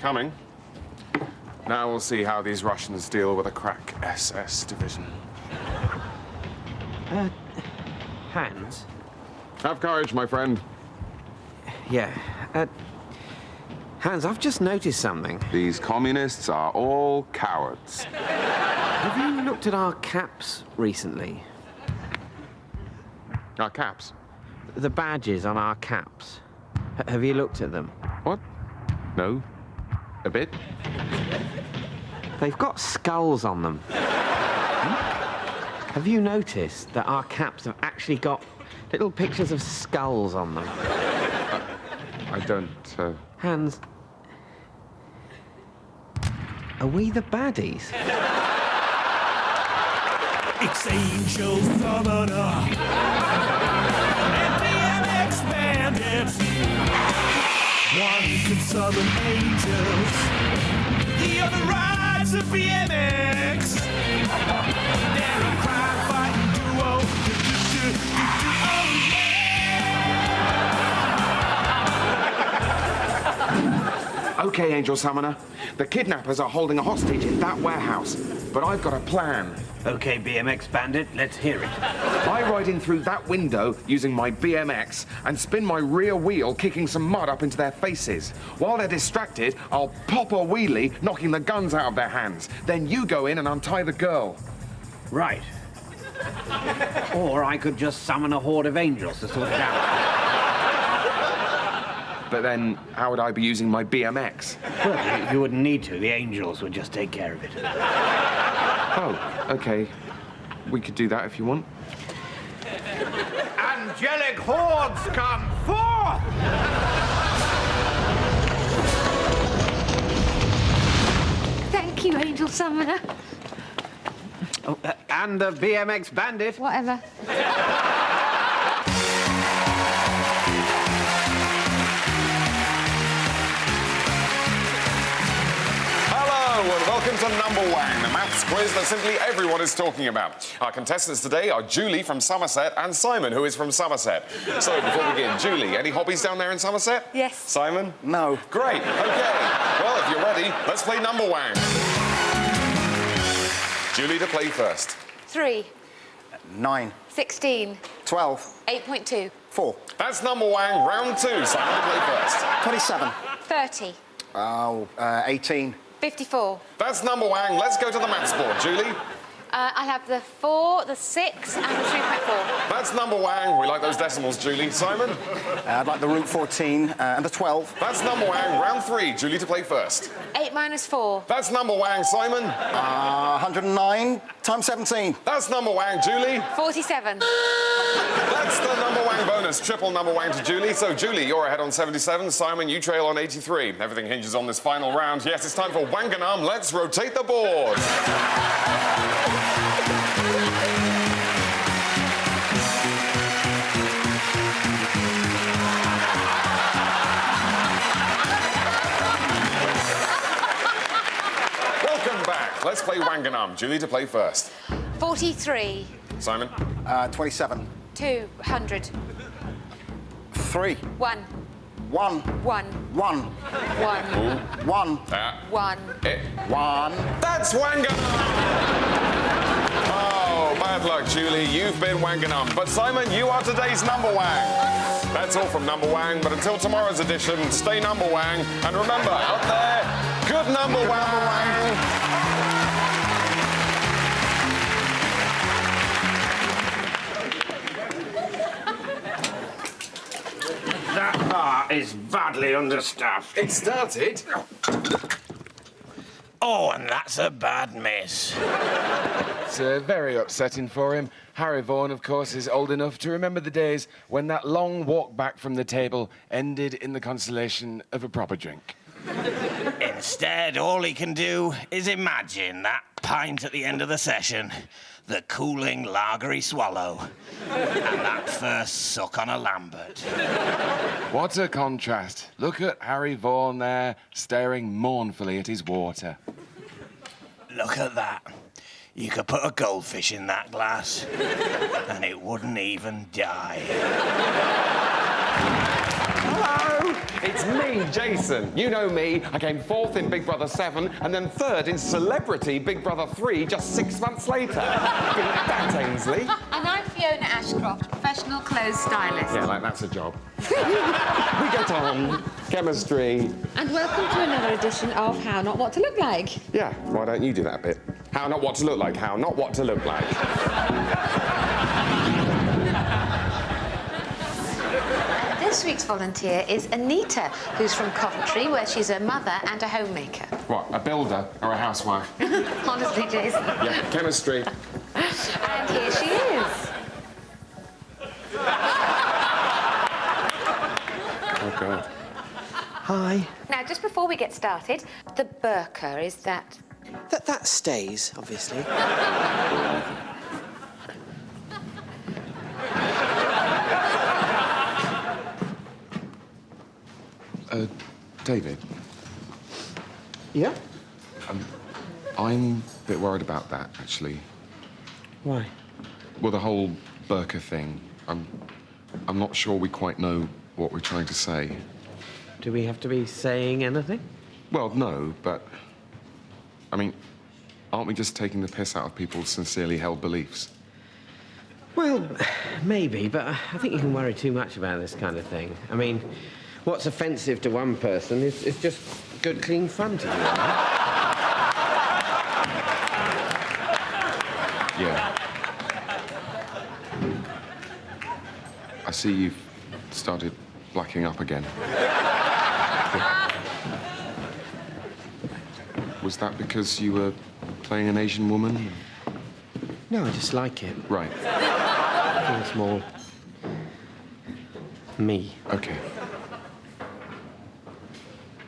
coming. Now we'll see how these Russians deal with a crack SS division. Hans? Have courage, my friend. Yeah. Hans, I've just noticed something. These communists are all cowards. Have you looked at our caps recently? Our caps? The badges on our caps. Have you looked at them? What? No. A bit? They've got skulls on them. Have you noticed that our caps have actually got little pictures of skulls on them? I don't, Hans, are we the baddies? It's Angel Summoner and BMX Bandits. One can summon angels, the other rides a BMX. They're a crime-fighting duo. Oh, yeah. Okay, Angel Summoner. The kidnappers are holding a hostage in that warehouse, but I've got a plan. Okay, BMX Bandit, let's hear it. I ride in through that window using my BMX and spin my rear wheel, kicking some mud up into their faces. While they're distracted, I'll pop a wheelie, knocking the guns out of their hands. Then you go in and untie the girl. Right. Or I could just summon a horde of angels to sort it out. But then, how would I be using my BMX? Well, you wouldn't need to. The angels would just take care of it. Oh, okay. We could do that if you want. Angelic hordes come forth! Thank you, Angel Summoner. Oh, and the BMX Bandit. Whatever. Hello and welcome to Number Wang, the maths quiz that simply everyone is talking about. Our contestants today are Julie from Somerset and Simon, who is from Somerset. So before we begin, Julie, any hobbies down there in Somerset? Yes. Simon? No. Great, okay. Well, if you're ready, let's play Number Wang. Julie to play first. 3, 9, 16, 12, 8.2, 4, That's Number Wang, round 2. Simon to play first. 27, 30, 18, 54. That's Number Wang. Let's go to the maths board. Julie? I'll have the 4, the 6, and the 3.4. That's Number Wang. We like those decimals, Julie. Simon? I'd like the root 14 and the 12, That's Number Wang, round 3. Julie to play first. 8 minus 4. That's Number Wang. Simon? 109 times 17. That's Number Wang. Julie? 47. That's the Number Wang bonus. Triple Number Wang to Julie. So, Julie, you're ahead on 77. Simon, you trail on 83. Everything hinges on this final round. Yes, it's time for Wanganum. Let's rotate the board. Welcome back. Let's play Wanganum. Julie to play first. 43, Simon? 27, 200, 3, 1, 1, 1, 1, 1, 1, 1. 1. That's Wanganum! Oh, bad luck, Julie. You've been Wanganum. But Simon, you are today's Number Wang. That's all from Number Wang, but until tomorrow's edition, stay Number Wang. And remember, out there, good Number Wang. That bar is badly understaffed. It started. Oh, and that's a bad miss. It's very upsetting for him. Harry Vaughan, of course, is old enough to remember the days when that long walk back from the table ended in the consolation of a proper drink. Instead, all he can do is imagine that pint at the end of the session, the cooling lagery swallow, and that first suck on a Lambert. What a contrast. Look at Harry Vaughan there, staring mournfully at his water. Look at that. You could put a goldfish in that glass, and it wouldn't even die. Hello! It's me, Jason. You know me. I came 4th in Big Brother 7 and then 3rd in Celebrity Big Brother 3 just 6 months later. Beat that, Ainsley. And I'm Fiona Ashcroft, professional clothes stylist. Yeah, like that's a job. We get on. Chemistry. And welcome to another edition of How Not What to Look Like. Yeah, why don't you do that bit? How not what to look like, how not what to look like. This week's volunteer is Anita, who's from Coventry, where she's a mother and a homemaker. What, a builder or a housewife? Honestly, Jason. Yeah, chemistry. And here she is. Oh, God. Hi. Now, just before we get started, the burqa, is that... That stays, obviously. David, Yeah? I'm a bit worried about that, actually. Why? Well, the whole burqa thing. I'm not sure we quite know what we're trying to say. Do we have to be saying anything? Well, no, but... I mean, aren't we just taking the piss out of people's sincerely held beliefs? Well, maybe, but I think you can worry too much about this kind of thing. I mean, what's offensive to one person is just good, clean fun to you. Yeah. I see you've started blacking up again. Was that because you were playing an Asian woman? No, I just like it. Right. I think it's more... me. Okay.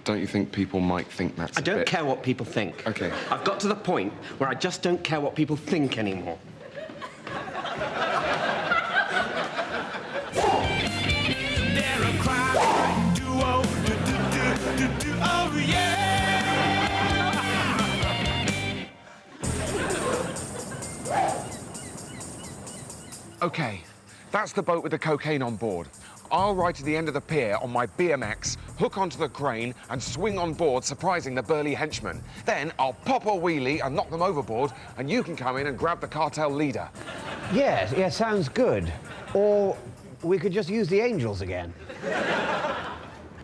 Don't you think people might think that's I a don't bit... care what people think. Okay. I've got to the point where I just don't care what people think anymore. They're a crime duo. Oh, yeah. Okay, that's the boat with the cocaine on board. I'll ride to the end of the pier on my BMX, hook onto the crane, and swing on board, surprising the burly henchmen. Then I'll pop a wheelie and knock them overboard, and you can come in and grab the cartel leader. Yeah, sounds good. Or we could just use the angels again.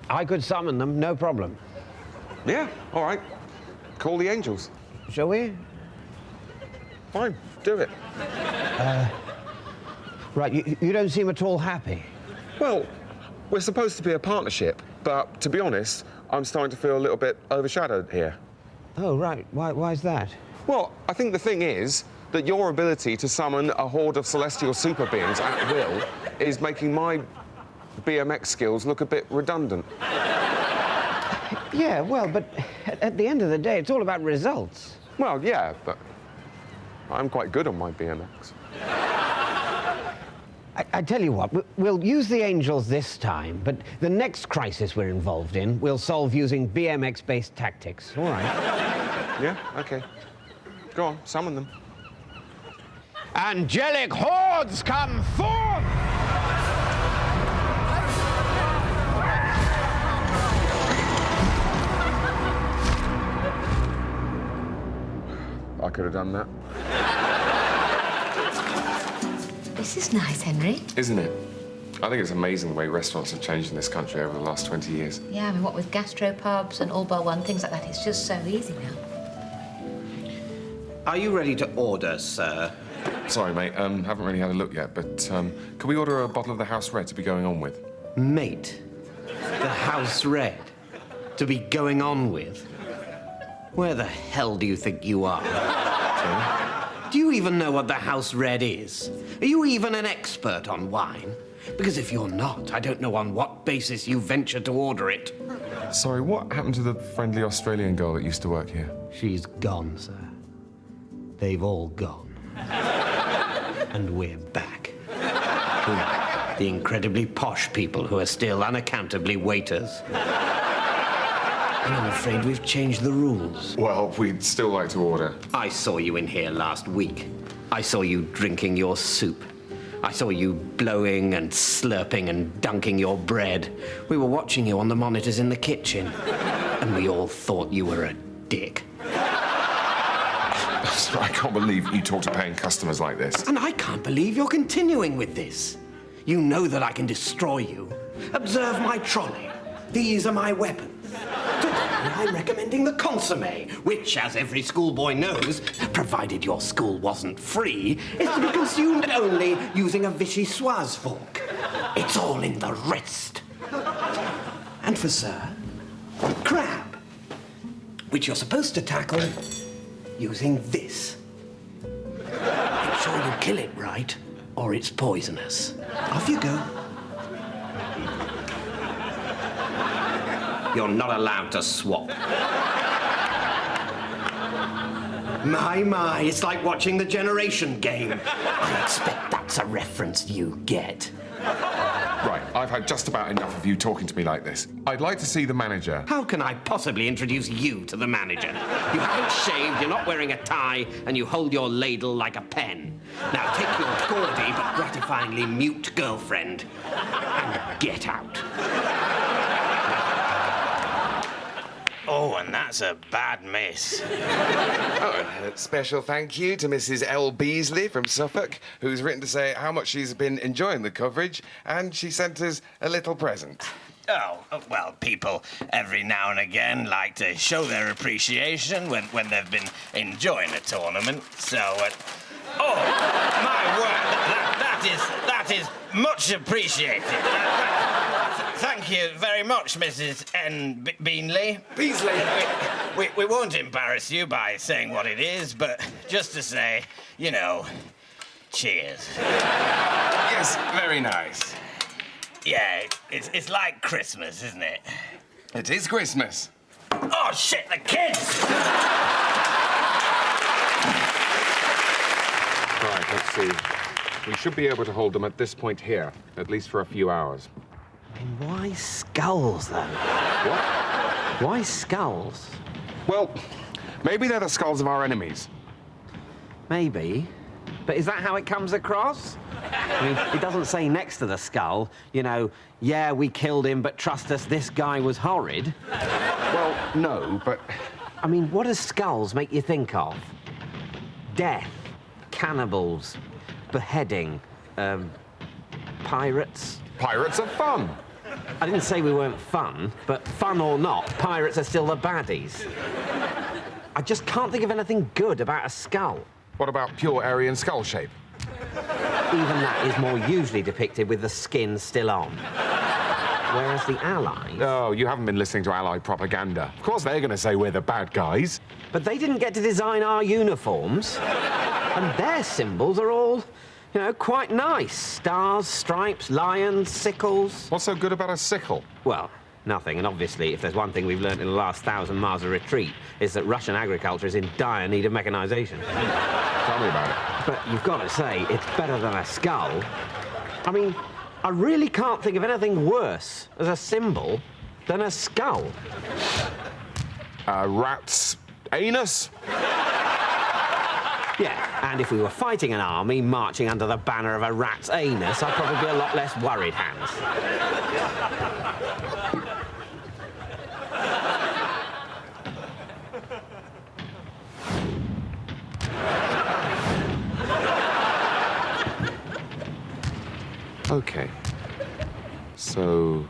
I could summon them, no problem. Yeah, all right. Call the angels. Shall we? Fine, do it. Right, you don't seem at all happy. Well, we're supposed to be a partnership, but to be honest, I'm starting to feel a little bit overshadowed here. Oh, right. Why's that? Well, I think the thing is that your ability to summon a horde of celestial super beings at will is making my BMX skills look a bit redundant. Yeah, well, but at the end of the day, it's all about results. Well, yeah, but I'm quite good on my BMX. I tell you what, we'll use the angels this time, but the next crisis we're involved in, we'll solve using BMX-based tactics. All right. Yeah, okay. Go on, summon them. Angelic hordes come forth! I could have done that. This is nice, Henry. Isn't it? I think it's amazing the way restaurants have changed in this country over the last 20 years. Yeah, I mean, what with gastropubs and All Bar One, things like that, it's just so easy now. Are you ready to order, sir? Sorry, mate, haven't really had a look yet, but can we order a bottle of the House Red to be going on with? Mate, the House Red to be going on with? Where the hell do you think you are? Do you even know what the House Red is? Are you even an expert on wine? Because if you're not, I don't know on what basis you venture to order it. Sorry, what happened to the friendly Australian girl that used to work here? She's gone, sir. They've all gone. And we're back. The incredibly posh people who are still unaccountably waiters. And I'm afraid we've changed the rules. Well, we'd still like to order. I saw you in here last week. I saw you drinking your soup. I saw you blowing and slurping and dunking your bread. We were watching you on the monitors in the kitchen, and we all thought you were a dick. I can't believe you talk to paying customers like this. And I can't believe you're continuing with this. You know that I can destroy you. Observe my trolley. These are my weapons. Today, I'm recommending the consommé, which, as every schoolboy knows, provided your school wasn't free, is to be consumed only using a vichyssoise fork. It's all in the rest. And for sir, crab, which you're supposed to tackle using this. Make sure you kill it right, or it's poisonous. Off you go. You're not allowed to swap. My, it's like watching the Generation Game. I expect that's a reference you get. Right, I've had just about enough of you talking to me like this. I'd like to see the manager. How can I possibly introduce you to the manager? You haven't shaved, you're not wearing a tie, and you hold your ladle like a pen. Now take your gaudy but gratifyingly mute girlfriend and get out. Oh, and that's a bad miss. Oh, a special thank you to Mrs. L. Beasley from Suffolk, who's written to say how much she's been enjoying the coverage, and she sent us a little present. Oh, well, people every now and again like to show their appreciation when they've been enjoying a tournament. So, oh, my word, that is much appreciated. Thank you very much, Mrs. N. Beanley. Beasley! We won't embarrass you by saying what it is, but just to say, you know, cheers. Yes, very nice. Yeah, it's like Christmas, isn't it? It is Christmas. Oh, shit, the kids! Right, let's see. We should be able to hold them at this point here, at least for a few hours. And why skulls, though? What? Why skulls? Well, maybe they're the skulls of our enemies. Maybe. But is that how it comes across? I mean, it doesn't say next to the skull, you know, yeah, we killed him, but trust us, this guy was horrid. Well, no, but... I mean, what does skulls make you think of? Death, cannibals, beheading, pirates. Pirates are fun. I didn't say we weren't fun, but fun or not, pirates are still the baddies. I just can't think of anything good about a skull. What about pure Aryan skull shape? Even that is more usually depicted with the skin still on. Whereas the Allies... Oh, you haven't been listening to Allied propaganda. Of course they're going to say we're the bad guys. But they didn't get to design our uniforms. And their symbols are all, you know, quite nice. Stars, stripes, lions, sickles. What's so good about a sickle? Well, nothing. And obviously, if there's one thing we've learned in the last 1,000 miles of retreat, is that Russian agriculture is in dire need of mechanization. Tell me about it. But you've got to say, it's better than a skull. I mean, I really can't think of anything worse as a symbol than a skull. A rat's anus? Yeah, and if we were fighting an army marching under the banner of a rat's anus, I'd probably be a lot less worried, Hans. Okay. So...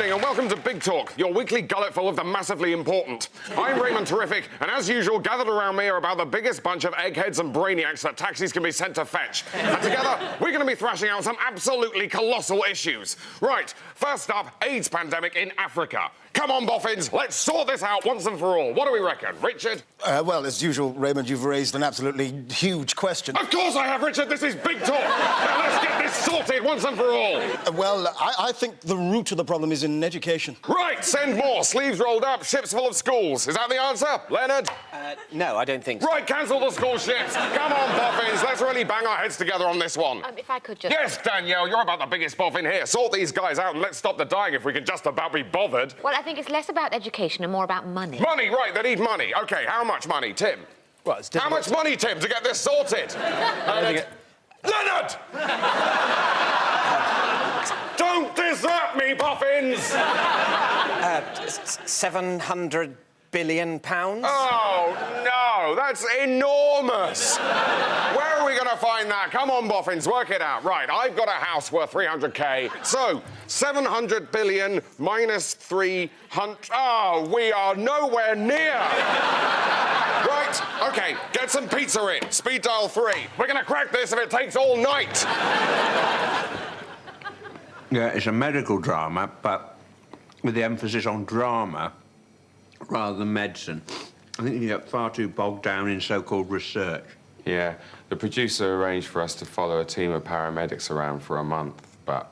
And welcome to Big Talk, your weekly gullet full of the massively important. I'm Raymond Terrific, and as usual, gathered around me are about the biggest bunch of eggheads and brainiacs that taxis can be sent to fetch. And together, we're going to be thrashing out some absolutely colossal issues. Right, first up, AIDS pandemic in Africa. Come on, boffins, let's sort this out once and for all. What do we reckon, Richard? Well, as usual, Raymond, you've raised an absolutely huge question. Of course I have, Richard. This is big talk. Now let's get this sorted once and for all. Well, I think the root of the problem is in education. Right, send more. Sleeves rolled up, ships full of schools. Is that the answer, Leonard? No, I don't think so. Right, cancel the school ships. Come on, boffins, let's really bang our heads together on this one. If I could just... Yes, Danielle, you're about the biggest boffin here. Sort these guys out and let's stop the dying if we can just about be bothered. Well, I think it's less about education and more about money. Money, right, they need money. OK, how much money, Tim? Well, it's How much money, Tim, to get this sorted? Leonard! Leonard! Don't desert me, boffins! 700 billion pounds? Oh, no, that's enormous. Where are we going to find that? Come on, boffins, work it out. Right, I've got a house worth 300k. So, 700 billion minus 300... Oh, we are nowhere near. Right, OK, get some pizza in. Speed dial 3. We're going to crack this if it takes all night. Yeah, it's a medical drama, but with the emphasis on drama rather than medicine. I think you get far too bogged down in so-called research. Yeah, the producer arranged for us to follow a team of paramedics around for a month, but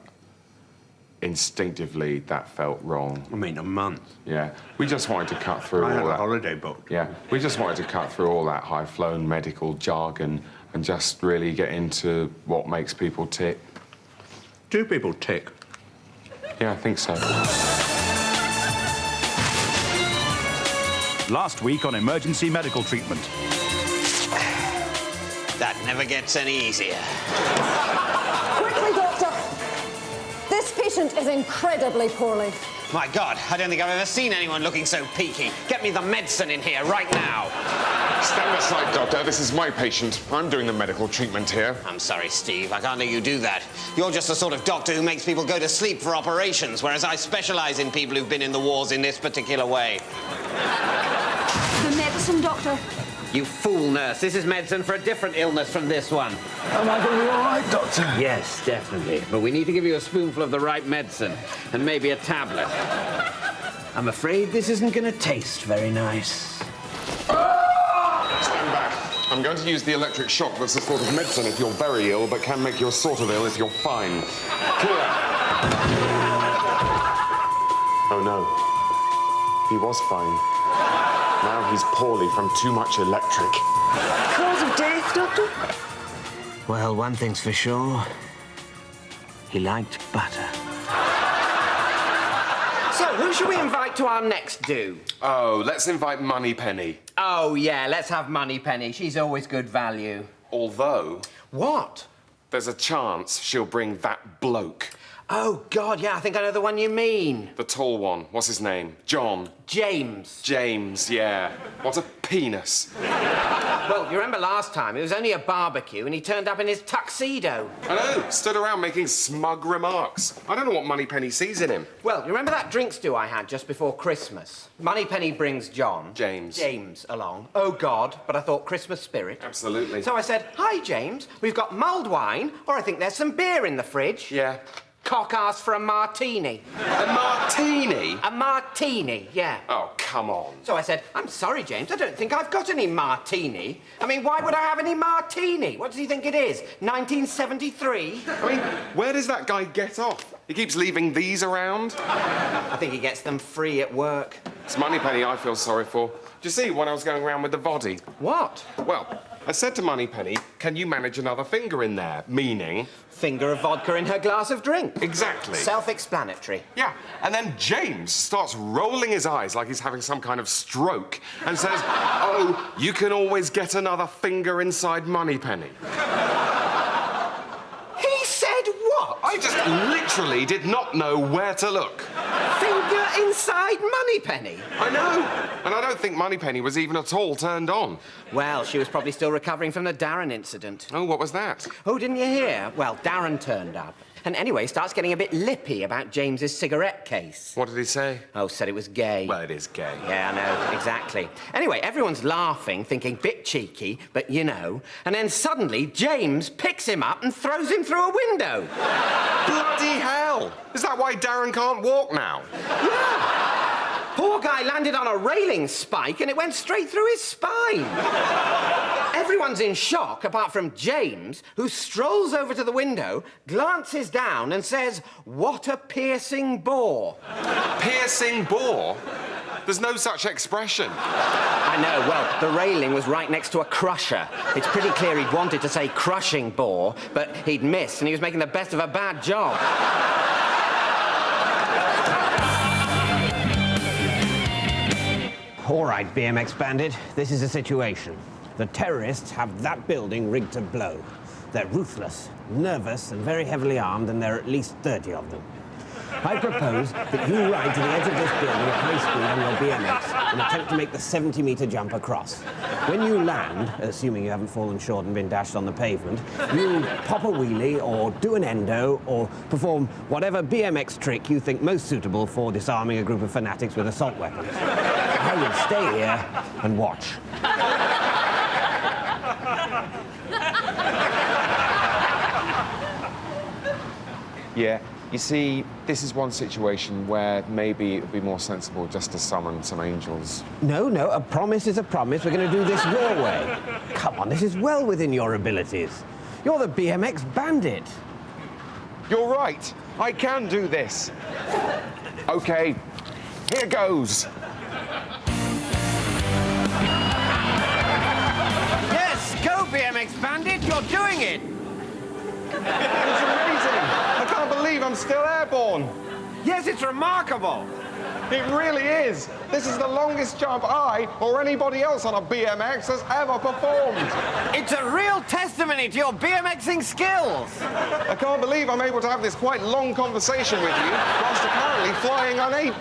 instinctively that felt wrong. I mean, a month. Yeah, we just wanted to cut through I had all a that. holiday booked. Yeah, we just wanted to cut through all that high-flown medical jargon and just really get into what makes people tick. Do people tick? Yeah, I think so. Last week on emergency medical treatment. That never gets any easier. Quickly, doctor! This patient is incredibly poorly. My God, I don't think I've ever seen anyone looking so peaky. Get me the medicine in here right now. Stand aside, Doctor. This is my patient. I'm doing the medical treatment here. I'm sorry, Steve. I can't let you do that. You're just the sort of doctor who makes people go to sleep for operations, whereas I specialize in people who've been in the wars in this particular way. The medicine, doctor. You fool, nurse. This is medicine for a different illness from this one. Am I going to be all right, Doctor? Yes, definitely. But we need to give you a spoonful of the right medicine and maybe a tablet. I'm afraid this isn't going to taste very nice. Stand back. I'm going to use the electric shock that's the sort of medicine if you're very ill, but can make you sort of ill if you're fine. Clear. Oh, no. He was fine. Now he's poorly from too much electric. Cause of death, doctor? Well, one thing's for sure. He liked butter. So, who should we invite to our next do? Oh, let's invite Moneypenny. Oh, yeah, let's have Moneypenny. She's always good value. Although, What? there's a chance she'll bring that bloke. Oh, God, yeah, I think I know the one you mean. The tall one. What's his name? John. James. James, yeah. What a penis. Well, you remember last time, it was only a barbecue and he turned up in his tuxedo. I know. Stood around making smug remarks. I don't know what Moneypenny sees in him. Well, you remember that drink stew I had just before Christmas? Moneypenny brings James along. Oh, God, but I thought Christmas spirit. Absolutely. So I said, hi, James, we've got mulled wine, or I think there's some beer in the fridge. Yeah. Cock asked for a martini. A martini? A martini, yeah. Oh, come on. So I said, I'm sorry, James, I don't think I've got any martini. I mean, why would I have any martini? What does he think it is, 1973? I mean, where does that guy get off? He keeps leaving these around. I think he gets them free at work. It's Moneypenny I feel sorry for. Do you see when I was going around with the body? What? Well, I said to Moneypenny, can you manage another finger in there? Meaning... Finger of vodka in her glass of drink. Exactly. Self-explanatory. Yeah, and then James starts rolling his eyes like he's having some kind of stroke and says, oh, you can always get another finger inside Moneypenny. He said what? I just literally did not know where to look. Finger inside Moneypenny? I know. And I don't think Moneypenny was even at all turned on. Well, she was probably still recovering from the Darren incident. Oh, what was that? Oh, didn't you hear? Well, Darren turned up. And anyway, starts getting a bit lippy about James's cigarette case. What did he say? Oh, said it was gay. Well, it is gay. Yeah, I know, exactly. Anyway, everyone's laughing, thinking bit cheeky, but you know. And then suddenly, James picks him up and throws him through a window. Bloody hell! Is that why Darren can't walk now? Yeah. guy landed on a railing spike and it went straight through his spine. Everyone's in shock, apart from James, who strolls over to the window, glances down and says, "What a piercing bore." Piercing bore? There's no such expression. I know, well, the railing was right next to a crusher. It's pretty clear he'd wanted to say crushing bore, but he'd missed and he was making the best of a bad job. All right, BMX Bandit, this is the situation. The terrorists have that building rigged to blow. They're ruthless, nervous, and very heavily armed, and there are at least 30 of them. I propose that you ride to the edge of this building at high speed on your BMX and attempt to make the 70-metre jump across. When you land, assuming you haven't fallen short and been dashed on the pavement, you pop a wheelie or do an endo or perform whatever BMX trick you think most suitable for disarming a group of fanatics with assault weapons. I will stay here and watch. Yeah, you see, this is one situation where maybe it would be more sensible just to summon some angels. No, a promise is a promise. We're going to do this your way. Come on, this is well within your abilities. You're the BMX Bandit. You're right. I can do this. Okay, here goes. Yes, go, BMX Bandit, you're doing it! It's amazing. I can't believe I'm still airborne. Yes, it's remarkable. It really is. This is the longest jump I or anybody else on a BMX has ever performed. It's a real testimony to your BMXing skills. I can't believe I'm able to have this quite long conversation with you whilst apparently flying unable.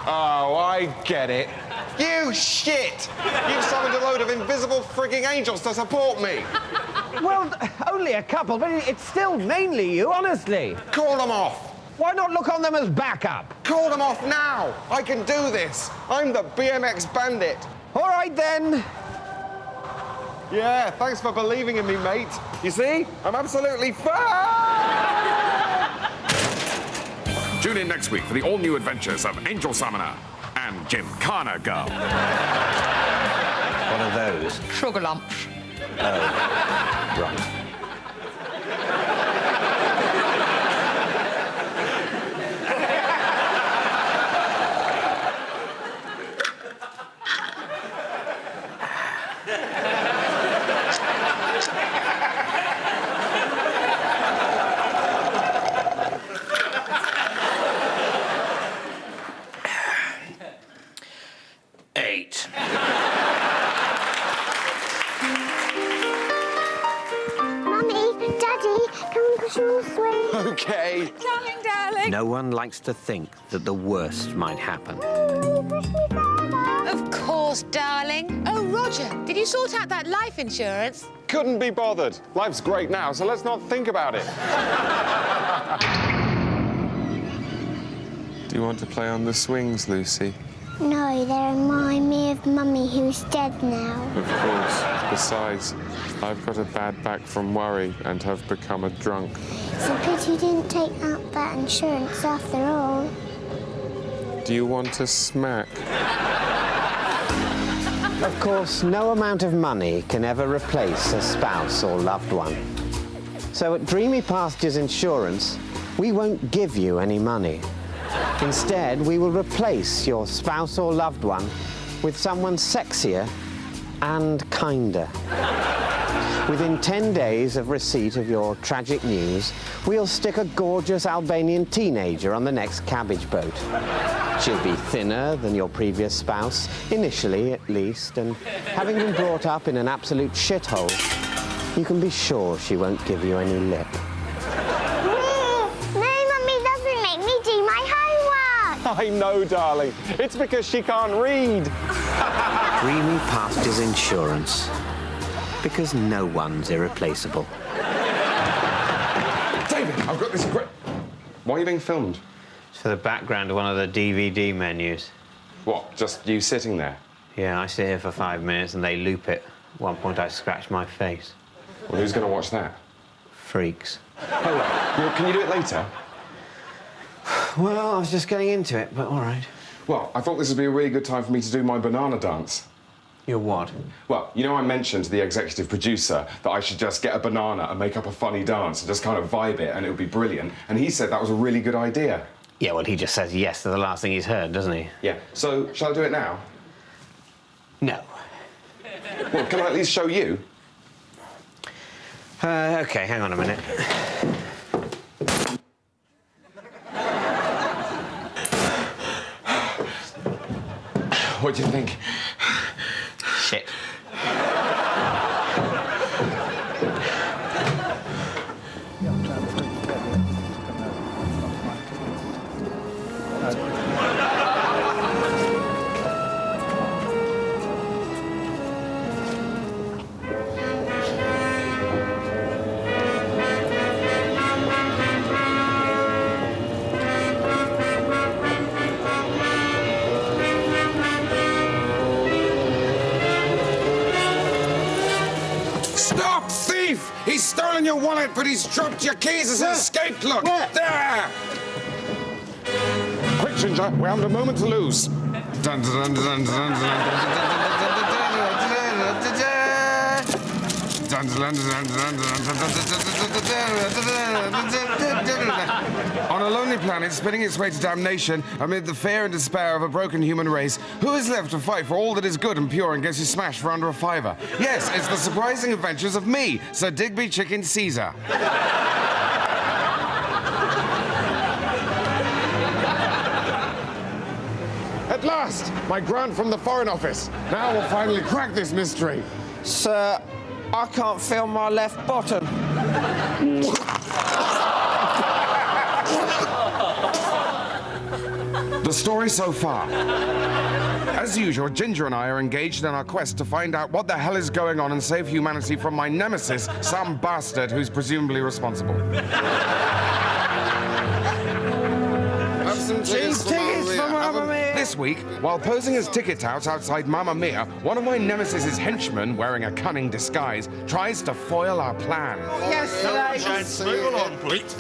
Oh, I get it. You shit! You've summoned a load of invisible frigging angels to support me. Well, only a couple, but it's still mainly you, honestly. Call them off. Why not look on them as backup? Call them off now. I can do this. I'm the BMX Bandit. All right, then. Yeah, thanks for believing in me, mate. You see? I'm absolutely fine. Tune in next week for the all-new adventures of Angel Summoner and Gymkhana Girl. What are those? Sugar lumps. Oh, right. Okay. Darling. No one likes to think that the worst might happen. Of course, darling. Oh, Roger, did you sort out that life insurance? Couldn't be bothered. Life's great now, so let's not think about it. Do you want to play on the swings, Lucy? No, they remind me of Mummy, who's dead now. Of course. Besides, I've got a bad back from worry and have become a drunk. It's a pity you didn't take out that insurance after all. Do you want a smack? Of course, no amount of money can ever replace a spouse or loved one. So at Dreamy Pastures Insurance, we won't give you any money. Instead, we will replace your spouse or loved one with someone sexier and kinder. Within 10 days of receipt of your tragic news, we'll stick a gorgeous Albanian teenager on the next cabbage boat. She'll be thinner than your previous spouse, initially at least, and having been brought up in an absolute shithole, you can be sure she won't give you any lip. I know, darling. It's because she can't read. Dreamy Pastures Insurance. Because no one's irreplaceable. David, I've got this great... Why are you being filmed? It's for the background of one of the DVD menus. What, just you sitting there? Yeah, I sit here for 5 minutes and they loop it. At one point I scratch my face. Well, who's going to watch that? Freaks. Oh, well, can you do it later? Well, I was just getting into it, but all right. Well, I thought this would be a really good time for me to do my banana dance. Your what? Well, you know, I mentioned to the executive producer that I should just get a banana and make up a funny dance and just kind of vibe it and it would be brilliant. And he said that was a really good idea. Yeah, well, he just says yes to the last thing he's heard, doesn't he? Yeah. So, shall I do it now? No. Well, can I at least show you? OK, hang on a minute. What do you think? Shit. Stop, thief! He's stolen your wallet, but he's dropped your keys as an escape. Look, there! Quick, Ginger, we haven't a moment to lose. Dun, dun, dun, dun, dun, dun, on a lonely planet spinning its way to damnation amid the fear and despair of a broken human race, who is left to fight for all that is good and pure and gets you smashed for under a fiver? Yes, it's the surprising adventures of me, Sir Digby Chicken Caesar. At last, my grant from the Foreign Office. Now we'll finally crack this mystery. Sir, I can't feel my left bottom. The story so far. As usual, Ginger and I are engaged in our quest to find out what the hell is going on and save humanity from my nemesis, some bastard who's presumably responsible. Have some tickets for Mamma Mia. This week, while posing as ticket touts outside Mamma Mia, one of my nemesis's henchmen, wearing a cunning disguise, tries to foil our plan. Yes, move along, please.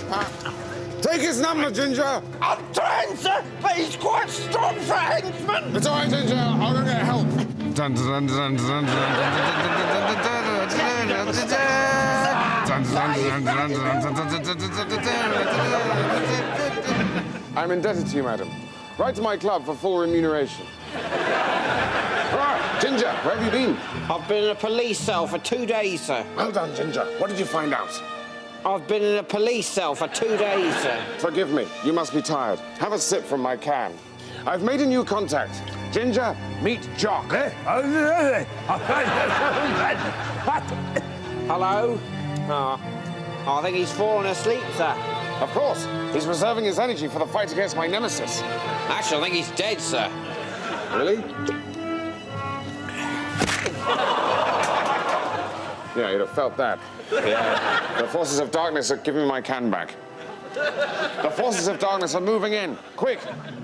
Take his number, Ginger! I'm trying, sir, but he's quite strong for a henchman. It's all right, Ginger. I'll go get help. Dun, dun, dun, dun, dun, I'm indebted to you, madam. Write to my club for full remuneration. Right, Ginger, where have you been? I've been in a police cell for 2 days, sir. Well done, Ginger. What did you find out? I've been in a police cell for 2 days, sir. Forgive me. You must be tired. Have a sip from my can. I've made a new contact. Ginger, meet Jock. Hello? Oh, I think he's fallen asleep, sir. Of course. He's reserving his energy for the fight against my nemesis. Actually, I think he's dead, sir. Really? Yeah, you'd have felt that. Yeah. The forces of darkness are giving me my can back. The forces of darkness are moving in. Quick,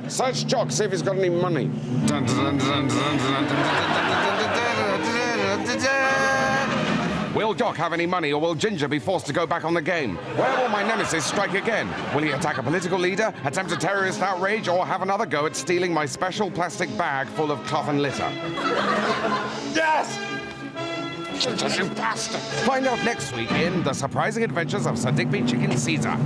search Jock, see if he's got any money. Will Jock have any money, or will Ginger be forced to go back on the game? Where will my nemesis strike again? Will he attack a political leader, attempt a terrorist outrage, or have another go at stealing my special plastic bag full of cloth and litter? Yes! Ginger, you bastard! Find out next week in The Surprising Adventures of Sir Digby Chicken Caesar.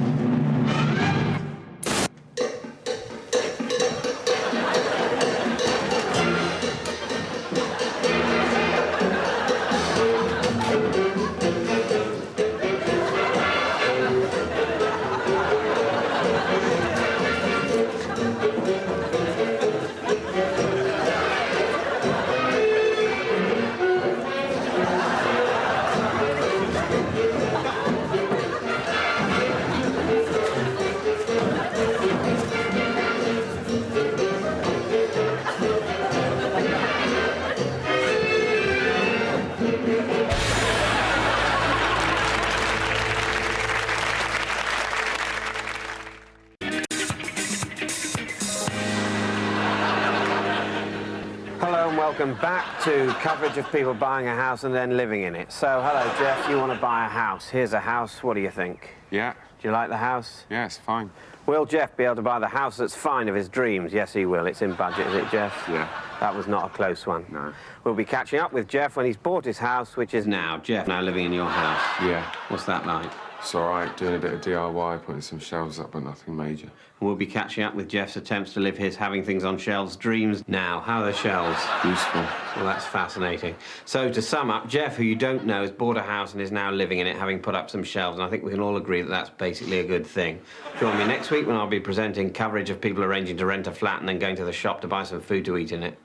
Welcome back to coverage of people buying a house and then living in it. So, hello, Jeff, you want to buy a house. Here's a house. What do you think? Yeah, Do you like the house? Yes, fine. Will Jeff be able to buy the house that's fine of his dreams? Yes, he will. It's in budget, is it, Jeff? Yeah. That was not a close one. No. We'll be catching up with Jeff when he's bought his house, which is now. Jeff now living in your house. Yeah. What's that like? It's all right, doing a bit of DIY, putting some shelves up, but nothing major. We'll be catching up with Jeff's attempts to live his having things on shelves dreams. Now, how are the shelves? Useful. Well, that's fascinating. So, to sum up, Jeff, who you don't know, has bought a house and is now living in it, having put up some shelves, and I think we can all agree that that's basically a good thing. Join me next week when I'll be presenting coverage of people arranging to rent a flat and then going to the shop to buy some food to eat in it.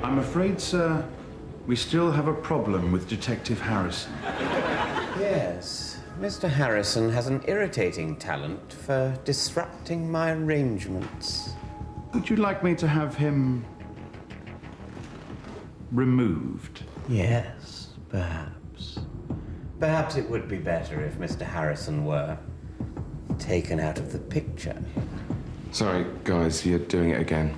I'm afraid, sir, we still have a problem with Detective Harrison. Yes, Mr. Harrison has an irritating talent for disrupting my arrangements. Would you like me to have him removed? Yes, perhaps. Perhaps it would be better if Mr. Harrison were taken out of the picture. Sorry, guys, you're doing it again.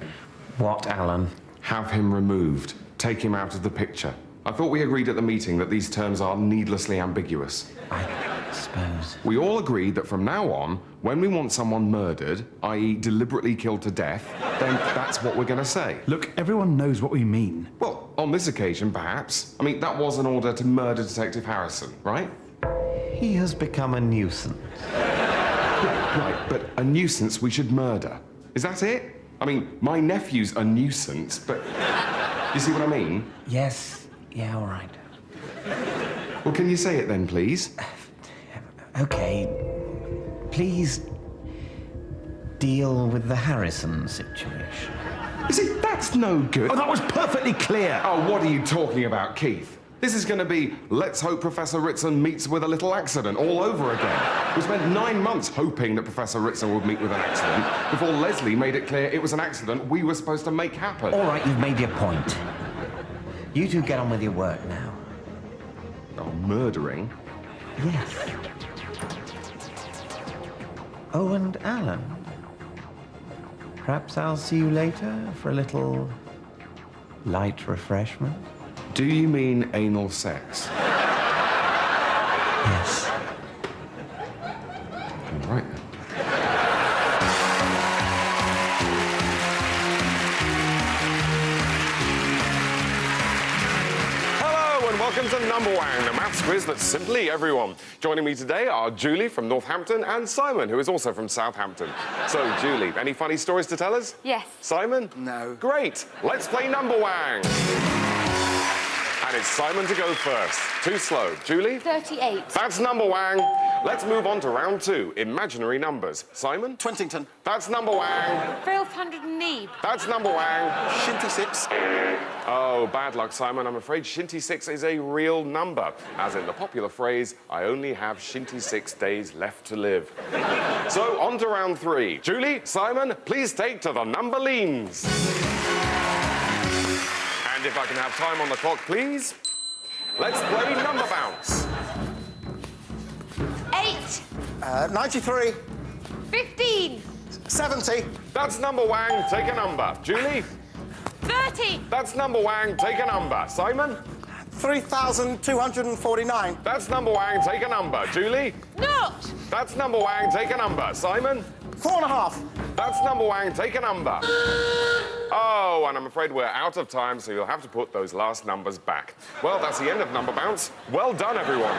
What, Alan? Have him removed. Take him out of the picture. I thought we agreed at the meeting that these terms are needlessly ambiguous. I suppose. We all agreed that from now on, when we want someone murdered, i.e. deliberately killed to death, then that's what we're going to say. Look, everyone knows what we mean. Well, on this occasion, perhaps. I mean, that was an order to murder Detective Harrison, right? He has become a nuisance. Right, but a nuisance we should murder. Is that it? I mean, my nephew's a nuisance, but... You see what I mean? Yes. Yeah, all right. Well, can you say it then, please? Okay. Please deal with the Harrison situation. You see, that's no good. Oh, that was perfectly clear. Oh, what are you talking about, Keith? This is going to be Let's Hope Professor Ritson Meets with a Little Accident all over again. We spent 9 months hoping that Professor Ritson would meet with an accident before Leslie made it clear it was an accident we were supposed to make happen. All right, you've made your point. You two get on with your work now. Oh, murdering? Yes. Oh, and Alan. Perhaps I'll see you later for a little light refreshment. Do you mean anal sex? Yes. All right, then. Hello and welcome to Number Wang, the maths quiz that's simply everyone. Joining me today are Julie from Northampton and Simon, who is also from Southampton. So, Julie, any funny stories to tell us? Yes. Simon? No. Great. Let's play Number Wang. And it's Simon to go first. Too slow. Julie? 38. That's Number Wang. Let's move on to round 2. Imaginary numbers. Simon? Twintington. That's Number Wang. 1200 That's Number Wang. Shinty 6. Oh, bad luck, Simon. I'm afraid Shinty 6 is a real number. As in the popular phrase, I only have Shinty 6 days left to live. So, on to round 3. Julie, Simon, please take to the number leans. And if I can have time on the clock, please. Let's play number bounce. 8. 93. 15. 70. That's Number Wang. Take a number. Julie? 30. That's Number Wang. Take a number. Simon? 3,249. That's Number Wang. Take a number. Julie? Not. That's Number Wang. Take a number. Simon? 4.5. That's Number Wang. Take a number. Oh, and I'm afraid we're out of time, so you'll have to put those last numbers back. Well, that's the end of Number Bounce. Well done, everyone.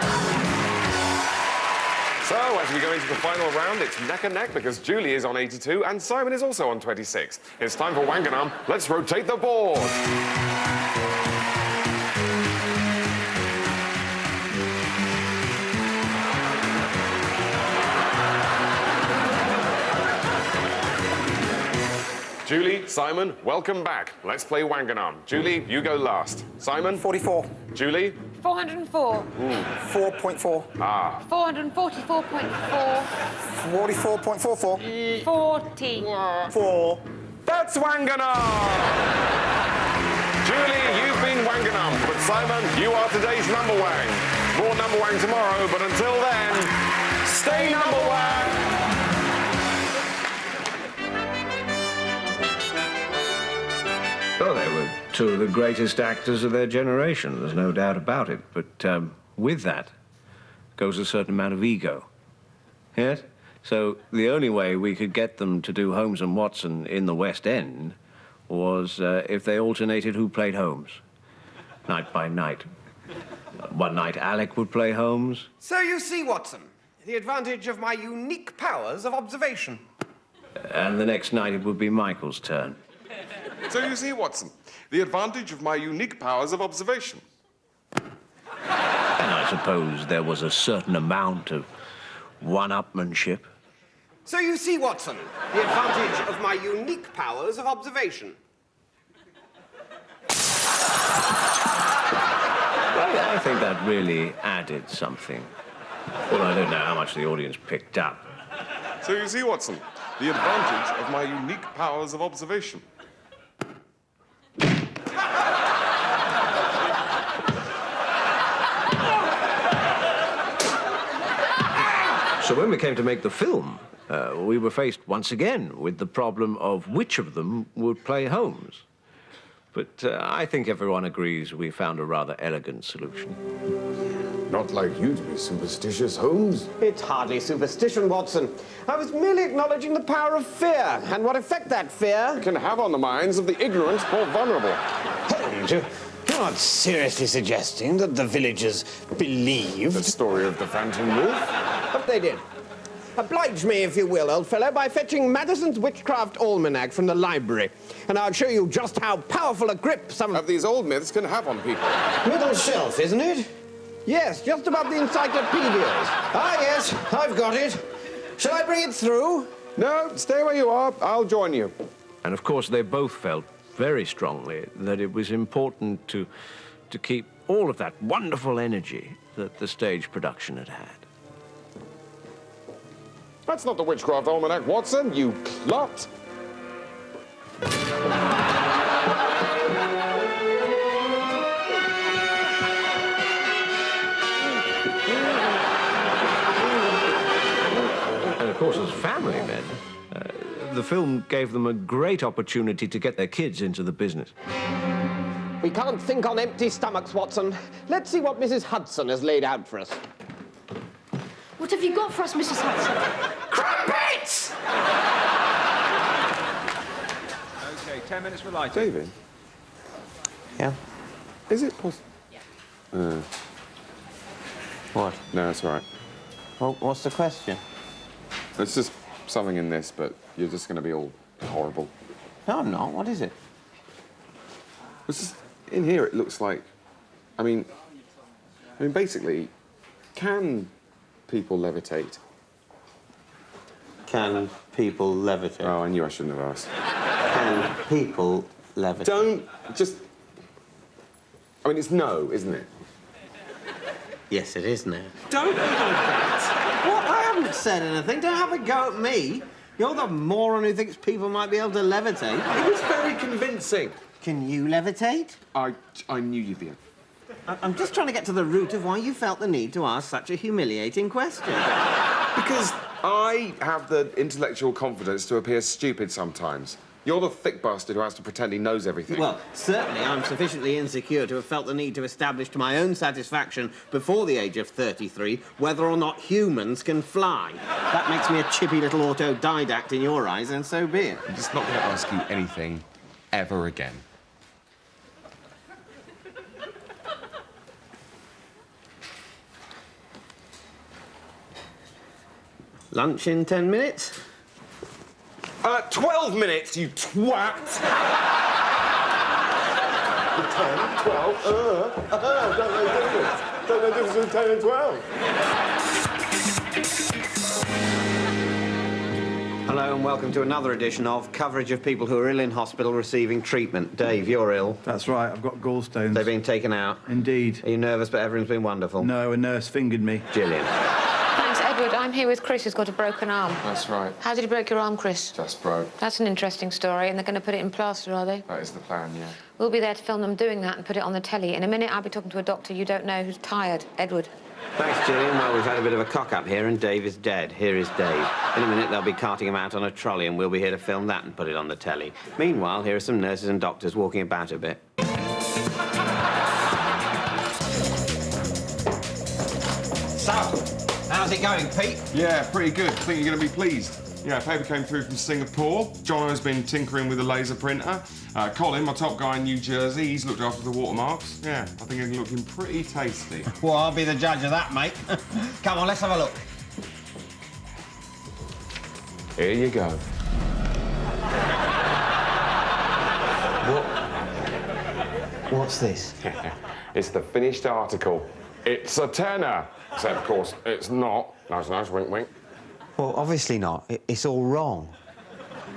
So, as we go into the final round, it's neck and neck because Julie is on 82 and Simon is also on 26. It's time for Wanganum. Let's rotate the board. Julie, Simon, welcome back. Let's play Wanganum. Julie, you go last. Simon? 44. Julie? 404. 4.4. Ah. 444.4. 44.44. 40. 4. That's Wanganum! Julie, you've been Wanganum, but Simon, you are today's number wang. More number wang tomorrow, but until then, stay number wang. Oh, they were two of the greatest actors of their generation, there's no doubt about it. But with that goes a certain amount of ego. Yes? So the only way we could get them to do Holmes and Watson in the West End was if they alternated who played Holmes, night by night. One night Alec would play Holmes. So you see, Watson, the advantage of my unique powers of observation. And the next night it would be Michael's turn. So you see, Watson, the advantage of my unique powers of observation. And I suppose there was a certain amount of one-upmanship. So you see, Watson, the advantage of my unique powers of observation. I think that really added something. Well, I don't know how much the audience picked up. So you see, Watson, the advantage of my unique powers of observation. So when we came to make the film, we were faced once again with the problem of which of them would play Holmes. But I think everyone agrees we found a rather elegant solution. Not like you to be superstitious, Holmes. It's hardly superstition, Watson. I was merely acknowledging the power of fear and what effect that fear can have on the minds of the ignorant or vulnerable. Holmes, you're not seriously suggesting that the villagers believed the story of the Phantom Wolf? But they did. Oblige me, if you will, old fellow, by fetching Madison's Witchcraft Almanac from the library, and I'll show you just how powerful a grip some of these old myths can have on people. Middle shelf, isn't it? Yes, just above the encyclopedias. Ah, yes, I've got it. Shall I bring it through? No, stay where you are. I'll join you. And of course, they both felt very strongly that it was important to keep all of that wonderful energy that the stage production had had. That's not the Witchcraft Almanac, Watson, you clot. And of course, as family men, the film gave them a great opportunity to get their kids into the business. We can't think on empty stomachs, Watson. Let's see what Mrs. Hudson has laid out for us. What have you got for us, Mrs. Hudson? Crumpets! OK, 10 minutes for lighting. David? Yeah? Is it possible? Yeah. What? No, it's all right. Well, what's the question? It's just something in this, but you're just going to be all horrible. No, I'm not. What is it? It's just, in here, it looks like... I mean, basically, can people levitate? Can people levitate? Oh, I knew I shouldn't have asked. Can people levitate? Don't just... I mean, it's no, isn't it? Yes, it is now. Don't do that. What? I haven't said anything. Don't have a go at me. You're the moron who thinks people might be able to levitate. It was very convincing. Can you levitate? I knew you'd be... I'm just trying to get to the root of why you felt the need to ask such a humiliating question. Because I have the intellectual confidence to appear stupid sometimes. You're the thick bastard who has to pretend he knows everything. Well, certainly I'm sufficiently insecure to have felt the need to establish to my own satisfaction before the age of 33 whether or not humans can fly. That makes me a chippy little autodidact in your eyes, and so be it. I'm just not going to ask you anything ever again. Lunch in 10 minutes? 12 minutes, you twat! 10, 12, don't know difference. Don't know difference between 10 and 12. Hello and welcome to another edition of coverage of people who are ill in hospital receiving treatment. Dave, you're ill. That's right, I've got gallstones. They've been taken out. Indeed. Are you nervous, but everything's been wonderful? No, a nurse fingered me. Gillian. Thanks, Edward. I'm I'm here with Chris, who's got a broken arm. That's right. How did he break your arm, Chris? Just broke. That's an interesting story, and they're going to put it in plaster, are they? That is the plan, yeah. We'll be there to film them doing that and put it on the telly. In a minute, I'll be talking to a doctor you don't know who's tired. Edward. Thanks, Gillian. Well, we've had a bit of a cock-up here, and Dave is dead. Here is Dave. In a minute, they'll be carting him out on a trolley, and we'll be here to film that and put it on the telly. Meanwhile, here are some nurses and doctors walking about a bit. So, how's it going, Pete? Yeah, pretty good. I think you're going to be pleased. Yeah, paper came through from Singapore. Jono's been tinkering with a laser printer. Colin, my top guy in New Jersey, he's looked after the watermarks. Yeah, I think it's looking pretty tasty. Well, I'll be the judge of that, mate. Come on, let's have a look. Here you go. What's this? It's the finished article. It's a tenner. Except, of course, it's not. Nice, nice, wink, wink. Well, obviously not. It's all wrong.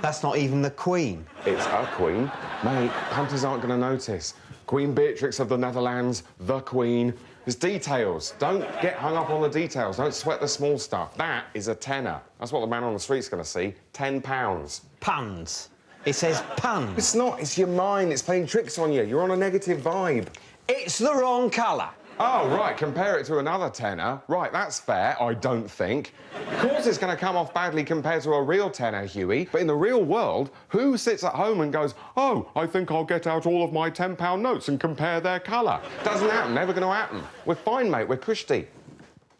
That's not even the Queen. It's a queen. Mate, punters aren't going to notice. Queen Beatrix of the Netherlands, the Queen. There's details. Don't get hung up on the details. Don't sweat the small stuff. That is a tenner. That's what the man on the street's going to see. £10. Puns. It says puns. It's not. It's your mind. It's playing tricks on you. You're on a negative vibe. It's the wrong colour. Oh, right, compare it to another tenner. Right, that's fair, I don't think. Of course it's going to come off badly compared to a real tenner, Huey, but in the real world, who sits at home and goes, oh, I think I'll get out all of my £10 notes and compare their colour? Doesn't happen, never going to happen. We're fine, mate, we're cushy.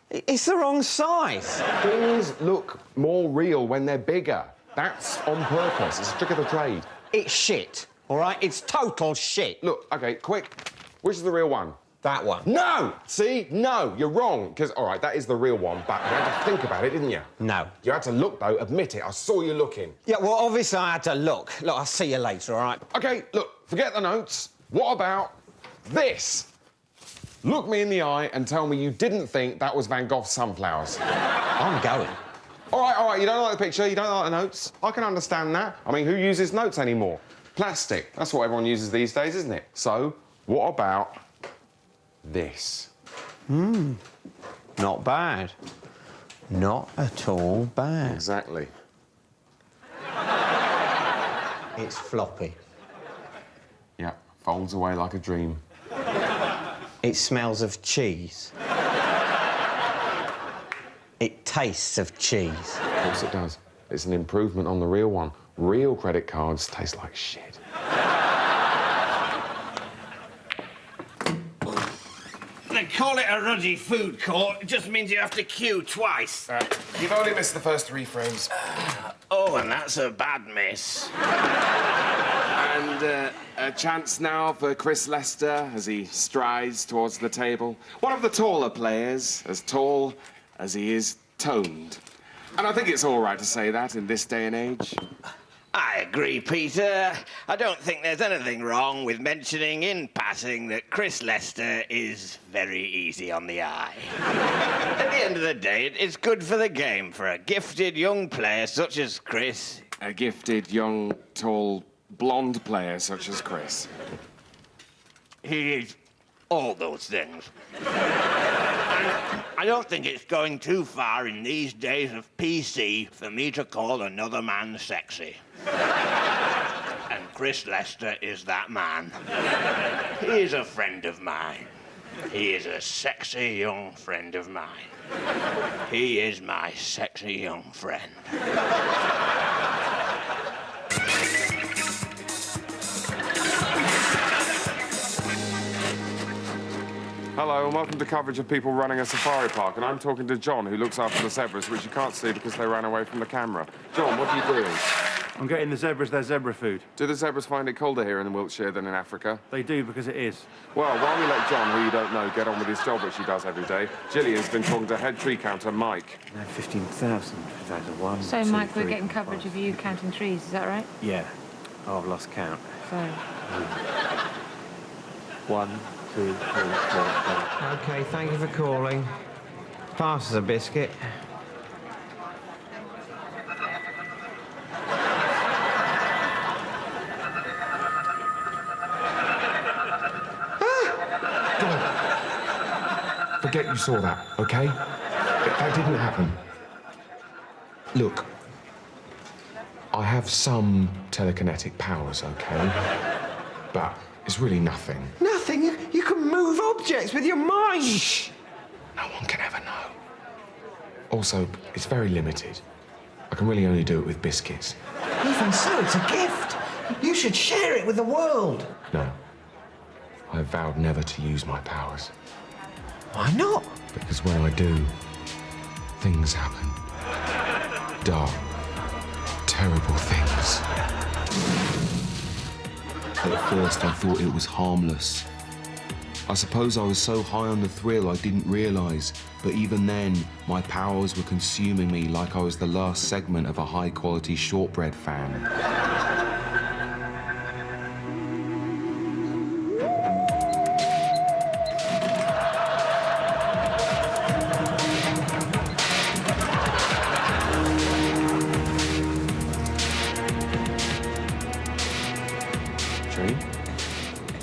It's the wrong size. Things look more real when they're bigger. That's on purpose, it's a trick of the trade. It's shit, all right? It's total shit. Look, OK, quick, which is the real one? That one. No! See? No, you're wrong. Because, all right, that is the real one, but you had to think about it, didn't you? No. You had to look, though. Admit it. I saw you looking. Yeah, well, obviously I had to look. Look, I'll see you later, all right? OK, look, forget the notes. What about this? Look me in the eye and tell me you didn't think that was Van Gogh's sunflowers. I'm going. All right, you don't like the picture, you don't like the notes. I can understand that. I mean, who uses notes anymore? Plastic. That's what everyone uses these days, isn't it? So, what about this? Not bad. Not at all bad. Exactly. It's floppy. Yeah, folds away like a dream. It smells of cheese. It tastes of cheese. Of course it does. It's an improvement on the real one. Real credit cards taste like shit. They call it a ruddy food court. It just means you have to queue twice. You've only missed the first 3 frames. Oh, and that's a bad miss. And a chance now for Chris Lester as he strides towards the table. One of the taller players, as tall as he is toned. And I think it's all right to say that in this day and age. I agree, Peter. I don't think there's anything wrong with mentioning in passing that Chris Lester is very easy on the eye. At the end of the day, it's good for the game for a gifted young player such as Chris. A gifted, young, tall, blonde player such as Chris. He is all those things. I don't think it's going too far in these days of PC for me to call another man sexy. And Chris Lester is that man. He is a friend of mine. He is a sexy young friend of mine. He is my sexy young friend. Hello, and welcome to coverage of people running a safari park. And I'm talking to John, who looks after the zebras, which you can't see because they ran away from the camera. John, what are you doing? I'm getting the zebras their zebra food. Do the zebras find it colder here in Wiltshire than in Africa? They do, because it is. Well, while we let John, who you don't know, get on with his job, which he does every day, Gillian's been talking to head tree counter Mike. No, 15,000. That's a 1, So, 2, Mike, we're 3, getting coverage of you counting trees, is that right? Yeah. Oh, I've lost count. So... 1, 2, 3, 4, 5. OK, thank you for calling. Pass us a biscuit. Forget you saw that, OK? That didn't happen. Look, I have some telekinetic powers, okay? But it's really nothing. Nothing? You can move objects with your mind. Shh! No one can ever know. Also, it's very limited. I can really only do it with biscuits. Even so, it's a gift. You should share it with the world. No. I vowed never to use my powers. Why not? Because when I do, things happen. Dark, terrible things. At first, I thought it was harmless. I suppose I was so high on the thrill I didn't realise, but even then, my powers were consuming me like I was the last segment of a high-quality shortbread fan.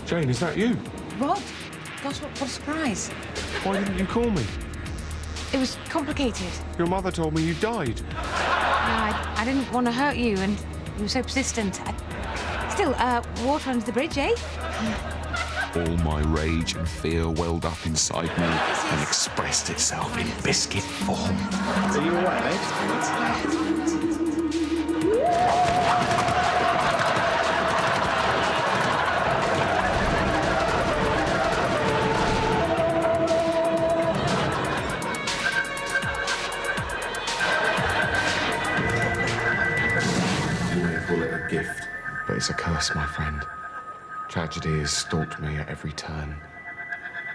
Jane, is that you? Rod? Gosh, what a surprise. Why didn't you call me? It was complicated. Your mother told me you died. No, I didn't want to hurt you, and you were so persistent. Still, water under the bridge, eh? All my rage and fear welled up inside me and expressed itself in biscuit form. Are you all right, mate? Gift, but it's a curse, my friend. Tragedy has stalked me at every turn.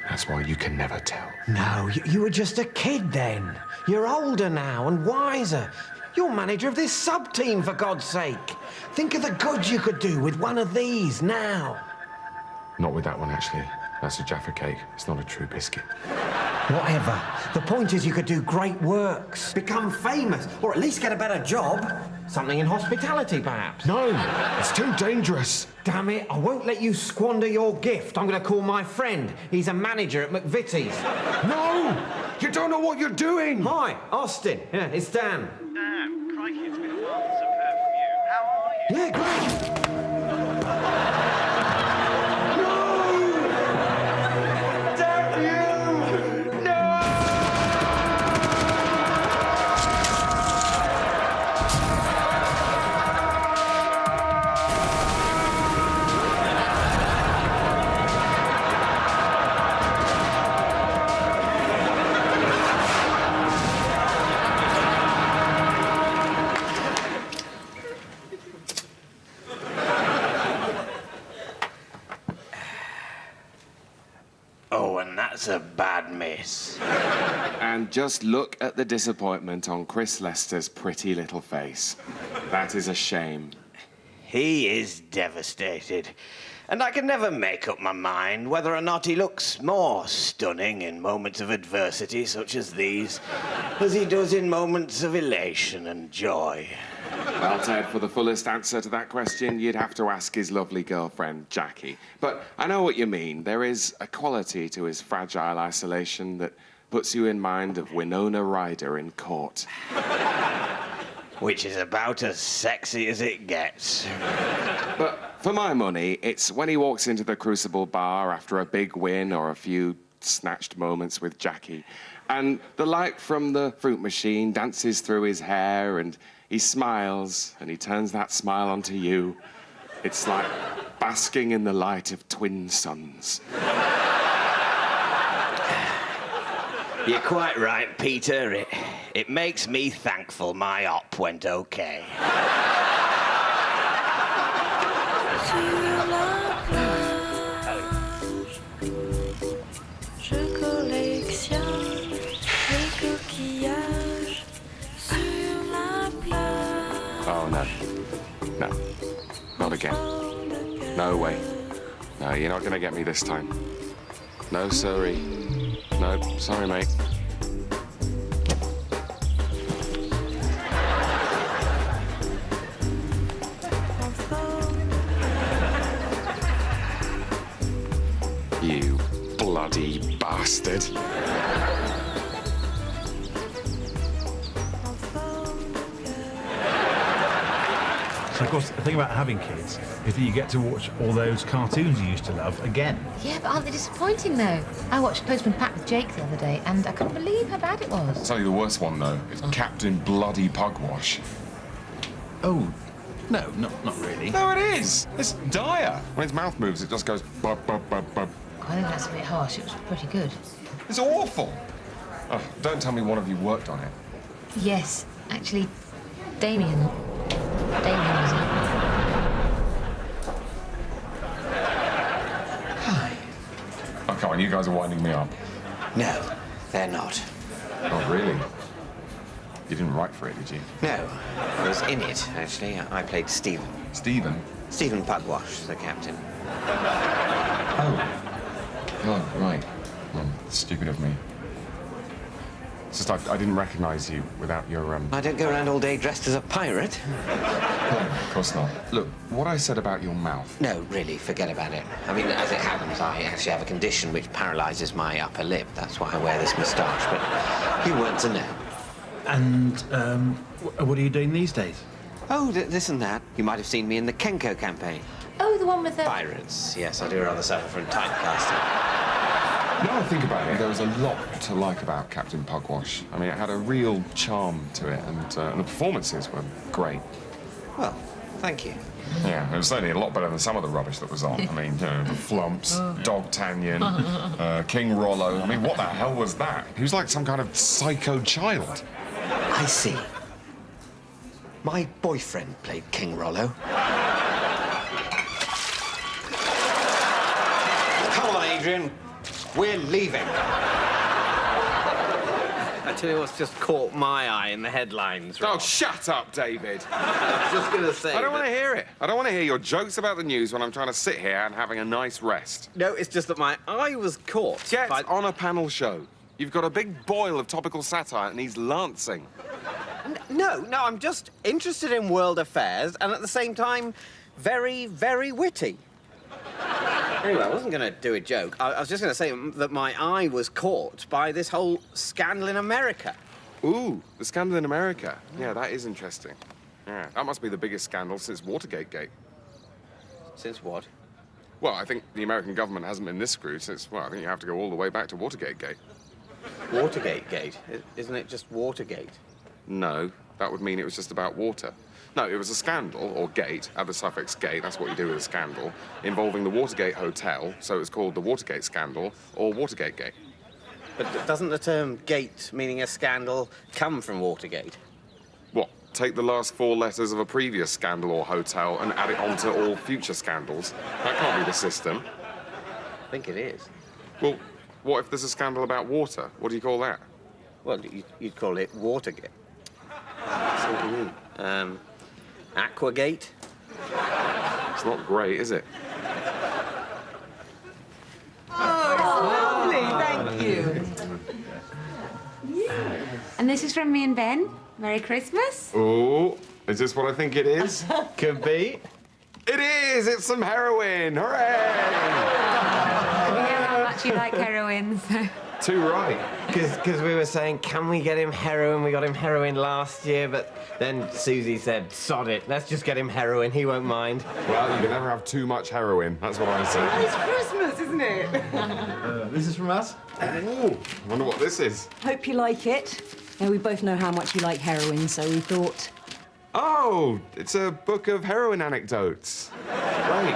That's why you can never tell. No, you were just a kid then. You're older now and wiser. You're manager of this sub-team, for God's sake. Think of the good you could do with one of these now. Not with that one, actually. That's a Jaffa cake. It's not a true biscuit. Whatever. The point is you could do great works, become famous, or at least get a better job. Something in hospitality, perhaps. No, it's too dangerous. Damn it, I won't let you squander your gift. I'm going to call my friend. He's a manager at McVitie's. No! You don't know what you're doing! Hi, Austin. Yeah, it's Dan. Dan, crikey, it's been a while since I've heard from you. How are you? Yeah, great. Oh, and that's a bad miss. And just look at the disappointment on Chris Lester's pretty little face. That is a shame. He is devastated. And I can never make up my mind whether or not he looks more stunning in moments of adversity such as these, as he does in moments of elation and joy. Well, Ted, for the fullest answer to that question, you'd have to ask his lovely girlfriend, Jackie. But I know what you mean. There is a quality to his fragile isolation that puts you in mind of Winona Ryder in Court. Which is about as sexy as it gets. But for my money, it's when he walks into the Crucible bar after a big win or a few snatched moments with Jackie, and the light from the fruit machine dances through his hair, and he smiles, and he turns that smile onto you. It's like basking in the light of twin suns. You're quite right, Peter. It makes me thankful my op went okay. Oh, no. No. Not again. No way. No, you're not gonna get me this time. No, sorry. No, sorry, mate. You bloody bastard. So, of course, the thing about having kids is that you get to watch all those cartoons you used to love again. Yeah, but aren't they disappointing, though? I watched Postman Pat with Jake the other day, and I couldn't believe how bad it was. I'll tell you the worst one, though. It's Captain Bloody Pugwash. Oh, no, not really. No, it is. It's dire. When its mouth moves, it just goes bub, bub, bub, bub. I think that's a bit harsh. It was pretty good. It's awful. Oh, don't tell me one of you worked on it. Yes, actually, Damien was in it. Oh, come on, you guys are winding me up. No, they're not. Oh, really? You didn't write for it, did you? No, I was in it, actually. I played Stephen. Stephen? Stephen Pugwash, the captain. Oh, right. Well, stupid of me. It's just I didn't recognise you without your, I don't go around all day dressed as a pirate. Of course not. Look, what I said about your mouth... No, really, forget about it. I mean, as it happens, I actually have a condition which paralyses my upper lip. That's why I wear this moustache, but you weren't to know. And, what are you doing these days? Oh, this and that. You might have seen me in the Kenko campaign. Oh, the one with the... Pirates. Yes, I do rather suffer from typecasting. Now I think about it, there was a lot to like about Captain Pugwash. I mean, it had a real charm to it, and the performances were great. Well, thank you. Yeah, it was certainly a lot better than some of the rubbish that was on. I mean, you know, the Flumps, Dog Tanyan, King Rollo. I mean, what the hell was that? He was like some kind of psycho child. I see. My boyfriend played King Rollo. Come on, Adrian. We're leaving. I tell you what's just caught my eye in the headlines, Rob. Oh, shut up, David. I was just going to say... I don't want to hear it. I don't want to hear your jokes about the news when I'm trying to sit here and having a nice rest. No, it's just that my eye was caught. Get on a panel show. You've got a big boil of topical satire and he's lancing. No, I'm just interested in world affairs and at the same time very, very witty. Anyway, I wasn't going to do a joke. I was just going to say that my eye was caught by this whole scandal in America. Ooh, the scandal in America. Yeah, that is interesting. Yeah, that must be the biggest scandal since Watergate Gate. Since what? Well, I think the American government hasn't been this screwed since, well, I think you have to go all the way back to Watergate Gate. Watergate Gate? Isn't it just Watergate? No, that would mean it was just about water. No, it was a scandal, or gate, add the suffix gate, that's what you do with a scandal, involving the Watergate Hotel, so it's called the Watergate Scandal, or Watergate Gate. But doesn't the term gate, meaning a scandal, come from Watergate? What, take the last 4 letters of a previous scandal or hotel and add it onto all future scandals? That can't be the system. I think it is. Well, what if there's a scandal about water? What do you call that? Well, you'd call it Watergate. Aquagate? It's not great, is it? Oh, lovely, thank you. And this is from me and Ben. Merry Christmas. Oh, is this what I think it is? Could be. It is! It's some heroin! Hooray! Yeah, how much you like heroin, so... Too right. Because we were saying, can we get him heroin? We got him heroin last year, but then Susie said, sod it, let's just get him heroin, he won't mind. Well, you can never have too much heroin, that's what I say. It's Christmas, isn't it? This is from us? Ooh, I wonder what this is. Hope you like it. Now, we both know how much you like heroin, so we thought... Oh, it's a book of heroin anecdotes. Great.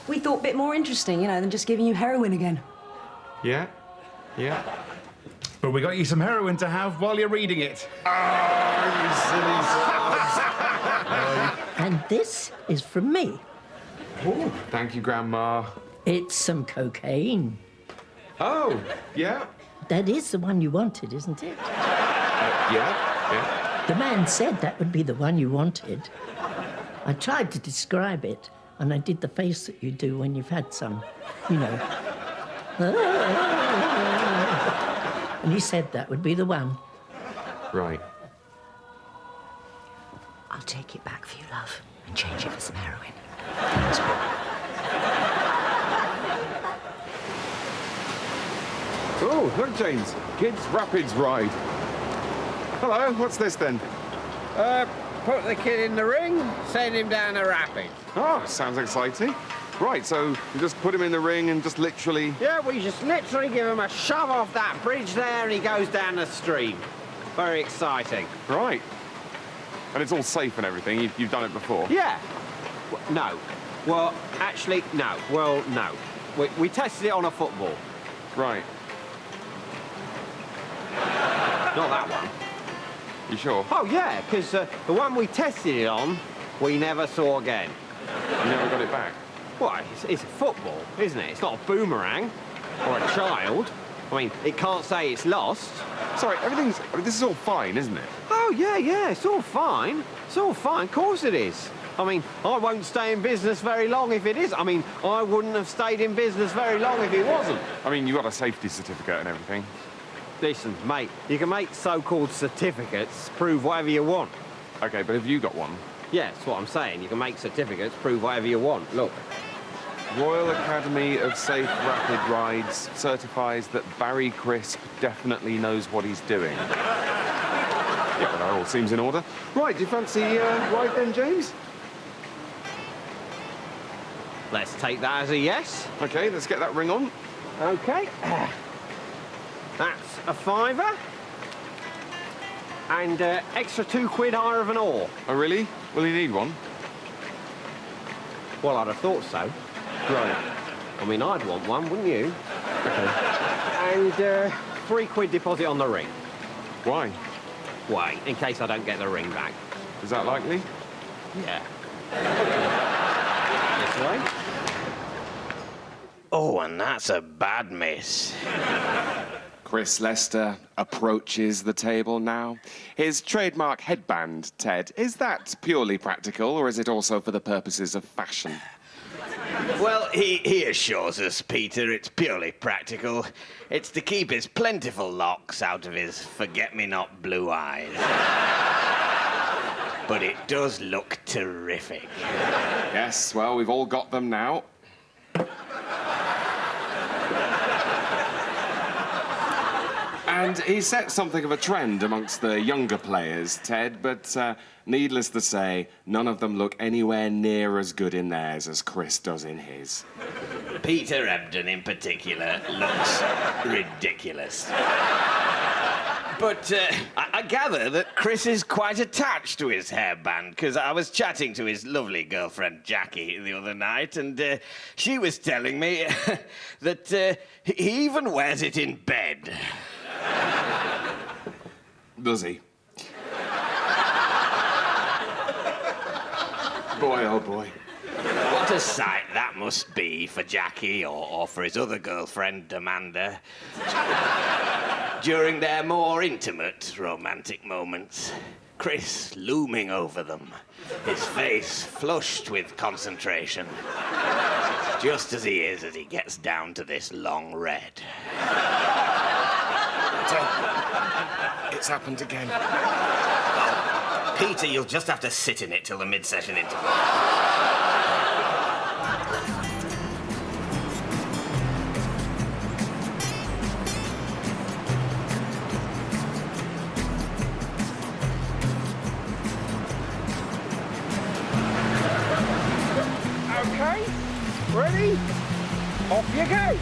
We thought a bit more interesting, you know, than just giving you heroin again. Yeah? Yeah. But we got you some heroin to have while you're reading it. Oh, you silly And this is from me. Oh, thank you, Grandma. It's some cocaine. Oh, yeah? That is the one you wanted, isn't it? Yeah. The man said that would be the one you wanted. I tried to describe it, and I did the face that you do when you've had some, you know. And he said that would be the one. Right. I'll take it back for you, love, and change it for some heroin. Oh, look, James. Kids Rapids ride. Hello, what's this then? put the kid in the ring, send him down the rapids. Oh, sounds exciting. Right, so you just put him in the ring and just literally... Yeah, we just literally give him a shove off that bridge there and he goes down the stream. Very exciting. Right. And it's all safe and everything. You've done it before? Yeah. No. Well, actually, no. Well, no. We tested it on a football. Right. Not that one. You sure? Oh, yeah, because the one we tested it on, we never saw again. You never got it back? Well, it's a football, isn't it? It's not a boomerang or a child. I mean, it can't say it's lost. Sorry, this is all fine, isn't it? Oh, yeah, it's all fine. It's all fine, of course it is. I mean, I won't stay in business very long if it is. I mean, I wouldn't have stayed in business very long if it wasn't. I mean, you got a safety certificate and everything. Listen, mate, you can make so-called certificates prove whatever you want. OK, but have you got one? Yeah, that's what I'm saying. You can make certificates prove whatever you want. Look. Royal Academy of Safe Rapid Rides certifies that Barry Crisp definitely knows what he's doing. Yeah, well, that all seems in order. Right, do you fancy ride then, James? Let's take that as a yes. OK, let's get that ring on. OK. That's a £5. And extra £2 higher of an oar. Oh, really? Will you need one? Well, I'd have thought so. Right. I mean, I'd want one, wouldn't you? OK. And £3 deposit on the ring. Why? Why? In case I don't get the ring back. Is that likely? Yeah. This way. Oh, and that's a bad miss. Chris Lester approaches the table now. His trademark headband, Ted, is that purely practical, or is it also for the purposes of fashion? Well, he assures us, Peter, it's purely practical. It's to keep his plentiful locks out of his forget-me-not blue eyes. But it does look terrific. Yes, well, we've all got them now. And he set something of a trend amongst the younger players, Ted, but needless to say, none of them look anywhere near as good in theirs as Chris does in his. Peter Ebdon, in particular, looks ridiculous. But I gather that Chris is quite attached to his hairband, because I was chatting to his lovely girlfriend, Jackie, the other night, and she was telling me that he even wears it in bed. Does he? Boy, oh boy. What a sight that must be for Jackie or for his other girlfriend, Amanda, during their more intimate romantic moments. Chris looming over them, his face flushed with concentration, just as he is as he gets down to this long red. It's happened again. Oh, Peter, you'll just have to sit in it till the mid-session interval. OK, ready? Off you go.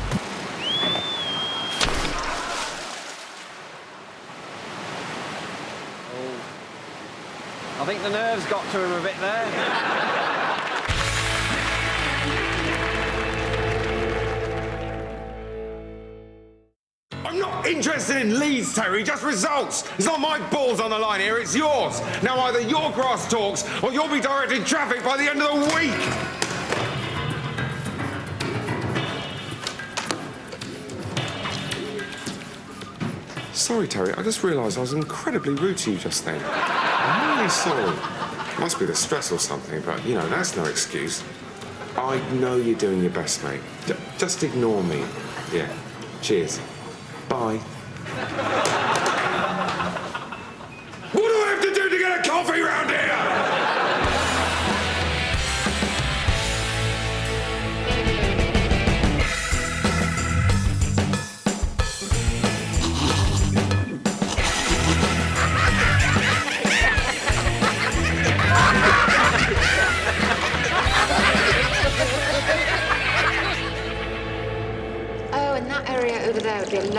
I think the nerves got to him a bit there. I'm not interested in leads, Terry, just results. It's not my balls on the line here, it's yours. Now either your grass talks or you'll be directing traffic by the end of the week. Sorry, Terry, I just realised I was incredibly rude to you just then. I'm really sorry. Must be the stress or something, but, you know, that's no excuse. I know you're doing your best, mate. Just ignore me. Yeah. Cheers. Bye. What do I have to do to get a coffee round here?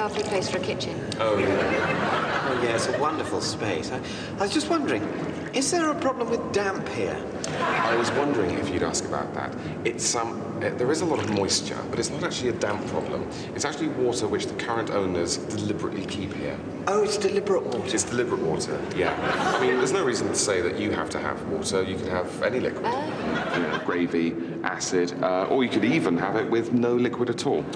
lovely place for a kitchen. Oh, yeah. Oh, yeah, it's a wonderful space. I was just wondering, is there a problem with damp here? I was wondering if you'd ask about that. It's there is a lot of moisture, but it's not actually a damp problem. It's actually water which the current owners deliberately keep here. Oh, it's deliberate water? It's deliberate water, yeah. I mean, there's no reason to say that you have to have water. You could have any liquid. You know, gravy, acid, or you could even have it with no liquid at all.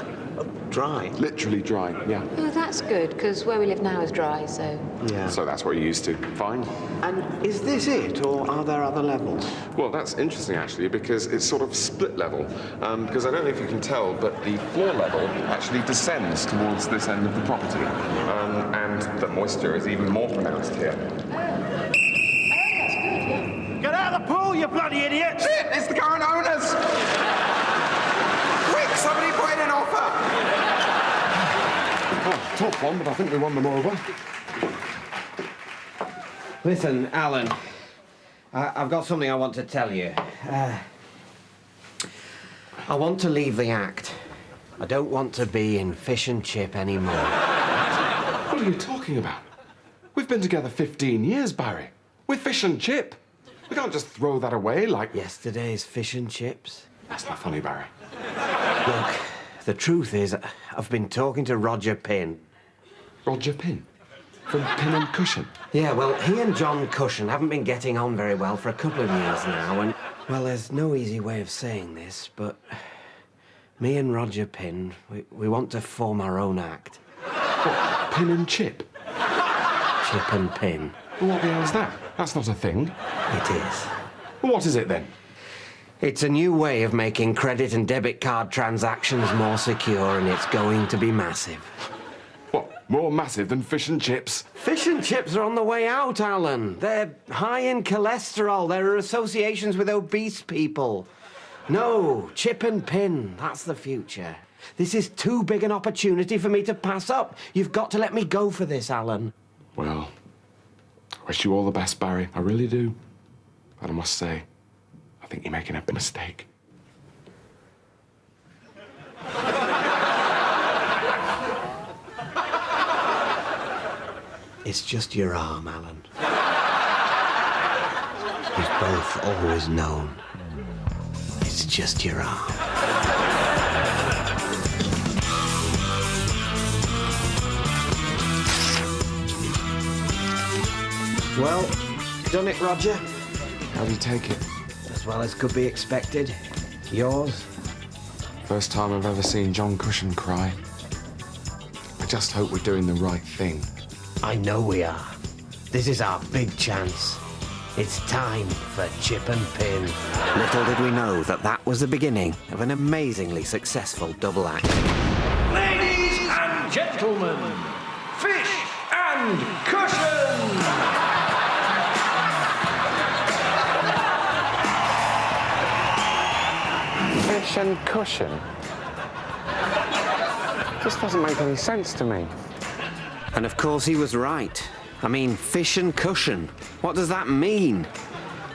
Dry? Literally dry, yeah. Oh, that's good, because where we live now is dry, so... Yeah. So that's what you're used to. Fine. And is this it, or are there other levels? Well, that's interesting, actually, because it's sort of split level. Because I don't know if you can tell, but the floor level actually descends towards this end of the property. And the moisture is even more pronounced here. Get out of the pool, you bloody idiot! Shit, it's the current owners! Quick, somebody put in an offer! Oh, top one, but I think we won them over. Listen, Alan, I've got something I want to tell you. I want to leave the act. I don't want to be in Fish and Chip anymore. What are you talking about? We've been together 15 years, Barry. With Fish and Chip. We can't just throw that away like... Yesterday's Fish and Chips? That's not funny, Barry. Look, the truth is, I've been talking to Roger Pin. Roger Pin? From Pin and Cushion? Yeah, well, he and John Cushion haven't been getting on very well for a couple of years now, and... Well, there's no easy way of saying this, but... Me and Roger Pin, we want to form our own act. What, Pin and Chip? Chip and Pin. Well, what the hell's that? That's not a thing. It is. Well, what is it, then? It's a new way of making credit and debit card transactions more secure, and it's going to be massive. What, more massive than Fish and Chips? Fish and Chips are on the way out, Alan. They're high in cholesterol. There are associations with obese people. No, Chip and Pin, that's the future. This is too big an opportunity for me to pass up. You've got to let me go for this, Alan. Well, I wish you all the best, Barry. I really do. But I must say, I think you're making a big mistake. It's just your arm, Alan. We've both always known. It's just your arm. Well, done it, Roger. How do you take it? As well as could be expected. Yours? First time I've ever seen John Cushion cry. I just hope we're doing the right thing. I know we are. This is our big chance. It's time for Chip and Pin. Little did we know that that was the beginning of an amazingly successful double act. Ladies and gentlemen, Fish and Cushion! Fish and Cushion? This doesn't make any sense to me. And of course he was right. I mean, Fish and Cushion. What does that mean?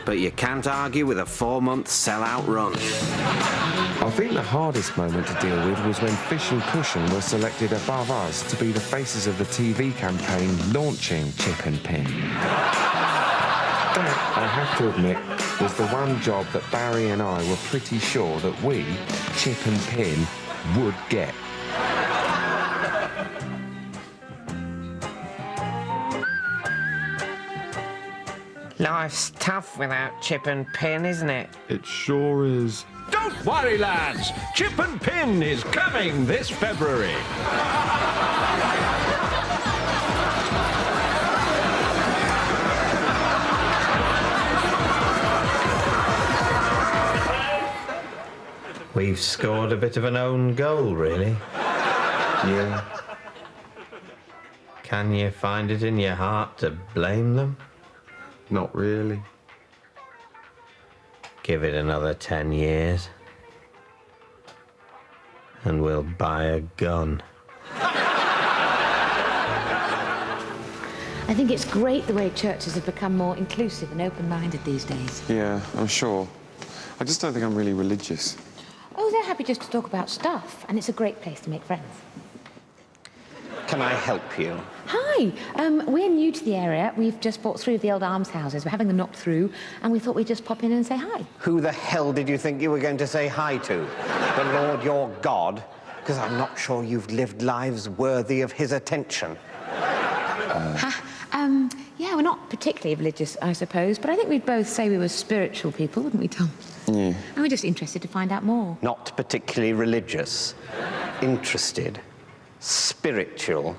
But you can't argue with a 4-month sellout run. I think the hardest moment to deal with was when Fish and Cushion were selected above us to be the faces of the TV campaign launching Chip and Pin. That, I have to admit, was the one job that Barry and I were pretty sure that we, Chip and Pin, would get. Life's tough without Chip and Pin, isn't it? It sure is. Don't worry, lads. Chip and Pin is coming this February. We've scored a bit of an own goal, really. Yeah. Can you find it in your heart to blame them? Not really. Give it another 10 years, and we'll buy a gun. I think it's great the way churches have become more inclusive and open-minded these days. Yeah, I'm sure. I just don't think I'm really religious. Oh, they're happy just to talk about stuff, and it's a great place to make friends. can I help you? Hi, we're new to the area. We've just bought 3 of the old almshouses. We're having them knocked through, and we thought we'd just pop in and say hi. Who the hell did you think you were going to say hi to? The Lord your God? Because I'm not sure you've lived lives worthy of his attention. Yeah, we're not particularly religious, I suppose, but I think we'd both say we were spiritual people, wouldn't we, Tom? Yeah. And we're just interested to find out more. Not particularly religious. Interested. Spiritual.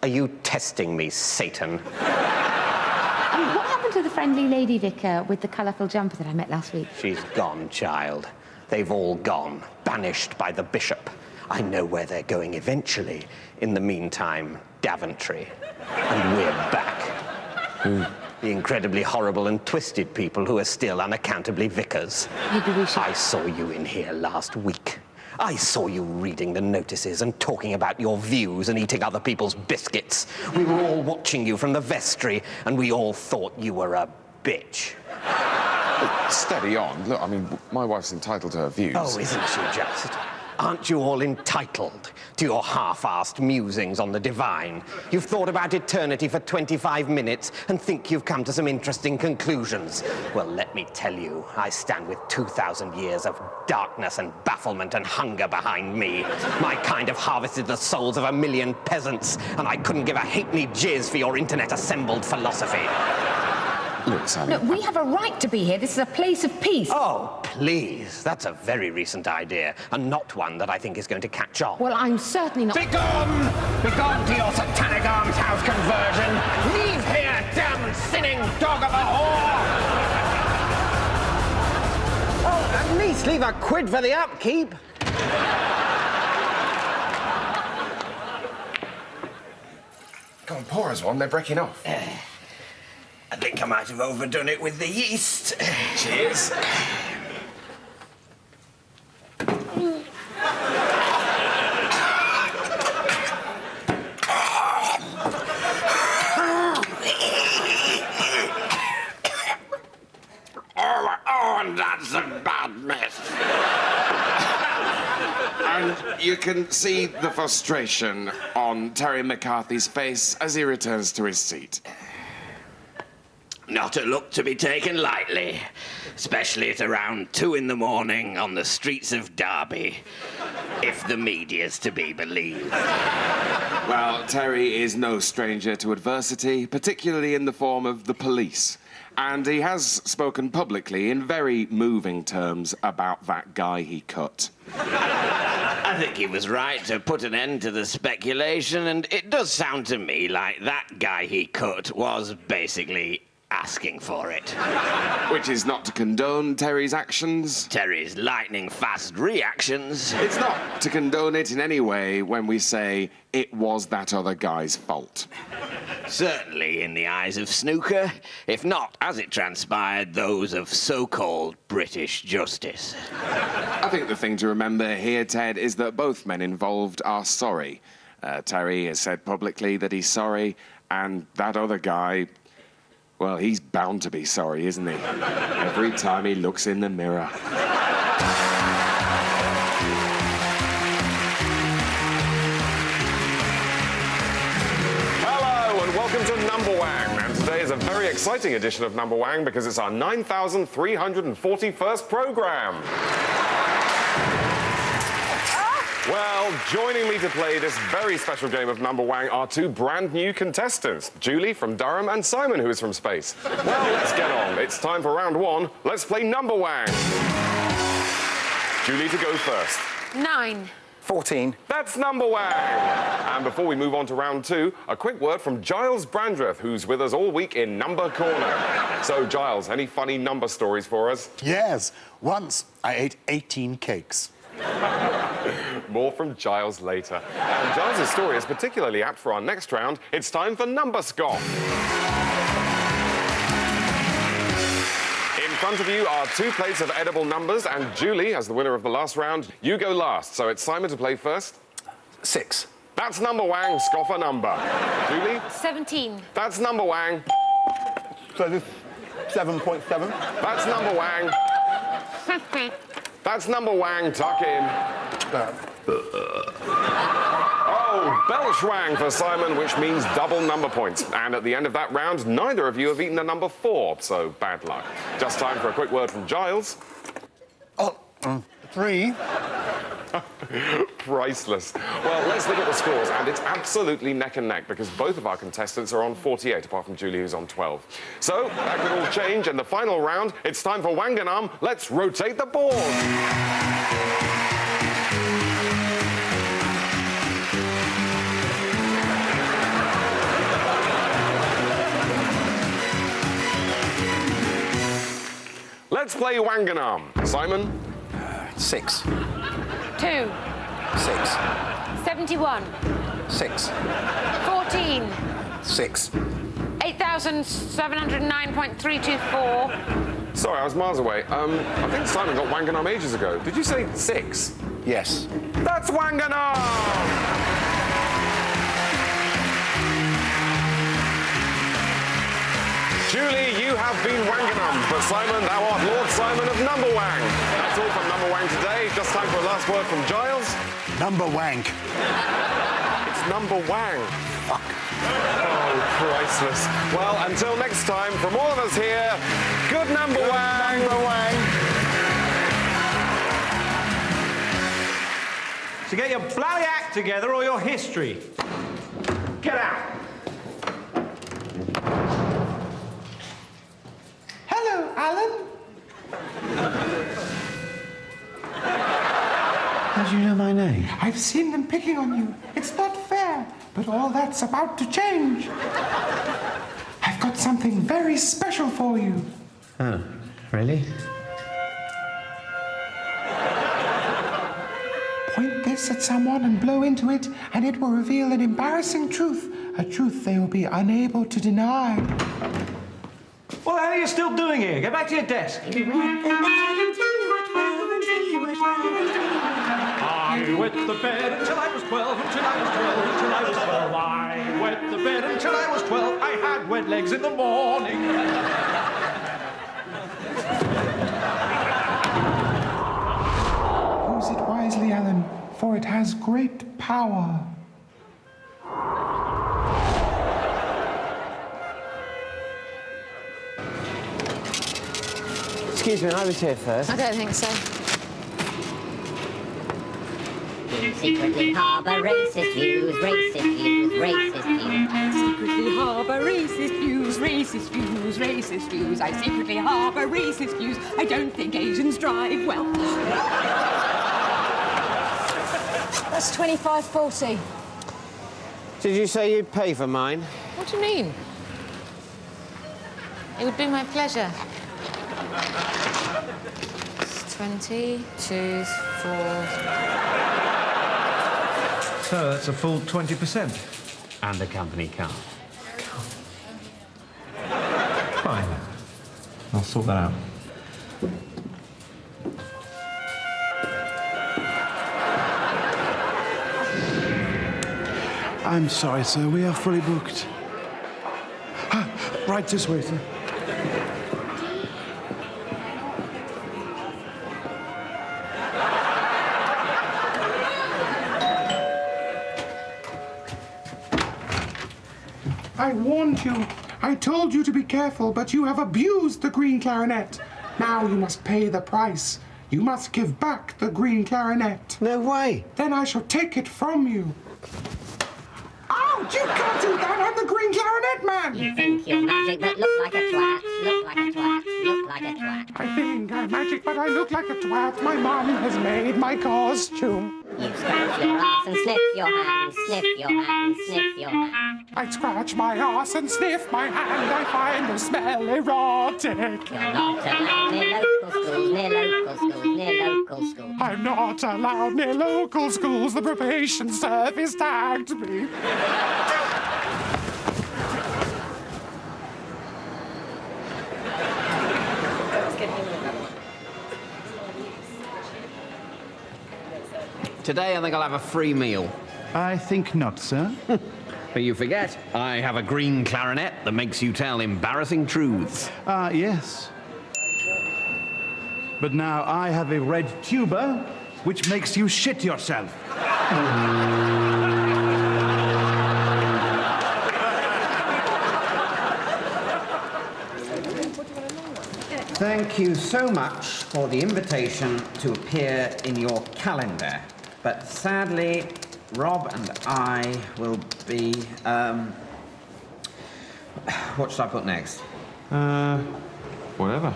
Are you testing me, Satan? What happened to the friendly lady vicar with the colourful jumper that I met last week? She's gone, child. They've all gone, banished by the bishop. I know where they're going eventually. In the meantime, Daventry. And we're back. The incredibly horrible and twisted people who are still unaccountably vicars. Maybe we should... I saw you in here last week. I saw you reading the notices and talking about your views and eating other people's biscuits. We were all watching you from the vestry, and we all thought you were a bitch. Steady on. Look, I mean, my wife's entitled to her views. Oh, isn't she just? Aren't you all entitled to your half-assed musings on the divine? You've thought about eternity for 25 minutes and think you've come to some interesting conclusions. Well, let me tell you, I stand with 2,000 years of darkness and bafflement and hunger behind me. My kind have harvested the souls of 1 million peasants, and I couldn't give a halfpenny jizz for your internet-assembled philosophy. Look, Sammy... Look, we have a right to be here. This is a place of peace. Oh, please. That's a very recent idea, and not one that I think is going to catch on. Well, I'm certainly not... Begone! Begone to your satanic almshouse conversion! Leave here, damned sinning dog of a whore! Oh, at least leave a quid for the upkeep. Go on, pour us one. They're breaking off. I think I might have overdone it with the yeast. Cheers. Oh, and that's a bad mess. And you can see the frustration on Terry McCarthy's face as he returns to his seat. Not a look to be taken lightly, especially at around 2 in the morning on the streets of Derby, if the media's to be believed. Well, Terry is no stranger to adversity, particularly in the form of the police. And he has spoken publicly in very moving terms about that guy he cut. I think he was right to put an end to the speculation, and it does sound to me like that guy he cut was basically asking for it. Which is not to condone Terry's actions. Terry's lightning-fast reactions. It's not to condone it in any way when we say it was that other guy's fault. Certainly in the eyes of Snooker, if not, as it transpired, those of so-called British justice. I think the thing to remember here, Ted, is that both men involved are sorry. Terry has said publicly that he's sorry, and that other guy... well, he's bound to be sorry, isn't he? Every time he looks in the mirror. Hello and welcome to Number Wang. And today is a very exciting edition of Number Wang because it's our 9,341st program. Well, joining me to play this very special game of Number Wang are 2 brand new contestants, Julie from Durham and Simon, who is from Space. Well, let's get on. It's time for round 1. Let's play Number Wang. Julie to go first. 9. 14. That's Number Wang. And before we move on to round 2, a quick word from Giles Brandreth, who's with us all week in Number Corner. So, Giles, any funny number stories for us? Yes. Once I ate 18 cakes. More from Giles later. And Giles' story is particularly apt for our next round. It's time for Number Scoff. In front of you are 2 plates of edible numbers, and Julie, as the winner of the last round, you go last. So it's Simon to play first. 6. That's Number Wang. Scoff a number. Julie? 17. That's Number Wang. So this 7.7. That's Number Wang. That's Number Wang. Tuck in. Oh, Belschwang for Simon, which means double number points. And at the end of that round, neither of you have eaten a number 4, so bad luck. Just time for a quick word from Giles. 3. Priceless. Well, let's look at the scores, and it's absolutely neck and neck because both of our contestants are on 48, apart from Julie, who's on 12. So that could all change. In the final round, it's time for Wanganum. Let's rotate the board. Let's play Wanganum. Simon? 6. 2. 6. 71. 6. 14. 6. 8,709.324. Sorry, I was miles away. I think Simon got Wanganum ages ago. Did you say 6? Yes. That's Wanganum! Julie, you have been Wanganum, but Simon, thou art Lord Simon of Number Wang. That's all from Number Wang today. Just time for a last word from Giles. Number Wank. It's Number Wang. Fuck. Oh, priceless. Well, until next time, from all of us here, good Number Wang. Number Wang. So get your bloody act together or your history. Get out. Hello, Alan. How do you know my name? I've seen them picking on you. It's not fair, but all that's about to change. I've got something very special for you. Oh, really? Point this at someone and blow into it, and it will reveal an embarrassing truth, a truth they will be unable to deny. What the hell are you still doing here? Get back to your desk. I wet the bed until I was 12, until I was 12, until I was 12. I wet the bed until I was 12. I had wet legs in the morning. Use it wisely, Alan, for it has great power. Excuse me, I was here first. I don't think so. You secretly harbour racist views, racist views, racist views. I secretly harbour racist views, racist views, racist views. I secretly harbour racist views. I don't think Asians drive well. That's 25.40. Did you say you'd pay for mine? What do you mean? It would be my pleasure. 20, 2, 4. So that's a full 20%. And a company car. Fine. I'll sort that out. I'm sorry, sir. We are fully booked. Right this way, sir. I warned you. I told you to be careful, but you have abused the green clarinet. Now you must pay the price. You must give back the green clarinet. No way. Then I shall take it from you. Ouch! You can't do that! I'm the green clarinet man! You think you're magic, but look like a twat. Look like a twat. Look like a twat. I think I'm magic, but I look like a twat. My mum has made my costume. You scratch your ass and sniff your hand, sniff your hand, sniff your hand. I scratch my ass and sniff my hand. I find the smell erotic. You're not allowed near local schools, near local schools, near local schools. I'm not allowed near local schools. The probation service tagged me. Today I think I'll have a free meal. I think not, sir. But you forget, I have a green clarinet that makes you tell embarrassing truths. Yes. But now I have a red tuba, which makes you shit yourself. Thank you so much for the invitation to appear in your calendar. But sadly, Rob and I will be, what should I put next? Whatever.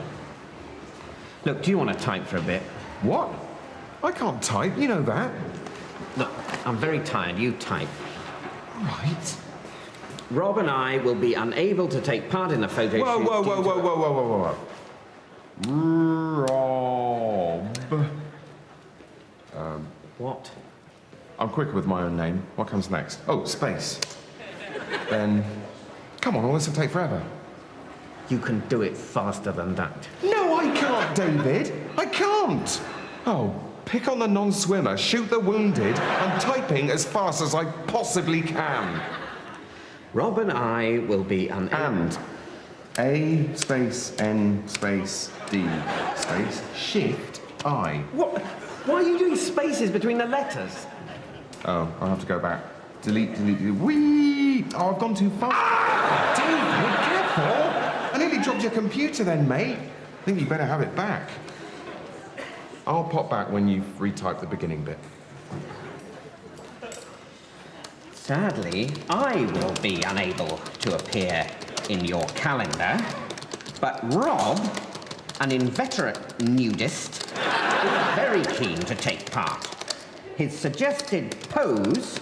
Look, do you want to type for a bit? What? I can't type, you know that. Look, I'm very tired. You type. Right. Rob and I will be unable to take part in the photo shoot. Whoa. Rob. What? I'm quicker with my own name. What comes next? Oh, space. Then, come on, all this will take forever. You can do it faster than that. No, I can't, David. I can't. Oh, pick on the non-swimmer, shoot the wounded. I'm typing as fast as I possibly can. Rob and I will be unable... And A space N space D space Shift I. What? Why are you doing spaces between the letters? Oh, I'll have to go back. Delete. Whee! Oh, I've gone too far. Ah! David, careful! I nearly dropped your computer then, mate. I think you better have it back. I'll pop back when you've retyped the beginning bit. Sadly, I will be unable to appear in your calendar, but Rob, an inveterate nudist, is very keen to take part. His suggested pose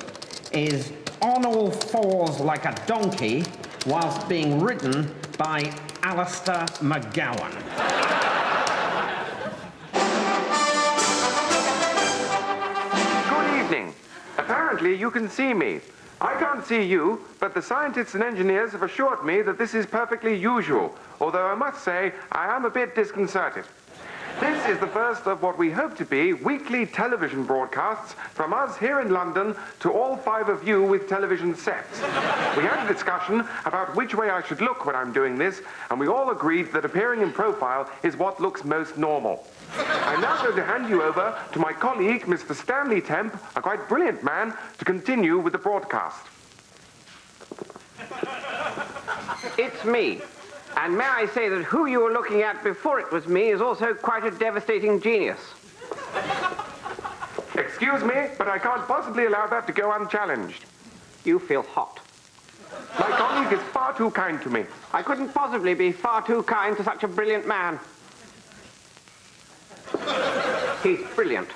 is on all fours like a donkey whilst being ridden by Alistair McGowan. Good evening. Apparently you can see me. I can't see you, but the scientists and engineers have assured me that this is perfectly usual, although I must say I am a bit disconcerted. This is the first of what we hope to be weekly television broadcasts from us here in London to all 5 of you with television sets. We had a discussion about which way I should look when I'm doing this, and we all agreed that appearing in profile is what looks most normal. I'm now going to hand you over to my colleague, Mr. Stanley Temp, a quite brilliant man, to continue with the broadcast. It's me. And may I say that who you were looking at before it was me is also quite a devastating genius. Excuse me, but I can't possibly allow that to go unchallenged. You feel hot. My colleague is far too kind to me. I couldn't possibly be far too kind to such a brilliant man. He's brilliant.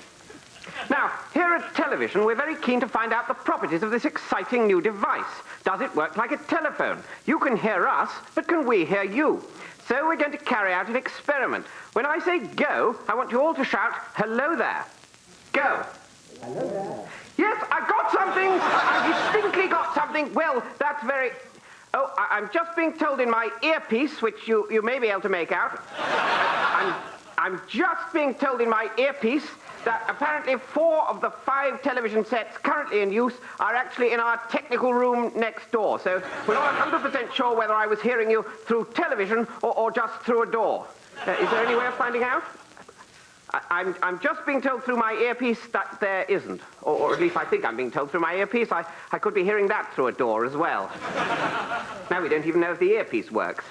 Now, here at television, we're very keen to find out the properties of this exciting new device. Does it work like a telephone? You can hear us, but can we hear you? So we're going to carry out an experiment. When I say go, I want you all to shout, hello there. Go. Hello there. Yes, I got something. I distinctly got something. Well, that's very... Oh, I'm just being told in my earpiece, which you may be able to make out. I'm just being told in my earpiece that apparently 4 of the 5 television sets currently in use are actually in our technical room next door. So we're not 100% sure whether I was hearing you through television or just through a door. Is there any way of finding out? I'm just being told through my earpiece that there isn't. Or at least I think I'm being told through my earpiece. I could be hearing that through a door as well. Now we don't even know if the earpiece works.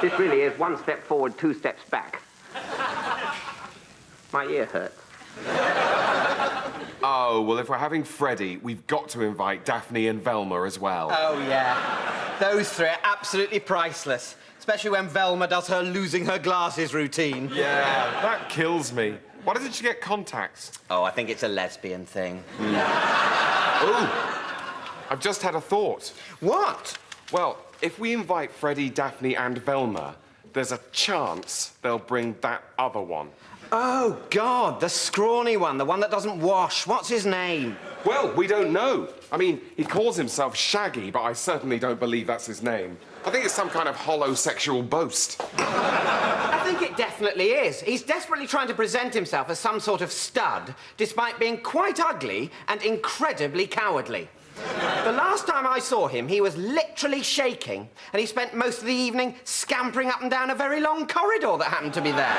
This really is 1 step forward, 2 steps back. My ear hurts. Oh, well, if we're having Freddie, we've got to invite Daphne and Velma as well. Oh, yeah. Those 3 are absolutely priceless, especially when Velma does her losing her glasses routine. Yeah, that kills me. Why doesn't she get contacts? Oh, I think it's a lesbian thing. Oh, I've just had a thought. What? Well, if we invite Freddie, Daphne and Velma, there's a chance they'll bring that other one. Oh, God, the scrawny one, the one that doesn't wash. What's his name? Well, we don't know. I mean, he calls himself Shaggy, but I certainly don't believe that's his name. I think it's some kind of hollow sexual boast. I think it definitely is. He's desperately trying to present himself as some sort of stud, despite being quite ugly and incredibly cowardly. The last time I saw him, he was literally shaking, and he spent most of the evening scampering up and down a very long corridor that happened to be there.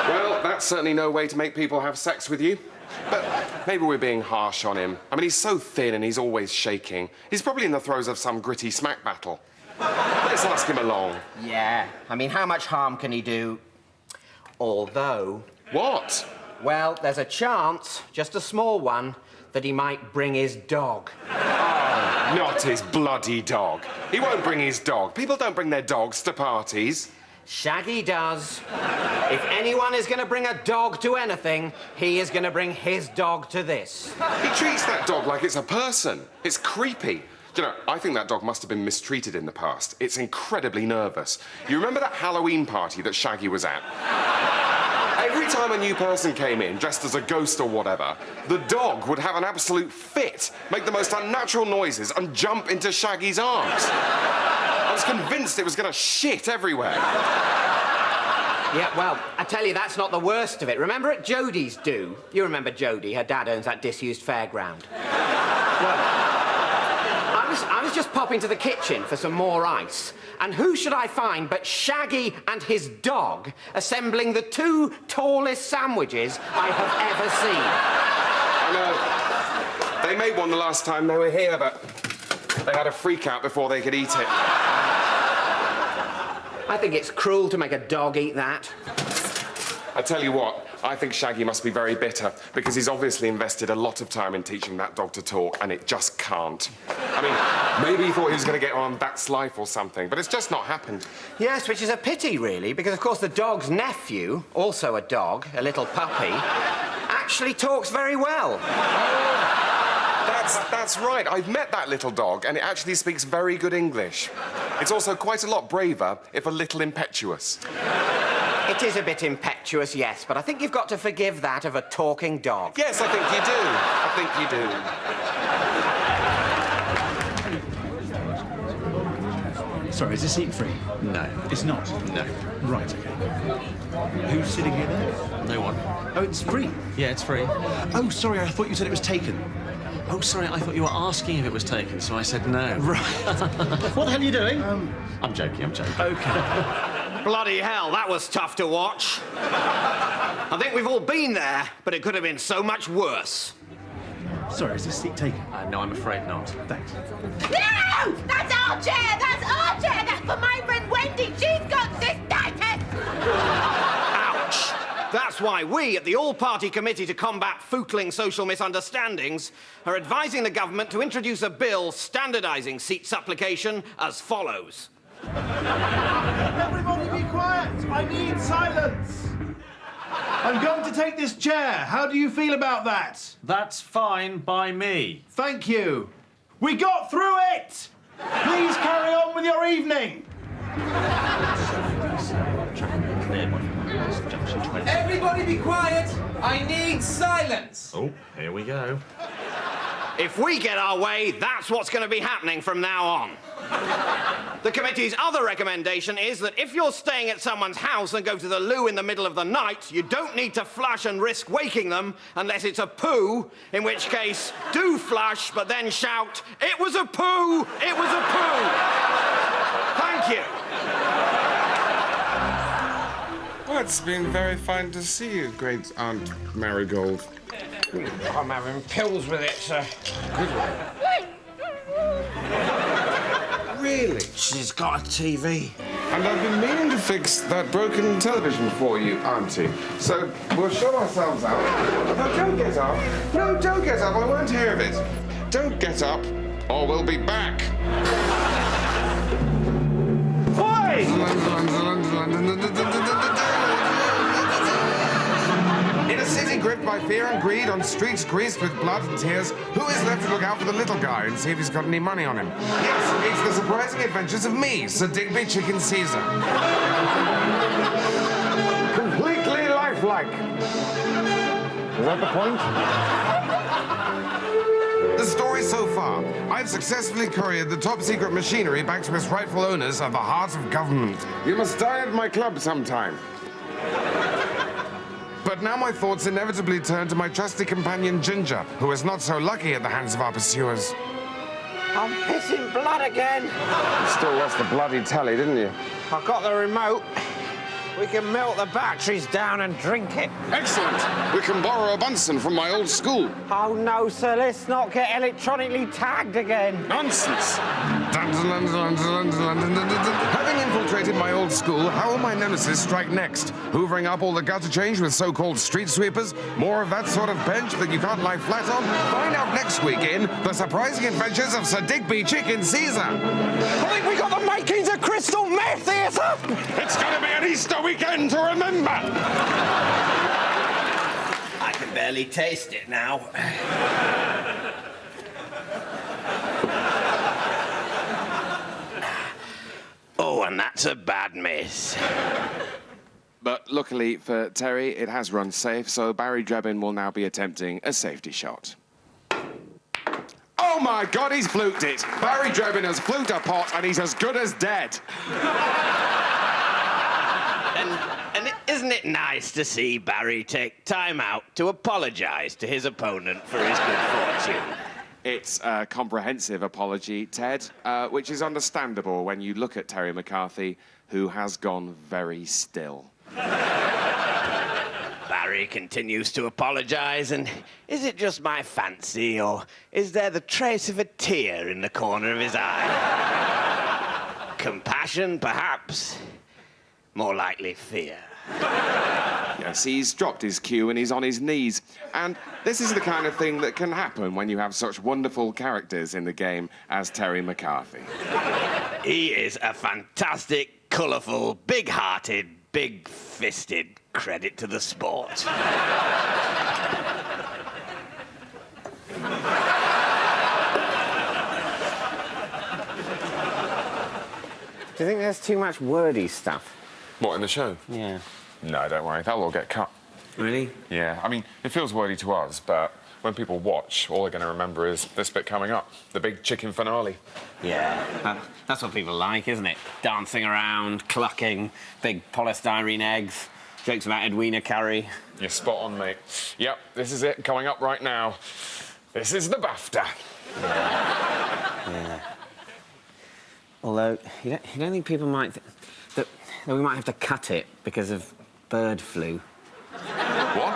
Well, that's certainly no way to make people have sex with you. But maybe we're being harsh on him. I mean, he's so thin and he's always shaking. He's probably in the throes of some gritty smack battle. Let's ask him along. Yeah, I mean, how much harm can he do? Although... What? Well, there's a chance, just a small one, that he might bring his dog. Oh, not his bloody dog. He won't bring his dog. People don't bring their dogs to parties. Shaggy does. If anyone is going to bring a dog to anything, he is going to bring his dog to this. He treats that dog like it's a person. It's creepy. You know, I think that dog must have been mistreated in the past. It's incredibly nervous. You remember that Halloween party that Shaggy was at? Every time a new person came in, dressed as a ghost or whatever, the dog would have an absolute fit, make the most unnatural noises, and jump into Shaggy's arms. I was convinced it was going to shit everywhere. Yeah, well, I tell you, that's not the worst of it. Remember at Jodie's do? You remember Jodie, her dad owns that disused fairground. Well, I was just popping to the kitchen for some more ice, and who should I find but Shaggy and his dog assembling the 2 tallest sandwiches I have ever seen. I know. They made one the last time they were here, but they had a freak out before they could eat it. I think it's cruel to make a dog eat that. I tell you what, I think Shaggy must be very bitter because he's obviously invested a lot of time in teaching that dog to talk, and it just can't. I mean, maybe he thought he was going to get on That's Life or something, but it's just not happened. Yes, which is a pity, really, because, of course, the dog's nephew, also a dog, a little puppy, actually talks very well. That's right. I've met that little dog, and it actually speaks very good English. It's also quite a lot braver, if a little impetuous. It is a bit impetuous, yes, but I think you've got to forgive that of a talking dog. Yes, I think you do. I think you do. Sorry, is this seat free? No. It's not? No. Right, OK. Who's sitting here then? No one. Oh, it's free? Yeah, it's free. Oh, sorry, I thought you said it was taken. Oh, sorry, I thought you were asking if it was taken, so I said no. Right. What the hell are you doing? I'm joking. OK. Bloody hell, that was tough to watch. I think we've all been there, but it could have been so much worse. Sorry, is this seat taken? No, I'm afraid not. Thanks. No! That's our chair! That's our chair! That's for my friend Wendy! She's got cystitis! Ouch! That's why we, at the All-Party Committee to Combat Footling Social Misunderstandings, are advising the government to introduce a bill standardising seat supplication as follows. Everybody be quiet! I need silence! I'm going to take this chair. How do you feel about that? That's fine by me. Thank you. We got through it! Please carry on with your evening. Everybody be quiet! I need silence! Oh, here we go. If we get our way, that's what's going to be happening from now on. The committee's other recommendation is that if you're staying at someone's house and go to the loo in the middle of the night, you don't need to flush and risk waking them unless it's a poo, in which case, do flush, but then shout, "It was a poo! It was a poo!" Thank you. Well, it's been very fine to see you, great Aunt Marigold. I'm having pills with it, sir. Good one. Really? She's got a TV. And I've been meaning to fix that broken television for you, Auntie. So we'll show ourselves out. No, don't get up. No, don't get up. I won't hear of it. Don't get up, or we'll be back. In a city gripped by fear and greed, on streets greased with blood and tears, who is left to look out for the little guy and see if he's got any money on him? Yes, it's the surprising adventures of me, Sir Digby Chicken Caesar. Completely lifelike. Is that the point? The story so far. I've successfully couriered the top-secret machinery back to its rightful owners of the heart of government. You must dine at my club sometime. But now my thoughts inevitably turn to my trusty companion Ginger, who is not so lucky at the hands of our pursuers. I'm pissing blood again. You still lost the bloody telly, didn't you? I got the remote. We can melt the batteries down and drink it. Excellent. We can borrow a Bunsen from my old school. Oh, no, sir, let's not get electronically tagged again. Nonsense. Having infiltrated my old school, how will my nemesis strike next? Hoovering up all the gutter change with so-called street sweepers? More of that sort of bench that you can't lie flat on? Find out next week in The Surprising Adventures of Sir Digby Chicken Caesar. I think we got the makings of crystal meth here, sir. It's going to be an Easter weekend to remember. I can barely taste it now. Oh, and that's a bad miss. But luckily for Terry, it has run safe, so Barry Drebin will now be attempting a safety shot. Oh my God, he's fluked it! Barry Drebin has fluked a pot and he's as good as dead. And isn't it nice to see Barry take time out to apologise to his opponent for his good fortune? It's a comprehensive apology, Ted, which is understandable when you look at Terry McCarthy, who has gone very still. Barry continues to apologise, and is it just my fancy, or is there the trace of a tear in the corner of his eye? Compassion, perhaps? More likely fear. Yes, he's dropped his cue and he's on his knees. And this is the kind of thing that can happen when you have such wonderful characters in the game as Terry McCarthy. He is a fantastic, colourful, big-hearted, big-fisted credit to the sport. Do you think there's too much wordy stuff? What, in the show? Yeah. No, don't worry. That'll all get cut. Really? Yeah. I mean, it feels wordy to us, but when people watch, all they're going to remember is this bit coming up, the big chicken finale. Yeah, that's what people like, isn't it? Dancing around, clucking, big polystyrene eggs, jokes about Edwina Curry. You're spot on, mate. Yep, this is it, coming up right now. This is the BAFTA. Yeah. Although, you don't think people might... that we might have to cut it because of bird flu? What?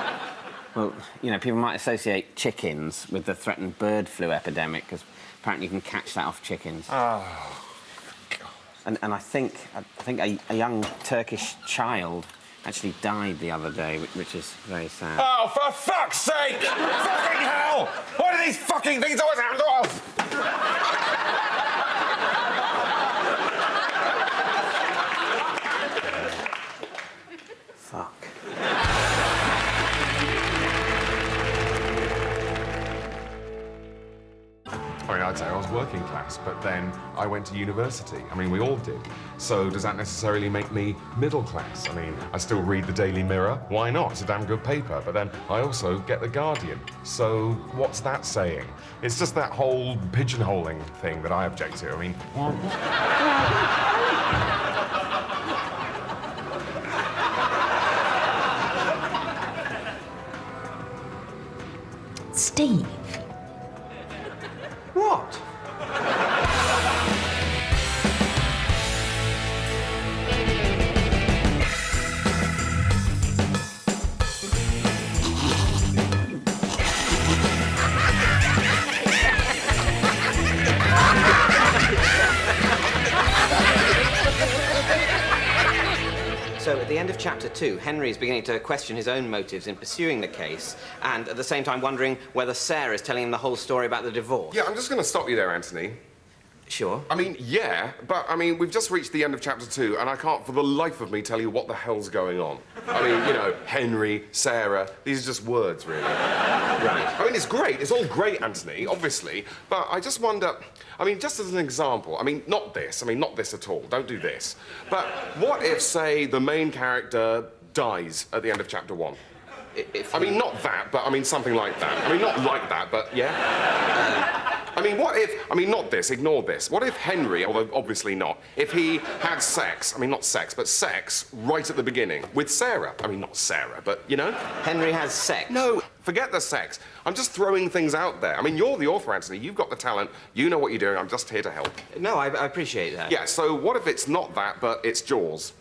Well, you know, people might associate chickens with the threatened bird flu epidemic, because apparently you can catch that off chickens. Oh, God. And I think a young Turkish child actually died the other day, which is very sad. Oh, for fuck's sake! Fucking hell! Why do these fucking things always happen to us? Fuck. I mean, I'd say I was working class, but then I went to university. I mean, we all did. So does that necessarily make me middle class? I mean, I still read the Daily Mirror. Why not? It's a damn good paper. But then I also get the Guardian. So what's that saying? It's just that whole pigeonholing thing that I object to. I mean... Steve. What? So, at the end of Chapter 2, Henry is beginning to question his own motives in pursuing the case, and at the same time wondering whether Sarah is telling him the whole story about the divorce. Yeah, I'm just going to stop you there, Anthony. Sure. I mean, yeah, but, I mean, we've just reached the end of Chapter 2, and I can't for the life of me tell you what the hell's going on. I mean, you know, Henry, Sarah, these are just words, really. Right. I mean, it's great. It's all great, Anthony, obviously, but I just wonder... I mean, just as an example, I mean, not this at all, don't do this. But what if, say, the main character dies at the end of Chapter 1? I mean, not that, but I mean something like that. I mean, not like that, but yeah. I mean, what if... I mean, not this, ignore this. What if Henry, although obviously not, if he had sex, I mean, not sex, but sex, right at the beginning, with Sarah? I mean, not Sarah, but, you know? Henry has sex? No, forget the sex. I'm just throwing things out there. I mean, you're the author, Anthony. You've got the talent. You know what you're doing. I'm just here to help. No, I appreciate that. Yeah, so what if it's not that, but it's Jaws?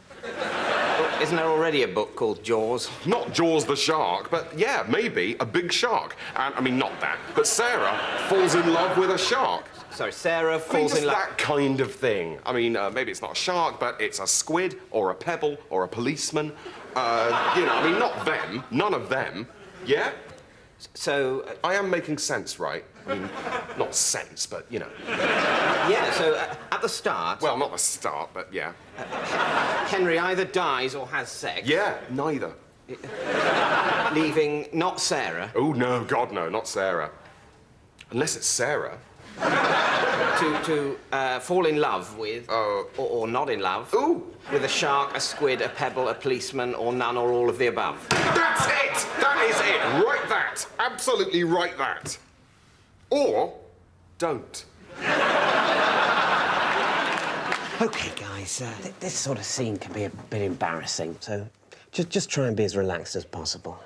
Isn't there already a book called Jaws? Not Jaws the shark, but yeah, maybe a big shark. And I mean, not that, but Sarah falls in love with a shark. Sorry, Sarah falls just in love... that kind of thing. I mean, maybe it's not a shark, but it's a squid or a pebble or a policeman. You know, I mean, not them, none of them. Yeah? So... I am making sense, right? I mean, not sense, but, you know. Yeah, so at the start... Well, not the start, but yeah. Henry either dies or has sex. Yeah, neither. Leaving not Sarah. Oh, no, God, no, not Sarah. Unless it's Sarah. To fall in love with, or not in love, with a shark, a squid, a pebble, a policeman, or none or all of the above. That's it! That is it! Write that! Absolutely write that. Or don't. OK, guys, this sort of scene can be a bit embarrassing, so just try and be as relaxed as possible.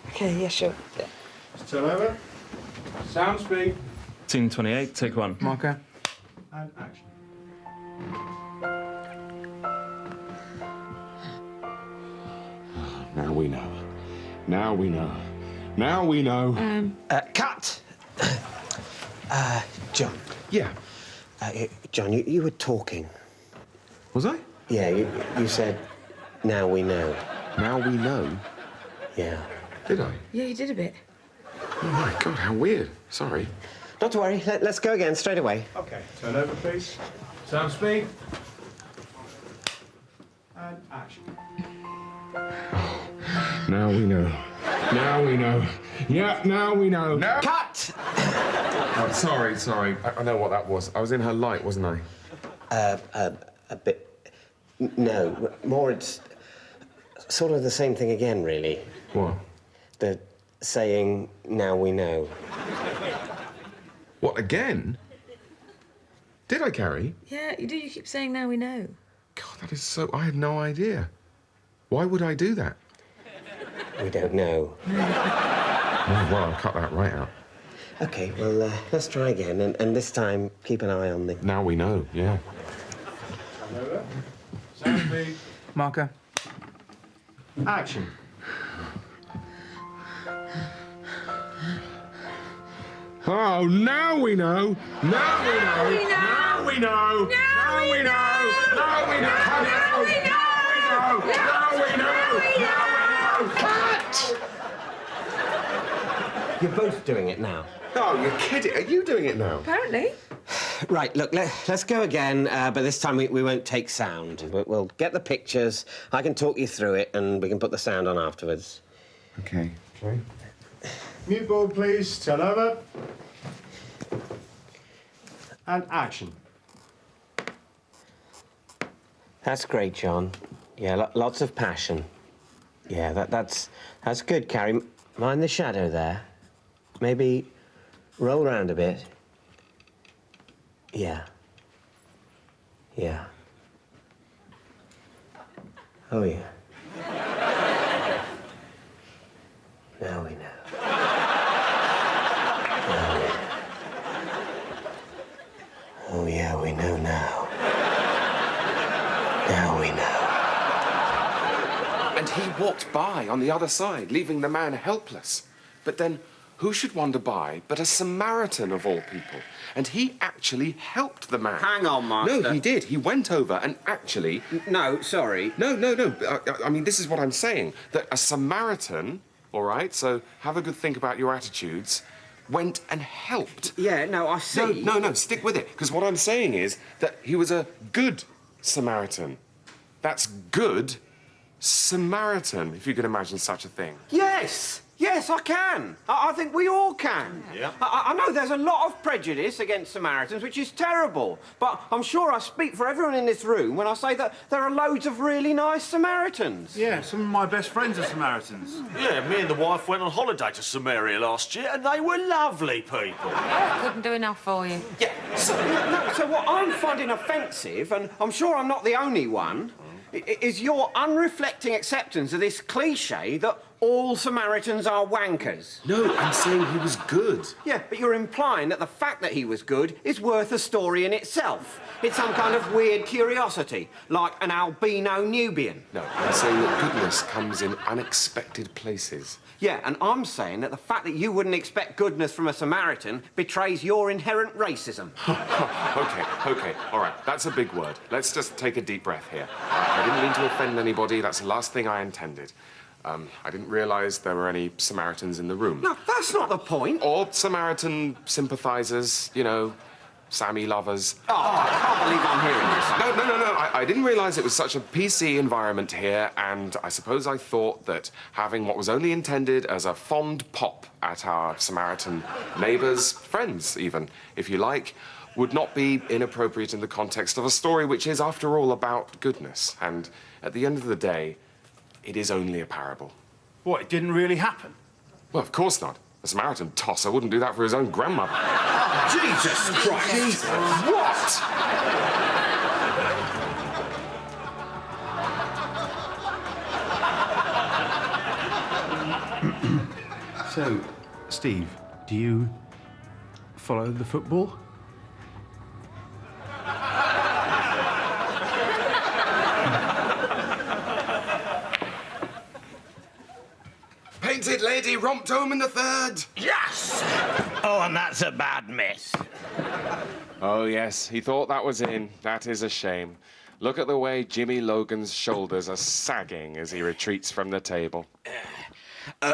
OK, yeah, sure. Yeah. Turn over. Sound speed. Scene 28, take one. Marker. And action. Now we know. Now we know. Now we know. Cut! John. Yeah. John, you were talking. Was I? Yeah, you said, now we know. Now we know? Yeah. Did I? Yeah, you did a bit. Oh, my God, how weird. Sorry. Not to worry. Let's go again, straight away. OK, turn over, please. Sound speed. And action. Now we know. Now we know. Yeah, now we know. No. Cut! Oh, sorry. I know what that was. I was in her light, wasn't I? A bit... No, more it's sort of the same thing again, really. What? The saying, now we know. What, again? Did I, Carrie? Yeah, you do. You keep saying now we know. God, that is so... I had no idea. Why would I do that? We don't know. Oh, well, I'll cut that right out. OK, well, let's try again, and this time, keep an eye on the... Now we know, yeah. Turn over. Sound speed. Marker. Action. Oh, now we know. Now we know. Now we know. Now we know. Now we know. Now we know. Now we know. Cut! You're both doing it now. Oh, you're kidding. Are you doing it now? Apparently. Right, look, let's go again, but this time we won't take sound. We'll get the pictures, I can talk you through it, and we can put the sound on afterwards. OK. Mute board, please. Turn over. And action. That's great, John. Yeah, lots of passion. Yeah, that's good, Carrie. Mind the shadow there. Maybe roll round a bit. Yeah. Yeah. Oh, yeah. Now we know. Oh, yeah, we know now. Now we know. And he walked by on the other side, leaving the man helpless. But then, who should wander by but a Samaritan of all people? And he actually helped the man. Hang on, Master. No, he did. He went over and actually... No, sorry. No. I mean, this is what I'm saying. That a Samaritan, all right, so have a good think about your attitudes, went and helped. Yeah, no, I see. No, stick with it. Because what I'm saying is that he was a good Samaritan. That's good Samaritan, if you can imagine such a thing. Yes! Yes, I can. I think we all can. Yeah. I know there's a lot of prejudice against Samaritans, which is terrible. But I'm sure I speak for everyone in this room when I say that there are loads of really nice Samaritans. Yeah, some of my best friends are Samaritans. Yeah, me and the wife went on holiday to Samaria last year, and they were lovely people. Couldn't do enough for you. Yeah, so what I'm finding offensive, and I'm sure I'm not the only one, is your unreflecting acceptance of this cliché that all Samaritans are wankers? No, I'm saying he was good. Yeah, but you're implying that the fact that he was good is worth a story in itself. It's some kind of weird curiosity, like an albino Nubian. No, I'm saying that goodness comes in unexpected places. Yeah, and I'm saying that the fact that you wouldn't expect goodness from a Samaritan betrays your inherent racism. Okay, all right, that's a big word. Let's just take a deep breath here. I didn't mean to offend anybody. That's the last thing I intended. I didn't realise there were any Samaritans in the room. No, that's not the point. Or Samaritan sympathisers, you know, Sammy lovers. Oh, I can't believe I'm hearing this. No. I didn't realise it was such a PC environment here, and I suppose I thought that having what was only intended as a fond pop at our Samaritan neighbours, friends even, if you like, would not be inappropriate in the context of a story which is, after all, about goodness. And at the end of the day, it is only a parable. What, it didn't really happen? Well, of course not. A Samaritan tosser wouldn't do that for his own grandmother. Jesus Christ! Jesus. What? So, Steve, do you follow the football? Painted lady romped home in the third. Yes! Oh, and that's a bad miss. Oh, yes, he thought that was in. That is a shame. Look at the way Jimmy Logan's shoulders are sagging as he retreats from the table.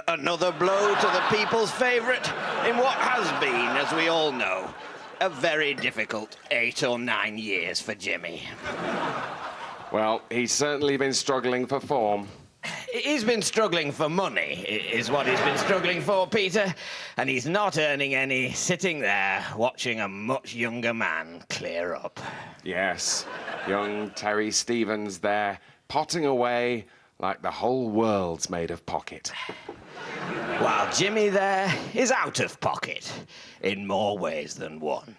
Another blow to the people's favourite in what has been, as we all know, a very difficult 8 or 9 years for Jimmy. Well, he's certainly been struggling for form. He's been struggling for money, is what he's been struggling for, Peter. And he's not earning any sitting there watching a much younger man clear up. Yes, young Terry Stevens there, potting away like the whole world's made of pocket. While Jimmy there is out of pocket in more ways than one.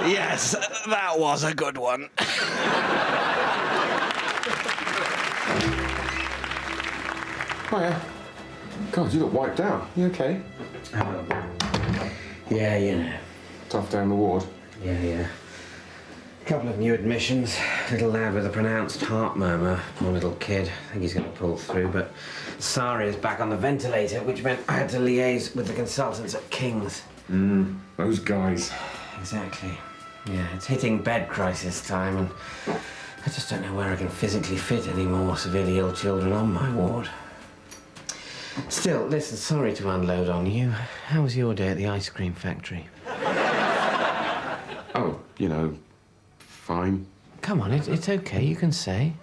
Yes, that was a good one. Oh, yeah. God, you look wiped out. You okay? Yeah, you know. Tough day on the ward. Yeah. Couple of new admissions. Little lad with a pronounced heart murmur. Poor little kid. I think he's going to pull through, but Sari is back on the ventilator, which meant I had to liaise with the consultants at King's. Those guys. Exactly. Yeah, it's hitting bed crisis time, and I just don't know where I can physically fit any more severely ill children on my ward. Still, listen, sorry to unload on you. How was your day at the ice cream factory? Oh, you know, fine. Come on, it's okay, you can say.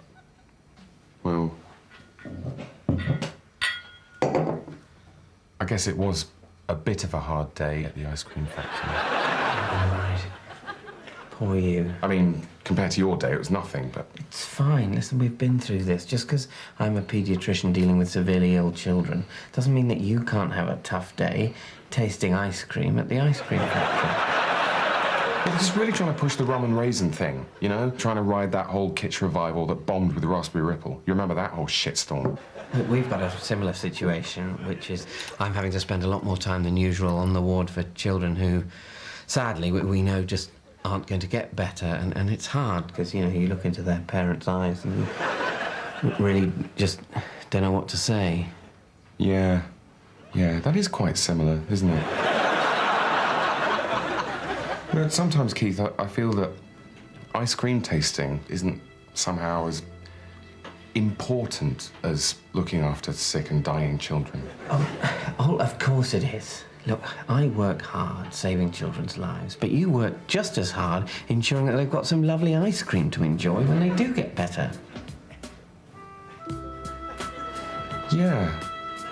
Well, I guess it was a bit of a hard day at the ice cream factory. Right. Poor you. I mean, compared to your day, it was nothing, but... It's fine. Listen, we've been through this. Just because I'm a paediatrician dealing with severely ill children doesn't mean that you can't have a tough day tasting ice cream at the ice cream factory. Well, just really trying to push the rum and raisin thing, you know? Trying to ride that whole kitsch revival that bombed with Raspberry Ripple. You remember that whole shitstorm? We've got a similar situation, which is I'm having to spend a lot more time than usual on the ward for children who, sadly, we know just aren't going to get better, and it's hard because, you know, you look into their parents' eyes and you really just don't know what to say. Yeah, that is quite similar, isn't it? You know, sometimes, Keith, I feel that ice cream tasting isn't somehow as important as looking after sick and dying children. Oh, of course it is. Look, I work hard saving children's lives, but you work just as hard ensuring that they've got some lovely ice cream to enjoy when they do get better. Yeah,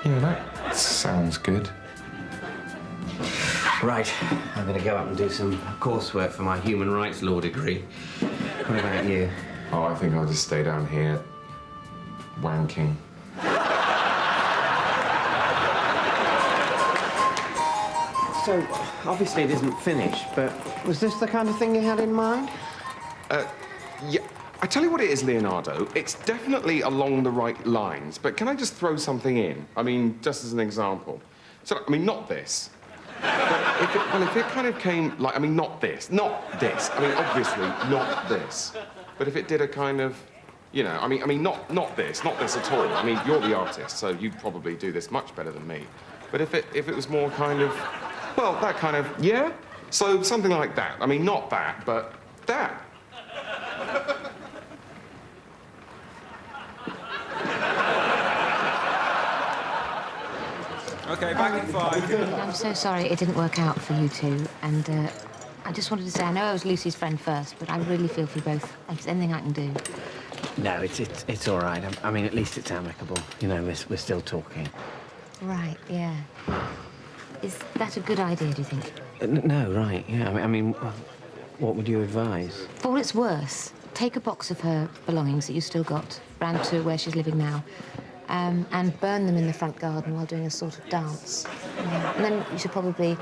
that sounds good. Right, I'm going to go up and do some coursework for my human rights law degree. What about you? Oh, I think I'll just stay down here, wanking. So, obviously it isn't finished, but was this the kind of thing you had in mind? Yeah. I tell you what it is, Leonardo. It's definitely along the right lines, but can I just throw something in? I mean, just as an example. So, I mean, not this. But if it kind of came, like, I mean, not this. Not this. I mean, obviously, not this. But if it did a kind of, you know, I mean, not this at all. I mean, you're the artist, so you'd probably do this much better than me. But if it was more kind of, well, that kind of, yeah? So something like that. I mean, not that, but that. Okay, back in 5. I'm so sorry it didn't work out for you two, and I just wanted to say I know I was Lucy's friend first, but I really feel for you both. If there's anything I can do. No, it's all right. I mean, at least it's amicable. You know, we're still talking. Right, yeah. Is that a good idea, do you think? No, right, yeah. I mean, what would you advise? For what it's worth, take a box of her belongings that you still got round to where she's living now, and burn them in the front garden while doing a sort of dance. Yeah. And then you should probably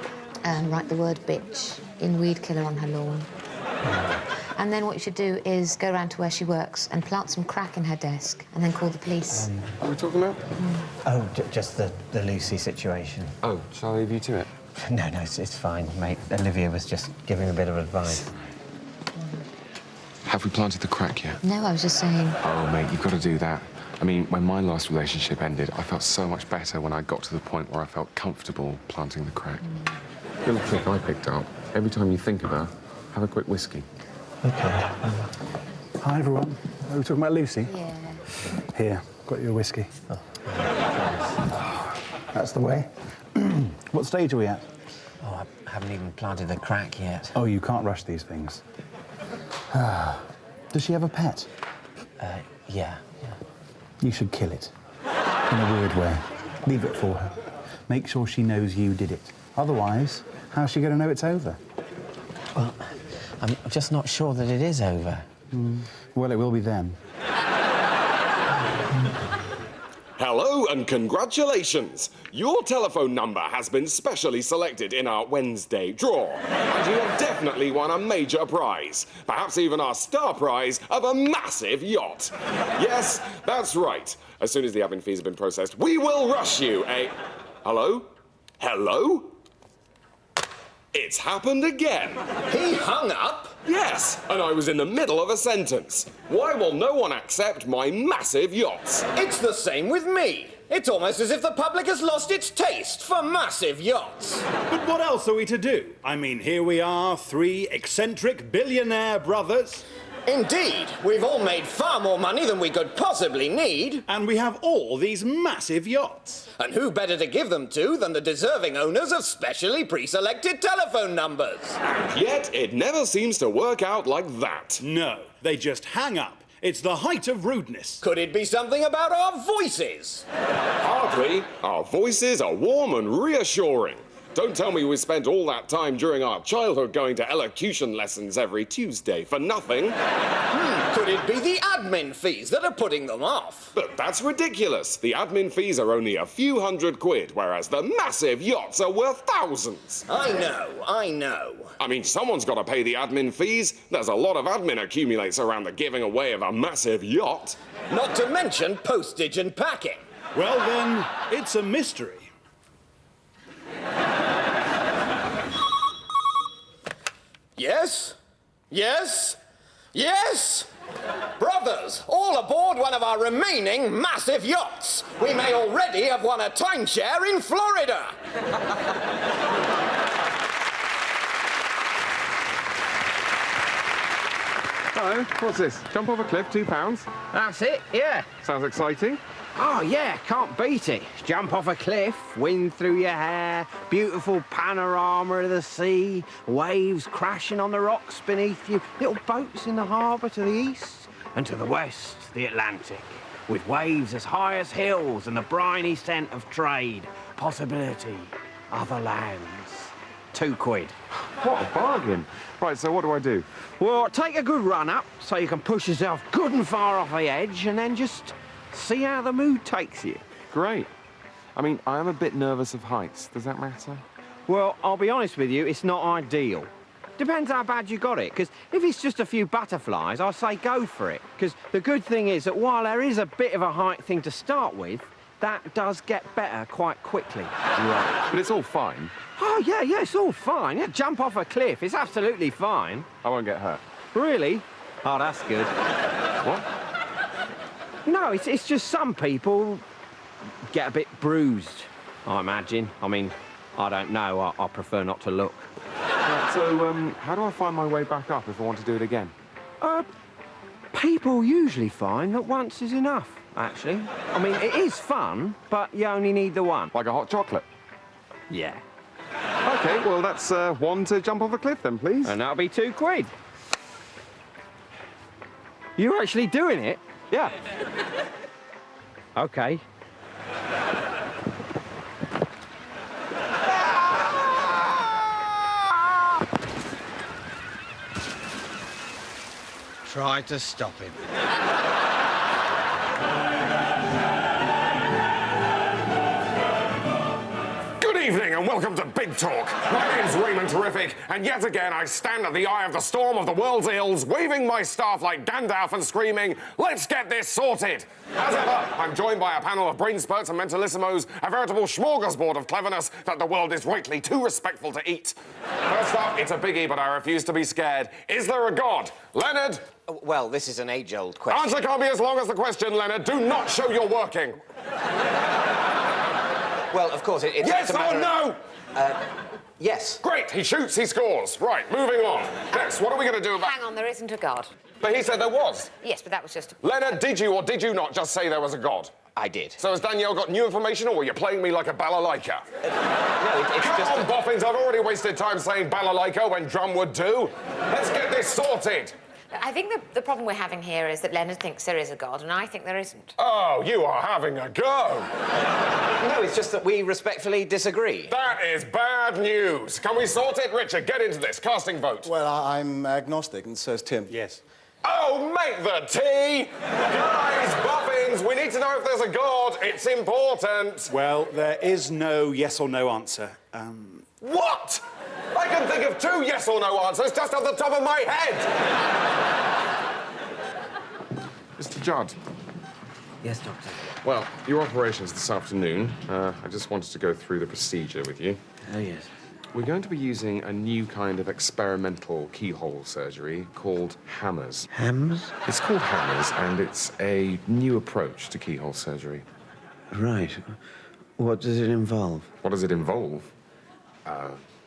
write the word bitch in weed killer on her lawn. And then what you should do is go round to where she works and plant some crack in her desk and then call the police. What are we talking about? Oh, just the Lucy situation. Oh, shall I leave you to it? No, it's fine, mate. Olivia was just giving a bit of advice. Have we planted the crack yet? No, I was just saying... Oh, mate, you've got to do that. I mean, when my last relationship ended, I felt so much better when I got to the point where I felt comfortable planting the crack. Little trick I picked up. Every time you think of her, have a quick whiskey. OK. Hi, everyone. Are we talking about Lucy? Yeah. Here, got you a whiskey. Oh. That's the way. What stage are we at? Oh, I haven't even planted the crack yet. Oh, you can't rush these things. Does she have a pet? Yeah. You should kill it. In a weird way. Leave it for her. Make sure she knows you did it. Otherwise, how's she going to know it's over? Well, I'm just not sure that it is over. Well, it will be then. Hello and congratulations! Your telephone number has been specially selected in our Wednesday draw, and you have definitely won a major prize, perhaps even our star prize of a massive yacht. Yes, that's right. As soon as the admin fees have been processed, we will rush you a... Hello? Hello? It's happened again. He hung up? Yes, and I was in the middle of a sentence. Why will no one accept my massive yachts? It's the same with me. It's almost as if the public has lost its taste for massive yachts. But what else are we to do? I mean, here we are, 3 eccentric billionaire brothers. Indeed, we've all made far more money than we could possibly need. And we have all these massive yachts. And who better to give them to than the deserving owners of specially pre-selected telephone numbers? Yet it never seems to work out like that. No, they just hang up. It's the height of rudeness. Could it be something about our voices? Hardly. Our voices are warm and reassuring. Don't tell me we spent all that time during our childhood going to elocution lessons every Tuesday for nothing. Could it be the admin fees that are putting them off? But that's ridiculous. The admin fees are only a few £100, whereas the massive yachts are worth thousands. I know. I mean, someone's got to pay the admin fees. There's a lot of admin accumulates around the giving away of a massive yacht. Not to mention postage and packing. Well, then, it's a mystery. Yes? Yes? Yes? Brothers, all aboard one of our remaining massive yachts. We may already have won a timeshare in Florida. Hello, what's this? Jump off a cliff, £2? That's it, yeah. Sounds exciting. Oh, yeah, can't beat it. Jump off a cliff, wind through your hair, beautiful panorama of the sea, waves crashing on the rocks beneath you, little boats in the harbour to the east, and to the west, the Atlantic, with waves as high as hills and the briny scent of trade, possibility, other lands. £2. What a bargain. Right, so what do I do? Well, take a good run up so you can push yourself good and far off the edge and then just see how the mood takes you. Great. I mean, I am a bit nervous of heights. Does that matter? Well, I'll be honest with you, it's not ideal. Depends how bad you got it, because if it's just a few butterflies, I'll say go for it. Because the good thing is that while there is a bit of a height thing to start with, that does get better quite quickly. Right. But it's all fine. Oh, yeah, it's all fine. Yeah, jump off a cliff, it's absolutely fine. I won't get hurt. Really? Oh, that's good. What? No, it's just some people get a bit bruised, I imagine. I mean, I don't know. I prefer not to look. Right, so, how do I find my way back up if I want to do it again? People usually find that once is enough, actually. I mean, it is fun, but you only need the one. Like a hot chocolate? Yeah. OK, well, that's one to jump off a cliff then, please. And that'll be £2. You're actually doing it? Yeah. OK. Try to stop him. Good evening and welcome to Big Talk. My name's Raymond Terrific, and yet again I stand at the eye of the storm of the world's ills, waving my staff like Gandalf and screaming, let's get this sorted. As ever, I'm joined by a panel of brain spurts and mentalissimos, a veritable smorgasbord of cleverness that the world is rightly too respectful to eat. First up, it's a biggie, but I refuse to be scared. Is there a God? Leonard? Well, this is an age-old question. Answer can't be as long as the question, Leonard. Do not show you're working. Well, of course, it's yes a matter or no? Yes. Great, he shoots, he scores. Right, moving on. Next, what are we going to do about... Hang on, there isn't a God. But he said there was. Yes, but that was just... Leonard, did you or did you not just say there was a God? I did. So has Danielle got new information, or were you playing me like a balalaika? No, it's Come just... on, boffins, I've already wasted time saying balalaika when drum would do. Let's get this sorted. I think the problem we're having here is that Leonard thinks there is a God, and I think there isn't. Oh, you are having a go. No, it's just that we respectfully disagree. That is bad news. Can we sort it? Richard, get into this. Casting vote. Well, I'm agnostic, and so is Tim. Yes. Oh, make the tea! Guys, boffins, we need to know if there's a God. It's important. Well, there is no yes or no answer. What? I can think of 2 yes or no answers just off the top of my head. Mr. Judd. Yes, Doctor. Well, your operation's this afternoon. I just wanted to go through the procedure with you. Oh, yes. We're going to be using a new kind of experimental keyhole surgery called hammers. Hammers? It's called hammers, and it's a new approach to keyhole surgery. Right. What does it involve? What does it involve?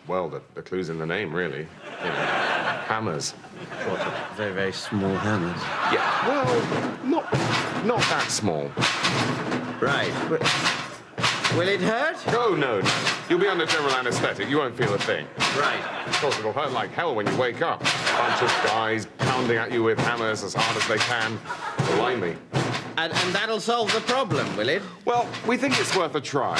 Well, the clue's in the name, really. You know, hammers. What, very, very small hammers? Yeah, well, not that small. Right. Will it hurt? Oh, no. You'll be under general anaesthetic. You won't feel a thing. Right. Of course, it'll hurt like hell when you wake up. A bunch of guys pounding at you with hammers as hard as they can. Blimey. And that'll solve the problem, will it? Well, we think it's worth a try.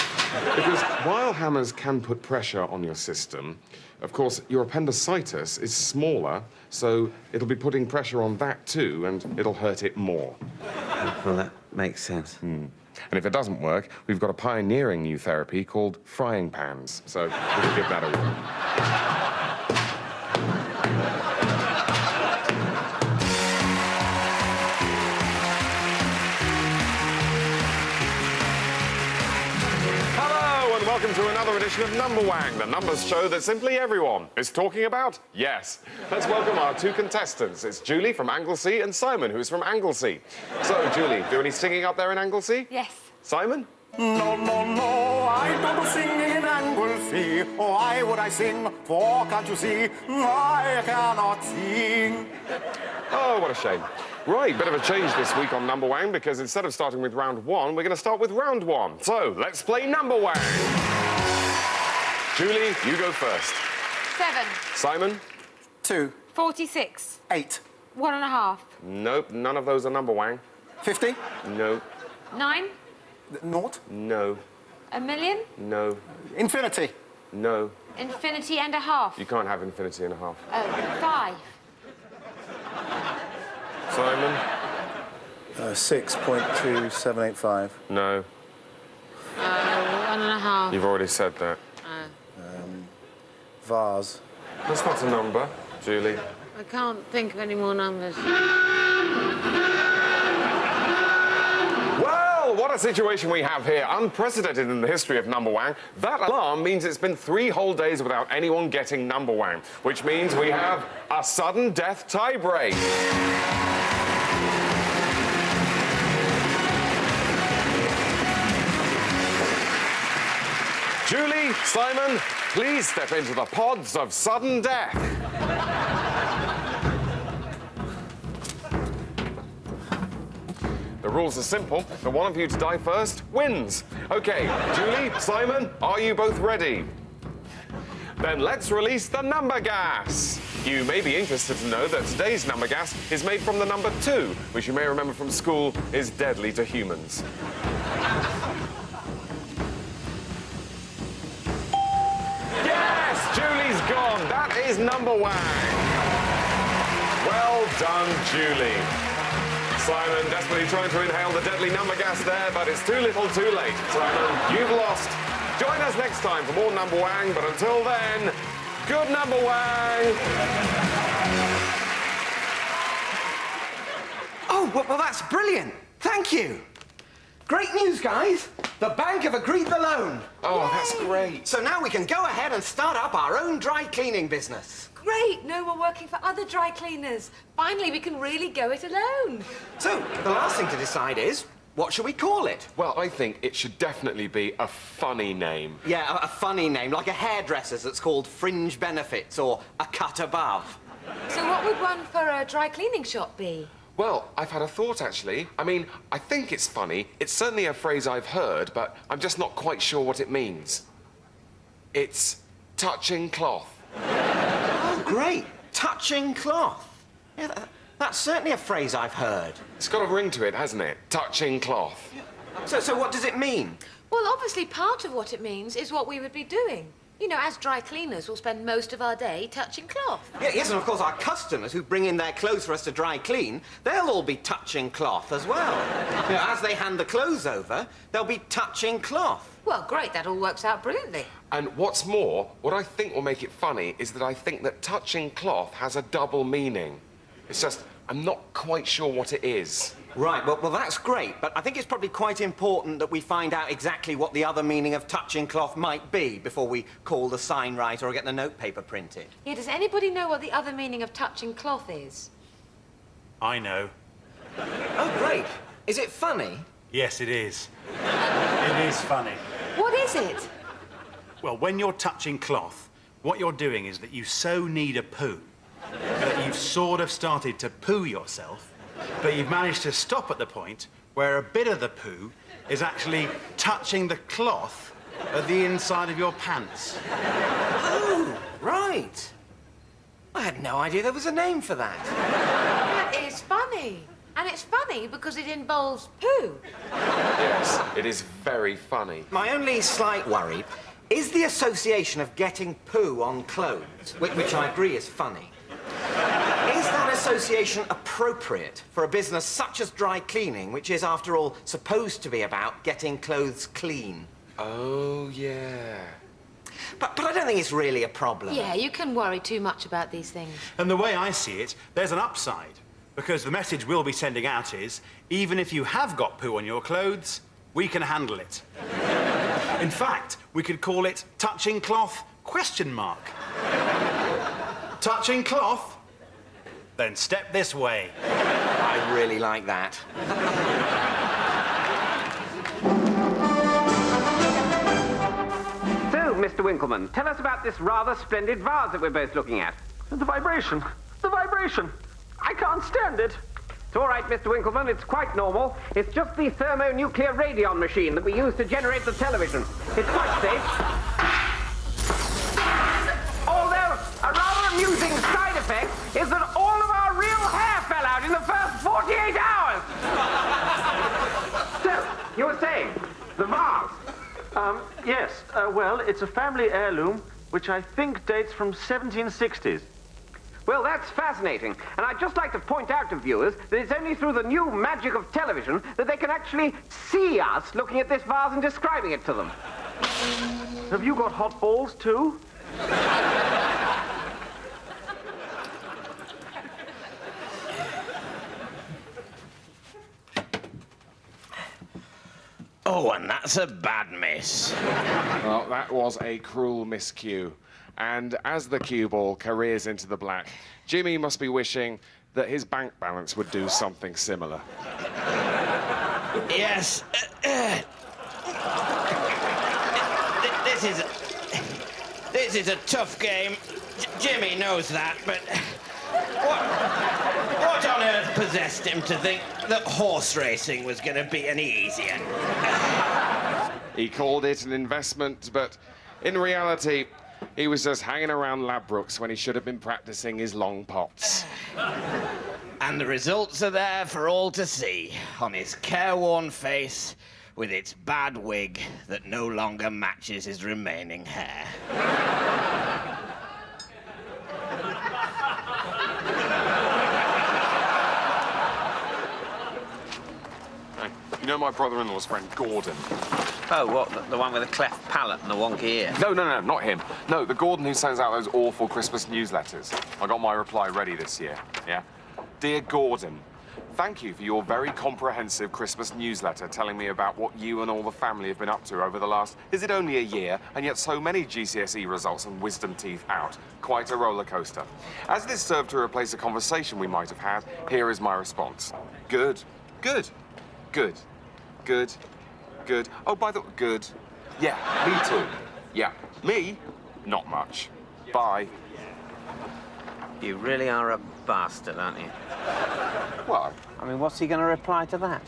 Because while hammers can put pressure on your system, of course, your appendicitis is smaller, so it'll be putting pressure on that too, and it'll hurt it more. Well, that makes sense. And if it doesn't work, we've got a pioneering new therapy called frying pans. So we'll give that a whirl. Welcome to another edition of Number Wang, the numbers show that simply everyone is talking about. Yes. Let's welcome our 2 contestants. It's Julie from Anglesey and Simon, who's from Anglesey. So, Julie, do any singing up there in Anglesey? Yes. Simon? No, I don't sing in Anglesey. Why would I sing? For can't you see, I cannot sing. Oh, what a shame. Right, bit of a change this week on Number Wang, because instead of starting with round 1, we're going to start with round 1. So, let's play Number Wang. Julie, you go first. 7. Simon? 2. 46. 8. 1.5. Nope, none of those are Number Wang. 50. No. 9. 0. No. 1,000,000. No. Infinity. No. Infinity and a half. You can't have infinity and a half. Oh, 5. Simon? 6.2785. No. 1.5. You've already said that. Vase. That's not a number, Julie. I can't think of any more numbers. Well, what a situation we have here. Unprecedented in the history of Number Wang. That alarm means it's been 3 whole days without anyone getting Number Wang, which means we have a sudden death tie-break. Julie, Simon, please step into the pods of sudden death. The rules are simple. For one of you to die first wins. OK, Julie, Simon, are you both ready? Then let's release the number gas. You may be interested to know that today's number gas is made from the number 2, which you may remember from school is deadly to humans. Yes, Julie's gone. That is Number Wang. Well done, Julie. Simon desperately trying to inhale the deadly number gas there, but it's too little too late. Simon, you've lost. Join us next time for more Number Wang, but until then, good Number Wang! Oh, well, that's brilliant. Thank you. Great news, guys. The bank have agreed the loan. Oh, that's great. So now we can go ahead and start up our own dry cleaning business. Great! No more working for other dry cleaners. Finally, we can really go it alone. So, the last thing to decide is, what should we call it? Well, I think it should definitely be a funny name. Yeah, a funny name, like a hairdresser's that's called Fringe Benefits or A Cut Above. So what would one for a dry cleaning shop be? Well, I've had a thought, actually. I mean, I think it's funny. It's certainly a phrase I've heard, but I'm just not quite sure what it means. It's touching cloth. Oh, great. Touching cloth. Yeah, that's certainly a phrase I've heard. It's got a ring to it, hasn't it? Touching cloth. So what does it mean? Well, obviously, part of what it means is what we would be doing. You know, as dry cleaners, we'll spend most of our day touching cloth. Yeah, yes, and of course our customers who bring in their clothes for us to dry clean, they'll all be touching cloth as well. You know, as they hand the clothes over, they'll be touching cloth. Well, great, that all works out brilliantly. And what's more, what I think will make it funny is that I think that touching cloth has a double meaning. It's just, I'm not quite sure what it is. Right, well, that's great, but I think it's probably quite important that we find out exactly what the other meaning of touching cloth might be before we call the sign writer or get the notepaper printed. Yeah, does anybody know what the other meaning of touching cloth is? I know. Oh, great. Is it funny? Yes, it is. It is funny. What is it? Well, when you're touching cloth, what you're doing is that you so need a poo that you've sort of started to poo yourself, but you've managed to stop at the point where a bit of the poo is actually touching the cloth at the inside of your pants. Oh, right. I had no idea there was a name for that. That is funny. And it's funny because it involves poo. Yes, it is very funny. My only slight worry is the association of getting poo on clothes, which I agree is funny. Is that association appropriate for a business such as dry cleaning, which is, after all, supposed to be about getting clothes clean? Oh, yeah. But I don't think it's really a problem. Yeah, you can worry too much about these things. And the way I see it, there's an upside. Because the message we'll be sending out is, even if you have got poo on your clothes, we can handle it. In fact, we could call it touching cloth ? Touching cloth? Then step this way. I really like that. So, Mr. Winkleman, tell us about this rather splendid vase that we're both looking at. The vibration. The vibration. I can't stand it. It's all right, Mr. Winkleman. It's quite normal. It's just the thermonuclear radion machine that we use to generate the television. It's quite safe. Although, a rather amusing side effect is that all of our real hair fell out in the first 48 hours. So, you were saying, the vase. Yes. Well, it's a family heirloom, which I think dates from 1760s. Well, that's fascinating. And I'd just like to point out to viewers that it's only through the new magic of television that they can actually see us looking at this vase and describing it to them. Have you got hot balls, too? Oh, and that's a bad miss. Well, that was a cruel miscue. And as the cue ball careers into the black, Jimmy must be wishing that his bank balance would do something similar. Yes. This is a tough game. Jimmy knows that, but what on earth possessed him to think that horse racing was going to be any easier? He called it an investment, but in reality, he was just hanging around Ladbrokes when he should have been practicing his long pots. And the results are there for all to see, on his careworn face, with its bad wig that no longer matches his remaining hair. You know my brother-in-law's friend, Gordon? Oh, what, the one with the cleft palate and the wonky ear? No, not him. No, the Gordon who sends out those awful Christmas newsletters. I got my reply ready this year, yeah? Dear Gordon, thank you for your very comprehensive Christmas newsletter telling me about what you and all the family have been up to over the last, is it only a year, and yet so many GCSE results and wisdom teeth out. Quite a roller coaster. As this served to replace a conversation we might have had, here is my response. Good. Oh, by the way, good. Yeah, me too. Yeah, me, not much. Bye. You really are a bastard, aren't you? Why? I mean, what's he going to reply to that?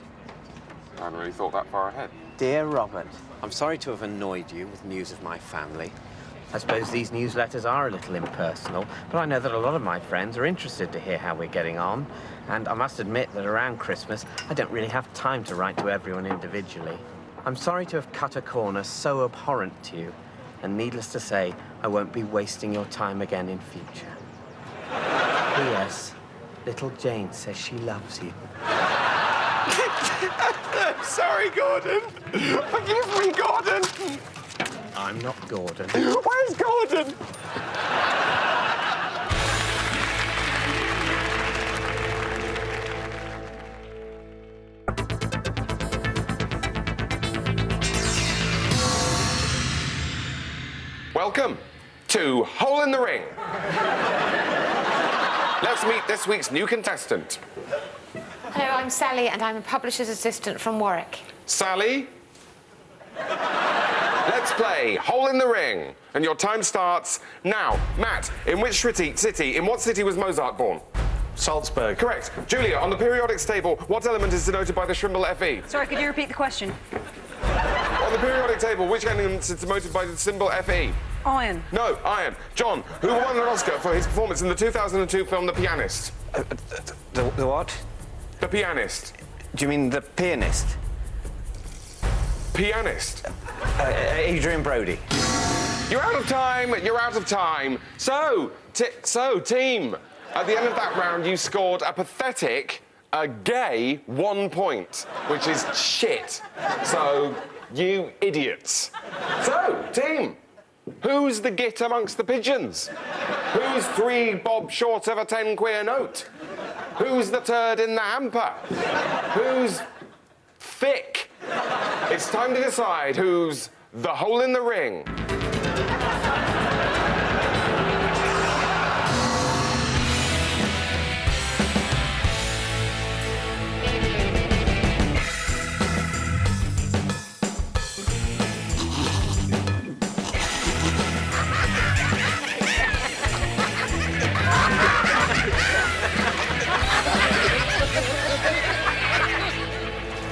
I hadn't really thought that far ahead. Dear Robert, I'm sorry to have annoyed you with news of my family. I suppose these newsletters are a little impersonal, but I know that a lot of my friends are interested to hear how we're getting on. And I must admit that around Christmas, I don't really have time to write to everyone individually. I'm sorry to have cut a corner so abhorrent to you. And needless to say, I won't be wasting your time again in future. P.S. Little Jane says she loves you. I'm sorry, Gordon. Forgive me, Gordon. I'm not Gordon. Where's Gordon? Welcome to Hole in the Ring. Let's meet this week's new contestant. Hello, I'm Sally, and I'm a publisher's assistant from Warwick. Sally, let's play Hole in the Ring. And your time starts now. Matt, in which city, in what city was Mozart born? Salzburg. Correct. Julia, on the periodic table, what element is denoted by the symbol Fe? Sorry, could you repeat the question? On the periodic table, which element is denoted by the symbol Fe? Iron. No, iron. John, who won an Oscar for his performance in the 2002 film The Pianist? The what? The Pianist. Do you mean the pianist? Pianist. Adrian Brody. You're out of time. You're out of time. So, team, at the end of that round, you scored a pathetic, gay 1 point, which is shit. So, you idiots. So, team, who's the git amongst the pigeons? Who's 3 bob short of a 10 queer note? Who's the turd in the hamper? Who's thick? It's time to decide who's the hole in the ring.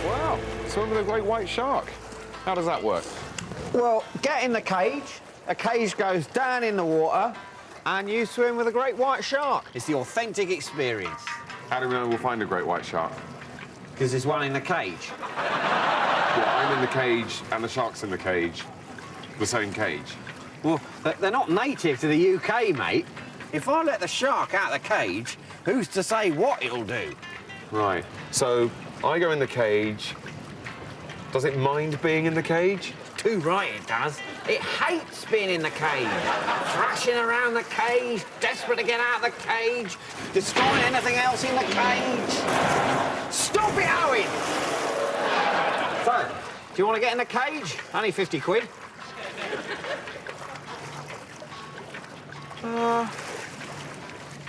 Wow, swim with a great white shark. How does that work? Well, get in the cage. A cage goes down in the water, and you swim with a great white shark. It's the authentic experience. How do we know we'll find a great white shark? Because there's one in the cage. Well, I'm in the cage and the shark's in the cage. The same cage. Well, they're not native to the UK, mate. If I let the shark out of the cage, who's to say what it'll do? Right. So, I go in the cage. Does it mind being in the cage? Too right it does. It hates being in the cage. Thrashing around the cage, desperate to get out of the cage, destroying anything else in the cage. Stop it, Owen! So, you want to get in the cage? Only 50 quid.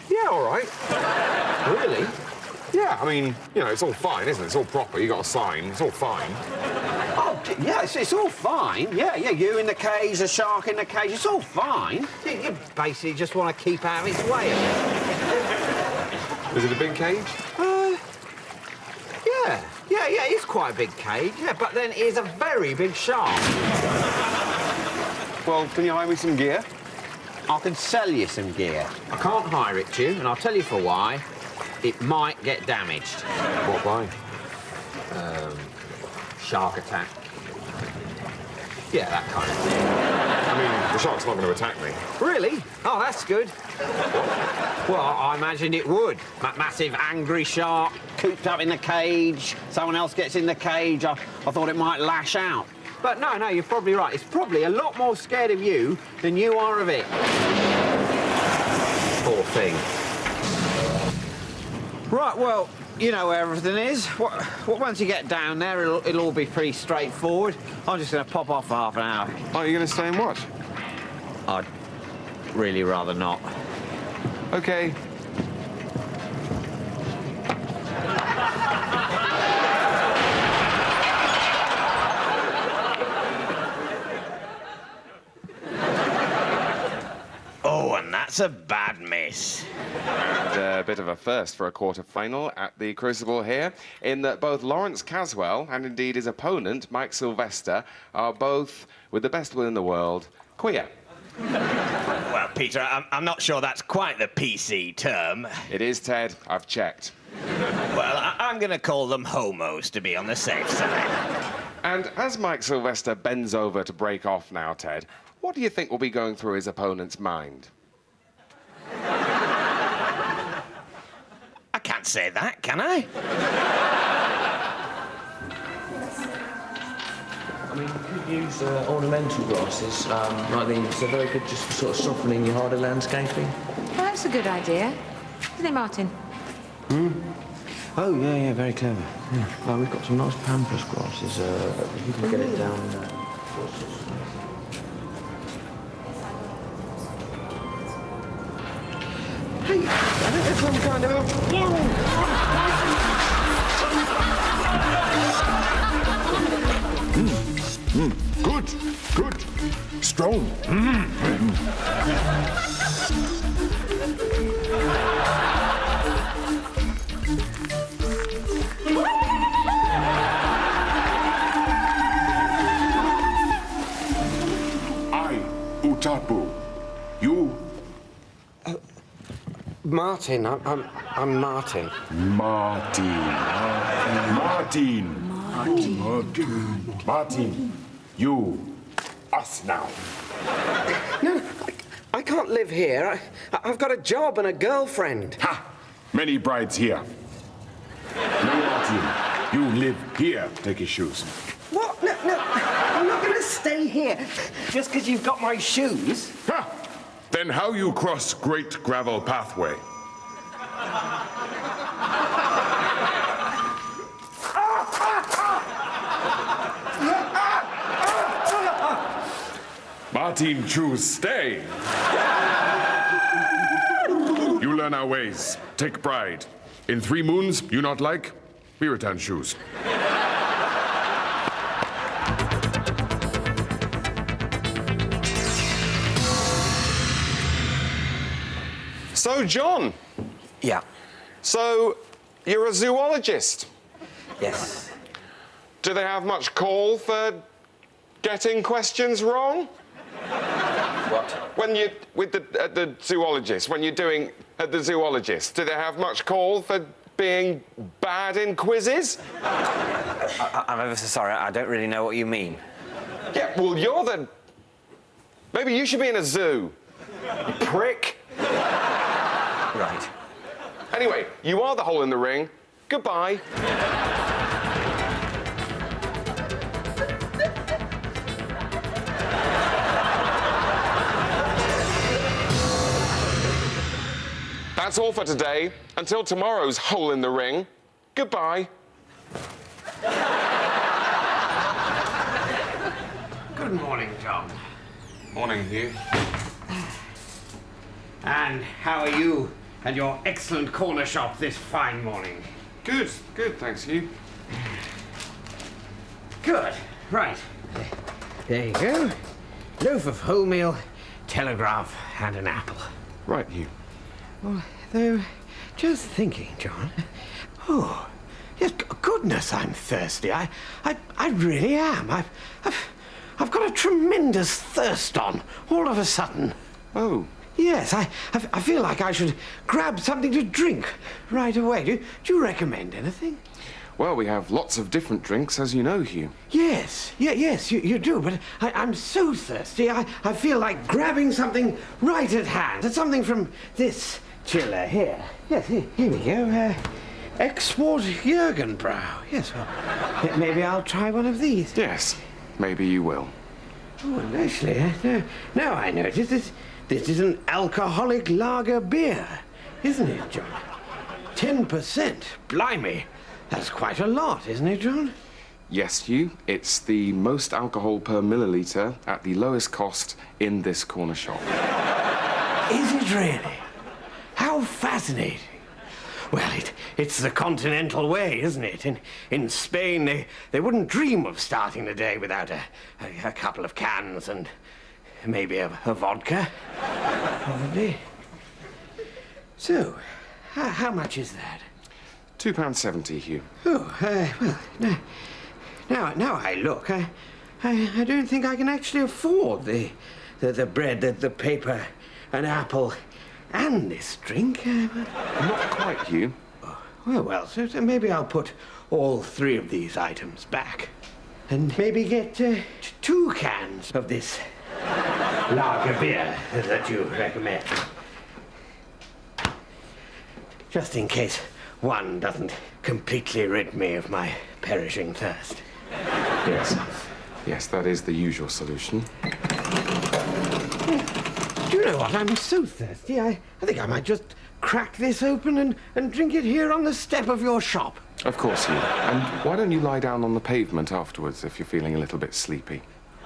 Yeah, all right. Really? Yeah, I mean, you know, it's all fine, isn't it? It's all proper. You got a sign. It's all fine. Oh, yeah, it's all fine. Yeah, you in the cage, the shark in the cage, it's all fine. You basically just want to keep out of its way. Is it a big cage? Yeah, it's quite a big cage, yeah, but then it is a very big shark. Well, can you hire me some gear? I can sell you some gear. I can't hire it to you, and I'll tell you for why. It might get damaged. What, why? Shark attack. Yeah, that kind of thing. I mean, the shark's not going to attack me. Really? Oh, that's good. Well, I imagined it would. Massive angry shark, cooped up in the cage. Someone else gets in the cage. I thought it might lash out. But no, you're probably right. It's probably a lot more scared of you than you are of it. Poor thing. Right, well, you know where everything is. Once you get down there, it'll all be pretty straightforward. I'm just going to pop off for half an hour. Oh, you're going to stay and watch? I'd really rather not. OK. Oh, and that's a bad miss. And a bit of a first for a quarter-final at the Crucible here, in that both Lawrence Caswell and indeed his opponent, Mike Sylvester, are both, with the best will in the world, queer. Well, Peter, I'm not sure that's quite the PC term. It is, Ted. I've checked. Well, I'm going to call them homos to be on the safe side. And as Mike Sylvester bends over to break off now, Ted, what do you think will be going through his opponent's mind? I can't say that, can I? I mean, you could use ornamental grasses like these. They're very good just for sort of softening your harder landscaping. Well, that's a good idea. Isn't it, Martin? Oh, yeah, very clever. Yeah. Well, we've got some nice pampas grasses. You can get it down... Hey, I think there's some kind of... Good. Strong. I, Utapu. You? Martin, I'm Martin. Martin, you, us now. No, I can't live here. I've got a job and a girlfriend. Ha! Many brides here. No, Martin, you live here. Take your shoes. What? No, I'm not going to stay here just because you've got my shoes. Ha! Then how you cross Great Gravel Pathway? Martin, choose stay. You learn our ways. Take bride. In 3 moons, you not like, we return shoes. So, John. Yeah. So, you're a zoologist? Yes. Do they have much call for getting questions wrong? What? When you, with the zoologist, when you're doing at the zoologist, do they have much call for being bad in quizzes? I'm ever so sorry, I don't really know what you mean. Yeah, well, you're the... Maybe you should be in a zoo, you prick. Right. Anyway, you are the hole in the ring. Goodbye. That's all for today. Until tomorrow's hole in the ring. Goodbye. Good morning, John. Morning, Hugh. And how are you and your excellent corner shop this fine morning? Good, thanks, Hugh. Good. Right. There you go. Loaf of wholemeal, telegraph, and an apple. Right, Hugh. Well, though, just thinking, John. Oh, yes, goodness, I'm thirsty. I really am. I've got a tremendous thirst on, all of a sudden. Oh. Yes, I feel like I should grab something to drink right away. Do you recommend anything? Well, we have lots of different drinks, as you know, Hugh. Yes, you do, but I'm so thirsty, I feel like grabbing something right at hand. Something from this chiller here. Yes, here we go. Export Jürgenbrau. Yes, well, maybe I'll try one of these. Yes, maybe you will. Oh, and actually, now I notice this is an alcoholic lager beer, isn't it, John? 10%. Blimey. That's quite a lot, isn't it, John? Yes, Hugh. It's the most alcohol per milliliter at the lowest cost in this corner shop. Is it really? How fascinating. Well, it's the continental way, isn't it? In Spain, they wouldn't dream of starting the day without a couple of cans and maybe a vodka, probably. So, how much is that? £2.70, Hugh. Oh, well, now I look, I don't think I can actually afford the bread, the paper, an apple, and this drink. Not quite, Hugh. Oh, well, so maybe I'll put all three of these items back. And maybe get 2 cans of this lager beer that you recommend. Just in case one doesn't completely rid me of my perishing thirst. Yes, that is the usual solution. Do you know what? I'm so thirsty, I think I might just crack this open and drink it here on the step of your shop. Of course, Hugh. And why don't you lie down on the pavement afterwards if you're feeling a little bit sleepy?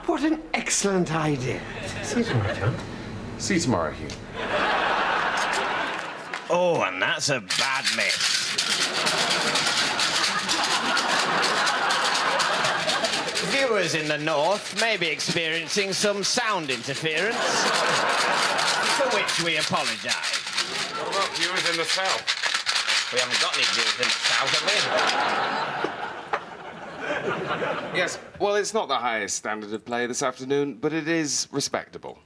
What an excellent idea. See you tomorrow, John. See you tomorrow, Hugh. Oh, and that's a bad miss. Viewers in the north may be experiencing some sound interference, for which we apologise. What about viewers in the south? We haven't got any viewers in the south, have we? Yes, well, it's not the highest standard of play this afternoon, but it is respectable.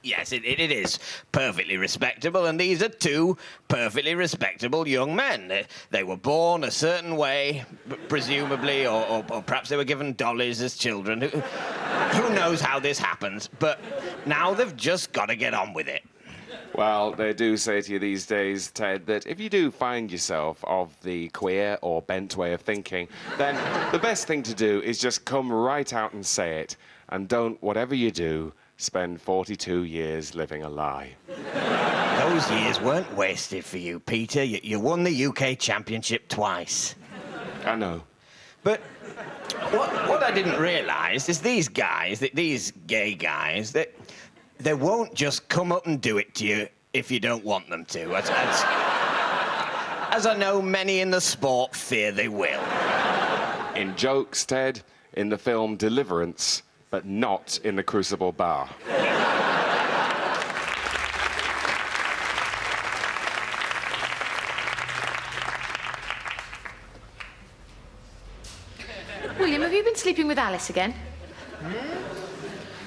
Yes, it is perfectly respectable, and these are 2 perfectly respectable young men. They were born a certain way, presumably, or perhaps they were given dollies as children. Who knows how this happens, but now they've just got to get on with it. Well, they do say to you these days, Ted, that if you do find yourself of the queer or bent way of thinking, then the best thing to do is just come right out and say it, and don't, whatever you do, spend 42 years living a lie. Those years weren't wasted for you, Peter. You won the UK Championship twice. I know. But what I didn't realise is these guys, these gay guys, they won't just come up and do it to you if you don't want them to. As I know many in the sport fear they will. In jokes, Ted, in the film Deliverance, but not in the Crucible Bar. William, have you been sleeping with Alice again?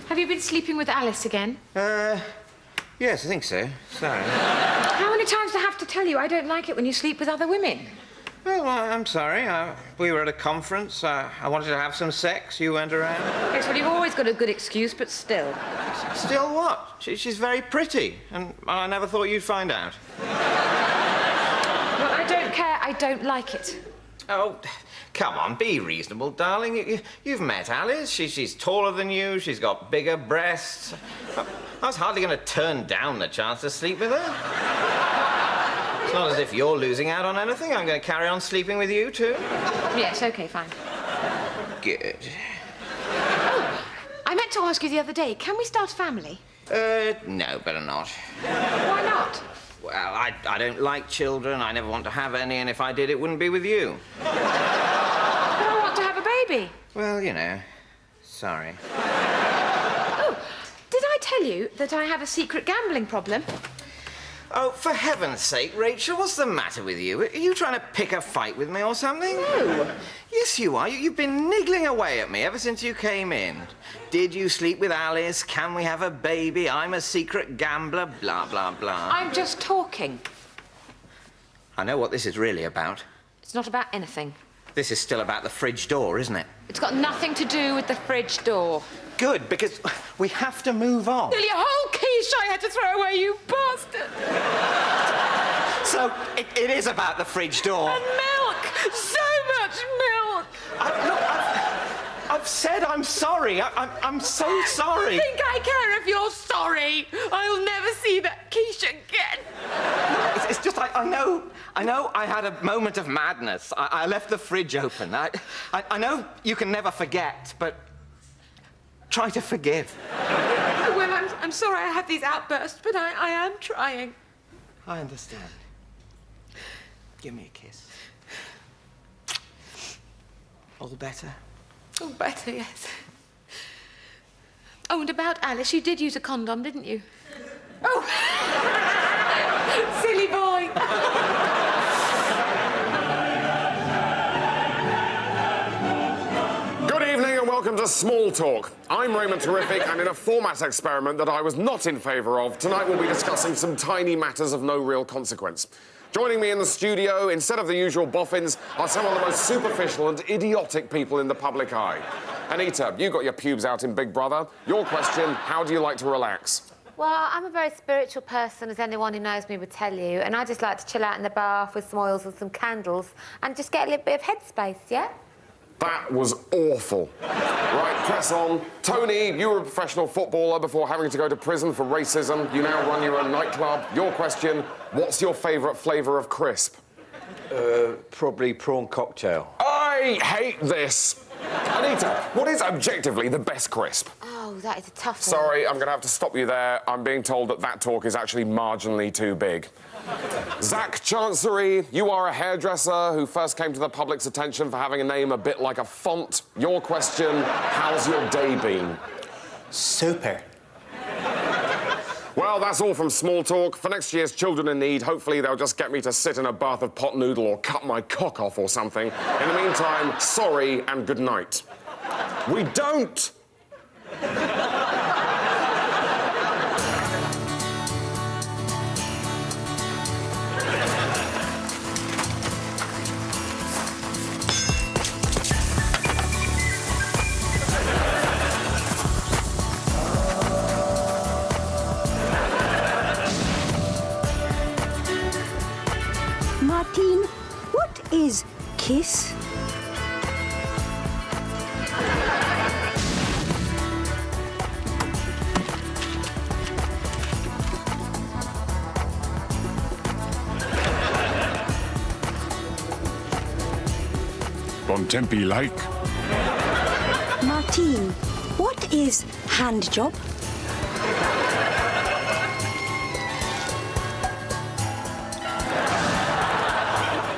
Have you been sleeping with Alice again? Yes, I think so. Sorry. How many times do I have to tell you I don't like it when you sleep with other women? Well, I'm sorry. We were at a conference. I wanted to have some sex. You went around. Yes, well, you've always got a good excuse, but still. Still what? She's very pretty, and I never thought you'd find out. Well, I don't care. I don't like it. Oh, come on, be reasonable, darling. You've met Alice. She's taller than you. She's got bigger breasts. I was hardly going to turn down the chance to sleep with her. It's not as if you're losing out on anything. I'm going to carry on sleeping with you, too. Yes, OK, fine. Good. Oh, I meant meant to ask you the other day, can we start a family? No, better not. Why not? Well, I don't like children, I never want to have any, and if I did, it wouldn't be with you. But I want to have a baby. Well, you know, sorry. Oh, did I tell you that I have a secret gambling problem? Oh, for heaven's sake, Rachel, what's the matter with you? Are you trying to pick a fight with me or something? No. Yes, you are. You've been niggling away at me ever since you came in. Did you sleep with Alice? Can we have a baby? I'm a secret gambler, blah, blah, blah. I'm just talking. I know what this is really about. It's not about anything. This is still about the fridge door, isn't it? It's got nothing to do with the fridge door. Good, because we have to move on. Nearly a whole quiche I had to throw away, you bastard! So, it is about the fridge door. And milk! So much milk! I've said I'm sorry. I'm so sorry. I think I care if you're sorry. I'll never see that quiche again. It's just I know I had a moment of madness. I left the fridge open. I know you can never forget, but try to forgive. Well, I'm sorry I have these outbursts, but I am trying. I understand. Give me a kiss. All better? Oh, better, yes. Oh, and about Alice, you did use a condom, didn't you? Oh! Silly boy! Good evening and welcome to Small Talk. I'm Raymond Terrific, and in a format experiment that I was not in favour of, tonight we'll be discussing some tiny matters of no real consequence. Joining me in the studio, instead of the usual boffins, are some of the most superficial and idiotic people in the public eye. Anita, you got your pubes out in Big Brother. Your question, how do you like to relax? Well, I'm a very spiritual person, as anyone who knows me would tell you, and I just like to chill out in the bath with some oils and some candles and just get a little bit of headspace, yeah? That was awful. Right, press on. Tony, you were a professional footballer before having to go to prison for racism. You now run your own nightclub. Your question, what's your favourite flavour of crisp? Probably prawn cocktail. I hate this. Anita, what is objectively the best crisp? Oh, that is a tough one. Sorry, I'm going to have to stop you there. I'm being told that talk is actually marginally too big. Zach Chancery, you are a hairdresser who first came to the public's attention for having a name a bit like a font. Your question, how's your day been? Super. Well, that's all from Small Talk. For next year's Children in Need, hopefully they'll just get me to sit in a bath of pot noodle or cut my cock off or something. In the meantime, sorry and good night. We don't! Martine, what is kiss? Bon tempi like. Martine, what is hand job?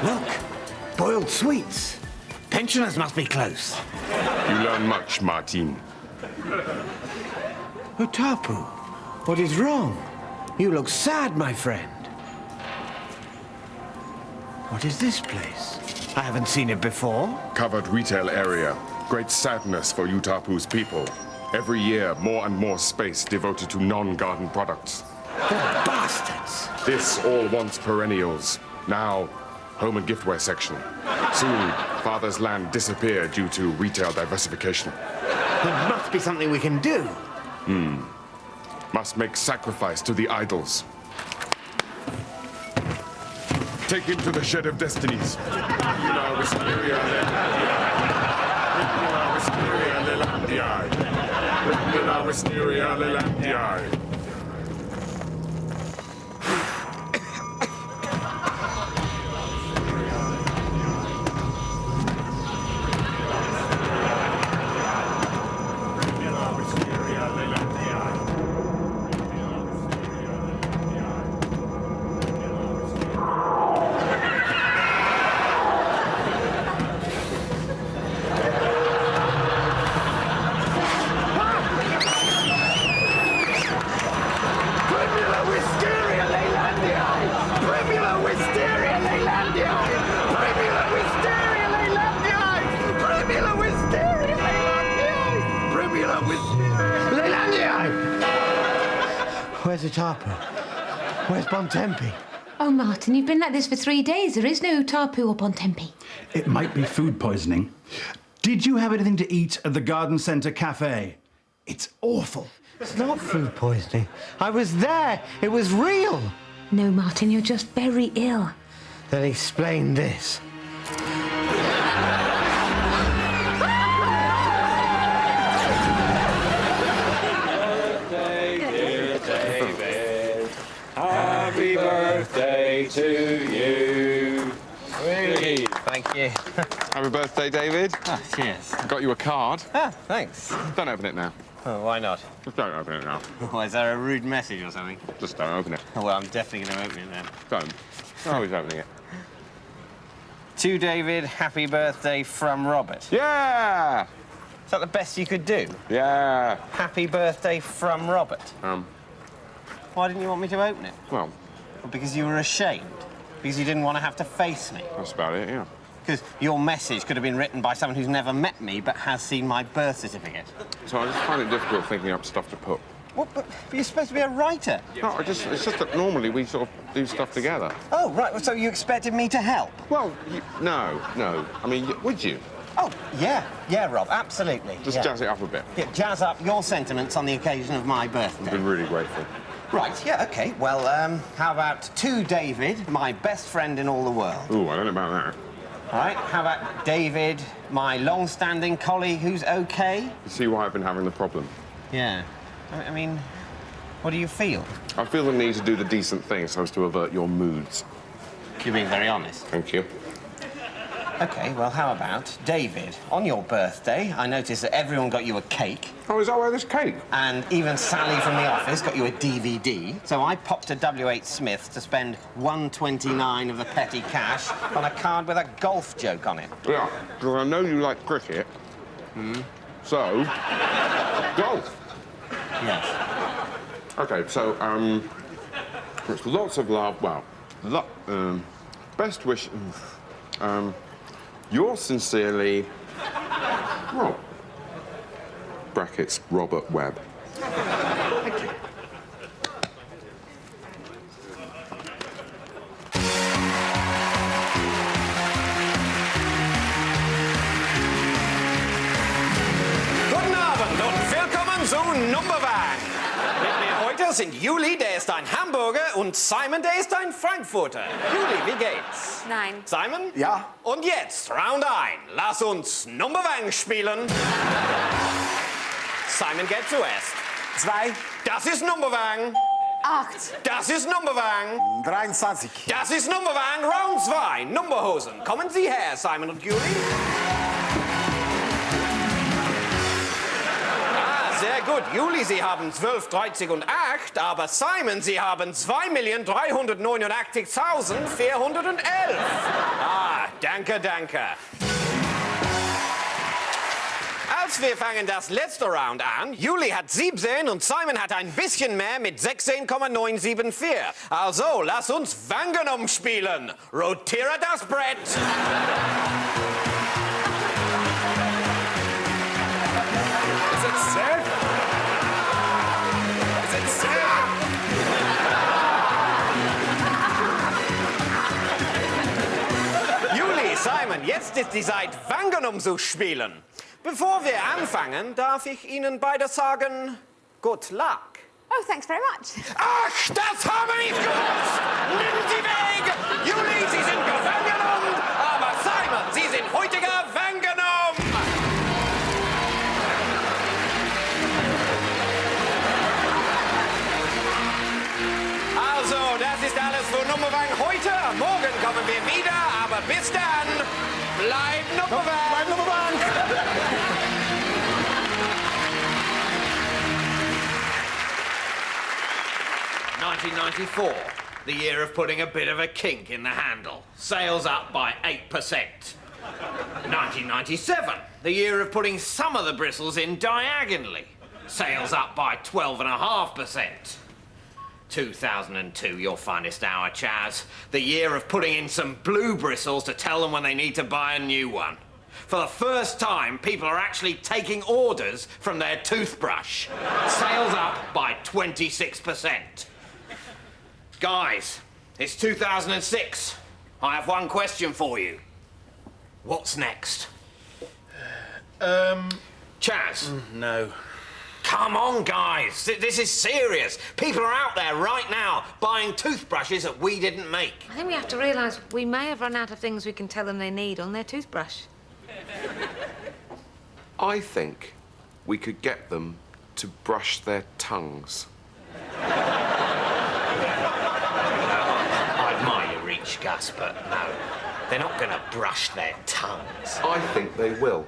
Look, boiled sweets. Pensioners must be close. You learn much, Martin. Utapu, what is wrong? You look sad, my friend. What is this place? I haven't seen it before. Covered retail area. Great sadness for Utapu's people. Every year, more and more space devoted to non-garden products. The bastards! This all once perennials. Now, home and giftware section. Soon, father's land disappear due to retail diversification. There must be something we can do. Must make sacrifice to the idols. Take him to the shed of destinies. Where's the Tapu? Where's Bontempi? Oh, Martin, you've been like this for 3 days. There is no Tapu or Bontempi. It might be food poisoning. Did you have anything to eat at the Garden Centre Cafe? It's awful. It's not food poisoning. I was there. It was real. No, Martin, you're just very ill. Then explain this. Happy birthday to you. Thank you. Happy birthday, David. Cheers. Got you a card. Thanks. Don't open it now. Oh, why not? Just don't open it now. Why, is there a rude message or something? Just don't open it. Oh, well, I'm definitely going to open it then. Don't. I'm always opening it. To David, happy birthday from Robert. Yeah! Is that the best you could do? Yeah. Happy birthday from Robert. Why didn't you want me to open it? Well, because you were ashamed. Because you didn't want to have to face me. That's about it, yeah. Because your message could have been written by someone who's never met me but has seen my birth certificate. So I just find it difficult thinking up stuff to put. What? But you're supposed to be a writer. No, it's just that normally we sort of do stuff together. Oh, right. So you expected me to help? Well, no. I mean, would you? Oh, yeah. Yeah, Rob, absolutely. Just jazz it up a bit. Yeah, jazz up your sentiments on the occasion of my birthday. I've been really grateful. Right, yeah, OK. Well, how about to David, my best friend in all the world? Ooh, I don't know about that. All right, how about David, my long-standing colleague who's OK? You see why I've been having the problem? Yeah. I mean, what do you feel? I feel the need to do the decent thing so as to avert your moods. You're being very honest. Thank you. OK, well, how about David? On your birthday, I noticed that everyone got you a cake. Oh, is that why there's cake? And even Sally from the office got you a DVD. So I popped to W.H. Smith to spend $1.29 of the petty cash on a card with a golf joke on it. Yeah, because I know you like cricket. So, golf. Yes. OK, so, it's lots of love. Well, best wish. Yours sincerely, well, brackets, Robert Webb. Thank you. Guten Abend und willkommen zu Nummerwagen. Mit mir heute sind Juli, der ist ein Hamburger, und Simon, der ist ein Frankfurter. Juli, wie geht's? Nein. Simon? Ja. Und jetzt, Round 1. Lass uns Nummerwagen spielen. Simon geht zuerst. 2. Das ist Nummerwagen. 8. Das ist Nummerwagen. 23. Das ist Nummerwagen. Round 2. Nummerhosen. Kommen Sie her, Simon und Juli. Sehr gut. Juli, Sie haben 12, 13 und 8, aber Simon, Sie haben 2.389.411. Danke, danke. Als wir fangen das letzte Round an, Juli hat 17 und Simon hat ein bisschen mehr mit 16,974. Also, lass uns Wangenom spielen. Rotiere das Brett. Juli, Simon, jetzt ist die Zeit, Wangenom zu spielen. Bevor wir anfangen, darf ich Ihnen beide sagen, good luck. Oh, thanks very much. Ach, das habe ich gewusst! Nehmen Sie weg! Juli, Sie sind gefangen, aber Simon, Sie sind heutiger Wangenom! Also, das ist alles für Nummerwagen heute. Morgen kommen wir wieder, aber bis dann, bleib Nummerwagen! Bleib Nummerwagen! 1994, the year of putting a bit of a kink in the handle. Sales up by 8%. 1997, the year of putting some of the bristles in diagonally. Sales up by 12.5%. 2002, your finest hour, Chaz. The year of putting in some blue bristles to tell them when they need to buy a new one. For the first time, people are actually taking orders from their toothbrush. Sales up by 26%. Guys, it's 2006. I have one question for you. What's next? Chaz? No. Come on, guys. This is serious. People are out there right now buying toothbrushes that we didn't make. I think we have to realise we may have run out of things we can tell them they need on their toothbrush. I think we could get them to brush their tongues. I admire your reach, Gus, but no. They're not going to brush their tongues. I think they will.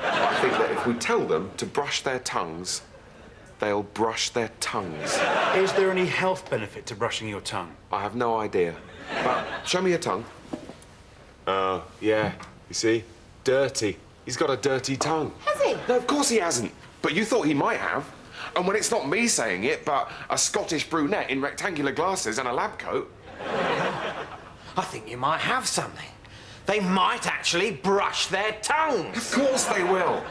I think that if we tell them to brush their tongues, they'll brush their tongues. Is there any health benefit to brushing your tongue? I have no idea. But show me your tongue. Oh, yeah. You see? Dirty. He's got a dirty tongue. Has he? No, of course he hasn't. But you thought he might have. And when it's not me saying it, but a Scottish brunette in rectangular glasses and a lab coat. I think you might have something. They might actually brush their tongues. Of course they will.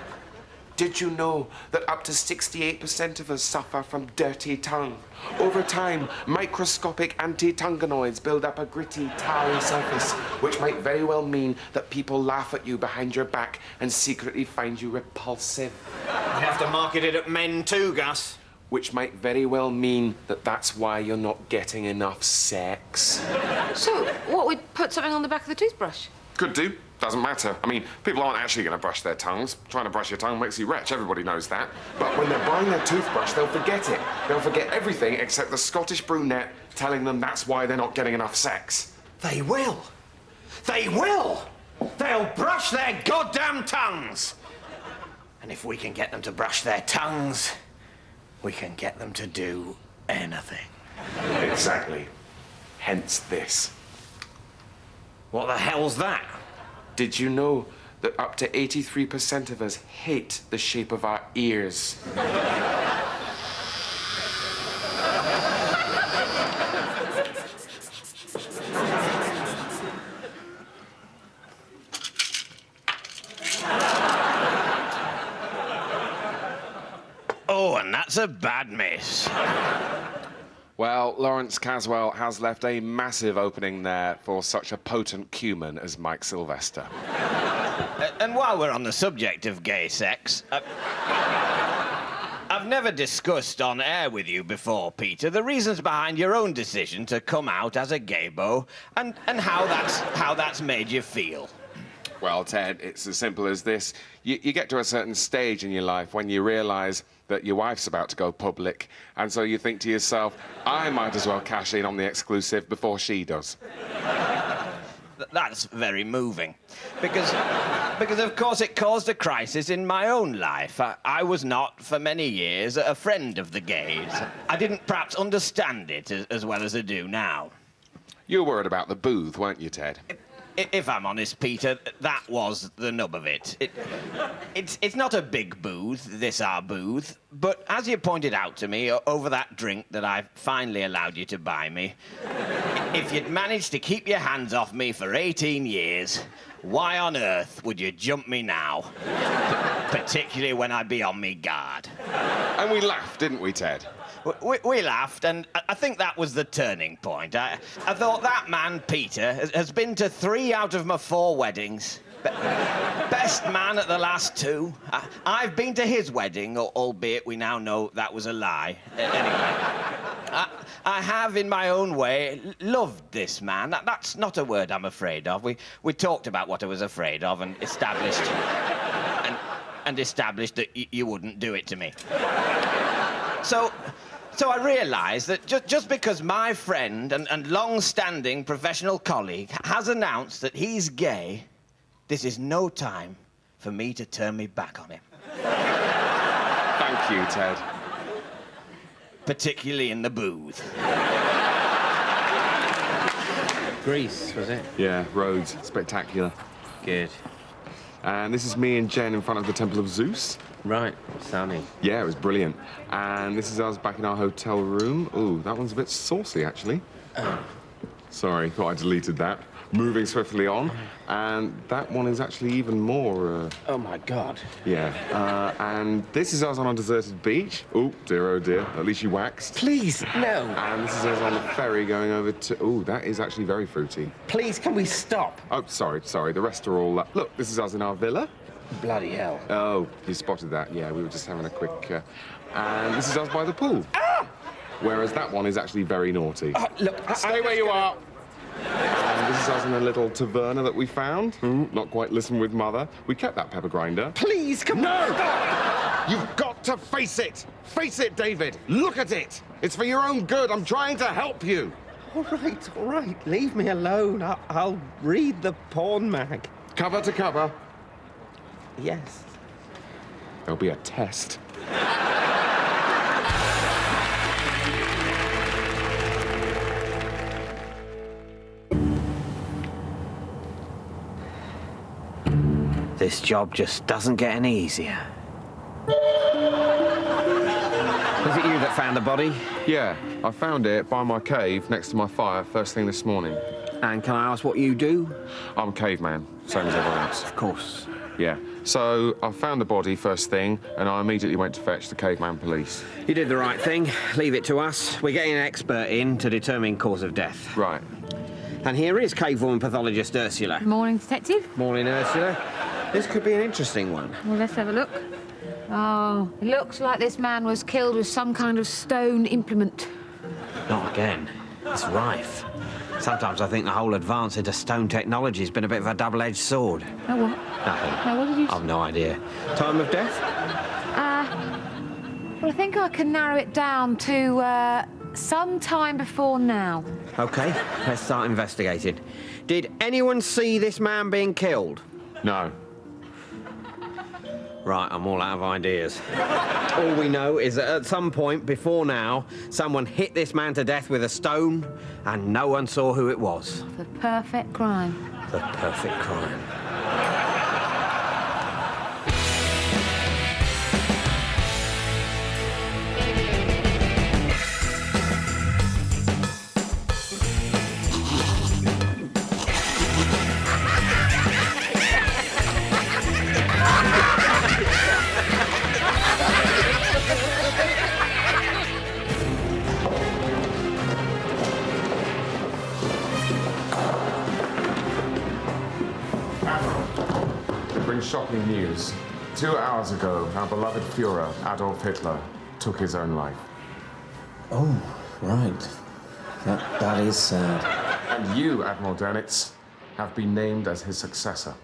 Did you know that up to 68% of us suffer from dirty tongue? Over time, microscopic anti-tongonoids build up a gritty, tarry surface, which might very well mean that people laugh at you behind your back and secretly find you repulsive. You have to market it at men too, Gus. Which might very well mean that that's why you're not getting enough sex. So, what, we'd put something on the back of the toothbrush? Could do. Doesn't matter. I mean, people aren't actually going to brush their tongues. Trying to brush your tongue makes you wretch. Everybody knows that. But when they're buying their toothbrush, they'll forget it. They'll forget everything except the Scottish brunette telling them that's why they're not getting enough sex. They will. They will. They'll brush their goddamn tongues. And if we can get them to brush their tongues, we can get them to do anything. Exactly. Hence this. What the hell's that? Did you know that up to 83% of us hate the shape of our ears? Oh, and that's a bad miss. Well, Lawrence Caswell has left a massive opening there for such a potent cumin as Mike Sylvester. And while we're on the subject of gay sex, I've never discussed on air with you before, Peter, the reasons behind your own decision to come out as a gaybo and how that's made you feel. Well, Ted, it's as simple as this. You get to a certain stage in your life when you realise that your wife's about to go public, and so you think to yourself, I might as well cash in on the exclusive before she does. That's very moving. Because of course it caused a crisis in my own life. I was not, for many years, a friend of the gays. I didn't perhaps understand it as well as I do now. You were worried about the booth, weren't you, Ted? If I'm honest, Peter, that was the nub of it. It's not a big booth, this our booth, but as you pointed out to me over that drink that I finally allowed you to buy me, if you'd managed to keep your hands off me for 18 years, why on earth would you jump me now? Particularly when I'd be on me guard. And we laughed, didn't we, Ted? We laughed, and I think that was the turning point. I thought that man, Peter, has been to 3 out of my 4 weddings. Best man at the last 2. I've been to his wedding, albeit we now know that was a lie. Anyway, I have, in my own way, loved this man. That's not a word I'm afraid of. We talked about what I was afraid of and established... and established that you wouldn't do it to me. So I realised that just because my friend and long-standing professional colleague has announced that he's gay, this is no time for me to turn me back on him. Thank you, Ted. Particularly in the booth. Greece, was it? Yeah, Rhodes. Spectacular. Good. And this is me and Jen in front of the Temple of Zeus. Right, sunny. Yeah, it was brilliant. And this is us back in our hotel room. Ooh, that one's a bit saucy, actually. Sorry, thought I deleted that. Moving swiftly on. And that one is actually even more, Oh, my God. Yeah. And this is us on a deserted beach. Oh, dear. At least you waxed. Please, no. And this is us on the ferry going over to... Oh, that is actually very fruity. Please, can we stop? Oh, sorry. The rest are all... Look, this is us in our villa. Bloody hell. Oh, you spotted that. Yeah, we were just having a quick... And this is us by the pool. Ah! Whereas that one is actually very naughty. Look, Stay where you are. And this is us in a little taverna that we found. Not quite listen with Mother. We kept that pepper grinder. Please, come on. No! You've got to face it. Face it, David. Look at it. It's for your own good. I'm trying to help you. All right. Leave me alone. I'll read the porn mag. Cover to cover. Yes. There'll be a test. This job just doesn't get any easier. Was it you that found the body? Yeah, I found it by my cave next to my fire first thing this morning. And can I ask what you do? I'm a caveman, same as everyone else. Of course. Yeah. So I found the body first thing, and I immediately went to fetch the caveman police. You did the right thing. Leave it to us. We're getting an expert in to determine cause of death. Right. And here is cavewoman pathologist Ursula. Morning, Detective. Morning, Ursula. This could be an interesting one. Well, let's have a look. Oh, it looks like this man was killed with some kind of stone implement. Not again. It's rife. Sometimes I think the whole advance into stone technology has been a bit of a double-edged sword. Oh, what? Nothing. No, what did you say? I've no idea. Time of death? Well, I think I can narrow it down to, some time before now. OK, let's start investigating. Did anyone see this man being killed? No. Right, I'm all out of ideas. All we know is that at some point before now, someone hit this man to death with a stone, and no one saw who it was. The perfect crime. The perfect crime. Shocking news. 2 hours ago, our beloved Führer, Adolf Hitler, took his own life. Oh, right. That is sad. And you, Admiral Dönitz, have been named as his successor.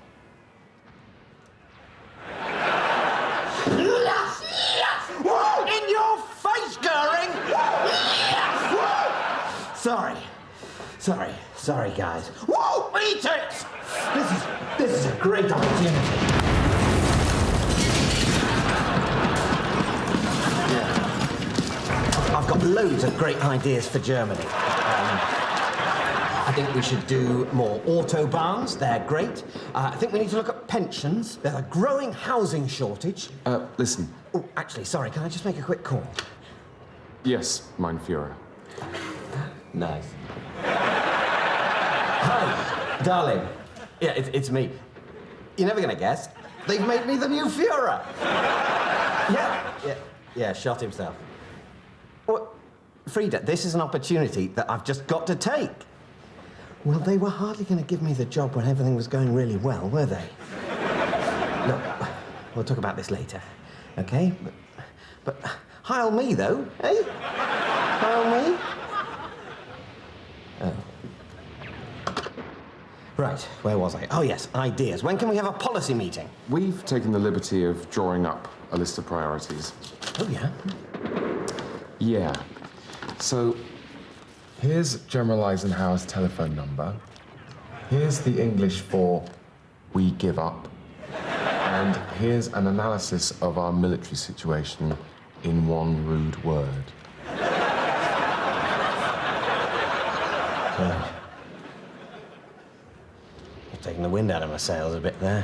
In your face, Goering! Sorry, guys. Whoa, eat it! This is a great opportunity. Yeah. I've got loads of great ideas for Germany. I think we should do more autobahns. They're great. I think we need to look at pensions. There's a growing housing shortage. Listen. Oh, actually, sorry, can I just make a quick call? Yes, mein Führer. Nice. Hi, darling. Yeah, it's me. You're never gonna guess. They've made me the new Führer. Yeah, shot himself. Well, Frida, this is an opportunity that I've just got to take. Well, they were hardly going to give me the job when everything was going really well, were they? Look, we'll talk about this later, OK? But heil me, though, eh? Heil me? Oh. Right, where was I? Oh, yes, ideas. When can we have a policy meeting? We've taken the liberty of drawing up a list of priorities. Oh, yeah? Yeah. So, here's General Eisenhower's telephone number. Here's the English for "we give up." And here's an analysis of our military situation in one rude word. You're taking the wind out of my sails a bit there.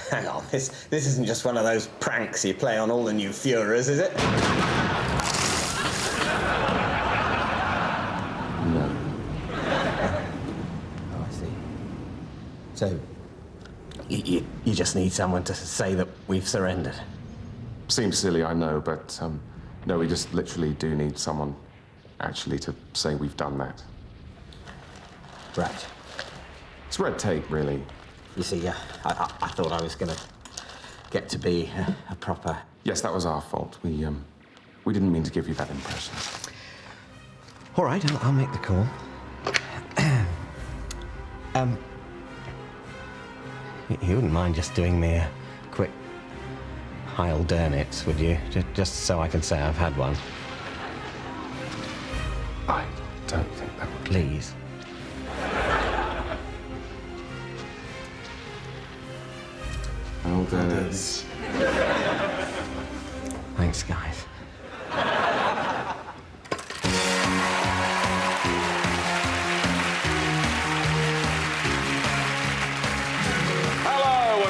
Hang on, this isn't just one of those pranks you play on all the new Führers, is it? So, you just need someone to say that we've surrendered. Seems silly, I know, but no, we just literally do need someone actually to say we've done that. Right. It's red tape, really. You see, I thought I was gonna get to be a proper... Yes, that was our fault. We didn't mean to give you that impression. All right, I'll make the call. You wouldn't mind just doing me a quick Heil Dernitz, would you? Just so I can say I've had one. I don't think that would... Please. Heil Dernitz. Thanks, guys.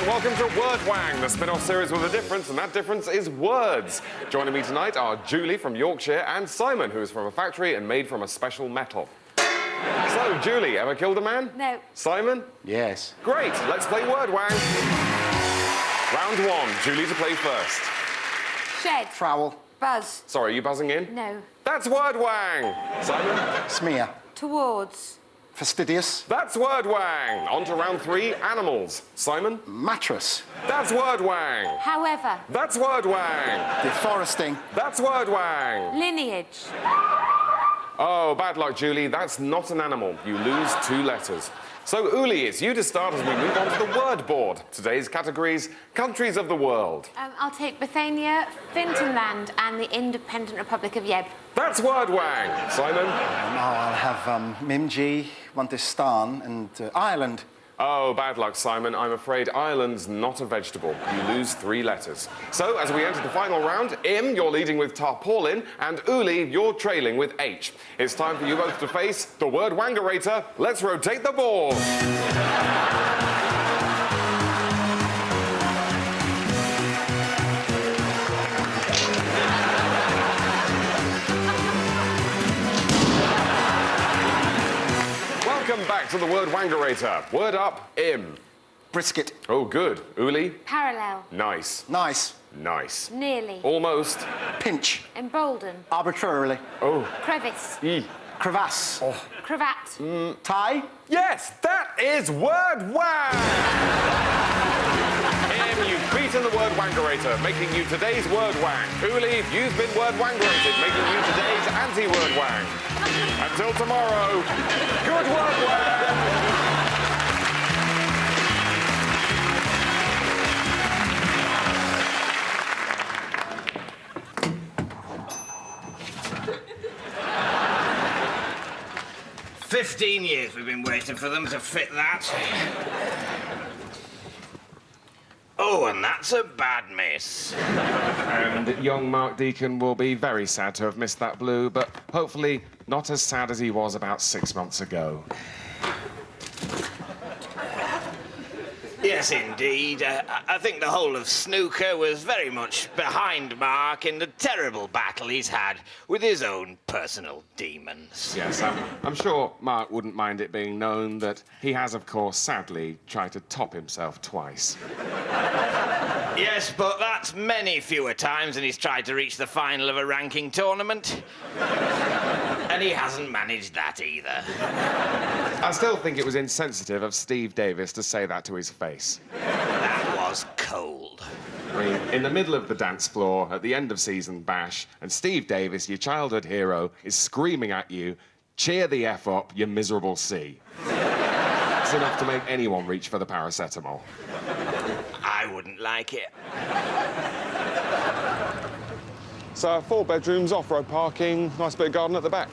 Welcome to Word Wang, the spin-off series with a difference, and that difference is words. Joining me tonight are Julie from Yorkshire and Simon, who is from a factory and made from a special metal. So, Julie, ever killed a man? No. Simon? Yes. Great, let's play Word Wang. Round one, Julie to play first. Shed. Trowel. Buzz. Sorry, are you buzzing in? No. That's Word Wang. Simon? Smear. Towards. Fastidious. That's Word Wang. On to round three, animals. Simon? Mattress. That's Word Wang. However. That's Word Wang. Deforesting. That's Word Wang. Lineage. Oh, bad luck, Julie. That's not an animal. You lose 2 letters. So, Uli, it's you to start as we move on to the word board. Today's categories, countries of the world. I'll take Bethania, Fintonland, and the Independent Republic of Webb. That's Word Wang. Simon? I'll have Mimji, Wantistan, and Ireland. Oh, bad luck, Simon. I'm afraid Ireland's not a vegetable. You lose 3 letters. So, as we enter the final round, Im, you're leading with tarpaulin, and Uli, you're trailing with H. It's time for you both to face the word wangerator. Let's rotate the board. 'Welcome back to the word wangerator. Word up, Im. Brisket. Oh, good. Uli? Parallel. Nice. Nice. Nice. Nearly. Almost. Pinch. Embolden. Arbitrarily. Oh. Crevice. Crevasse. Oh. Cravat. Tie. Yes, that is word wang! Im, you've beaten the word wangerator, making you today's word wang. Uli, you've been word wangerated, making you today's anti-word wang. Until tomorrow, good word wang! 15 years we've been waiting for them to fit that. Oh, and that's a bad miss. And young Mark Deacon will be very sad to have missed that blue, but hopefully not as sad as he was about 6 months ago. Yes, indeed. I think the whole of snooker was very much behind Mark in the terrible battle he's had with his own personal demons. Yes, I'm sure Mark wouldn't mind it being known that he has, of course, sadly, tried to top himself twice. Yes, but that's many fewer times than he's tried to reach the final of a ranking tournament. And he hasn't managed that either. I still think it was insensitive of Steve Davis to say that to his face. That was cold. I mean, in the middle of the dance floor, at the end of season bash, and Steve Davis, your childhood hero, is screaming at you, "Cheer the F up, you miserable C." It's enough to make anyone reach for the paracetamol. I wouldn't like it. So, 4 bedrooms, off-road parking, nice bit of garden at the back.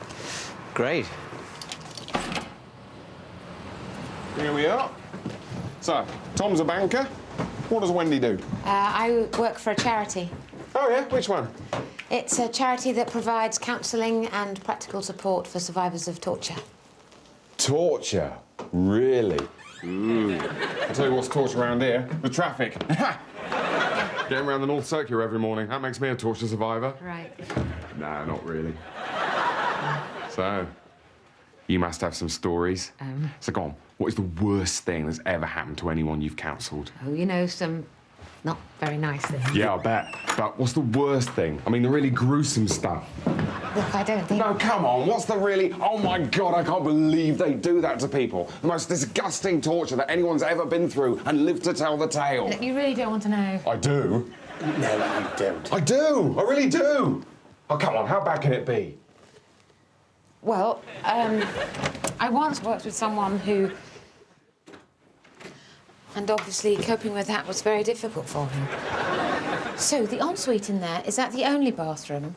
Great. Here we are. So, Tom's a banker. What does Wendy do? I work for a charity. Oh, yeah? Which one? It's a charity that provides counselling and practical support for survivors of torture. Torture? Really? I'll tell you what's torture around here. The traffic. Getting around the North Circular every morning. That makes me a torture survivor. Right. Nah, not really. So, You must have some stories. So go on, what is the worst thing that's ever happened to anyone you've counselled? Oh, you know, some not very nice things. Yeah, I bet. But what's the worst thing? I mean, the really gruesome stuff. Look, I don't think... No, come on, what's the really... Oh, my God, I can't believe they do that to people. The most disgusting torture that anyone's ever been through and lived to tell the tale. Look, you really don't want to know. I do. No, you don't. I do. I really do. Oh, come on, how bad can it be? Well, I once worked with someone who... And obviously coping with that was very difficult for him. So, the ensuite in there, is that the only bathroom?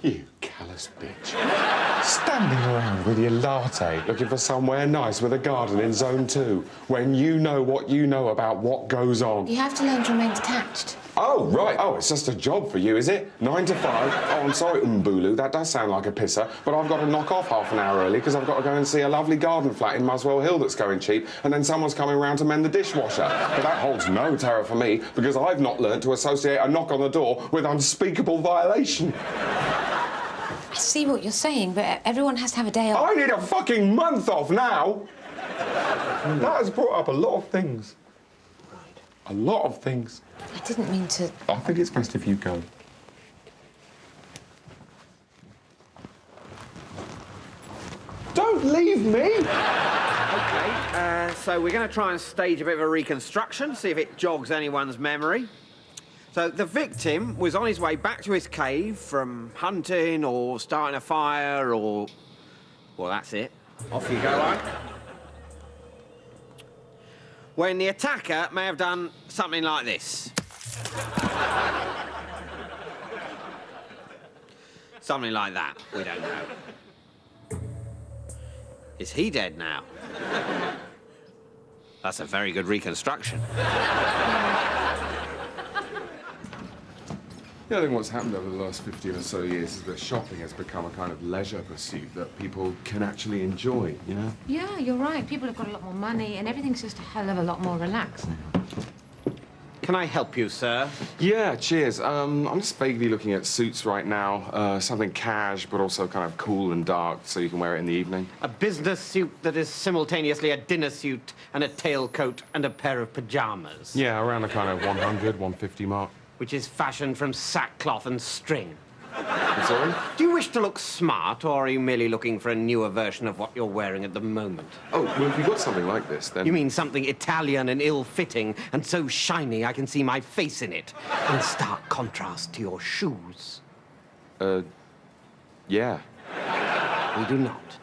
You callous bitch. Standing around with your latte looking for somewhere nice with a garden in Zone 2 when you know what you know about what goes on. You have to learn to remain detached. Oh, right. Oh, it's just a job for you, is it? 9 to 5. Oh, I'm sorry, Mbulu, that does sound like a pisser, but I've got to knock off half an hour early because I've got to go and see a lovely garden flat in Muswell Hill that's going cheap, and then someone's coming round to mend the dishwasher. But that holds no terror for me because I've not learnt to associate a knock on the door with unspeakable violation. I see what you're saying, but everyone has to have a day off. I need a fucking month off now! That has brought up a lot of things. A lot of things. I didn't mean to... I think it's best if you go. Don't leave me! OK, so we're going to try and stage a bit of a reconstruction, see if it jogs anyone's memory. So the victim was on his way back to his cave from hunting or starting a fire or... Well, that's it. Off you go, right? When the attacker may have done something like this. Something like that. We don't know. Is he dead now? That's a very good reconstruction. Yeah, I think what's happened over the last 15 or so years is that shopping has become a kind of leisure pursuit that people can actually enjoy, you know? Yeah, you're right. People have got a lot more money and everything's just a hell of a lot more relaxed. Can I help you, sir? Yeah, cheers. I'm just vaguely looking at suits right now. Something cash, but also kind of cool and dark, so you can wear it in the evening. A business suit that is simultaneously a dinner suit and a tailcoat and a pair of pyjamas. Yeah, around the kind of 100, 150 mark. Which is fashioned from sackcloth and string. I'm sorry? Do you wish to look smart, or are you merely looking for a newer version of what you're wearing at the moment? Oh, well, if you got something like this, then... You mean something Italian and ill-fitting, and so shiny I can see my face in it, in stark contrast to your shoes? Yeah. We do not.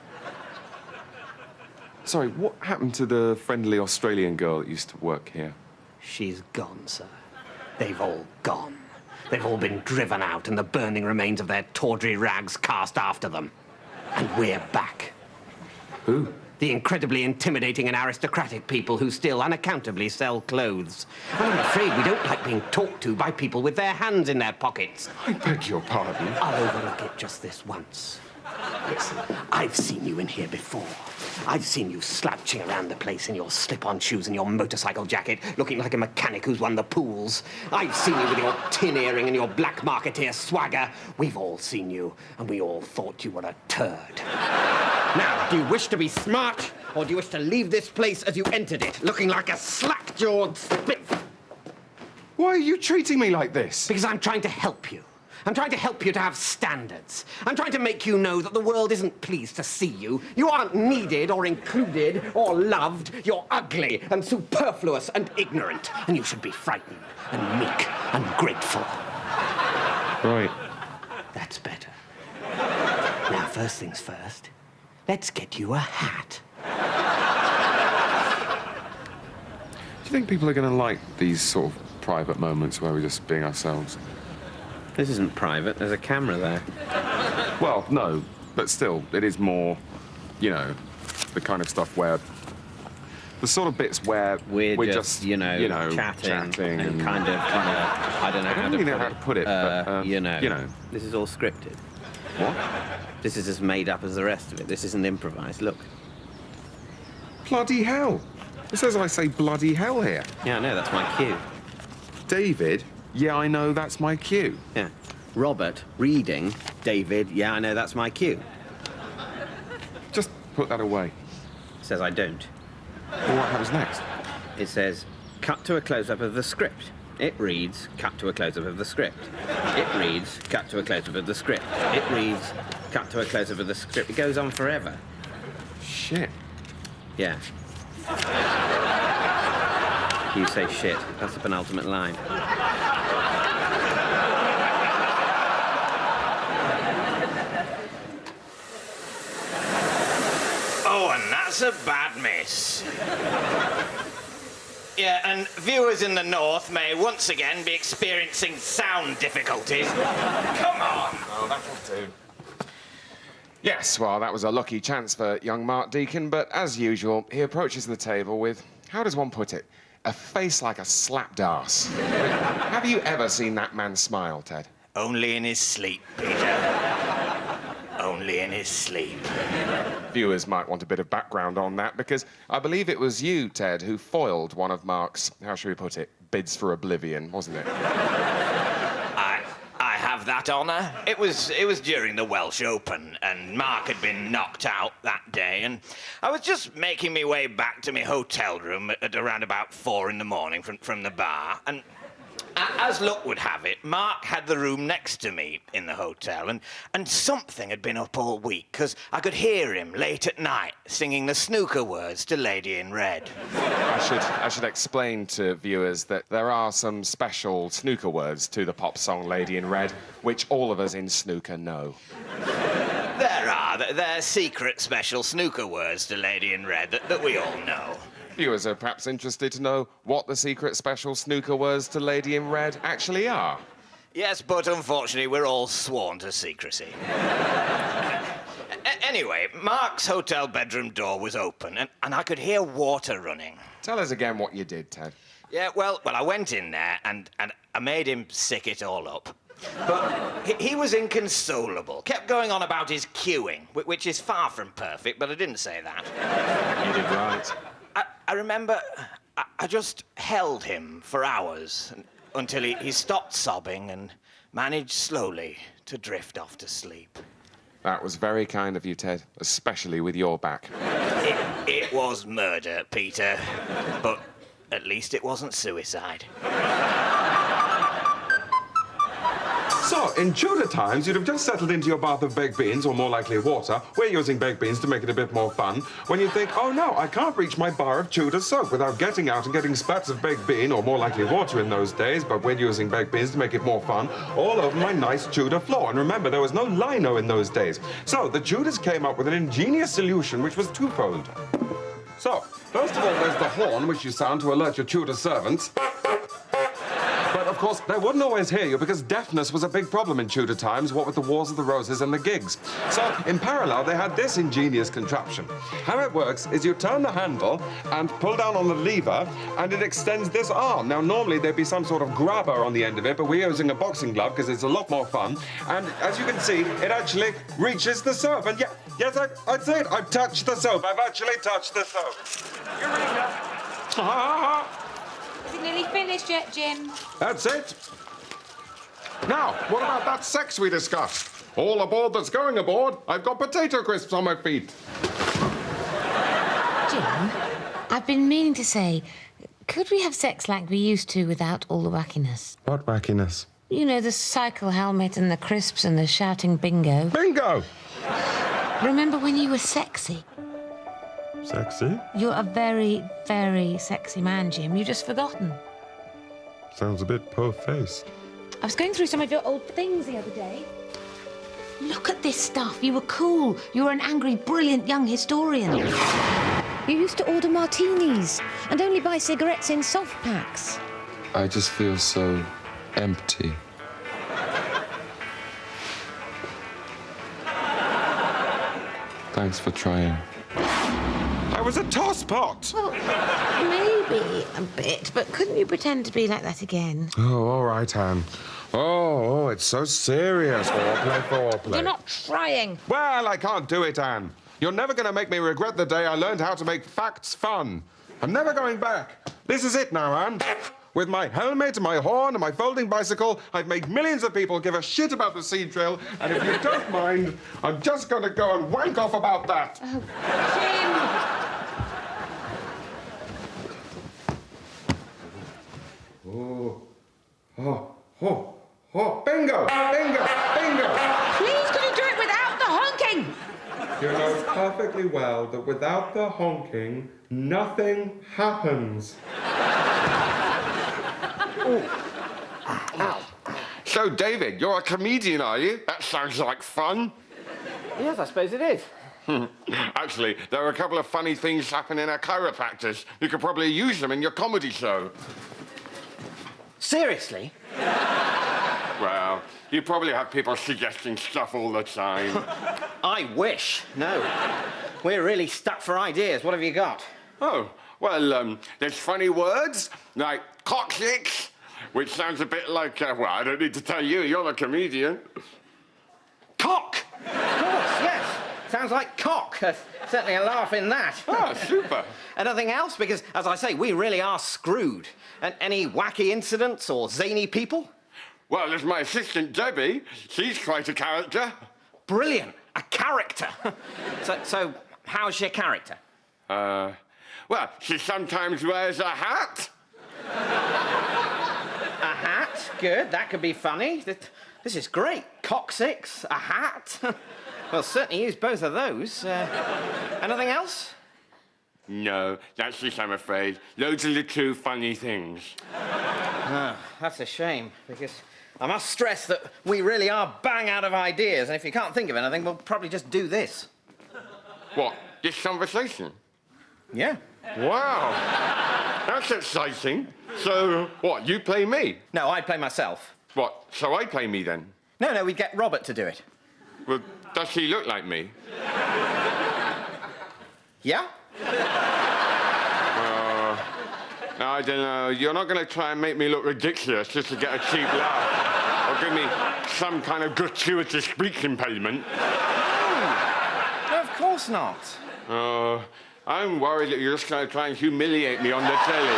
Sorry, what happened to the friendly Australian girl that used to work here? She's gone, sir. They've all gone. They've all been driven out and the burning remains of their tawdry rags cast after them. And we're back. Who? The incredibly intimidating and aristocratic people who still unaccountably sell clothes. And I'm afraid we don't like being talked to by people with their hands in their pockets. I beg your pardon? I'll overlook it just this once. Listen, I've seen you in here before. I've seen you slouching around the place in your slip-on shoes and your motorcycle jacket, looking like a mechanic who's won the pools. I've seen you with your tin earring and your black marketeer swagger. We've all seen you, and we all thought you were a turd. Now, do you wish to be smart, or do you wish to leave this place as you entered it, looking like a slack-jawed spit? Why are you treating me like this? Because I'm trying to help you. I'm trying to help you to have standards. I'm trying to make you know that the world isn't pleased to see you. You aren't needed or included or loved. You're ugly and superfluous and ignorant. And you should be frightened and meek and grateful. Right. That's better. Now, first things first, let's get you a hat. Do you think people are going to like these sort of private moments where we're just being ourselves? This isn't private. There's a camera there. Well, no, but still, it is more, you know, the kind of stuff where... The sort of bits where we're just you know chatting and kind of, I don't know how to put it, but, you know, this is all scripted. What? This is as made up as the rest of it. This isn't improvised. Look. Bloody hell. It says I say bloody hell here. Yeah, I know, that's my cue. David, yeah, I know, that's my cue. Yeah. Robert, reading. David, yeah, I know, that's my cue. Just Put that away. It says I don't. Well, what happens next? It says, cut to a close-up of the script. It reads, cut to a close-up of the script. It reads, cut to a close-up of the script. It reads, cut to a close-up of the script. It goes on forever. Shit. Yeah. You say shit. That's the penultimate line. Oh, and that's a bad miss. Yeah, and viewers in the north may once again be experiencing sound difficulties. Come on! Oh, that'll do. Yes, well, that was a lucky chance for young Mark Deacon, but as usual, he approaches the table with, how does one put it, a face like a slapped arse. Have you ever seen that man smile, Ted? Only in his sleep, Peter. Only in his sleep. Viewers might want a bit of background on that, because I believe it was you, Ted, who foiled one of Mark's, how should we put it, bids for oblivion, wasn't it? I have that honour. It was during the Welsh Open, and Mark had been knocked out that day, and I was just making my way back to my hotel room at around about 4 in the morning from the bar, and as luck would have it, Mark had the room next to me in the hotel, and something had been up all week, because I could hear him late at night singing the snooker words to Lady in Red. I should explain to viewers that there are some special snooker words to the pop song Lady in Red, which all of us in snooker know. They're secret special snooker words to Lady in Red that we all know. Viewers are perhaps interested to know what the secret special snooker words to Lady in Red actually are. Yes, but unfortunately, we're all sworn to secrecy. Anyway, Mark's hotel bedroom door was open, and I could hear water running. Tell us again what you did, Ted. Yeah, well, I went in there, and I made him sick it all up. But he was inconsolable, kept going on about his queuing, which is far from perfect, but I didn't say that. You did right. I remember I just held him for hours until he stopped sobbing and managed slowly to drift off to sleep. That was very kind of you, Ted, especially with your back. It was murder, Peter, but at least it wasn't suicide. So, in Tudor times, you'd have just settled into your bath of baked beans, or more likely water. We're using baked beans to make it a bit more fun. When you think, oh no, I can't reach my bar of Tudor soap without getting out and getting spats of baked bean, or more likely water in those days, but we're using baked beans to make it more fun, all over my nice Tudor floor. And remember, there was no lino in those days. So, the Tudors came up with an ingenious solution, which was twofold. So, first of all, there's the horn, which you sound to alert your Tudor servants. But, of course, they wouldn't always hear you because deafness was a big problem in Tudor times, what with the Wars of the Roses and the gigs. So, in parallel, they had this ingenious contraption. How it works is you turn the handle and pull down on the lever, and it extends this arm. Now, normally there'd be some sort of grabber on the end of it, but we're using a boxing glove because it's a lot more fun. And as you can see, it actually reaches the soap. And yes, I'd say it. I've touched the soap. I've actually touched the soap. Eureka! Is it nearly finished yet, Jim? That's it. Now, what about that sex we discussed? All aboard that's going aboard. I've got potato crisps on my feet. Jim, I've been meaning to say, could we have sex like we used to without all the wackiness? What wackiness? You know, the cycle helmet and the crisps and the shouting bingo. Bingo! Remember when you were sexy? Sexy? You're a very, very sexy man, Jim. You've just forgotten. Sounds a bit po-faced. I was going through some of your old things the other day. Look at this stuff. You were cool. You were an angry, brilliant young historian. You used to order martinis and only buy cigarettes in soft packs. I just feel so empty. Thanks for trying. I was a tosspot. Well, maybe a bit, but couldn't you pretend to be like that again? Oh, all right, Anne. Oh, it's so serious. Foreplay. You're not trying. Well, I can't do it, Anne. You're never going to make me regret the day I learned how to make facts fun. I'm never going back. This is it now, Anne. With my helmet, my horn, and my folding bicycle, I've made millions of people give a shit about the sea trail, and if you don't mind, I'm just going to go and wank off about that. Oh, oh, oh, oh, bingo, bingo, bingo. Please, could you do it without the honking? You know perfectly well that without the honking, nothing happens. Ow. So, David, you're a comedian, are you? That sounds like fun. Yes, I suppose it is. Actually, there are a couple of funny things happening at chiropractors. You could probably use them in your comedy show. Seriously? Well, you probably have people suggesting stuff all the time. I wish. No. We're really stuck for ideas. What have you got? Oh, well, there's funny words like coccyx, which sounds a bit like, well, I don't need to tell you, you're the comedian. Cock! Of course, yes. Sounds like cock. Certainly a laugh in that. Ah, super. Anything else? Because, as I say, we really are screwed. And any wacky incidents or zany people? Well, there's my assistant, Debbie. She's quite a character. Brilliant. A character. So how's your character? Well, she sometimes wears a hat. A hat? Good. That could be funny. This is great. Coccyx, a hat. Well, certainly use both of those. Anything else? No, that's just, I'm afraid. Those are the two funny things. That's a shame, because I must stress that we really are bang out of ideas, and if you can't think of anything, we'll probably just do this. What, this conversation? Yeah. Wow, that's exciting. So, what, you play me? No, I play myself. What, so I play me then? No, we'd get Robert to do it. Well, does he look like me? Yeah? I don't know. You're not going to try and make me look ridiculous just to get a cheap laugh. Or give me some kind of gratuitous speech impediment. No, of course not. Oh, I'm worried that you're just going to try and humiliate me on the telly.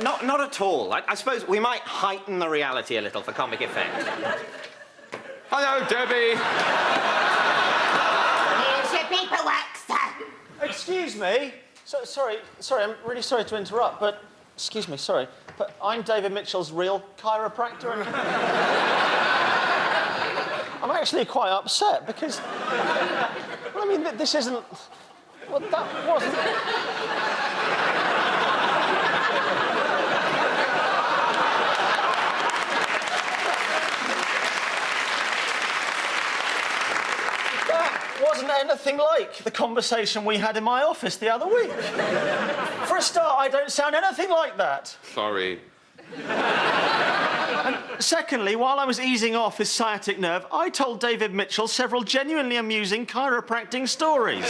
No, not at all. I suppose we might heighten the reality a little for comic effect. Hello, Debbie. Here's your paperwork, sir. Excuse me. Sorry, I'm really sorry to interrupt, but... Excuse me, sorry. But I'm David Mitchell's real chiropractor, and... I'm actually quite upset, because... Well, I mean, this isn't... Well, that wasn't... Wasn't anything like the conversation we had in my office the other week. For a start, I don't sound anything like that. Sorry. And secondly, while I was easing off his sciatic nerve, I told David Mitchell several genuinely amusing chiropractic stories.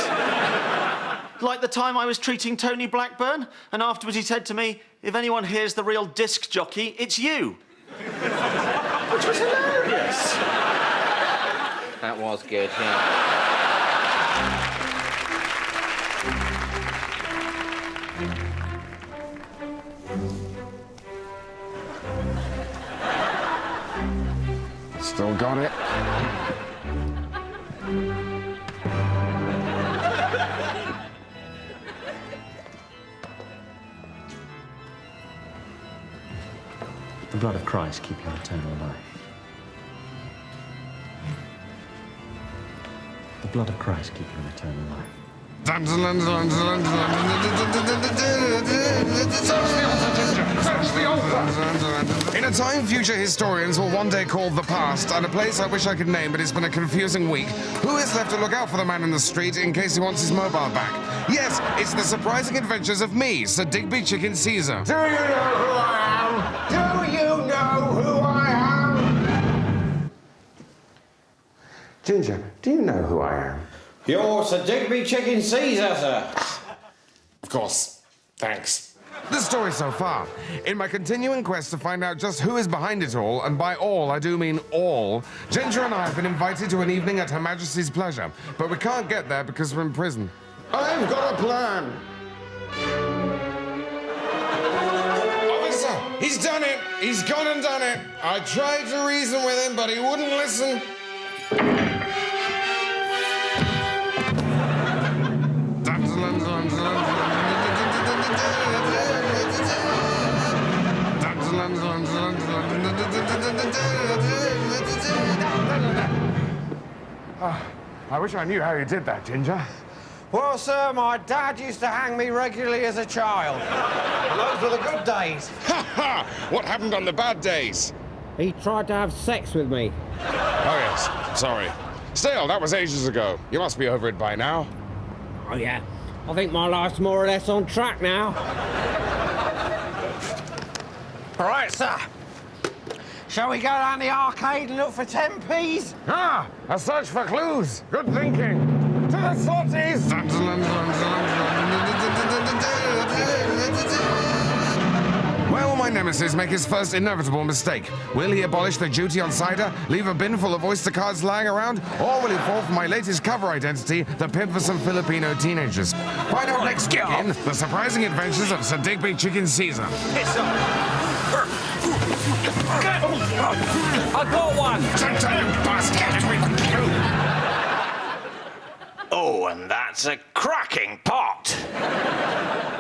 Like the time I was treating Tony Blackburn, and afterwards he said to me, "If anyone hears the real disc jockey, it's you." Which was hilarious. That was good, yeah. Still got it. The blood of Christ keep your eternal life. The blood of Christ keep your eternal life. In a time future historians will one day call the past, and a place I wish I could name, but it's been a confusing week. Who is left to look out for the man in the street in case he wants his mobile back? Yes, it's the surprising adventures of me, Sir Digby Chicken Caesar. Do you know who I am? Do you know who I am? Ginger, do you know who I am? You're Sir Digby Chicken Caesar, sir. Of course. Thanks. The story so far. In my continuing quest to find out just who is behind it all, and by all I do mean all, Ginger and I have been invited to an evening at Her Majesty's pleasure, but we can't get there because we're in prison. I've got a plan. Officer, he's done it. He's gone and done it. I tried to reason with him, but he wouldn't listen. I wish I knew how you did that, Ginger. Well, sir, my dad used to hang me regularly as a child. Those were the good days. Ha ha! What happened on the bad days? He tried to have sex with me. Oh, yes. Sorry. Still, that was ages ago. You must be over it by now. Oh, yeah. I think my life's more or less on track now. All right, sir. Shall we go down the arcade and look for 10p's? Ah, a search for clues. Good thinking. To the slotties! Where will my nemesis make his first inevitable mistake? Will he abolish the duty on cider, leave a bin full of Oyster cards lying around, or will he fall for my latest cover identity, the pimp for some Filipino teenagers? Find out next week in The Surprising Adventures of Sir Digby Chicken Caesar. I got one! Oh, and that's a cracking pot.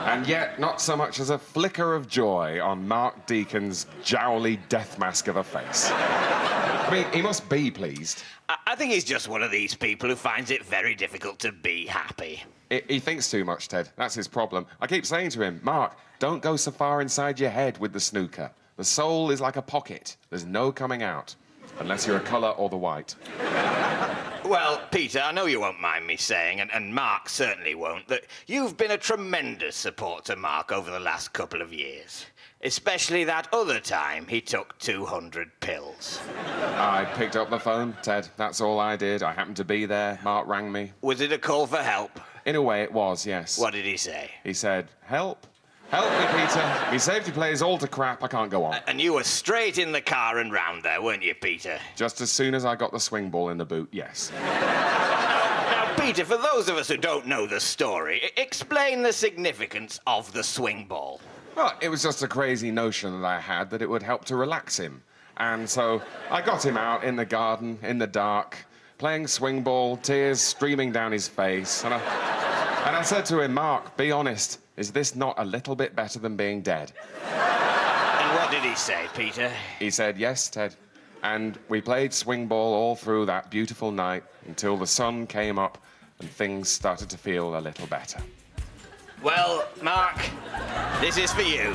And yet, not so much as a flicker of joy on Mark Deacon's jowly death mask of a face. I mean, he must be pleased. I think he's just one of these people who finds it very difficult to be happy. He thinks too much, Ted. That's his problem. I keep saying to him, Mark, don't go so far inside your head with the snooker. The soul is like a pocket. There's no coming out. Unless you're a colour or the white. Well, Peter, I know you won't mind me saying, and Mark certainly won't, that you've been a tremendous support to Mark over the last couple of years. Especially that other time he took 200 pills. I picked up the phone, Ted. That's all I did. I happened to be there. Mark rang me. Was it a call for help? In a way, it was, yes. What did he say? He said, help. Help me, Peter. My safety play is all to crap. I can't go on. And you were straight in the car and round there, weren't you, Peter? Just as soon as I got the swing ball in the boot, yes. Now, Peter, for those of us who don't know the story, explain the significance of the swing ball. Well, it was just a crazy notion that I had that it would help to relax him. And so I got him out in the garden, in the dark, playing swing ball, tears streaming down his face. And I said to him, Mark, be honest. Is this not a little bit better than being dead? And what did he say, Peter? He said, yes, Ted. And we played swing ball all through that beautiful night until the sun came up and things started to feel a little better. Well, Mark, this is for you.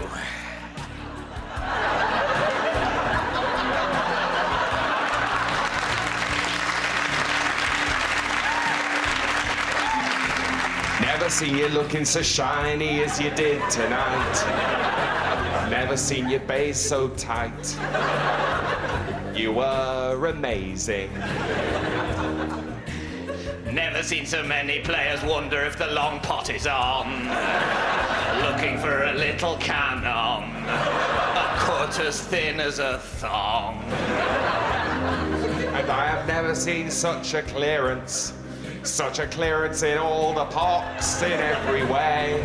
Never seen you looking so shiny as you did tonight. Never seen you bathe so tight. You were amazing. Never seen so many players wonder if the long pot is on. Looking for a little canon. A cut as thin as a thong. And I have never seen such a clearance. Such a clearance in all the pox in every way.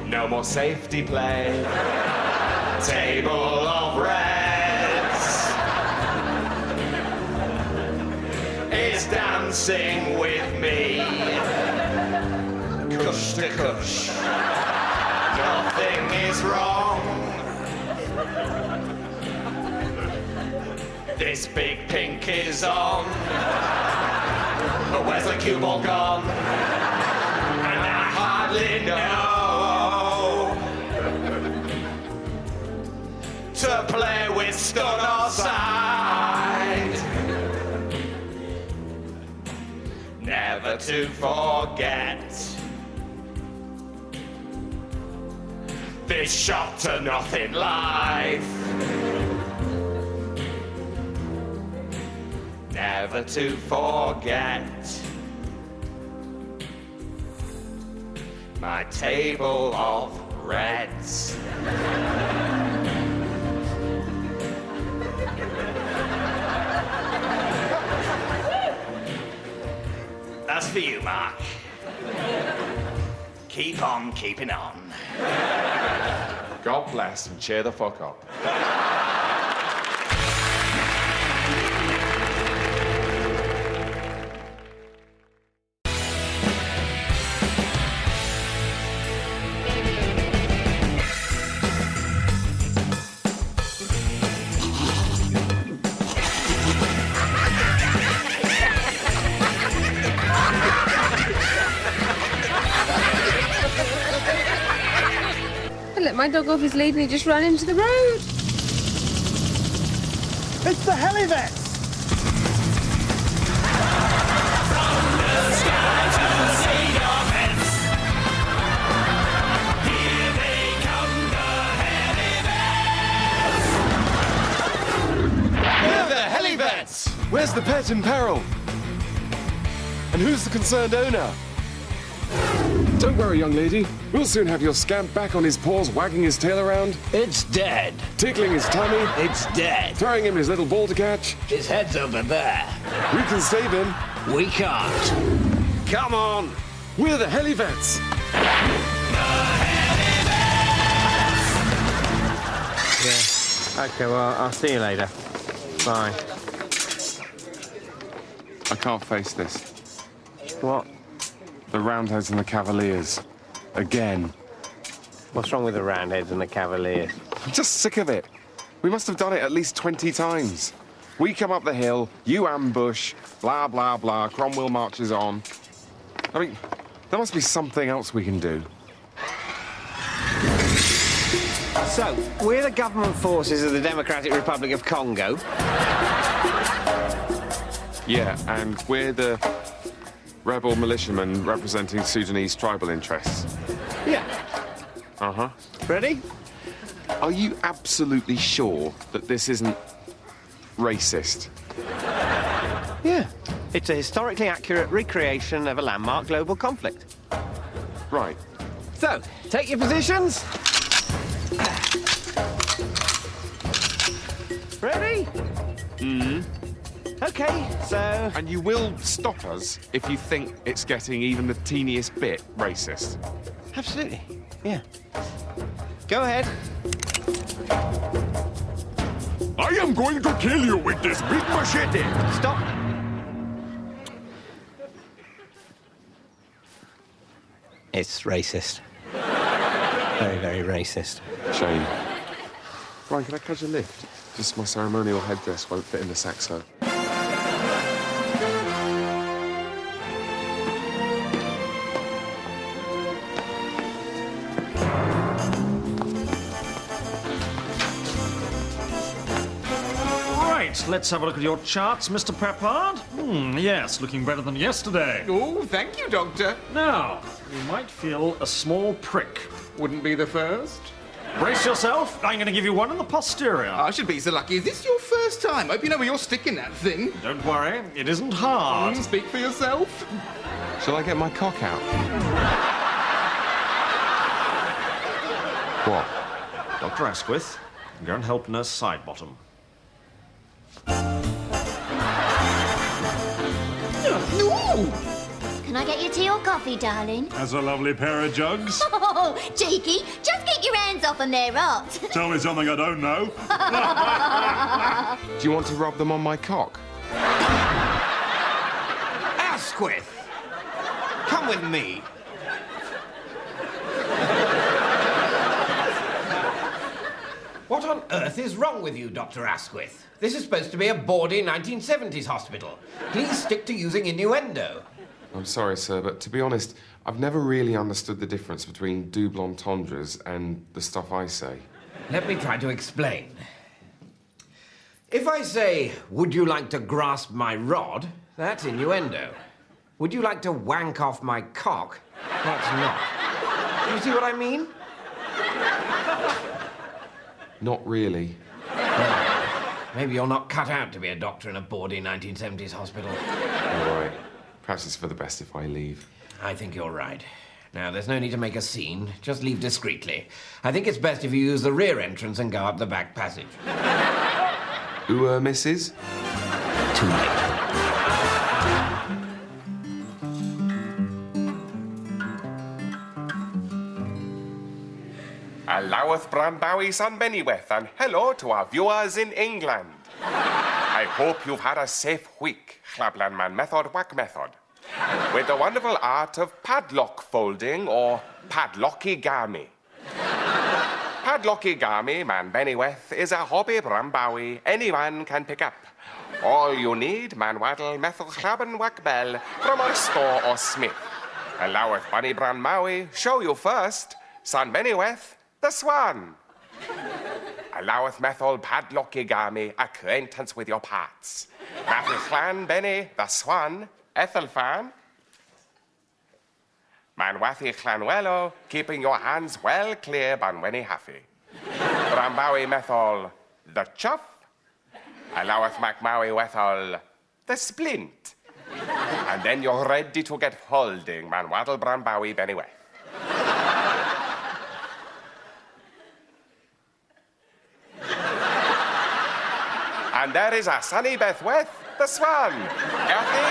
No more safety play. Table of Reds is dancing with me. Cush to cush. Nothing is wrong. This big pink is on. But where's the cue ball gone? And I hardly know to play with stun or side. Never to forget this shot to nothing life. Never to forget my table of Reds. That's for you, Mark. keep on keeping on. God bless and cheer the fuck up. I let my dog off his lead and he just ran into the road. It's the Helivets! We're the Helivets! Where's the pet in peril? And who's the concerned owner? Don't worry, young lady. We'll soon have your scamp back on his paws, wagging his tail around. It's dead. Tickling his tummy. It's dead. Throwing him his little ball to catch. His head's over there. We can save him. We can't. Come on. We're the Helivets. Yeah. Okay, well, I'll see you later. Bye. I can't face this. What? The Roundheads and the Cavaliers. Again. What's wrong with the Roundheads and the Cavaliers? I'm just sick of it. We must have done it at least 20 times. We come up the hill, you ambush, blah, blah, blah, Cromwell marches on. I mean, there must be something else we can do. So, we're the government forces of the Democratic Republic of Congo. Yeah, and we're the rebel militiamen representing Sudanese tribal interests. Yeah. Uh-huh. Ready? Are you absolutely sure that this isn't racist? Yeah. It's a historically accurate recreation of a landmark global conflict. Right. So, take your positions. Ready? Mm-hmm. Okay, so... And you will stop us if you think it's getting even the teeniest bit racist. Absolutely, yeah. Go ahead. I am going to kill you with this big machete. Stop. It's racist. Very, very racist. Shame. Brian, can I catch a lift? Just my ceremonial headdress won't fit in the saxo. Let's have a look at your charts, Mr. Peppard. Yes, looking better than yesterday. Oh, thank you, Doctor. Now, you might feel a small prick. Wouldn't be the first. Brace yourself. I'm going to give you one in the posterior. I should be so lucky. Is this your first time? Hope you know where you're sticking that thing. Don't worry, it isn't hard. Speak for yourself. Shall I get my cock out? What? Dr. Asquith, go and help Nurse Sidebottom. No! Can I get you tea or coffee, darling? Has a lovely pair of jugs. Oh, cheeky. Just keep your hands off them, they're hot. Tell me something I don't know. Do you want to rub them on my cock? Asquith! Come with me. What on earth is wrong with you, Dr. Asquith? This is supposed to be a bawdy 1970s hospital. Please stick to using innuendo. I'm sorry, sir, but to be honest, I've never really understood the difference between double entendres and the stuff I say. Let me try to explain. If I say, would you like to grasp my rod? That's innuendo. Would you like to wank off my cock? That's not. You see what I mean? Not really. Maybe you're not cut out to be a doctor in a bawdy 1970s hospital. All right. Perhaps it's for the best if I leave. I think you're right. Now, there's no need to make a scene. Just leave discreetly. I think it's best if you use the rear entrance and go up the back passage. Mrs.? Too late. Alloweth Branbawi San Bennyweth, and hello to our viewers in England. I hope you've had a safe week, Chlablan Man Method Whack Method, with the wonderful art of padlock folding or padlockigami. Padlockigami, Man Bennyweth, is a hobby Brambawi anyone can pick up. All you need, Man Waddle Method Chlaban Whack Bell from our store or smith. Alloweth Bunny Branmawi show you first, San Bennyweth, the Swan. Alloweth Method Padlockigami acquaintance with your parts. Matthew Clan Benny, the Swan, Ethelfan. Manwathi Clanwello, keeping your hands well clear, Banweni Haffy. Brambawi Methol, the Chuff. Alloweth Macmawi Wethol, the Splint. And then you're ready to get holding, Manwaddle Brambawi Bennyweth. And there is a sunny Bethweth, the Swan. Gathy.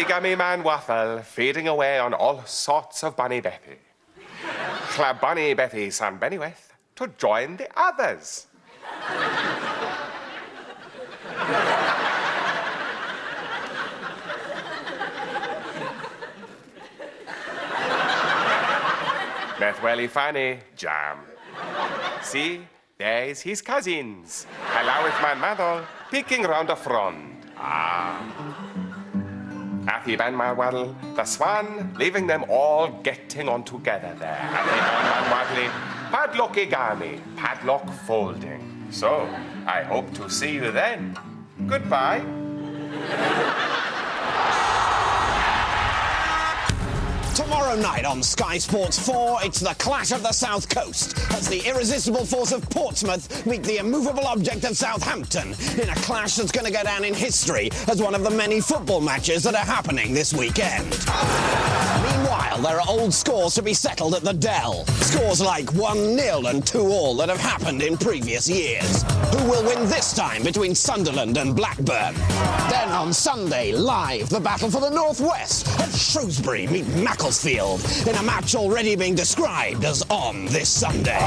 Gummy Man Waffle, feeding away on all sorts of Bunny Bethy. Clab Bunny Bethy San Bennyweth to join the others. Methwelly Fanny, Jam. See, there's his cousins. Alloweth Man Maddle, peeking round the front. Athy Ben Manwaddle, the Swan, leaving them all getting on together there. Athy Ben Manwaddle, padlockigami, padlock folding. So, I hope to see you then. Goodbye. Tomorrow night on Sky Sports 4, it's the clash of the South Coast as the irresistible force of Portsmouth meet the immovable object of Southampton in a clash that's going to go down in history as one of the many football matches that are happening this weekend. Meanwhile, there are old scores to be settled at the Dell. Scores like 1-0 and 2-2 that have happened in previous years. Who will win this time between Sunderland and Blackburn? Then on Sunday, live, the battle for the North West as Shrewsbury meet Macclesfield in a match already being described as on this Sunday.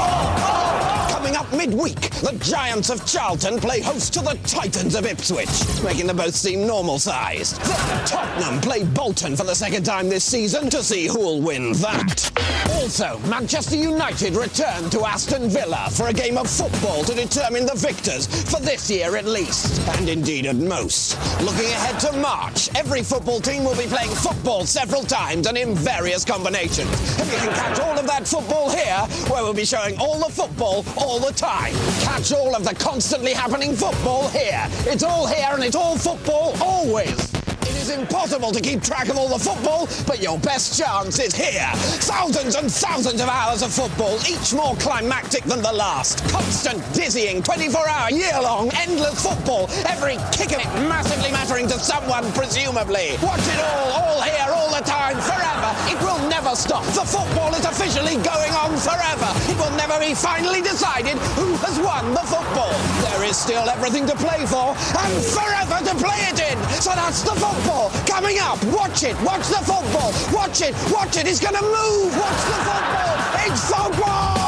Coming up midweek, the Giants of Charlton play host to the Titans of Ipswich, making them both seem normal-sized. Then Tottenham play Bolton for the second time this season to see who'll win that. Also, Manchester United return to Aston Villa for a game of football to determine the victors for this year at least, and indeed at most. Looking ahead to March, every football team will be playing football several times and in various combinations. And you can catch all of that football here, where we'll be showing all the football all the time. Catch all of the constantly happening football here. It's all here and it's all football always. It is impossible to keep track of all the football, but your best chance is here. Thousands and thousands of hours of football, each more climactic than the last. Constant, dizzying, 24-hour, year-long, endless football. Every kick of it massively mattering to someone, presumably. Watch it all here, all the time, forever. It will never stop. The football is officially going on forever. It will never be finally decided who has won the football. There is still everything to play for, and forever to play it in. So that's the football coming up. Watch it. Watch the football. Watch it. Watch it. It's going to move. Watch the football. It's football.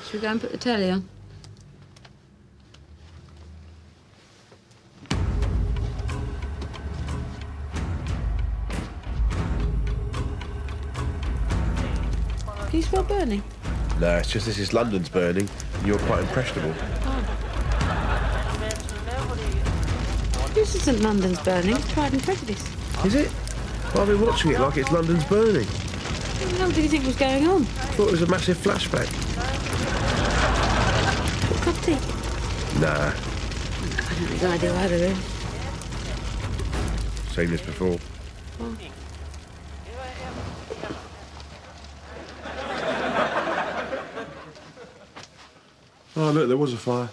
Should we go and put the telly on? Can you smell burning? No, it's just this is London's burning, and you're quite impressionable. This isn't London's burning, it's Pride and Prejudice. Is it? Well, I've been watching it like it's London's burning. What the hell did you think was going on? I thought it was a massive flashback. What cup of tea? Nah, I don't think I do either, really. seen this before. Oh. Oh, look, there was a fire.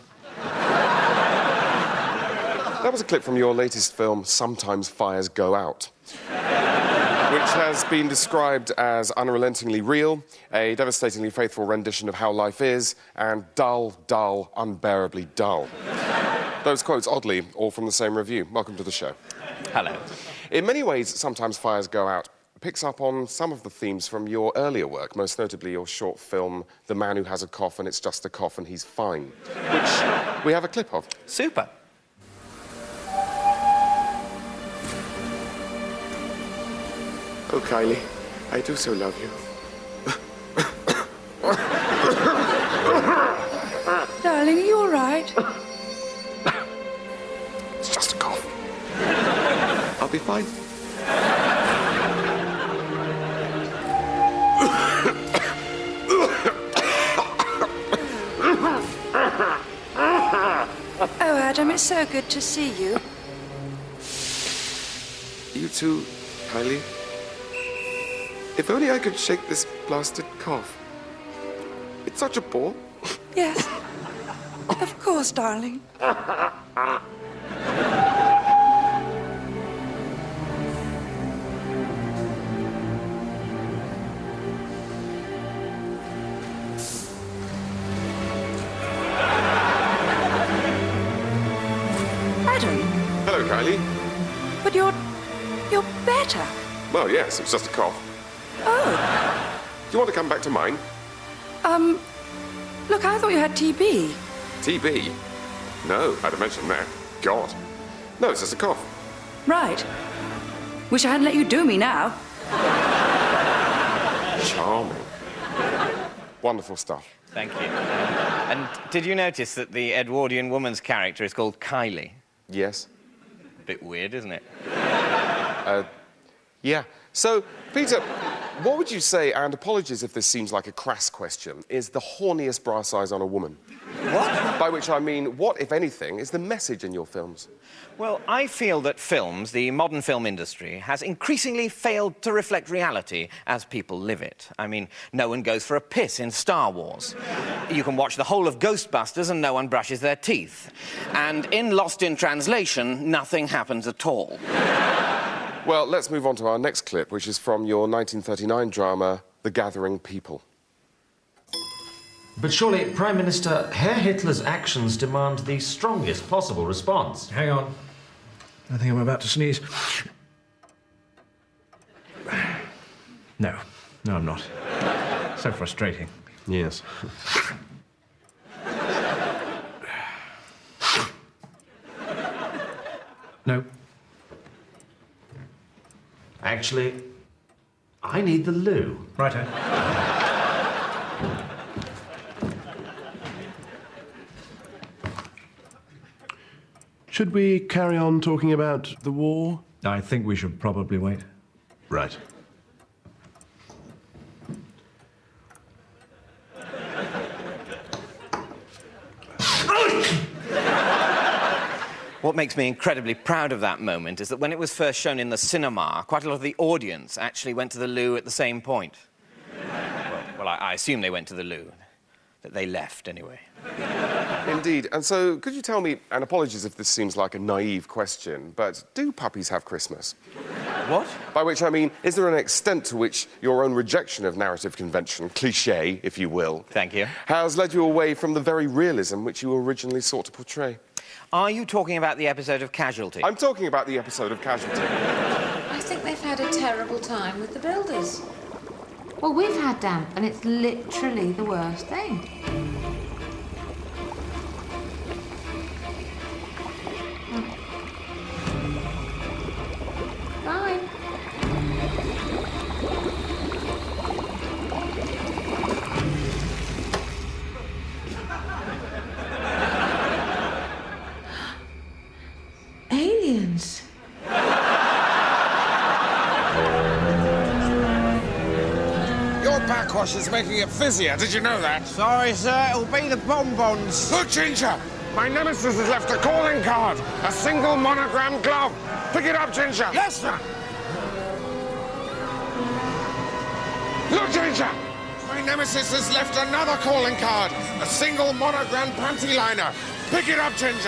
That was a clip from your latest film, Sometimes Fires Go Out. which has been described as unrelentingly real, a devastatingly faithful rendition of how life is, and dull, dull, unbearably dull. Those quotes, oddly, all from the same review. Welcome to the show. Hello. In many ways, Sometimes Fires Go Out picks up on some of the themes from your earlier work, most notably your short film, The Man Who Has a Cough and It's Just a Cough and He's Fine, which we have a clip of. Super. Oh, Kylie, I do so love you. Darling, are you all right? It's just a cough. I'll be fine. Oh, Adam, it's so good to see you. You too, Kylie. If only I could shake this blasted cough. It's such a bore. Yes. Of course, darling. Adam, Hello, Kylie. but you're better. Well, yes, it's just a cough. Oh. Do you want to come back to mine? Look, I thought you had TB. TB? No, I'd have mentioned that. God. No, it's just a cough. Right. Wish I hadn't let you do me now. Charming. Wonderful stuff. Thank you. And did you notice that the Edwardian woman's character is called Kylie? Yes. Bit weird, isn't it? Yeah. So, Peter, what would you say, and apologies if this seems like a crass question, is the horniest bra size on a woman? What? By which I mean, what, if anything, is the message in your films? Well, I feel that films, the modern film industry, has increasingly failed to reflect reality as people live it. I mean, no one goes for a piss in Star Wars. You can watch the whole of Ghostbusters and no one brushes their teeth. And in Lost in Translation, nothing happens at all. Well, let's move on to our next clip, which is from your 1939 drama, The Gathering People. But surely, Prime Minister, Herr Hitler's actions demand the strongest possible response. Hang on. I think I'm about to sneeze. No, I'm not. So frustrating. Yes. No. Actually, I need the loo. Righto. Should we carry on talking about the war? I think we should probably wait. Right. What makes me incredibly proud of that moment is that when it was first shown in the cinema, quite a lot of the audience actually went to the loo at the same point. Well, I assume they went to the loo. That they left, anyway. Indeed. And so, could you tell me, and apologies if this seems like a naive question, but do puppies have Christmas? What? By which I mean, is there an extent to which your own rejection of narrative convention, cliché, if you will, thank you, has led you away from the very realism which you originally sought to portray? Are you talking about the episode of Casualty? I'm talking about the episode of Casualty. I think they've had a terrible time with the builders. Well, we've had damp, and it's literally the worst thing. Bye. Aliens. Your backwash is making it fizzier, did you know that? Sorry, sir, it'll be the bonbons. Look, Ginger! My nemesis has left a calling card. A single monogram glove. Pick it up, Ginger. Yes, sir. Look, Ginger! My nemesis has left another calling card. A single monogram panty liner. Pick it up, Ginger.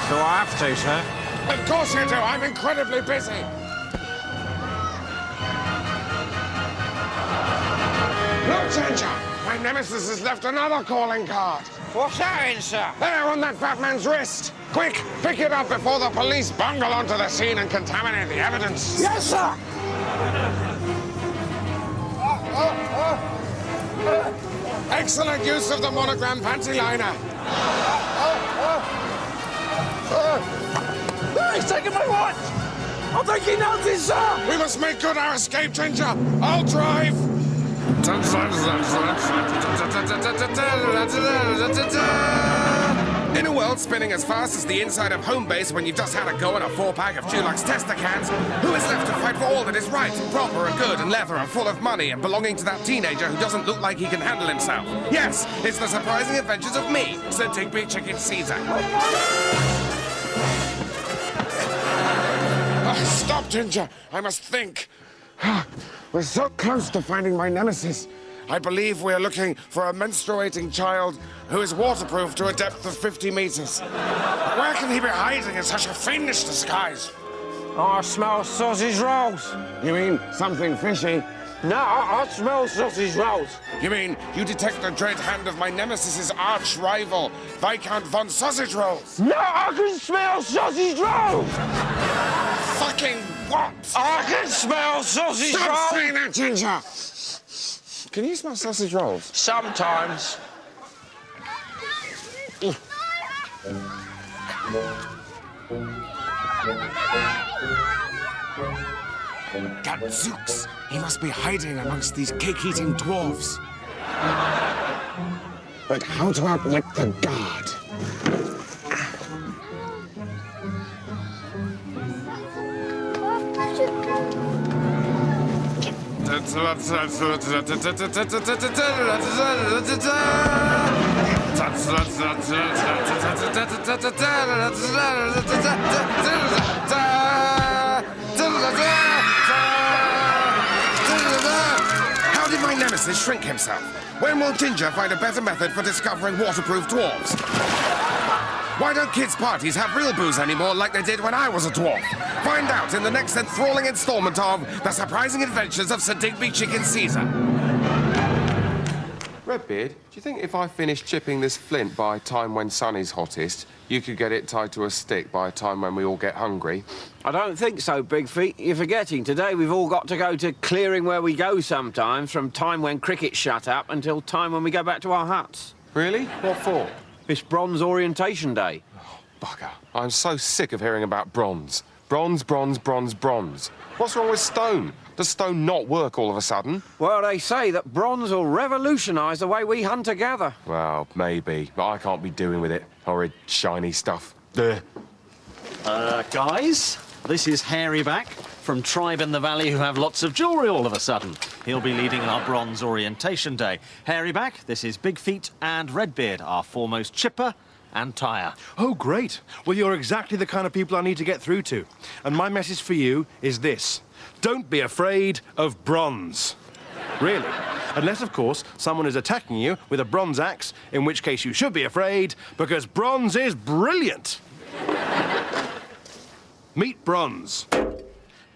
So I have to, sir? Of course you do. I'm incredibly busy. Ginger! My nemesis has left another calling card. What's that in, sir? There, on that fat man's wrist. Quick, pick it up before the police bungle onto the scene and contaminate the evidence. Yes, sir! Excellent use of the monogram panty liner. He's taking my watch! I think he knows it, sir! We must make good our escape, Ginger. I'll drive. In a world spinning as fast as the inside of home base when you've just had a go at a 4-pack of Dulux tester cans, who is left to fight for all that is right and proper and good and leather and full of money and belonging to that teenager who doesn't look like he can handle himself? Yes, it's the surprising adventures of me, Sir Digby Chicken Caesar. Stop, Ginger. I must think. We're so close to finding my nemesis. I believe we're looking for a menstruating child who is waterproof to a depth of 50 meters. Where can he be hiding in such a fiendish disguise? I smell sausage rolls. You mean something fishy? No, I smell sausage rolls. You mean you detect the dread hand of my nemesis's arch rival, Viscount von Sausage Rolls? No, I can smell sausage rolls! Fucking what? I can smell sausage rolls! Stop saying that, Ginger! Can you smell sausage rolls? Sometimes. Gadzooks! He must be hiding amongst these cake-eating dwarves. But how to outwit the guard? How did my nemesis shrink himself? When will Ginger find a better method for discovering waterproof dwarves? Why don't kids' parties have real booze anymore like they did when I was a dwarf? Find out in the next enthralling installment of The Surprising Adventures of Sir Digby Chicken Caesar. Redbeard, do you think if I finish chipping this flint by a time when sun is hottest, you could get it tied to a stick by a time when we all get hungry? I don't think so, Big Feet. You're forgetting. Today we've all got to go to clearing where we go sometimes, from time when cricket shut up until time when we go back to our huts. Really? What for? It's Bronze Orientation Day. Oh, bugger. I'm so sick of hearing about bronze. Bronze, bronze, bronze, bronze. What's wrong with stone? Does stone not work all of a sudden? Well, they say that bronze will revolutionise the way we hunt and gather. Well, maybe, but I can't be doing with it. Horrid, shiny stuff. Ugh. Guys, this is Hairy Back from Tribe in the Valley who have lots of jewellery all of a sudden. He'll be leading our Bronze Orientation Day. Hairy Back, this is Big Feet and Redbeard, our foremost chipper and tyre. Oh, great. Well, you're exactly the kind of people I need to get through to. And my message for you is this. Don't be afraid of bronze. Really. Unless, of course, someone is attacking you with a bronze axe, in which case you should be afraid, because bronze is brilliant. Meet bronze.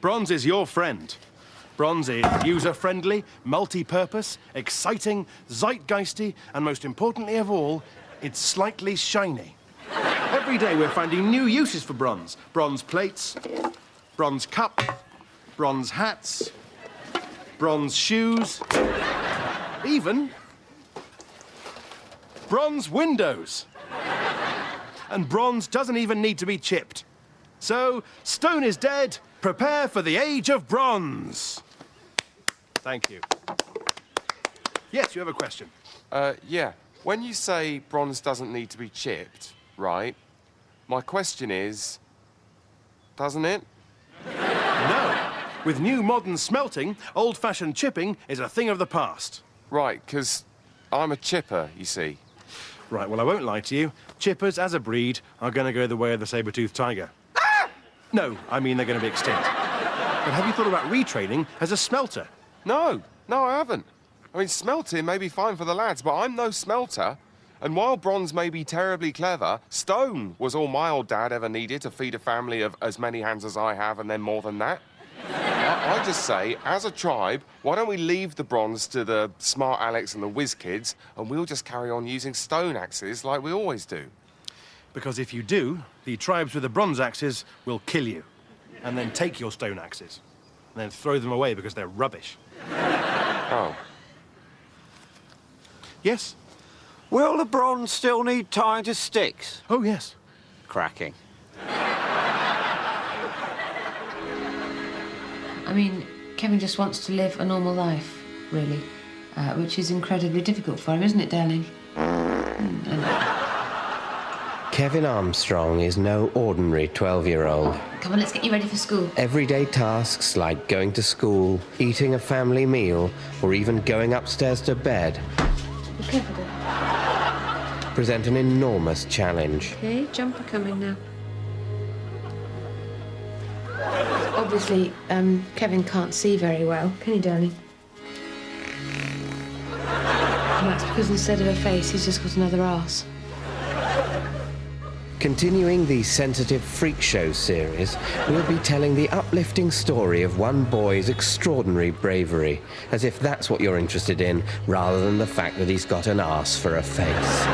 Bronze is your friend. Bronze is user-friendly, multi-purpose, exciting, zeitgeisty, and most importantly of all, it's slightly shiny. Every day we're finding new uses for bronze. Bronze plates, bronze cup, bronze hats, bronze shoes, even bronze windows. And bronze doesn't even need to be chipped. So, stone is dead. Prepare for the age of bronze. Thank you. Yes, you have a question. Yeah. When you say bronze doesn't need to be chipped, right? My question is, doesn't it? No. With new modern smelting, old-fashioned chipping is a thing of the past. Right, because I'm a chipper, you see. Right, well, I won't lie to you. Chippers, as a breed, are going to go the way of the saber-toothed tiger. No, I mean they're going to be extinct. But have you thought about retraining as a smelter? No, I haven't. I mean, smelting may be fine for the lads, but I'm no smelter. And while bronze may be terribly clever, stone was all my old dad ever needed to feed a family of as many hands as I have and then more than that. I just say, as a tribe, why don't we leave the bronze to the smart Alex and the whiz kids, and we'll just carry on using stone axes like we always do? Because if you do, the tribes with the bronze axes will kill you, and then take your stone axes, and then throw them away because they're rubbish. Oh. Yes? Will the bronze still need tying to sticks? Oh, yes. Cracking. I mean, Kevin just wants to live a normal life, really, which is incredibly difficult for him, isn't it, darling? Kevin Armstrong is no ordinary 12-year-old. Come on, let's get you ready for school. Everyday tasks like going to school, eating a family meal, or even going upstairs to bed Be careful, dear. present an enormous challenge. Okay, jumper coming now. Obviously, Kevin can't see very well, can he, darling? And that's because instead of a face, he's just got another arse. Continuing the sensitive freak show series, we'll be telling the uplifting story of one boy's extraordinary bravery, as if that's what you're interested in, rather than the fact that he's got an arse for a face.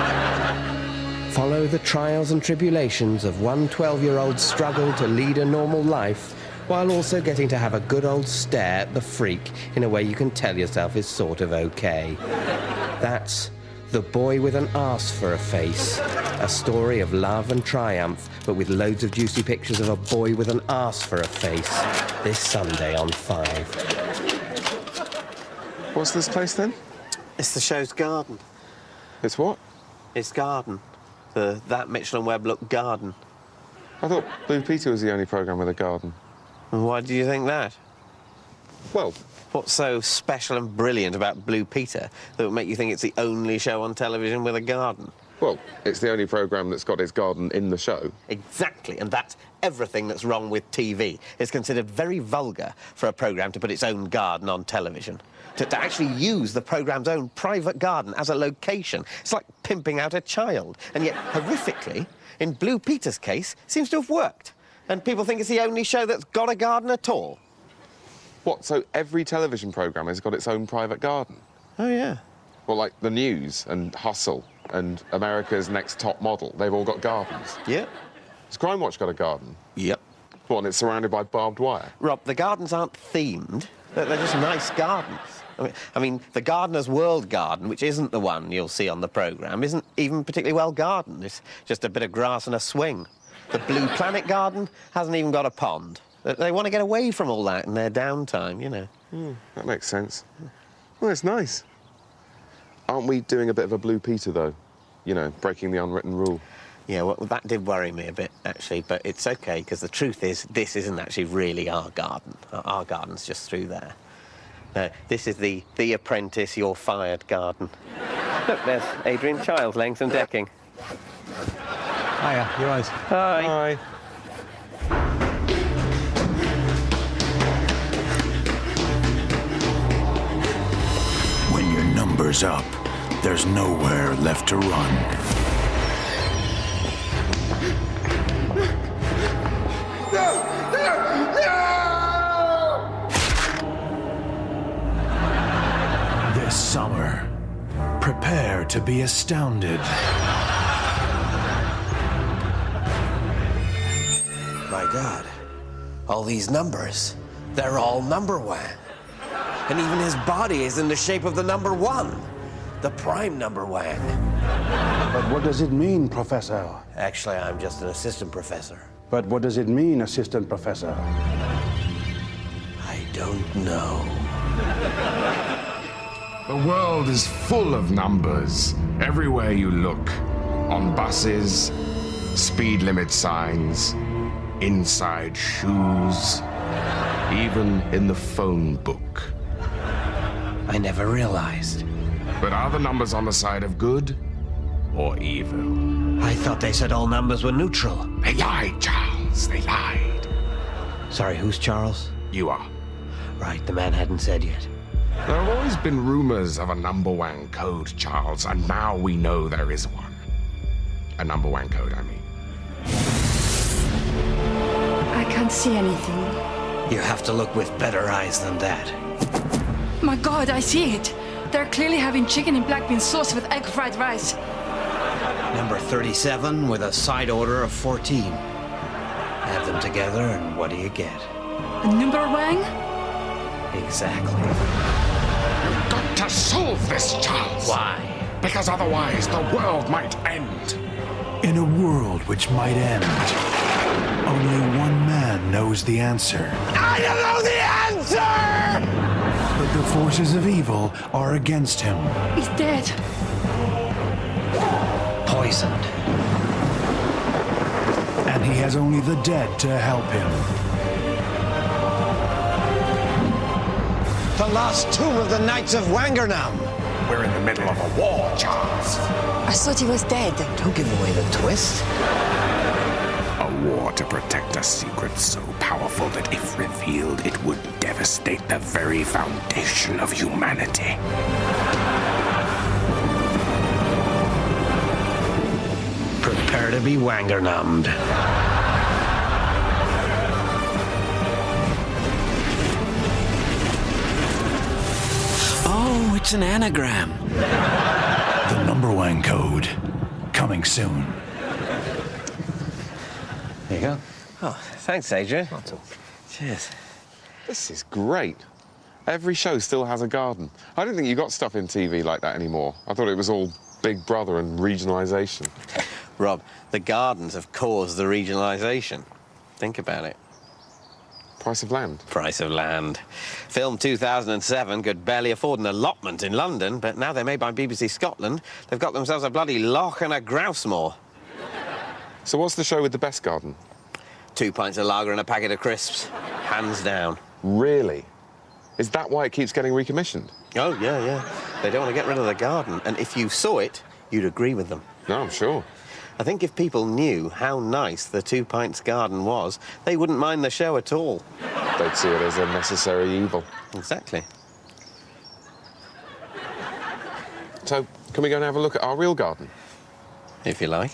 Follow the trials and tribulations of one 12-year-old's struggle to lead a normal life, while also getting to have a good old stare at the freak in a way you can tell yourself is sort of okay. That's The Boy with an Arse for a Face, a story of love and triumph, but with loads of juicy pictures of a boy with an arse for a face, this Sunday on 5. What's this place, then? It's the show's garden. It's what? It's garden. That Mitchell and Webb look garden. I thought Blue Peter was the only programme with a garden. And why do you think that? Well, what's so special and brilliant about Blue Peter that would make you think it's the only show on television with a garden? Well, it's the only programme that's got its garden in the show. Exactly, and that's everything that's wrong with TV. It's considered very vulgar for a programme to put its own garden on television. To actually use the programme's own private garden as a location. It's like pimping out a child. And yet, horrifically, in Blue Peter's case, seems to have worked. And people think it's the only show that's got a garden at all. What, so every television programme has got its own private garden? Oh, yeah. Well, like the News and Hustle and America's Next Top Model, they've all got gardens. Yep. Has Crime Watch got a garden? Yep. What, and it's surrounded by barbed wire? Rob, the gardens aren't themed. They're just nice gardens. I mean, the Gardener's World garden, which isn't the one you'll see on the programme, isn't even particularly well gardened. It's just a bit of grass and a swing. The Blue Planet garden hasn't even got a pond. They want to get away from all that in their downtime, you know. That makes sense. Well, it's nice. Aren't we doing a bit of a Blue Peter, though? You know, breaking the unwritten rule. Yeah, well, that did worry me a bit, actually, but it's OK, because the truth is, this isn't actually really our garden. Our garden's just through there. No, this is the Apprentice, You're Fired garden. Look, there's Adrian Chiles laying some decking. Hiya, you right? Hi. Hi. When your number's up, there's nowhere left to run. This summer, prepare to be astounded. My God, all these numbers, they're all number one. And even his body is in the shape of the number one, the prime number one. But what does it mean, Professor? Actually, I'm just an assistant professor. But what does it mean, assistant professor? I don't know. The world is full of numbers. Everywhere you look. On buses, speed limit signs, inside shoes, even in the phone book. I never realized. But are the numbers on the side of good or evil? I thought they said all numbers were neutral. They lied, Charles. They lied. Sorry, who's Charles? You are. Right, the man hadn't said yet. There have always been rumors of a number one code, Charles, and now we know there is one. A number one code, I mean. I can't see anything. You have to look with better eyes than that. My God, I see it. They're clearly having chicken and black bean sauce with egg fried rice. Number 37 with a side order of 14. Add them together, and what do you get? A number wang? Exactly. You've got to solve this, Charles. Why? Because otherwise the world might end. In a world which might end, only one man knows the answer. I don't know the answer! But the forces of evil are against him. He's dead. Poisoned. And he has only the dead to help him. The lost tomb of the Knights of Wangernam. We're in the middle of a war, Charles. I thought he was dead. Don't give away the twist. A war to protect a secret so powerful that if revealed, it would devastate the very foundation of humanity. Prepare to be wangernummed. Oh, it's an anagram. The number one code. Coming soon. There you go. Oh, thanks, Adrian. Cheers. This is great. Every show still has a garden. I don't think you got stuff in TV like that anymore. I thought it was all Big Brother and regionalisation. Rob, the gardens have caused the regionalisation. Think about it. Price of land. Price of land. Film 2007 could barely afford an allotment in London, but now they're made by BBC Scotland. They've got themselves a bloody loch and a grouse moor. So what's the show with the best garden? 2 pints of lager and a packet of crisps. Hands down. Really? Is that why it keeps getting recommissioned? Oh, yeah. They don't want to get rid of the garden. And if you saw it, you'd agree with them. No, I'm sure. I think if people knew how nice the 2 pints garden was, they wouldn't mind the show at all. They'd see it as a necessary evil. Exactly. So, can we go and have a look at our real garden? If you like.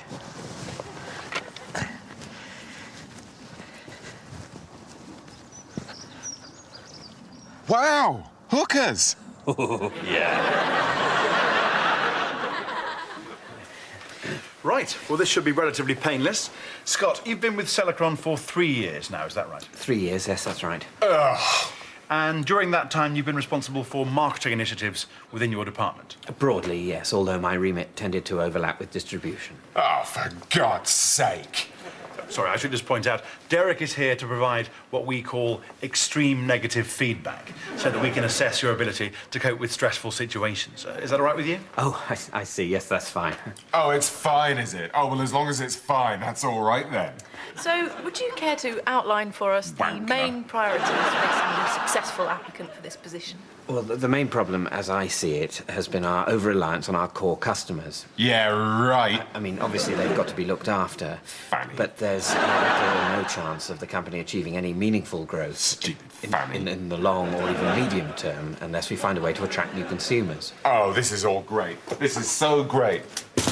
Wow! Hookers! Oh, yeah. Right, well, this should be relatively painless. Scott, you've been with Celicron for 3 years now, is that right? 3 years, yes, that's right. Ugh. And during that time, you've been responsible for marketing initiatives within your department? Broadly, yes, although my remit tended to overlap with distribution. Oh, for God's sake. Sorry, I should just point out, Derek is here to provide what we call extreme negative feedback, so that we can assess your ability to cope with stressful situations. Is that all right with you? Oh, I see. Yes, that's fine. Oh, it's fine, is it? Oh, well, as long as it's fine, that's all right then. So, would you care to outline for us the main priorities facing the successful applicant for this position? Well, the main problem, as I see it, has been our over-reliance on our core customers. Yeah, right. I mean, obviously, they've got to be looked after. Fanny. But there's little or no chance of the company achieving any meaningful growth Stupid Fanny. in the long or even medium term unless we find a way to attract new consumers. Oh, this is all great. This is so great.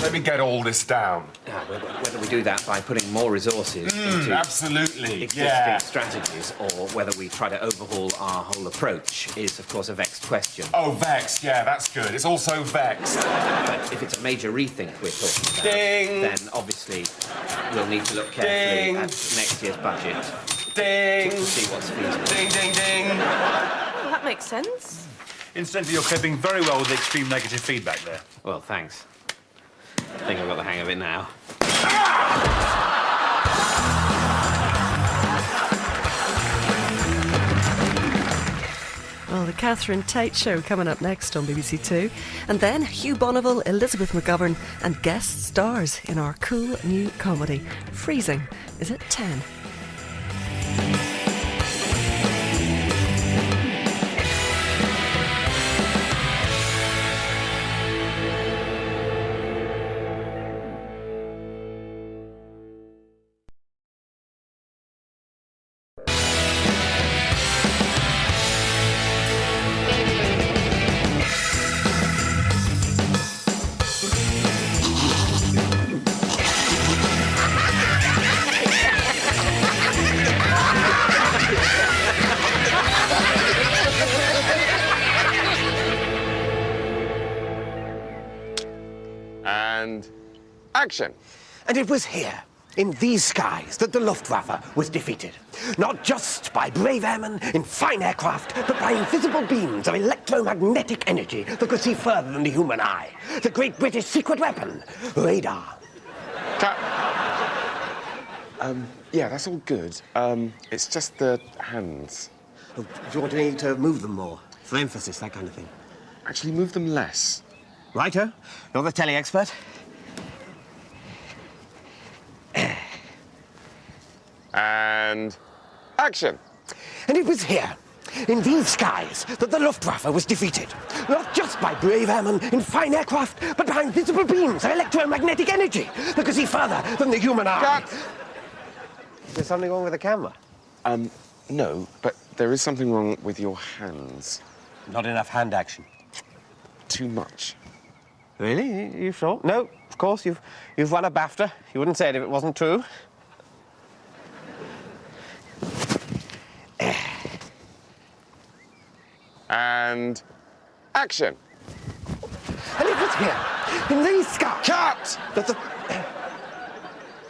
Let me get all this down. Whether we do that by putting more resources into absolutely. existing strategies or whether we try to overhaul our whole approach is, of course, a vexed question. Oh, vexed. Yeah, that's good. It's also vexed. But if it's a major rethink we're talking about, Ding. then obviously we'll need to look carefully Ding. at next year's budget Ding. to see what's feasible. Ding, ding, ding. Well, that makes sense. Incidentally, you're coping very well with the extreme negative feedback there. Well, thanks. I think I've got the hang of it now. Well, the Catherine Tate Show coming up next on BBC Two. And then Hugh Bonneville, Elizabeth McGovern and guest stars in our cool new comedy, Freezing, is at 10. action. And it was here, in these skies, that the Luftwaffe was defeated. Not just by brave airmen in fine aircraft, but by invisible beams of electromagnetic energy that could see further than the human eye. The great British secret weapon, radar. Yeah, that's all good. It's just the hands. Oh, do you want me to move them more? For emphasis, that kind of thing. Actually, move them less. Righto. You're the telly expert. And action. And it was here, in these skies, that the Luftwaffe was defeated. Not just by brave airmen in fine aircraft, but by invisible beams of electromagnetic energy that could see further than the human eye. Cut. Is there something wrong with the camera? No, but there is something wrong with your hands. Not enough hand action. Too much. Really? You sure? No, of course, you've won a BAFTA. You wouldn't say it if it wasn't true. And action. And it was here, in these skies. Cut! That the...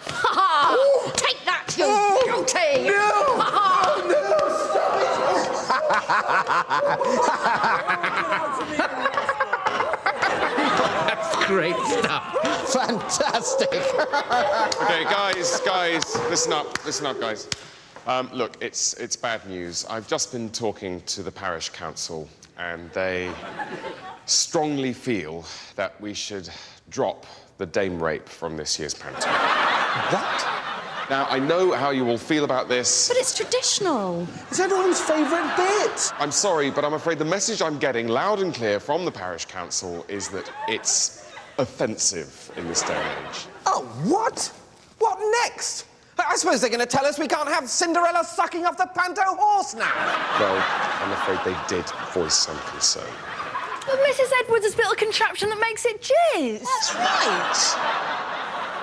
Ha ha! Take that, you beauty! No! That's great stuff. Fantastic. Okay, guys, listen up, guys. Look, it's bad news. I've just been talking to the parish council, and they strongly feel that we should drop the dame rape from this year's pantomime. What? Now, I know how you all feel about this. But it's traditional. It's everyone's favourite bit. I'm sorry, but I'm afraid the message I'm getting loud and clear from the parish council is that it's offensive in this day and age. Oh, what? What next? I suppose they're going to tell us we can't have Cinderella sucking off the panto horse now. Well, I'm afraid they did voice some concern. But Mrs. Edwards has built a contraption that makes it jizz. That's right.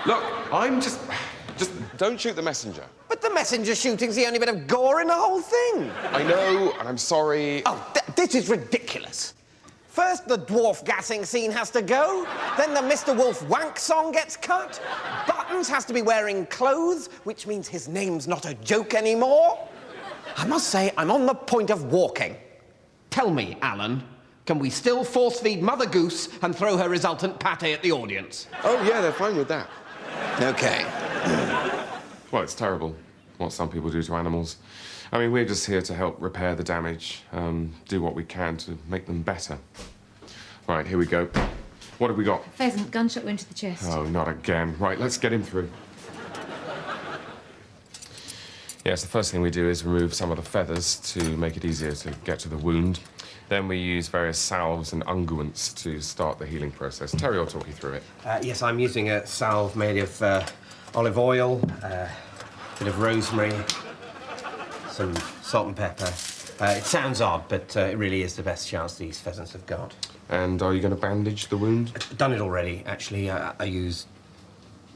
Look, I'm just don't shoot the messenger. But the messenger shooting's the only bit of gore in the whole thing. I know, and I'm sorry. Oh, this is ridiculous. First, the dwarf gassing scene has to go. Then the Mr. Wolf wank song gets cut. Buttons has to be wearing clothes, which means his name's not a joke anymore. I must say, I'm on the point of walking. Tell me, Alan, can we still force-feed Mother Goose and throw her resultant pâté at the audience? Oh, yeah, they're fine with that. Okay. Well, it's terrible what some people do to animals. I mean, we're just here to help repair the damage, do what we can to make them better. Right, here we go. What have we got? Pheasant, gunshot wound to the chest. Oh, not again. Right, let's get him through. Yes, the first thing we do is remove some of the feathers to make it easier to get to the wound. Then we use various salves and unguents to start the healing process. Terry will talk you through it. Yes, I'm using a salve made of olive oil, a bit of rosemary, some salt and pepper. It sounds odd, but it really is the best chance these pheasants have got. And are you going to bandage the wound? I've done it already, actually. I use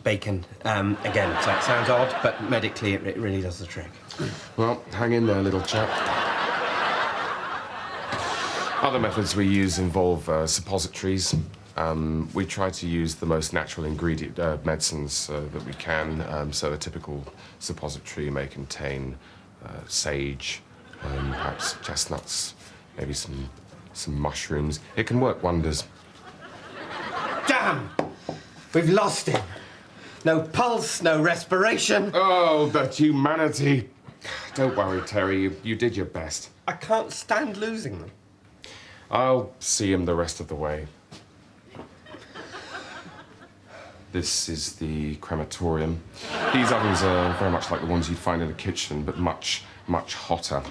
bacon. Again, so it sounds odd, but medically it really does the trick. Well, hang in there, little chap. Other methods we use involve suppositories. We try to use the most natural ingredient medicines that we can. So a typical suppository may contain sage, perhaps chestnuts, maybe some mushrooms. It can work wonders. Damn! We've lost him. No pulse, no respiration. Oh, that humanity. Don't worry, Terry. You did your best. I can't stand losing them. I'll see him the rest of the way. This is the crematorium. These ovens are very much like the ones you'd find in a kitchen, but much, much hotter.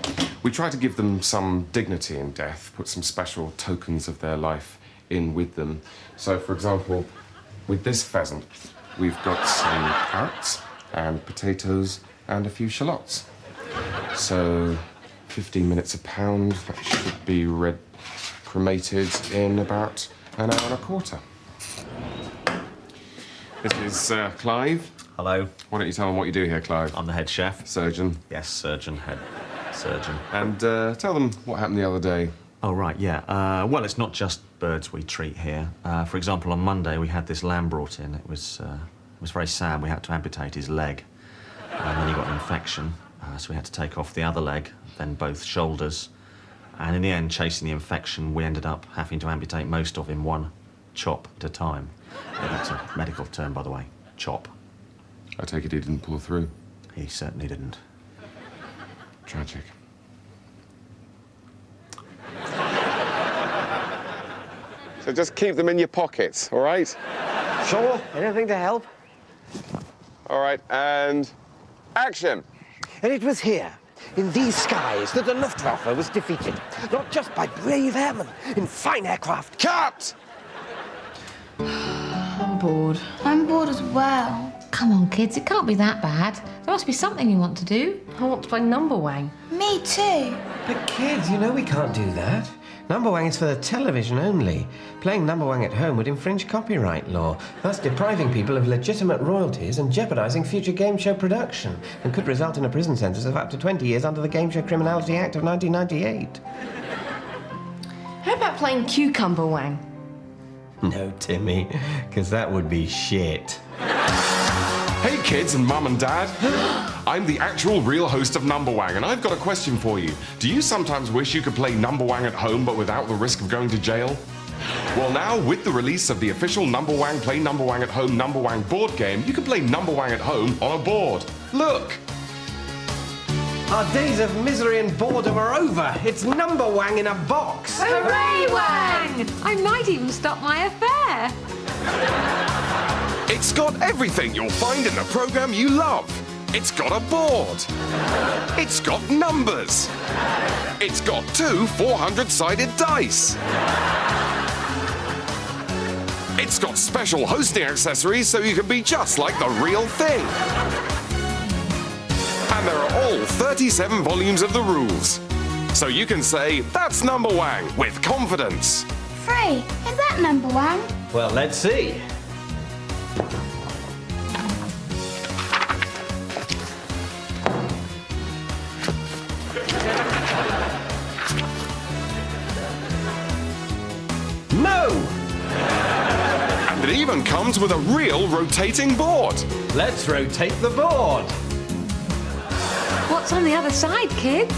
We try to give them some dignity in death, put some special tokens of their life in with them. So, for example, with this pheasant, we've got some carrots and potatoes and a few shallots. So, 15 minutes a pound, that should be cremated in about an hour and a quarter. This is Clive. Hello. Why don't you tell them what you do here, Clive? I'm the head chef. Surgeon. Yes, surgeon, head surgeon. And tell them what happened the other day. Oh, right, yeah. Well, it's not just birds we treat here. For example, on Monday we had this lamb brought in. It was very sad. We had to amputate his leg. And then he got an infection, so we had to take off the other leg, then both shoulders. And in the end, chasing the infection, we ended up having to amputate most of him one chop at a time. Yeah, that's a medical term, by the way. Chop. I take it he didn't pull through. He certainly didn't. Tragic. So just keep them in your pockets, all right? Sure. Anything to help? All right, and action. And it was here, in these skies, that the Luftwaffe was defeated. Not just by brave airmen in fine aircraft. Cut! I'm bored. I'm bored as well. Come on, kids, it can't be that bad. There must be something you want to do. I want to play number wang. Me too. But kids, you know we can't do that. Number wang is for the television only. Playing number wang at home would infringe copyright law, thus depriving people of legitimate royalties and jeopardising future game show production, and could result in a prison sentence of up to 20 years under the Game Show Criminality Act of 1998. How about playing cucumber wang? No, Timmy, because that would be shit. Hey kids and mum and dad, I'm the actual real host of Number Wang, and I've got a question for you. Do you sometimes wish you could play Number Wang at home but without the risk of going to jail? Well now, with the release of the official Number Wang Play Number Wang at Home Number Wang board game, you can play Number Wang at home on a board. Look! Our days of misery and boredom are over. It's number wang in a box. Hooray, wang! I might even stop my affair. It's got everything you'll find in the program you love. It's got a board. It's got numbers. It's got 2 400-sided dice. It's got special hosting accessories so you can be just like the real thing. And there are all 37 volumes of the rules. So you can say, that's Number Wang with confidence. Free, is that Number Wang? Well, let's see. No! And it even comes with a real rotating board. Let's rotate the board. What's on the other side, kids?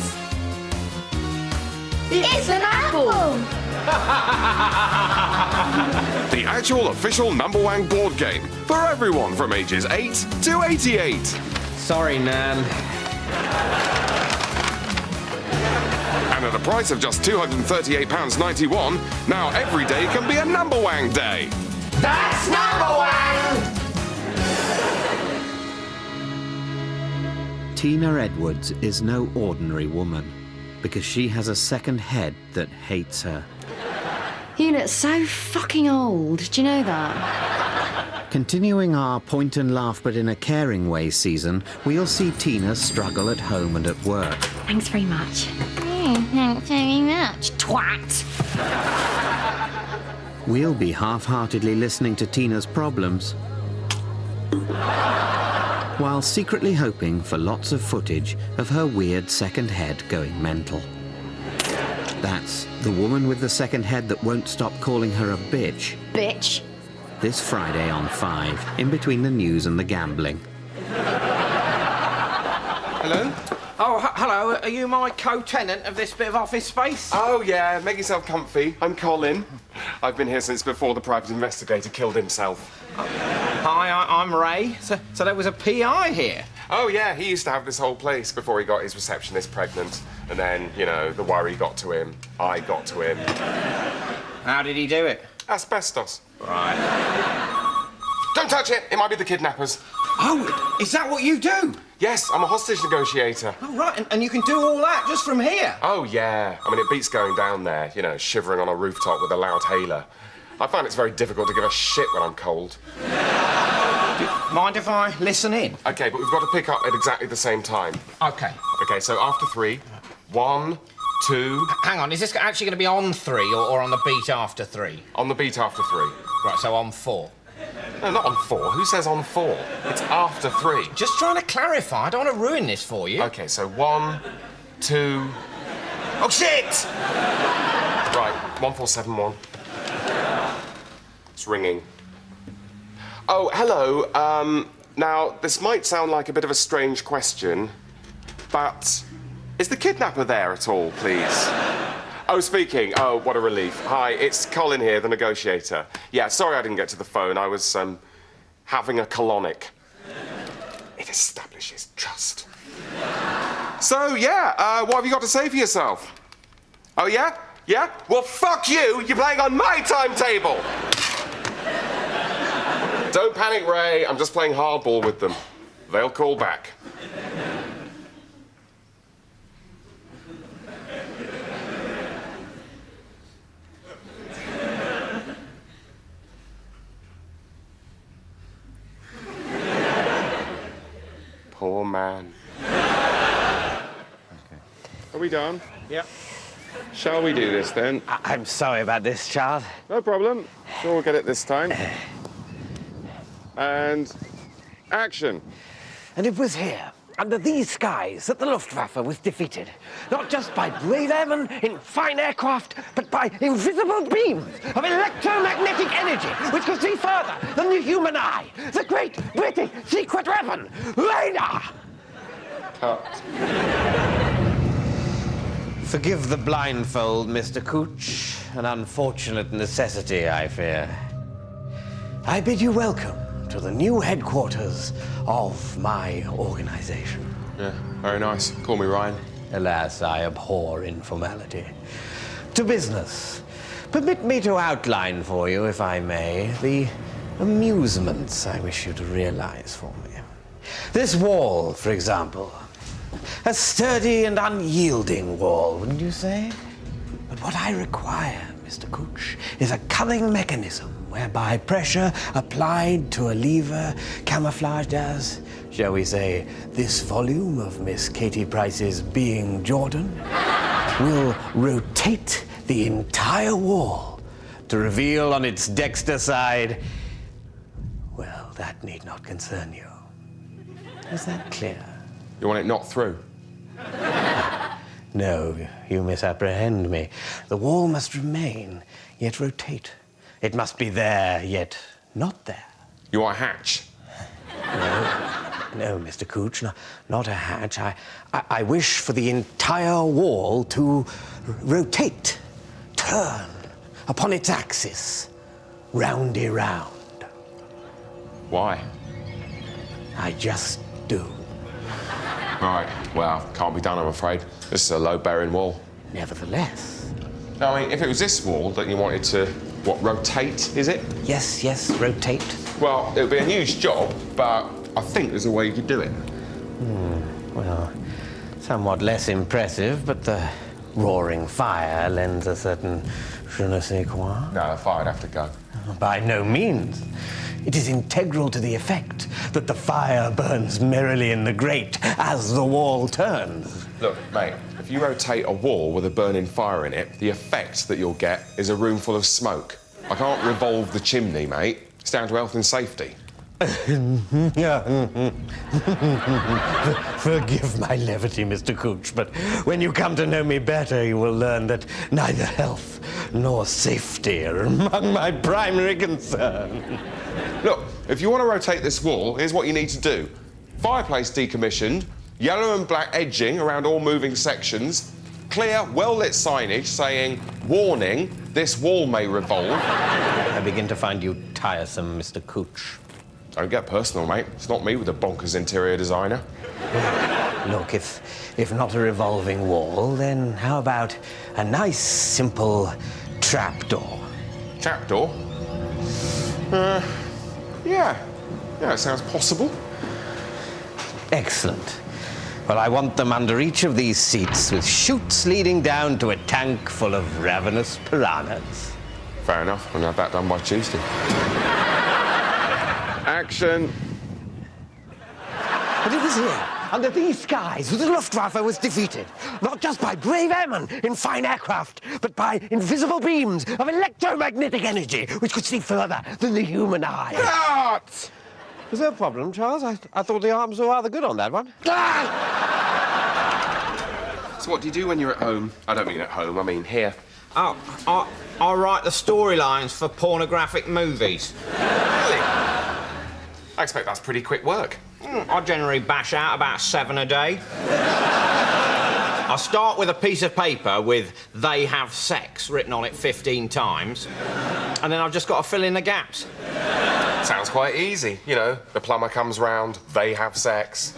It's an apple! The actual official Number Wang board game for everyone from ages 8 to 88. Sorry, Nan. And at a price of just £238.91, now every day can be a Number Wang day. That's Number Wang! Tina Edwards is no ordinary woman because she has a second head that hates her. Unit's so fucking old. Do you know that? Continuing our point and laugh but in a caring way season, we'll see Tina struggle at home and at work. Thanks very much. Thanks very much, twat. We'll be half-heartedly listening to Tina's problems while secretly hoping for lots of footage of her weird second head going mental. That's The Woman with the Second Head That Won't Stop Calling Her a Bitch. Bitch. This Friday on 5, in between the news and the gambling. Hello? Oh, hello. Are you my co-tenant of this bit of office space? Oh, yeah, make yourself comfy. I'm Colin. I've been here since before the private investigator killed himself. Hi, I'm Ray. So there was a PI here? Oh, yeah, he used to have this whole place before he got his receptionist pregnant. And then, you know, the worry got to him. I got to him. How did he do it? Asbestos. Right. Don't touch it! It might be the kidnappers. Oh, is that what you do? Yes, I'm a hostage negotiator. Oh, right, and you can do all that just from here? Oh, yeah. I mean, it beats going down there, you know, shivering on a rooftop with a loud hailer. I find it's very difficult to give a shit when I'm cold. Mind if I listen in? OK, but we've got to pick up at exactly the same time. OK. OK, so after 3, 1, 2... Hang on, is this actually going to be on 3 or on the beat after 3? On the beat after 3. Right, so on 4. No, not on 4. Who says on 4? It's after 3. Just trying to clarify. I don't want to ruin this for you. OK, so 1, 2... Oh, shit! Right, 1471. It's ringing. Oh, hello. Now, this might sound like a bit of a strange question, but is the kidnapper there at all, please? Oh, speaking. Oh, what a relief. Hi, it's Colin here, the negotiator. Yeah, sorry I didn't get to the phone. I was, having a colonic. It establishes trust. So, yeah, what have you got to say for yourself? Oh, yeah? Yeah? Well, fuck you! You're playing on my timetable! Don't panic, Ray. I'm just playing hardball with them. They'll call back. Poor man. Are we done? Yep. Shall we do this, then? I'm sorry about this, Charles. No problem. Sure we'll get it this time. And action. And it was here, under these skies, that the Luftwaffe was defeated. Not just by brave airmen in fine aircraft, but by invisible beams of electromagnetic energy, which could see further than the human eye. The great British secret weapon, radar! Cut. Forgive the blindfold, Mr. Cooch. An unfortunate necessity, I fear. I bid you welcome to the new headquarters of my organization. Yeah, very nice. Call me Ryan. Alas, I abhor informality. To business. Permit me to outline for you, if I may, the amusements I wish you to realize for me. This wall, for example. A sturdy and unyielding wall, wouldn't you say? But what I require, Mr. Cooch, is a cunning mechanism whereby pressure applied to a lever camouflaged as, shall we say, this volume of Miss Katie Price's Being Jordan, will rotate the entire wall to reveal on its dexter side, well, that need not concern you. Is that clear? You want it knocked through? No, you misapprehend me. The wall must remain, yet rotate. It must be there, yet not there. You want a hatch? No, Mr. Cooch, not a hatch. I wish for the entire wall to rotate, turn upon its axis, roundy round. Why? I just do. Right, well, can't be done, I'm afraid. This is a load-bearing wall. Nevertheless. I mean, if it was this wall that you wanted to, what, rotate, is it? Yes, rotate. Well, it would be a huge job, but I think there's a way you could do it. Well, somewhat less impressive, but the roaring fire lends a certain je ne sais quoi. No, the fire'd have to go. By no means. It is integral to the effect that the fire burns merrily in the grate as the wall turns. Look, mate, if you rotate a wall with a burning fire in it, the effect that you'll get is a room full of smoke. I can't revolve the chimney, mate. It's down to health and safety. Forgive my levity, Mr. Cooch, but when you come to know me better, you will learn that neither health nor safety are among my primary concerns. Look, if you want to rotate this wall, here's what you need to do. Fireplace decommissioned, yellow and black edging around all moving sections, clear, well-lit signage saying, warning, this wall may revolve. I begin to find you tiresome, Mr. Cooch. Don't get personal, mate. It's not me with a bonkers interior designer. Look, if not a revolving wall, then how about a nice, simple trapdoor? Trapdoor? Yeah, it sounds possible. Excellent. Well, I want them under each of these seats with chutes leading down to a tank full of ravenous piranhas. Fair enough. I'll have that done by Tuesday. Action. But it was here, under these skies, that the Luftwaffe was defeated. Not just by brave airmen in fine aircraft, but by invisible beams of electromagnetic energy, which could see further than the human eye. Cut! Was there a problem, Charles? I thought the arms were rather good on that one. So what do you do when you're at home? I don't mean at home, I mean here. Oh, I write the storylines for pornographic movies. Really? I expect that's pretty quick work. I generally bash out about 7 a day. I start with a piece of paper with "they have sex" written on it 15 times, and then I've just got to fill in the gaps. Sounds quite easy. You know, the plumber comes round, they have sex.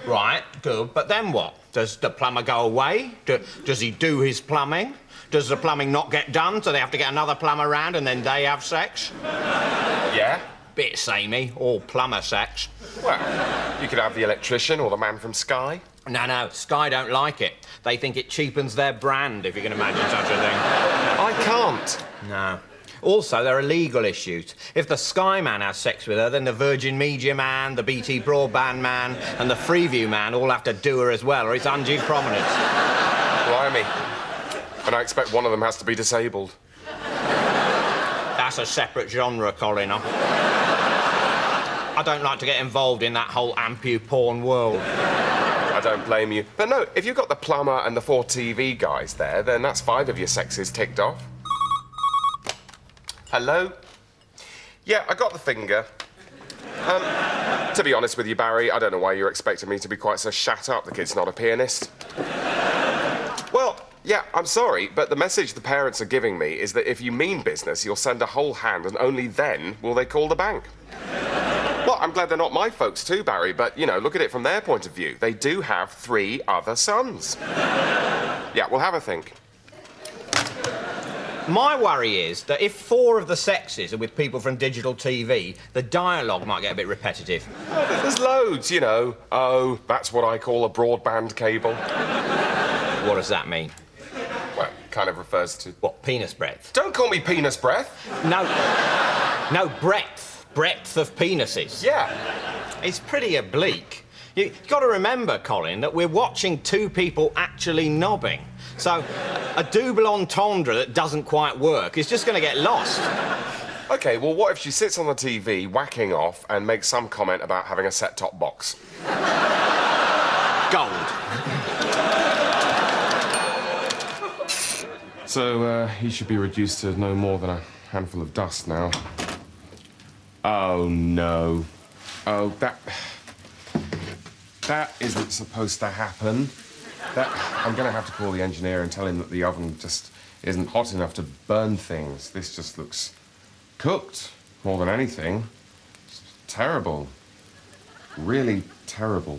Right, good, but then what? Does the plumber go away? Does he do his plumbing? Does the plumbing not get done, so they have to get another plumber round and then they have sex? Yeah? Bit samey, all plumber sex. Well, you could have the electrician or the man from Sky. No, Sky don't like it. They think it cheapens their brand, if you can imagine such a thing. I can't. No. Also, there are legal issues. If the Sky man has sex with her, then the Virgin Media man, the BT Broadband man, and the Freeview man all have to do her as well, or it's undue prominence. Blimey. And I expect one of them has to be disabled. That's a separate genre, Colin. I don't like to get involved in that whole ampu porn world. I don't blame you. But no, if you've got the plumber and the 4 TV guys there, then that's 5 of your sexes ticked off. Hello? Yeah, I got the finger. To be honest with you, Barry, I don't know why you're expecting me to be quite so shut up. The kid's not a pianist. Well, yeah, I'm sorry, but the message the parents are giving me is that if you mean business, you'll send a whole hand and only then will they call the bank. Well, I'm glad they're not my folks too, Barry, but, you know, look at it from their point of view. They do have 3 other sons. Yeah, we'll have a think. My worry is that if 4 of the sexes are with people from digital TV, the dialogue might get a bit repetitive. Oh, there's loads, you know. Oh, that's what I call a broadband cable. What does that mean? Well, kind of refers to... What, penis breadth? Don't call me penis breath. No, breadth. Breadth of penises. Yeah. It's pretty oblique. You've got to remember, Colin, that we're watching 2 people actually knobbing. So a double entendre that doesn't quite work is just going to get lost. OK, well, what if she sits on the TV, whacking off, and makes some comment about having a set-top box? Gold. So, he should be reduced to no more than a handful of dust now. Oh, no. Oh, that isn't supposed to happen. I'm going to have to call the engineer and tell him that the oven just isn't hot enough to burn things. This just looks cooked more than anything. It's terrible. Really terrible.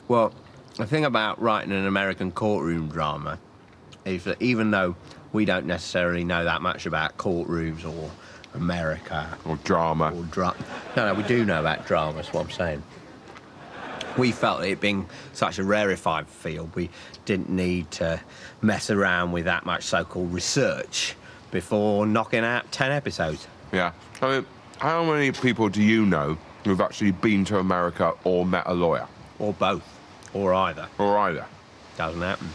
Well, the thing about writing an American courtroom drama is that even though we don't necessarily know that much about courtrooms or America... Or drama. No, we do know about drama, that's what I'm saying. We felt it being such a rarefied field, we didn't need to mess around with that much so-called research before knocking out 10 episodes. Yeah. I mean, how many people do you know who've actually been to America or met a lawyer? Or both. Or either. Or either. Doesn't happen.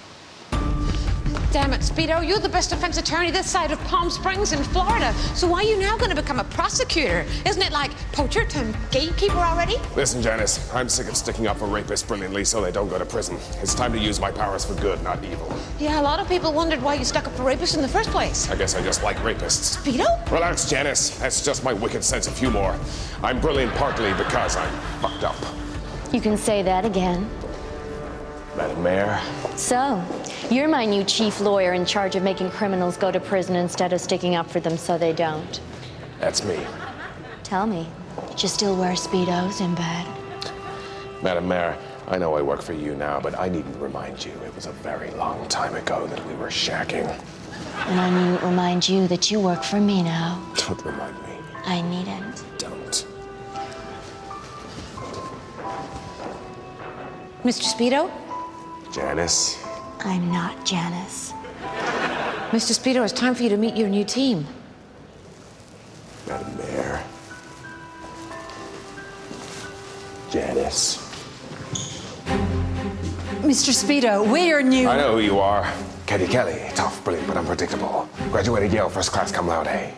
Damn it, Speedo, you're the best defense attorney this side of Palm Springs in Florida. So why are you now going to become a prosecutor? Isn't it like poacher to gatekeeper already? Listen, Janice, I'm sick of sticking up for rapists brilliantly so they don't go to prison. It's time to use my powers for good, not evil. Yeah, a lot of people wondered why you stuck up for rapists in the first place. I guess I just like rapists. Speedo? Relax, Janice. That's just my wicked sense of humor. I'm brilliant partly because I'm fucked up. You can say that again. Madam Mayor. So, you're my new chief lawyer in charge of making criminals go to prison instead of sticking up for them so they don't. That's me. Tell me, did you still wear Speedos in bed? Madam Mayor, I know I work for you now, but I needn't remind you it was a very long time ago that we were shagging. And I needn't remind you that you work for me now. Don't remind me. I needn't. Don't. Mr. Speedo? Janice. I'm not Janice. Mr. Speedo, it's time for you to meet your new team. Madam Mayor. Janice. Mr. Speedo, we're your new... I know who you are. Katie Kelly. Tough, brilliant, but unpredictable. Graduated Yale first class cum laude.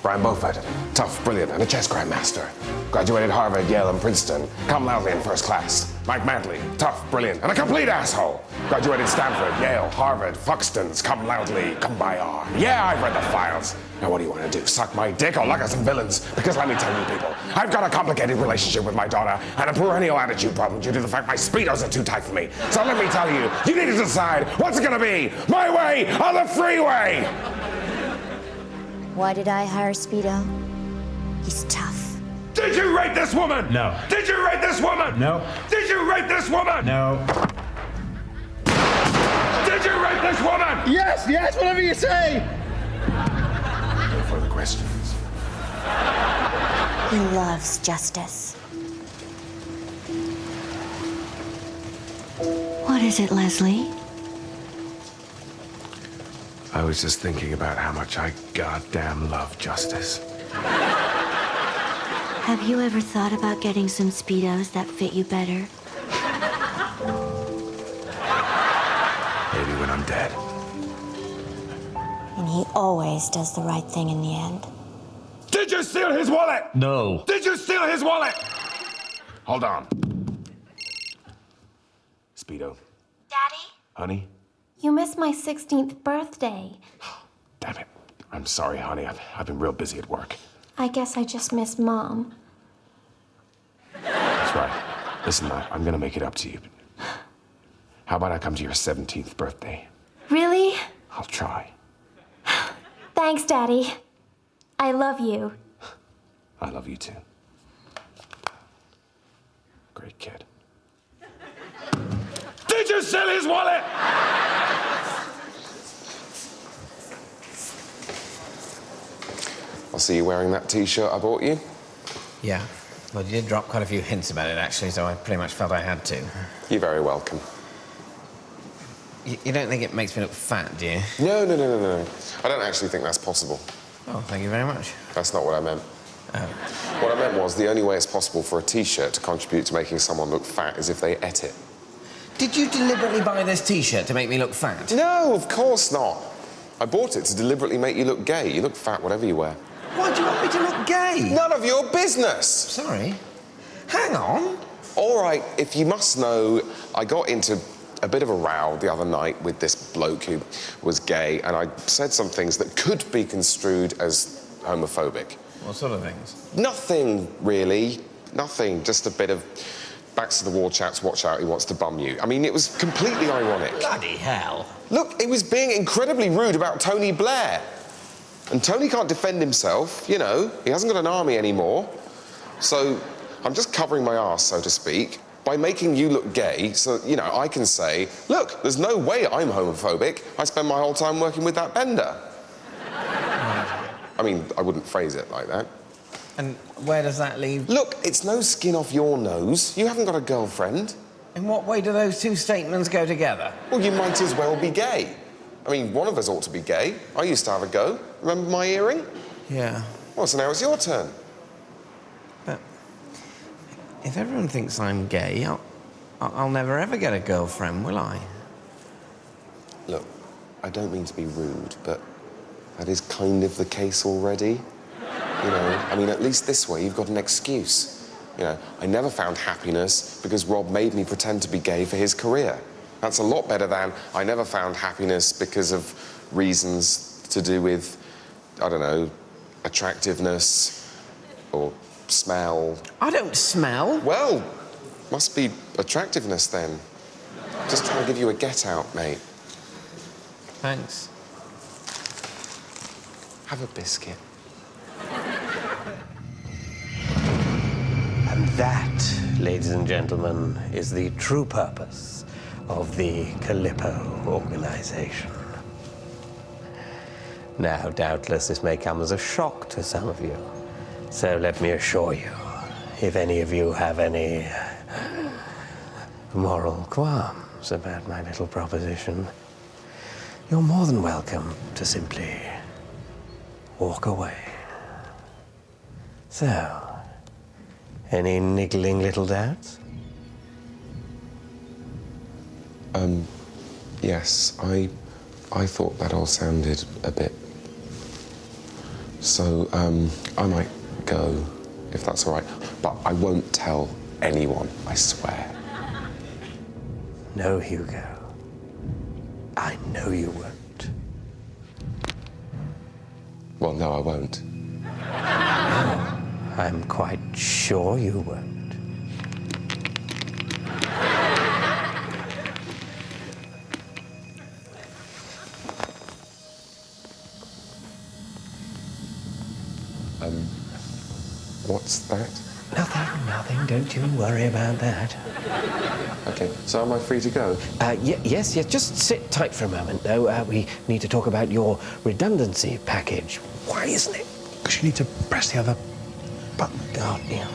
Brian Beaufort, tough, brilliant, and a chess grandmaster. Graduated Harvard, Yale, and Princeton. Come loudly in first class. Mike Mantley, tough, brilliant, and a complete asshole. Graduated Stanford, Yale, Harvard, Fuxtons. Come loudly, come by R. Yeah, I've read the files. Now what do you want to do? Suck my dick or look at some villains? Because let me tell you people, I've got a complicated relationship with my daughter and a perennial attitude problem due to the fact my Speedos are too tight for me. So let me tell you, you need to decide what's it gonna be, my way or the freeway? Why did I hire Speedo? He's tough. Did you rate this woman? No. Did you rate this woman? No. Did you rate this woman? No. Did you rate this woman? Yes, yes, whatever you say. No further questions. He loves justice. What is it, Leslie? I was just thinking about how much I goddamn love justice. Have you ever thought about getting some Speedos that fit you better? Maybe when I'm dead. And he always does the right thing in the end. Did you steal his wallet? No. Did you steal his wallet? Hold on. Speedo. Daddy? Honey? You missed my 16th birthday. Damn it. I'm sorry, honey. I've been real busy at work. I guess I just missed Mom. That's right. Listen, I'm gonna make it up to you. How about I come to your 17th birthday? Really? I'll try. Thanks, Daddy. I love you. I love you too. Great kid. Did you steal his wallet? I'll see you wearing that T-shirt I bought you. Yeah. Well, you did drop quite a few hints about it, actually, so I pretty much felt I had to. You're very welcome. You don't think it makes me look fat, do you? No. I don't actually think that's possible. Oh, thank you very much. That's not what I meant. Oh. What I meant was the only way it's possible for a T-shirt to contribute to making someone look fat is if they ate it. Did you deliberately buy this T-shirt to make me look fat? No, of course not. I bought it to deliberately make you look gay. You look fat whatever you wear. Why do you want me to look gay? None of your business. Sorry. Hang on. All right, if you must know, I got into a bit of a row the other night with this bloke who was gay, and I said some things that could be construed as homophobic. What sort of things? Nothing, really. Nothing. Just a bit of backs to the wall chaps, watch out, he wants to bum you. I mean, it was completely ironic. Bloody hell. Look, it was being incredibly rude about Tony Blair. And Tony can't defend himself, you know. He hasn't got an army anymore. So I'm just covering my arse, so to speak, by making you look gay so, you know, I can say, look, there's no way I'm homophobic. I spend my whole time working with that bender. I mean, I wouldn't phrase it like that. And where does that leave? Look, it's no skin off your nose. You haven't got a girlfriend. In what way do those two statements go together? Well, you might as well be gay. I mean, one of us ought to be gay. I used to have a go. Remember my earring? Yeah. Well, so now it's your turn. But if everyone thinks I'm gay, I'll never ever get a girlfriend, will I? Look, I don't mean to be rude, but that is kind of the case already. You know, I mean, at least this way you've got an excuse. You know, I never found happiness because Rob made me pretend to be gay for his career. That's a lot better than I never found happiness because of reasons to do with, I don't know, attractiveness or smell. I don't smell. Well, must be attractiveness then. Just trying to give you a get out, mate. Thanks. Have a biscuit. And that, ladies and gentlemen, is the true purpose of the Calippo organization. Now, doubtless this may come as a shock to some of you. So let me assure you, if any of you have any moral qualms about my little proposition, you're more than welcome to simply walk away. So, any niggling little doubts? Yes, I thought that all sounded a bit So, I might go, if that's all right. But I won't tell anyone, I swear. No, Hugo. I know you won't. Well, no, I won't. I'm quite sure you won't. What's that? Nothing. Don't you worry about that. Okay, so am I free to go? Yes. Just sit tight for a moment, though. We need to talk about your redundancy package. Why isn't it? Because you need to press the other button. God, yeah.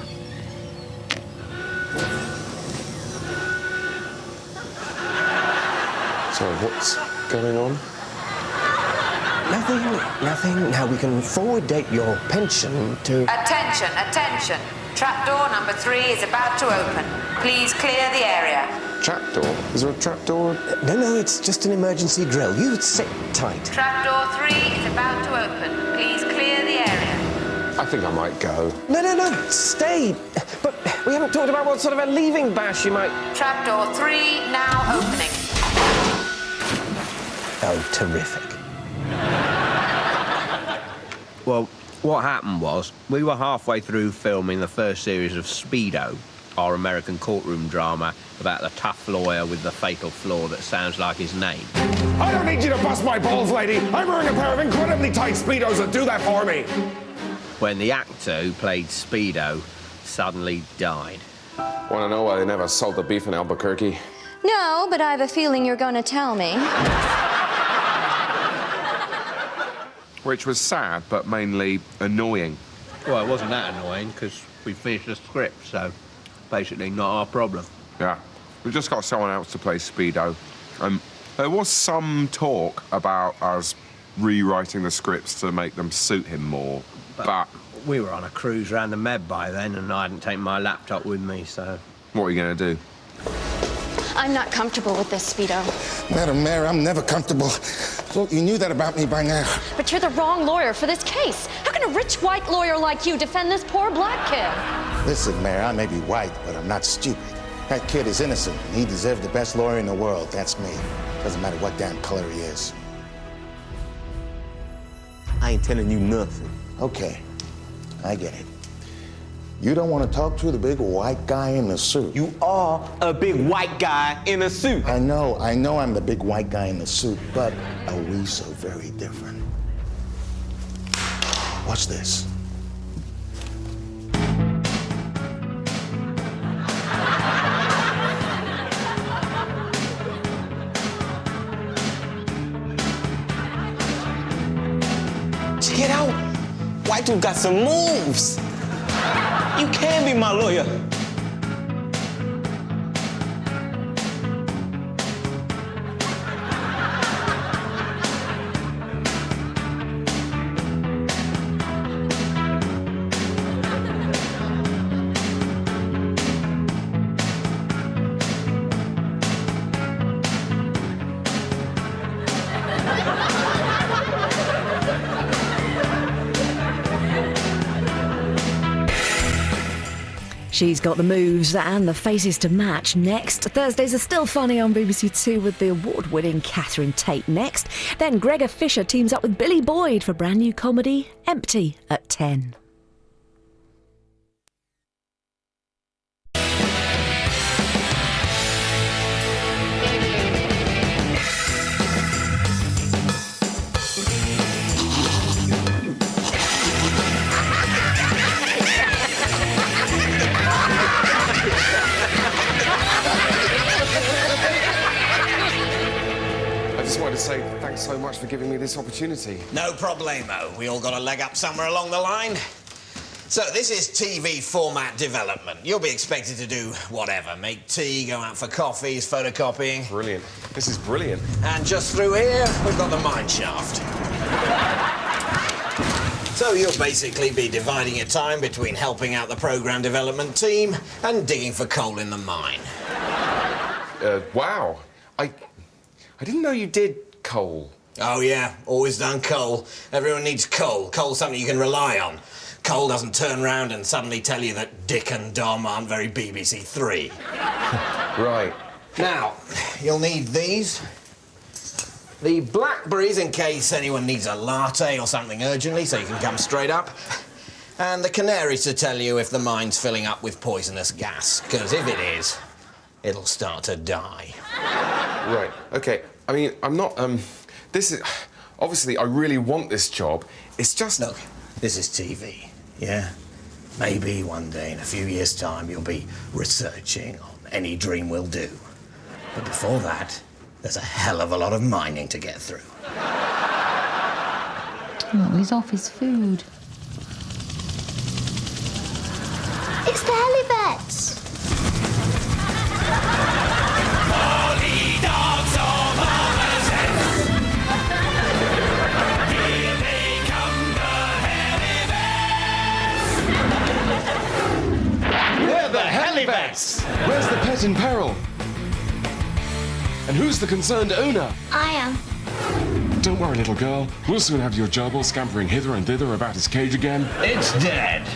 Sorry, what's going on? Nothing. Now we can forward date your pension to... Attention. Trapdoor number 3 is about to open. Please clear the area. Trapdoor? Is there a trapdoor? No, it's just an emergency drill. You sit tight. Trapdoor 3 is about to open. Please clear the area. I think I might go. No, stay. But we haven't talked about what sort of a leaving bash you might... Trapdoor 3 now opening. Oh, terrific. Well, what happened was, we were halfway through filming the first series of Speedo, our American courtroom drama about the tough lawyer with the fatal flaw that sounds like his name. I don't need you to bust my balls, lady. I'm wearing a pair of incredibly tight Speedos that do that for me. When the actor who played Speedo suddenly died. Want to know why they never sold the beef in Albuquerque? No, but I have a feeling you're going to tell me. Which was sad, but mainly annoying. Well, it wasn't that annoying, because we finished the script, so basically not our problem. Yeah, we've just got someone else to play Speedo. There was some talk about us rewriting the scripts to make them suit him more, but... We were on a cruise around the Med by then, and I hadn't taken my laptop with me, so... What are you going to do? I'm not comfortable with this, Speedo. Madam Mayor, I'm never comfortable. Look, you knew that about me by now. But you're the wrong lawyer for this case. How can a rich white lawyer like you defend this poor black kid? Listen, Mayor, I may be white, but I'm not stupid. That kid is innocent, and he deserves the best lawyer in the world. That's me. Doesn't matter what damn color he is. I ain't telling you nothing. Okay, I get it. You don't want to talk to the big white guy in the suit. You are a big white guy in a suit. I know I'm the big white guy in the suit, but are we so very different? Watch this. Check it out. White dude got some moves. You can be my lawyer. She's got the moves and the faces to match. Next, Thursdays are still funny on BBC Two with the award-winning Catherine Tate next. Then Gregor Fisher teams up with Billy Boyd for brand new comedy Empty at 10. I just wanted to say thanks so much for giving me this opportunity. No problemo. We all got a leg up somewhere along the line. So this is TV format development. You'll be expected to do whatever. Make tea, go out for coffees, photocopying. Brilliant. This is brilliant. And just through here, we've got the mine shaft. So you'll basically be dividing your time between helping out the program development team and digging for coal in the mine. Wow. I didn't know you did coal. Oh, yeah, always done coal. Everyone needs coal. Coal's something you can rely on. Coal doesn't turn round and suddenly tell you that Dick and Dom aren't very BBC Three. Right. Now, you'll need these. The blackberries in case anyone needs a latte or something urgently, so you can come straight up. And the canaries to tell you if the mine's filling up with poisonous gas, because if it is, it'll start to die. Right, OK. I mean, I'm not, this is... Obviously, I really want this job. It's just... Look, this is TV, yeah? Maybe one day, in a few years' time, you'll be researching on Any Dream Will Do. But before that, there's a hell of a lot of mining to get through. Oh, he's off his food. It's the Helivets. We're the Helivets! Where's the pet in peril? And who's the concerned owner? I am. Don't worry, little girl. We'll soon have your gerbil scampering hither and thither about his cage again. It's dead.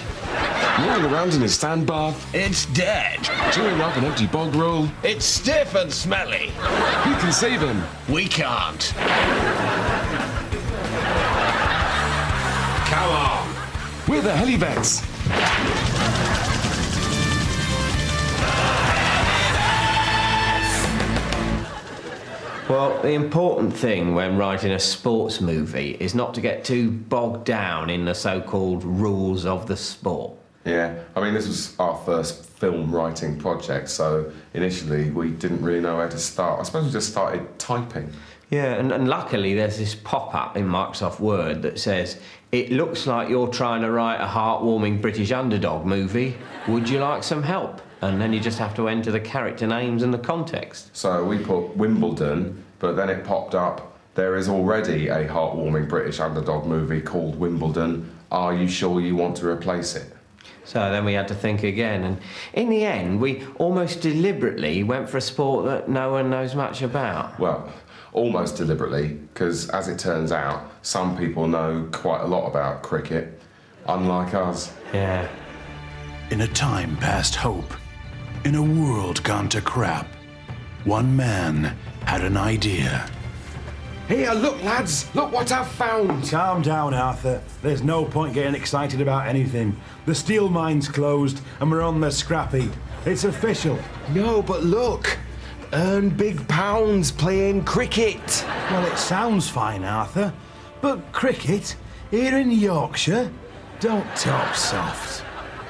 Rolling around in his sand bath. It's dead. Chewing up an empty bog roll. It's stiff and smelly. We can save him. We can't. Come on. We're the Helivets. Well, the important thing when writing a sports movie is not to get too bogged down in the so-called rules of the sport. Yeah, I mean, this was our first film writing project, so initially we didn't really know where to start. I suppose we just started typing. Yeah, and luckily there's this pop-up in Microsoft Word that says, "It looks like you're trying to write a heartwarming British underdog movie. Would you like some help?" And then you just have to enter the character names and the context. So we put Wimbledon, but then it popped up, there is already a heartwarming British underdog movie called Wimbledon. Are you sure you want to replace it? So then we had to think again, and in the end, we almost deliberately went for a sport that no one knows much about. Well, almost deliberately, because as it turns out, some people know quite a lot about cricket, unlike us. Yeah. In a time past hope, in a world gone to crap, one man had an idea. Here, look, lads. Look what I've found. Calm down, Arthur. There's no point getting excited about anything. The steel mine's closed and we're on the scrappy. It's official. No, but look. Earn big pounds playing cricket. Well, it sounds fine, Arthur. But cricket? Here in Yorkshire? Don't talk soft.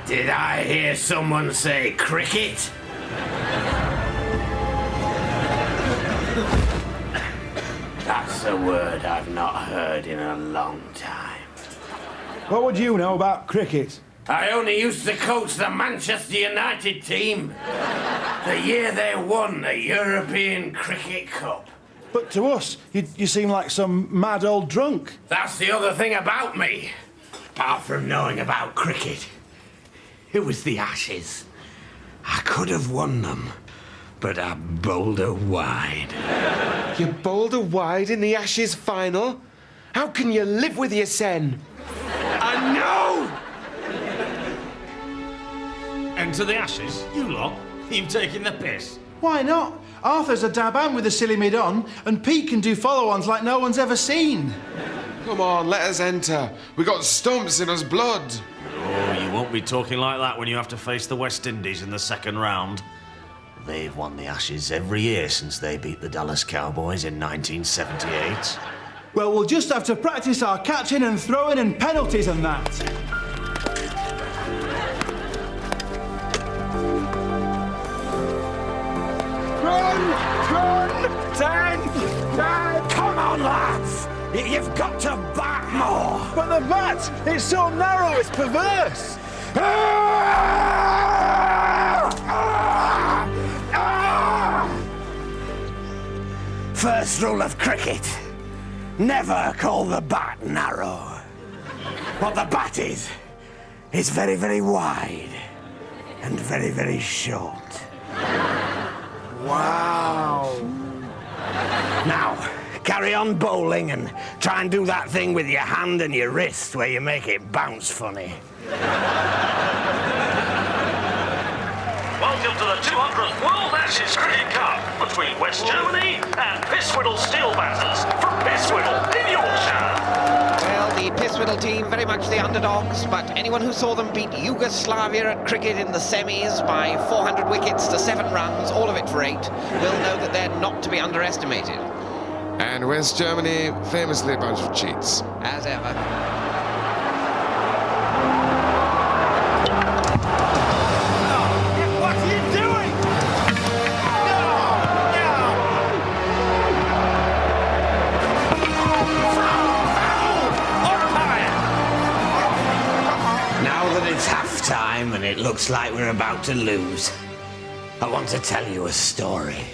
Did I hear someone say cricket? That's a word I've not heard in a long time. What would you know about cricket? I only used to coach the Manchester United team. The year they won the European Cricket Cup. But to us, you seem like some mad old drunk. That's the other thing about me. Apart from knowing about cricket, it was the Ashes. I could have won them, but I bowled her wide. You bowled her wide in the Ashes final? How can you live with your sen? I know! Enter the Ashes? You lot? You've taken the piss. Why not? Arthur's a dab-am with a silly mid-on, and Pete can do follow-ons like no one's ever seen. Come on, let us enter. We got stumps in us blood. Oh, you won't be talking like that when you have to face the West Indies in the second round. They've won the Ashes every year since they beat the Dallas Cowboys in 1978. Well, we'll just have to practice our catching and throwing and penalties and that. Run! 10! 9! Come on, lads! You've got to bat more! But the bat, it's so narrow, it's perverse! First rule of cricket, never call the bat narrow. What the bat is very, very wide and very, very short. Wow. Now, carry on bowling and try and do that thing with your hand and your wrist where you make it bounce funny. Welcome to the 200th World Ashes Cricket Cup between West Germany and Pisswhiddle Steel Batters from Pisswhiddle in Yorkshire. Well, the Pisswhiddle team, very much the underdogs, but anyone who saw them beat Yugoslavia at cricket in the semis by 400 wickets to 7 runs, all of it for 8, will know that they're not to be underestimated. And West Germany, famously a bunch of cheats. As ever. What are you doing? Now that it's half-time and it looks like we're about to lose, I want to tell you a story.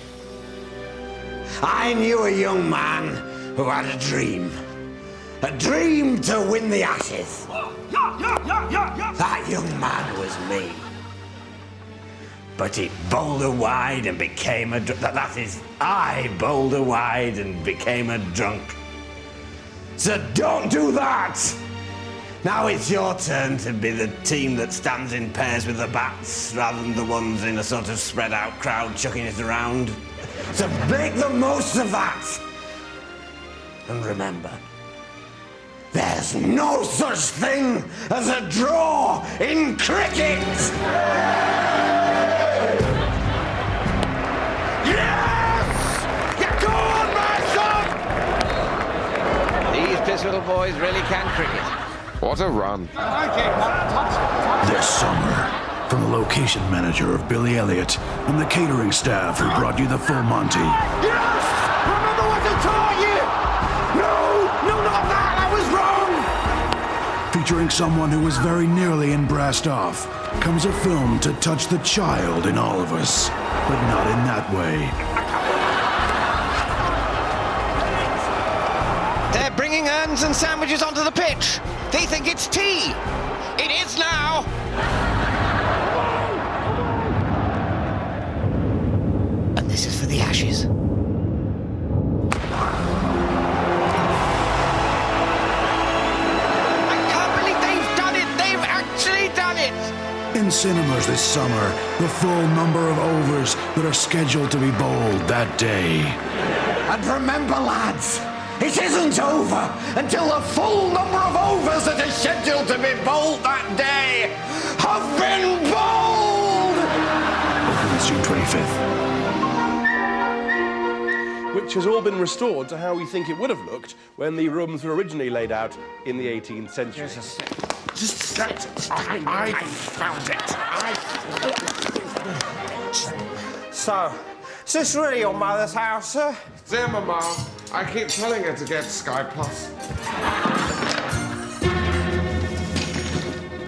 I knew a young man who had a dream to win the Ashes. That young man was me. But it bowled her wide and became a that is, I bowled her wide and became a drunk. So don't do that! Now it's your turn to be the team that stands in pairs with the bats rather than the ones in a sort of spread out crowd chucking it around. So make the most of that! And remember, there's no such thing as a draw in cricket! Yes! Yeah, go on, my son! These Pisswhiddle boys really can cricket. What a run. This summer, from the location manager of Billy Elliot and the catering staff who brought you the full Monty. Yes! Remember what I taught you! No, not that! I was wrong! Featuring someone who was very nearly in Brassed Off, comes a film to touch the child in all of us, but not in that way. They're bringing urns and sandwiches onto the pitch. They think it's tea. It is now. And this is for the Ashes. I can't believe they've done it. They've actually done it. In cinemas this summer, the full number of overs that are scheduled to be bowled that day. And remember, lads, it isn't over until the full number of overs that are scheduled to be bowled that day have been bowled! Opens June 25th. Which has all been restored to how we think it would have looked when the rooms were originally laid out in the 18th century. Just a sec. I found it. So, is this really your mother's house, sir? Dear Mama, I keep telling her to get Sky Plus.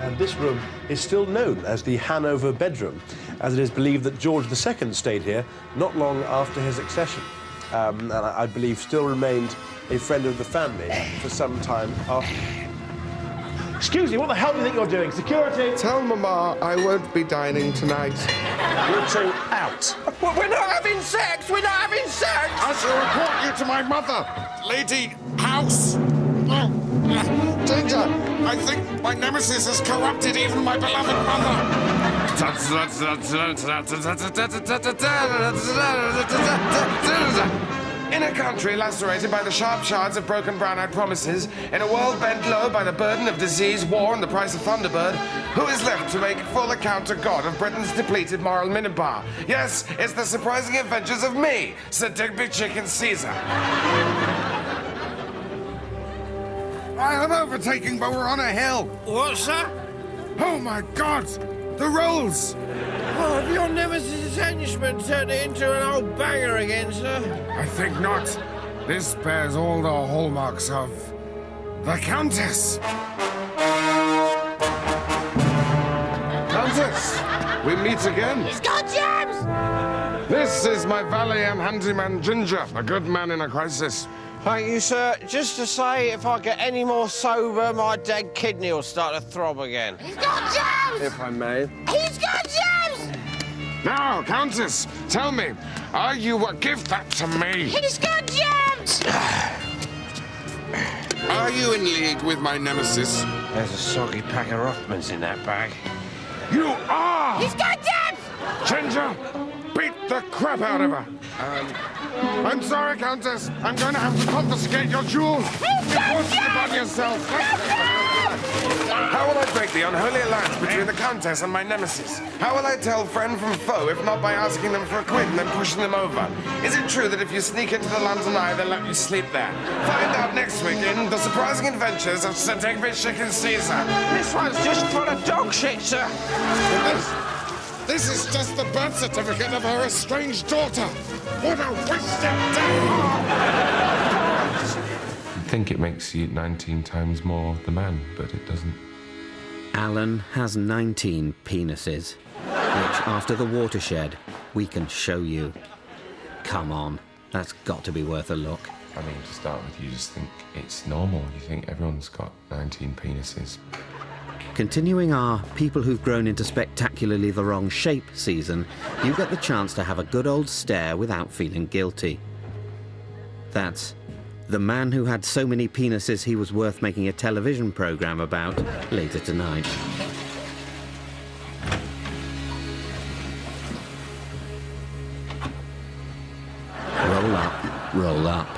And this room is still known as the Hanover bedroom, as it is believed that George II stayed here not long after his accession. And I believe still remained a friend of the family for some time after. Excuse me, what the hell do you think you're doing? Security! Tell Mama I won't be dining tonight. You two out. We're not having sex! We're not having sex! I shall report you to my mother, Lady House. Ginger, I think my nemesis has corrupted even my beloved mother. In a country lacerated by the sharp shards of broken brown-eyed promises, in a world bent low by the burden of disease, war, and the price of Thunderbird, who is left to make full account to God of Britain's depleted moral minibar? Yes, it's the surprising adventures of me, Sir Digby Chicken Caesar. I am overtaking, but we're on a hill. What's that? Oh, my God! The rolls! Oh, have your nemesis' henchman turned it into an old banger again, sir? I think not. This bears all the hallmarks of the Countess. Countess, we meet again. He's got germs! This is my valet and handyman Ginger, a good man in a crisis. Thank you, sir. Just to say, if I get any more sober, my dead kidney will start to throb again. He's got germs! If I may. He's got germs! Now, Countess, tell me, Are you... give that to me! He's got germs! Are you in league with my nemesis? There's a soggy pack of Rothmans in that bag. You are! He's got germs! Ginger, beat the crap out of her. I'm sorry, Countess. I'm going to have to confiscate your jewels. Force it upon yourself. How will I break the unholy alliance between the Countess and my nemesis? How will I tell friend from foe if not by asking them for a quid and then pushing them over? Is it true that if you sneak into the London Eye, they'll let you sleep there? Find out next week in The Surprising Adventures of Sir Digby Chicken Caesar. This one's just full of dog shit, sir. This is just the birth certificate of her estranged daughter. What a wasted day! You'd think it makes you 19 times more the man, but it doesn't. Alan has 19 penises, which, after the watershed, we can show you. Come on, that's got to be worth a look. I mean, to start with, you just think it's normal. You think everyone's got 19 penises. Continuing our People Who've Grown into Spectacularly the Wrong Shape season, you get the chance to have a good old stare without feeling guilty. That's The Man Who Had So Many Penises He Was Worth Making a Television Programme About, later tonight. Roll up, roll up.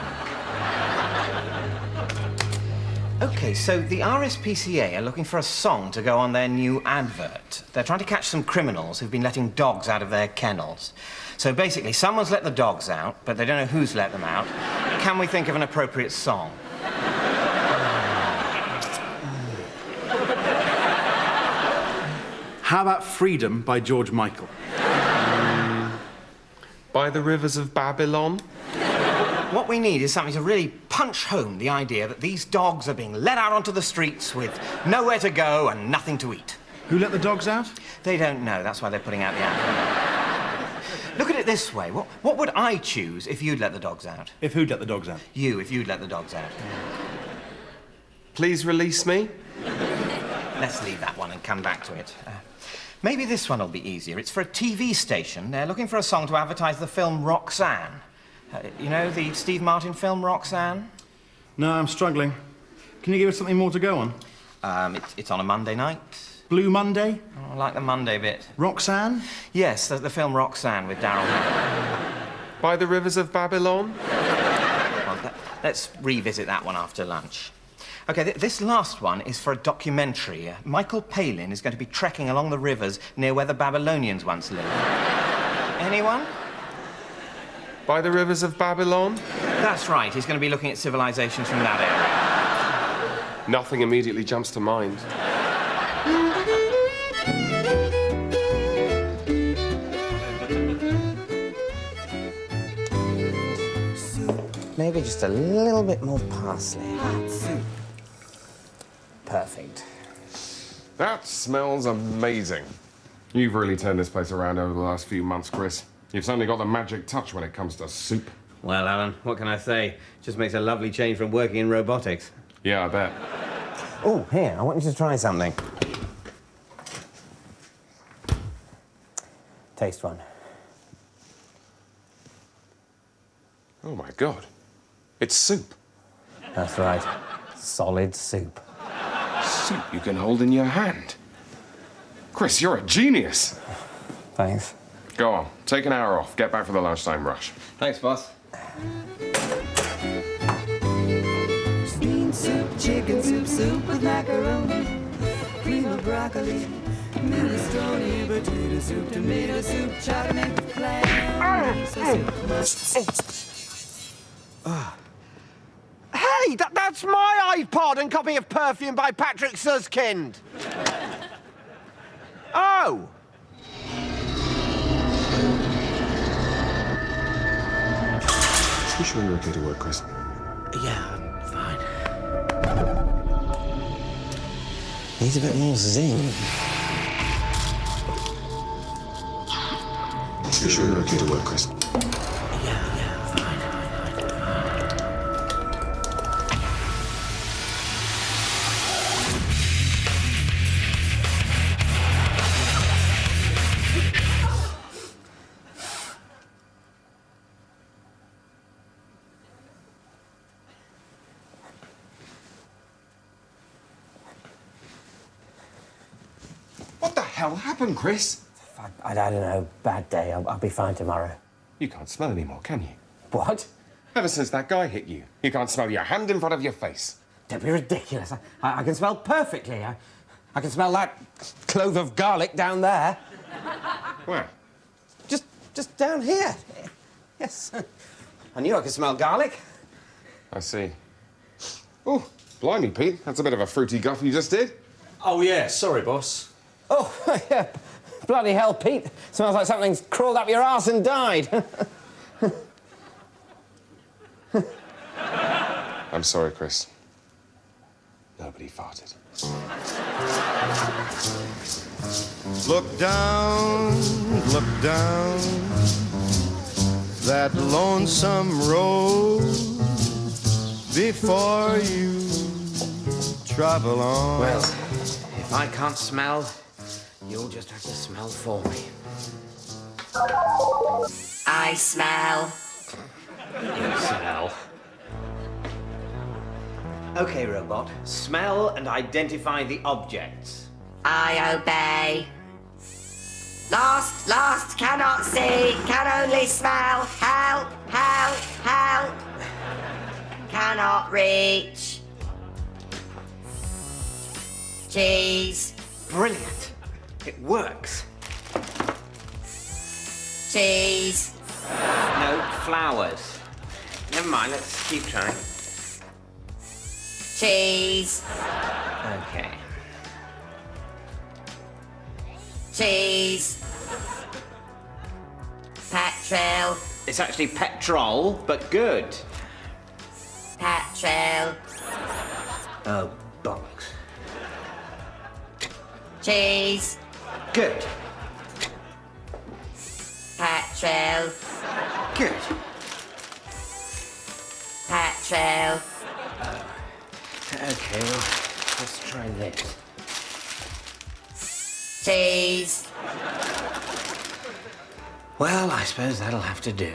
OK, so the RSPCA are looking for a song to go on their new advert. They're trying to catch some criminals who've been letting dogs out of their kennels. So basically, someone's let the dogs out, but they don't know who's let them out. Can we think of an appropriate song? How about Freedom by George Michael? By the Rivers of Babylon? What we need is something to really punch home the idea that these dogs are being let out onto the streets with nowhere to go and nothing to eat. Who let the dogs out? They don't know. That's why they're putting out the advert. Look at it this way. What would I choose if you'd let the dogs out? If who'd let the dogs out? You, if you'd let the dogs out. Please release me. Let's leave that one and come back to it. Maybe this one will be easier. It's for a TV station. They're looking for a song to advertise the film Roxanne. You know, the Steve Martin film Roxanne? No, I'm struggling. Can you give us something more to go on? It's on a Monday night. Blue Monday? Oh, I like the Monday bit. Roxanne? Yes, the film Roxanne with Daryl Hannah. By the Rivers of Babylon? Well, let's revisit that one after lunch. OK, this last one is for a documentary. Michael Palin is going to be trekking along the rivers near where the Babylonians once lived. Anyone? By the Rivers of Babylon? That's right. He's going to be looking at civilizations from that area. Nothing immediately jumps to mind. Maybe just a little bit more parsley. Perfect. That smells amazing. You've really turned this place around over the last few months, Chris. You've certainly got the magic touch when it comes to soup. Well, Alan, what can I say? Just makes a lovely change from working in robotics. Yeah, I bet. Oh, here, I want you to try something. Taste one. Oh, my God. It's soup. That's right. Solid soup. Soup you can hold in your hand. Chris, you're a genius. Thanks. Go on, take an hour off. Get back for the lunchtime rush. Thanks, boss. Bean soup, chicken soup, soup with macaroni, cream of broccoli, minestrone, potato soup, tomato soup, chowder made with clams. Hey, that's my iPod and copy of Perfume by Patrick Suskind. Oh! You sure you're okay to work, Chris? Yeah, fine. Needs a bit more zing. You sure you're okay to work, Chris? hell happened, Chris? I don't know. Bad day. I'll be fine tomorrow. You can't smell anymore, can you? What? Ever since that guy hit you, you can't smell your hand in front of your face. Don't be ridiculous. I can smell perfectly. I can smell that clove of garlic down there. Where? Just down here. Yes. I knew I could smell garlic. I see. Oh, blimey, Pete. That's a bit of a fruity guff you just did. Oh, yeah. Sorry, boss. Oh, yeah. Bloody hell, Pete. Smells like something's crawled up your arse and died. I'm sorry, Chris. Nobody farted. Look down that lonesome road before you travel on. Well, if I can't smell, you'll just have to smell for me. I smell. You smell. Okay, robot. Smell and identify the objects. I obey. Lost, cannot see, can only smell. Help, help, help. Cannot reach. Cheese. Brilliant. It works. Cheese. No, flowers. Never mind, let's keep trying. Cheese. Okay. Cheese. Petrol. It's actually petrol, but good. Petrol. Oh, bollocks. Cheese. Good. Petrol. Good. Petrol. Okay, well, let's try this. Cheese. Well, I suppose that'll have to do.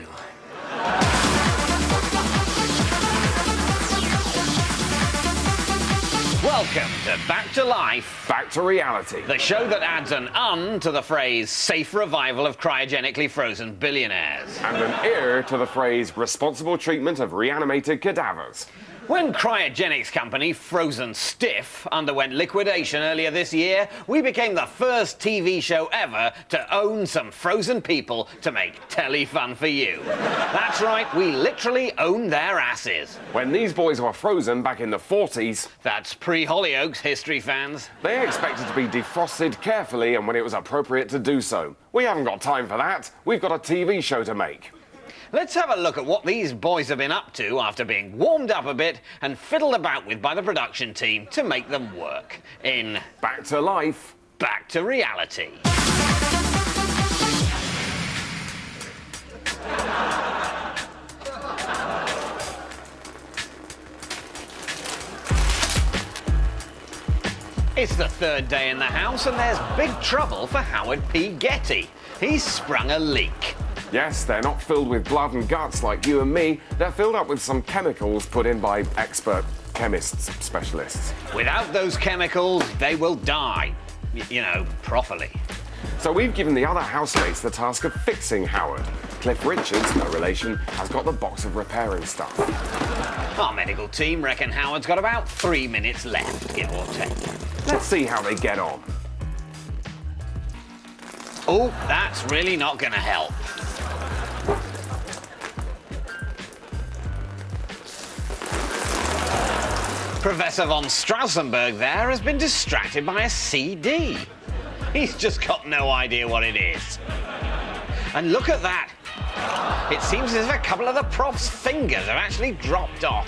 Welcome to Back to Life. Back to reality. The show that adds an "un" to the phrase safe revival of cryogenically frozen billionaires. And an ear to the phrase responsible treatment of reanimated cadavers. When cryogenics company Frozen Stiff underwent liquidation earlier this year, we became the first TV show ever to own some frozen people to make telly fun for you. That's right, we literally own their asses. When these boys were frozen back in the 40s... That's pre-Hollyoaks, history fans. They expected to be defrosted carefully and when it was appropriate to do so. We haven't got time for that. We've got a TV show to make. Let's have a look at what these boys have been up to after being warmed up a bit and fiddled about with by the production team to make them work in Back to Life, Back to Reality. It's the third day in the house and there's big trouble for Howard P. Getty. He's sprung a leak. Yes, they're not filled with blood and guts like you and me. They're filled up with some chemicals put in by expert chemists, specialists. Without those chemicals, they will die. You know, properly. So we've given the other housemates the task of fixing Howard. Cliff Richards, no relation, has got the box of repairing stuff. Our medical team reckon Howard's got about 3 minutes left, give or take. Let's see how they get on. Oh, that's really not going to help. Professor von Strausenberg there has been distracted by a CD. He's just got no idea what it is. And look at that. It seems as if a couple of the prof's fingers have actually dropped off.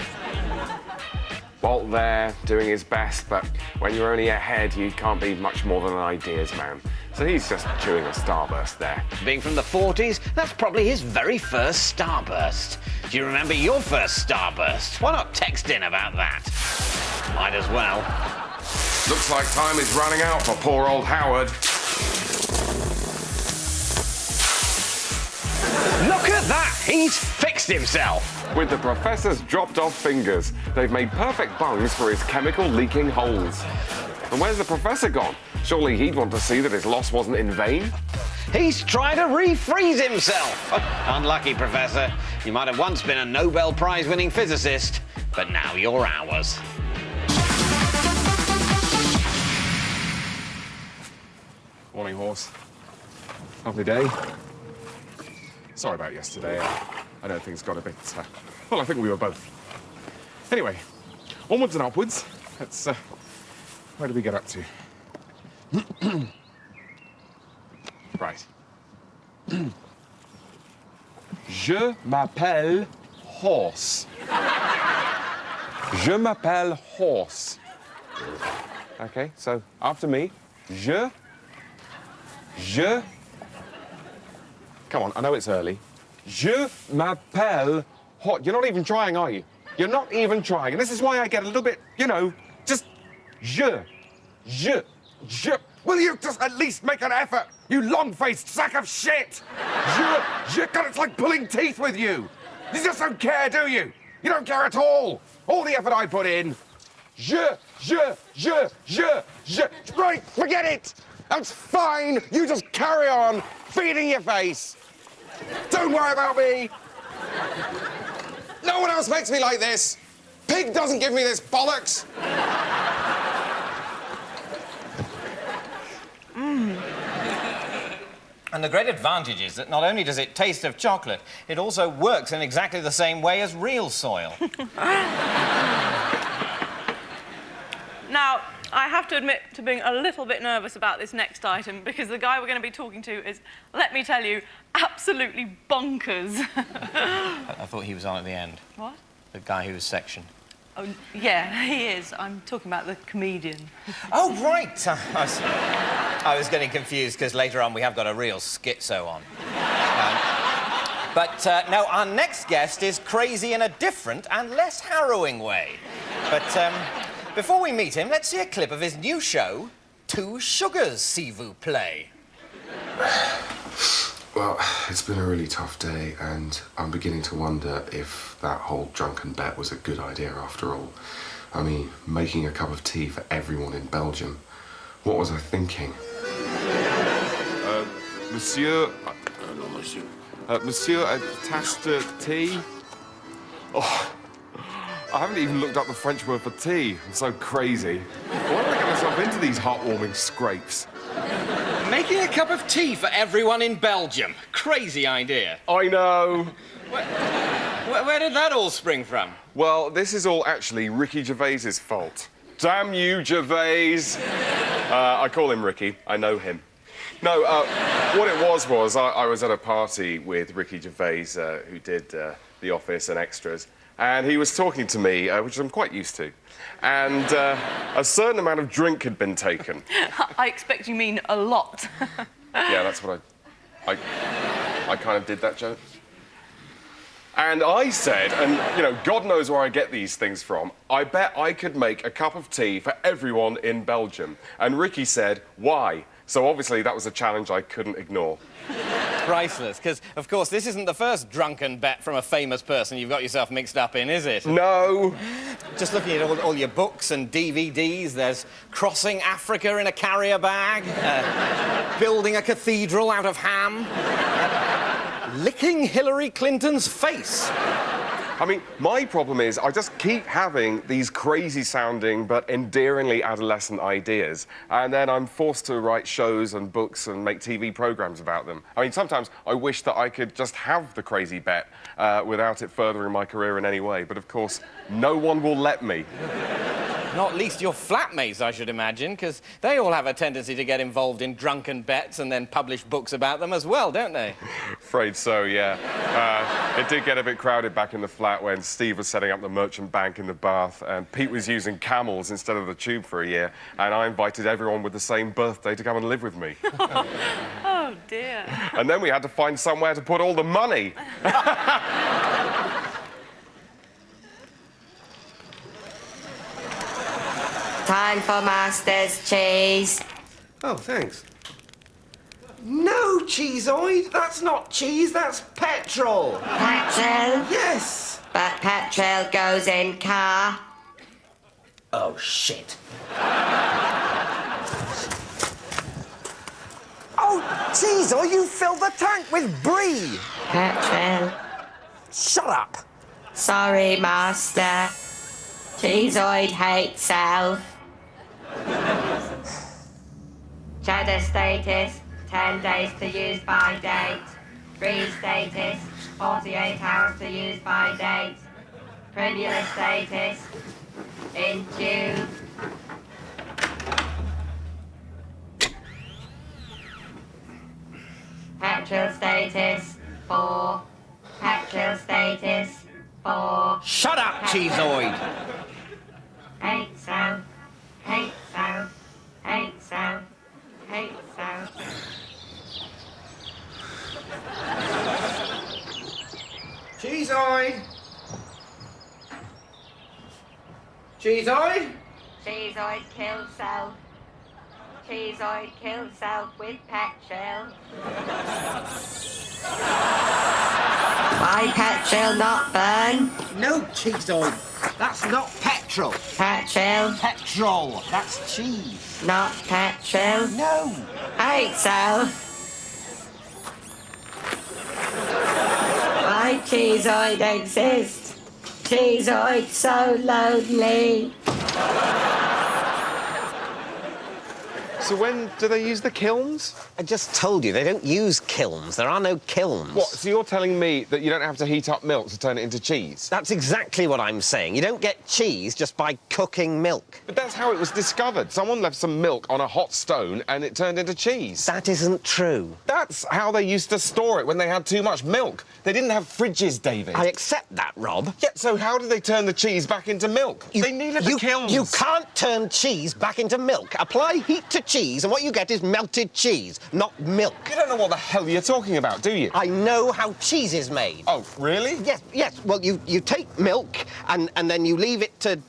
Walt there, doing his best, but when you're only a head, you can't be much more than an ideas man. So he's just chewing a starburst there. Being from the 40s, that's probably his very first starburst. Do you remember your first starburst? Why not text in about that? Might as well. Looks like time is running out for poor old Howard. Look at that! He's fixed himself! With the professor's dropped-off fingers, they've made perfect bungs for his chemical-leaking holes. And where's the professor gone? Surely he'd want to see that his loss wasn't in vain. He's trying to refreeze himself. Unlucky, Professor. You might have once been a Nobel Prize-winning physicist, but now you're ours. Morning, horse. Lovely day. Sorry about yesterday. I know things got a bit... well, I think we were both. Anyway, onwards and upwards. Let's... where do we get up to? Right. Je m'appelle Horse. Je m'appelle Horse. Okay, so after me, je... Come on, I know it's early. Je m'appelle Horse. You're not even trying, are you? You're not even trying. And this is why I get a little bit, you know, just... Je. Will you just at least make an effort, you long-faced sack of shit? God, it's like pulling teeth with you. You just don't care, do you? You don't care at all. All the effort I put in. Right, forget it. That's fine. You just carry on feeding your face. Don't worry about me. No one else makes me like this. Pig doesn't give me this bollocks. And the great advantage is that not only does it taste of chocolate, it also works in exactly the same way as real soil. Now, I have to admit to being a little bit nervous about this next item because the guy we're going to be talking to is, let me tell you, absolutely bonkers. I thought he was on at the end. What? The guy who was sectioned. Oh, yeah, he is. I'm talking about the comedian. Oh, right. I was getting confused because later on we have got a real schizo on. But now our next guest is crazy in a different and less harrowing way. But before we meet him, let's see a clip of his new show, Two Sugars, s'il vous plaît. Well, it's been a really tough day, and I'm beginning to wonder if that whole drunken bet was a good idea after all. I mean, making a cup of tea for everyone in Belgium. What was I thinking? Monsieur... no, monsieur. Monsieur, a tasse de tea? Oh, I haven't even looked up the French word for tea. I'm so crazy. Why do I get myself into these heartwarming scrapes? Making a cup of tea for everyone in Belgium. Crazy idea. I know. Where did that all spring from? Well, this is all actually Ricky Gervais's fault. Damn you, Gervais. I call him Ricky. I know him. No, what it was I was at a party with Ricky Gervais, who did The Office and Extras, and he was talking to me, which I'm quite used to, and a certain amount of drink had been taken. I expect you mean a lot. Yeah, that's what I kind of did that joke. And I said, and, you know, God knows where I get these things from, I bet I could make a cup of tea for everyone in Belgium. And Ricky said, why? So obviously that was a challenge I couldn't ignore. Priceless, because, of course, this isn't the first drunken bet from a famous person you've got yourself mixed up in, is it? No. Just looking at all your books and DVDs, there's Crossing Africa in a Carrier Bag, Building a Cathedral out of ham, Licking Hillary Clinton's face. I mean, my problem is I just keep having these crazy-sounding but endearingly adolescent ideas, and then I'm forced to write shows and books and make TV programmes about them. I mean, sometimes I wish that I could just have the crazy bet without it furthering my career in any way, but of course, no one will let me. Not least your flatmates, I should imagine, because they all have a tendency to get involved in drunken bets and then publish books about them as well, don't they? Afraid so, yeah. It did get a bit crowded back in the flat when Steve was setting up the merchant bank in the Bath, and Pete was using camels instead of the tube for a year, and I invited everyone with the same birthday to come and live with me. Oh, dear. And then we had to find somewhere to put all the money. Time for Master's cheese. Oh, thanks. No, cheeseoid. That's not cheese, that's petrol. Petrol? Yes. But petrol goes in car. Oh, shit. Cheezo, you filled the tank with brie! Petrol. Shut up! Sorry, Master. Cheezoid hates self. Cheddar status, 10 days to use by date. Brie status, 48 hours to use by date. Primula status, in tube. Petrol status, 4. Petrol status, 4. Shut up, Cheezoid! Hate sound, hate sound, hate sound, hate sound. Cheezoid! Cheezoid? Cheezoid kills self. Cheezoid kills self with petrol. Why petrol not burn? No, Cheezoid. That's not petrol. Petrol. Petrol. That's cheese. Not petrol. No. Hate self. Why Cheezoid exist? Cheezoid so lonely. So when do they use the kilns? I just told you, they don't use kilns. There are no kilns. What, so you're telling me that you don't have to heat up milk to turn it into cheese? That's exactly what I'm saying. You don't get cheese just by cooking milk. But that's how it was discovered. Someone left some milk on a hot stone and it turned into cheese. That isn't true. That's how they used to store it when they had too much milk. They didn't have fridges, David. I accept that, Rob. Yeah, so how did they turn the cheese back into milk? They needed the kilns. You can't turn cheese back into milk. Apply heat to cheese and what you get is melted cheese, not milk. You don't know what the hell you're talking about, do you? I know how cheese is made. Oh, really? Yes. Well, you take milk and then you leave it to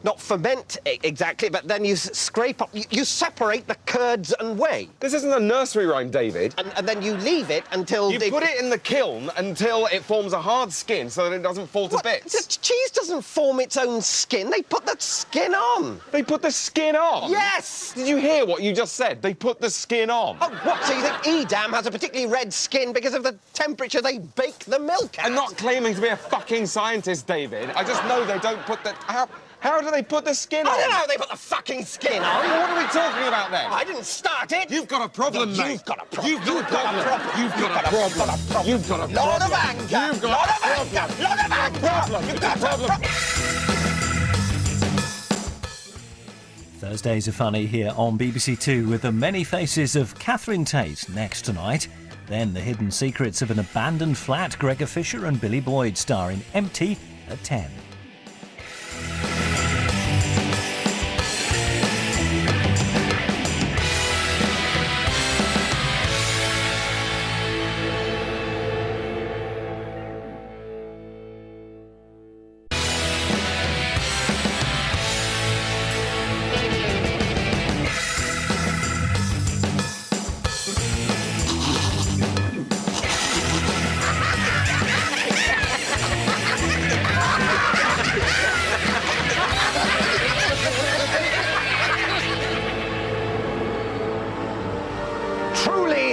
not ferment exactly, but then you scrape up, you separate the curds and whey. This isn't a nursery rhyme, David. And then you leave it until... You put it in the kiln until it forms a hard skin so that it doesn't fall to bits. Cheese doesn't form its own skin. They put the skin on. They put the skin on? Yes! Did you hear what you just said? They put the skin on. Oh, what? So you think Edam has a particularly red skin because of the temperature they bake the milk at? I'm not claiming to be a fucking scientist, David. I just know they don't put the... How do they put the skin on? I don't know how they put the fucking skin on. Well, what are we talking about then? I didn't start it. You've got a problem, mate. You've got a problem. You've got a problem. You've got a problem. You've got a problem. Lot of anger. You've got a problem. Lot of anger. Problem. You've got a problem. Thursdays are funny here on BBC Two with the many faces of Catherine Tate next tonight. Then the hidden secrets of an abandoned flat, Gregor Fisher and Billy Boyd star in Empty at 10.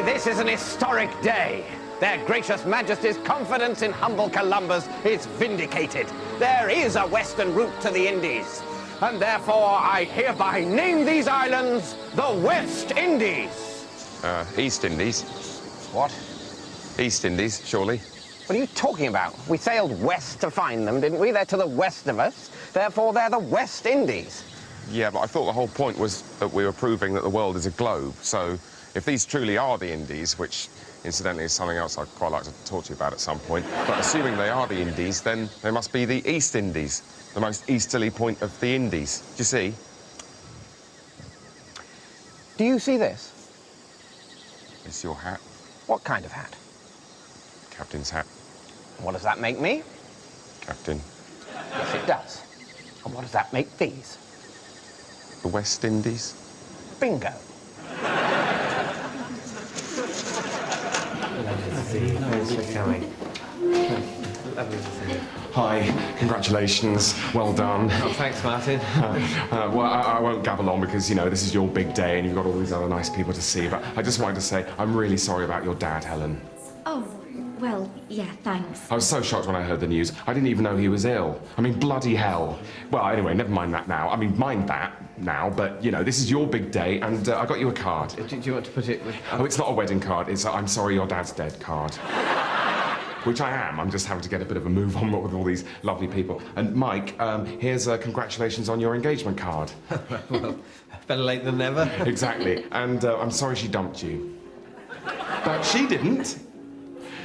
This is an historic day. Their gracious majesty's confidence in humble Columbus is vindicated. There is a western route to the Indies, and therefore I hereby name these islands the West Indies. East Indies. What? East Indies, surely. What are you talking about? We sailed west to find them, didn't we? They're to the west of us. Therefore, they're the West Indies. Yeah, but I thought the whole point was that we were proving that the world is a globe, so... If these truly are the Indies, which, incidentally, is something else I'd quite like to talk to you about at some point, but assuming they are the Indies, then they must be the East Indies, the most easterly point of the Indies. Do you see? Do you see this? It's your hat. What kind of hat? Captain's hat. What does that make me? Captain. Yes, it does. And what does that make these? The West Indies. Bingo. Hi, congratulations. Well done. Oh, thanks, Martin. Well, I won't gabble on because, you know, this is your big day and you've got all these other nice people to see, but I just wanted to say I'm really sorry about your dad, Helen. Oh, well, yeah, thanks. I was so shocked when I heard the news. I didn't even know he was ill. I mean, bloody hell. Well, anyway, never mind that now. I mean, mind that now, but, you know, this is your big day, and I got you a card. Do you want to put it with... Oh, it's not a wedding card. It's a I'm sorry your dad's dead card. Which I am. I'm just having to get a bit of a move on with all these lovely people. And, Mike, here's congratulations on your engagement card. Well, better late than never. Exactly. And I'm sorry she dumped you. But she didn't.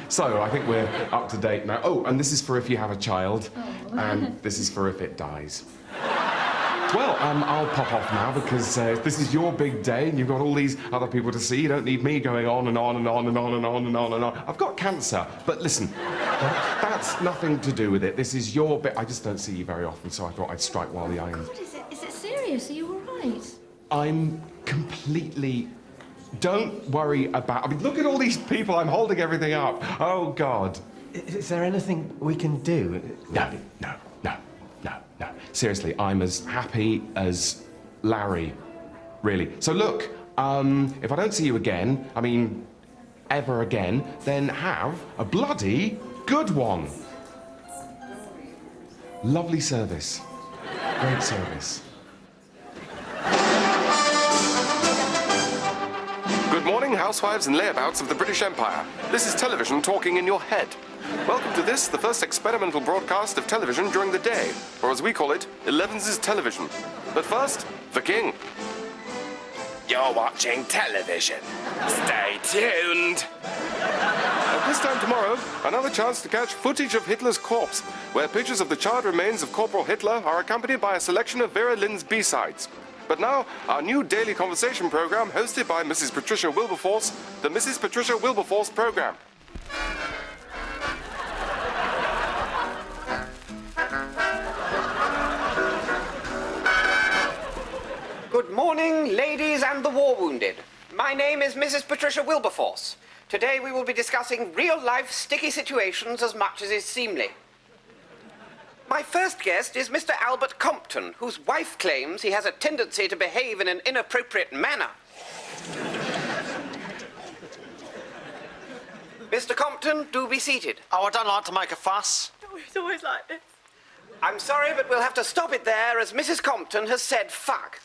So, I think we're up to date now. Oh, and this is for if you have a child. Oh. And this is for if it dies. Well, I'll pop off now because this is your big day and you've got all these other people to see. You don't need me going on and on and on and on and on and on and on. I've got cancer, but listen, that's nothing to do with it. This is your bit. I just don't see you very often, so I thought I'd strike while the iron. What is it? Is it serious? Are you all right? I'm completely... Don't worry about... I mean, look at all these people. I'm holding everything up. Oh, God. Is there anything we can do? No. Seriously, I'm as happy as Larry, really. So look, if I don't see you again, I mean, ever again, then have a bloody good one. Lovely service. Great service. Good morning, housewives and layabouts of the British Empire. This is television talking in your head. Welcome to this, the first experimental broadcast of television during the day, or as we call it, 11's television. But first, the king. You're watching television. Stay tuned. At this time tomorrow, another chance to catch footage of Hitler's corpse, where pictures of the charred remains of Corporal Hitler are accompanied by a selection of Vera Lynn's B-sides. But now, our new daily conversation program hosted by Mrs. Patricia Wilberforce, the Mrs. Patricia Wilberforce program. Good morning, ladies and the war wounded. My name is Mrs. Patricia Wilberforce. Today we will be discussing real-life sticky situations as much as is seemly. My first guest is Mr. Albert Compton, whose wife claims he has a tendency to behave in an inappropriate manner. Mr. Compton, do be seated. Oh, I don't like to make a fuss. Oh, it's always like this. I'm sorry, but we'll have to stop it there, as Mrs. Compton has said fuck.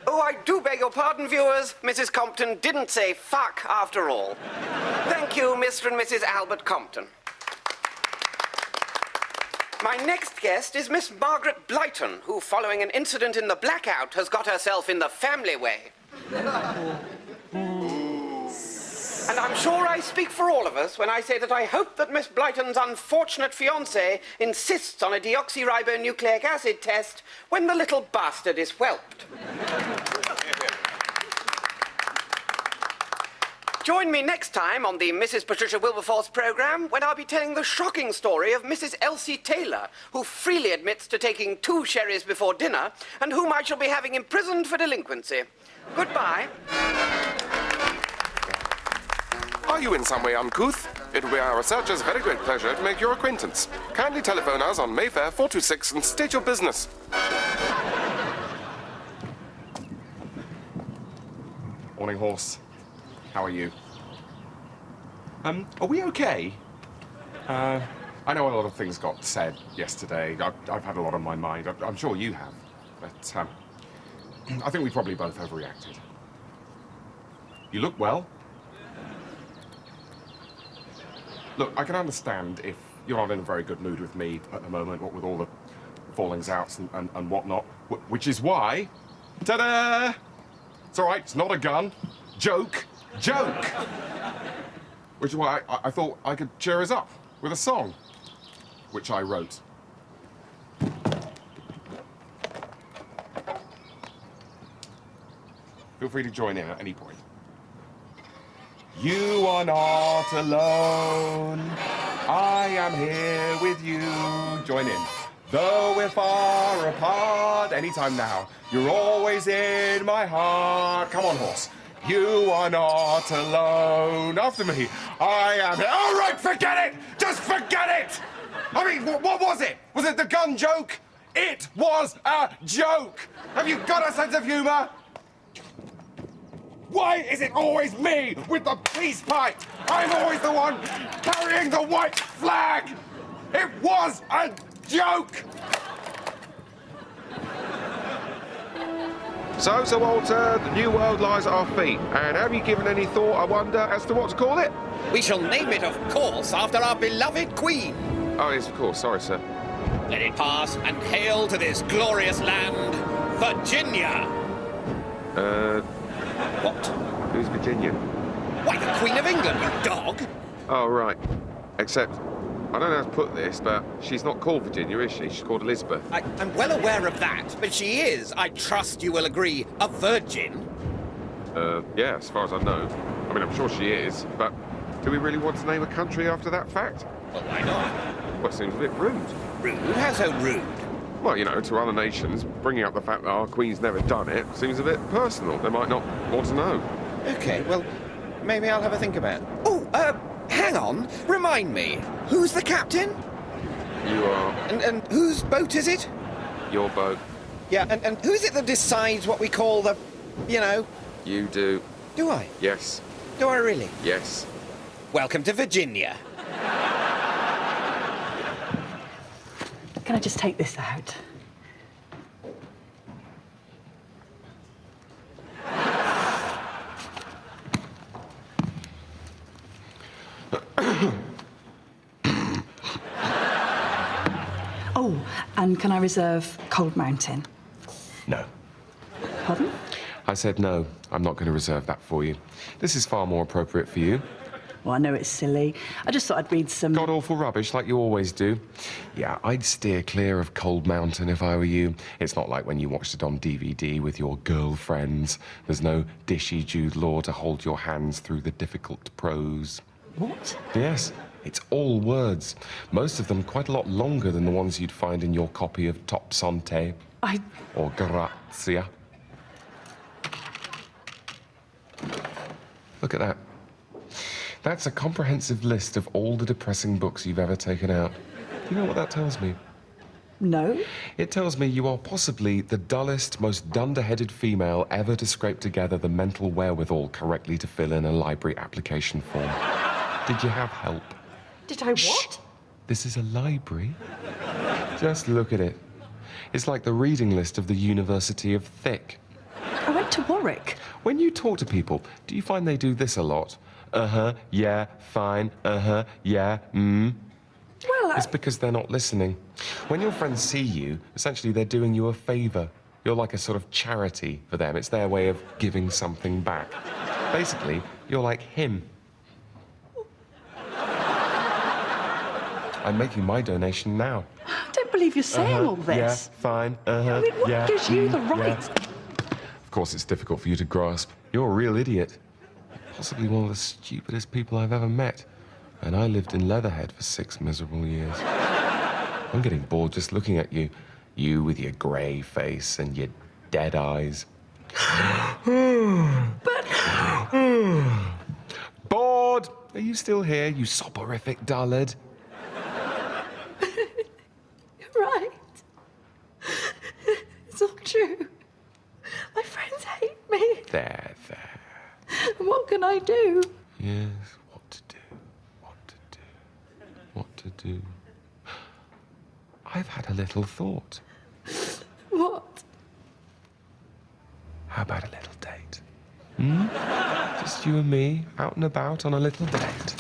Oh, I do beg your pardon, viewers. Mrs. Compton didn't say fuck after all. Thank you, Mr. and Mrs. Albert Compton. My next guest is Miss Margaret Blyton, who, following an incident in the blackout, has got herself in the family way. And I'm sure I speak for all of us when I say that I hope that Miss Blyton's unfortunate fiancé insists on a deoxyribonucleic acid test when the little bastard is whelped. Join me next time on the Mrs. Patricia Wilberforce program when I'll be telling the shocking story of Mrs. Elsie Taylor, who freely admits to taking 2 sherries before dinner and whom I shall be having imprisoned for delinquency. Goodbye. Are you in some way uncouth? It will be our researchers' very great pleasure to make your acquaintance. Kindly telephone us on Mayfair 426 and state your business. Morning, horse. How are you? Are we okay? I know a lot of things got said yesterday. I've had a lot on my mind. I'm sure you have. But I think we probably both overreacted. You look well. Look, I can understand if you're not in a very good mood with me at the moment, what with all the fallings outs and whatnot, which is why... Ta-da! It's all right, it's not a gun. Joke. Which is why I thought I could cheer us up with a song, which I wrote. Feel free to join in at any point. You are not alone. I am here with you. Join in. Though we're far apart, anytime now, you're always in my heart. Come on, horse. You are not alone. After me. I am here. All right, forget it! Just forget it! I mean, what was it? Was it the gun joke? It was a joke! Have you got a sense of humour? Why is it always me with the peace pipe? I'm always the one carrying the white flag! It was a joke! So, Sir Walter, the new world lies at our feet. And have you given any thought, I wonder, as to what to call it? We shall name it, of course, after our beloved Queen. Oh, yes, of course. Sorry, sir. Let it pass and hail to this glorious land, Virginia. What? Who's Virginia? Why, the Queen of England, you dog! Oh, right. Except, I don't know how to put this, but she's not called Virginia, is she? She's called Elizabeth. I'm well aware of that, but she is, I trust you will agree, a virgin. Yeah, as far as I know. I mean, I'm sure she is, but do we really want to name a country after that fact? Well, why not? Well, it seems a bit rude. Rude? How so rude? Well, you know, to other nations, bringing up the fact that our Queen's never done it seems a bit personal. They might not want to know. OK, well, maybe I'll have a think about it. Oh, hang on. Remind me, who's the captain? You are. And whose boat is it? Your boat. Yeah, and who is it that decides what we call the, you know? You do. Do I? Yes. Do I really? Yes. Welcome to Virginia. Can I just take this out? Oh, and can I reserve Cold Mountain? No. Pardon? I said no. I'm not going to reserve that for you. This is far more appropriate for you. Well, I know it's silly. I just thought I'd read some... God-awful rubbish like you always do. Yeah, I'd steer clear of Cold Mountain if I were you. It's not like when you watched it on DVD with your girlfriends. There's no dishy Jude Law to hold your hands through the difficult prose. What? Yes, it's all words. Most of them quite a lot longer than the ones you'd find in your copy of Top Sante. Or Grazia. Look at that. That's a comprehensive list of all the depressing books you've ever taken out. Do you know what that tells me? No. It tells me you are possibly the dullest, most dunderheaded female ever to scrape together the mental wherewithal correctly to fill in a library application form. Did you have help? Did I what? Shh. This is a library. Just look at it. It's like the reading list of the University of Thick. I went to Warwick. When you talk to people, do you find they do this a lot? Uh-huh, yeah, fine, uh-huh, yeah, Well, It's because they're not listening. When your friends see you, essentially they're doing you a favour. You're like a sort of charity for them. It's their way of giving something back. Basically, you're like him. I'm making my donation now. I don't believe you're saying all this. Yeah, fine, uh-huh, I mean, what gives you the right? Yeah. Of course, it's difficult for you to grasp. You're a real idiot. Possibly one of the stupidest people I've ever met. And I lived in Leatherhead for 6 miserable years. I'm getting bored just looking at you. You with your grey face and your dead eyes. Bored! Are you still here, you soporific dullard? Right. It's all true. My friends hate me. There. What can I do? Yes, what to do. I've had a little thought. What? How about a little date? Just you and me, out and about on a little date.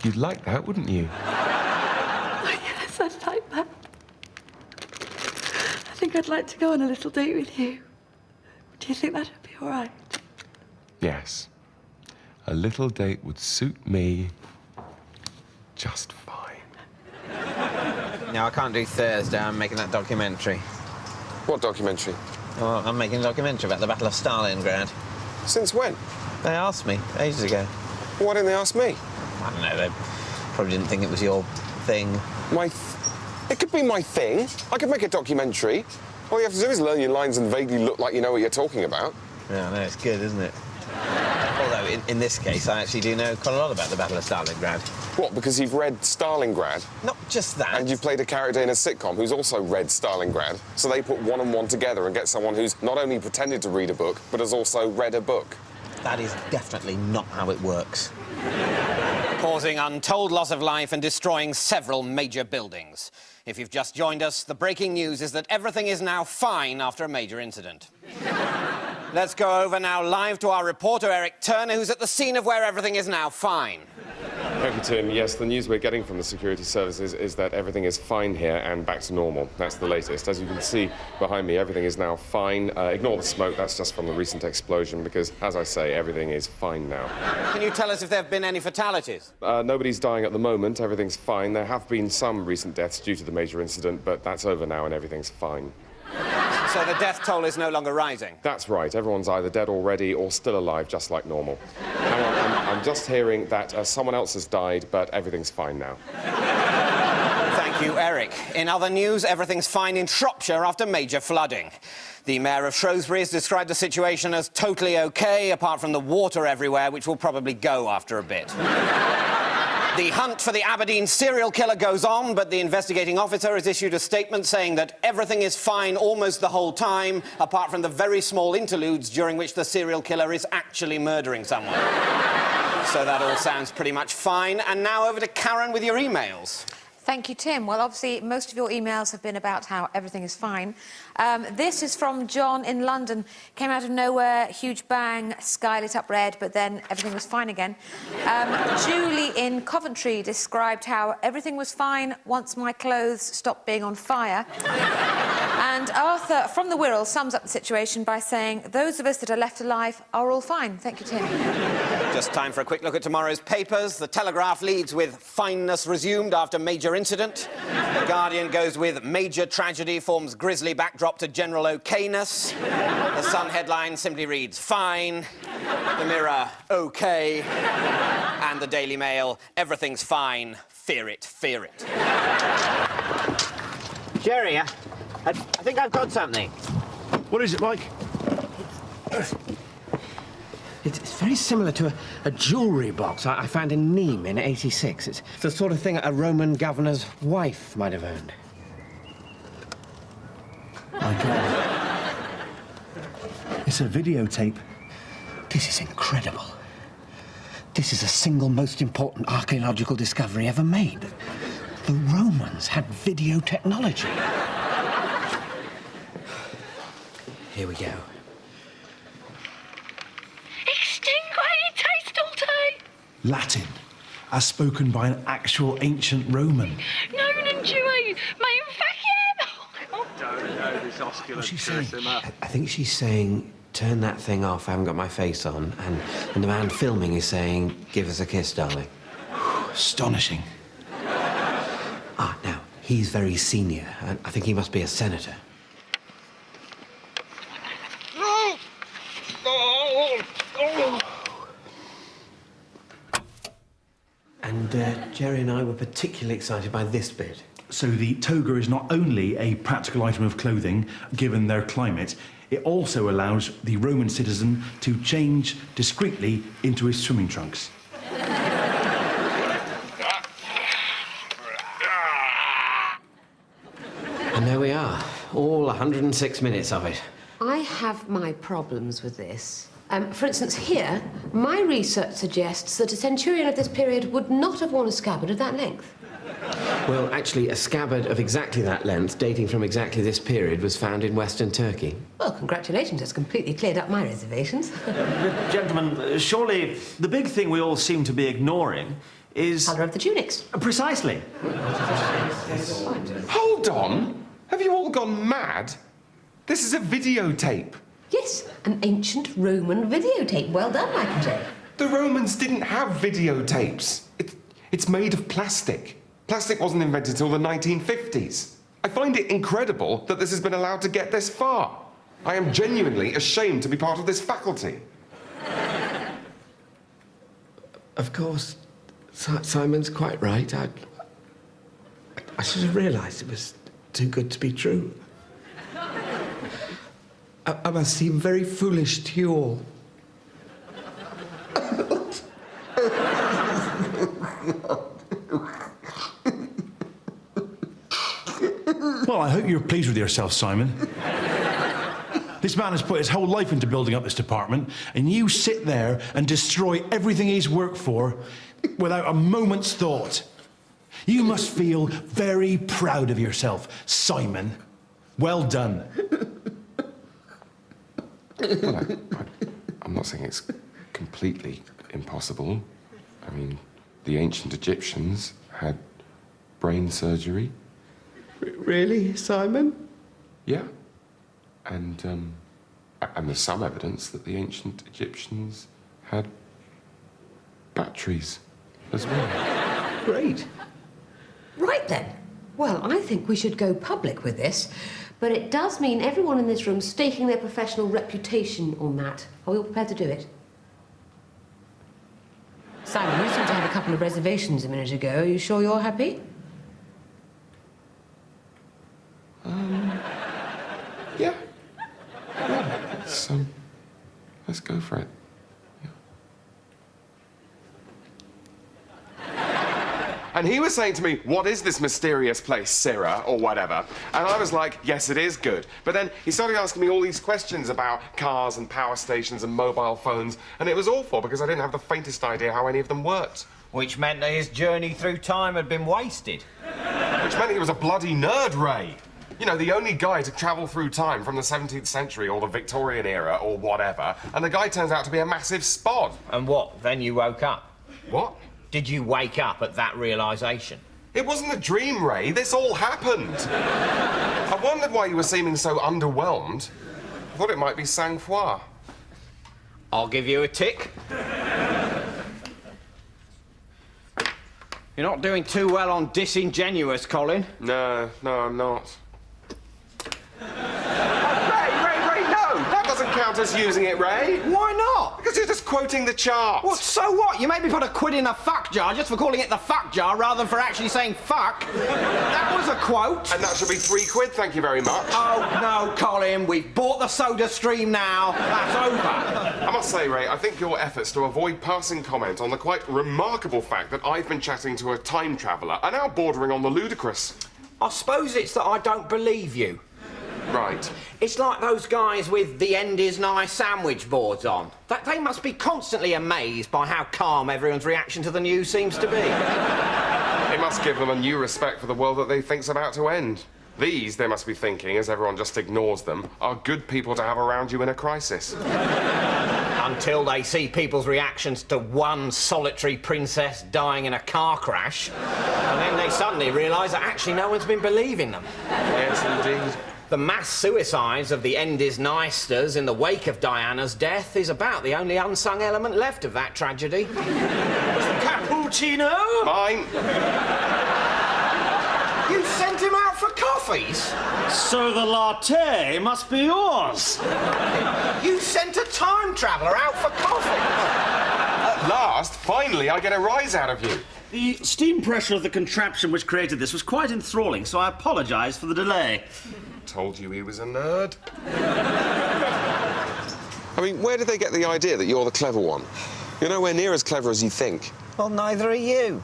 You'd like that, wouldn't you? Oh, yes, I'd like that. I think I'd like to go on a little date with you. Do you think that'd be all right? Yes. A little date would suit me just fine. No, I can't do Thursday. I'm making that documentary. What documentary? Well, I'm making a documentary about the Battle of Stalingrad. Since when? They asked me ages ago. Why didn't they ask me? I don't know. They probably didn't think it was your thing. It could be my thing. I could make a documentary. All you have to do is learn your lines and vaguely look like you know what you're talking about. Yeah, no, it's good, isn't it? Although, in this case, I actually do know quite a lot about the Battle of Stalingrad. What, because you've read Stalingrad? Not just that. And you've played a character in a sitcom who's also read Stalingrad. So they put one and one together and get someone who's not only pretended to read a book, but has also read a book. That is definitely not how it works. Causing untold loss of life and destroying several major buildings. If you've just joined us, the breaking news is that everything is now fine after a major incident. Let's go over now live to our reporter, Eric Turner, who's at the scene of where everything is now fine. Thank you, Tim. Yes, the news we're getting from the security services is that everything is fine here and back to normal. That's the latest. As you can see behind me, everything is now fine. Ignore the smoke, that's just from the recent explosion, because, as I say, everything is fine now. Can you tell us if there have been any fatalities? Nobody's dying at the moment. Everything's fine. There have been some recent deaths due to the major incident, but that's over now and everything's fine. So the death toll is no longer rising? That's right. Everyone's either dead already or still alive, just like normal. Hang on, I'm just hearing that someone else has died, but everything's fine now. Thank you, Eric. In other news, everything's fine in Shropshire after major flooding. The Mayor of Shrewsbury has described the situation as totally OK, apart from the water everywhere, which will probably go after a bit. The hunt for the Aberdeen serial killer goes on, but the investigating officer has issued a statement saying that everything is fine almost the whole time, apart from the very small interludes during which the serial killer is actually murdering someone. So that all sounds pretty much fine. And now over to Karen with your emails. Thank you, Tim. Well, obviously, most of your emails have been about how everything is fine. This is from John in London. Came out of nowhere, huge bang, sky lit up red, but then everything was fine again. Julie in Coventry described how everything was fine once my clothes stopped being on fire. And Arthur from the Wirral sums up the situation by saying, those of us that are left alive are all fine. Thank you, Tim. Just time for a quick look at tomorrow's papers. The Telegraph leads with fineness resumed after major incident. The Guardian goes with major tragedy forms grisly backdrop to general okayness. The Sun headline simply reads fine. The Mirror OK. And the Daily Mail everything's fine. Fear it, fear it. Jerry, I think I've got something. What is it, Mike? It's very similar to a jewellery box I found in Nîmes in '86. It's the sort of thing a Roman governor's wife might have owned. My God. It's a videotape. This is incredible. This is the single most important archaeological discovery ever made. The Romans had video technology. Here we go. Latin, as spoken by an actual ancient Roman. What's she saying? I think she's saying, turn that thing off, I haven't got my face on, and the man filming is saying, give us a kiss, darling. Astonishing. Now, he's very senior, and I think he must be a senator. And Jerry and I were particularly excited by this bit. So the toga is not only a practical item of clothing, given their climate, it also allows the Roman citizen to change discreetly into his swimming trunks. And there we are, all 106 minutes of it. I have my problems with this. For instance, here, my research suggests that a centurion of this period would not have worn a scabbard of that length. Well, actually, a scabbard of exactly that length, dating from exactly this period, was found in Western Turkey. Well, congratulations, it's completely cleared up my reservations. Gentlemen, surely the big thing we all seem to be ignoring is... colour of the tunics. Precisely. Hold on! Have you all gone mad? This is a videotape. Yes, an ancient Roman videotape. Well done, Michael J. The Romans didn't have videotapes. It's made of plastic. Plastic wasn't invented till the 1950s. I find it incredible that this has been allowed to get this far. I am genuinely ashamed to be part of this faculty. Of course, Simon's quite right. I should have realised it was too good to be true. I must seem very foolish to you all. Well, I hope you're pleased with yourself, Simon. This man has put his whole life into building up this department, and you sit there and destroy everything he's worked for without a moment's thought. You must feel very proud of yourself, Simon. Well done. Well, I'm not saying it's completely impossible. I mean, the ancient Egyptians had brain surgery. Really, Simon? Yeah. And there's some evidence that the ancient Egyptians had batteries as well. Great. Right then. Well, I think we should go public with this, but it does mean everyone in this room staking their professional reputation on that. Are we all prepared to do it? Simon, you seem to have a couple of reservations a minute ago. Are you sure you're happy? Yeah. Let's go for it. And he was saying to me, what is this mysterious place, Syrah, or whatever? And I was like, yes, it is good. But then he started asking me all these questions about cars and power stations and mobile phones, and it was awful because I didn't have the faintest idea how any of them worked. Which meant that his journey through time had been wasted. Which meant he was a bloody nerd, Ray. You know, the only guy to travel through time from the 17th century or the Victorian era or whatever, and the guy turns out to be a massive spod. And what? Then you woke up? What? Did you wake up at that realisation? It wasn't a dream, Ray. This all happened. I wondered why you were seeming so underwhelmed. I thought it might be sang-froid. I'll give you a tick. You're not doing too well on disingenuous, Colin. No, I'm not. Ray, no! That doesn't count as using it, Ray. Why not? Because you're just quoting the chart. Well, so what? You made me put a quid in a fuck jar just for calling it the fuck jar rather than for actually saying fuck. That was a quote. And that should be £3, thank you very much. Oh, no, Colin, we've bought the soda stream now. That's over. I must say, Ray, I think your efforts to avoid passing comment on the quite remarkable fact that I've been chatting to a time traveller are now bordering on the ludicrous. I suppose it's that I don't believe you. Right. It's like those guys with the end is nigh sandwich boards on. They must be constantly amazed by how calm everyone's reaction to the news seems to be. It must give them a new respect for the world that they think's about to end. These, they must be thinking, as everyone just ignores them, are good people to have around you in a crisis. Until they see people's reactions to one solitary princess dying in a car crash. And then they suddenly realise that actually no one's been believing them. Yes, indeed. The mass suicides of the end is nightsters in the wake of Diana's death is about the only unsung element left of that tragedy. Cappuccino? Mine. You sent him out for coffees? So the latte must be yours. You sent a time traveller out for coffees? At last, finally, I get a rise out of you. The steam pressure of the contraption which created this was quite enthralling, so I apologise for the delay. Told you he was a nerd. I mean, where did they get the idea that you're the clever one? You're nowhere near as clever as you think. Well, neither are you.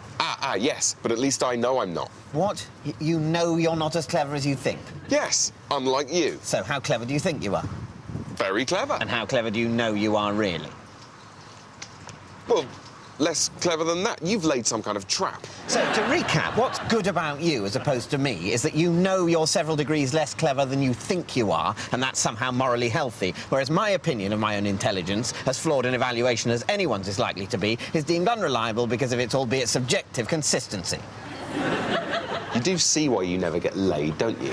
Yes, but at least I know I'm not. What? You know you're not as clever as you think? Yes, unlike you. So how clever do you think you are? Very clever. And how clever do you know you are really? Well, less clever than that. You've laid some kind of trap. So, to recap, what's good about you as opposed to me is that you know you're several degrees less clever than you think you are, and that's somehow morally healthy, whereas my opinion of my own intelligence, as flawed an evaluation as anyone's is likely to be, is deemed unreliable because of its albeit subjective consistency. You do see why you never get laid, don't you?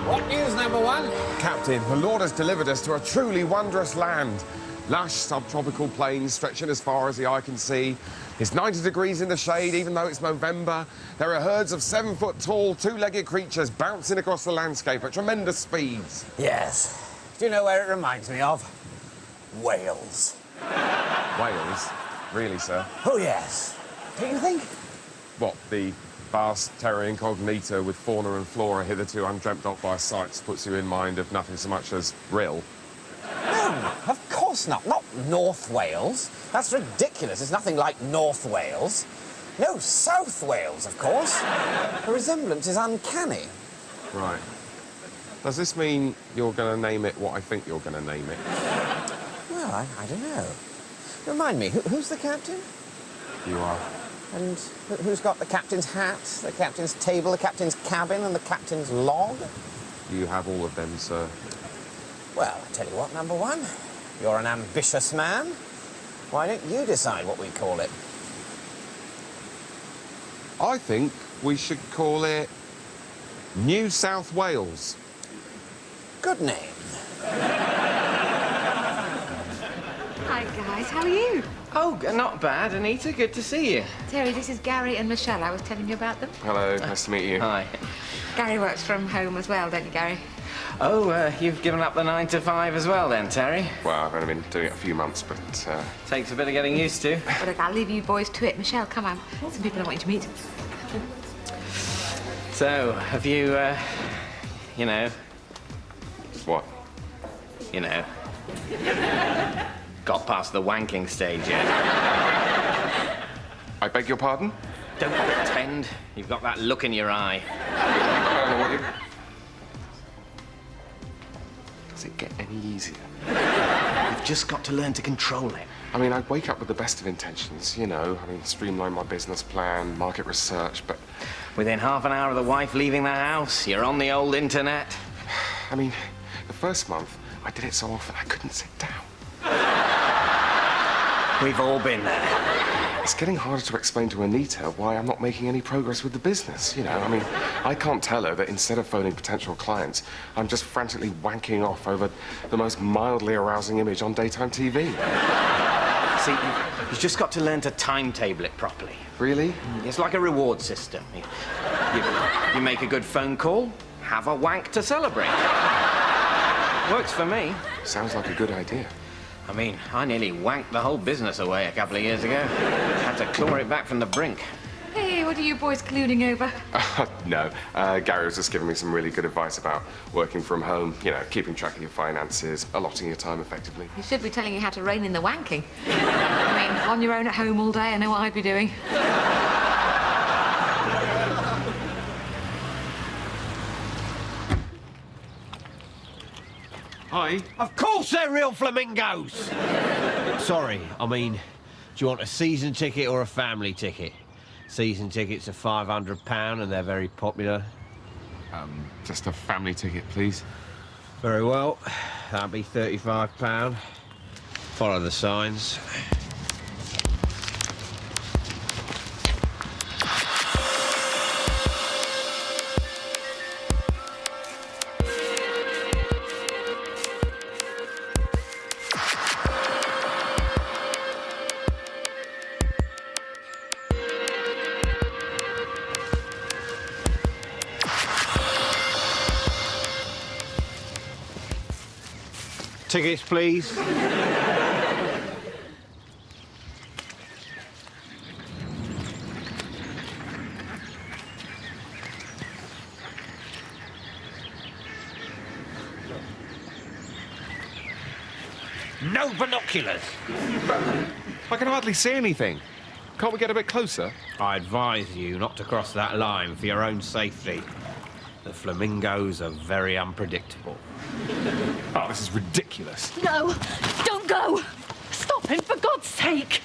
What news, number one? Captain, the Lord has delivered us to a truly wondrous land. Lush subtropical plains stretching as far as the eye can see. It's 90 degrees in the shade, even though it's November. There are herds of 7-foot-tall, two-legged creatures bouncing across the landscape at tremendous speeds. Yes. Do you know where it reminds me of? Wales. Wales? Really, sir? Oh, yes. Don't you think? What, the vast terra incognita with fauna and flora hitherto undreamt of by sights puts you in mind of nothing so much as Rill. No, of course not. Not North Wales. That's ridiculous. It's nothing like North Wales. No, South Wales, of course. The resemblance is uncanny. Right. Does this mean you're going to name it what I think you're going to name it? Well, I don't know. Remind me, who's the captain? You are. And who's got the captain's hat, the captain's table, the captain's cabin, and the captain's log? You have all of them, sir. Well, I tell you what, number one, you're an ambitious man. Why don't you decide what we call it? I think we should call it New South Wales. Good name. Hi, guys. How are you? Oh, not bad, Anita. Good to see you. Terry, this is Gary and Michelle. I was telling you about them. Hello, nice to meet you. Hi. Gary works from home as well, don't you, Gary? Oh, you've given up the 9 to 5 as well then, Terry? Well, I've only been doing it a few months, but... Takes a bit of getting used to. Well, look, I'll leave you boys to it. Michelle, come on. Some people I want you to meet. So, have you, you know... What? You know... got past the wanking stage yet? I beg your pardon? Don't pretend. You've got that look in your eye. I don't know what you... Does it get any easier? You've just got to learn to control it. I mean, I wake up with the best of intentions, you know. I mean, streamline my business plan, market research, but... Within half an hour of the wife leaving the house, you're on the old internet. I mean, the first month, I did it so often I couldn't sit down. We've all been there. It's getting harder to explain to Anita why I'm not making any progress with the business, you know. I mean, I can't tell her that instead of phoning potential clients, I'm just frantically wanking off over the most mildly arousing image on daytime TV. See, you've just got to learn to timetable it properly. Really? It's like a reward system. You make a good phone call, have a wank to celebrate. Works for me. Sounds like a good idea. I mean, I nearly wanked the whole business away a couple of years ago. Had to claw it back from the brink. Hey, what are you boys colluding over? No, Gary was just giving me some really good advice about working from home, you know, keeping track of your finances, allotting your time effectively. He should be telling you how to rein in the wanking. I mean, on your own at home all day, I know what I'd be doing. Hi. Of course they're real flamingos! Sorry, I mean, do you want a season ticket or a family ticket? Season tickets are £500 and they're very popular. Just a family ticket, please. Very well. That'll be £35. Follow the signs. Tickets, please. No binoculars. I can hardly see anything. Can't we get a bit closer? I advise you not to cross that line for your own safety. The flamingos are very unpredictable. Oh, this is ridiculous. No, don't go! Stop him, for God's sake!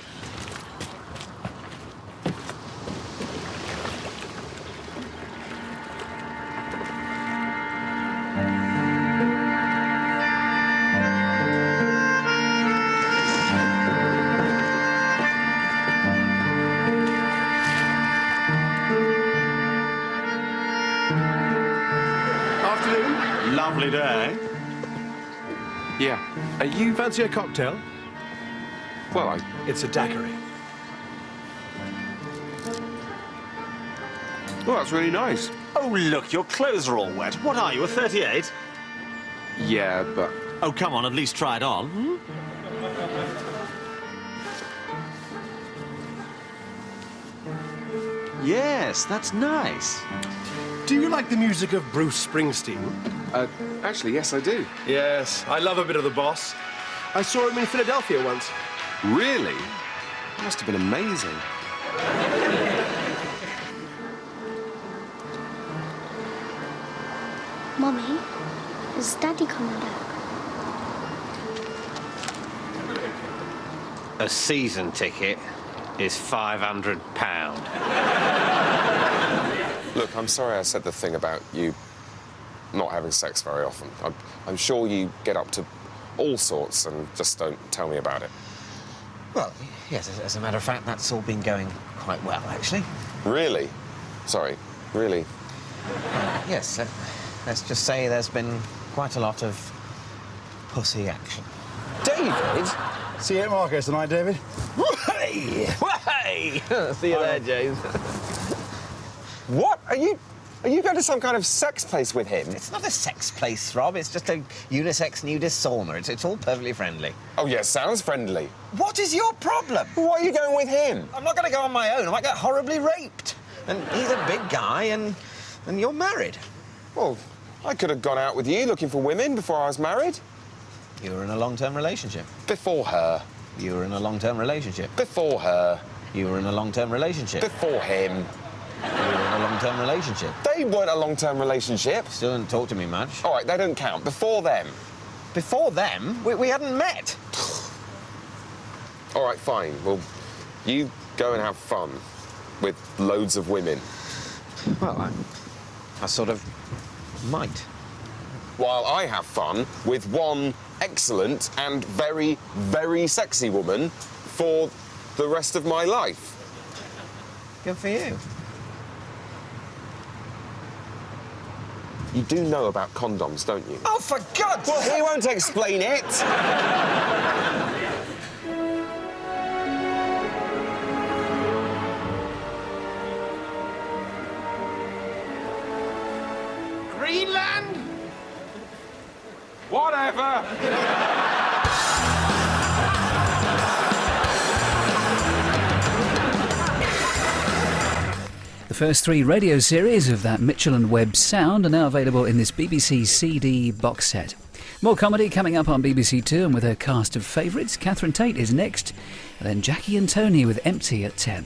Afternoon. Lovely day. Yeah. You fancy a cocktail? Well, It's a daiquiri. Oh, that's really nice. Oh, look, your clothes are all wet. What are you, a 38? Yeah, but... Oh, come on, at least try it on. yes, that's nice. Do you like the music of Bruce Springsteen? Actually, yes, I do. Yes, I love a bit of the boss. I saw him in Philadelphia once. Really? It must have been amazing. Mummy, is Daddy coming back? A season ticket is £500. Look, I'm sorry I said the thing about you not having sex very often. I'm sure you get up to all sorts and just don't tell me about it. Well, yes, as a matter of fact, that's all been going quite well, actually. Really? Sorry, really? Yes, let's just say there's been quite a lot of pussy action. David? See you at Marco's tonight, David. Hey! Hey! See you there, James. What? Are you going to some kind of sex place with him? It's not a sex place, Rob. It's just a unisex nudist sauna. It's all perfectly friendly. Oh, yeah, sounds friendly. What is your problem? Why are you going with him? I'm not going to go on my own. I might get horribly raped. And he's a big guy, and you're married. Well, I could have gone out with you looking for women before I was married. You were in a long-term relationship. Before her. You were in a long-term relationship. Before her. You were in a long-term relationship. Before him. You were in a long-term relationship. They weren't a long-term relationship. Still didn't talk to me much. All right, they don't count. Before them. Before them? We hadn't met. All right, fine. Well, you go and have fun with loads of women. Well, I sort of might. While I have fun with one excellent and very, very sexy woman for the rest of my life. Good for you. You do know about condoms, don't you? Oh, for God's sake! Well, he won't explain it! Greenland? Whatever! The first 3 radio series of that Mitchell and Webb sound are now available in this BBC CD box set. More comedy coming up on BBC Two, and with her cast of favourites, Catherine Tate is next, and then Jackie and Tony with Empty at 10.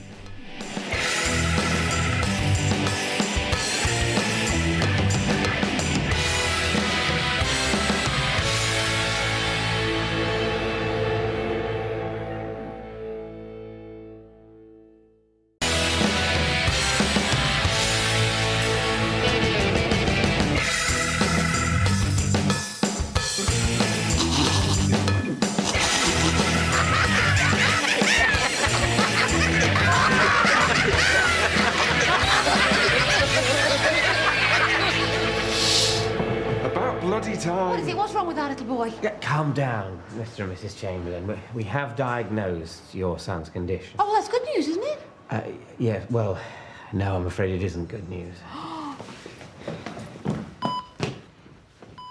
What is it? What's wrong with our little boy? Yeah, calm down, Mr. and Mrs. Chamberlain. We have diagnosed your son's condition. Oh, well, that's good news, isn't it? Yeah, well, no, I'm afraid it isn't good news.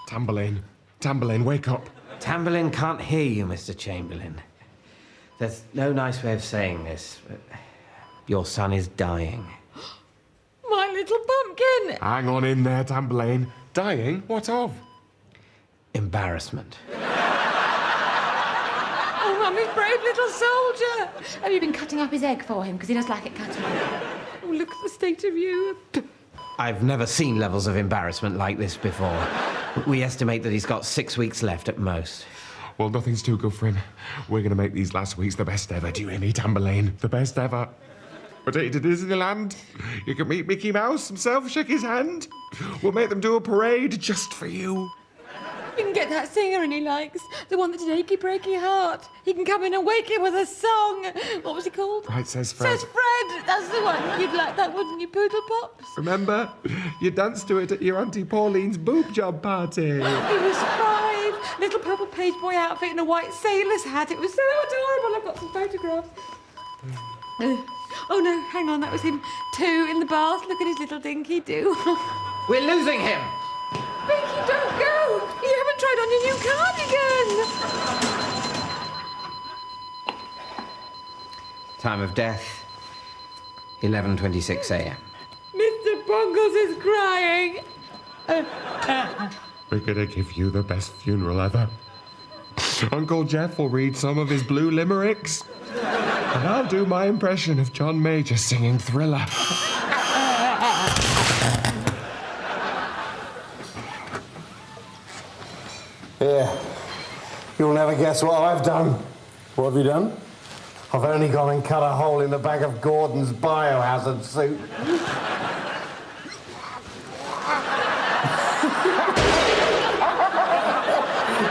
Tamburlaine, wake up. Tamburlain can't hear you, Mr. Chamberlain. There's no nice way of saying this, but your son is dying. My little pumpkin! Hang on in there, Tamburlaine. Dying? What of? Embarrassment. Oh, Mummy's brave little soldier! Have you been cutting up his egg for him? Because he does like it cut up. Oh, look at the state of you. I've never seen levels of embarrassment like this before. We estimate that he's got 6 weeks left at most. Well, nothing's too good for him. We're going to make these last weeks the best ever. Do you hear me, Tamburlaine? The best ever. We'll take you to Disneyland. You can meet Mickey Mouse himself, shake his hand. We'll make them do a parade just for you. You can get that singer and he likes. The one that did Achy Breaky Heart. He can come in and wake him with a song. What was he called? Right, says Fred. Says Fred. That's the one. You'd like that, wouldn't you, Poodle Pops? Remember? You danced to it at your Auntie Pauline's boob job party. He was 5. Little purple page boy outfit and a white sailor's hat. It was so adorable. I've got some photographs. Oh, no, hang on. That was him, too, in the bath. Look at his little dinky do. We're losing him! Becky, don't go! You haven't tried on your new cardigan! Time of death 11:26 a.m. Mr. Bongles is crying. We're gonna give you the best funeral ever. Uncle Jeff will read some of his blue limericks. And I'll do my impression of John Major singing Thriller. Here. You'll never guess what I've done. What have you done? I've only gone and cut a hole in the back of Gordon's biohazard suit.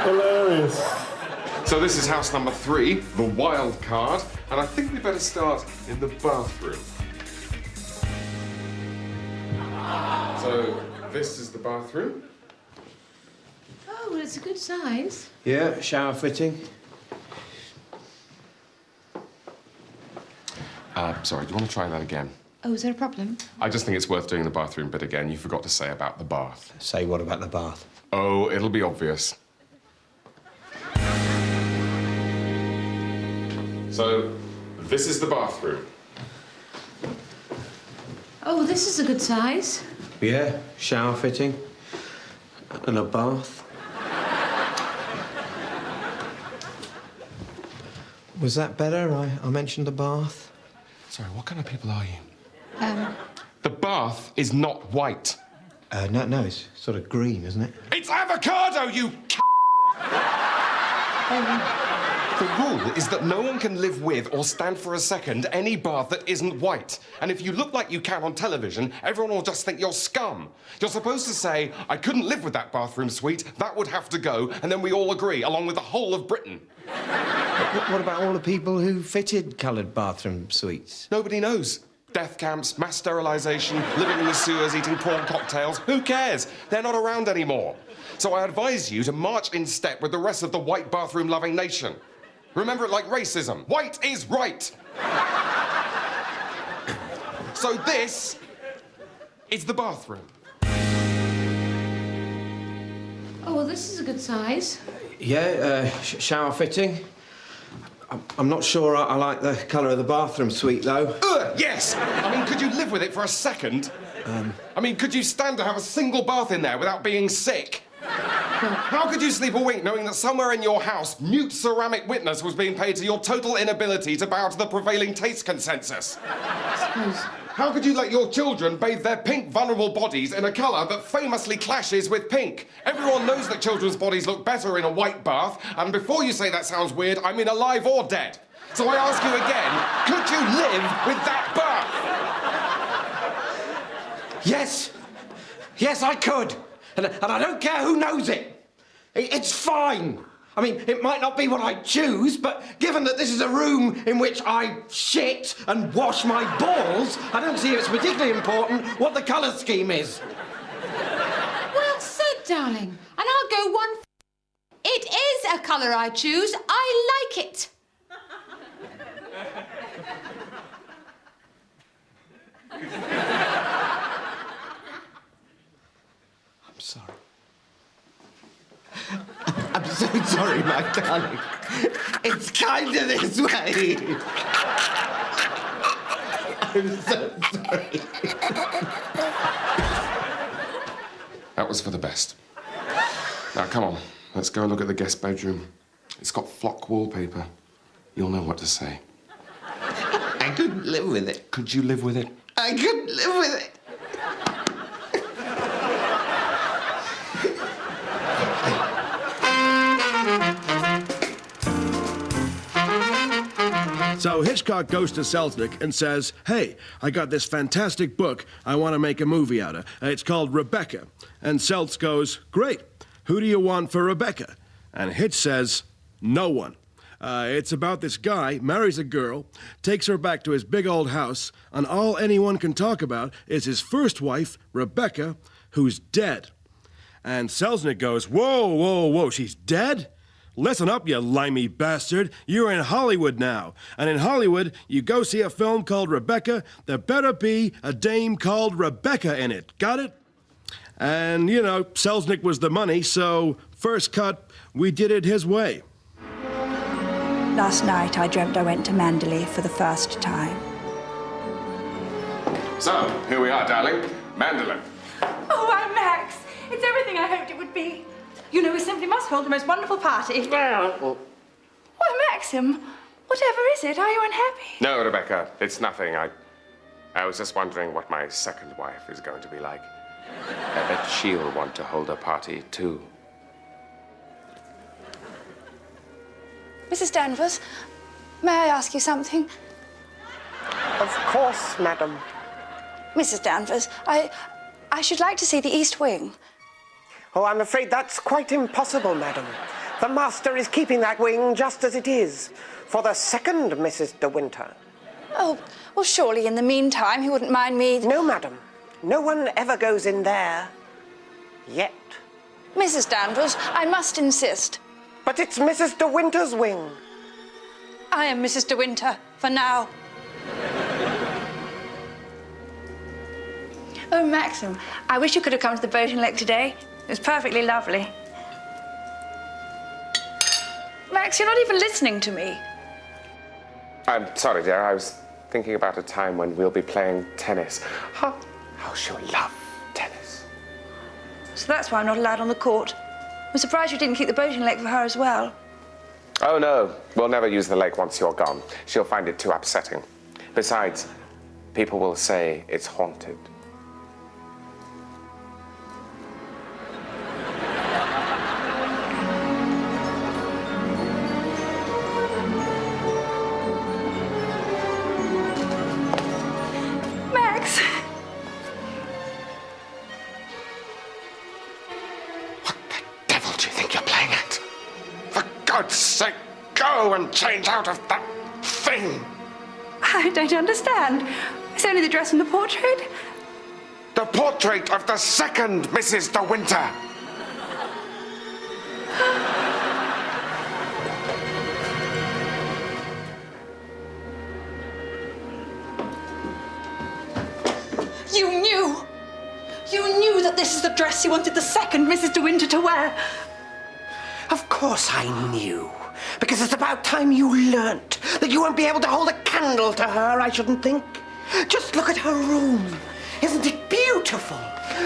Hilarious. So this is house number 3, the wild card, and I think we better start in the bathroom. So this is the bathroom. Oh, well, it's a good size. Yeah, shower fitting. Sorry, do you want to try that again? Oh, is there a problem? I just think it's worth doing the bathroom bit again. You forgot to say about the bath. Say what about the bath? Oh, it'll be obvious. So, this is the bathroom. Oh, this is a good size. Yeah, shower fitting. And a bath. Was that better? I mentioned the bath. Sorry, what kind of people are you? Um, The bath is not white. No, it's sort of green, isn't it? It's avocado, you The rule is that no one can live with or stand for a second any bath that isn't white. And if you look like you can on television, everyone will just think you're scum. You're supposed to say, I couldn't live with that bathroom suite, that would have to go, and then we all agree, along with the whole of Britain. What about all the people who fitted coloured bathroom suites? Nobody knows. Death camps, mass sterilisation, living in the sewers, eating prawn cocktails. Who cares? They're not around anymore. So I advise you to march in step with the rest of the white bathroom-loving nation. Remember it like racism. White is right. So this is the bathroom. oh, well, this is a good size. Yeah, shower fitting. I'm not sure I like the colour of the bathroom suite, though. Yes! I mean, could you live with it for a second? I mean, could you stand to have a single bath in there without being sick? How could you sleep a wink knowing that somewhere in your house, mute ceramic witness was being paid to your total inability to bow to the prevailing taste consensus? How could you let your children bathe their pink, vulnerable bodies in a colour that famously clashes with pink? Everyone knows that children's bodies look better in a white bath, and before you say that sounds weird, I mean alive or dead. So I ask you again, could you live with that bath? Yes! Yes, I could! And I don't care who knows it! It's fine! I mean, it might not be what I choose, but given that this is a room in which I shit and wash my balls, I don't see it's particularly important what the colour scheme is. Well said, darling. And I'll go one... It is a colour I choose. I like it. I'm sorry. I'm so sorry, my darling. It's kind of this way. I'm so sorry. That was for the best. Now, come on. Let's go and look at the guest bedroom. It's got flock wallpaper. You'll know what to say. I couldn't live with it. Could you live with it? I couldn't live with it. So Hitchcock goes to Selznick and says, hey, I got this fantastic book I want to make a movie out of. It's called Rebecca. And Seltz goes, great. Who do you want for Rebecca? And Hitch says, no one. It's about this guy marries a girl, takes her back to his big old house, and all anyone can talk about is his first wife, Rebecca, who's dead. And Selznick goes, whoa, whoa, whoa, she's dead? Listen up, you limey bastard. You're in Hollywood now. And in Hollywood, you go see a film called Rebecca, there better be a dame called Rebecca in it. Got it? And, you know, Selznick was the money, so first cut, we did it his way. Last night, I dreamt I went to Mandalay for the first time. So, here we are, darling. Mandolin. Oh, why, Max! It's everything I hoped it would be. You know, we simply must hold the most wonderful party. Why, Maxim, whatever is it? Are you unhappy? No, Rebecca, it's nothing. I was just wondering what my second wife is going to be like. I bet she'll want to hold a party, too. Mrs. Danvers, may I ask you something? Of course, madam. Mrs. Danvers, I should like to see the East Wing. Oh, I'm afraid that's quite impossible, madam. The master is keeping that wing just as it is, for the second Mrs. De Winter. Oh, well, surely in the meantime he wouldn't mind me... No, madam. No one ever goes in there. Yet. Mrs. Danvers, I must insist. But it's Mrs. De Winter's wing. I am Mrs. De Winter, for now. Oh, Maxim, I wish you could have come to the boating lake today. It was perfectly lovely. Max, you're not even listening to me. I'm sorry, dear. I was thinking about a time when we'll be playing tennis. How she'll love tennis. So that's why I'm not allowed on the court. I'm surprised you didn't keep the boating lake for her as well. Oh, no. We'll never use the lake once you're gone. She'll find it too upsetting. Besides, people will say it's haunted. Max! Devil do you think you're playing at? For God's sake, go and change out of that thing! I don't understand. It's only the dress and the portrait. The portrait of the second Mrs. De Winter! You knew that this is the dress you wanted the second Mrs. De Winter to wear. Of course I knew. Because it's about time you learnt that you won't be able to hold a candle to her, I shouldn't think. Just look at her room. Isn't it beautiful?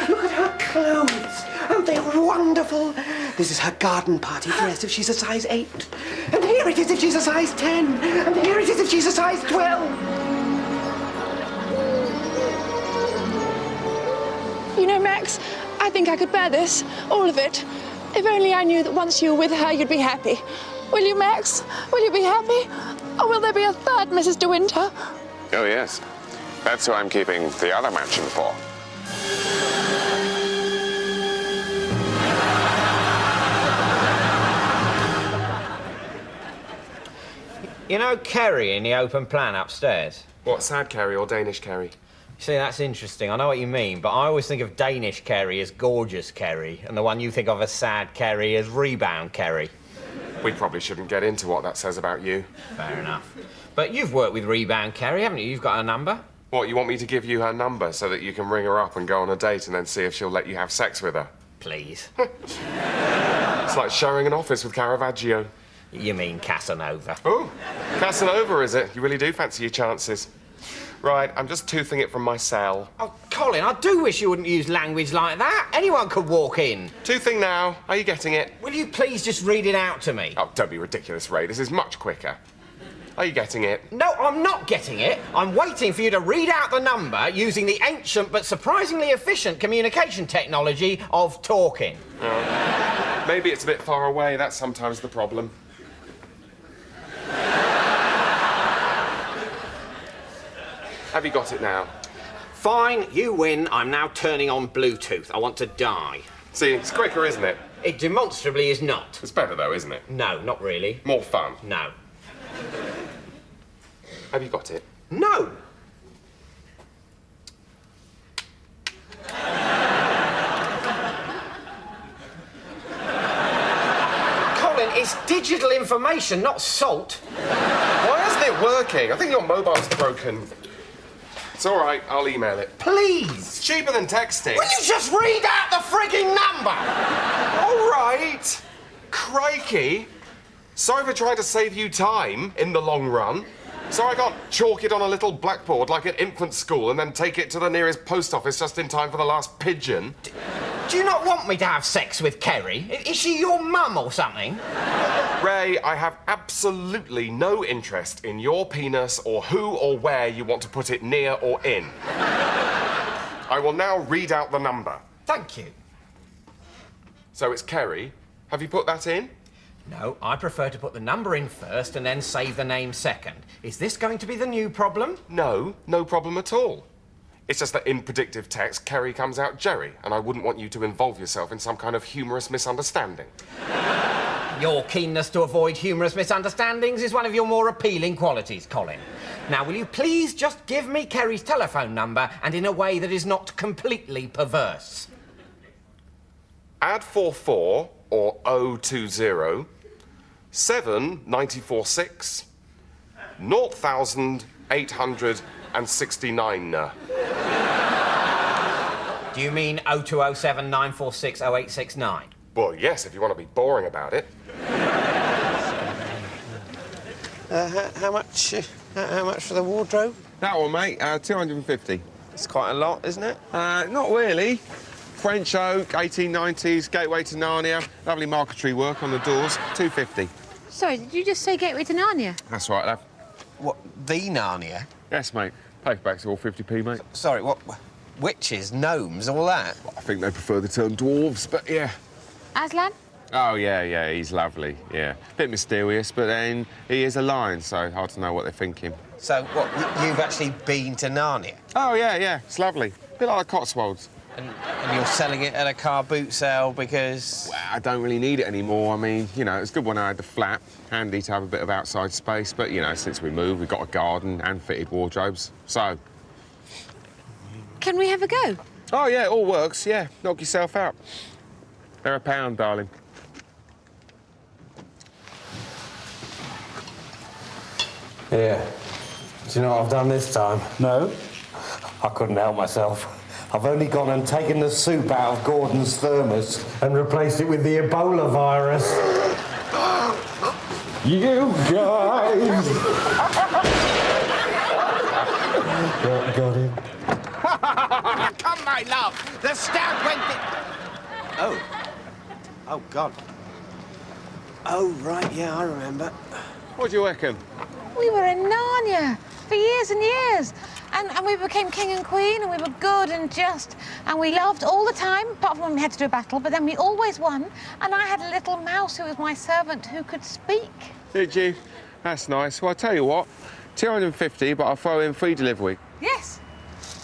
Look at her clothes. Aren't they wonderful? This is her garden party dress if she's a size 8. And here it is if she's a size 10. And here it is if she's a size 12. You know, Max, I think I could bear this, all of it. If only I knew that once you were with her, you'd be happy. Will you, Max? Will you be happy? Or will there be a third Mrs. De Winter? Oh, yes. That's who I'm keeping the other mansion for. You know Kerry in the open plan upstairs? What, sad Kerry or Danish Kerry? See, that's interesting. I know what you mean, but I always think of Danish Kerry as gorgeous Kerry, and the one you think of as sad Kerry as rebound Kerry. We probably shouldn't get into what that says about you. Fair enough. But you've worked with rebound Kerry, haven't you? You've got her number. What, you want me to give you her number so that you can ring her up and go on a date and then see if she'll let you have sex with her? Please. It's like sharing an office with Caravaggio. You mean Casanova? Oh, Casanova, is it? You really do fancy your chances. Right, I'm just toothing it from my cell. Oh, Colin, I do wish you wouldn't use language like that. Anyone could walk in. Toothing now. Are you getting it? Will you please just read it out to me? Oh, don't be ridiculous, Ray. This is much quicker. Are you getting it? No, I'm not getting it. I'm waiting for you to read out the number using the ancient but surprisingly efficient communication technology of talking. Oh. Maybe it's a bit far away. That's sometimes the problem. Have you got it now? Fine, you win. I'm now turning on Bluetooth. I want to die. See, it's quicker, isn't it? It demonstrably is not. It's better, though, isn't it? No, not really. More fun? No. Have you got it? No. Colin, it's digital information, not salt. Why isn't it working? I think your mobile's broken. It's all right, I'll email it. Please! It's cheaper than texting. Will you just read out the frigging number? All right. Crikey. Sorry for trying to save you time in the long run. So I can't chalk it on a little blackboard like at infant school and then take it to the nearest post office just in time for the last pigeon. Do you not want me to have sex with Kerry? Is she your mum or something? Ray, I have absolutely no interest in your penis or who or where you want to put it near or in. I will now read out the number. Thank you. So it's Kerry. Have you put that in? No, I prefer to put the number in first and then save the name second. Is this going to be the new problem? No, no problem at all. It's just that in predictive text, Kerry comes out Jerry, and I wouldn't want you to involve yourself in some kind of humorous misunderstanding. Your keenness to avoid humorous misunderstandings is one of your more appealing qualities, Colin. Now, will you please just give me Kerry's telephone number and in a way that is not completely perverse? Add 44 or 020 7946 0869. Do you mean 0207 946 0869? Well, yes, if you want to be boring about it. How much for the wardrobe? That one, mate, 250. It's quite a lot, isn't it? Not really. French oak, 1890s, gateway to Narnia. Lovely marquetry work on the doors, 250. Sorry, did you just say gateway to Narnia? That's right, love. What, the Narnia? Yes, mate. Paperbacks are all 50p, mate. Sorry, what? Witches, gnomes, all that? Well, I think they prefer the term dwarves, but yeah. Aslan? Oh, yeah, he's lovely, yeah. Bit mysterious, but then he is a lion, so hard to know what they're thinking. So, what, you've actually been to Narnia? Oh, yeah, it's lovely. Bit like the Cotswolds. And you're selling it at a car boot sale because... Well, I don't really need it anymore. I mean, you know, it's good when I had the flat. Handy to have a bit of outside space. But, you know, since we moved, we've got a garden and fitted wardrobes. So... Can we have a go? Oh, yeah, it all works, yeah. Knock yourself out. They're £1, darling. Yeah. Do you know what I've done this time? No. I couldn't help myself. I've only gone and taken the soup out of Gordon's thermos and replaced it with the Ebola virus. You guys! Got him. Come, my love! The stout went... Oh. Oh, God. Oh, right, yeah, I remember. What do you reckon? We were in Narnia for years and years. And we became king and queen, and we were good and just, and we loved all the time, apart from when we had to do a battle, but then we always won, and I had a little mouse who was my servant who could speak. Did you? That's nice. Well, I'll tell you what, 250, but I'll throw in free delivery. Yes.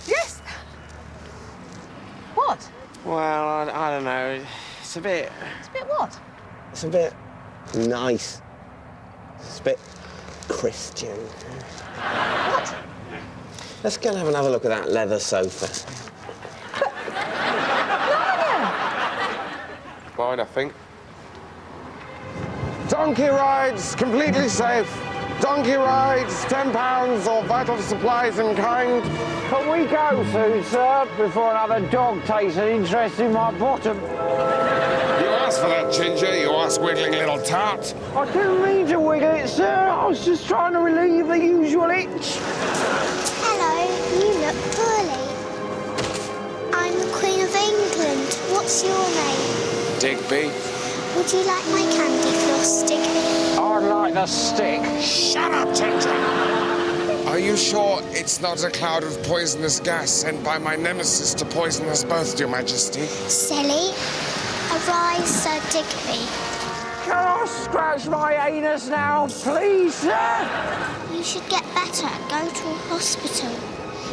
Yes. What? Well, I don't know. It's a bit... It's a bit what? It's a bit nice. It's a bit Christian. What? Let's go and have another look at that leather sofa. Fine, I think. Donkey rides, completely safe. Donkey rides, £10 or vital supplies in kind. Can we go soon, sir, before another dog takes an interest in my bottom? You asked for that, Ginger, you ass-wiggling little tart. I didn't mean to wiggle it, sir. I was just trying to relieve the usual itch. Hello, you look poorly. I'm the Queen of England. What's your name? Digby. Would you like my candy floss, Digby? I'd like the stick. Shut up, Ginger! Are you sure it's not a cloud of poisonous gas sent by my nemesis to poison us both, Your Majesty? Silly. Arise, Sir Digby. Can I scratch my anus now, please, sir? You should get better. Go to a hospital.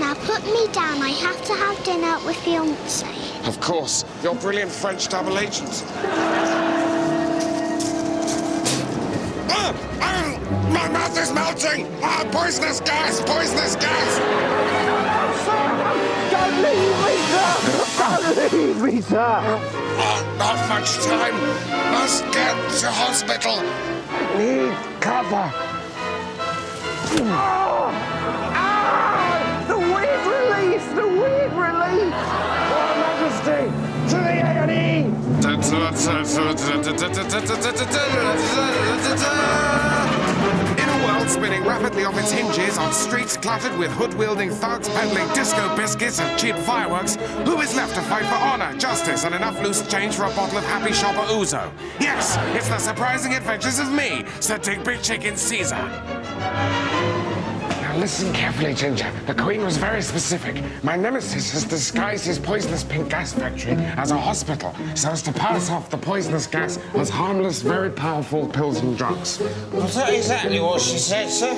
Now put me down. I have to have dinner with Fiancé. Of course. You're brilliant French double agent. My mouth is melting! Poisonous gas! Poisonous gas! Don't leave me, sir! Don't leave me, sir! Not much time. Must get to hospital. Need cover. The weird relief! The weird relief! Your Majesty, to the A&E! In a world spinning spinning rapidly off its hinges on streets cluttered with hood-wielding thugs peddling disco biscuits and cheap fireworks, who is left to fight for honor, justice, and enough loose change for a bottle of Happy Shopper Ouzo? Yes, it's the surprising adventures of me, Sir Digby Chicken Caesar. Now listen carefully, Ginger. The Queen was very specific. My nemesis has disguised his poisonous pink gas factory as a hospital so as to pass off the poisonous gas as harmless, very powerful pills and drugs. Was that exactly what she said, sir?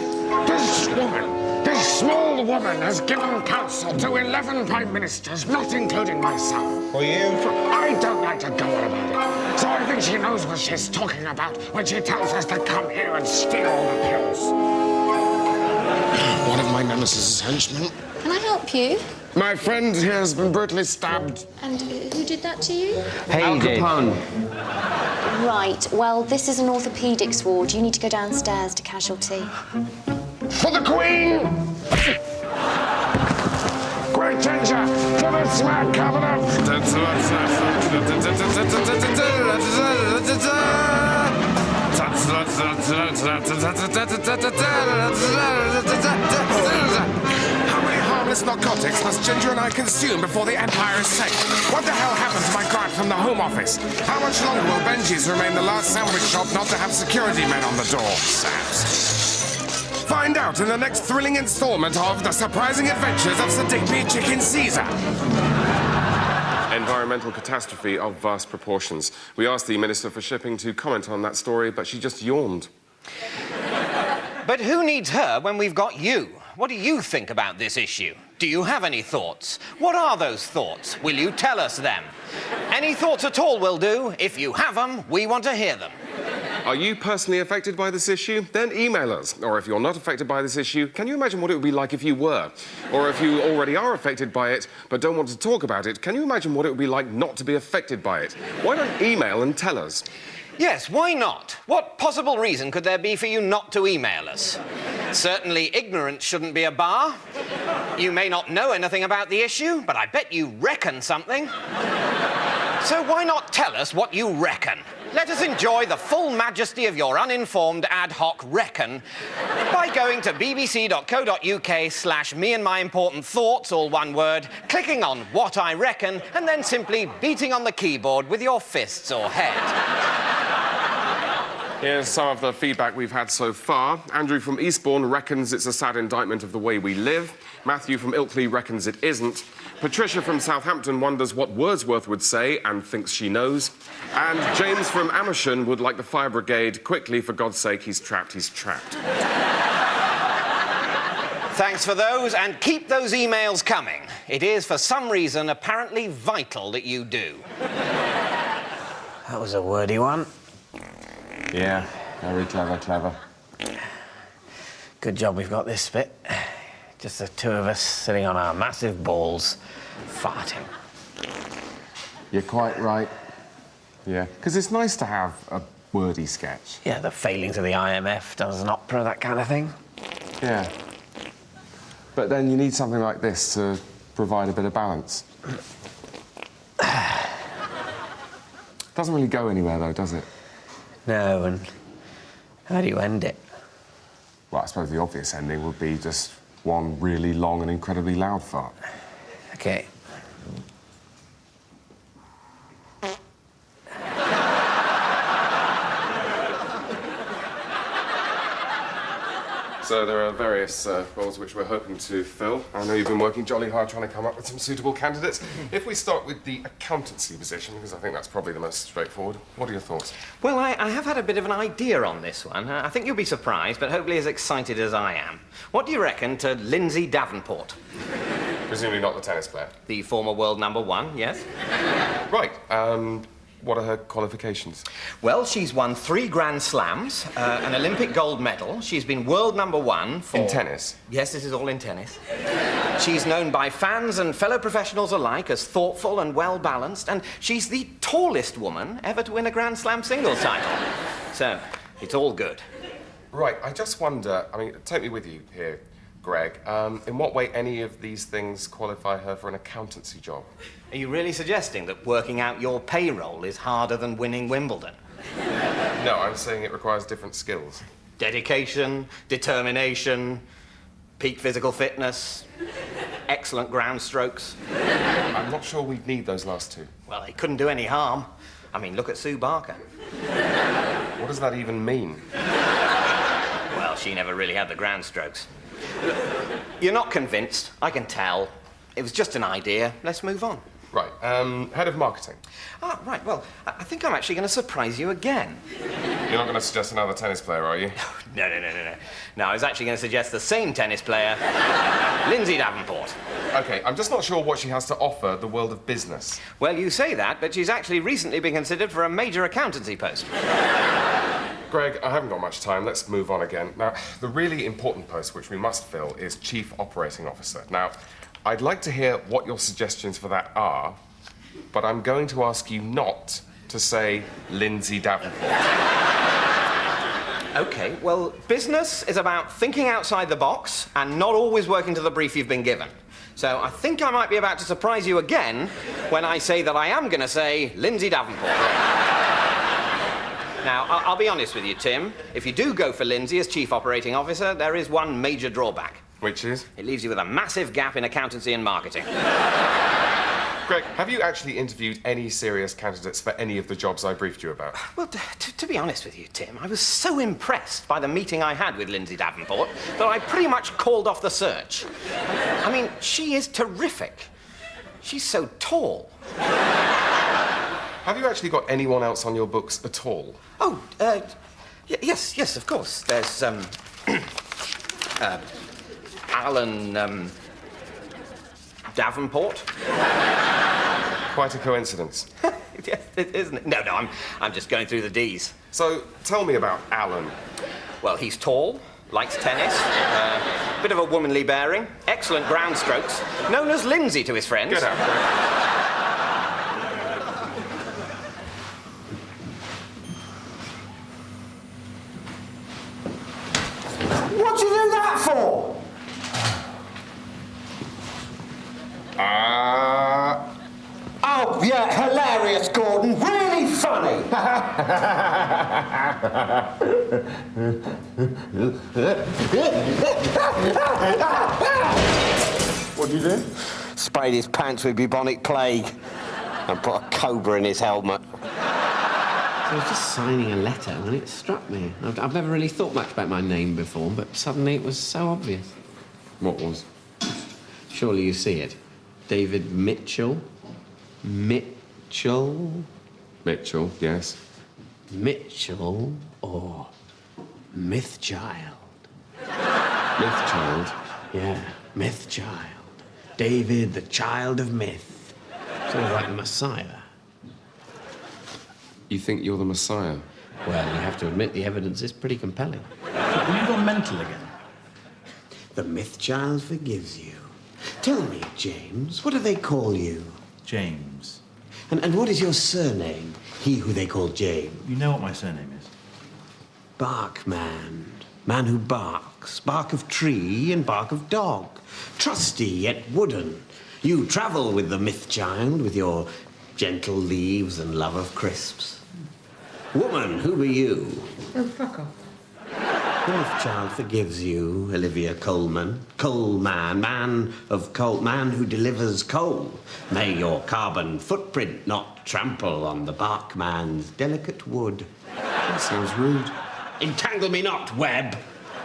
This small woman has given counsel to 11 Prime Ministers, not including myself. Well, you? I don't like to go on about it. So I think she knows what she's talking about when she tells us to come here and steal the pills. One of my nemesis' henchmen. Can I help you? My friend here has been brutally stabbed. And who did that to you? Al Capone. Right, well, this is an orthopaedics ward. You need to go downstairs to casualty. For the Queen! Great Ginger, to the smack cabinet! How many harmless narcotics must Ginger and I consume before the Empire is safe? What the hell happened to my grant from the Home Office? How much longer will Benji's remain the last sandwich shop not to have security men on the door? Saps. Find out in the next thrilling installment of The Surprising Adventures of Sir Digby Chicken Caesar. Environmental catastrophe of vast proportions. We asked the Minister for Shipping to comment on that story, but she just yawned. But who needs her when we've got you? What do you think about this issue? Do you have any thoughts? What are those thoughts? Will you tell us them? Any thoughts at all will do. If you have them, we want to hear them. Are you personally affected by this issue? Then email us. Or if you're not affected by this issue, can you imagine what it would be like if you were? Or if you already are affected by it, but don't want to talk about it, can you imagine what it would be like not to be affected by it? Why don't email and tell us? Yes, why not? What possible reason could there be for you not to email us? Certainly ignorance shouldn't be a bar. You may not know anything about the issue, but I bet you reckon something. So why not tell us what you reckon? Let us enjoy the full majesty of your uninformed ad hoc reckon by going to bbc.co.uk/me-and-my-important-thoughts, all one word, clicking on What I Reckon, and then simply beating on the keyboard with your fists or head. Here's some of the feedback we've had so far. Andrew from Eastbourne reckons it's a sad indictment of the way we live. Matthew from Ilkley reckons it isn't. Patricia from Southampton wonders what Wordsworth would say and thinks she knows. And James from Amersham would like the fire brigade quickly, for God's sake, he's trapped, he's trapped. Thanks for those, and keep those emails coming. It is, for some reason, apparently vital that you do. That was a wordy one. Yeah, very clever. Good job we've got this bit. Just the two of us sitting on our massive balls, farting. You're quite right. Yeah, because it's nice to have a wordy sketch. Yeah, the failings of the IMF, does an opera, that kind of thing. Yeah. But then you need something like this to provide a bit of balance. Doesn't really go anywhere, though, does it? No, and how do you end it? Well, I suppose the obvious ending would be just one really long and incredibly loud fart. OK. So there are various roles which we're hoping to fill. I know you've been working jolly hard trying to come up with some suitable candidates. If we start with the accountancy position, because I think that's probably the most straightforward, what are your thoughts? Well, I have had a bit of an idea on this one. I think you'll be surprised, but hopefully as excited as I am. What do you reckon to Lindsay Davenport? Presumably not the tennis player. The former world #1, yes. Right. What are her qualifications? Well, she's won 3 Grand Slams, an Olympic gold medal. She's been world #1 for... In tennis? Yes, this is all in tennis. She's known by fans and fellow professionals alike as thoughtful and well-balanced, and she's the tallest woman ever to win a Grand Slam singles title. So, it's all good. Right, I just wonder, I mean, take me with you here, Greg. In what way any of these things qualify her for an accountancy job? Are you really suggesting that working out your payroll is harder than winning Wimbledon? No, I'm saying it requires different skills. Dedication, determination, peak physical fitness, excellent ground strokes. I'm not sure we'd need those last two. Well, they couldn't do any harm. I mean, look at Sue Barker. What does that even mean? Well, she never really had the ground strokes. You're not convinced, I can tell. It was just an idea. Let's move on. Right, head of marketing. Ah, right, well, I think I'm actually going to surprise you again. You're not going to suggest another tennis player, are you? No. No, I was actually going to suggest the same tennis player, Lindsay Davenport. OK, I'm just not sure what she has to offer the world of business. Well, you say that, but she's actually recently been considered for a major accountancy post. Greg, I haven't got much time. Let's move on again. Now, the really important post which we must fill is Chief Operating Officer. Now, I'd like to hear what your suggestions for that are, but I'm going to ask you not to say Lindsay Davenport. OK, well, business is about thinking outside the box and not always working to the brief you've been given. So I think I might be about to surprise you again when I say that I am going to say Lindsay Davenport. Now, I'll be honest with you, Tim. If you do go for Lindsay as Chief Operating Officer, there is one major drawback. Which is? It leaves you with a massive gap in accountancy and marketing. Greg, have you actually interviewed any serious candidates for any of the jobs I briefed you about? Well, to be honest with you, Tim, I was so impressed by the meeting I had with Lindsay Davenport that I pretty much called off the search. I mean, she is terrific. She's so tall. Have you actually got anyone else on your books at all? Oh, yes, of course. There's, Alan, Davenport. Quite a coincidence. Yes, isn't it? No, I'm just going through the D's. So, tell me about Alan. Well, he's tall, likes tennis, bit of a womanly bearing, excellent ground strokes, known as Lindsay to his friends. Get out, Greg. What'd you do that for? Oh, yeah, hilarious, Gordon. Really funny. What'd you do? Sprayed his pants with bubonic plague and put a cobra in his helmet. I was just signing a letter when it struck me. I've never really thought much about my name before, but suddenly it was so obvious. What was? Surely you see it. David Mitchell. Mitchell, yes. Mitchell or Mythchild? Mythchild? Yeah, Mythchild. David, the child of myth. Sort of like the Messiah. You think you're the Messiah? Well, you have to admit the evidence is pretty compelling. Have you gone mental again? The Mythchild forgives you. Tell me, James, what do they call you? James. And what is your surname? He who they call James. You know what my surname is? Barkman. Man who barks. Bark of tree and bark of dog. Trusty yet wooden. You travel with the Mythchild with your gentle leaves and love of crisps. Woman, who be you? Oh, fuck off. Mythchild forgives you, Olivia Coleman. Coalman, man of coal, man who delivers coal. May your carbon footprint not trample on the barkman's delicate wood. That sounds rude. Entangle me not, Webb.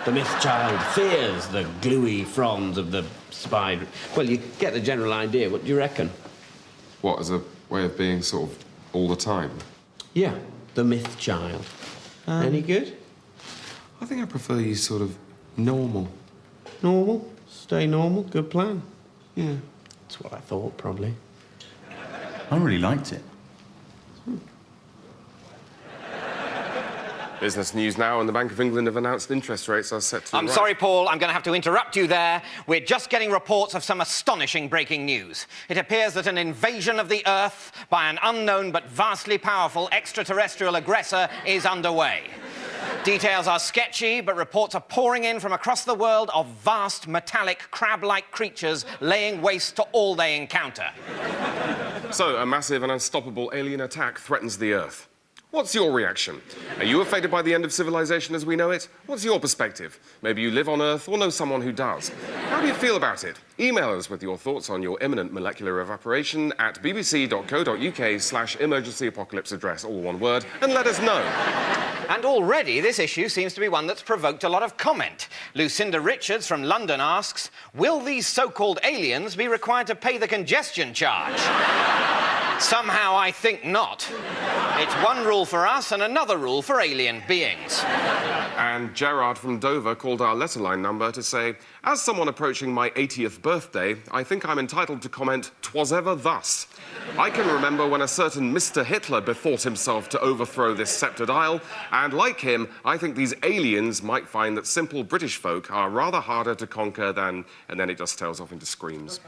The Mythchild fears the gluey fronds of the spider. Well, you get the general idea. What do you reckon? What, as a way of being sort of all the time? Yeah, the Mythchild. Any good? I think I prefer you sort of normal. Normal? Stay normal? Good plan. Yeah. That's what I thought, probably. I really liked it. Business news now, and the Bank of England have announced interest rates are set to I'm sorry, Paul, I'm going to have to interrupt you there. We're just getting reports of some astonishing breaking news. It appears that an invasion of the Earth by an unknown but vastly powerful extraterrestrial aggressor is underway. Details are sketchy, but reports are pouring in from across the world of vast, metallic, crab-like creatures laying waste to all they encounter. So, a massive and unstoppable alien attack threatens the Earth. What's your reaction? Are you affected by the end of civilization as we know it? What's your perspective? Maybe you live on Earth or know someone who does. How do you feel about it? Email us with your thoughts on your imminent molecular evaporation at bbc.co.uk/emergency apocalypse address, all one word, and let us know. And already this issue seems to be one that's provoked a lot of comment. Lucinda Richards from London asks, will these so-called aliens be required to pay the congestion charge? Somehow I think not. It's one rule for us and another rule for alien beings. And Gerard from Dover called our letter line number to say, as someone approaching my 80th birthday, I think I'm entitled to comment, 'twas ever thus. I can remember when a certain Mr. Hitler bethought himself to overthrow this sceptred isle, and like him, I think these aliens might find that simple British folk are rather harder to conquer than... And then it just tails off into screams.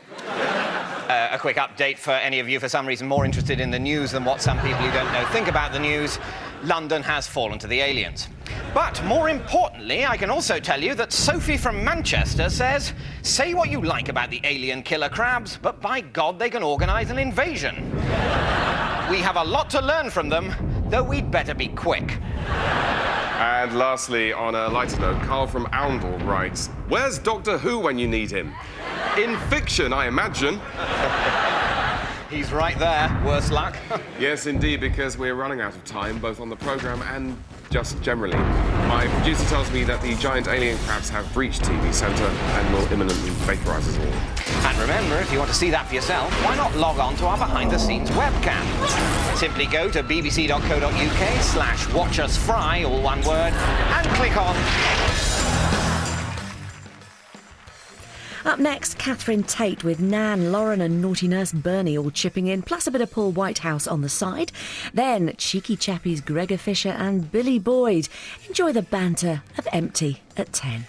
A quick update for any of you, for some reason, more interested in the news than what some people who don't know think about the news. London has fallen to the aliens. But more importantly, I can also tell you that Sophie from Manchester says, say what you like about the alien killer crabs, but by God, they can organise an invasion. We have a lot to learn from them, though we'd better be quick. And lastly, on a lighter note, Carl from Oundle writes, where's Doctor Who when you need him? In fiction, I imagine. He's right there, worse luck. Yes, indeed, because we're running out of time, both on the programme and just generally. My producer tells me that the giant alien crabs have breached TV Centre and will imminently vaporise us all. And remember, if you want to see that for yourself, why not log on to our behind-the-scenes webcam? Simply go to bbc.co.uk/watchusfry, all one word, and click on... Up next, Catherine Tate with Nan, Lauren and naughty nurse Bernie all chipping in, plus a bit of Paul Whitehouse on the side. Then cheeky chappies Gregor Fisher and Billy Boyd. Enjoy the banter of Empty at 10.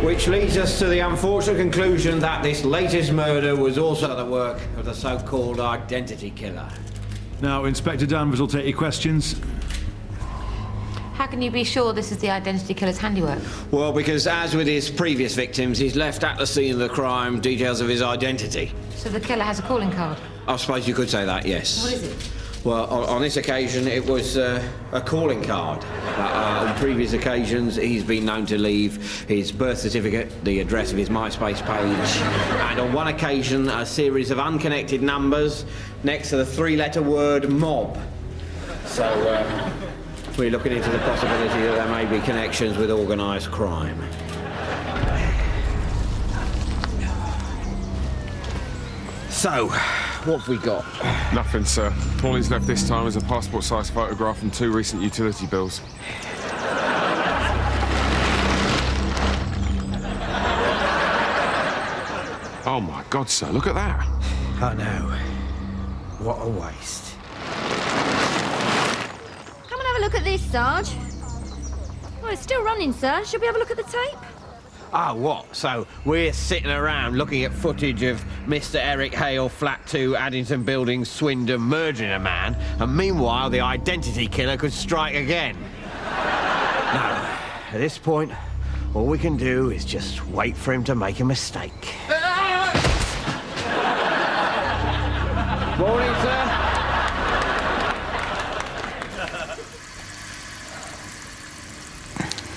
Which leads us to the unfortunate conclusion that this latest murder was also the work of the so-called identity killer. Now, Inspector Danvers will take your questions. How can you be sure this is the identity killer's handiwork? Well, because as with his previous victims, he's left at the scene of the crime details of his identity. So the killer has a calling card? I suppose you could say that, yes. What is it? Well, on this occasion, it was a calling card. On previous occasions, he's been known to leave his birth certificate, the address of his MySpace page, and on one occasion, a series of unconnected numbers next to the three-letter word mob. So, we're looking into the possibility that there may be connections with organised crime. So, what have we got? Nothing, sir. All he's left this time is a passport-sized photograph and 2 recent utility bills. Oh, my God, sir, look at that. I know. What a waste. Come and have a look at this, Sarge. Well, it's still running, sir. Should we have a look at the tape? Ah, what? So we're sitting around looking at footage of Mr. Eric Hale, Flat 2, Addington Buildings, Swindon, murdering a man, and meanwhile the identity killer could strike again. No, at this point, all we can do is just wait for him to make a mistake. Morning, sir.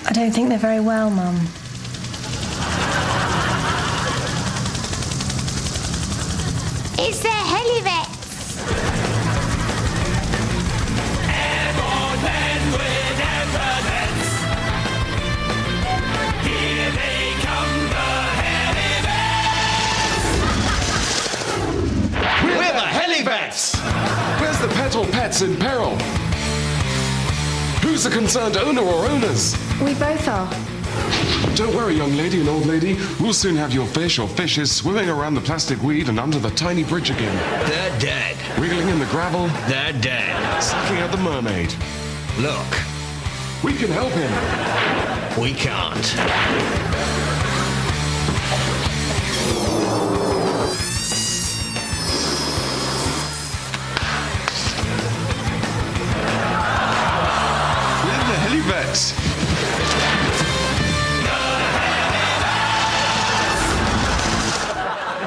I don't think they're very well, Mum. It's the Helivets! Airborne men with evidence. Here they come, the Helivets! We're the Helivets! Where's the pet or pets in peril? Who's the concerned owner or owners? We both are. Don't worry, young lady and old lady. We'll soon have your fish or fishes swimming around the plastic weed and under the tiny bridge again. They're dead. Wriggling in the gravel. They're dead. Sucking at the mermaid. Look. We can help him. We can't. Where the helivets?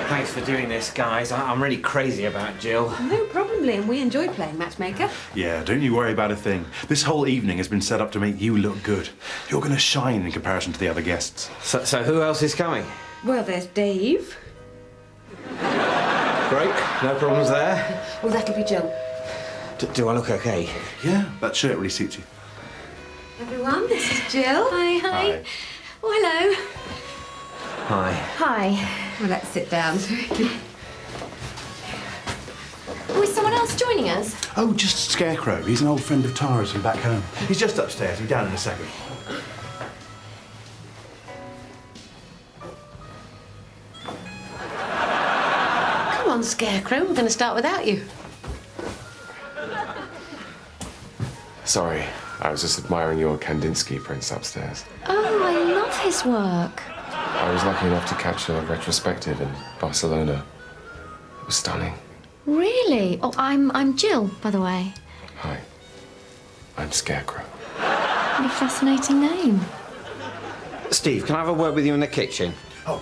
Thanks for doing this, guys. I'm really crazy about Jill. No problem, Liam. We enjoyed playing matchmaker. Yeah, don't you worry about a thing. This whole evening has been set up to make you look good. You're going to shine in comparison to the other guests. So who else is coming? Well, there's Dave. Great. No problems there. Well, that'll be Jill. Do I look okay? Yeah, that shirt really suits you. Everyone, this is Jill. Hi, hi. Hi. Oh, hello. Hi. Hi. Well, let's sit down. Oh, is someone else joining us? Oh, just Scarecrow. He's an old friend of Tara's from back home. He's just upstairs. He'll be down in a second. Come on, Scarecrow. We're going to start without you. Sorry, I was just admiring your Kandinsky prints upstairs. Oh, I love his work. I was lucky enough to catch a retrospective in Barcelona. It was stunning. Really? Oh, I'm Jill, by the way. Hi, I'm Scarecrow. What a fascinating name. Steve, can I have a word with you in the kitchen? Oh.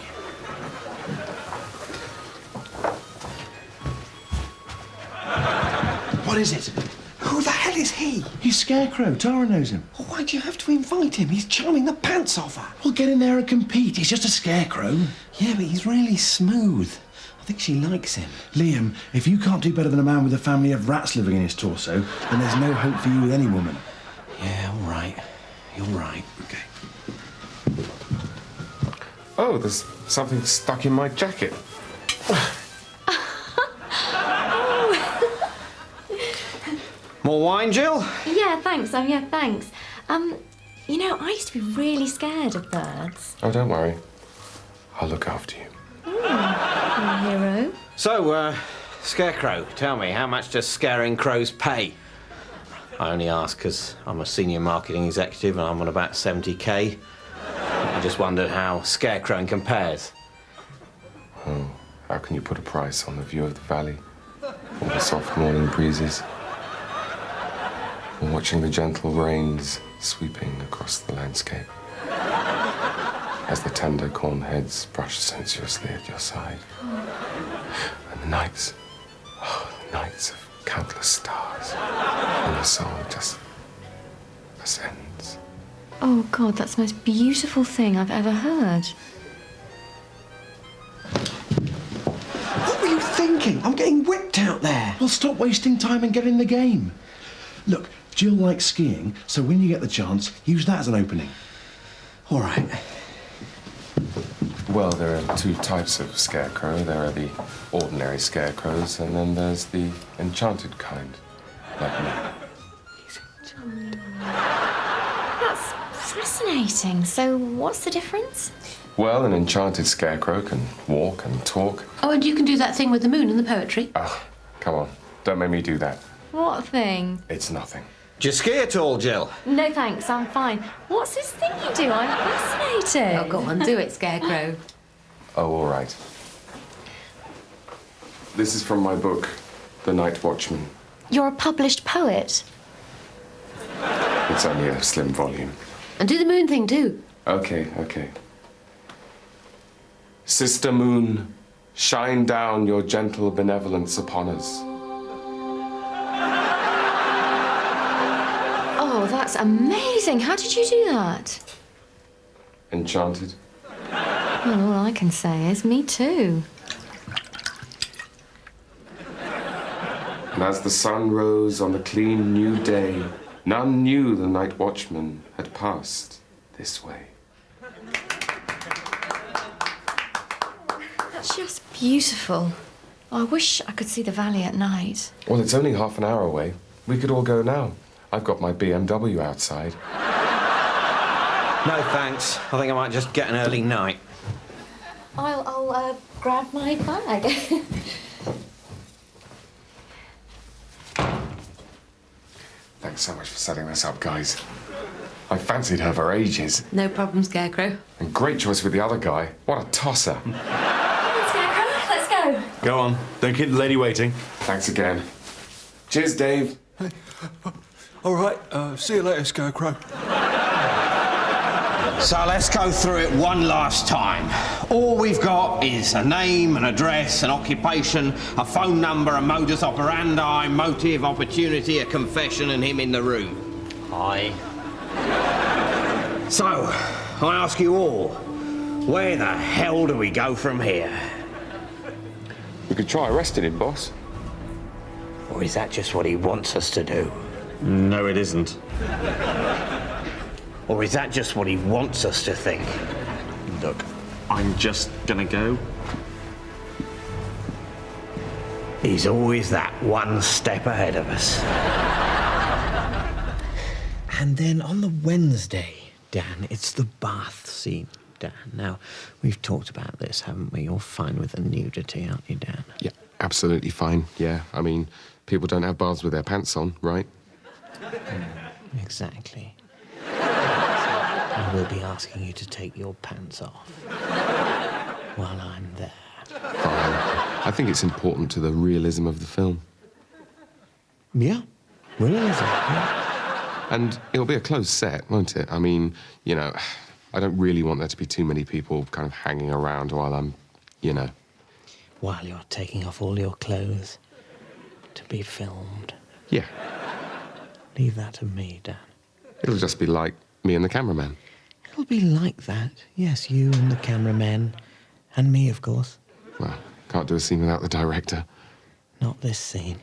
What is it? Who the hell is he? He's Scarecrow. Tara knows him. Oh, why do you have to invite him? He's charming the pants off her. Well, get in there and compete. He's just a scarecrow. Yeah, but he's really smooth. I think she likes him. Liam, if you can't do better than a man with a family of rats living in his torso, then there's no hope for you with any woman. Yeah, all right. You're right. Okay. Oh, there's something stuck in my jacket. More wine, Jill? Yeah, thanks. Oh, yeah, thanks. You know, I used to be really scared of birds. Oh, don't worry. I'll look after you. You're a hero. So, Scarecrow, tell me, how much does scaring crows pay? I only ask because I'm a senior marketing executive and I'm on about 70k. I just wondered how scarecrowing compares. Oh, how can you put a price on the view of the valley? Or the soft morning breezes? Or watching the gentle rains sweeping across the landscape? As the tender corn heads brush sensuously at your side. And the nights, oh, the nights of countless stars. And the song just ascends. Oh, God, that's the most beautiful thing I've ever heard. What were you thinking? I'm getting whipped out there. Well, stop wasting time and get in the game. Look, Jill likes skiing, so when you get the chance, use that as an opening. All right. Well, there are two types of scarecrow. There are the ordinary scarecrows, and then there's the enchanted kind, like me. That's fascinating. So what's the difference? Well, an enchanted scarecrow can walk and talk. Oh, and you can do that thing with the moon and the poetry. Oh, come on. Don't make me do that. What thing? It's nothing. Do you ski at all, Jill? No, thanks, I'm fine. What's this thing you do? I'm fascinated. Oh, go on, do it, Scarecrow. Oh, all right. This is from my book, The Night Watchman. You're a published poet. It's only a slim volume. And do the moon thing, too. Okay. Sister Moon, shine down your gentle benevolence upon us. Oh, that's amazing. How did you do that? Enchanted. Well, all I can say is me too. And as the sun rose on the clean new day, none knew the night watchman had passed this way. That's just beautiful. I wish I could see the valley at night. Well, it's only half an hour away. We could all go now. I've got my BMW outside. No, thanks. I think I might just get an early night. I'll grab my bag. Thanks so much for setting this up, guys. I fancied her for ages. No problem, Scarecrow. And great choice with the other guy. What a tosser. Come on, Scarecrow, let's go. Go on. Don't keep the lady waiting. Thanks again. Cheers, Dave. All right, see you later, Scarecrow. So let's go through it one last time. All we've got is a name, an address, an occupation, a phone number, a modus operandi, motive, opportunity, a confession, and him in the room. Aye. So, I ask you all, where the hell do we go from here? We could try arresting him, boss. Or is that just what he wants us to do? No, it isn't. Or is that just what he wants us to think? Look, I'm just gonna go. He's always that one step ahead of us. And then on the Wednesday, Dan, it's the bath scene, Dan. Now, we've talked about this, haven't we? You're fine with the nudity, aren't you, Dan? Yeah, absolutely fine. Yeah, I mean, people don't have baths with their pants on, right? Exactly. I will be asking you to take your pants off while I'm there. Fine. I think it's important to the realism of the film. Yeah, realism, yeah. And it'll be a closed set, won't it? I mean, you know, I don't really want there to be too many people kind of hanging around while I'm, you know... While you're taking off all your clothes to be filmed. Yeah. Leave that to me, Dan. It'll just be like me and the cameraman. It'll be like that. Yes, you and the cameraman. And me, of course. Well, can't do a scene without the director. Not this scene.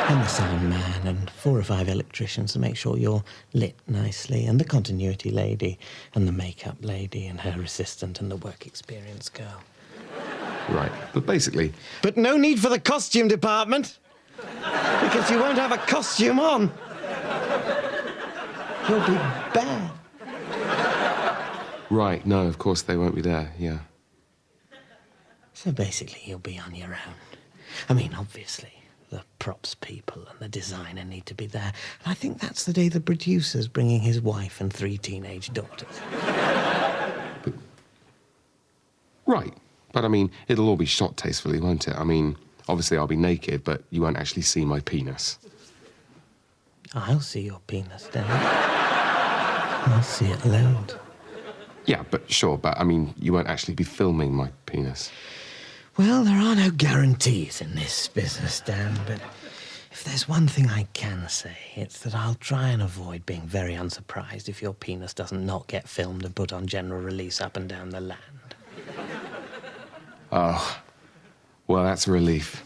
And the sound man and 4 or 5 electricians to make sure you're lit nicely, and the continuity lady and the makeup lady and her assistant and the work experience girl. Right, but basically... But no need for the costume department, because you won't have a costume on. You'll be bare. Right, no, of course they won't be there, yeah. So basically you'll be on your own. I mean, obviously, the props people and the designer need to be there. And I think that's the day the producer's bringing his wife and 3 teenage daughters. Right, but I mean, it'll all be shot tastefully, won't it? I mean, obviously I'll be naked, but you won't actually see my penis. I'll see your penis, Dan. I'll see it load. Yeah, but sure, but I mean, you won't actually be filming my penis. Well, there are no guarantees in this business, Dan, but if there's one thing I can say, it's that I'll try and avoid being very unsurprised if your penis doesn't not get filmed and put on general release up and down the land. Oh, well, that's a relief.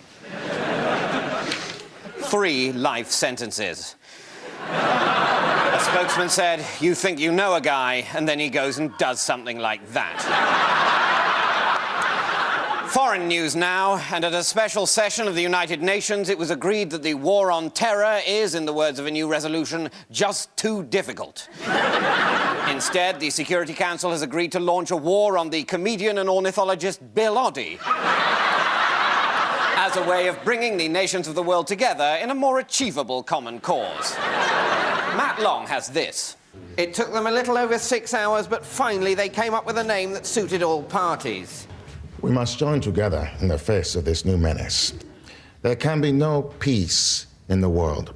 3 life sentences. A spokesman said, "You think you know a guy," and then he goes and does something like that. Foreign news now, and at a special session of the United Nations, it was agreed that the war on terror is, in the words of a new resolution, just too difficult. Instead, the Security Council has agreed to launch a war on the comedian and ornithologist Bill Oddie as a way of bringing the nations of the world together in a more achievable common cause. Matt Long has this. It took them a little over 6 hours, but finally they came up with a name that suited all parties. We must join together in the face of this new menace. There can be no peace in the world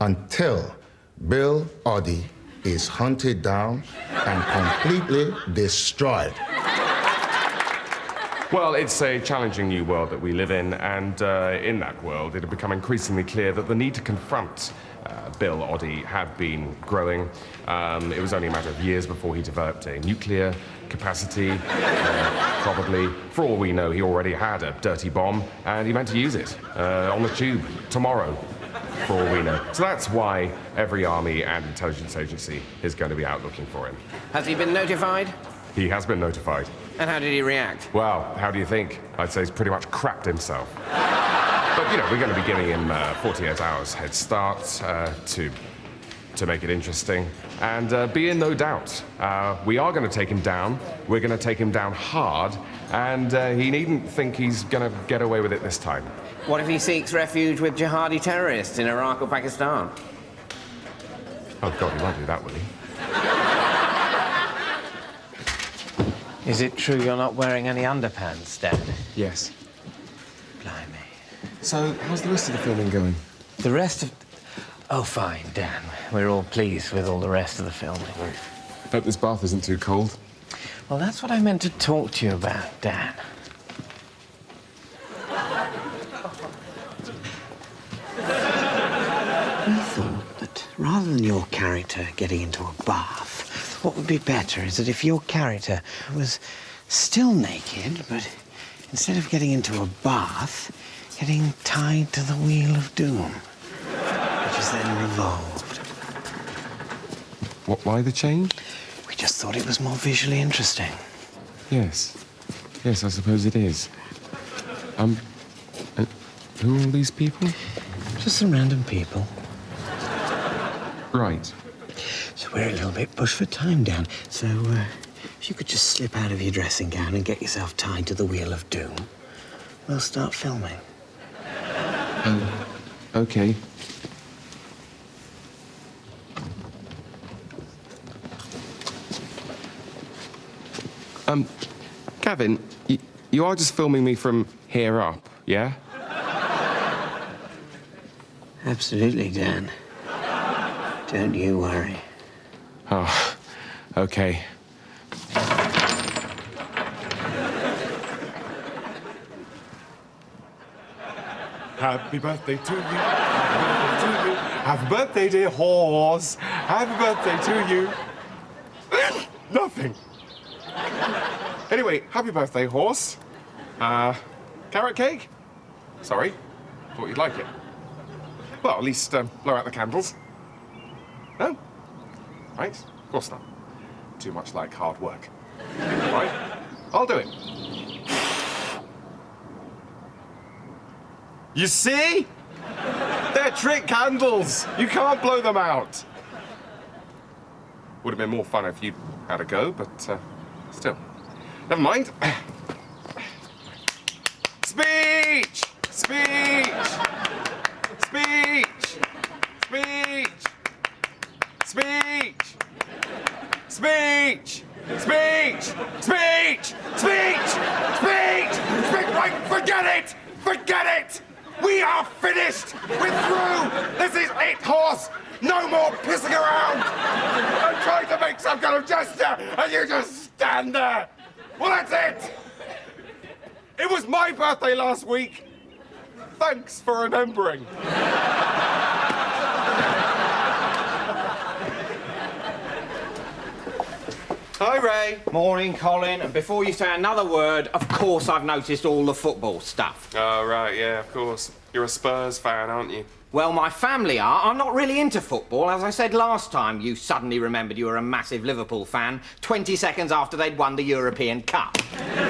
until Bill Oddie is hunted down and completely destroyed. Well, it's a challenging new world that we live in, and in that world, it had become increasingly clear that the need to confront Bill Oddie had been growing. It was only a matter of years before he developed a nuclear capacity. Probably, for all we know, he already had a dirty bomb, and he meant to use it on the tube tomorrow, for all we know. So that's why every army and intelligence agency is going to be out looking for him. Has he been notified? He has been notified. And how did he react? Well, how do you think? I'd say he's pretty much crapped himself. But, you know, we're going to be giving him 48 hours head start to to make it interesting. And be in no doubt, we are going to take him down. We're going to take him down hard. And he needn't think he's going to get away with it this time. What if he seeks refuge with jihadi terrorists in Iraq or Pakistan? Oh, God, he won't do that, will he? Is it true you're not wearing any underpants, Dad? Yes. Blimey. So, how's the rest of the filming going? The rest of... Oh, fine, Dan. We're all pleased with all the rest of the filming. Hope this bath isn't too cold. Well, that's what I meant to talk to you about, Dan. We thought that rather than your character getting into a bath, what would be better is that if your character was still naked, but instead of getting into a bath, getting tied to the wheel of doom, which is then revolved. Why the change? We just thought it was more visually interesting. Yes. Yes, I suppose it is. Who are all these people? Just some random people. Right. So we're a little bit pushed for time, Dan. So, if you could just slip out of your dressing gown and get yourself tied to the wheel of doom, we'll start filming. Okay. Gavin, you are just filming me from here up, yeah? Absolutely, Dan. Don't you worry. Oh, okay. Happy birthday to you. Happy birthday, dear horse. Happy birthday to you. Nothing. Anyway, happy birthday, horse. Carrot cake? Sorry. Thought you'd like it. Well, at least blow out the candles. No? Right? Of course not. Too much like hard work. Right? I'll do it. You see? They're trick candles. You can't blow them out. Would have been more fun if you'd had a go, but still. Never mind. Speech! Speech! Speech! Speech! Speech! Speech! Speech! Speech! Speech! Speech! Speech! Right, forget it! Forget it! We are finished! We're through! This is it, horse! No more pissing around! I'm trying to make some kind of gesture, and you just stand there! Well, that's it! It was my birthday last week! Thanks for remembering. Hi, Ray. Morning, Colin. And before you say another word, of course I've noticed all the football stuff. Oh, right, yeah, of course. You're a Spurs fan, aren't you? Well, my family are. I'm not really into football. As I said last time, you suddenly remembered you were a massive Liverpool fan 20 seconds after they'd won the European Cup.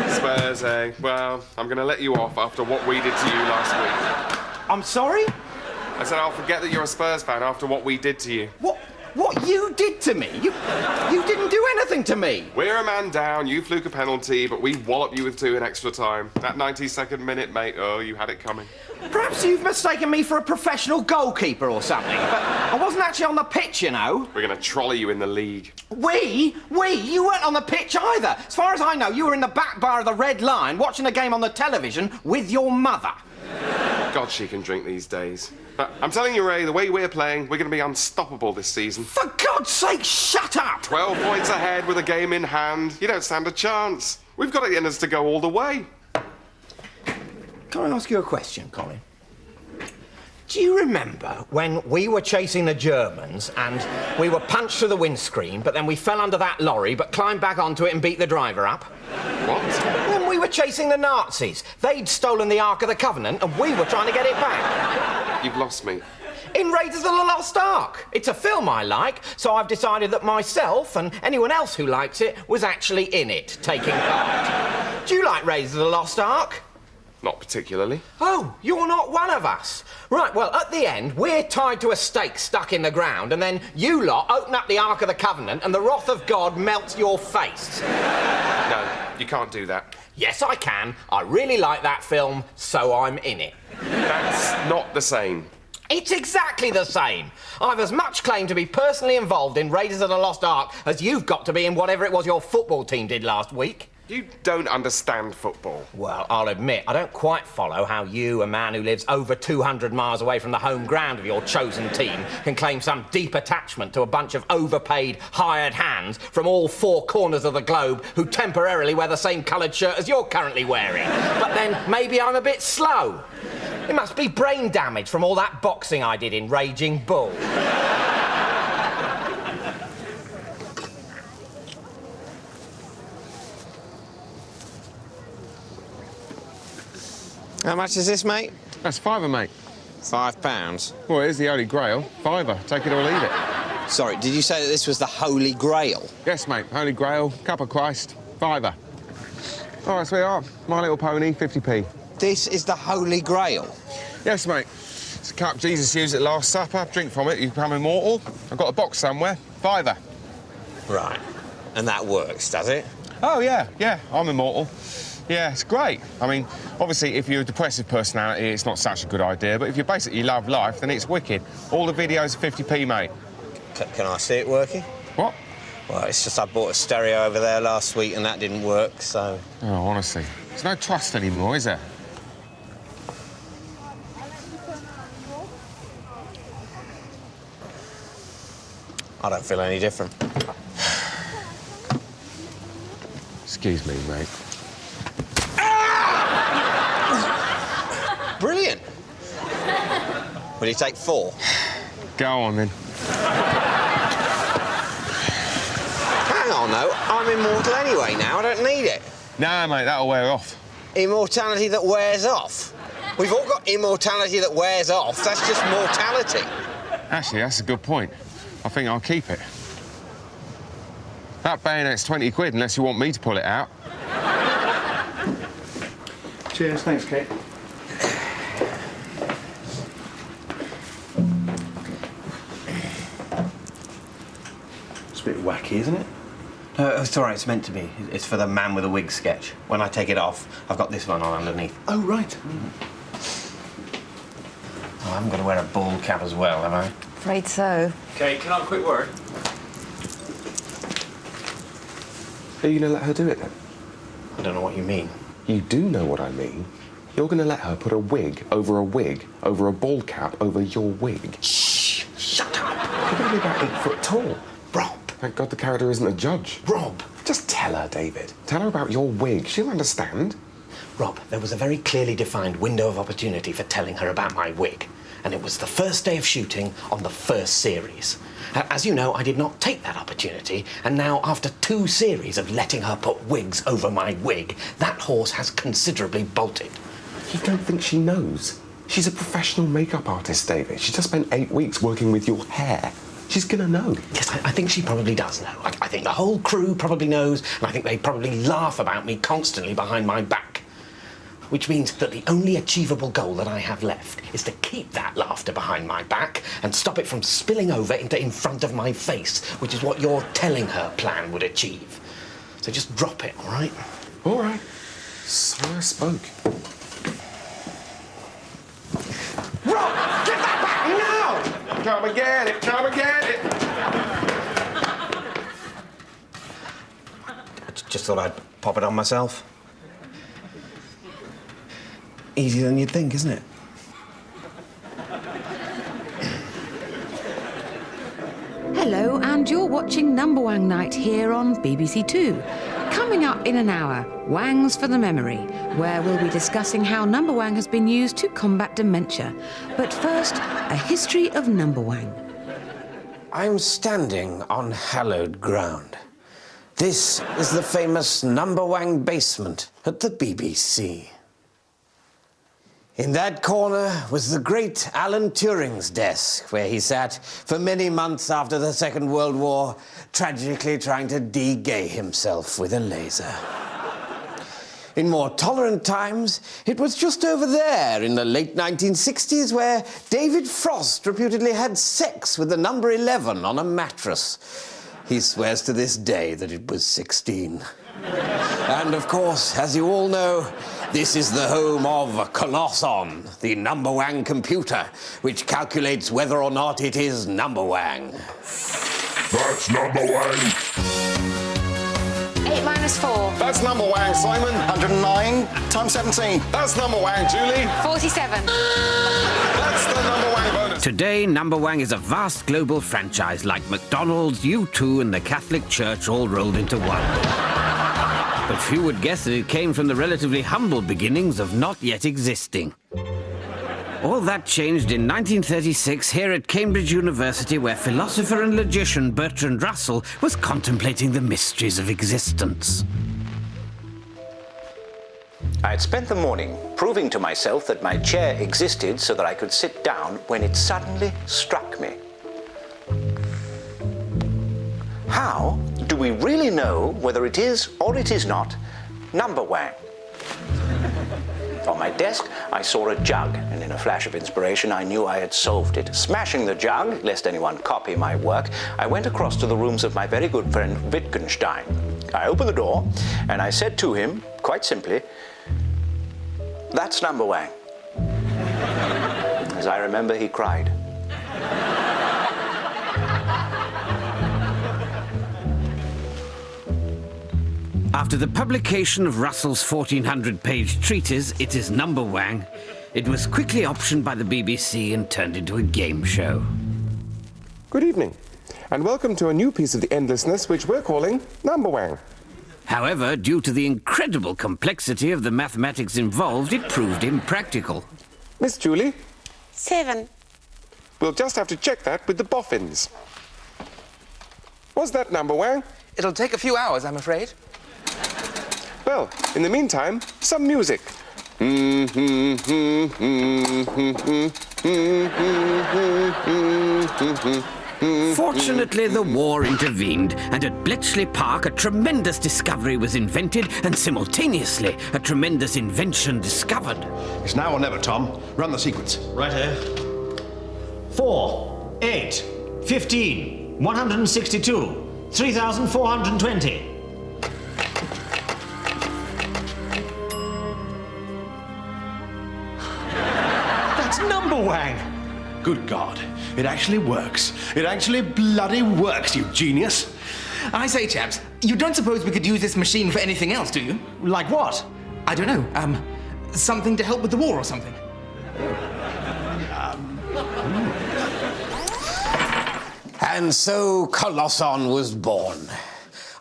Spurs, eh? Well, I'm going to let you off after what we did to you last week. I'm sorry? I said I'll forget that you're a Spurs fan after what we did to you. What you did to me? You didn't do anything to me. We're a man down, you fluke a penalty, but we walloped you with 2 in extra time. That 92nd minute, mate, oh, you had it coming. Perhaps you've mistaken me for a professional goalkeeper or something, but I wasn't actually on the pitch, you know. We're going to trolley you in the league. We? You weren't on the pitch either. As far as I know, you were in the back bar of the Red Lion watching a game on the television with your mother. God, she can drink these days. But I'm telling you, Ray, the way we're playing, we're going to be unstoppable this season. For God's sake, shut up! 12 points ahead with a game in hand. You don't stand a chance. We've got it in us to go all the way. Can I ask you a question, Colin? Do you remember when we were chasing the Germans and we were punched through the windscreen, but then we fell under that lorry but climbed back onto it and beat the driver up? What? When we were chasing the Nazis. They'd stolen the Ark of the Covenant and we were trying to get it back. You've lost me. In Raiders of the Lost Ark. It's a film I like, so I've decided that myself and anyone else who likes it was actually in it, taking part. Do you like Raiders of the Lost Ark? Not particularly. Oh, you're not one of us. Right, well, at the end, we're tied to a stake stuck in the ground, and then you lot open up the Ark of the Covenant and the wrath of God melts your face. No, you can't do that. Yes, I can. I really like that film, so I'm in it. That's not the same. It's exactly the same. I've as much claim to be personally involved in Raiders of the Lost Ark as you've got to be in whatever it was your football team did last week. You don't understand football. Well, I'll admit, I don't quite follow how you, a man who lives over 200 miles away from the home ground of your chosen team, can claim some deep attachment to a bunch of overpaid, hired hands from all four corners of the globe who temporarily wear the same coloured shirt as you're currently wearing. But then maybe I'm a bit slow. It must be brain damage from all that boxing I did in Raging Bull. How much is this, mate? That's £5, mate. £5? Well, it is the Holy Grail. £5. Take it or leave it. Sorry, did you say that this was the Holy Grail? Yes, mate. Holy Grail, cup of Christ, £5. All right, sweetheart. My Little Pony, 50p. This is the Holy Grail? Yes, mate. It's a cup Jesus used at Last Supper. Drink from it, you become immortal. I've got a box somewhere. £5. Right. And that works, does it? Oh, yeah, I'm immortal. Yeah, it's great. I mean, obviously, if you're a depressive personality, it's not such a good idea, but if you basically love life, then it's wicked. All the videos are 50p, mate. Can I see it working? What? Well, it's just I bought a stereo over there last week and that didn't work, so... Oh, honestly. There's no trust anymore, is there? I don't feel any different. Excuse me, mate. Brilliant. Will you take 4? Go on, then. Hang on, though. I'm immortal anyway now. I don't need it. No, mate, that'll wear off. Immortality that wears off? We've all got immortality that wears off. That's just mortality. Actually, that's a good point. I think I'll keep it. That bayonet's 20 quid unless you want me to pull it out. Cheers, thanks, Kate. It's a bit wacky, isn't it? No, it's all right. It's meant to be. It's for the man with a wig sketch. When I take it off, I've got this one on underneath. Oh, right. Oh, I haven't got to wear a ball cap as well, have I? Afraid so. Kate, can I have a quick word? Are you going to let her do it, then? I don't know what you mean. You do know what I mean. You're going to let her put a wig, over a ball cap, over your wig. Shh! Shut up! You're going to be about 8 foot tall. Rob! Thank God the character isn't a judge. Rob! Just tell her, David. Tell her about your wig. She'll understand. Rob, there was a very clearly defined window of opportunity for telling her about my wig. And it was the first day of shooting on the first series. As you know, I did not take that opportunity, and now, after 2 series of letting her put wigs over my wig, that horse has considerably bolted. You don't think she knows? She's a professional makeup artist, David. She just spent 8 weeks working with your hair. She's gonna know. Yes, I think she probably does know. I think the whole crew probably knows, and I think they probably laugh about me constantly behind my back. Which means that the only achievable goal that I have left is to keep that laughter behind my back and stop it from spilling over into in front of my face, which is what your telling her plan would achieve. So just drop it, all right? All right. So I spoke. Rob, get that back now! Come and get it, come and get it! I just thought I'd pop it on myself. Easier than you'd think, isn't it? Hello, and you're watching Number Wang Night here on BBC Two. Coming up in an hour, Wangs for the Memory, where we'll be discussing how Number Wang has been used to combat dementia. But first, a history of Number Wang. I'm standing on hallowed ground. This is the famous Number Wang basement at the BBC. In that corner was the great Alan Turing's desk, where he sat for many months after the Second World War, tragically trying to de-gay himself with a laser. In more tolerant times, it was just over there in the late 1960s where David Frost reputedly had sex with the number 11 on a mattress. He swears to this day that it was 16. And of course, as you all know, this is the home of Colosson, the number wang computer, which calculates whether or not it is number wang. That's number wang. 8 minus 4. That's number wang, Simon. 109 times 17. That's number wang, Julie. 47. That's the number wang bonus. Today, Number Wang is a vast global franchise like McDonald's, U2 and the Catholic Church all rolled into one. But few would guess that it came from the relatively humble beginnings of not yet existing. All that changed in 1936 here at Cambridge University, where philosopher and logician Bertrand Russell was contemplating the mysteries of existence. I had spent the morning proving to myself that my chair existed so that I could sit down when it suddenly struck me. How do we really know whether it is or it is not number wang? On my desk, I saw a jug, and in a flash of inspiration, I knew I had solved it. Smashing the jug, lest anyone copy my work, I went across to the rooms of my very good friend Wittgenstein. I opened the door, and I said to him, quite simply, "That's number wang." As I remember, he cried. After the publication of Russell's 1400-page treatise, It Is Number Wang, it was quickly optioned by the BBC and turned into a game show. Good evening, and welcome to a new piece of the endlessness which we're calling Number Wang. However, due to the incredible complexity of the mathematics involved, it proved impractical. Miss Julie? 7. We'll just have to check that with the boffins. Was that number wang? It'll take a few hours, I'm afraid. Well, in the meantime, some music. Fortunately, the war intervened, and at Bletchley Park, a tremendous discovery was invented, and simultaneously, a tremendous invention discovered. It's now or never, Tom. Run the sequence. Right here. 4, 8, 15, 162, 3,420. That's number wang! Good God. It actually works. It actually bloody works, you genius. I say, chaps, you don't suppose we could use this machine for anything else, do you? Like what? I don't know. Something to help with the war or something. And so Colosson was born.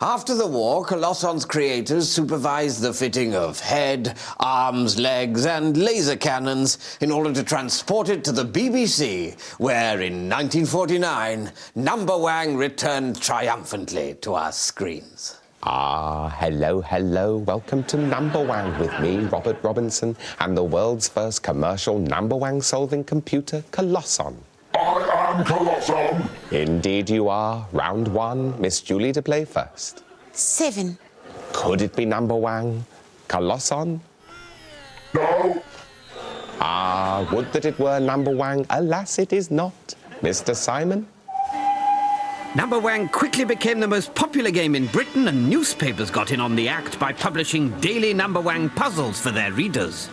After the war, Colosson's creators supervised the fitting of head, arms, legs, and laser cannons in order to transport it to the BBC, where in 1949, Number Wang returned triumphantly to our screens. Hello, hello. Welcome to Number Wang with me, Robert Robinson, and the world's first commercial Number Wang solving computer, Colosson. I am Colosson. Indeed you are. Round 1, Miss Julie to play first. 7. Could it be Number Wang? Colosson? No. Would that it were Number Wang. Alas, it is not. Mr. Simon? Number Wang quickly became the most popular game in Britain, and newspapers got in on the act by publishing daily Number Wang puzzles for their readers.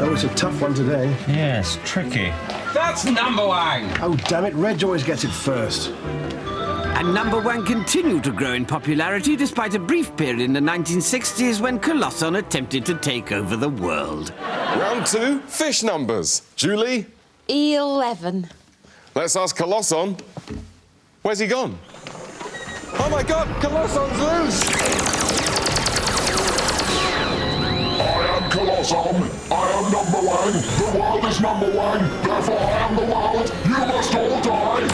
Oh, it's a tough one today. Yes, tricky. That's Number Wang! Oh, damn it, Reg always gets it first. And Number Wang continued to grow in popularity despite a brief period in the 1960s when Colosson attempted to take over the world. Round 2, fish numbers. Julie? 11. Let's ask Colosson. Where's he gone? Oh my God, Colosson's loose! I am Colosson. I am Number Wang. The world is Number Wang. Therefore I am the world. You must all die.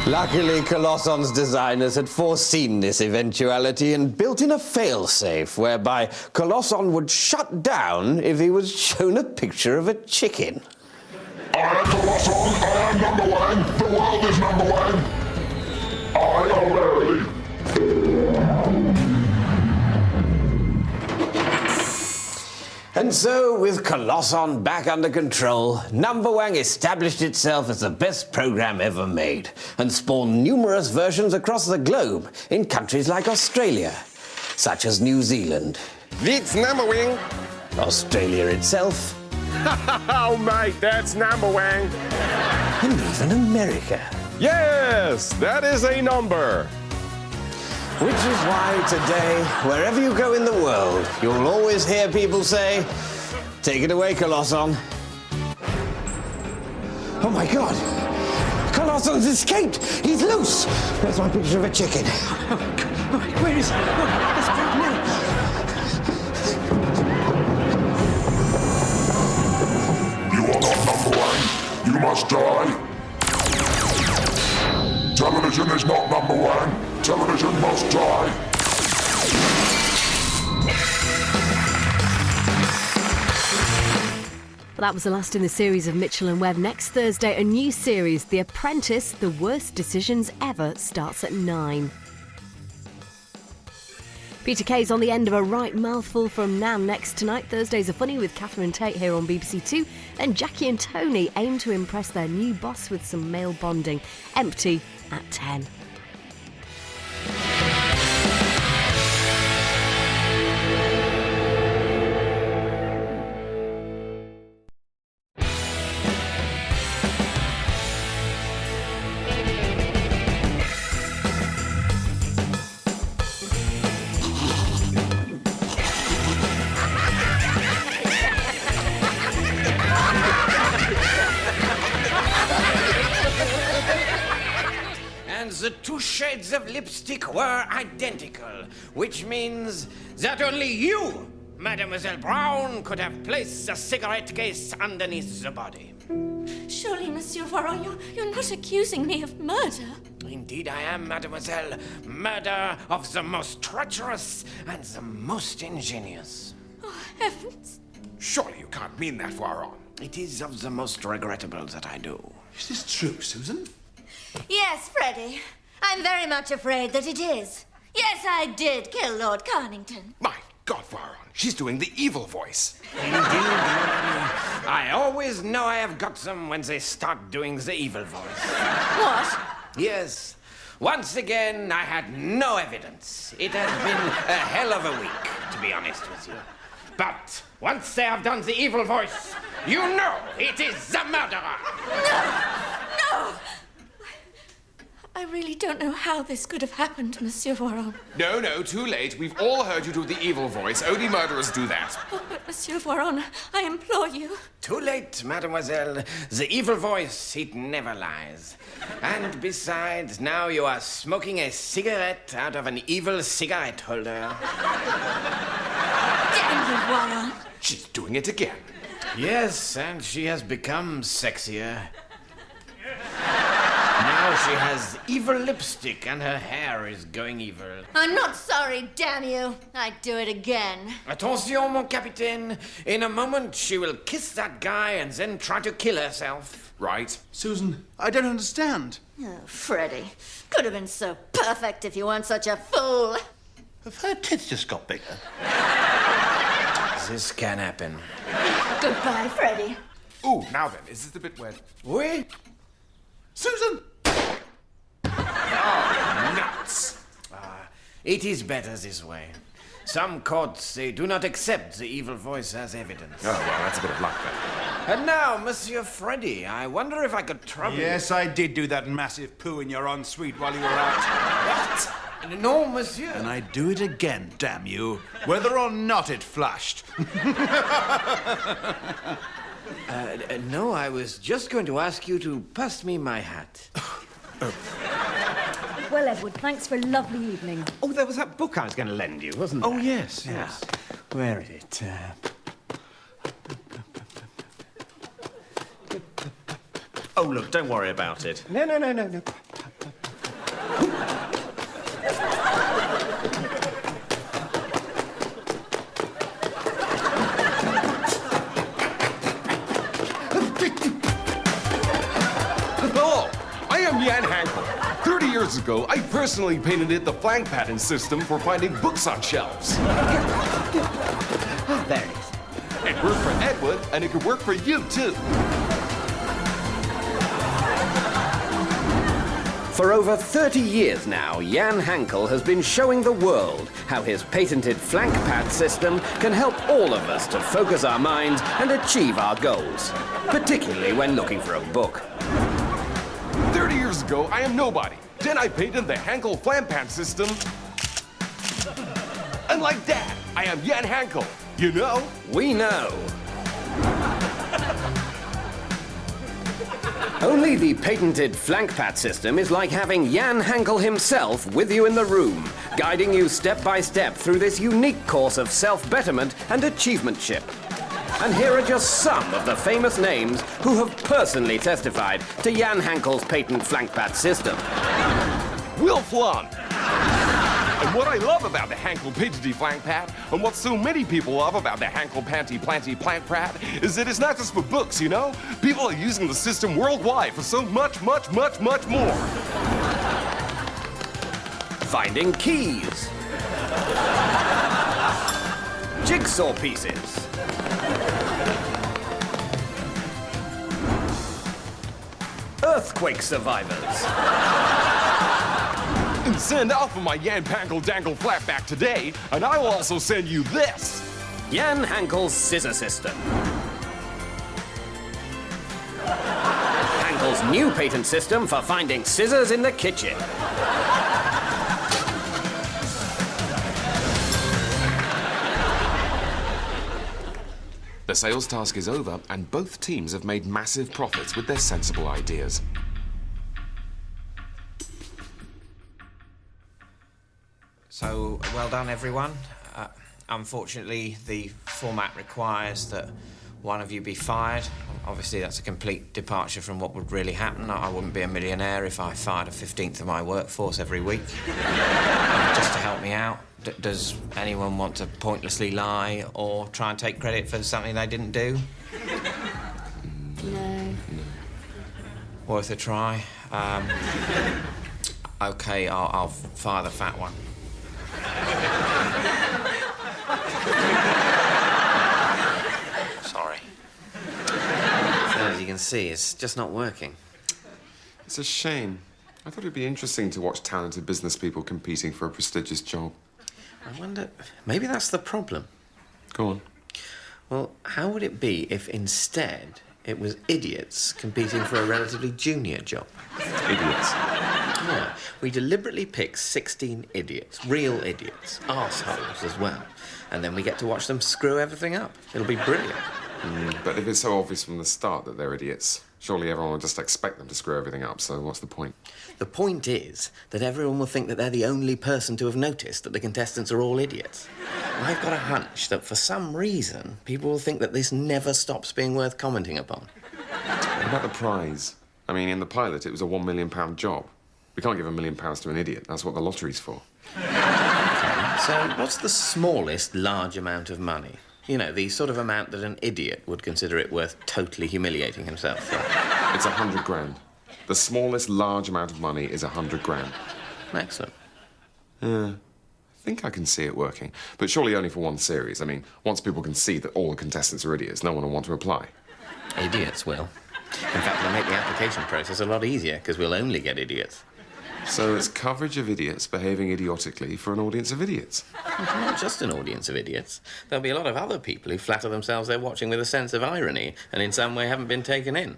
Luckily, Colosson's designers had foreseen this eventuality and built in a failsafe whereby Colosson would shut down if he was shown a picture of a chicken. I am Colosson. I am Number Wang. The world is Number Wang. I am verily. And so, with Colosson back under control, Number Wang established itself as the best program ever made and spawned numerous versions across the globe in countries like Australia, such as New Zealand. It's Number Wang. Australia itself. Oh, mate, that's Number Wang. And even America. Yes, that is a number. Which is why today, wherever you go in the world, you'll always hear people say, "Take it away, Colosson." Oh my God! Colosson's escaped! He's loose! There's my picture of a chicken. Where is he? Let's grab him You are not Number Wang. You must die. Television is not Number Wang. Television must die. Well, that was the last in the series of Mitchell and Webb. Next Thursday, a new series, The Apprentice, The Worst Decisions Ever, starts at 9. Peter Kay's on the end of a right mouthful from Nan next tonight. Thursdays are funny with Catherine Tate here on BBC Two. And Jackie and Tony aim to impress their new boss with some male bonding. Empty at 10. The two shades of lipstick were identical, which means that only you, Mademoiselle Brown, could have placed a cigarette case underneath the body. Surely, Monsieur Varron, you're not accusing me of murder. Indeed I am, Mademoiselle. Murder of the most treacherous and the most ingenious. Oh, heavens. Surely you can't mean that, Varron. It is of the most regrettable that I do. Is this true, Susan? Yes, Freddie. I'm very much afraid that it is. Yes, I did kill Lord Carnington. My God, Varron, she's doing the evil voice. Indeed, I always know I have got them when they start doing the evil voice. What? Yes. Once again, I had no evidence. It has been a hell of a week, to be honest with you. But once they have done the evil voice, you know it is the murderer. No! I really don't know how this could have happened, Monsieur Voiron. No, too late. We've all heard you do the evil voice. Only murderers do that. Oh, but Monsieur Voiron, I implore you. Too late, mademoiselle. The evil voice, it never lies. And besides, now you are smoking a cigarette out of an evil cigarette holder. Damn you, Voiron. She's doing it again. Yes, and she has become sexier. Now she has evil lipstick and her hair is going evil. I'm not sorry, damn you. I'd do it again. Attention, mon capitaine. In a moment, she will kiss that guy and then try to kill herself. Right. Susan, I don't understand. Oh, Freddie. Could have been so perfect if you weren't such a fool. Have her tits just got bigger? This can happen. Goodbye, Freddie. Ooh, now then, is this the bit where... Oui? Susan! Oh, nuts! It is better this way. Some courts, they do not accept the evil voice as evidence. Oh, well, that's a bit of luck then. And now, Monsieur Freddy, I wonder if I could trouble you. Yes, I did do that massive poo in your ensuite while you were out. What? No, monsieur. And I'd do it again, damn you, whether or not it flushed. No, I was just going to ask you to pass me my hat. Well, Edward, thanks for a lovely evening. Oh, there was that book I was going to lend you, wasn't there? Oh, yes. Where is it? Oh, look, don't worry about it. No. Hello, I am Jan Hankel. 30 years ago, I personally painted it the flank pattern system for finding books on shelves. Oh, there it is. And work for Edward, and it could work for you, too. For over 30 years now, Jan Hankel has been showing the world how his patented flank pad system can help all of us to focus our minds and achieve our goals, particularly when looking for a book. 30 years ago, I am nobody. Then I patented the Hankel flank pad system. And like that, I am Jan Hankel. You know? We know. Only the patented flank pad system is like having Jan Hankel himself with you in the room, guiding you step by step through this unique course of self-betterment and achievementship. And here are just some of the famous names who have personally testified to Jan Hankel's patent flank pad system. Will Flon. And what I love about the Hankel patented flank pad, and what so many people love about the Hankel panty planty plank pad, is that it's not just for books, you know? People are using the system worldwide for so much, much, much, much more. Finding keys. Jigsaw pieces. Earthquake survivors. And send off of my Jan Hankel Dangle Flatback today, and I will also send you this. Jan Hankel's scissor system. Hankel's new patent system for finding scissors in the kitchen. The sales task is over, and both teams have made massive profits with their sensible ideas. So, well done, everyone. Unfortunately, the format requires that one of you be fired. Obviously, that's a complete departure from what would really happen. I wouldn't be a millionaire if I fired a 15th of my workforce every week. Just to help me out, does anyone want to pointlessly lie or try and take credit for something they didn't do? No. Worth a try. OK, I'll fire the fat one. Sorry. So, as you can see, it's just not working. It's a shame. I thought it'd be interesting to watch talented business people competing for a prestigious job. I wonder, maybe that's the problem. Go on. Well, how would it be if instead it was idiots competing for a relatively junior job? Idiots? Yeah. We deliberately pick 16 idiots, real idiots, arseholes as well. And then we get to watch them screw everything up. It'll be brilliant. But if it's so obvious from the start that they're idiots, surely everyone will just expect them to screw everything up, so what's the point? The point is that everyone will think that they're the only person to have noticed that the contestants are all idiots. I've got a hunch that for some reason, people will think that this never stops being worth commenting upon. What about the prize? I mean, in the pilot, it was a £1 million job. We can't give £1 million to an idiot. That's what the lottery's for. Okay, so what's the smallest large amount of money? You know, the sort of amount that an idiot would consider it worth totally humiliating himself for. It's 100 grand. The smallest large amount of money is 100 grand. Excellent. I think I can see it working. But surely only for one series. I mean, once people can see that all the contestants are idiots, no one will want to apply. Idiots will. In fact, it'll make the application process a lot easier, because we'll only get idiots. So it's coverage of idiots behaving idiotically for an audience of idiots. Not just an audience of idiots. There'll be a lot of other people who flatter themselves they're watching with a sense of irony and in some way haven't been taken in.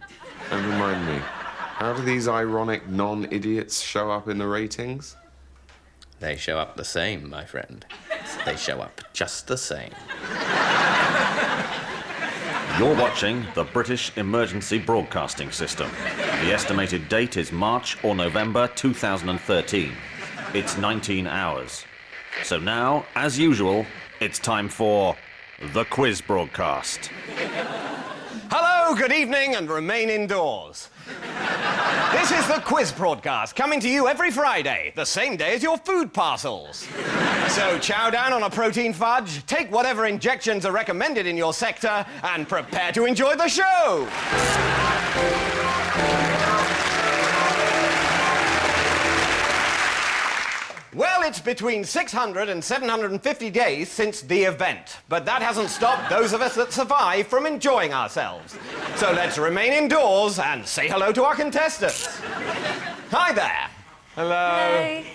And remind me, how do these ironic non-idiots show up in the ratings? They show up the same, my friend. They show up just the same. You're watching the British Emergency Broadcasting System. The estimated date is March or November 2013. It's 19 hours. So now, as usual, it's time for the quiz broadcast. Hello, good evening, and remain indoors. This is the quiz broadcast, coming to you every Friday, the same day as your food parcels. So chow down on a protein fudge, take whatever injections are recommended in your sector, and prepare to enjoy the show. Well, it's between 600 and 750 days since the event, but that hasn't stopped those of us that survive from enjoying ourselves. So let's remain indoors and say hello to our contestants. Hi there. Hello. Hey.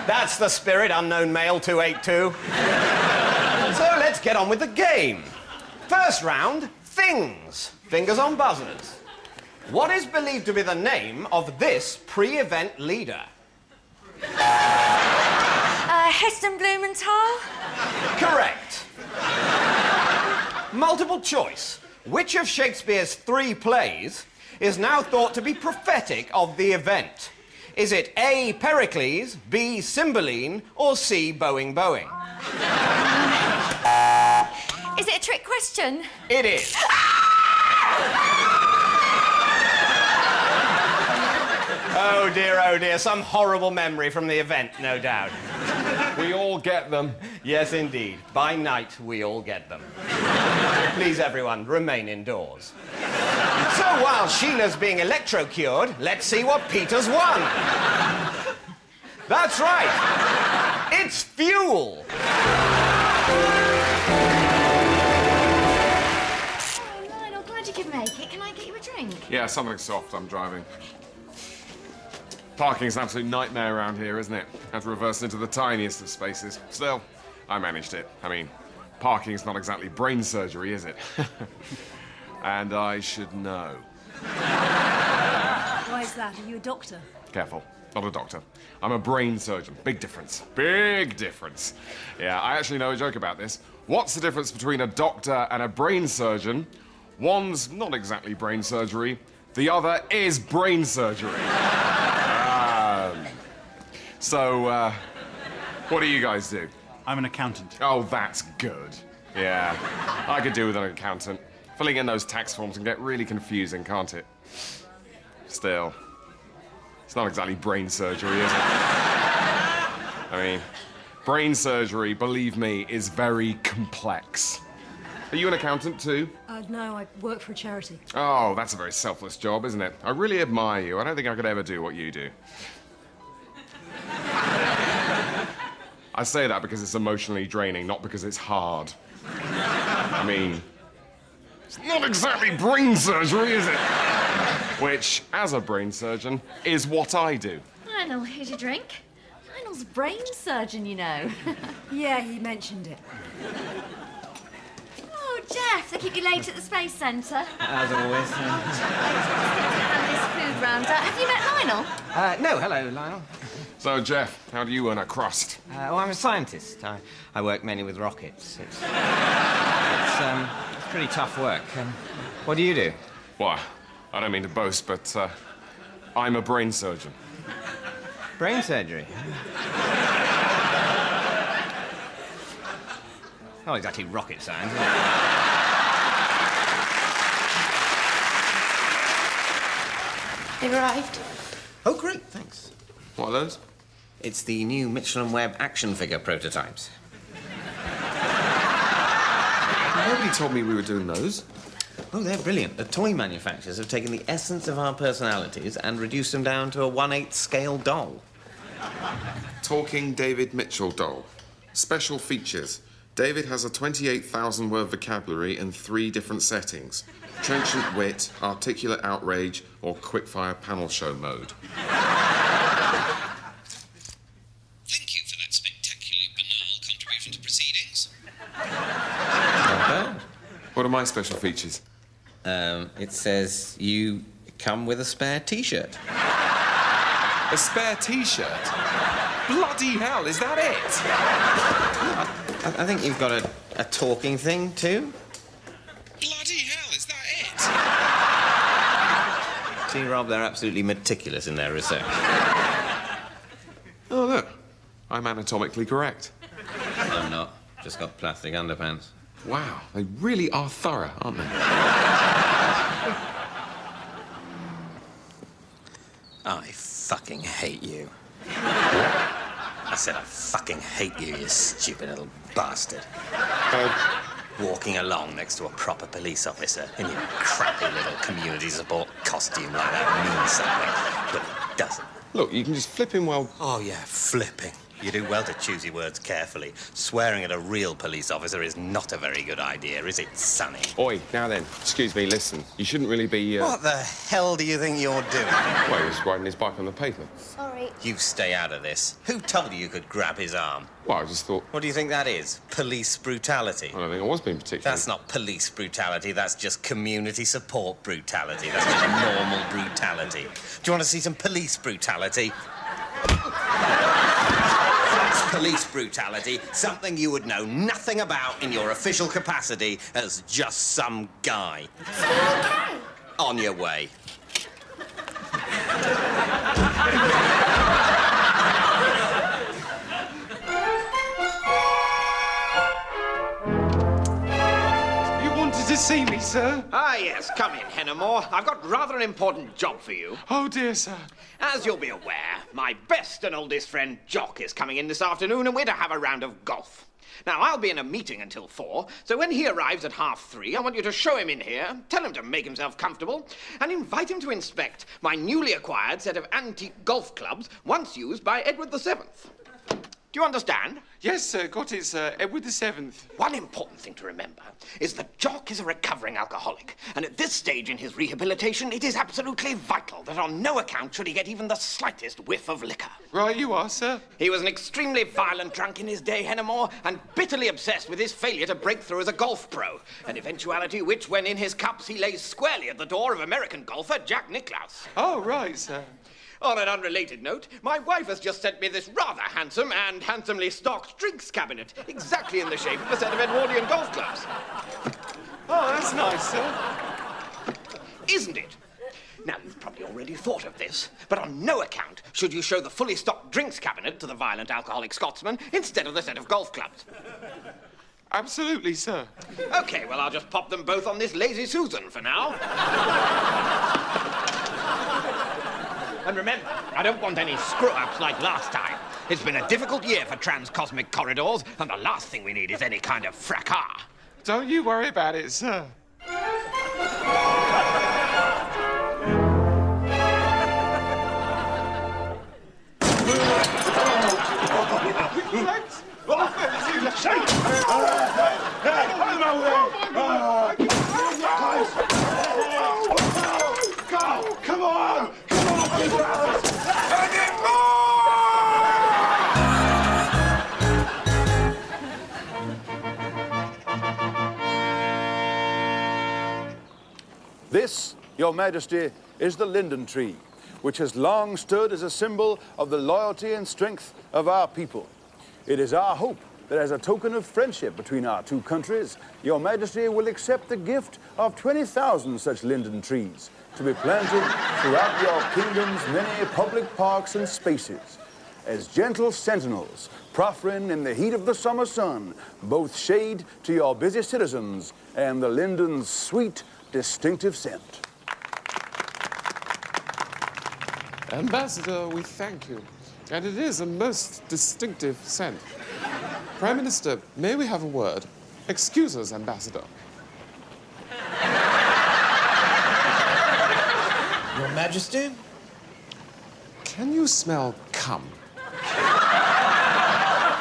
That's the spirit, unknown male 282. So let's get on with the game. First round, things. Fingers on buzzers. What is believed to be the name of this pre-event leader? Heston Blumenthal? Correct. Multiple choice. Which of Shakespeare's 3 plays is now thought to be prophetic of the event? Is it A, Pericles, B, Cymbeline, or C, Bowing Bowing? Is it a trick question? It is. Oh dear, some horrible memory from the event, no doubt. We all get them. Yes, indeed. By night, we all get them. Please, everyone, remain indoors. So while Sheila's being electrocured, let's see what Peter's won. That's right. It's fuel. Oh, Lionel, glad you could make it. Can I get you a drink? Yeah, something soft. I'm driving. Parking's an absolute nightmare around here, isn't it? Had to reverse into the tiniest of spaces. Still, I managed it. I mean, parking's not exactly brain surgery, is it? And I should know. Why is that? Are you a doctor? Careful, not a doctor. I'm a brain surgeon. Big difference. Big difference. Yeah, I actually know a joke about this. What's the difference between a doctor and a brain surgeon? One's not exactly brain surgery. The other is brain surgery. So, what do you guys do? I'm an accountant. Oh, that's good. Yeah, I could do with an accountant. Filling in those tax forms can get really confusing, can't it? Still, it's not exactly brain surgery, is it? I mean, brain surgery, believe me, is very complex. Are you an accountant too? No, I work for a charity. Oh, that's a very selfless job, isn't it? I really admire you. I don't think I could ever do what you do. I say that because it's emotionally draining, not because it's hard. I mean, it's not exactly brain surgery, is it? Which, as a brain surgeon, is what I do. Lionel, here's your drink. Lionel's a brain surgeon, you know. Yeah, he mentioned it. Oh, Jeff, they keep you late at the Space Centre. As always. And this food round. Have you met Lionel? No, hello, Lionel. So, Jeff, how do you earn a crust? Well, I'm a scientist. I work mainly with rockets. It's pretty tough work. What do you do? Why, I don't mean to boast, but I'm a brain surgeon. Brain surgery? Not exactly rocket science, is it? They've arrived. Oh, great, thanks. What are those? It's the new Mitchell & Webb action figure prototypes. Nobody told me we were doing those. Oh, they're brilliant. The toy manufacturers have taken the essence of our personalities and reduced them down to a 1/8 scale doll. Talking David Mitchell doll. Special features. David has a 28,000 word vocabulary in 3 different settings. Trenchant wit, articulate outrage, or quickfire panel show mode. Thank you for that spectacularly banal contribution to proceedings. What are my special features? It says you come with a spare T-shirt. A spare T-shirt? Bloody hell, is that it? I think you've got a talking thing, too. Bloody hell, is that it? See, Rob, they're absolutely meticulous in their research. Oh, look. I'm anatomically correct. I'm not. Just got plastic underpants. Wow, they really are thorough, aren't they? I fucking hate you. I said I fucking hate you, you stupid little bastard. Walking along next to a proper police officer in your crappy little community support costume like that means something, but it doesn't. Look, you can just flip him while... Oh, yeah, flipping. You do well to choose your words carefully. Swearing at a real police officer is not a very good idea, is it, Sonny? Oi, now then, excuse me, listen. You shouldn't really be, What the hell do you think you're doing? Well, he was riding his bike on the pavement. Sorry. You stay out of this. Who told you you could grab his arm? Well, I just thought... What do you think that is? Police brutality? I don't think I was being particular. That's not police brutality, that's just community support brutality. That's just normal brutality. Do you want to see some police brutality? That's police brutality, something you would know nothing about in your official capacity as just some guy. Okay. On your way. To see me, sir? Ah, yes. Come in, Hennemore. I've got rather an important job for you. Oh, dear, sir. As you'll be aware, my best and oldest friend, Jock, is coming in this afternoon, and we're to have a round of golf. Now, I'll be in a meeting until 4, so when he arrives at 3:30, I want you to show him in here, tell him to make himself comfortable, and invite him to inspect my newly acquired set of antique golf clubs, once used by Edward VII. Do you understand? Yes, sir. Got it, sir. Edward VII. One important thing to remember is that Jock is a recovering alcoholic, and at this stage in his rehabilitation, it is absolutely vital that on no account should he get even the slightest whiff of liquor. Right you are, sir. He was an extremely violent drunk in his day, Hennemore, and bitterly obsessed with his failure to break through as a golf pro, an eventuality which, when in his cups, he lays squarely at the door of American golfer Jack Nicklaus. Oh, right, sir. On an unrelated note, my wife has just sent me this rather handsome and handsomely stocked drinks cabinet, exactly in the shape of a set of Edwardian golf clubs. Oh, that's nice, sir. Isn't it? Now, you've probably already thought of this, but on no account should you show the fully stocked drinks cabinet to the violent alcoholic Scotsman instead of the set of golf clubs. Absolutely, sir. OK, well, I'll just pop them both on this Lazy Susan for now. And remember, I don't want any screw-ups like last time. It's been a difficult year for transcosmic corridors, and the last thing we need is any kind of fracas. Don't you worry about it, sir. Come on! This, Your Majesty, is the linden tree, which has long stood as a symbol of the loyalty and strength of our people. It is our hope that as a token of friendship between our two countries, Your Majesty will accept the gift of 20,000 such linden trees to be planted throughout your kingdom's many public parks and spaces, as gentle sentinels, proffering in the heat of the summer sun, both shade to your busy citizens and the linden's sweet, distinctive scent. Ambassador, we thank you. And it is a most distinctive scent. Prime Minister, may we have a word? Excuse us, Ambassador. Your Majesty? Can you smell cum?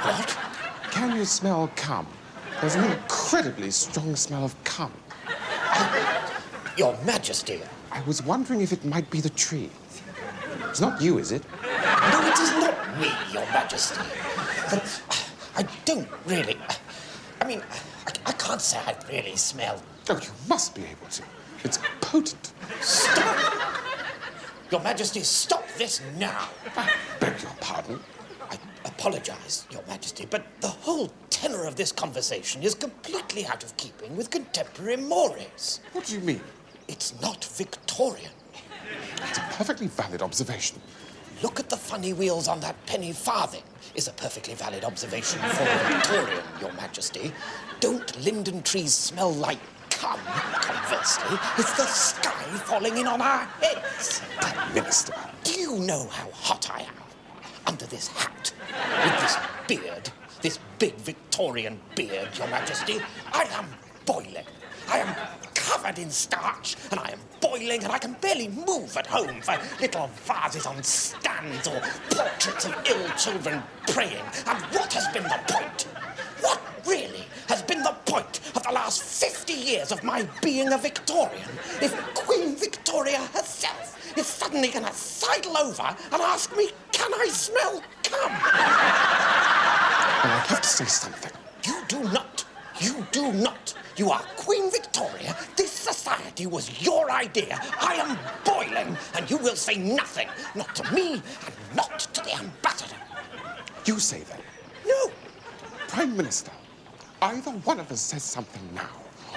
What? Can you smell cum? There's an incredibly strong smell of cum. Your Majesty. I was wondering if it might be the tree. It's not you, is it? No, it is not me, Your Majesty. But I don't really... I mean, I can't say I really smell... Oh, you must be able to. It's potent. Stop! Your Majesty, stop this now. I beg your pardon? I apologize, Your Majesty, but the whole tenor of this conversation is completely out of keeping with contemporary mores. What do you mean? It's not Victorian. It's a perfectly valid observation. Look at the funny wheels on that penny farthing is a perfectly valid observation for Victorian, Your Majesty. Don't linden trees smell like cum? Conversely, it's the sky falling in on our heads. Prime Minister. Do you know how hot I am? Under this hat, with this beard, this big Victorian beard, Your Majesty, I am boiling. I am covered covered in starch, and I am boiling, and I can barely move at home for little vases on stands or portraits of ill children praying. And what has been the point? What really has been the point of the last 50 years of my being a Victorian if Queen Victoria herself is suddenly going to sidle over and ask me, can I smell cum? And I have to say something. You do not. You do not. You are Queen Victoria. This society was your idea. I am boiling, and you will say nothing. Not to me, and not to the ambassador. You say that. No. Prime Minister, either one of us says something now,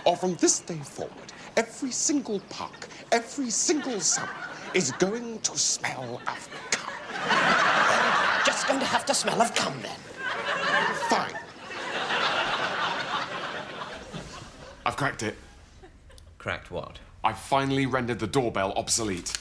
or from this day forward, every single park, every single summer is going to smell of cum. I'm just going to have to smell of cum, then. Fine. I've cracked it. Cracked what? I've finally rendered the doorbell obsolete.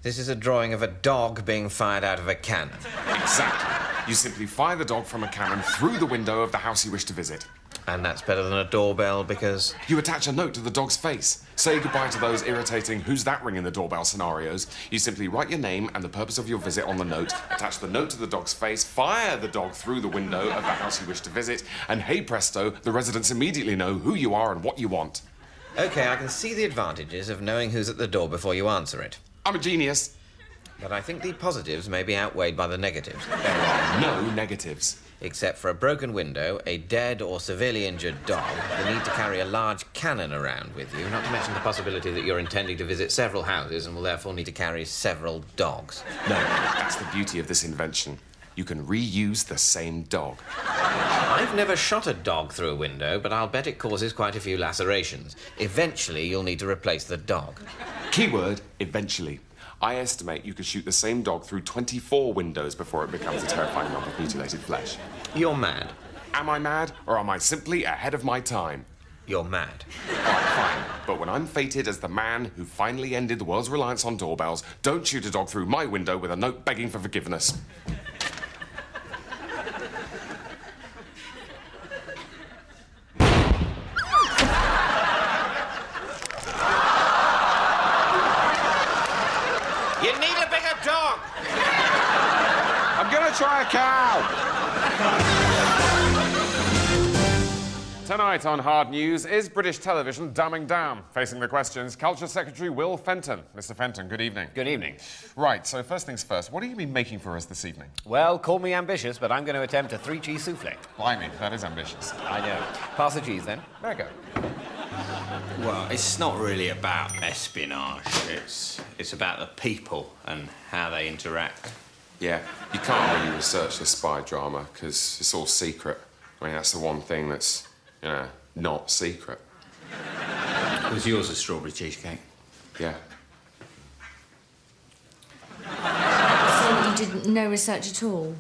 This is a drawing of a dog being fired out of a cannon. Exactly. You simply fire the dog from a cannon through the window of the house you wish to visit. And that's better than a doorbell because... You attach a note to the dog's face. Say goodbye to those irritating who's that ringing the doorbell scenarios. You simply write your name and the purpose of your visit on the note, attach the note to the dog's face, fire the dog through the window of the house you wish to visit, and hey presto, the residents immediately know who you are and what you want. OK, I can see the advantages of knowing who's at the door before you answer it. I'm a genius. But I think the positives may be outweighed by the negatives. There are no negatives. Except for a broken window, a dead or severely injured dog, the need to carry a large cannon around with you, not to mention the possibility that you're intending to visit several houses and will therefore need to carry several dogs. No, that's the beauty of this invention. You can reuse the same dog. I've never shot a dog through a window, but I'll bet it causes quite a few lacerations. Eventually, you'll need to replace the dog. Keyword, eventually. I estimate you could shoot the same dog through 24 windows before it becomes a terrifying lump of mutilated flesh. You're mad. Am I mad, or am I simply ahead of my time? You're mad. All right, fine. But when I'm fated as the man who finally ended the world's reliance on doorbells, don't shoot a dog through my window with a note begging for forgiveness. You need a bigger dog! I'm gonna try a cow! Tonight on Hard News, is British television dumbing down? Facing the questions, Culture Secretary Will Fenton. Mr. Fenton, good evening. Good evening. Right, so first things first, what are you been making for us this evening? Well, call me ambitious, but I'm going to attempt a 3-cheese souffle. Blimey, that is ambitious. I know. Pass the cheese, then. There you go. Well, it's not really about espionage. It's about the people and how they interact. Yeah, you can't really research a spy drama because it's all secret. I mean, that's the one thing that's, you know, not secret. Was yours a strawberry cheesecake? Yeah. So you did no research at all?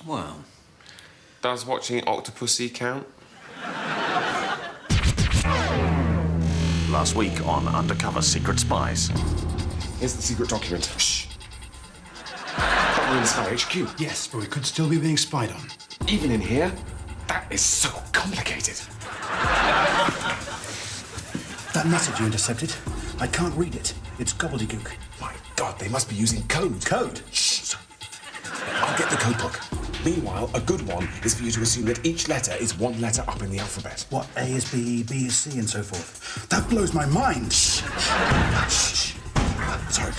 Well, does watching Octopussy count? Last week on Undercover Secret Spies. Here's the secret document. Shh. But we're in Spy HQ. Yes, but we could still be being spied on. Even in here? That is so complicated. That message you intercepted, I can't read it. It's gobbledygook. My God, they must be using code. Code? Shh. I'll get the code book. Meanwhile, a good one is for you to assume that each letter is one letter up in the alphabet. What, A is B, B is C, and so forth. That blows my mind. Shh. Shh. Sorry.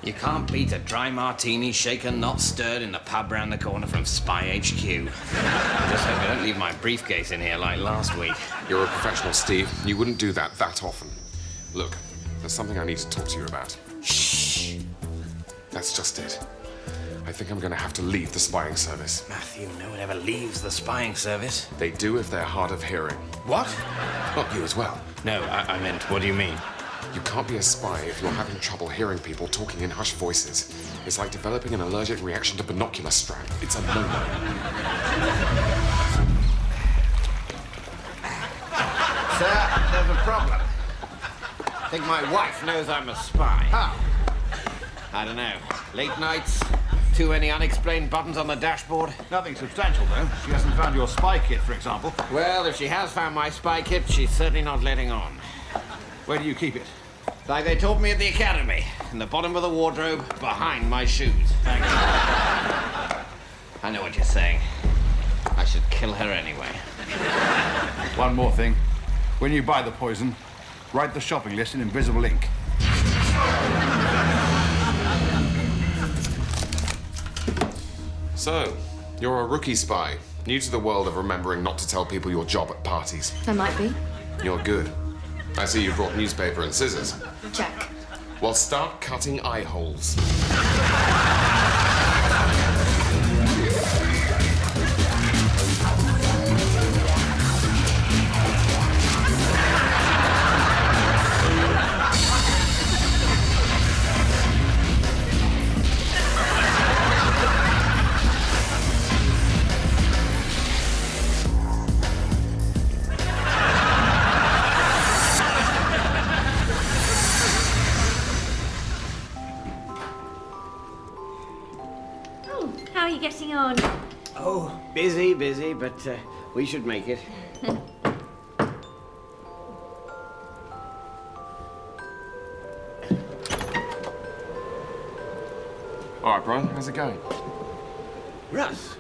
You can't beat a dry martini shaken, not stirred in the pub round the corner from Spy HQ. Just hope I don't leave my briefcase in here like last week. You're a professional, Steve. You wouldn't do that often. Look, there's something I need to talk to you about. Shh. That's just it. I think I'm going to have to leave the spying service. Matthew, no one ever leaves the spying service. They do if they're hard of hearing. What? Not you as well. No, I meant, what do you mean? You can't be a spy if you're having trouble hearing people talking in hushed voices. It's like developing an allergic reaction to binocular strap. It's a no-no. Sir, there's a problem. I think my wife knows I'm a spy. How? I don't know. Late nights, too many unexplained buttons on the dashboard. Nothing substantial, though. She hasn't found your spy kit, for example. Well, if she has found my spy kit, she's certainly not letting on. Where do you keep it? Like they taught me at the academy, in the bottom of the wardrobe, behind my shoes. Thank you. I know what you're saying. I should kill her anyway. One more thing. When you buy the poison, write the shopping list in invisible ink. So, you're a rookie spy, new to the world of remembering not to tell people your job at parties. I might be. You're good. I see you brought newspaper and scissors. Check. Well, start cutting eye holes. How are you getting on? Oh, busy, but we should make it. All right, Brian, how's it going? Russ,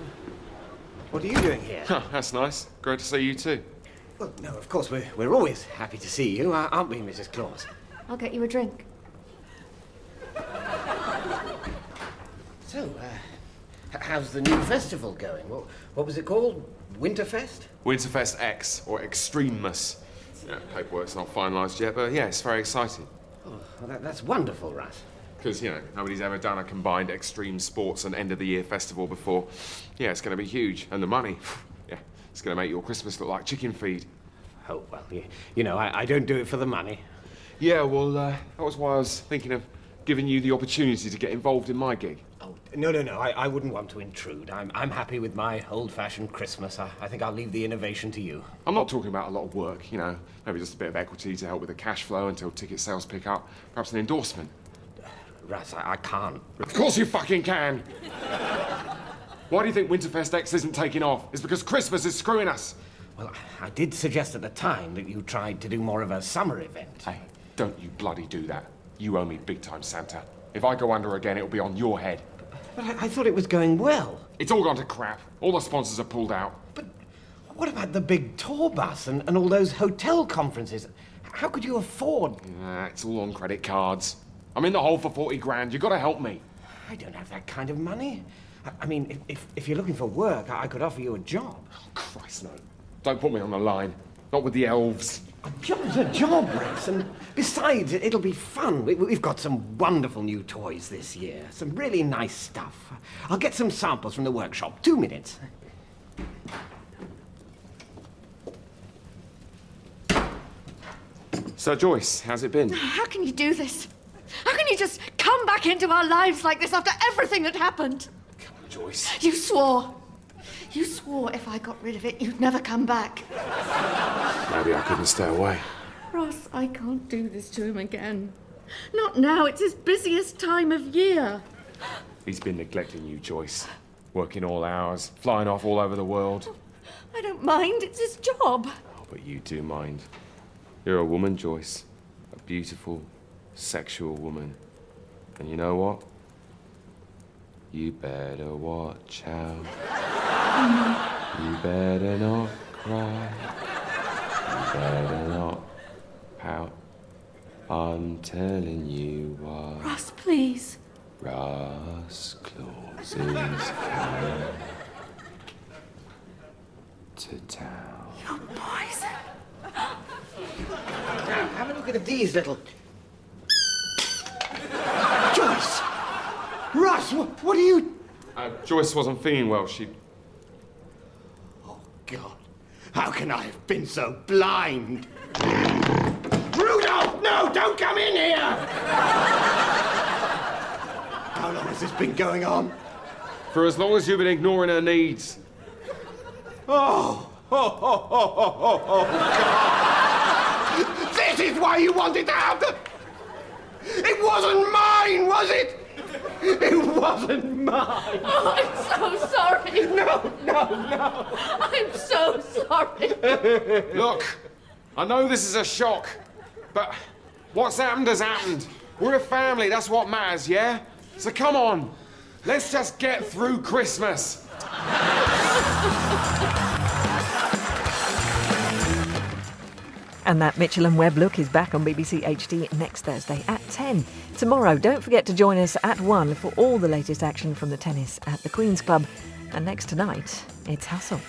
what are you doing here? Huh, that's nice. Great to see you too. Well, no, of course, we're always happy to see you, aren't we, Mrs. Claus? I'll get you a drink. So, how's the new festival going? What was it called? Winterfest? Winterfest X, or Extremus. Yeah, paperwork's not finalised yet, but yeah, it's very exciting. Oh, well, that's wonderful, Russ. Because, you know, nobody's ever done a combined extreme sports and end-of-the-year festival before. Yeah, it's going to be huge. And the money, yeah, it's going to make your Christmas look like chicken feed. Oh, well, you know, I don't do it for the money. Yeah, well, that was why I was thinking of giving you the opportunity to get involved in my gig. Oh, no, I wouldn't want to intrude. I'm happy with my old-fashioned Christmas. I think I'll leave the innovation to you. I'm not talking about a lot of work, you know, maybe just a bit of equity to help with the cash flow until ticket sales pick up. Perhaps an endorsement. Russ, I can't. Of course you fucking can! Why do you think Winterfest X isn't taking off? It's because Christmas is screwing us! Well, I did suggest at the time that you tried to do more of a summer event. Hey, don't you bloody do that. You owe me big time, Santa. If I go under again, it'll be on your head. But I thought it was going well. It's all gone to crap. All the sponsors are pulled out. But what about the big tour bus and all those hotel conferences? How could you afford... It's all on credit cards. I'm in the hole for 40 grand. You've got to help me. I don't have that kind of money. I mean, if you're looking for work, I could offer you a job. Oh, Christ, no. Don't put me on the line. Not with the elves. A job's a job, Rex, and besides, it'll be fun. We've got some wonderful new toys this year. Some really nice stuff. I'll get some samples from the workshop. 2 minutes. So, Joyce, how's it been? How can you do this? How can you just come back into our lives like this after everything that happened? Come on, Joyce. You swore. You swore if I got rid of it, you'd never come back. Maybe I couldn't stay away. Ross, I can't do this to him again. Not now. It's his busiest time of year. He's been neglecting you, Joyce. Working all hours, flying off all over the world. I don't mind. It's his job. Oh, but you do mind. You're a woman, Joyce. A beautiful, sexual woman. And you know what? You better watch out. You better not cry. You better not pout. I'm telling you what. Ross, please. Ross Claus is coming to town. You're poison. Now, have a look at these little... Joyce! Russ, what are you... Joyce wasn't feeling well. She... Oh, God. How can I have been so blind? Rudolph, no! Don't come in here! How long has this been going on? For as long as you've been ignoring her needs. Oh, God! This is why you wanted to have the... It wasn't mine, was it? It wasn't mine. Oh, I'm so sorry. No. I'm so sorry. Look, I know this is a shock, but what's happened has happened. We're a family, that's what matters, yeah? So come on, let's just get through Christmas. And that Mitchell and Webb look is back on BBC HD next Thursday at 10. Tomorrow, don't forget to join us at 1 for all the latest action from the tennis at the Queen's Club. And next tonight, it's Hustle.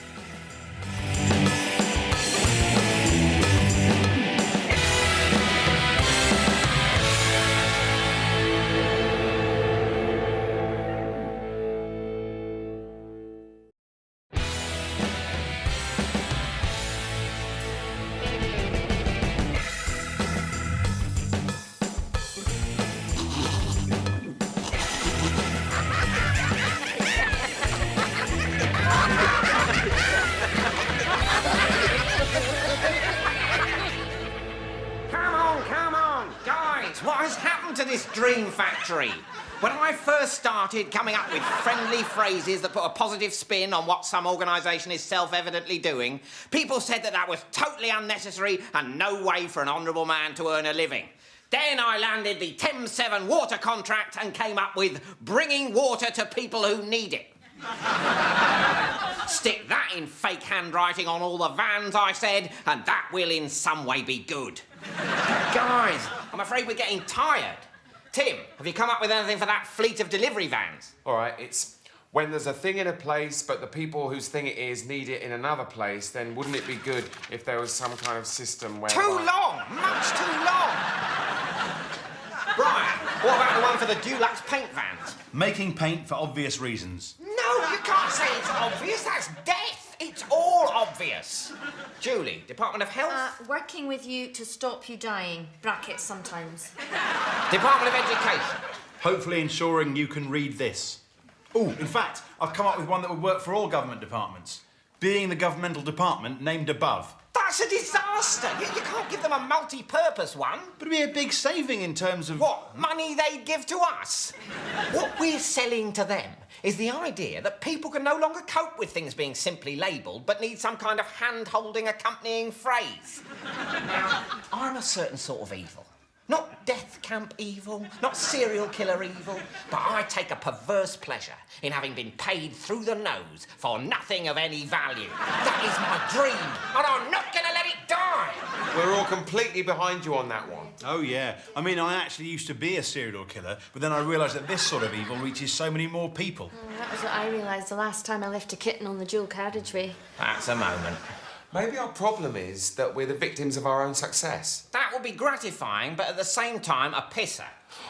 Come on, guys, what has happened to this dream factory? When I first started coming up with friendly phrases that put a positive spin on what some organisation is self-evidently doing, people said that was totally unnecessary and no way for an honourable man to earn a living. Then I landed the TMWL water contract and came up with bringing water to people who need it. Stick that in fake handwriting on all the vans, I said, and that will in some way be good. Guys, I'm afraid we're getting tired. Tim, have you come up with anything for that fleet of delivery vans? All right, it's when there's a thing in a place, but the people whose thing it is need it in another place, then wouldn't it be good if there was some kind of system where... Too long! Much too long! Brian, what about the one for the Dulux paint vans? Making paint for obvious reasons. No, you can't say it's obvious. That's death. It's all obvious. Julie, Department of Health? Working with you to stop you dying. Brackets sometimes. Department of Education? Hopefully ensuring you can read this. Oh, in fact, I've come up with one that would work for all government departments. Being the governmental department named above. That's a disaster. You can't give them a multi-purpose one. But it'd be a big saving in terms of... What? Money they'd give to us? What we're selling to them is the idea that people can no longer cope with things being simply labelled, but need some kind of hand-holding accompanying phrase. Now, I'm a certain sort of evil. Not death camp evil, not serial killer evil, but I take a perverse pleasure in having been paid through the nose for nothing of any value. That is my dream, and I'm not going to let it die. We're all completely behind you on that one. Oh, yeah. I mean, I actually used to be a serial killer, but then I realised that this sort of evil reaches so many more people. That was what I realised the last time I left a kitten on the dual carriageway. That's a moment. Maybe our problem is that we're the victims of our own success. That would be gratifying, but at the same time, a pisser.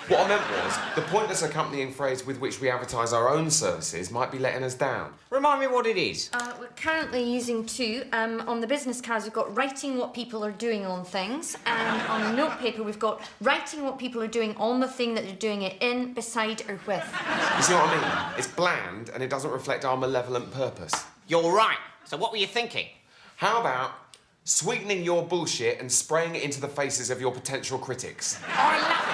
What I meant was, the pointless accompanying phrase with which we advertise our own services might be letting us down. Remind me what it is. We're currently using two. On the business cards, we've got writing what people are doing on things. And on the notepaper, we've got writing what people are doing on the thing that they're doing it in, beside, or with. You see what I mean? It's bland and it doesn't reflect our malevolent purpose. You're right. So what were you thinking? How about sweetening your bullshit and spraying it into the faces of your potential critics? I love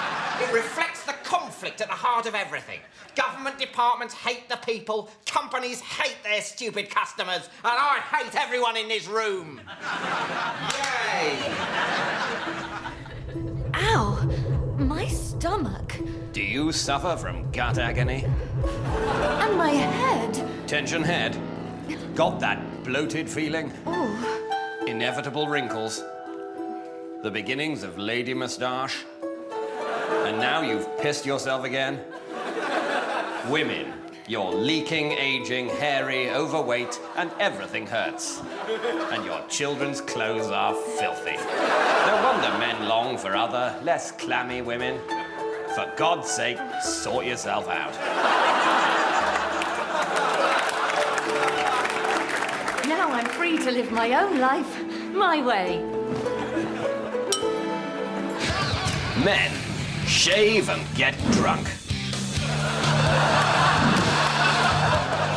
it. It reflects the conflict at the heart of everything. Government departments hate the people, companies hate their stupid customers, and I hate everyone in this room. Yay! Ow! My stomach. Do you suffer from gut agony? And my head. Tension head? Got that bloated feeling? Oh. Inevitable wrinkles. The beginnings of lady moustache. And now you've pissed yourself again? Women, you're leaking, aging, hairy, overweight, and everything hurts. And your children's clothes are filthy. No wonder men long for other, less clammy women. For God's sake, sort yourself out. Now I'm free to live my own life, my way. Men, shave and get drunk.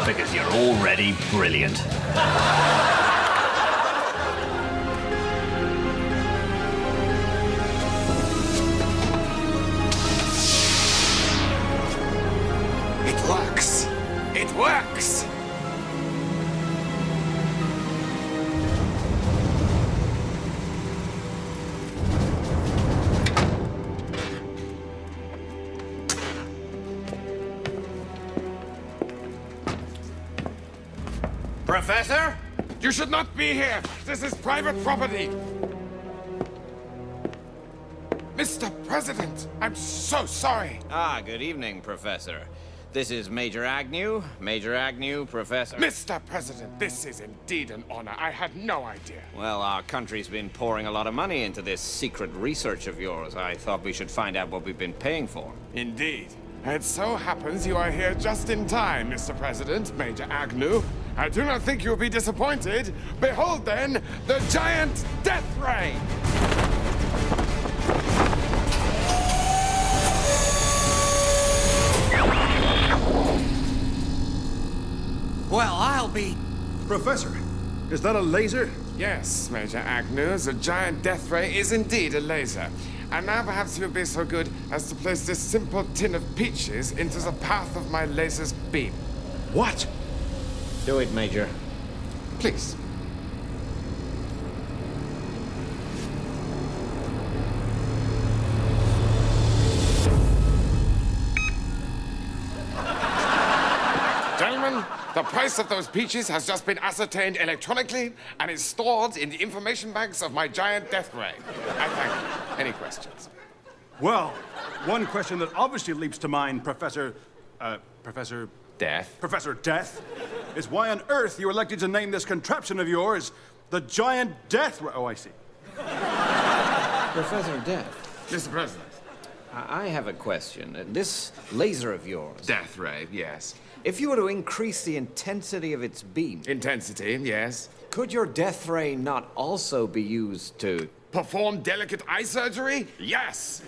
Because you're already brilliant. Professor? You should not be here. This is private property. Mr. President, I'm so sorry. Ah, good evening, Professor. This is Major Agnew. Major Agnew, Professor. Mr. President, this is indeed an honor. I had no idea. Well, our country's been pouring a lot of money into this secret research of yours. I thought we should find out what we've been paying for. Indeed. It so happens you are here just in time, Mr. President, Major Agnew. I do not think you'll be disappointed. Behold, then, the giant death ray! Well, I'll be... Professor, is that a laser? Yes, Major Agnew, the giant death ray is indeed a laser. And now perhaps you'll be so good as to place this simple tin of peaches into the path of my laser's beam. What? Do it, Major. Please. Gentlemen, the price of those peaches has just been ascertained electronically and is stored in the information banks of my giant death ray. I thank you. Any questions? Well, one question that obviously leaps to mind, Professor Death. Professor Death, is why on earth you elected to name this contraption of yours the Giant Death Ray. Oh, I see. Professor Death. Mr. President. I have a question. This laser of yours. Death ray, yes. If you were to increase the intensity of its beam... Intensity, yes. Could your death ray not also be used to... Perform delicate eye surgery? Yes!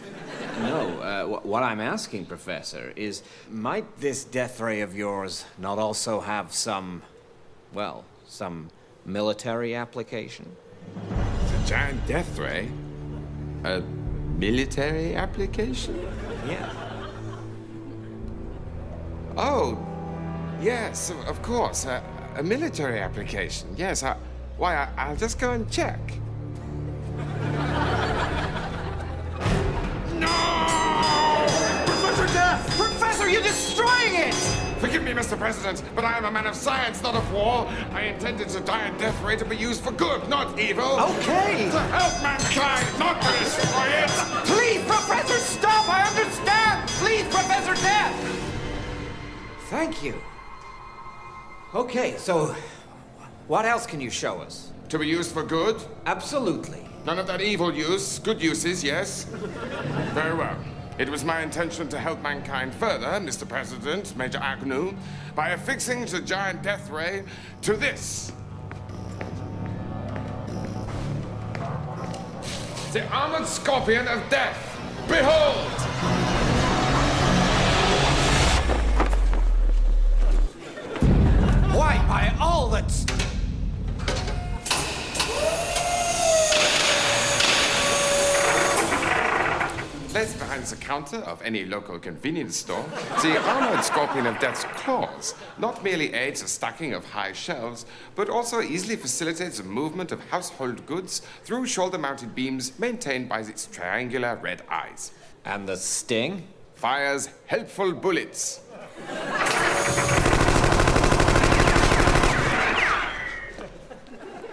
No, what I'm asking, Professor, is might this death ray of yours not also have some, well, some military application? The giant death ray? A military application? Yeah. Oh, yes, of course. A military application. Yes, I'll just go and check. Professor Death! Professor, you're destroying it! Forgive me, Mr. President, but I am a man of science, not of war. I intended the giant death ray to be used for good, not evil. Okay. To help mankind, not to destroy it. Please, Professor, stop! I understand! Please, Professor Death! Thank you. Okay, so what else can you show us? To be used for good? Absolutely. None of that evil use. Good uses, yes. Very well. It was my intention to help mankind further, Mr. President, Major Agnew, by affixing the giant death ray to this. The armored scorpion of death. Behold! Why, by all that's... Placed behind the counter of any local convenience store, the armored scorpion of death's claws not merely aids the stacking of high shelves, but also easily facilitates the movement of household goods through shoulder-mounted beams maintained by its triangular red eyes. And the sting? Fires helpful bullets.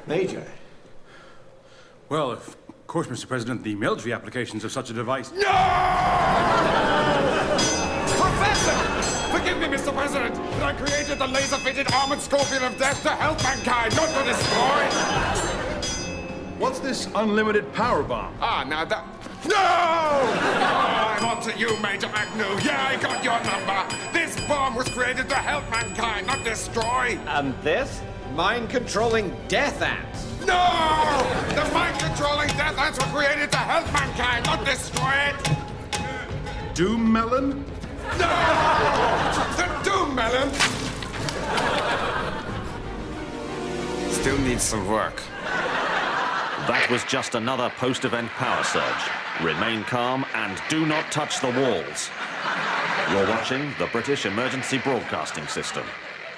Major. Well, of course, Mr. President, the military applications of such a device... No! Professor! Forgive me, Mr. President, but I created the laser-fitted armored scorpion of death to help mankind, not to destroy. What's this unlimited power bomb? Ah, now that... No! Oh, I'm on to you, Major Agnew. Yeah, I got your number. This bomb was created to help mankind, not destroy. And this? Mind-controlling death ants. No! The mind-controlling death ants were created to help mankind, not destroy it. Doom melon? No! The doom melon! Still needs some work. That was just another post-event power surge. Remain calm and do not touch the walls. You're watching the British Emergency Broadcasting System.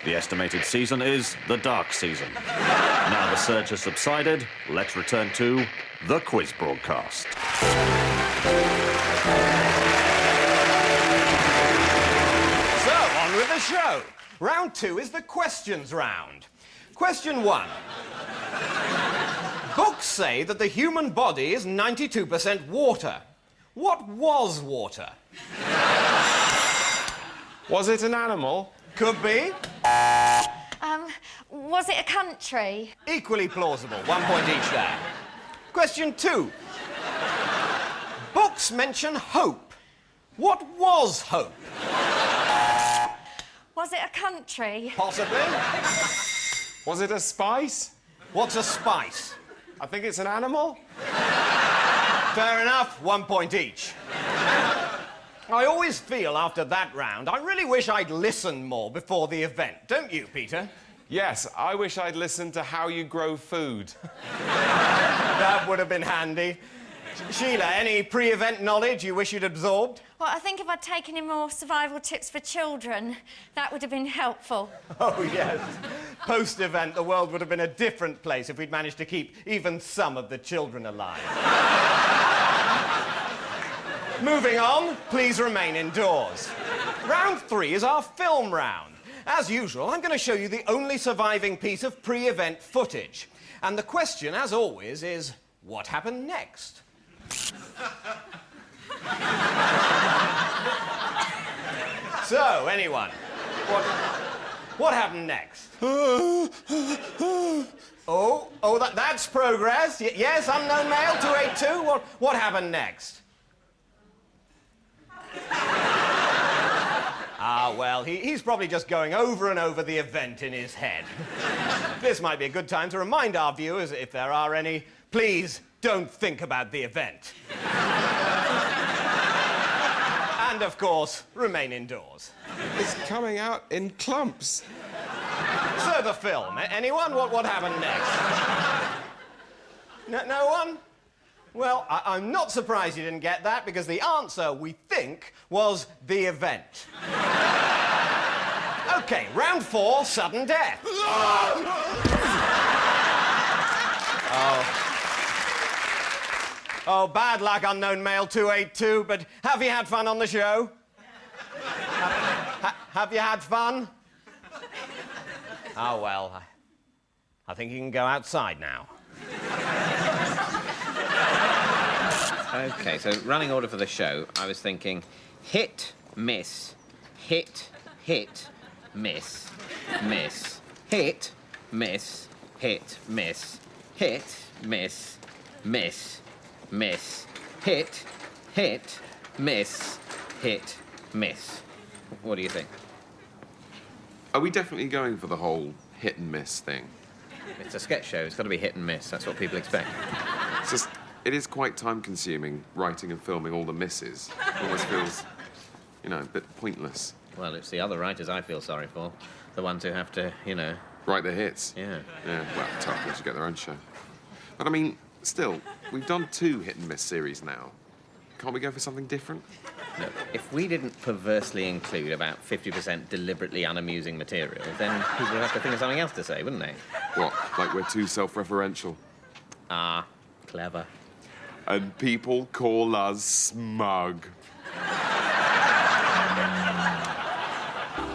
The estimated season is the dark season. Now the surge has subsided, let's return to the quiz broadcast. So, on with the show. Round 2 is the questions round. Question 1. Books say that the human body is 92% water. What was water? Was it an animal? Could be. Was it a country? Equally plausible. 1 point each there. Question 2. Books mention hope. What was hope? Was it a country? Possibly. Was it a spice? What's a spice? I think it's an animal. Fair enough. 1 point each. I always feel after that round, I really wish I'd listened more before the event. Don't you, Peter? Yes, I wish I'd listened to how you grow food. That would have been handy. Sheila, any pre-event knowledge you wish you'd absorbed? Well, I think if I'd taken in more survival tips for children, that would have been helpful. Oh, yes. Post-event, the world would have been a different place if we'd managed to keep even some of the children alive. Moving on, please remain indoors. Round 3 is our film round. As usual, I'm going to show you the only surviving piece of pre-event footage. And the question, as always, is, what happened next? So, anyone, what happened next? That's progress. Yes, unknown male, 282. What happened next? Well, he's probably just going over and over the event in his head. This might be a good time to remind our viewers, if there are any, please don't think about the event. And, of course, remain indoors. It's coming out in clumps. So, the film. Anyone? What happened next? No one? Well, I'm not surprised you didn't get that, because the answer, we think, was the event. OK, round 4, sudden death. Oh, bad luck, unknown male 282, but have you had fun on the show? Have you had fun? Oh, well, I think you can go outside now. OK, so running order for the show, I was thinking hit, miss, hit, hit, miss, miss, hit, miss, hit, miss, hit, miss, miss, miss, hit, hit, miss, hit, miss. What do you think? Are we definitely going for the whole hit and miss thing? It's a sketch show. It's got to be hit and miss. That's what people expect. It's just, it is quite time-consuming, writing and filming all the misses. It almost feels, you know, a bit pointless. Well, it's the other writers I feel sorry for. The ones who have to, you know... Write the hits? Yeah. Yeah, well, tough. They should get their own show. But, I mean, still, we've done 2 hit-and-miss series now. Can't we go for something different? Look, if we didn't perversely include about 50% deliberately unamusing material, then people would have to think of something else to say, wouldn't they? What, like we're too self-referential? Ah, clever. And people call us smug.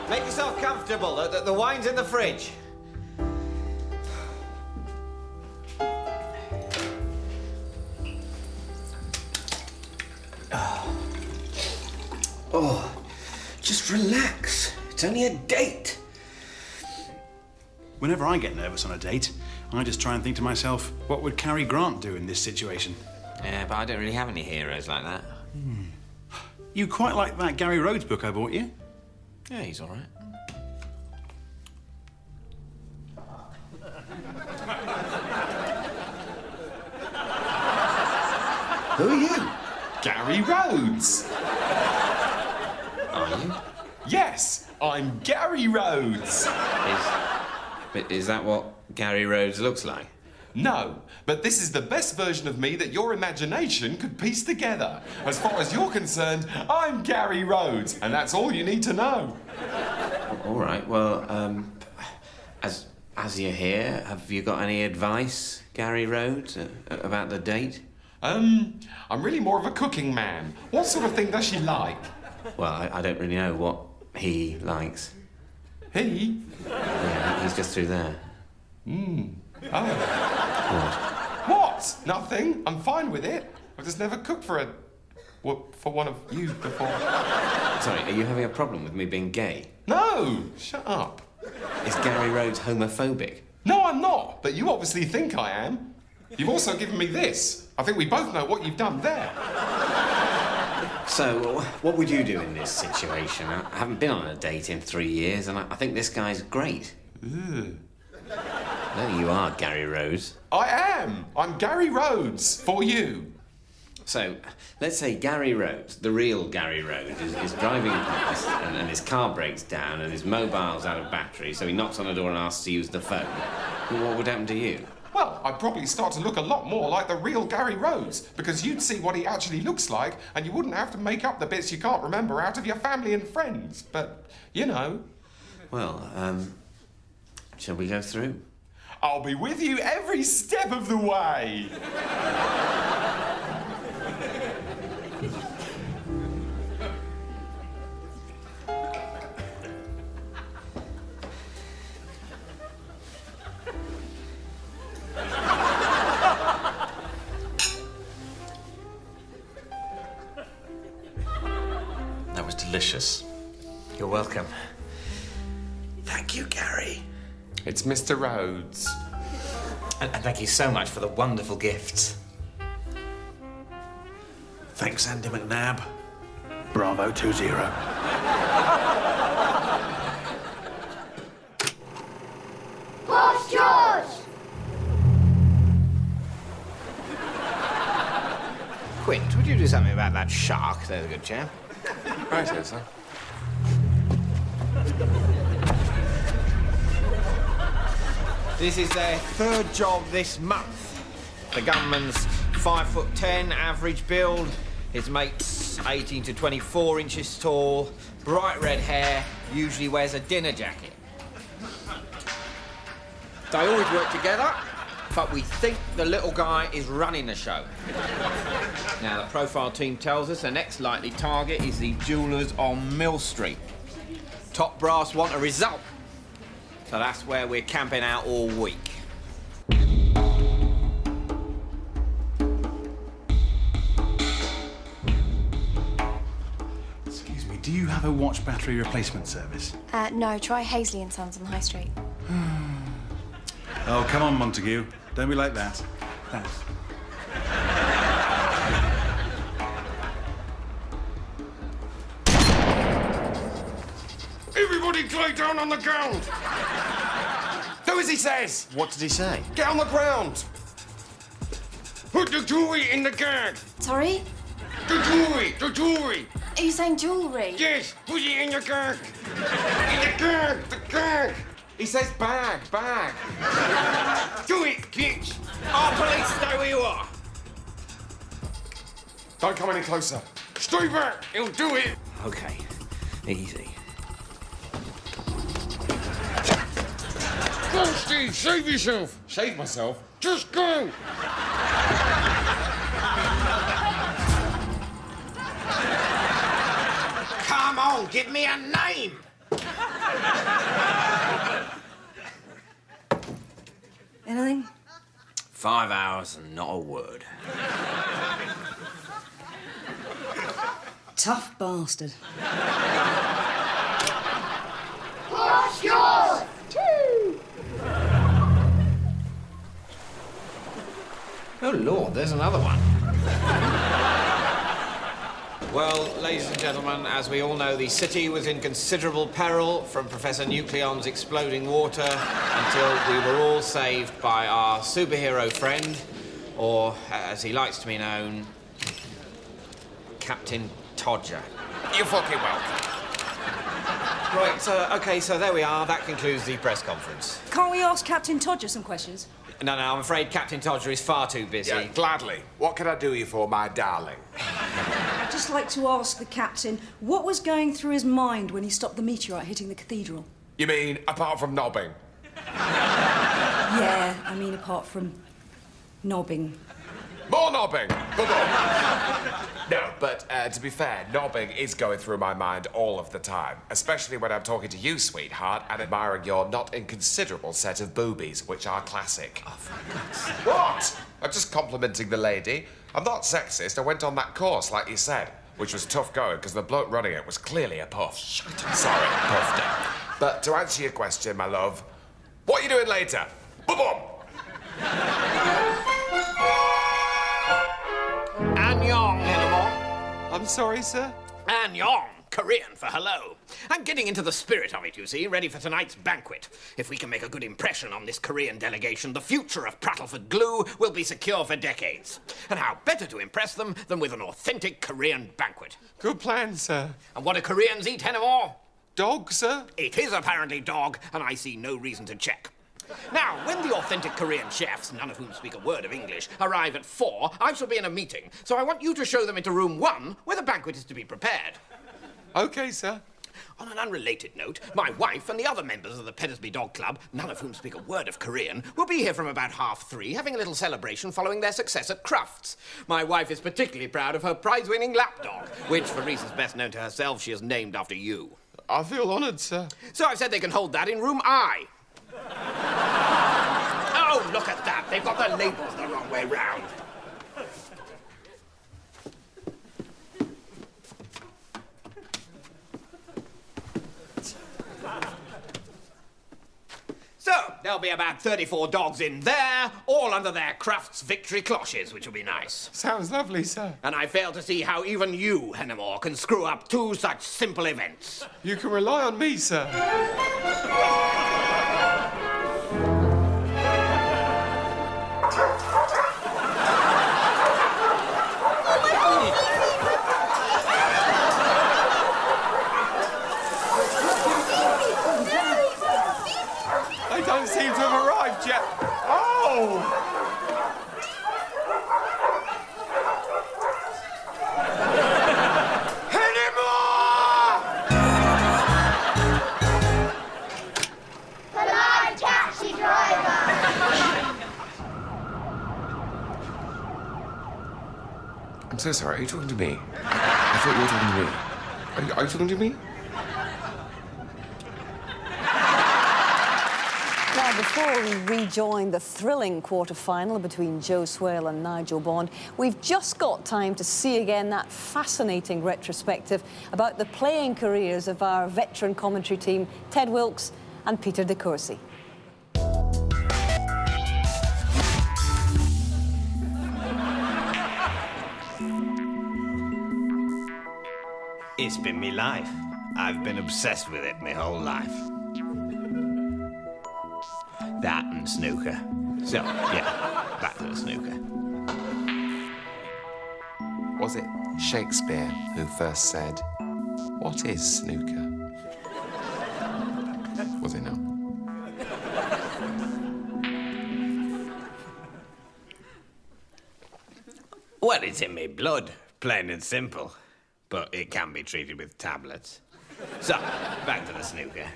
Make yourself comfortable. The wine's in the fridge. Oh, just relax. It's only a date. Whenever I get nervous on a date, I just try and think to myself, what would Cary Grant do in this situation? Yeah, but I don't really have any heroes like that. You quite like that Gary Rhodes book I bought you? Yeah, he's all right. Who are you? Gary Rhodes. Are you? Yes, I'm Gary Rhodes. Is that what Gary Rhodes looks like? No, but this is the best version of me that your imagination could piece together. As far as you're concerned, I'm Gary Rhodes, and that's all you need to know. All right, well, as you're here, have you got any advice, Gary Rhodes, about the date? I'm really more of a cooking man. What sort of thing does she like? Well, I don't really know what he likes. He? Yeah, he's just through there. Oh. What? Nothing. I'm fine with it. I've just never cooked for one of you before. Sorry, are you having a problem with me being gay? No! Shut up. Is Gary Rhodes homophobic? No, I'm not, but you obviously think I am. You've also given me this. I think we both know what you've done there. So, what would you do in this situation? I haven't been on a date in 3 years, and I think this guy's great. Ugh. There you are, Gary Rhodes. I am. I'm Gary Rhodes for you. So, let's say Gary Rhodes, the real Gary Rhodes, is driving past and his car breaks down and his mobile's out of battery, so he knocks on the door and asks to use the phone. What would happen to you? Well, I'd probably start to look a lot more like the real Gary Rhodes, because you'd see what he actually looks like, and you wouldn't have to make up the bits you can't remember out of your family and friends. But, you know. Well, shall we go through? I'll be with you every step of the way. That was delicious. You're welcome. Thank you, Gary. It's Mr. Rhodes. And thank you so much for the wonderful gifts. Thanks, Andy McNabb. Bravo 20. Horse George! Quint, would you do something about that shark? There's a good chap. Right here, sir. This is their third job this month. The gunman's 5'10", average build. His mate's 18 to 24 inches tall, bright red hair, usually wears a dinner jacket. They always work together, but we think the little guy is running the show. Now, the profile team tells us the next likely target is the jewellers on Mill Street. Top brass want a result. So that's where we're camping out all week. Excuse me, do you have a watch battery replacement service? No, try Hazley and Sons on the High Street. Oh, come on, Montague. Don't be like that. Thanks. Everybody lay down on the ground! Do as he says! What did he say? Get on the ground! Put the jewelry in the gag! Sorry? The jewelry! Are you saying jewellery? Yes, put it in the gag! In the gag! He says bag. Do it, bitch! Our police, stay where you are. Don't come any closer. Stay back, he'll do it! Okay, easy. Go, Steve, save yourself! Save myself? Just go! Come on, give me a name! Anything? 5 hours and not a word. Tough bastard. Horse George! Oh, Lord, there's another one. Well, ladies and gentlemen, as we all know, the city was in considerable peril from Professor Nucleon's exploding water until we were all saved by our superhero friend, or, as he likes to be known, Captain Todger. You're fucking welcome. Right, OK, so there we are. That concludes the press conference. Can't we ask Captain Todger some questions? No, I'm afraid Captain Todger is far too busy. Yeah, gladly. What can I do you for, my darling? I'd just like to ask the captain what was going through his mind when he stopped the meteorite hitting the cathedral. You mean, apart from knobbing? Yeah, I mean apart from knobbing. More nobbing! No, but to be fair, nobbing is going through my mind all of the time, especially when I'm talking to you, sweetheart, and admiring your not inconsiderable set of boobies, which are classic. Oh, for God's sake. What? I'm just complimenting the lady. I'm not sexist. I went on that course, like you said, which was tough going because the bloke running it was clearly a puff. Sorry, puffed it. But to answer your question, my love, what are you doing later? Boom! Annyeong, Hennemore. I'm sorry, sir? Annyeong, Korean for hello. I'm getting into the spirit of it, you see, ready for tonight's banquet. If we can make a good impression on this Korean delegation, the future of Prattleford Glue will be secure for decades. And how better to impress them than with an authentic Korean banquet? Good plan, sir. And what do Koreans eat, Hennemore? Dog, sir? It is apparently dog, and I see no reason to check. Now, when the authentic Korean chefs, none of whom speak a word of English, arrive at 4, I shall be in a meeting. So I want you to show them into room 1, where the banquet is to be prepared. OK, sir. On an unrelated note, my wife and the other members of the Petersby Dog Club, none of whom speak a word of Korean, will be here from about 3:30, having a little celebration following their success at Crufts. My wife is particularly proud of her prize-winning lapdog, which, for reasons best known to herself, she has named after you. I feel honoured, sir. So I've said they can hold that in room I. Oh, look at that. They've got the labels the wrong way round. So, there'll be about 34 dogs in there, all under their Crufts victory cloches, which will be nice. Sounds lovely, sir. And I fail to see how even you, Hennemore, can screw up 2 such simple events. You can rely on me, sir. They don't seem to have arrived yet. Oh! Polite taxi driver! I'm so sorry. Are you talking to me? I thought you were talking to me. Are you talking to me? Now, before we rejoin the thrilling quarter-final between Joe Swale and Nigel Bond, we've just got time to see again that fascinating retrospective about the playing careers of our veteran commentary team, Ted Wilkes and Peter de Courcy. It's been me life. I've been obsessed with it my whole life. That and snooker. So, yeah, back to the snooker. Was it Shakespeare who first said, "What is snooker?" Was it not? Well, it's in me blood, plain and simple. But it can be treated with tablets. So, back to the snooker.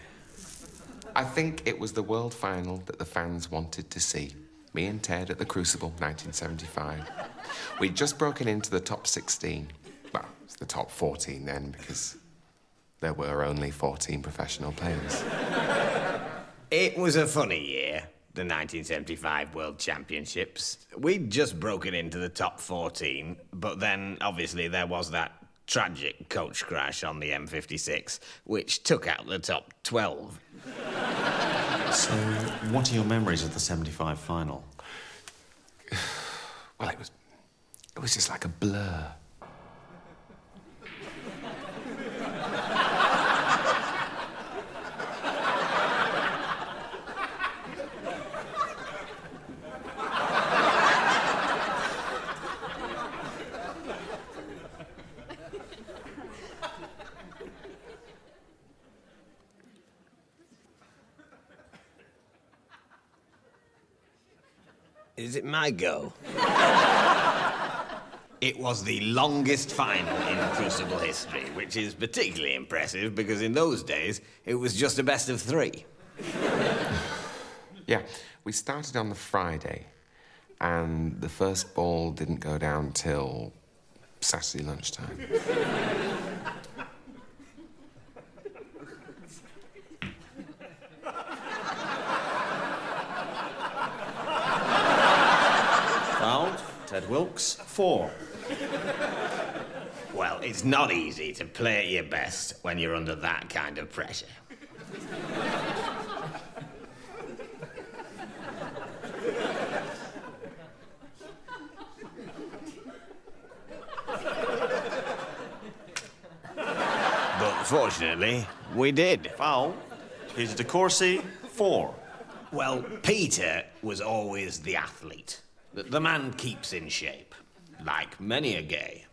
I think it was the world final that the fans wanted to see. Me and Ted at the Crucible, 1975. We'd just broken into the top 16. Well, it's the top 14 then, because there were only 14 professional players. It was a funny year, the 1975 World Championships. We'd just broken into the top 14, but then, obviously, there was that tragic coach crash on the M56, which took out the top 12. So, what are your memories of the 75 final? Well, it was just like a blur. Is it my go? It was the longest final in Crucible history, which is particularly impressive because in those days it was just a best of 3. Yeah, we started on the Friday, and the first ball didn't go down till Saturday lunchtime. Fouled. Ted Wilkes, 4. Well, it's not easy to play at your best when you're under that kind of pressure. But fortunately, we did. Foul. Peter de Courcy, 4. Well, Peter was always the athlete. The man keeps in shape, like many a gay.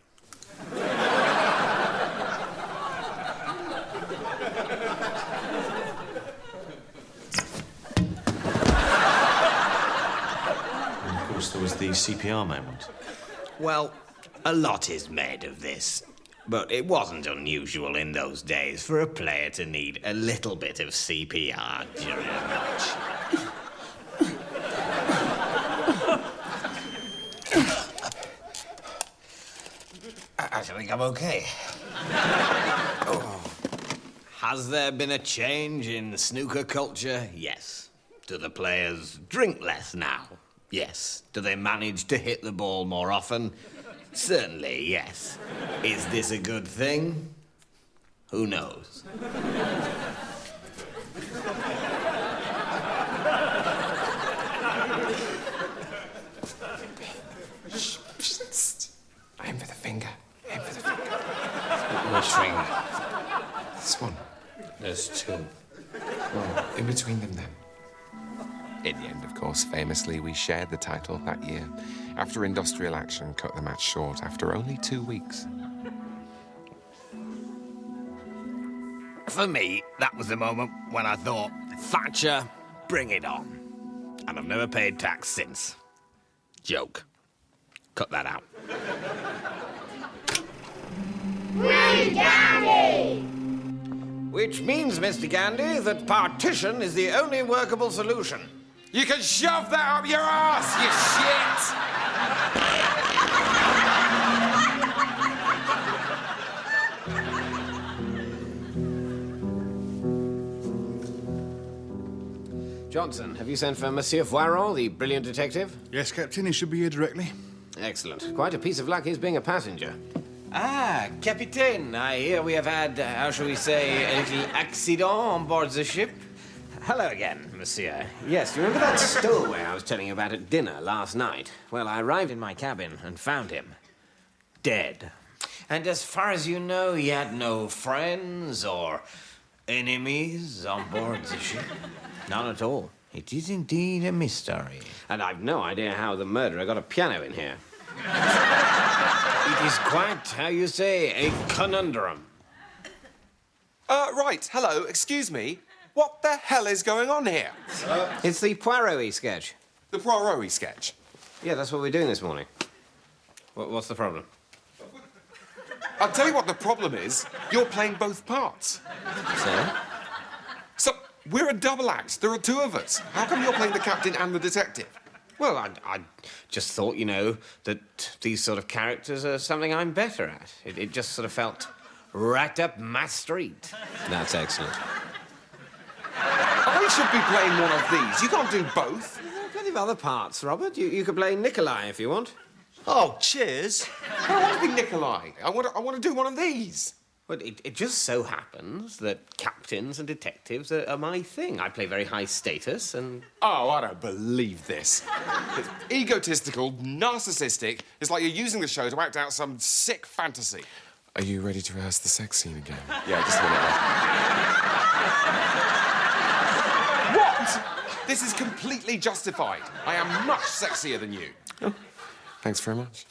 And of course, there was the CPR moment. Well, a lot is made of this. But it wasn't unusual in those days for a player to need a little bit of CPR during a match. I think I'm okay. Oh. Has there been a change in snooker culture? Yes. Do the players drink less now? Yes. Do they manage to hit the ball more often? Certainly, yes. Is this a good thing? Who knows? Aim for the finger. Aim for the finger. Which finger? This one. There's 2. Well, in between them, then. In the end, of course, famously, we shared the title that year. After industrial action cut the match short after only 2 weeks. For me, that was the moment when I thought, Thatcher, bring it on. And I've never paid tax since. Joke. Cut that out. Free Gandhi! Which means, Mr. Gandhi, that partition is the only workable solution. You can shove that up your ass, you shit! Johnson, have you sent for Monsieur Voiron, the brilliant detective? Yes, Captain. He should be here directly. Excellent. Quite a piece of luck his being a passenger. Ah, Capitaine, I hear we have had, how shall we say, a little accident on board the ship. Hello again, monsieur. Yes, you remember that stowaway I was telling you about at dinner last night? Well, I arrived in my cabin and found him dead. And as far as you know, he had no friends or enemies on board the ship? None at all. It is indeed a mystery. And I've no idea how the murderer got a piano in here. It is quite, how you say, a conundrum. Right, hello, excuse me. What the hell is going on here? It's the Poirot-y sketch. The Poirot-y sketch? Yeah, that's what we're doing this morning. What's the problem? I'll tell you what the problem is. You're playing both parts. So, we're a double act. There are 2 of us. How come you're playing the captain and the detective? Well, I just thought, you know, that these sort of characters are something I'm better at. It just sort of felt right up my street. That's excellent. I should be playing one of these. You can't do both. There are plenty of other parts, Robert. You could play Nikolai if you want. Oh, cheers. I don't want to be Nikolai. I want to do one of these. But it just so happens that captains and detectives are my thing. I play very high status and... Oh, I don't believe this. It's egotistical, narcissistic. It's like you're using the show to act out some sick fantasy. Are you ready to rehearse the sex scene again? Yeah, just a minute. What? This is completely justified. I am much sexier than you. Oh, thanks very much.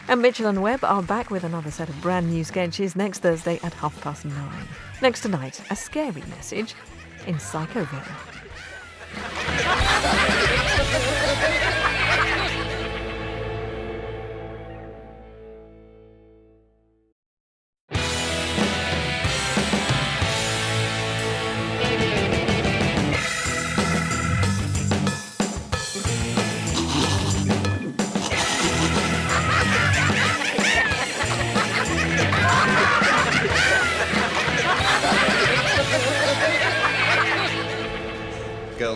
And Mitchell and Webb are back with another set of brand new sketches next Thursday at 9:30. Next tonight, a scary message in Psychoville.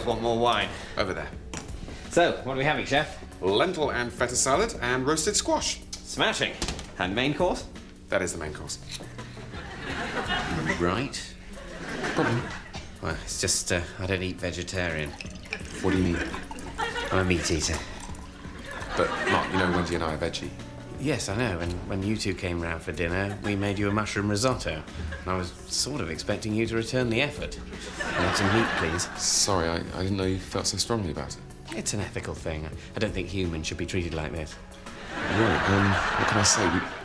girls want more wine. Over there. So, what are we having, Chef? Lentil and feta salad and roasted squash. Smashing. And main course? That is the main course. Right. Problem? Well, it's just I don't eat vegetarian. What do you mean? I'm a meat eater. But, Mark, you know Wendy and I are veggie. Yes, I know. And when you two came round for dinner, we made you a mushroom risotto. And I was sort of expecting you to return the effort. And some meat, please. Sorry, I didn't know you felt so strongly about it. It's an ethical thing. I don't think humans should be treated like this. Right, what can I say?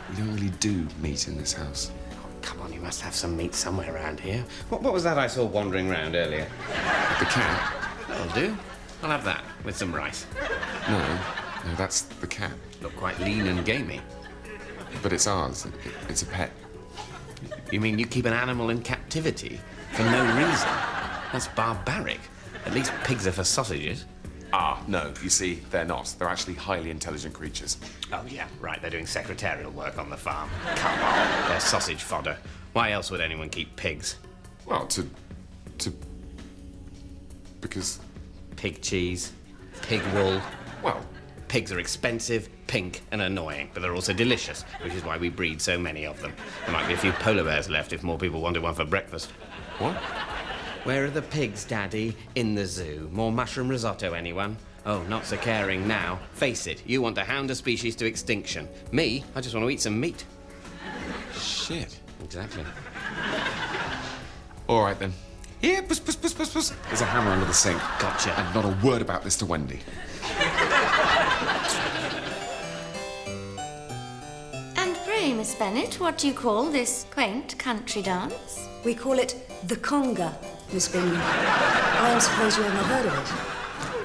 We don't really do meat in this house. Oh, come on, you must have some meat somewhere around here. What was that I saw wandering around earlier? The cat? That'll do. I'll have that with some rice. No, that's the cat. Look quite lean and gamey. But it's ours. It's a pet. You mean you keep an animal in captivity for no reason? That's barbaric. At least pigs are for sausages. Ah, no, you see, they're not. They're actually highly intelligent creatures. Oh, yeah, right. They're doing secretarial work on the farm. Come on. They're sausage fodder. Why else would anyone keep pigs? Well, because... Pig cheese, pig wool. Well, pigs are expensive, pink, and annoying, but they're also delicious, which is why we breed so many of them. There might be a few polar bears left if more people wanted one for breakfast. What? Where are the pigs, Daddy? In the zoo. More mushroom risotto, anyone? Oh, not so caring now. Face it, you want to hound a species to extinction. Me, I just want to eat some meat. Shit. Exactly. All right, then. Here, puss. There's a hammer under the sink. Gotcha. And not a word about this to Wendy. And pray, Miss Bennet, what do you call this quaint country dance? We call it the conga, Miss Bingley. I am surprised you have not heard of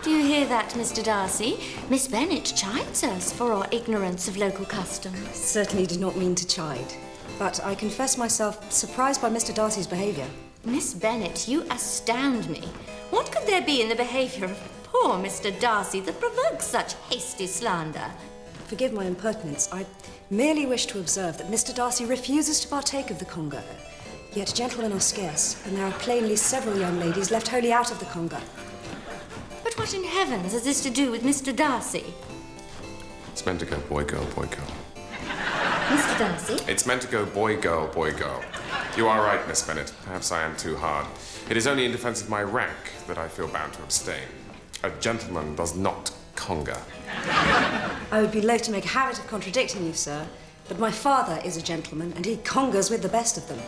it. Do you hear that, Mr. Darcy? Miss Bennet chides us for our ignorance of local customs. Certainly did not mean to chide. But I confess myself surprised by Mr. Darcy's behaviour. Miss Bennet, you astound me. What could there be in the behaviour of poor Mr. Darcy that provokes such hasty slander? Forgive my impertinence. I merely wish to observe that Mr. Darcy refuses to partake of the conga. Yet gentlemen are scarce, and there are plainly several young ladies left wholly out of the conga. But what in heavens has this to do with Mr. Darcy? It's meant to go boy, girl, boy, girl. Mr. Darcy? It's meant to go boy, girl, boy, girl. You are right, Miss Bennet. Perhaps I am too hard. It is only in defence of my rank that I feel bound to abstain. A gentleman does not conga. I would be loath to make a habit of contradicting you, sir, but my father is a gentleman, and he congas with the best of them.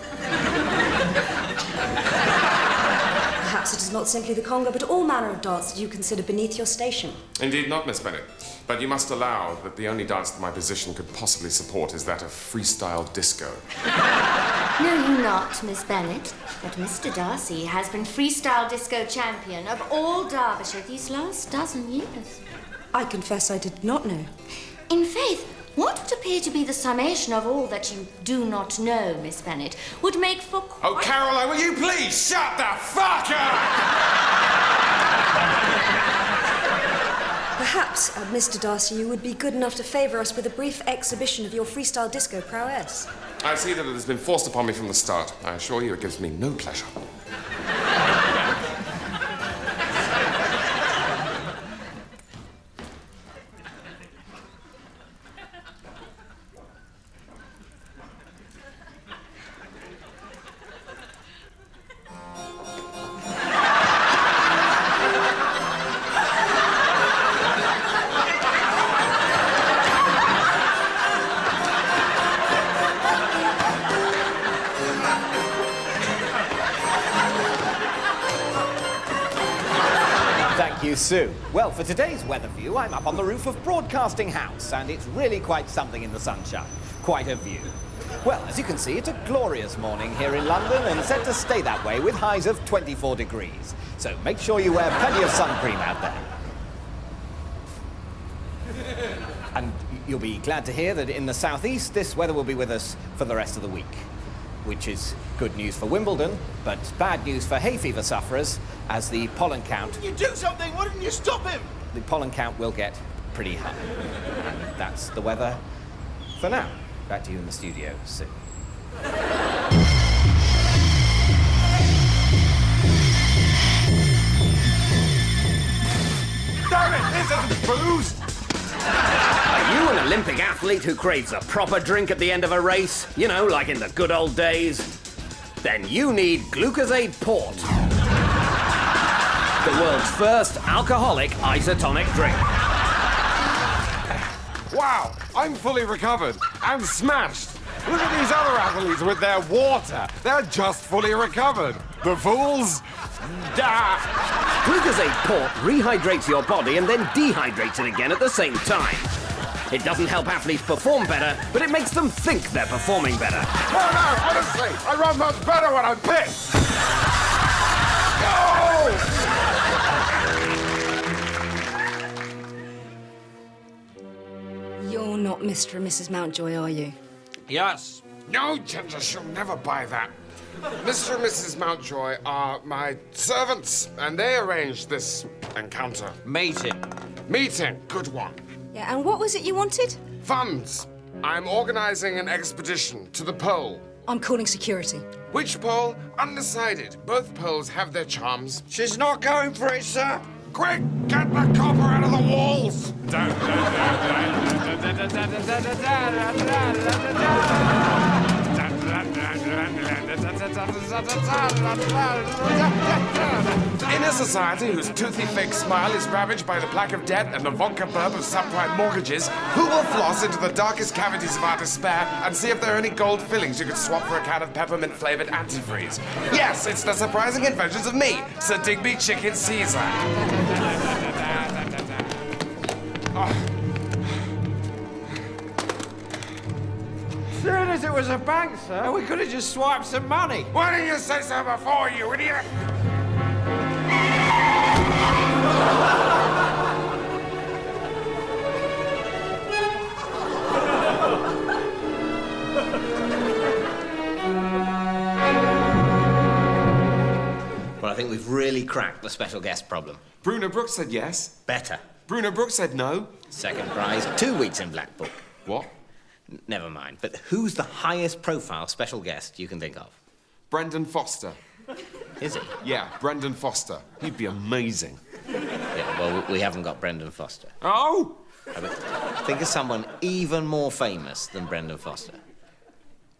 Perhaps it is not simply the conga, but all manner of dance that you consider beneath your station. Indeed not, Miss Bennet. But you must allow that the only dance that my position could possibly support is that of freestyle disco. No, you're not, Miss Bennet. But Mr. Darcy has been freestyle disco champion of all Derbyshire these last dozen years. I confess I did not know. In faith, what would appear to be the summation of all that you do not know, Miss Bennet, would make for quite... Oh, Caroline, will you please shut the fuck up? Perhaps, Mr. Darcy, you would be good enough to favour us with a brief exhibition of your freestyle disco prowess. I see that it has been forced upon me from the start. I assure you it gives me no pleasure. Sue. Well, for today's weather view, I'm up on the roof of Broadcasting House, and it's really quite something in the sunshine. Quite a view. Well, as you can see, it's a glorious morning here in London, and set to stay that way with highs of 24 degrees. So make sure you wear plenty of sun cream out there. And you'll be glad to hear that in the southeast, this weather will be with us for the rest of the week. Which is good news for Wimbledon, but bad news for hay fever sufferers, as the pollen count... You do something! Why didn't you stop him? The pollen count will get pretty high. And that's the weather for now. Back to you in the studio, Sue. Here's some booze. Are you an Olympic athlete who craves a proper drink at the end of a race? You know, like in the good old days? Then you need Glucosade Port. The world's first alcoholic isotonic drink. Wow, I'm fully recovered and smashed. Look at these other athletes with their water. They're just fully recovered. The fools. Glucosade Port rehydrates your body and then dehydrates it again at the same time. It doesn't help athletes perform better, but it makes them think they're performing better. Oh no, honestly, I run much better when I'm pissed. You're not Mr. and Mrs. Mountjoy, are you? Yes. No, Ginger, she'll never buy that. Mr. and Mrs. Mountjoy are my servants, and they arranged this encounter. Meeting. Meeting, good one. Yeah, and what was it you wanted? Funds. I'm organizing an expedition to the pole. I'm calling security. Which pole? Undecided. Both poles have their charms. She's not going for it, sir. Quick, get the copper out of the walls! In a society whose toothy fake smile is ravaged by the plague of debt and the vodka burp of subprime mortgages, who will floss into the darkest cavities of our despair and see if there are any gold fillings you could swap for a can of peppermint-flavored antifreeze? Yes, it's the surprising adventures of me, Sir Digby Chicken Caesar. Soon as it was a bank, sir, we could have just swiped some money. Why didn't you say so before, you idiot? Well, I think we've really cracked the special guest problem. Bruno Brooks said yes. Better. Bruno Brooks said no. Second prize, 2 weeks in Black Book. What? Never mind. But who's the highest profile special guest you can think of? Brendan Foster. Is he? Yeah, Brendan Foster. He'd be amazing. Yeah, well, we haven't got Brendan Foster. Oh! Think of someone even more famous than Brendan Foster.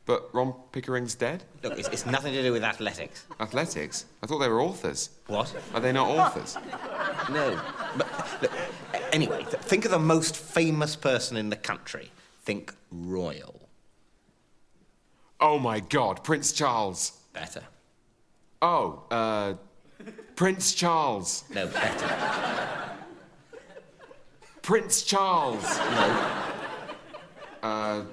But Ron Pickering's dead? Look, it's nothing to do with athletics. Athletics? I thought they were authors. What? Are they not authors? No. But, look, anyway, think of the most famous person in the country. Think royal. Oh, my God. Prince Charles. Better. Oh, Prince Charles. No, better. Prince Charles. No.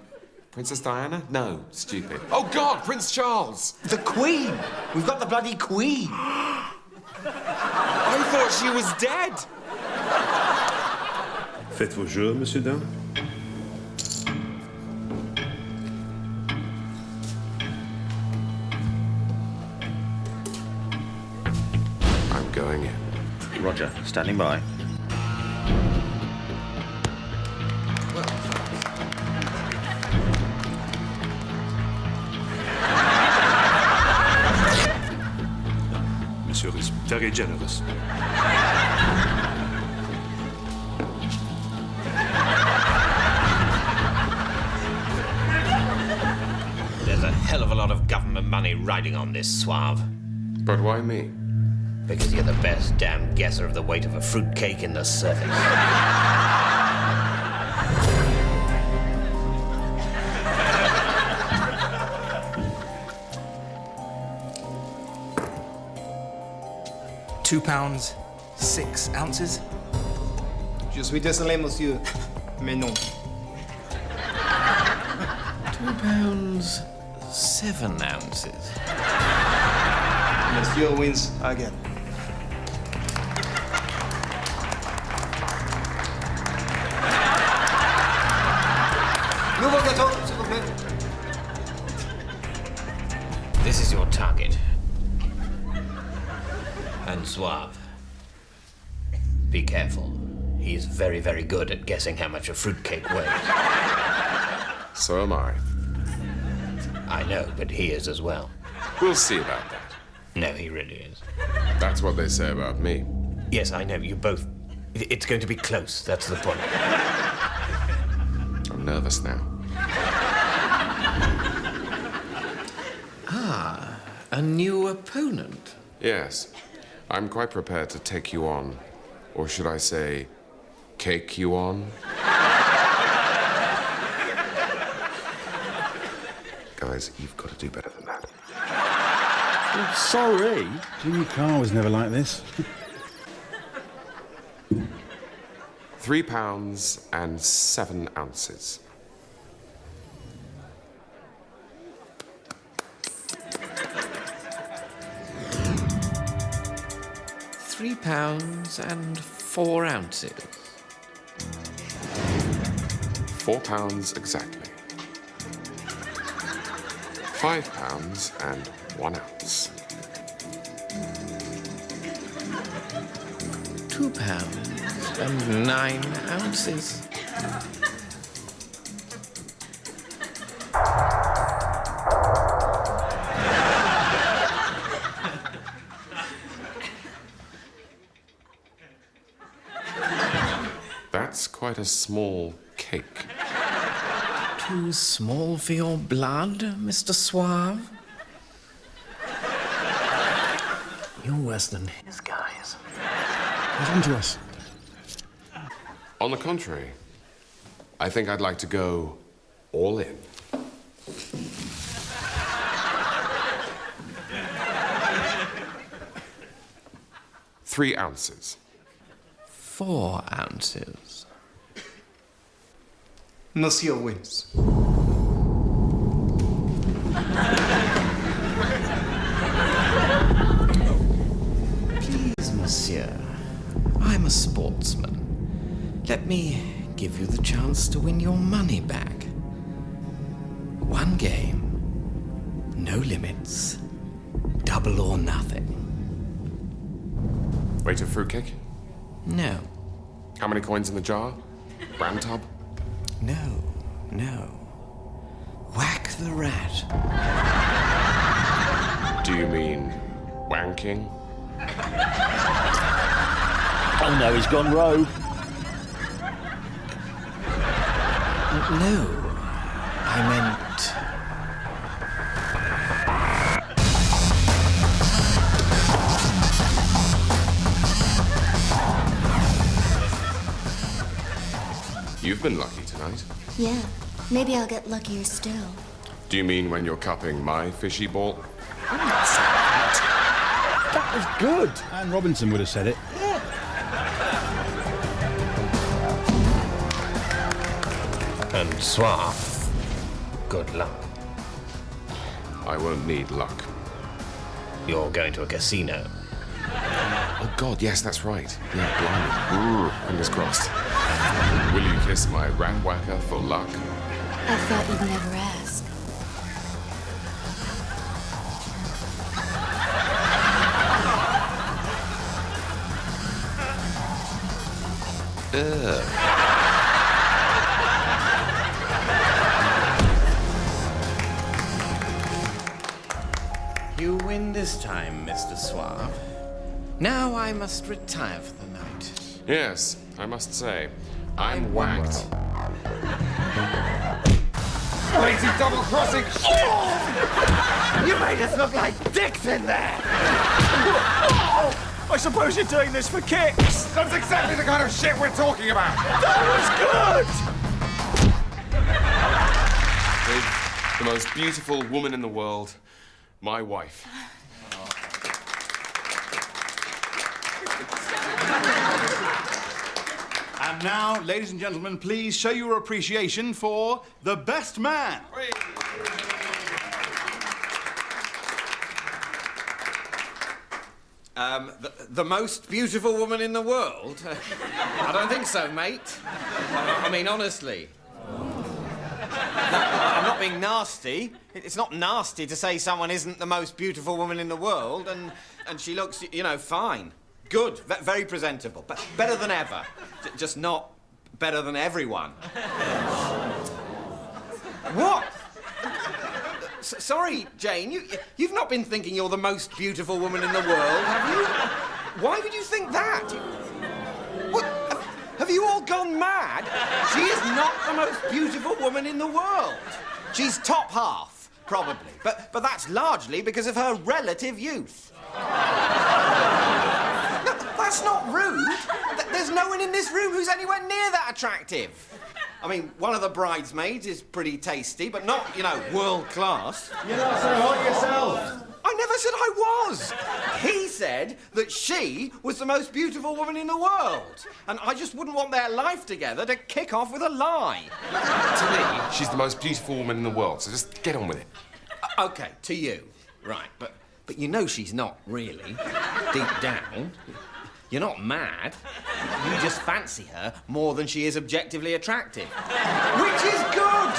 Princess Diana? No, stupid. Oh, God, Prince Charles. The Queen. We've got the bloody Queen. I thought she was dead. Faites vos jeux, monsieur Dain. I'm going in. Roger, standing by. Monsieur is very generous. There's a hell of a lot of government money riding on this, Suave. But why me? Because you're the best damn guesser of the weight of a fruitcake in the service. £2, 6 ounces. Je suis désolé, monsieur, mais non. £2, 7 ounces. Monsieur wins again. Nouveau gâteau, s'il vous plaît. This is your target. And Suave. Be careful. He's very, very good at guessing how much a fruitcake weighs. So am I. I know, but he is as well. We'll see about that. No, he really is. That's what they say about me. Yes, I know. You both It's going to be close, that's the point. I'm nervous now. Ah, a new opponent. Yes. I'm quite prepared to take you on. Or should I say, cake you on? Guys, you've got to do better than that. Oh, sorry. Jimmy Carr was never like this. 3 pounds and 7 ounces. £3 and 4 ounces. 4 pounds exactly. 5 pounds and 1 ounce. £2 and 9 ounces. That's quite a small cake. Too small for your blood, Mr. Suave? You're worse than his guys. Hold on to us. On the contrary, I think I'd like to go all in. Three ounces. 4 ounces. Monsieur wins. Please, monsieur, I'm a sportsman. Let me give you the chance to win your money back. 1 game, no limits, double or nothing. Wait, a fruitcake? No. How many coins in the jar? Round tub? No, no. Whack the rat. Do you mean wanking? Oh no, he's gone rogue. No, I meant... You've been lucky tonight. Yeah, maybe I'll get luckier still. Do you mean when you're cupping my fishy ball? That was good. Anne Robinson would have said it. And Suave, good luck. I won't need luck. You're going to a casino. Oh, God, yes, that's right. Yeah, blimey. Fingers crossed. Will you kiss my rat whacker for luck? I thought you'd never ask. Ugh. You win this time, Mr. Suave. Now I must retire for the night. Yes, I must say, I'm whacked. Lazy double-crossing! You made us look like dicks in there! I suppose you're doing this for kicks! That's exactly the kind of shit we're talking about! That was good! With the most beautiful woman in the world, my wife. And now, ladies and gentlemen, please show your appreciation for the best man. The most beautiful woman in the world? I don't think so, mate. I mean, honestly. I'm not being nasty. It's not nasty to say someone isn't the most beautiful woman in the world, and she looks, you know, fine. Good, very presentable, but better than ever. Just not better than everyone. What? Sorry, Jane, you've not been thinking you're the most beautiful woman in the world, have you? Why would you think that? What? Have you all gone mad? She is not the most beautiful woman in the world. She's top half, probably. But that's largely because of her relative youth. No, that's not rude. There's no one in this room who's anywhere near that attractive. I mean, one of the bridesmaids is pretty tasty, but not, you know, world class. You're not so hot yourself. I never said I was. He said that she was the most beautiful woman in the world. And I just wouldn't want their life together to kick off with a lie. To me, she's the most beautiful woman in the world, so just get on with it. OK, to you. Right, but you know she's not really. Deep down. You're not mad. You just fancy her more than she is objectively attractive. Which is good!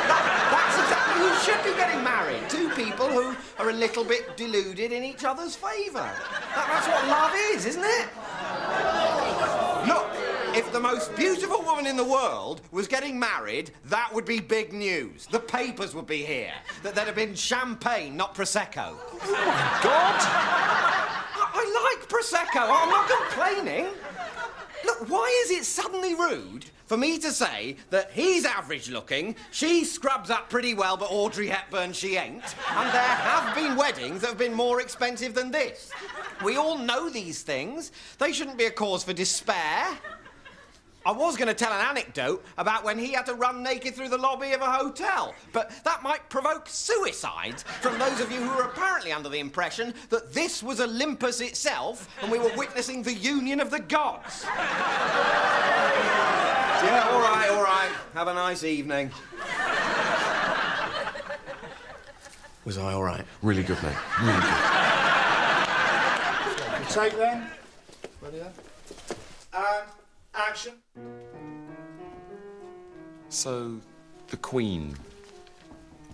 That's exactly who should be getting married. Two people who are a little bit deluded in each other's favour. That's what love is, isn't it? Look, if the most beautiful woman in the world was getting married, that would be big news. The papers would be here. That there'd have been champagne, not Prosecco. Oh, my God! I like Prosecco. I'm not complaining. Look, why is it suddenly rude for me to say that he's average-looking, she scrubs up pretty well, but Audrey Hepburn she ain't, and there have been weddings that have been more expensive than this? We all know these things. They shouldn't be a cause for despair. I was going to tell an anecdote about when he had to run naked through the lobby of a hotel, but that might provoke suicides from those of you who are apparently under the impression that this was Olympus itself and we were witnessing the union of the gods. Yeah, all right. Have a nice evening. Was I all right? Really good, mate. Really good. Take then. Ready then? Action. So, the Queen,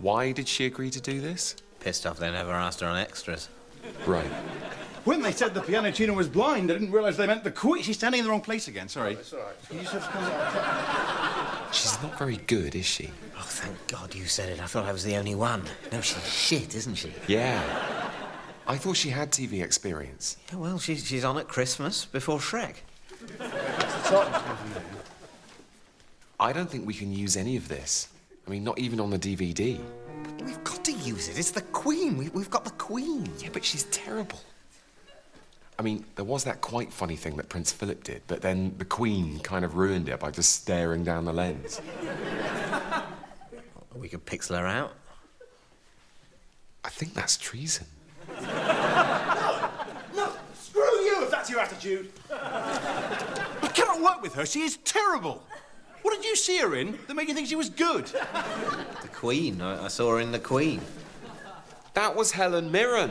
why did she agree to do this? Pissed off they never asked her on extras. Right. When they said the piano tuner was blind, I didn't realise they meant the Queen. She's standing in the wrong place again, sorry. It's all right. You just have to come She's not very good, is she? Oh, thank God you said it. I thought I was the only one. No, she's shit, isn't she? Yeah. I thought she had TV experience. Yeah, well, she's on at Christmas before Shrek. I don't think we can use any of this. I mean, not even on the DVD. We've got to use it. It's the Queen. We've got the Queen. Yeah, but she's terrible. I mean, there was that quite funny thing that Prince Philip did, but then the Queen kind of ruined it by just staring down the lens. We could pixel her out. I think that's treason. No, screw you if that's your attitude. I cannot work with her. She is terrible. What did you see her in that made you think she was good? The Queen. I saw her in The Queen. That was Helen Mirren.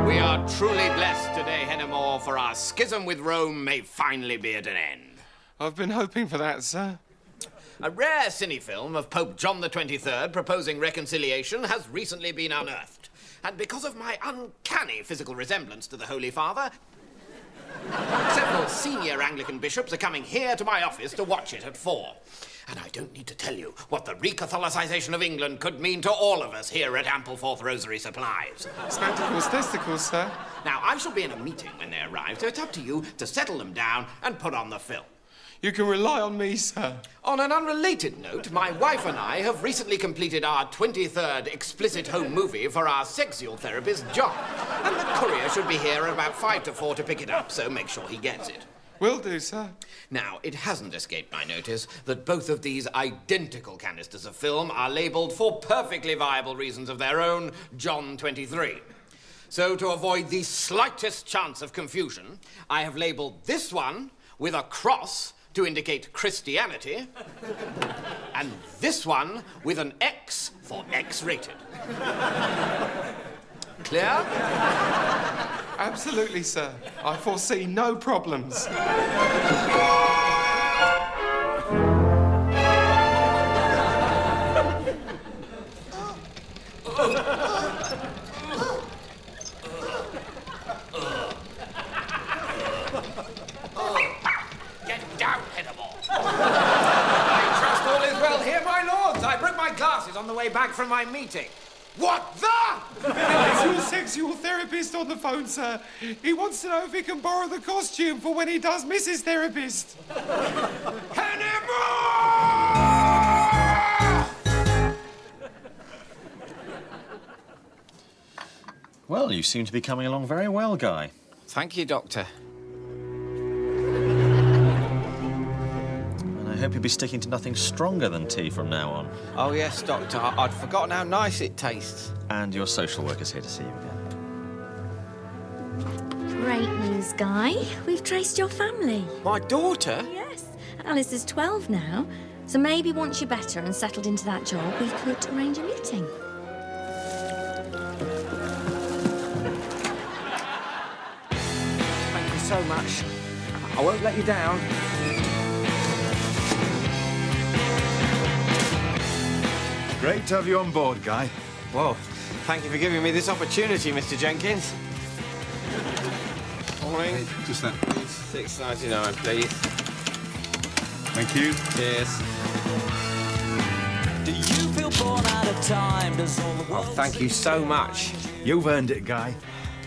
We are truly blessed today, Hennemore, for our schism with Rome may finally be at an end. I've been hoping for that, sir. A rare cine-film of Pope John the 23rd proposing reconciliation has recently been unearthed. And because of my uncanny physical resemblance to the Holy Father, several senior Anglican bishops are coming here to my office to watch it at 4. And I don't need to tell you what the re-Catholicization of England could mean to all of us here at Ampleforth Rosary Supplies. Spectacles, testicles, sir. Now, I shall be in a meeting when they arrive, so it's up to you to settle them down and put on the film. You can rely on me, sir. On an unrelated note, my wife and I have recently completed our 23rd explicit home movie for our sexual therapist, John. And the courier should be here at about 5 to 4 to pick it up, so make sure he gets it. Will do, sir. Now, it hasn't escaped my notice that both of these identical canisters of film are labelled for perfectly viable reasons of their own, John 23. So, to avoid the slightest chance of confusion, I have labelled this one with a cross to indicate Christianity, and this one with an X for X-rated. Clear? Absolutely, sir. I foresee no problems. Get down, Hannibal. I trust all is well here, my lords. I broke my glasses on the way back from my meeting. What the? It's your sexual therapist on the phone, sir. He wants to know if he can borrow the costume for when he does Mrs. Therapist. Well, you seem to be coming along very well, Guy. Thank you, Doctor. And I hope you'll be sticking to nothing stronger than tea from now on. Oh, yes, Doctor. I'd forgotten how nice it tastes. And your social worker's here to see you again. Great news, Guy. We've traced your family. My daughter? Yes. Alice is 12 now, so maybe once you're better and settled into that job, we could arrange a meeting. Thank you so much. I won't let you down. Great to have you on board, Guy. Well, thank you for giving me this opportunity, Mr. Jenkins. Morning. Just that. $6.99, please. Thank you. Cheers. Do you feel born out of time? Does all the world Thank you so much. You've earned it, Guy.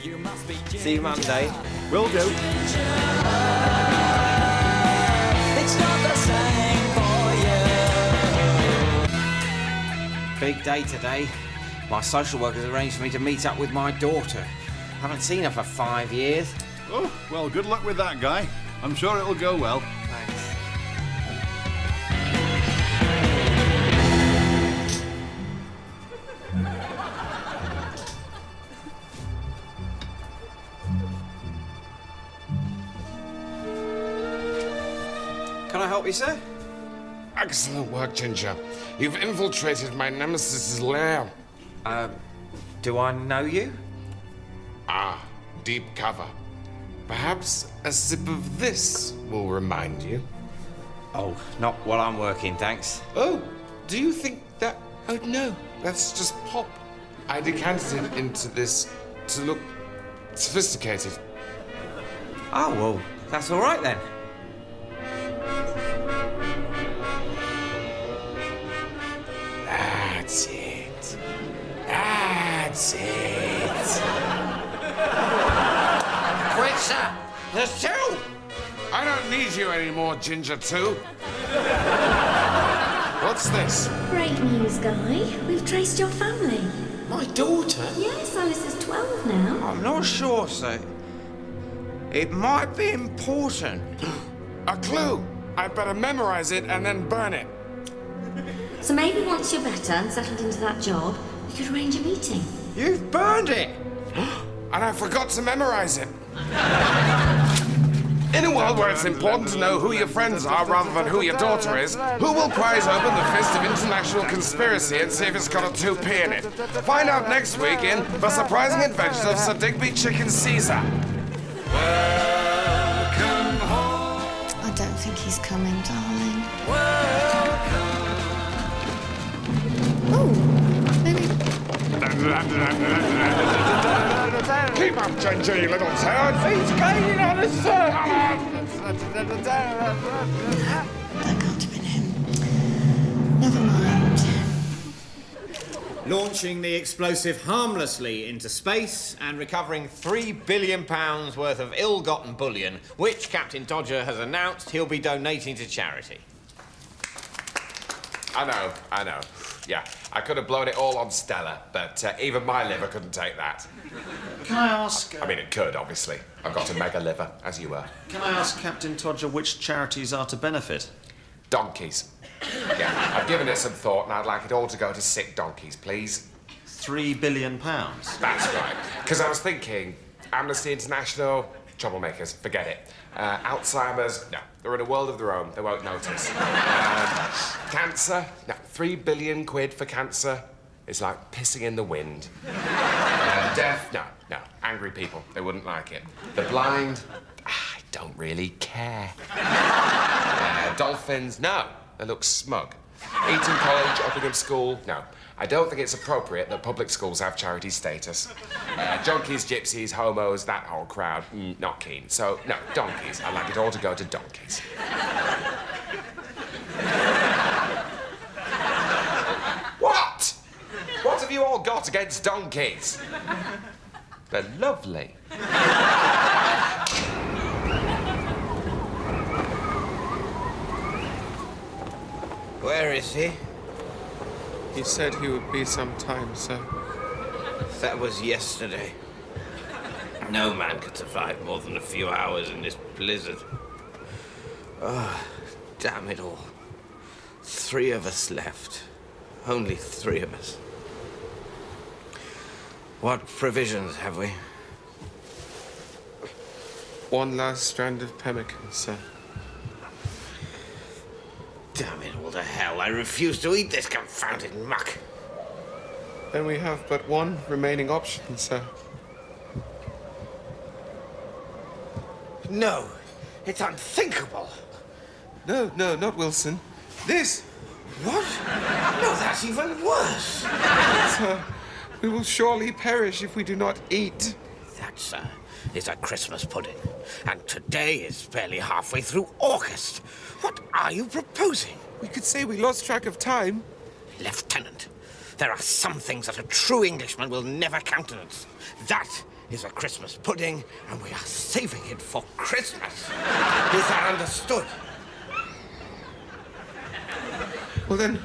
See you Monday. Will do. It's not the same for you. Big day today. My social worker's arranged for me to meet up with my daughter. Haven't seen her for 5 years. Oh, well, good luck with that, Guy. I'm sure it'll go well. Thanks. Can I help you, sir? Excellent work, Ginger. You've infiltrated my nemesis's lair. Do I know you? Ah, deep cover. Perhaps a sip of this will remind you. Oh, not while I'm working, thanks. Oh, do you think that... Oh, no, that's just pop. I decanted it into this to look sophisticated. Oh, well, that's all right then. That's it. That's it. Quick, sir! There's two! I don't need you anymore, Ginger 2. What's this? Great news, Guy. We've traced your family. My daughter? Yes, Alice is 12 now. I'm not sure, sir. It might be important. A clue. I'd better memorize it and then burn it. So maybe once you're better and settled into that job, we could arrange a meeting. You've burned it! And I forgot to memorize it. In a world where it's important to know who your friends are rather than who your daughter is, who will prise open the fist of international conspiracy and see if it's got a 2p in it? Find out next week in The Surprising Adventures of Sir Digby Chicken Caesar. I don't think he's coming, darling. Keep up, Ginger, you little turd! He's gaining on us, sir! That can't have been him. Never mind. Launching the explosive harmlessly into space And recovering £3 billion worth of ill-gotten bullion, which Captain Dodger has announced he'll be donating to charity. I know. Yeah, I could have blown it all on Stella, but even my liver couldn't take that. Can I ask... I mean, it could, obviously. I've got a mega liver, as you were. Can I ask Captain Todger which charities are to benefit? Donkeys. Yeah, I've given it some thought, and I'd like it all to go to sick donkeys, please. £3 billion? That's right. Because I was thinking, Amnesty International, troublemakers, forget it. Alzheimer's, no, they're in a world of their own, they won't notice. Cancer, no, £3 billion for cancer is like pissing in the wind. Deaf, no, angry people, they wouldn't like it. The blind, I don't really care. Dolphins, no, they look smug. Eton College, Uppingham School, no. I don't think it's appropriate that public schools have charity status. Junkies, gypsies, homos, that whole crowd, not keen. So, no, donkeys. I'd like it all to go to donkeys. What? What have you all got against donkeys? They're lovely. Where is he? He said he would be some time, sir. That was yesterday. No man could survive more than a few hours in this blizzard. Oh, damn it all. 3 of us left. Only 3 of us. What provisions have we? 1 last strand of pemmican, sir. Damn it all to hell. I refuse to eat this confounded muck. Then we have but 1 remaining option, sir. No, it's unthinkable. No, not Wilson. This! What? No, that's even worse. Sir, we will surely perish if we do not eat. That, sir, is a Christmas pudding. And today is barely halfway through August. What are you proposing? We could say we lost track of time. Lieutenant, there are some things that a true Englishman will never countenance. That is a Christmas pudding, and we are saving it for Christmas. Is that understood? Well then,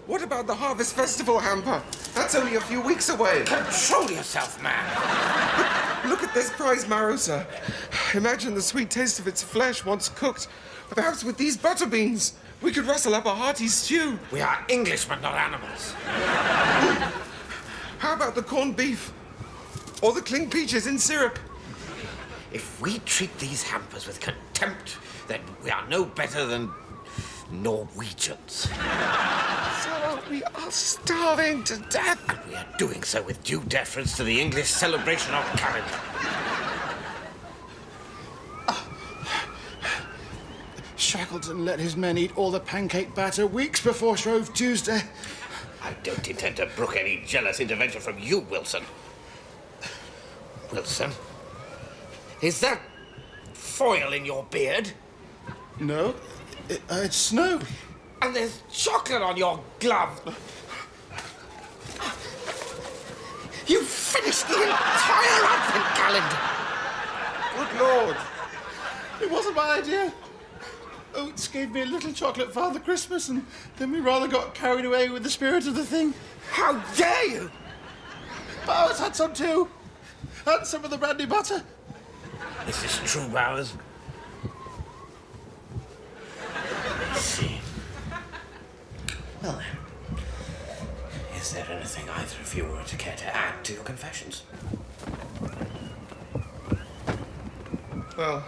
what about the Harvest Festival hamper? That's only a few weeks away. Control yourself, man. Look at this prize marrow, sir. Imagine the sweet taste of its flesh once cooked. Perhaps with these butter beans, we could rustle up a hearty stew. We are Englishmen, not animals. How about the corned beef? Or the cling peaches in syrup? If we treat these hampers with contempt, then we are no better than Norwegians. Sir, we are starving to death. And we are doing so with due deference to the English celebration of calendar. Shackleton let his men eat all the pancake batter weeks before Shrove Tuesday. I don't intend to brook any jealous intervention from you, Wilson. Wilson? Is that foil in your beard? No, it's snow. And there's chocolate on your glove. You finished the entire advent calendar. Good Lord. It wasn't my idea. Oates gave me a little chocolate Father Christmas, and then we rather got carried away with the spirit of the thing. How dare you! Bowers had some too. And some of the brandy butter. Is this true, Bowers? Let's see. Well then, is there anything either of you would care to add to your confessions? Well,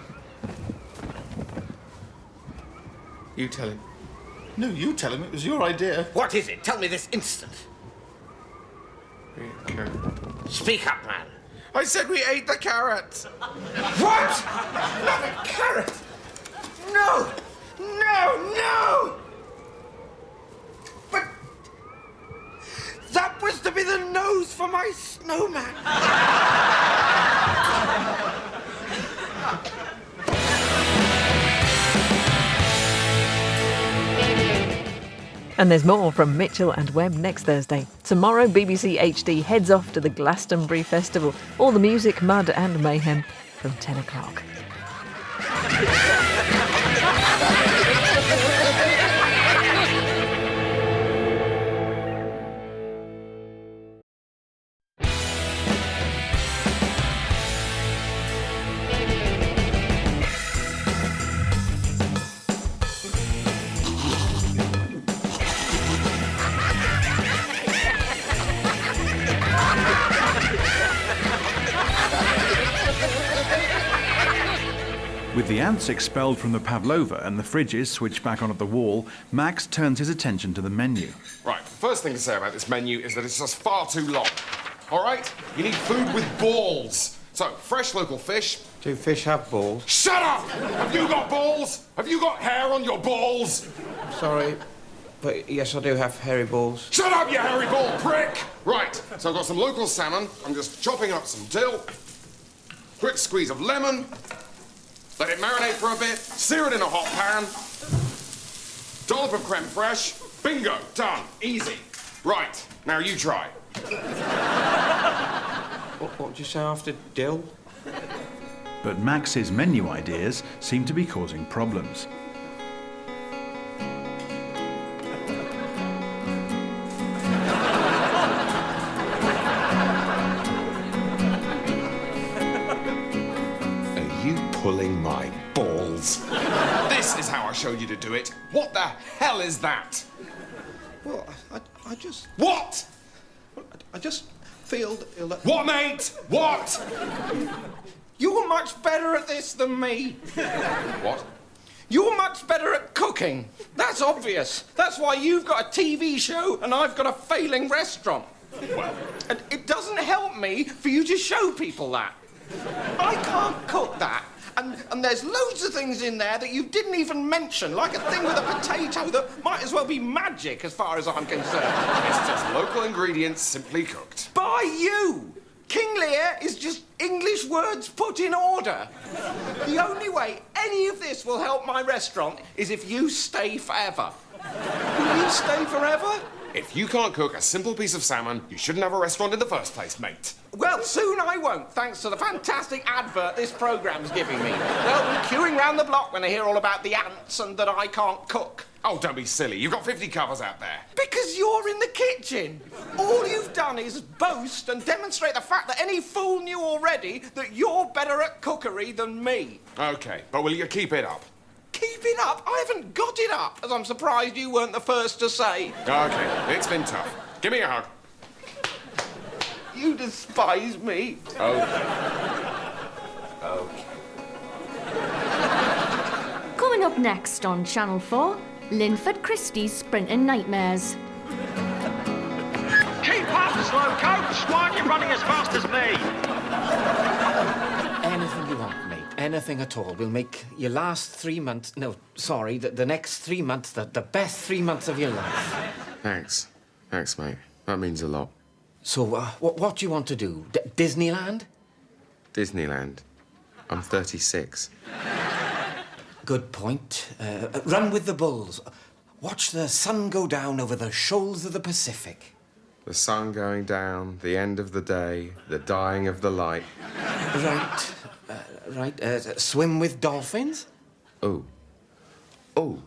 you tell him. No, you tell him it was your idea. What is it? Tell me this instant. Okay. Speak up, man. I said we ate the carrot. What? Not a carrot. No! No! No! But that was to be the nose for my snowman. And there's more from Mitchell and Webb next Thursday. Tomorrow, BBC HD heads off to the Glastonbury Festival. All the music, mud and mayhem from 10 o'clock. With the ants expelled from the pavlova and the fridges switched back on at the wall, Max turns his attention to the menu. Right, the first thing to say about this menu is that it's just far too long. All right? You need food with balls. So, fresh local fish. Do fish have balls? Shut up! Have you got balls? Have you got hair on your balls? Sorry, but yes, I do have hairy balls. Shut up, you hairy ball prick! Right, so I've got some local salmon. I'm just chopping up some dill. Quick squeeze of lemon. Let it marinate for a bit. Sear it in a hot pan. Dollop of creme fraiche. Bingo, done. Easy. Right, now you try. What did you say after dill? But Max's menu ideas seem to be causing problems. Are you pulling my balls? This is how I showed you to do it. What the hell is that? Well, I just... What? I just feel that... What, mate? What? You're much better at this than me. What? You're much better at cooking. That's obvious. That's why you've got a TV show and I've got a failing restaurant. Well... And it doesn't help me for you to show people that. I can't cook that. And there's loads of things in there that you didn't even mention, like a thing with a potato that might as well be magic as far as I'm concerned. It's just local ingredients simply cooked. By you! King Lear is just English words put in order. The only way any of this will help my restaurant is if you stay forever. Will you stay forever? If you can't cook a simple piece of salmon, you shouldn't have a restaurant in the first place, mate. Well, soon I won't, thanks to the fantastic advert this programme's giving me. They'll be queuing round the block when they hear all about the ants and that I can't cook. Oh, don't be silly. You've got 50 covers out there. Because you're in the kitchen. All you've done is boast and demonstrate the fact that any fool knew already that you're better at cookery than me. OK, but will you keep it up? Keep it up? I haven't got it up, as I'm surprised you weren't the first to say. OK, it's been tough. Give me a hug. You despise me. OK. Coming up next on Channel 4, Linford Christie's Sprinting Nightmares. Keep up, slowcoats! Why aren't you running as fast as me? Anything you want, mate. Anything at all. We'll make your last 3 months... No, sorry, the next 3 months, the best 3 months of your life. Thanks. Thanks, mate. That means a lot. So, what do you want to do? Disneyland? Disneyland. I'm 36. Good point. Run with the bulls. Watch the sun go down over the shoals of the Pacific. The sun going down, the end of the day, the dying of the light. Right. Swim with dolphins? Oh. Oh,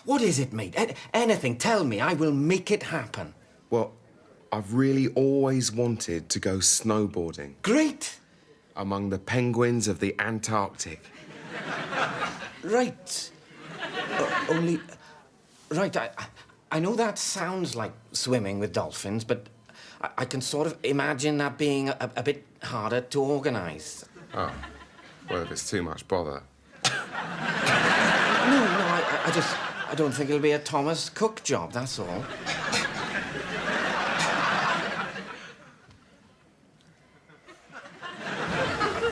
what is it, mate? Anything. Tell me. I will make it happen. Well, I've really always wanted to go snowboarding. Great. Among the penguins of the Antarctic. Right. Right, I know that sounds like swimming with dolphins, but I can sort of imagine that being a bit harder to organise. Oh. Well, if it's too much bother. No, I don't think it'll be a Thomas Cook job, that's all.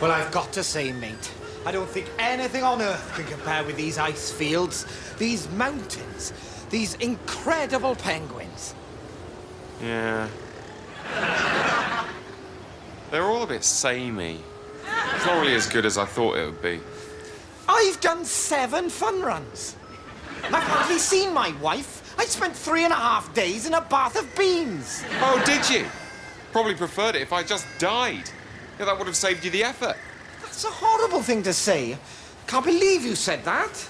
Well, I've got to say, mate, I don't think anything on earth can compare with these ice fields, these mountains, these incredible penguins. Yeah. They're all a bit samey. It's not really as good as I thought it would be. I've done 7 fun runs. And I've hardly seen my wife. I spent 3.5 days in a bath of beans. Oh, did you? Probably preferred it if I just died. Yeah, that would have saved you the effort. That's a horrible thing to say. Can't believe you said that.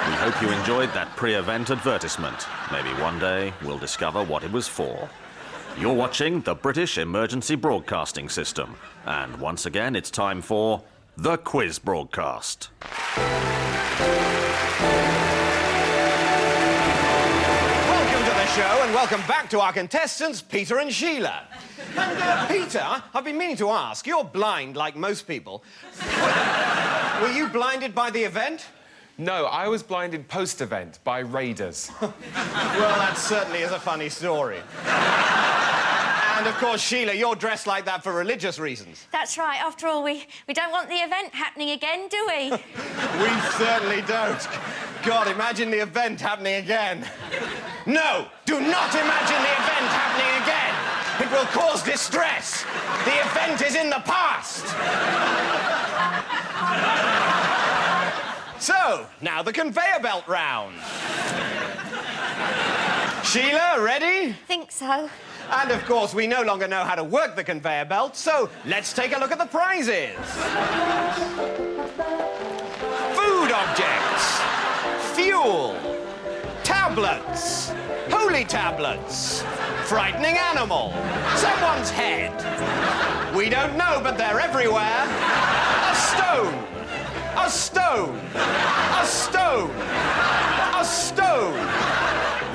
We hope you enjoyed that pre-event advertisement. Maybe one day we'll discover what it was for. You're watching the British Emergency Broadcasting System. And once again, it's time for the Quiz Broadcast. Welcome to the show and welcome back to our contestants, Peter and Sheila. And, Peter, I've been meaning to ask, you're blind like most people. Were you blinded by the event? No, I was blinded post-event by raiders. Well, that certainly is a funny story. And, of course, Sheila, you're dressed like that for religious reasons. That's right. After all, we don't want the event happening again, do we? We certainly don't. God, imagine the event happening again. No, do not imagine the event happening again. It will cause distress. The event is in the past. So, now the conveyor belt round. Sheila, ready? Think so. And of course, we no longer know how to work the conveyor belt, so let's take a look at the prizes. Food objects, fuel, tablets, holy tablets, frightening animal, someone's head. We don't know, but they're everywhere. A stone, a stone, a stone, a stone.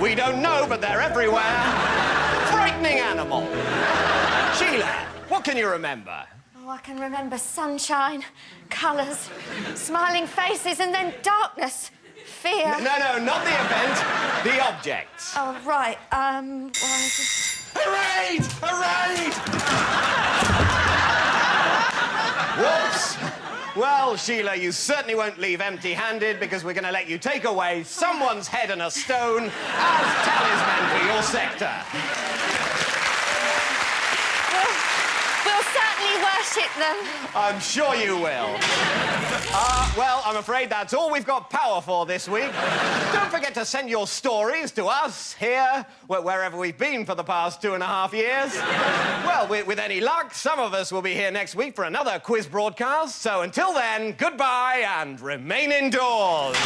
We don't know, but they're everywhere. Frightening animal. Sheila, what can you remember? Oh, I can remember sunshine, colours, smiling faces, and then darkness, fear. No, not the event. The objects. Oh, right. A raid! A raid! Whoops. Well, Sheila, you certainly won't leave empty-handed because we're going to let you take away someone's head and a stone as talisman for your sector. We'll certainly worship them. I'm sure you will. Well, I'm afraid that's all we've got power for this week. Don't forget to send your stories to us here, wherever we've been for the past 2.5 years. Well, with any luck, some of us will be here next week for another quiz broadcast. So until then, goodbye and remain indoors.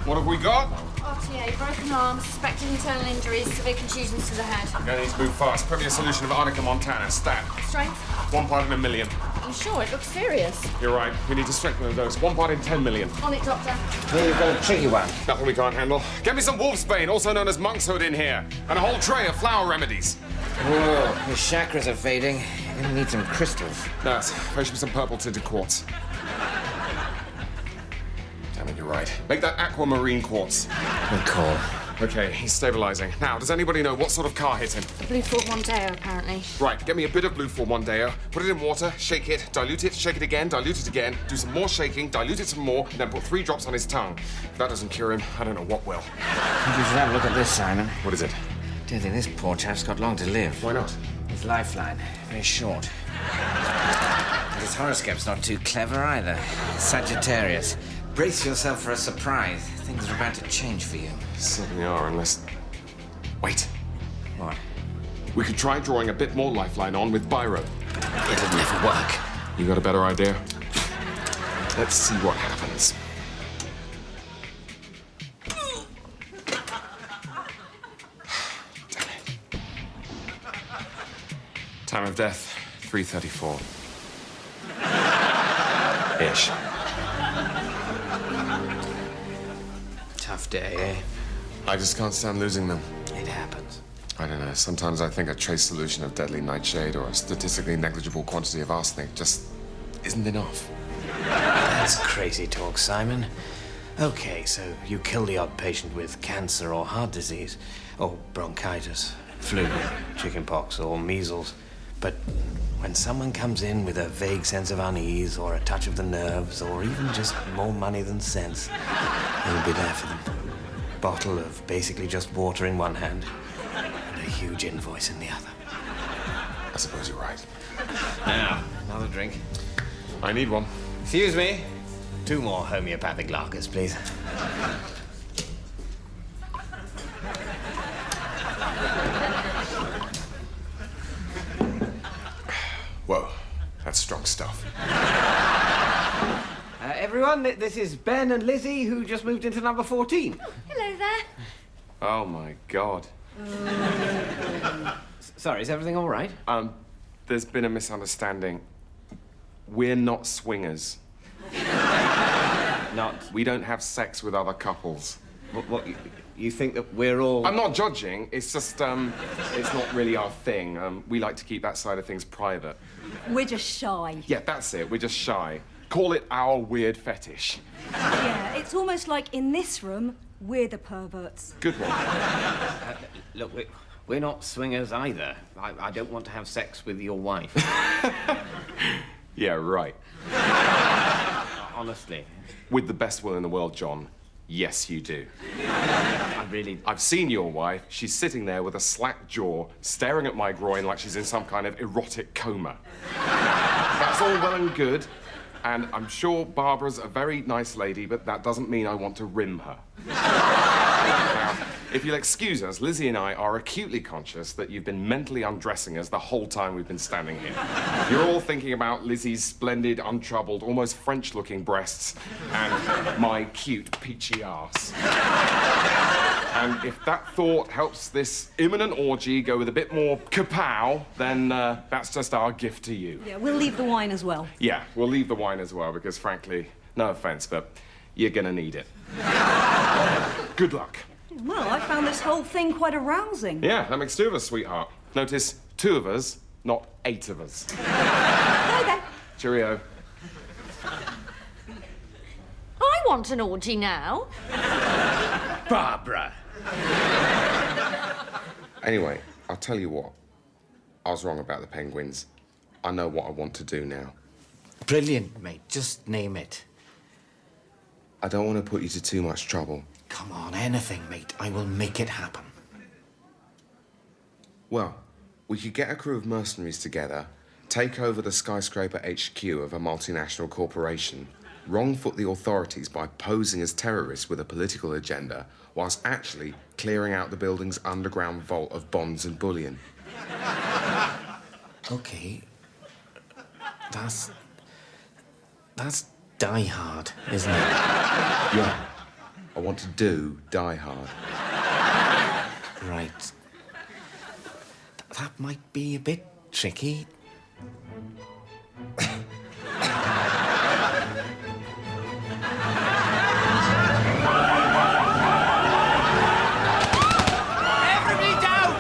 What have we got? RTA, broken arm, suspected internal injuries, severe contusions to the head. You're going to need to move fast. Put me a solution of Arnica montana. Stat. Strength? 1 part in a million. You sure? It looks serious. You're right. We need to strengthen the dose. 1 part in 10 million. On it, Doctor. Here you've got a tricky one. Nothing we can't handle. Get me some wolfsbane, also known as monk's hood, in here. And a whole tray of flower remedies. Whoa, your chakras are fading. You're gonna need some crystals. Nurse, fetch me some purple tinted quartz. Damn it, you're right. Make that aquamarine quartz. Good call. Okay, he's stabilizing. Now, does anybody know what sort of car hit him? The Blue Ford Mondeo, apparently. Right, get me a bit of Blue Ford Mondeo, put it in water, shake it, dilute it, shake it again, dilute it again, do some more shaking, dilute it some more, and then put 3 drops on his tongue. If that doesn't cure him, I don't know what will. I think you should have a look at this, Simon. What is it? I don't think this poor chap's got long to live. Why not? His lifeline, very short. But his horoscope's not too clever either. Sagittarius. Brace yourself for a surprise. Things are about to change for you. Certainly are, unless... Wait. What? We could try drawing a bit more lifeline on with biro. It'll never work. You got a better idea? Let's see what happens. Damn it. Time of death, 3:34. Ish. Tough day, eh? I just can't stand losing them. It happens. I don't know. Sometimes I think a trace solution of deadly nightshade or a statistically negligible quantity of arsenic just isn't enough. That's crazy talk, Simon. Okay, so you kill the odd patient with cancer or heart disease, or bronchitis, flu, chickenpox, or measles. But when someone comes in with a vague sense of unease, or a touch of the nerves, or even just more money than sense, you'll be there for them. Bottle of basically just water in one hand, and a huge invoice in the other. I suppose you're right. Now, another drink. I need one. Excuse me. 2 more homeopathic lagers, please. Whoa, that's strong stuff. Everyone, this is Ben and Lizzie, who just moved into number 14. Hello there. Oh my God. Sorry, is everything all right? There's been a misunderstanding. We're not swingers. Not? We don't have sex with other couples. What you think that we're all... I'm not judging. It's just, it's not really our thing. We like to keep that side of things private. We're just shy. Yeah, that's it. We're just shy. Call it our weird fetish. Yeah, it's almost like in this room, we're the perverts. Good one. Look, we're not swingers either. I don't want to have sex with your wife. Yeah, right. Honestly. With the best will in the world, John, Yes, you do. I've seen your wife. She's sitting there with a slack jaw, staring at my groin like she's in some kind of erotic coma. That's all well and good, and I'm sure Barbara's a very nice lady, but that doesn't mean I want to rim her. Now, if you'll excuse us, Lizzie and I are acutely conscious that you've been mentally undressing us the whole time we've been standing here. You're all thinking about Lizzie's splendid, untroubled, almost French-looking breasts and my cute, peachy arse. And if that thought helps this imminent orgy go with a bit more kapow, then that's just our gift to you. Yeah, we'll leave the wine as well. Yeah, we'll leave the wine as well, because frankly, no offense, but you're gonna need it. Good luck. Well, I found this whole thing quite arousing. Yeah, that makes 2 of us, sweetheart. Notice 2 of us, not 8 of us. Bye then. Cheerio. I want an orgy now. Barbara. Anyway, I'll tell you what. I was wrong about the penguins. I know what I want to do now. Brilliant, mate. Just name it. I don't want to put you to too much trouble. Come on, anything, mate. I will make it happen. Well, we could get a crew of mercenaries together, take over the skyscraper HQ of a multinational corporation, wrong-foot the authorities by posing as terrorists with a political agenda, whilst actually clearing out the building's underground vault of bonds and bullion. Okay. That's Die Hard, isn't it? Yeah. I want to do Die Hard. Right. That might be a bit tricky. Everybody down!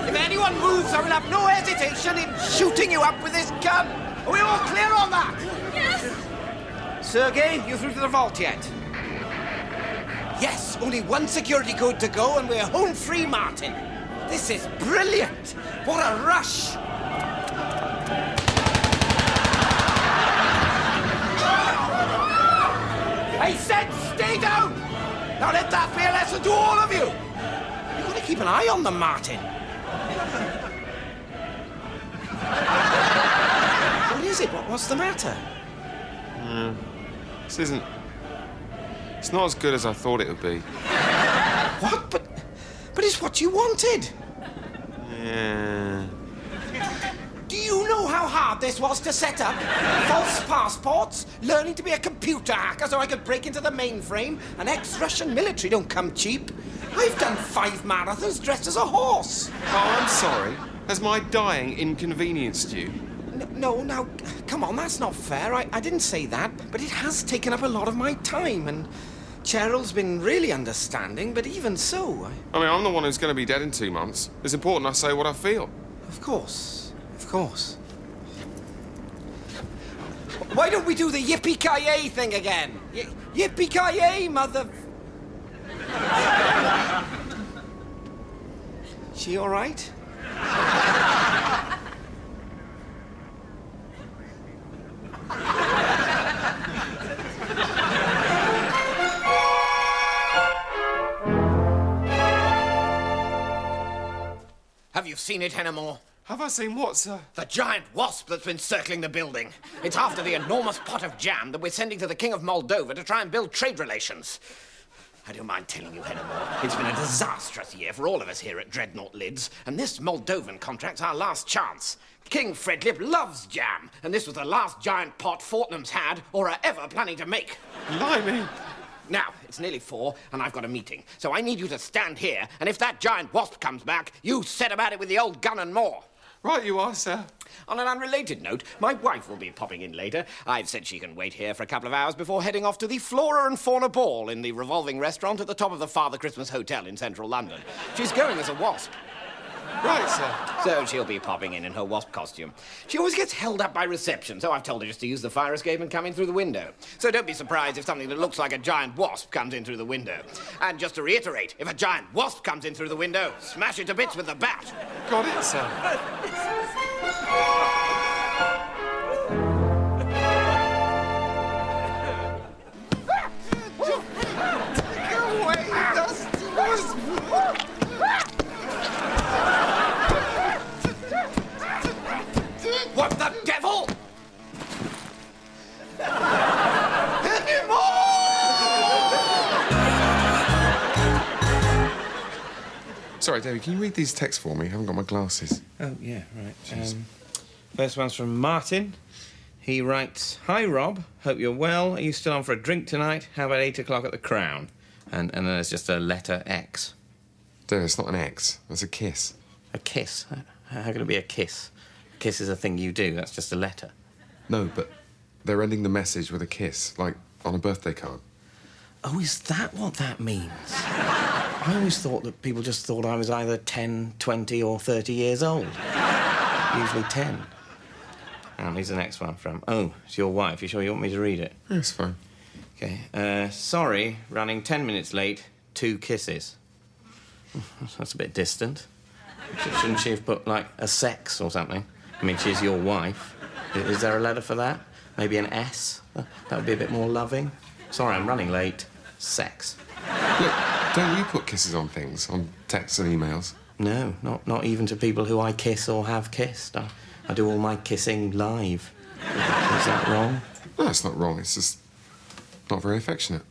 If anyone moves, I will have no hesitation in shooting you up with this gun. Are we all clear on that? Yes! Sergei, you through to the vault yet? Yes, only one security code to go and we're home free, Martin. This is brilliant. What a rush. I said stay down. Now let that be a lesson to all of you. You've got to keep an eye on them, Martin. What is it? What's the matter? This isn't... It's not as good as I thought it would be. What? But it's what you wanted. Yeah... Do you know how hard this was to set up? False passports, learning to be a computer hacker so I could break into the mainframe, and ex-Russian military don't come cheap. I've done 5 marathons dressed as a horse. Oh, I'm sorry. Has my dying inconvenienced you? No, now, come on, that's not fair. I didn't say that, but it has taken up a lot of my time, and Cheryl's been really understanding, but even so... I mean, I'm the one who's going to be dead in 2 months. It's important I say what I feel. Of course. Of course. Why don't we do the yippee-ki-yay thing again? Yippee-ki-yay, mother... She all right? Have you seen it, Hennemore? Have I seen what, sir? The giant wasp that's been circling the building. It's after the enormous pot of jam that we're sending to the King of Moldova to try and build trade relations. I don't mind telling you, Hennemore, it's been a disastrous year for all of us here at Dreadnought Lids, and this Moldovan contract's our last chance. King Fredlip loves jam, and this was the last giant pot Fortnum's had or are ever planning to make. Blimey. Now, it's nearly 4, and I've got a meeting, so I need you to stand here, and if that giant wasp comes back, you set about it with the old gun and more. Right you are, sir. On an unrelated note, my wife will be popping in later. I've said she can wait here for a couple of hours before heading off to the Flora and Fauna Ball in the revolving restaurant at the top of the Father Christmas Hotel in central London. She's going as a wasp. Right, sir. So she'll be popping in her wasp costume. She always gets held up by reception, so I've told her just to use the fire escape and come in through the window. So don't be surprised if something that looks like a giant wasp comes in through the window. And just to reiterate, if a giant wasp comes in through the window, smash it to bits with the bat. Got it, sir. Sorry, David, can you read these texts for me? I haven't got my glasses. Oh, yeah, right. First one's from Martin. He writes, "Hi, Rob. Hope you're well. Are you still on for a drink tonight? How about 8 o'clock at the Crown?" And then there's just a letter X. David, it's not an X. It's a kiss. A kiss? How can it be a kiss? A kiss is a thing you do. That's just a letter. No, but they're ending the message with a kiss, like on a birthday card. Oh, is that what that means? I always thought that people just thought I was either 10, 20 or 30 years old. Usually 10. And here's the next one from... Oh, it's your wife. You sure you want me to read it? Yeah, it's fine. OK. Sorry, running 10 minutes late. 2 kisses. That's a bit distant. Shouldn't she have put, like, a sex or something? I mean, she's your wife. Is there a letter for that? Maybe an S? That would be a bit more loving. Sorry, I'm running late. Sex. Look, don't you put kisses on things, on texts and emails? No, not even to people who I kiss or have kissed. I do all my kissing live. Is that wrong? No, it's not wrong. It's just not very affectionate.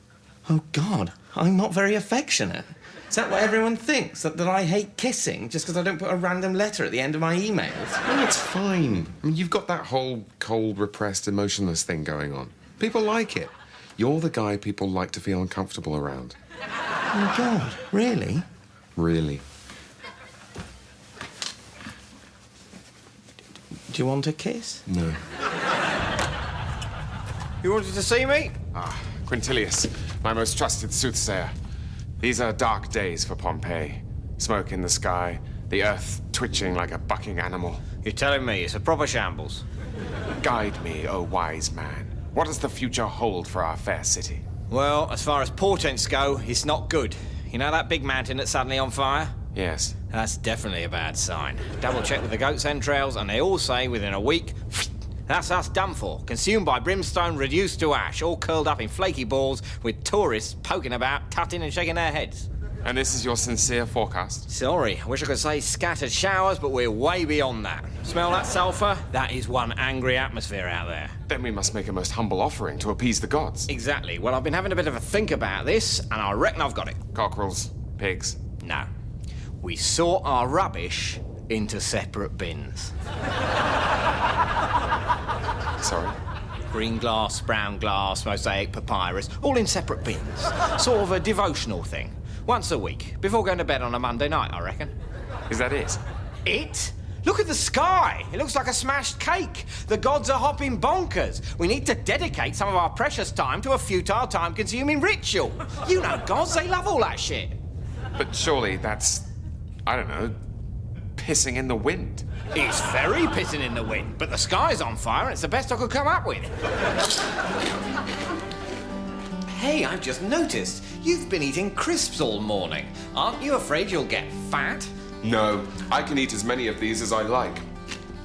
Oh, God, I'm not very affectionate. Is that what everyone thinks? That I hate kissing just because I don't put a random letter at the end of my emails? No, it's fine. I mean, you've got that whole cold, repressed, emotionless thing going on. People like it. You're the guy people like to feel uncomfortable around. Oh, God, really? Really. Do you want a kiss? No. You wanted to see me? Ah, Quintilius, my most trusted soothsayer. These are dark days for Pompeii. Smoke in the sky, the earth twitching like a bucking animal. You're telling me it's a proper shambles? Guide me, O wise man. What does the future hold for our fair city? Well, as far as portents go, it's not good. You know that big mountain that's suddenly on fire? Yes. That's definitely a bad sign. Double check with the goat's entrails, and they all say within a week, that's us done for. Consumed by brimstone, reduced to ash, all curled up in flaky balls, with tourists poking about, tutting and shaking their heads. And this is your sincere forecast? Sorry, I wish I could say scattered showers, but we're way beyond that. Smell that sulphur? That is one angry atmosphere out there. Then we must make a most humble offering to appease the gods. Exactly. Well, I've been having a bit of a think about this, and I reckon I've got it. Cockerels, pigs. No. We sort our rubbish into separate bins. Sorry? Green glass, brown glass, mosaic, papyrus, all in separate bins. Sort of a devotional thing. Once a week, before going to bed on a Monday night, I reckon. Is that it? It? Look at the sky. It looks like a smashed cake. The gods are hopping bonkers. We need to dedicate some of our precious time to a futile, time-consuming ritual. You know gods, they love all that shit. But surely that's, I don't know, pissing in the wind. It's very pissing in the wind, but the sky's on fire and it's the best I could come up with. Hey, I've just noticed. You've been eating crisps all morning. Aren't you afraid you'll get fat? No, I can eat as many of these as I like.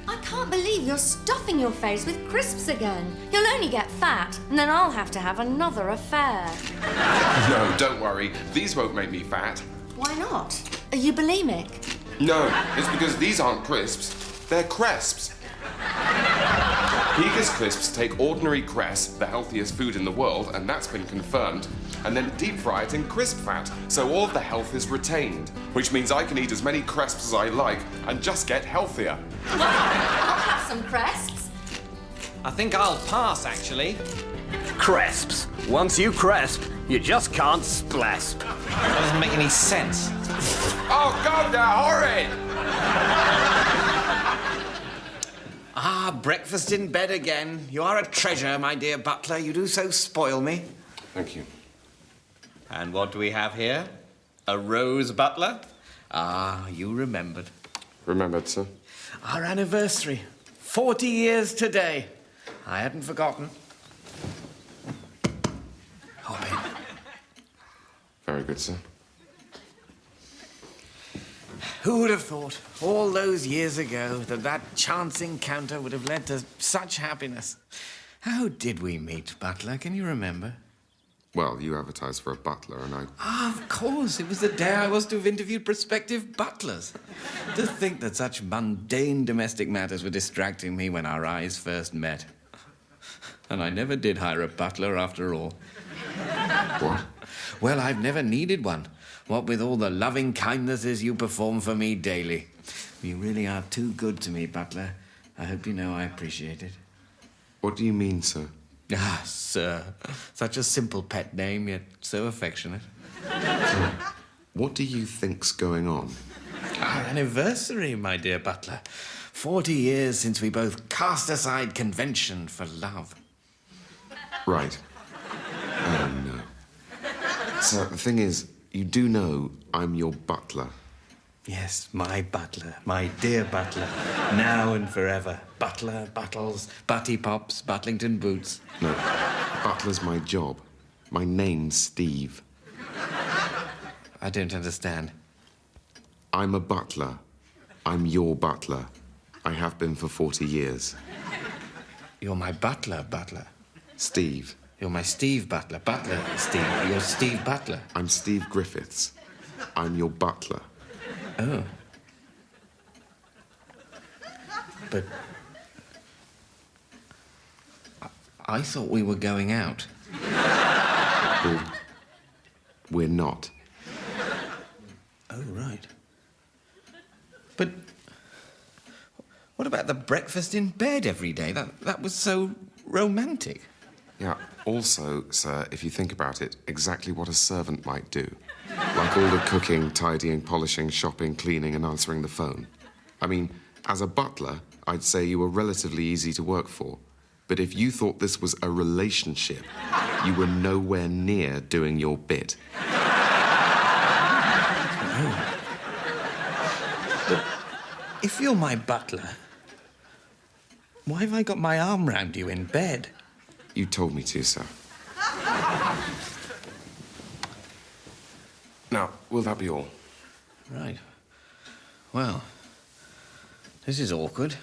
I can't believe you're stuffing your face with crisps again. You'll only get fat, and then I'll have to have another affair. No, don't worry. These won't make me fat. Why not? Are you bulimic? No, it's because these aren't crisps. They're cresps. Giga's crisps take ordinary cress, the healthiest food in the world, and that's been confirmed, and then deep fry it in crisp fat, so all of the health is retained, which means I can eat as many cresps as I like and just get healthier. I'll have some cresps. I think I'll pass, actually. Cresps. Once you cresp, you just can't splasp. That doesn't make any sense. Oh, God, they're horrid! Ah, breakfast in bed again. You are a treasure, my dear butler. You do so spoil me. Thank you. And what do we have here? A rose butler? Ah, you remembered. Remembered, sir. Our anniversary. 40 years today. I hadn't forgotten. Hop in. Very good, sir. Who would have thought, all those years ago, that chance encounter would have led to such happiness? How did we meet, Butler? Can you remember? Well, you advertised for a butler, and I... Ah, of course. It was the day I was to have interviewed prospective butlers. To think that such mundane domestic matters were distracting me when our eyes first met. And I never did hire a butler after all. What? Well, I've never needed one. What with all the loving kindnesses you perform for me daily. You really are too good to me, Butler. I hope you know I appreciate it. What do you mean, sir? Ah, sir. Such a simple pet name, yet so affectionate. What do you think's going on? Our anniversary, my dear Butler. 40 years since we both cast aside convention for love. Right. Oh, no. So, the thing is, you do know I'm your butler. Yes, my butler, my dear butler, now and forever. Butler, Buttles, Butty Pops, Butlington Boots. No, butler's my job. My name's Steve. I don't understand. I'm a butler. I'm your butler. I have been for 40 years. You're my butler, Butler. Steve. You're my Steve Butler. Butler, Steve. You're Steve Butler. I'm Steve Griffiths. I'm your butler. Oh. But... I thought we were going out. Well, we're not. Oh, right. But... what about the breakfast in bed every day? That was so romantic. Yeah, also, sir, if you think about it, exactly what a servant might do. Like all the cooking, tidying, polishing, shopping, cleaning, and answering the phone. I mean, as a butler, I'd say you were relatively easy to work for. But if you thought this was a relationship, you were nowhere near doing your bit. But if you're my butler, why have I got my arm round you in bed? You told me to, sir. Now, will that be all? Right. Well, this is awkward.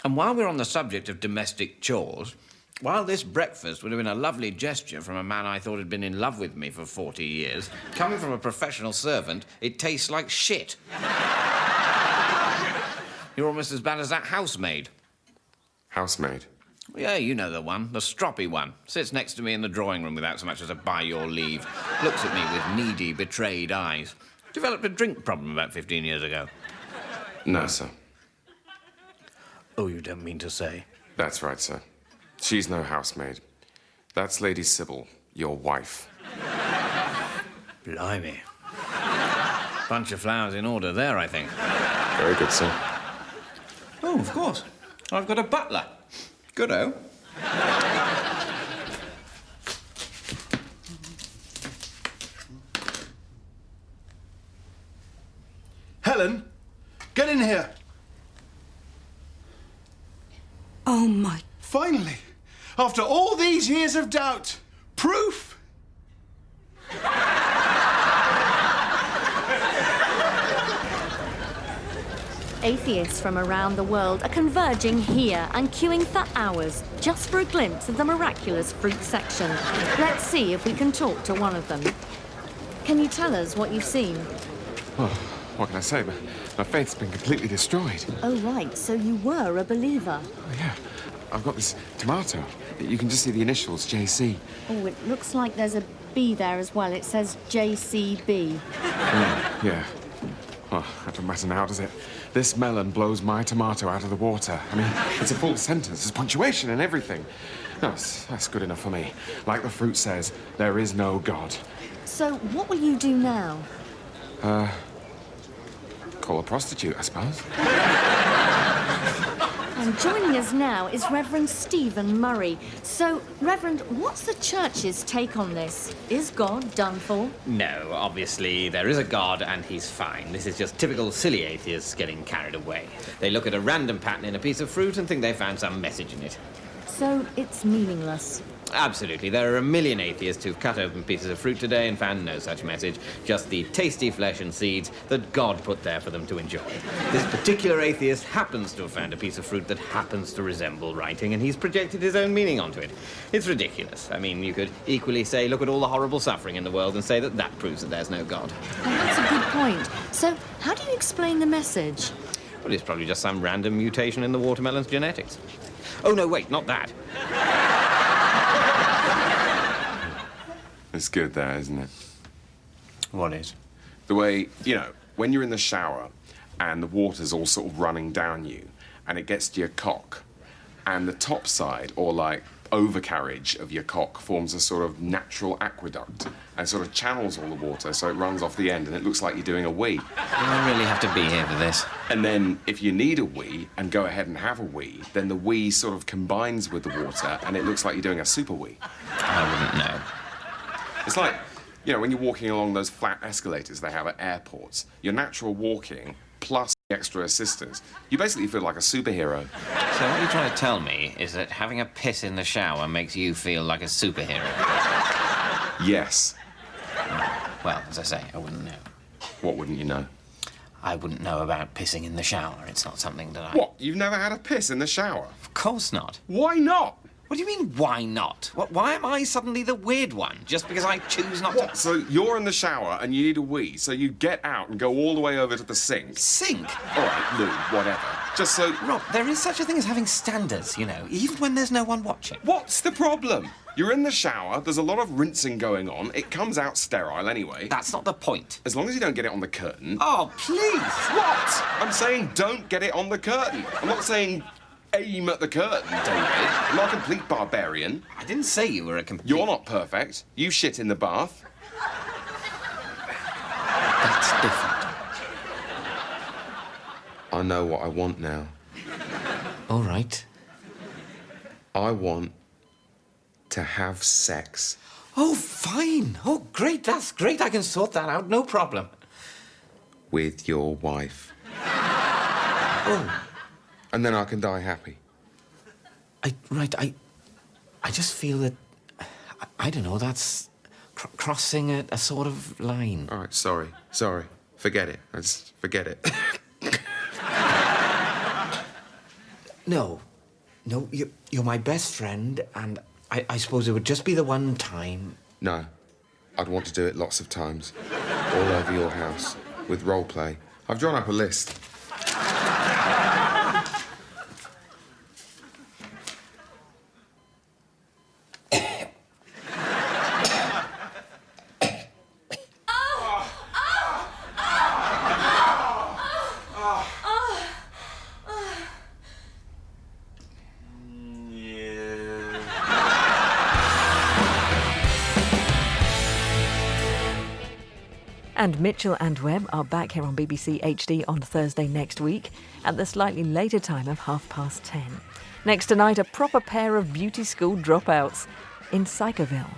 And while we're on the subject of domestic chores, while this breakfast would have been a lovely gesture from a man I thought had been in love with me for 40 years, coming from a professional servant, it tastes like shit. You're almost as bad as that housemaid. Housemaid? Yeah, you know the one, the stroppy one. Sits next to me in the drawing room without so much as a by your leave. Looks at me with needy, betrayed eyes. Developed a drink problem about 15 years ago. No, sir. Oh, you don't mean to say? That's right, sir. She's no housemaid. That's Lady Sybil, your wife. Blimey. Bunch of flowers in order there, I think. Very good, sir. Oh, of course. I've got a butler. Good-o. Helen, get in here. Oh, my... Finally, after all these years of doubt, proof. Atheists from around the world are converging here and queuing for hours just for a glimpse of the miraculous fruit section. Let's see if we can talk to one of them. Can you tell us what you've seen? Well, what can I say? My faith's been completely destroyed. Oh, right, so you were a believer. Oh, yeah. I've got this tomato. You can just see the initials, JC. Oh, it looks like there's a B there as well. It says JCB. Yeah. Oh, that doesn't matter now, does it? This melon blows my tomato out of the water. I mean, it's a full sentence. There's punctuation and everything. No, that's good enough for me. Like the fruit says, there is no God. So what will you do now? Call a prostitute, I suppose. And joining us now is Reverend Stephen Murray. So, Reverend, what's the church's take on this? Is God done for? No, obviously, there is a God and he's fine. This is just typical silly atheists getting carried away. They look at a random pattern in a piece of fruit and think they found some message in it. So, it's meaningless. Absolutely. There are a million atheists who've cut open pieces of fruit today and found no such message, just the tasty flesh and seeds that God put there for them to enjoy. This particular atheist happens to have found a piece of fruit that happens to resemble writing, and he's projected his own meaning onto it. It's ridiculous. I mean, you could equally say, look at all the horrible suffering in the world and say that that proves that there's no God. Well, that's a good point. So, how do you explain the message? Well, it's probably just some random mutation in the watermelon's genetics. Oh, no, wait, not that. It's good there, isn't it? What is? The way, you know, when you're in the shower and the water's all sort of running down you and it gets to your cock and the top side, or like overcarriage of your cock, forms a sort of natural aqueduct and sort of channels all the water so it runs off the end and it looks like you're doing a wee. Do I really have to be here for this? And then if you need a wee and go ahead and have a wee, then the wee sort of combines with the water and it looks like you're doing a super wee. I wouldn't know. It's like, you know, when you're walking along those flat escalators they have at airports, your natural walking plus extra assistance, you basically feel like a superhero. So what you're trying to tell me is that having a piss in the shower makes you feel like a superhero? Yes. Well, as I say, I wouldn't know. What wouldn't you know? I wouldn't know about pissing in the shower. It's not something that I... What? You've never had a piss in the shower? Of course not. Why not? What do you mean, why not? Why am I suddenly the weird one, just because I choose not to... So you're in the shower and you need a wee, so you get out and go all the way over to the sink. Sink? All right, Lou, whatever. Just so... Rob, there is such a thing as having standards, you know, even when there's no one watching. What's the problem? You're in the shower, there's a lot of rinsing going on, it comes out sterile anyway. That's not the point. As long as you don't get it on the curtain... Oh, please! What? I'm saying don't get it on the curtain. I'm not saying... aim at the curtain, David. I'm not a complete barbarian. I didn't say you were a complete... You're not perfect. You shit in the bath. That's different. I know what I want now. All right. I want to have sex. Oh, fine. Oh, great. That's great. I can sort that out. No problem. With your wife. Oh. And then I can die happy. I just feel that, I don't know, that's crossing a sort of line. All right, sorry. Forget it. Just forget it. No, you're my best friend, and I suppose it would just be the one time. No, I'd want to do it lots of times. All over your house, with role play. I've drawn up a list. And Mitchell and Webb are back here on BBC HD on Thursday next week at the slightly later time of 10:30. Next tonight, a proper pair of beauty school dropouts in Psychoville.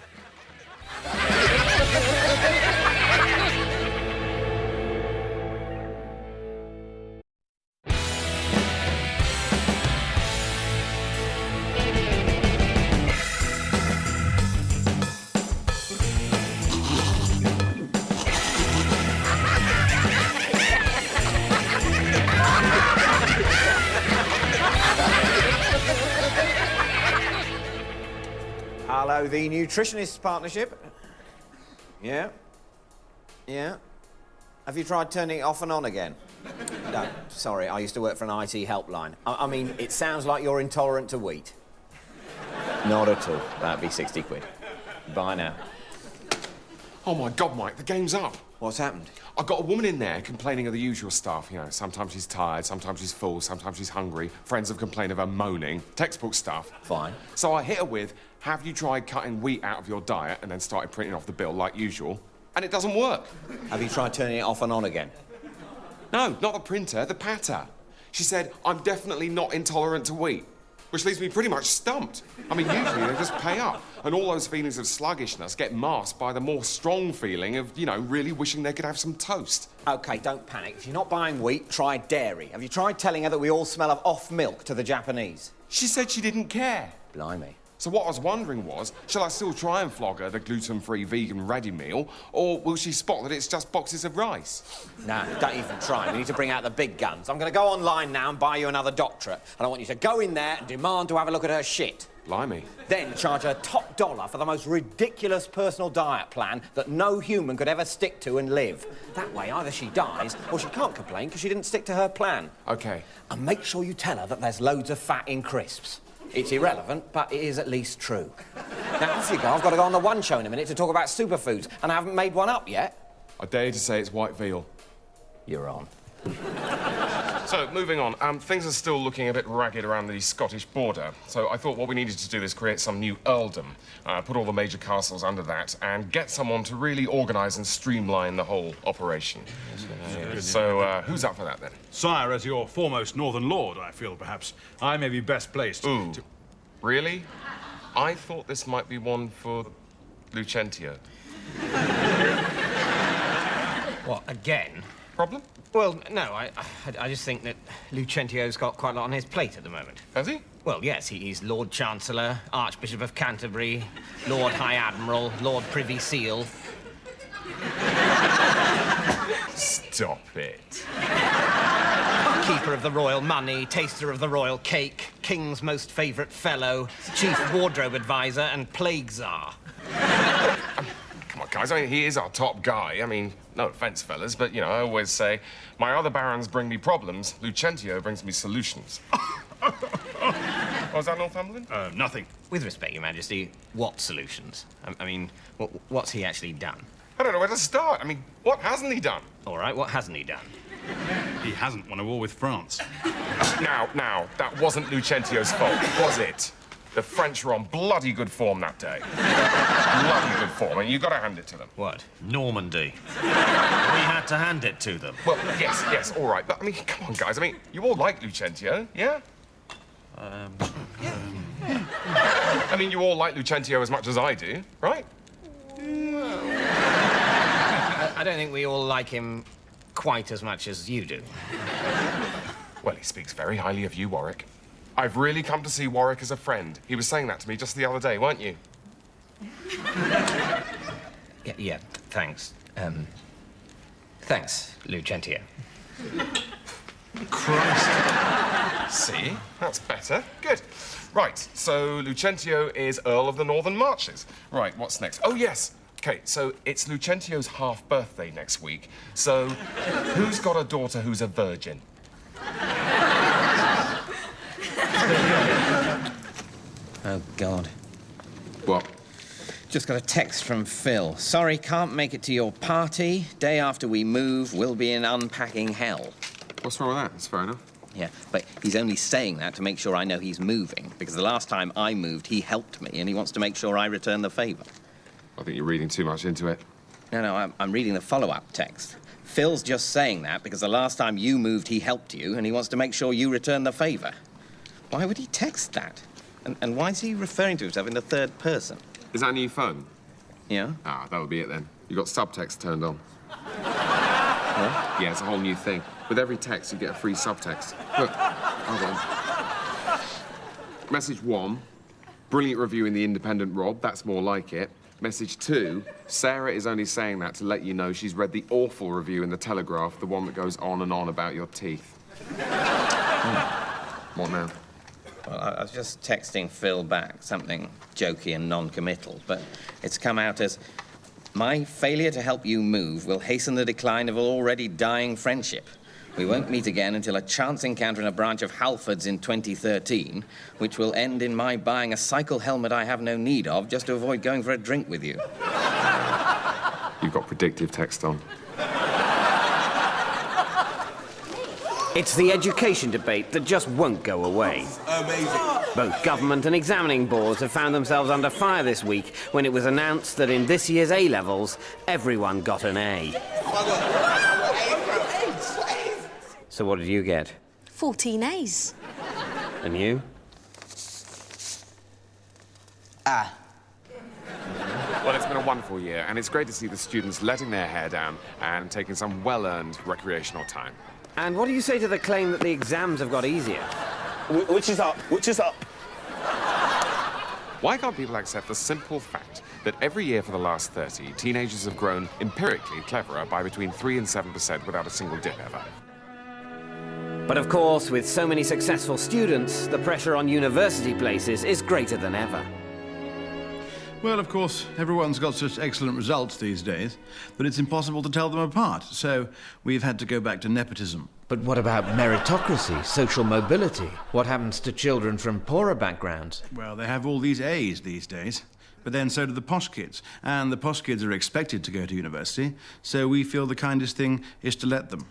Hello, the Nutritionists Partnership. Yeah? Have you tried turning it off and on again? No, sorry, I used to work for an IT helpline. I mean, it sounds like you're intolerant to wheat. Not at all. That'd be 60 quid. Bye now. Oh, my God, Mike, the game's up. What's happened? I've got a woman in there complaining of the usual stuff, you know. Sometimes she's tired, sometimes she's full, sometimes she's hungry. Friends have complained of her moaning. Textbook stuff. Fine. So I hit her with, have you tried cutting wheat out of your diet, and then started printing off the bill like usual? And it doesn't work. Have you tried turning it off and on again? No, not the printer, the patter. She said, I'm definitely not intolerant to wheat, which leaves me pretty much stumped. I mean, usually they just pay up, and all those feelings of sluggishness get masked by the more strong feeling of, you know, really wishing they could have some toast. OK, don't panic. If you're not buying wheat, try dairy. Have you tried telling her that we all smell of off milk to the Japanese? She said she didn't care. Blimey. So what I was wondering was, shall I still try and flog her the gluten-free vegan ready meal, or will she spot that it's just boxes of rice? No, don't even try. We need to bring out the big guns. I'm going to go online now and buy you another doctorate, and I want you to go in there and demand to have a look at her shit. Blimey. Then charge her top dollar for the most ridiculous personal diet plan that no human could ever stick to and live. That way, either she dies, or she can't complain because she didn't stick to her plan. OK. And make sure you tell her that there's loads of fat in crisps. It's irrelevant, but it is at least true. Now, off you go. I've got to go on the One Show in a minute to talk about superfoods, and I haven't made one up yet. I dare you to say it's white veal. You're on. So, moving on. Things are still looking a bit ragged around the Scottish border. So I thought what we needed to do is create some new earldom, put all the major castles under that, and get someone to really organise and streamline the whole operation. So, who's up for that, then? Sire, as your foremost northern lord, I feel perhaps I may be best placed Ooh. to... Really? I thought this might be one for Lucentio. What, again? Problem? Well, no, I just think that Lucentio's got quite a lot on his plate at the moment. Has he? Well, yes, he's Lord Chancellor, Archbishop of Canterbury, Lord High Admiral, Lord Privy Seal. Stop it. Keeper of the royal money, taster of the royal cake, king's most favourite fellow, chief wardrobe advisor, and plague czar. Come on, guys, I mean, he is our top guy. I mean, no offence, fellas, but, you know, I always say, my other barons bring me problems, Lucentio brings me solutions. Was that Northumberland? Nothing. With respect, Your Majesty, what solutions? I mean, what's he actually done? I don't know where to start. I mean, what hasn't he done? All right, what hasn't he done? He hasn't won a war with France. Now, that wasn't Lucentio's fault, was it? The French were on bloody good form that day. Bloody good form, and you've got to hand it to them. What? Normandy. We had to hand it to them. Well, yes, all right. But, I mean, come on, guys. I mean, you all like Lucentio, yeah? I mean, you all like Lucentio as much as I do, right? I don't think we all like him quite as much as you do. Well, he speaks very highly of you, Warwick. I've really come to see Warwick as a friend. He was saying that to me just the other day, weren't you? Yeah, thanks. Thanks, Lucentio. Christ. See? That's better. Good. Right, so Lucentio is Earl of the Northern Marches. Right, what's next? Oh, yes. OK, so it's Lucentio's half-birthday next week. So who's got a daughter who's a virgin? Oh, God. What? Just got a text from Phil. Sorry, can't make it to your party. Day after we move, we'll be in unpacking hell. What's wrong with that? That's fair enough. Yeah, but he's only saying that to make sure I know he's moving, because the last time I moved, he helped me, and he wants to make sure I return the favour. I think you're reading too much into it. No, I'm reading the follow-up text. Phil's just saying that because the last time you moved, he helped you, and he wants to make sure you return the favour. Why would he text that? And why is he referring to himself in the third person? Is that a new phone? Yeah? Ah, that would be it then. You got subtext turned on. What? Yeah, it's a whole new thing. With every text, you get a free subtext. Look, hold on. Message 1, brilliant review in The Independent, Rob. That's more like it. Message 2, Sarah is only saying that to let you know she's read the awful review in The Telegraph, the one that goes on and on about your teeth. What now? Well, I was just texting Phil back, something jokey and non-committal, but it's come out as, my failure to help you move will hasten the decline of an already dying friendship. We won't meet again until a chance encounter in a branch of Halfords in 2013, which will end in my buying a cycle helmet I have no need of just to avoid going for a drink with you. You've got predictive text on. It's the education debate that just won't go away. Amazing. Both government and examining boards have found themselves under fire this week when it was announced that in this year's A-levels, everyone got an A. So what did you get? 14 A's. And you? Ah. Well, it's been a wonderful year, and it's great to see the students letting their hair down and taking some well-earned recreational time. And what do you say to the claim that the exams have got easier? Which is up? Which is up? Why can't people accept the simple fact that every year for the last 30, teenagers have grown empirically cleverer by between 3 and 7% without a single dip ever? But of course, with so many successful students, the pressure on university places is greater than ever. Well, of course, everyone's got such excellent results these days that it's impossible to tell them apart. So we've had to go back to nepotism. But what about meritocracy, social mobility? What happens to children from poorer backgrounds? Well, they have all these A's these days. But then so do the posh kids. And the posh kids are expected to go to university, so we feel the kindest thing is to let them.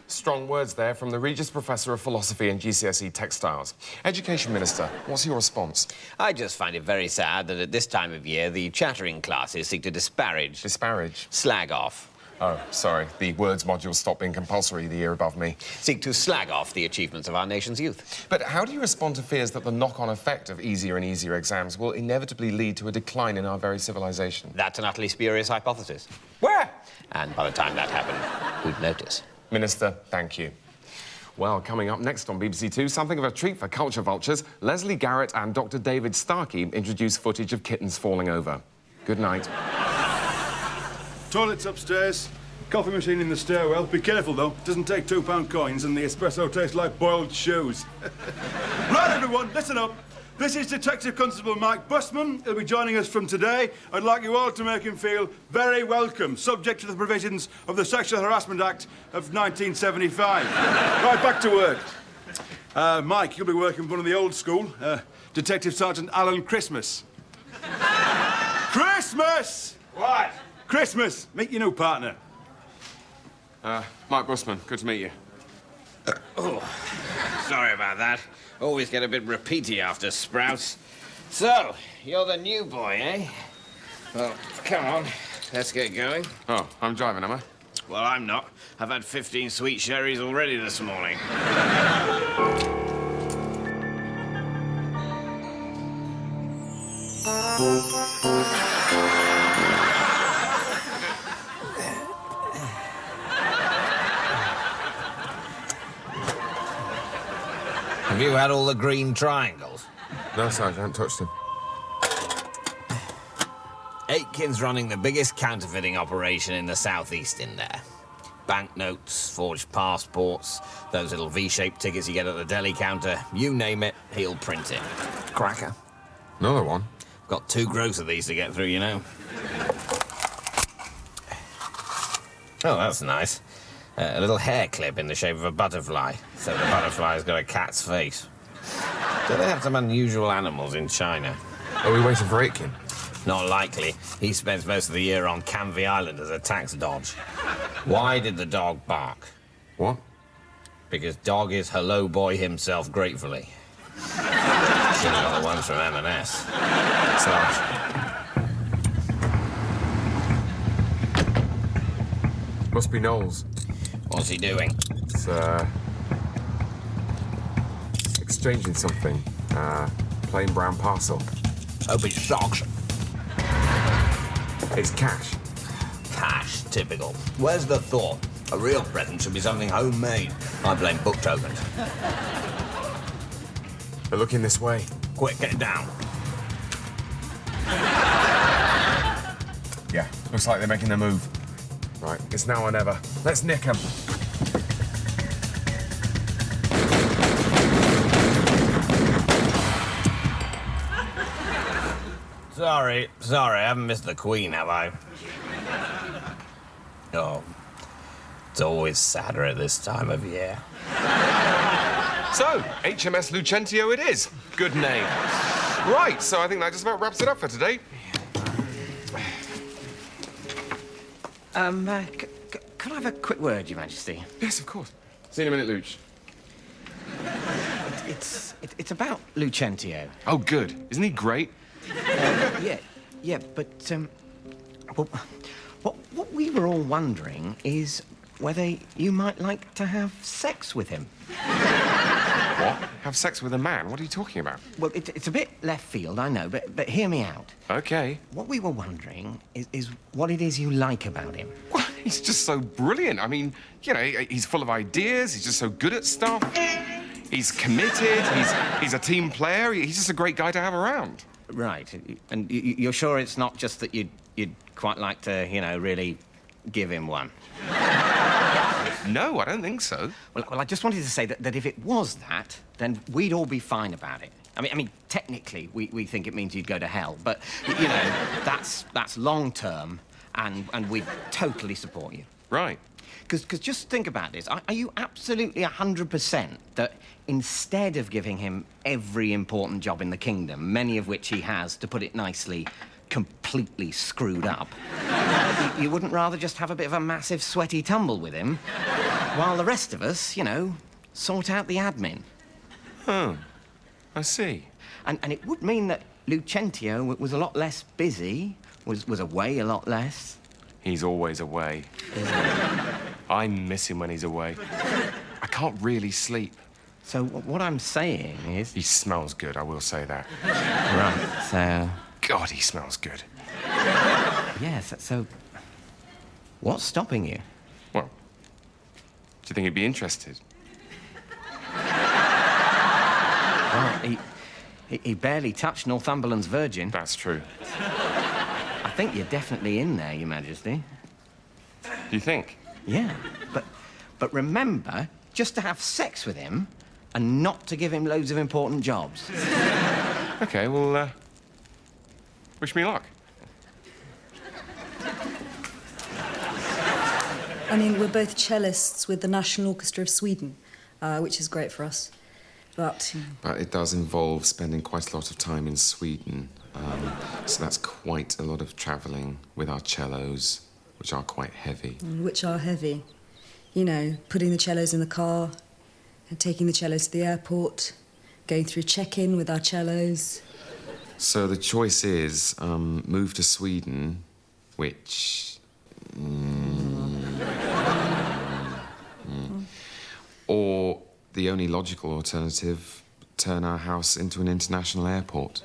Strong words there from the Regis Professor of Philosophy and GCSE Textiles. Education Minister, what's your response? I just find it very sad that at this time of year, the chattering classes seek to disparage... Disparage? Slag off. Oh, sorry. The words module stopped being compulsory the year above me. Seek to slag off the achievements of our nation's youth. But how do you respond to fears that the knock-on effect of easier and easier exams will inevitably lead to a decline in our very civilization? That's an utterly spurious hypothesis. Where? And by the time that happened, who'd notice? Minister, thank you. Well, coming up next on BBC Two, something of a treat for culture vultures, Leslie Garrett and Dr. David Starkey introduce footage of kittens falling over. Good night. Toilets upstairs, coffee machine in the stairwell. Be careful, though. It doesn't take £2 coins and the espresso tastes like boiled shoes. Right, everyone, listen up. This is Detective Constable Mike Busman. He'll be joining us from today. I'd like you all to make him feel very welcome, subject to the provisions of the Sexual Harassment Act of 1975. Right, back to work. Mike, you'll be working with one of the old school, Detective Sergeant Alan Christmas. Christmas! What? Christmas! Meet your new partner. Mike Busman, good to meet you. Sorry about that. Always get a bit repeaty after Sprouts. So, you're the new boy, eh? Well, come on. Let's get going. Oh, I'm driving, am I? Well, I'm not. I've had 15 sweet sherries already this morning. Have you had all the green triangles? No, Sarge, I haven't touched him. Aitken's running the biggest counterfeiting operation in the southeast in there. Banknotes, forged passports, those little V-shaped tickets you get at the deli counter, you name it, he'll print it. Cracker. Another one? Got 2 gross of these to get through, you know. Oh, that's nice. A little hair clip in the shape of a butterfly, so the butterfly's got a cat's face. Do they have some unusual animals in China? Are we waiting for Aitken? Not likely. He spends most of the year on Canvey Island as a tax dodge. Why did the dog bark? What? Because Dog is Hello Boy himself gratefully. Should have got the ones from M&S. Must be Knowles. What's he doing? It's, exchanging something. Plain brown parcel. Hope it's socks. It's cash. Cash, typical. Where's the thought? A real present should be something homemade. I blame book tokens. They're looking this way. Quick, get down. Yeah, looks like they're making their move. Right, it's now or never. Let's nick them. Sorry, I haven't missed the Queen, have I? Oh, it's always sadder at this time of year. So, HMS Lucentio it is. Good name. Right, so I think that just about wraps it up for today. Could I have a quick word, Your Majesty? Yes, of course. See you in a minute, Luch. It's about Lucentio. Oh, good. Isn't he great? Yeah, but, well, what we were all wondering is whether you might like to have sex with him. What? Have sex with a man? What are you talking about? Well, it's a bit left field, I know, but hear me out. Okay. What we were wondering is what it is you like about him. Well, he's just so brilliant. I mean, you know, he's full of ideas. He's just so good at stuff. He's committed. He's a team player. He's just a great guy to have around. Right. And you're sure it's not just that you'd quite like to, you know, really give him one? No, I don't think so. Well, I just wanted to say that if it was that, then we'd all be fine about it. I mean, technically, we think it means you'd go to hell, but, you know, that's long-term, and we'd totally support you. Right. Because just think about this. Are you absolutely 100% that instead of giving him every important job in the kingdom, many of which he has, to put it nicely, completely screwed up, you wouldn't rather just have a bit of a massive sweaty tumble with him, while the rest of us, you know, sort out the admin? Oh, I see. And it would mean that Lucentio was a lot less busy, was away a lot less. He's always away. I miss him when he's away. I can't really sleep. So what I'm saying is... He smells good, I will say that. Right, so... God, he smells good. Yes, so... What's stopping you? Well, do you think he'd be interested? Well, he barely touched Northumberland's Virgin. That's true. I think you're definitely in there, Your Majesty. Do you think? Yeah, but remember, just to have sex with him and not to give him loads of important jobs. OK, well, wish me luck. I mean, we're both cellists with the National Orchestra of Sweden, which is great for us. But it does involve spending quite a lot of time in Sweden. So that's quite a lot of travelling with our cellos, which are quite heavy. which are heavy. You know, putting the cellos in the car and taking the cellos to the airport, going through check-in with our cellos. So the choice is move to Sweden, which... Or the only logical alternative, turn our house into an international airport.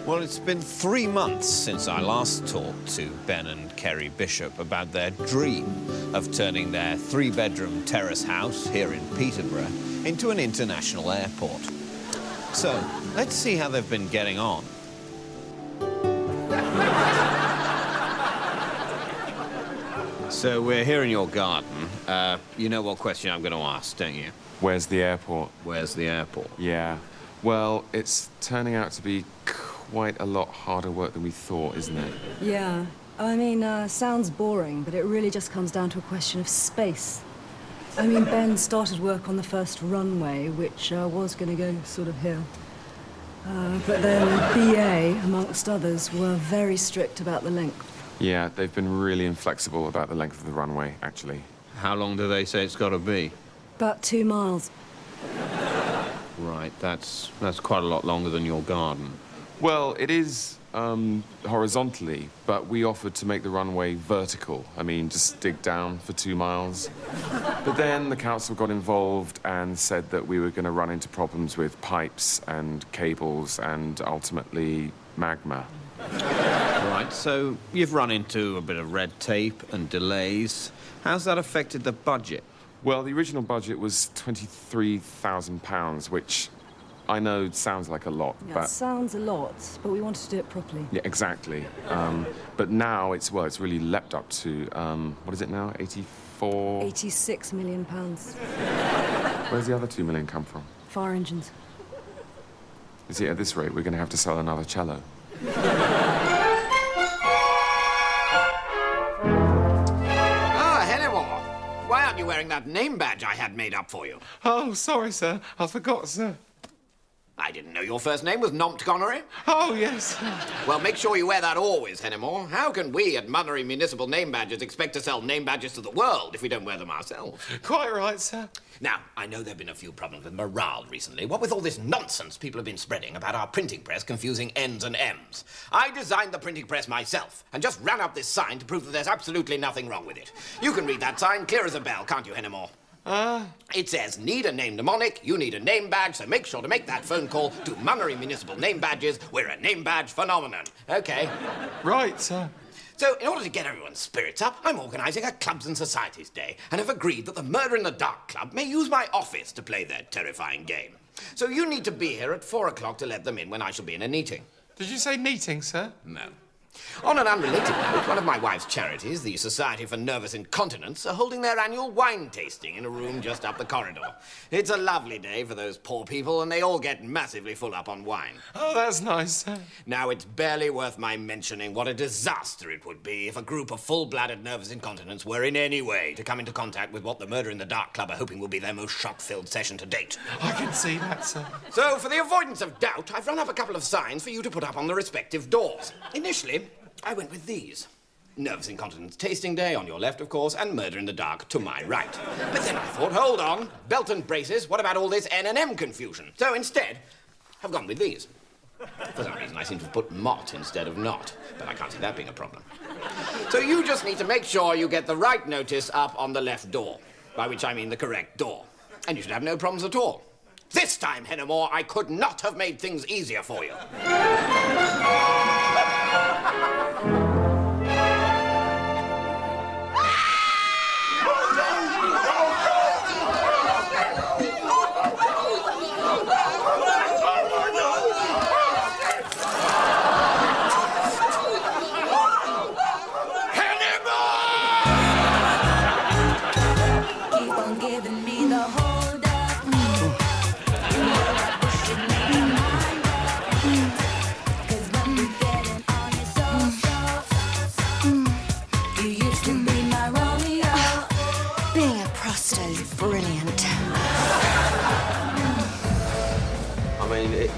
Well, it's been 3 months since I last talked to Ben and Kerry Bishop about their dream of turning their 3-bedroom terrace house here in Peterborough into an international airport. So, let's see how they've been getting on. So, we're here in your garden. You know what question I'm going to ask, don't you? Where's the airport? Where's the airport? Yeah. Well, it's turning out to be quite a lot harder work than we thought, isn't it? Yeah, I mean, sounds boring, but it really just comes down to a question of space. I mean, Ben started work on the first runway, which was going to go sort of here. But then BA, amongst others, were very strict about the length. Yeah, they've been really inflexible about the length of the runway, actually. How long do they say it's got to be? About 2 miles. Right, that's quite a lot longer than your garden. Well, it is horizontally, but we offered to make the runway vertical. I mean, just dig down for 2 miles. But then the council got involved and said that we were going to run into problems with pipes and cables and ultimately magma. Right, so you've run into a bit of red tape and delays. How's that affected the budget? Well, the original budget was £23,000, which I know sounds like a lot, Yeah, but... it sounds a lot, but we wanted to do it properly. Yeah, exactly. But now it's really leapt up to, what is it now, 84? £86 million. Where's the other 2 million come from? Fire engines. You see, at this rate, we're going to have to sell another cello. Why aren't you wearing that name badge I had made up for you? Oh, sorry, sir. I forgot, sir. I didn't know your first name was Montgomery. Oh, yes. Well, make sure you wear that always, Hennemore. How can we at Munnery Municipal Name Badges expect to sell name badges to the world if we don't wear them ourselves? Quite right, sir. Now, I know there have been a few problems with morale recently. What with all this nonsense people have been spreading about our printing press confusing N's and M's. I designed the printing press myself and just ran up this sign to prove that there's absolutely nothing wrong with it. You can read that sign clear as a bell, can't you, Hennemore? It says, need a name mnemonic, you need a name badge, so make sure to make that phone call to Munnery Municipal Name Badges. We're a name badge phenomenon. Okay. Right, sir. So, in order to get everyone's spirits up, I'm organising a Clubs and Societies Day and have agreed that the Murder in the Dark Club may use my office to play their terrifying game. So you need to be here at 4 o'clock to let them in when I shall be in a meeting. Did you say meeting, sir? No. On an unrelated note, one of my wife's charities, the Society for Nervous Incontinence, are holding their annual wine tasting in a room just up the corridor. It's a lovely day for those poor people, and they all get massively full up on wine. Oh, that's nice. Now, it's barely worth my mentioning what a disaster it would be if a group of full-blooded nervous incontinents were in any way to come into contact with what the Murder in the Dark Club are hoping will be their most shock-filled session to date. I can see that, sir. So, for the avoidance of doubt, I've run up a couple of signs for you to put up on the respective doors. Initially, I went with these. Nervous Incontinence Tasting Day on your left, of course, and Murder in the Dark to my right. But then I thought, hold on, belt and braces, what about all this N&M confusion? So instead, I've gone with these. For some reason, I seem to have put mott instead of not, but I can't see that being a problem. So you just need to make sure you get the right notice up on the left door, by which I mean the correct door. And you should have no problems at all. This time, Hennemore, I could not have made things easier for you.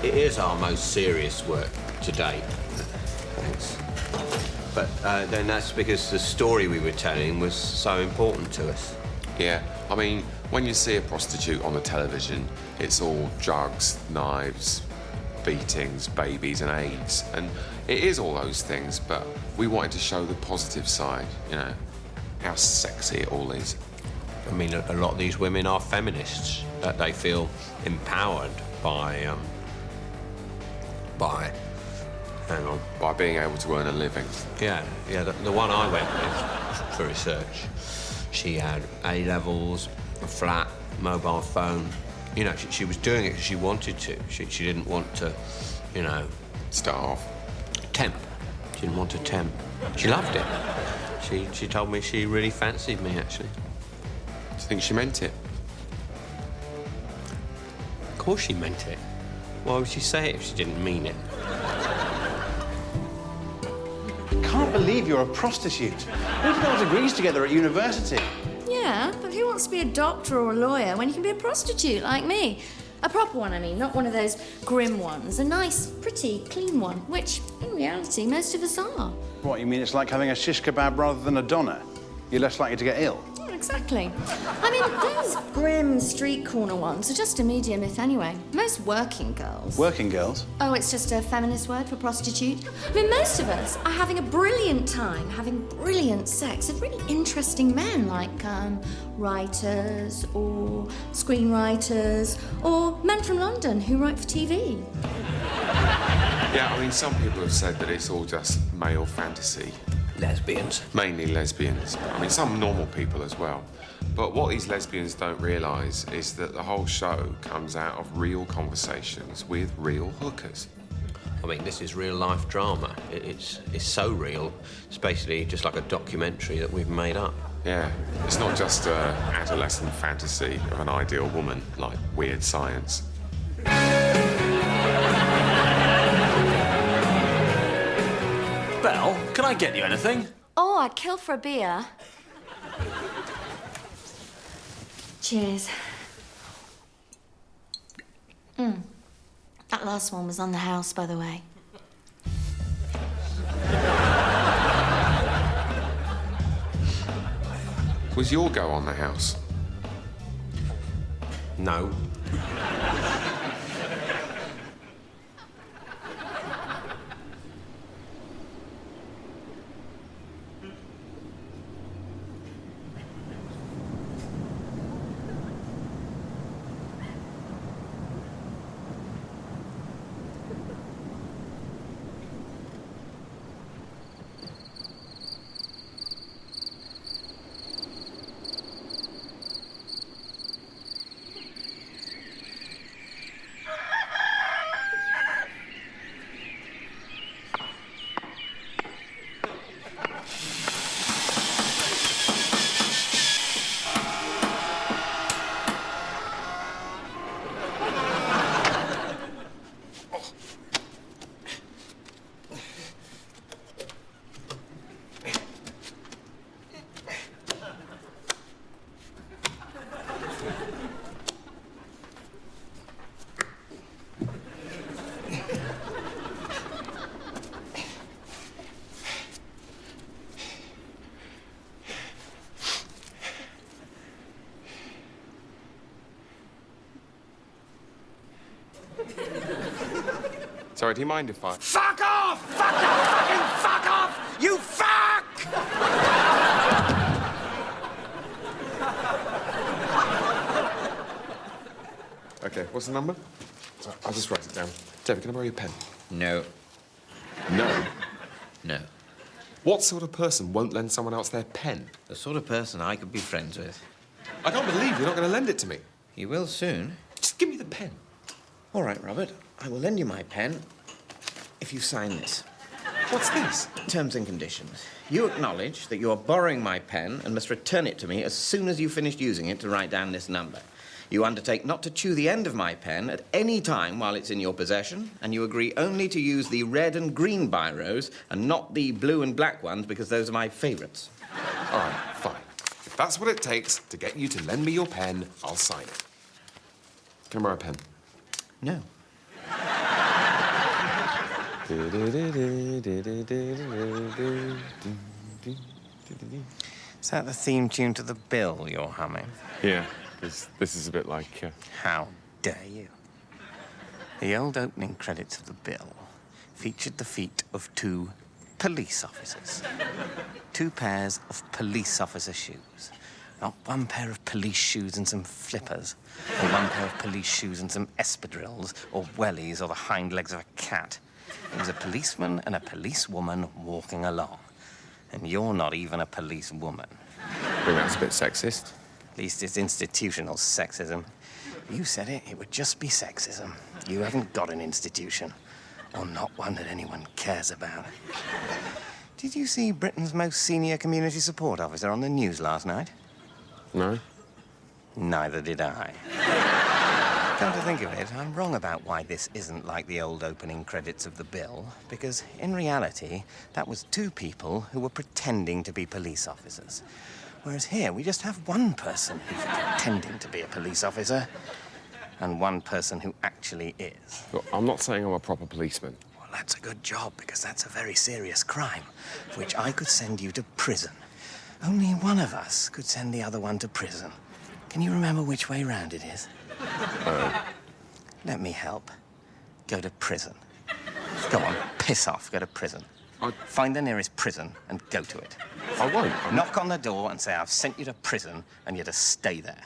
It is our most serious work to date. Thanks. But then that's because the story we were telling was so important to us. Yeah, I mean, when you see a prostitute on the television, it's all drugs, knives, beatings, babies and AIDS. And it is all those things, but we wanted to show the positive side, you know, how sexy it all is. I mean, a lot of these women are feminists, that they feel empowered by being able to earn a living. Yeah, the one I went with for research, she had A-levels, a flat, mobile phone. You know, she was doing it because she wanted to. She didn't want to, you know... Starve. Temp. She didn't want to temp. She loved it. She told me she really fancied me, actually. Do you think she meant it? Of course she meant it. Why would she say it if she didn't mean it? Can't believe you're a prostitute. We did our degrees together at university. Yeah, but who wants to be a doctor or a lawyer when you can be a prostitute like me? A proper one, I mean, not one of those grim ones. A nice, pretty, clean one, which, in reality, most of us are. What, you mean it's like having a shish kebab rather than a doner? You're less likely to get ill. Yeah, exactly. I mean, those grim street corner ones are just a media myth anyway. Most working girls... Working girls? Oh, it's just a feminist word for prostitute. I mean, most of us are having a brilliant time, having brilliant sex with really interesting men, like, writers or screenwriters or men from London who write for TV. Yeah, I mean, some people have said that it's all just male fantasy. Lesbians. Mainly lesbians. I mean, some normal people as well. But what these lesbians don't realise is that the whole show comes out of real conversations with real hookers. I mean, this is real-life drama. It's so real. It's basically just like a documentary that we've made up. Yeah, it's not just an adolescent fantasy of an ideal woman like Weird Science. Belle, can I get you anything? Oh, I'd kill for a beer. Cheers. That last one was on the house, by the way. Was your go on the house? No. Sorry, do you mind if I... Fuck off! Fuck off! Fucking fuck off! You fuck! Okay, what's the number? I'll just write it down. David, can I borrow your pen? No. No? No. What sort of person won't lend someone else their pen? The sort of person I could be friends with. I can't believe you're not going to lend it to me. You will soon. Just give me the pen. All right, Robert. I will lend you my pen if you sign this. What's this? Terms and conditions. You acknowledge that you are borrowing my pen and must return it to me as soon as you've finished using it to write down this number. You undertake not to chew the end of my pen at any time while it's in your possession, and you agree only to use the red and green biros and not the blue and black ones because those are my favourites. All right, fine. If that's what it takes to get you to lend me your pen, I'll sign it. Can I borrow a pen? No. Is that the theme tune to the bill you're humming? Yeah, this is a bit like... How dare you? The old opening credits of the bill featured the feet of 2 police officers. 2 pairs of police officer shoes. Not 1 pair of police shoes and some flippers, or 1 pair of police shoes and some espadrilles, or wellies, or the hind legs of a cat. It was a policeman and a policewoman walking along. And you're not even a policewoman. I think that's a bit sexist. At least it's institutional sexism. You said it, it would just be sexism. You haven't got an institution, or not one that anyone cares about. Did you see Britain's most senior community support officer on the news last night? No? Neither did I. Come to think of it, I'm wrong about why this isn't like the old opening credits of the bill, because in reality, that was 2 people who were pretending to be police officers. Whereas here, we just have 1 person who's pretending to be a police officer, and 1 person who actually is. Look, I'm not saying I'm a proper policeman. Well, that's a good job, because that's a very serious crime, for which I could send you to prison. Only one of us could send the other one to prison. Can you remember which way round it is? Let me help. Go to prison. Go on, piss off, go to prison. Find the nearest prison and go to it. I won't. Knock on the door and say, I've sent you to prison and you're to stay there.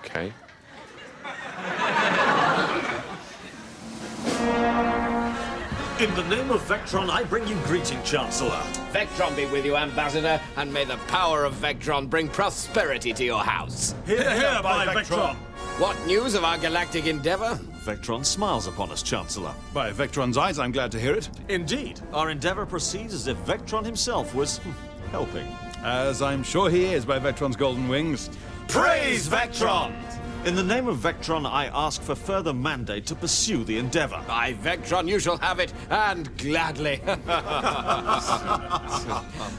Okay. In the name of Vectron, I bring you greeting, Chancellor. Vectron be with you, Ambassador, and may the power of Vectron bring prosperity to your house. Hear, hear, by Vectron. What news of our galactic endeavor? Vectron smiles upon us, Chancellor. By Vectron's eyes, I'm glad to hear it. Indeed, our endeavor proceeds as if Vectron himself was helping. As I'm sure he is by Vectron's golden wings. Praise Vectron! In the name of Vectron, I ask for further mandate to pursue the endeavor. By Vectron, you shall have it, and gladly.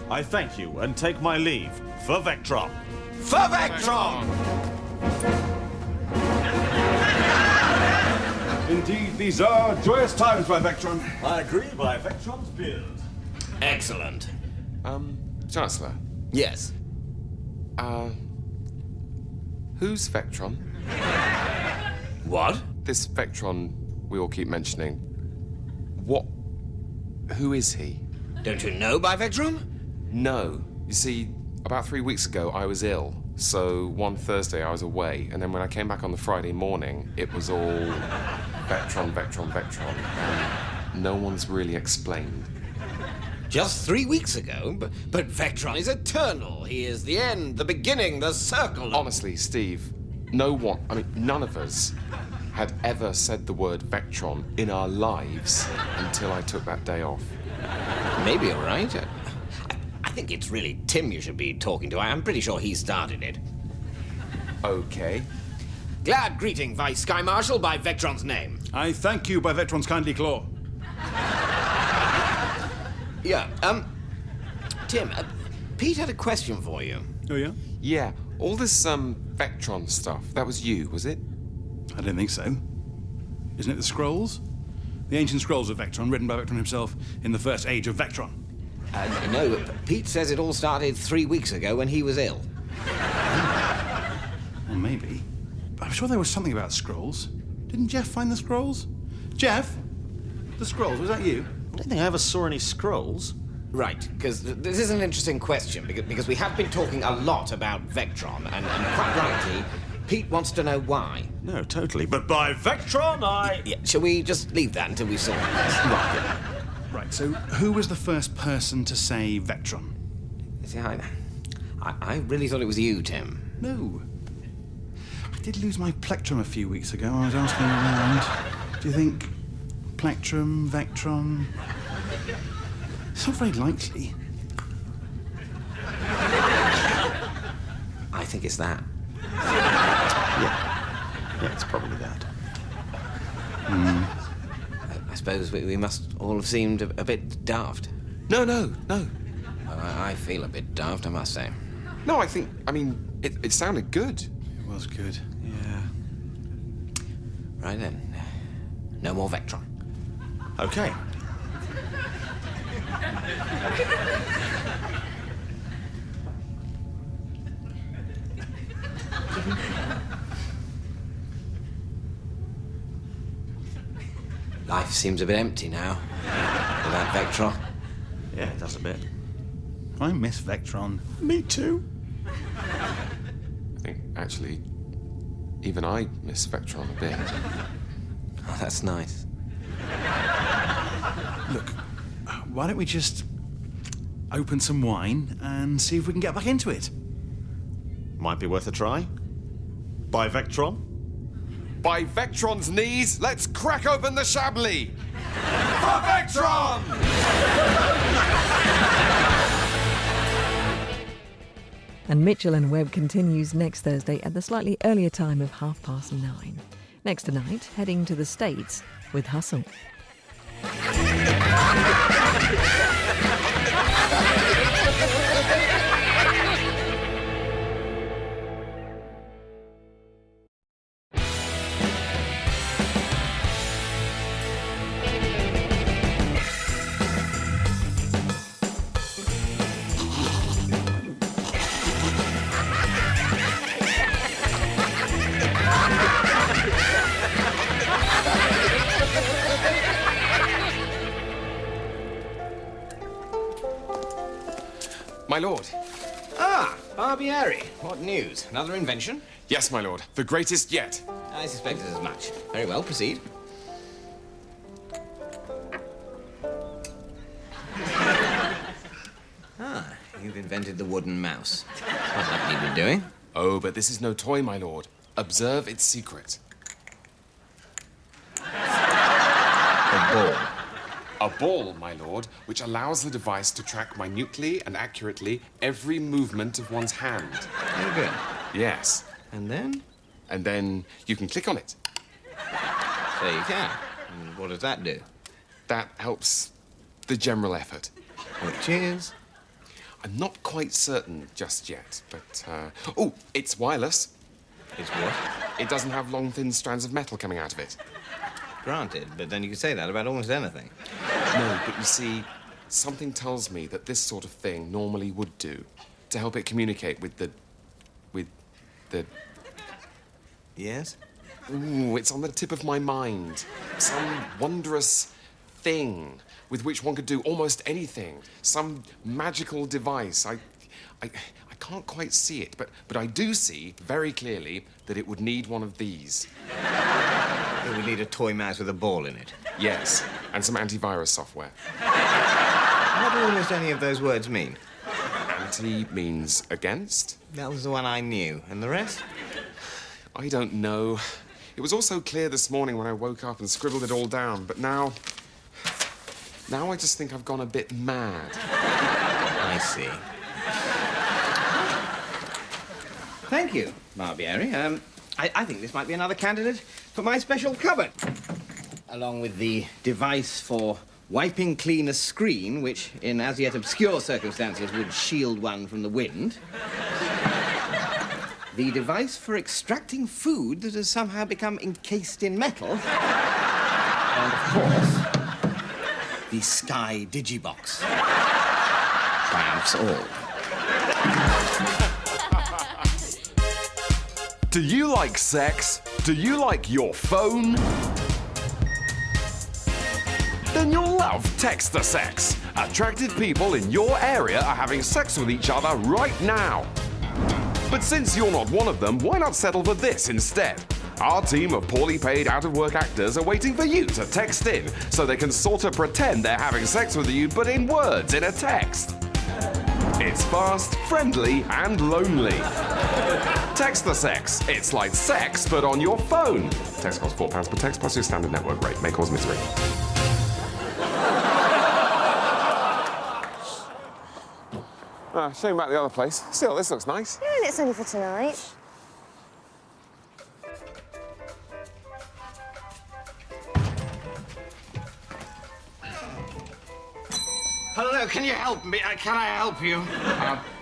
I thank you and take my leave. For Vectron. For Vectron! Indeed, these are joyous times by Vectron. I agree by Vectron's beard. Excellent. Chancellor? Yes? Who's Vectron? What? This Vectron we all keep mentioning. Who is he? Don't you know by Vectron? No. You see, about 3 weeks ago I was ill, so one Thursday I was away, and then when I came back on the Friday morning, it was all Vectron, Vectron, Vectron, and no one's really explained. Just 3 weeks ago? But Vectron is eternal. He is the end, the beginning, the circle. Honestly, Steve, none of us had ever said the word Vectron in our lives until I took that day off. Maybe you're right. I think it's really Tim you should be talking to. I'm pretty sure he started it. Okay. Glad greeting, Vice Sky Marshal, by Vectron's name. I thank you by Vectron's kindly claw. Yeah, Tim, Pete had a question for you. Oh, yeah? Yeah, all this, Vectron stuff, that was you, was it? I don't think so. Isn't it the scrolls? The ancient scrolls of Vectron, written by Vectron himself in the first age of Vectron. No, but Pete says it all started 3 weeks ago when he was ill. Well, maybe. But I'm sure there was something about scrolls. Didn't Jeff find the scrolls? Jeff? The scrolls, was that you? I don't think I ever saw any scrolls. Right, because this is an interesting question, because we have been talking a lot about Vectron, and quite rightly, Pete wants to know why. No, totally. But by Vectron, Yeah, shall we just leave that until we sort this? Right, so who was the first person to say Vectron? See, I really thought it was you, Tim. No. I did lose my plectrum a few weeks ago. I was asking around. Do you think plectrum, Vectron? It's not very likely. I think it's that. Yeah, it's probably that. I suppose we must all have seemed a bit daft. No. I feel a bit daft, I must say. No, I mean, it sounded good. It was good. Yeah. Right then. No more Vectron. Okay. Life seems a bit empty now without Vectron. Yeah, it does a bit. I miss Vectron. Me too. I think, actually, even I miss Vectron a bit. Oh, that's nice. Look, why don't we just open some wine and see if we can get back into it? Might be worth a try. By Vectron? By Vectron's knees, let's crack open the Chablis! For Vectron! And Mitchell and Webb continues next Thursday at the slightly earlier time of 9:30. Next tonight, heading to the States with Hustle. My lord. Ah, Barbieri. What news? Another invention? Yes, my lord. The greatest yet. I suspected as much. Very well, proceed. You've invented the wooden mouse. What have you been doing? Oh, but this is no toy, my lord. Observe its secret. A ball. A ball, my lord, which allows the device to track minutely and accurately every movement of one's hand. Very good. Yes. And then? And then you can click on it. So you can. And what does that do? That helps the general effort. Which is? I'm not quite certain just yet, but, oh, it's wireless. It's what? It doesn't have long, thin strands of metal coming out of it. Granted, but then you could say that about almost anything. No, but you see, something tells me that this sort of thing normally would do to help it communicate with the... Yes? Ooh, it's on the tip of my mind. Some wondrous thing with which one could do almost anything. Some magical device. I can't quite see it, but I do see very clearly that it would need one of these. It would need a toy mouse with a ball in it. Yes, and some antivirus software. What do almost any of those words mean? Anti means against. That was the one I knew. And the rest? I don't know. It was all so clear this morning when I woke up and scribbled it all down, but now I just think I've gone a bit mad. I see. Thank you, Barbieri. I think this might be another candidate for my special cupboard. Along with the device for wiping clean a screen, which, in as yet obscure circumstances, would shield one from the wind. The device for extracting food that has somehow become encased in metal. And, of course, the Sky Digibox. Triumphs all. Do you like sex? Do you like your phone? Then you'll love Text the Sex. Attractive people in your area are having sex with each other right now. But since you're not one of them, why not settle for this instead? Our team of poorly paid out-of-work actors are waiting for you to text in so they can sort of pretend they're having sex with you, but in words in a text. It's fast, friendly, and lonely. Text the Sex. It's like sex, but on your phone. Text costs £4 per text plus your standard network rate. May cause misery. Showing back the other place. Still, this looks nice. Yeah, and it's only for tonight. Hello, can you help me? Can I help you?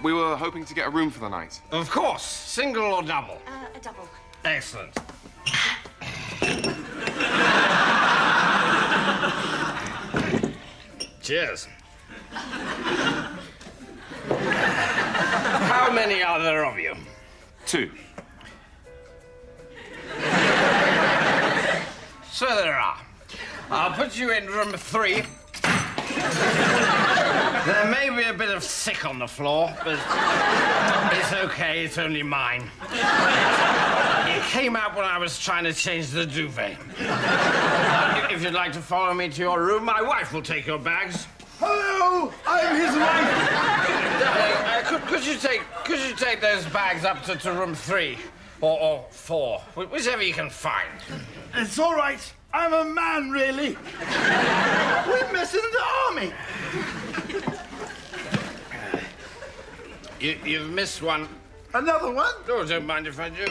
We were hoping to get a room for the night. Of course. Single or double? A double. Excellent. Cheers. How many are there of you? 2. So there are. I'll put you in room 3. There may be a bit of sick on the floor, but it's okay, it's only mine. It came out when I was trying to change the duvet. If you'd like to follow me to your room, my wife will take your bags. Hello, I'm his wife. Could you take those bags up to room 3 or 4, whichever you can find? It's all right. I'm a man, really. We're missing the army. You've missed one. Another one? Oh, don't mind if I do.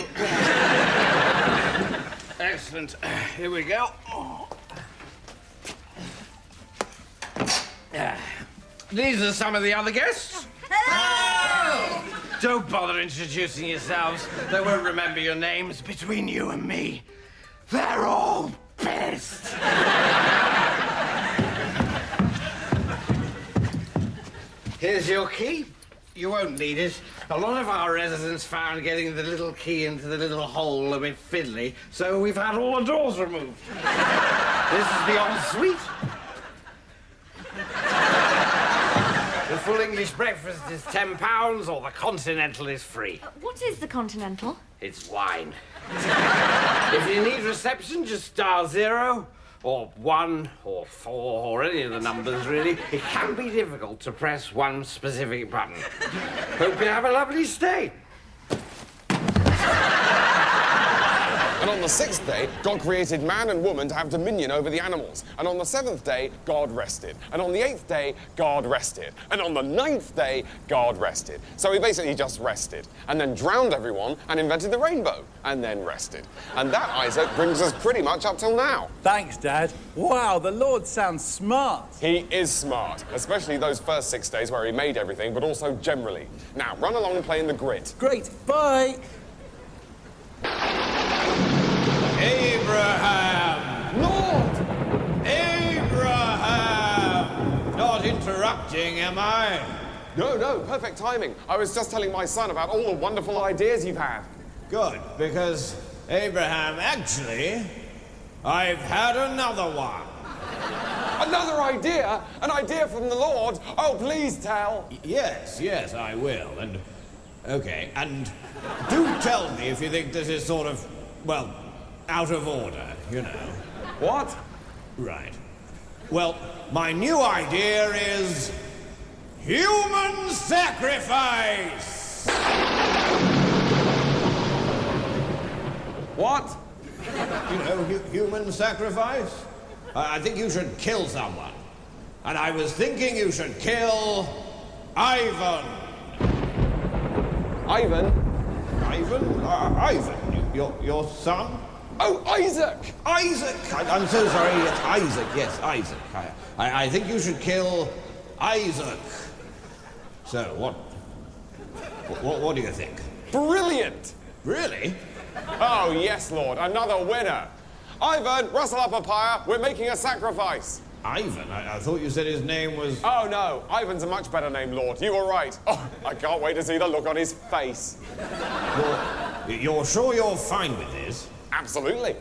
Excellent. Here we go. These are some of the other guests. Hello! Don't bother introducing yourselves. They won't remember your names. Between you and me, they're all pissed. Here's your key. You won't need it. A lot of our residents found getting the little key into the little hole a bit fiddly, so we've had all the doors removed. This is the ensuite. The full English breakfast is £10, or the continental is free. What is the Continental? It's wine. If you need reception, just dial 0, or 1, or 4, or any of the numbers, really. It can be difficult to press one specific button. Hope you have a lovely stay. And on the 6th day, God created man and woman to have dominion over the animals. And on the 7th day, God rested. And on the 8th day, God rested. And on the 9th day, God rested. So he basically just rested. And then drowned everyone and invented the rainbow. And then rested. And that, Isaac, brings us pretty much up till now. Thanks, Dad. Wow, the Lord sounds smart. He is smart, especially those first 6 days where he made everything, but also generally. Now, run along and play in the grit. Great, bye. Abraham! Lord! Abraham! Not interrupting, am I? No, perfect timing. I was just telling my son about all the wonderful ideas you've had. Good, because, Abraham, actually, I've had another one. Another idea? An idea from the Lord? Oh, please tell. Yes, I will. And, okay, and do tell me if you think this is sort of, well, out of order, you know. What? Right. Well, my new idea is human sacrifice! What? You know, human sacrifice? I think you should kill someone. And I was thinking you should kill Ivan. Ivan? Ivan? Ivan, your son? Oh, Isaac! Isaac! I'm so sorry, it's Isaac, yes, Isaac. I think you should kill Isaac. So, what do you think? Brilliant! Really? Oh, yes, Lord, another winner. Ivan, rustle up a pyre, we're making a sacrifice. Ivan? I thought you said his name was... Oh, no, Ivan's a much better name, Lord. You were right. Oh, I can't wait to see the look on his face. You're sure you're fine with this? Absolutely.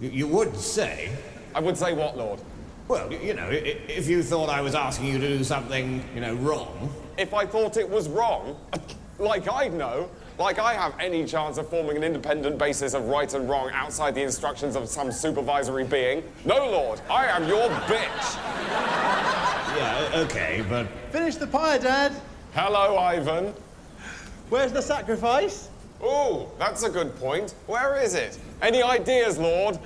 You would say? I would say what, Lord? Well, you know, if you thought I was asking you to do something, you know, wrong. If I thought it was wrong, like I'd know, like I have any chance of forming an independent basis of right and wrong outside the instructions of some supervisory being. No, Lord, I am your bitch. Yeah, okay, but... Finish the pie, Dad. Hello, Ivan. Where's the sacrifice? Ooh, that's a good point. Where is it? Any ideas, Lord?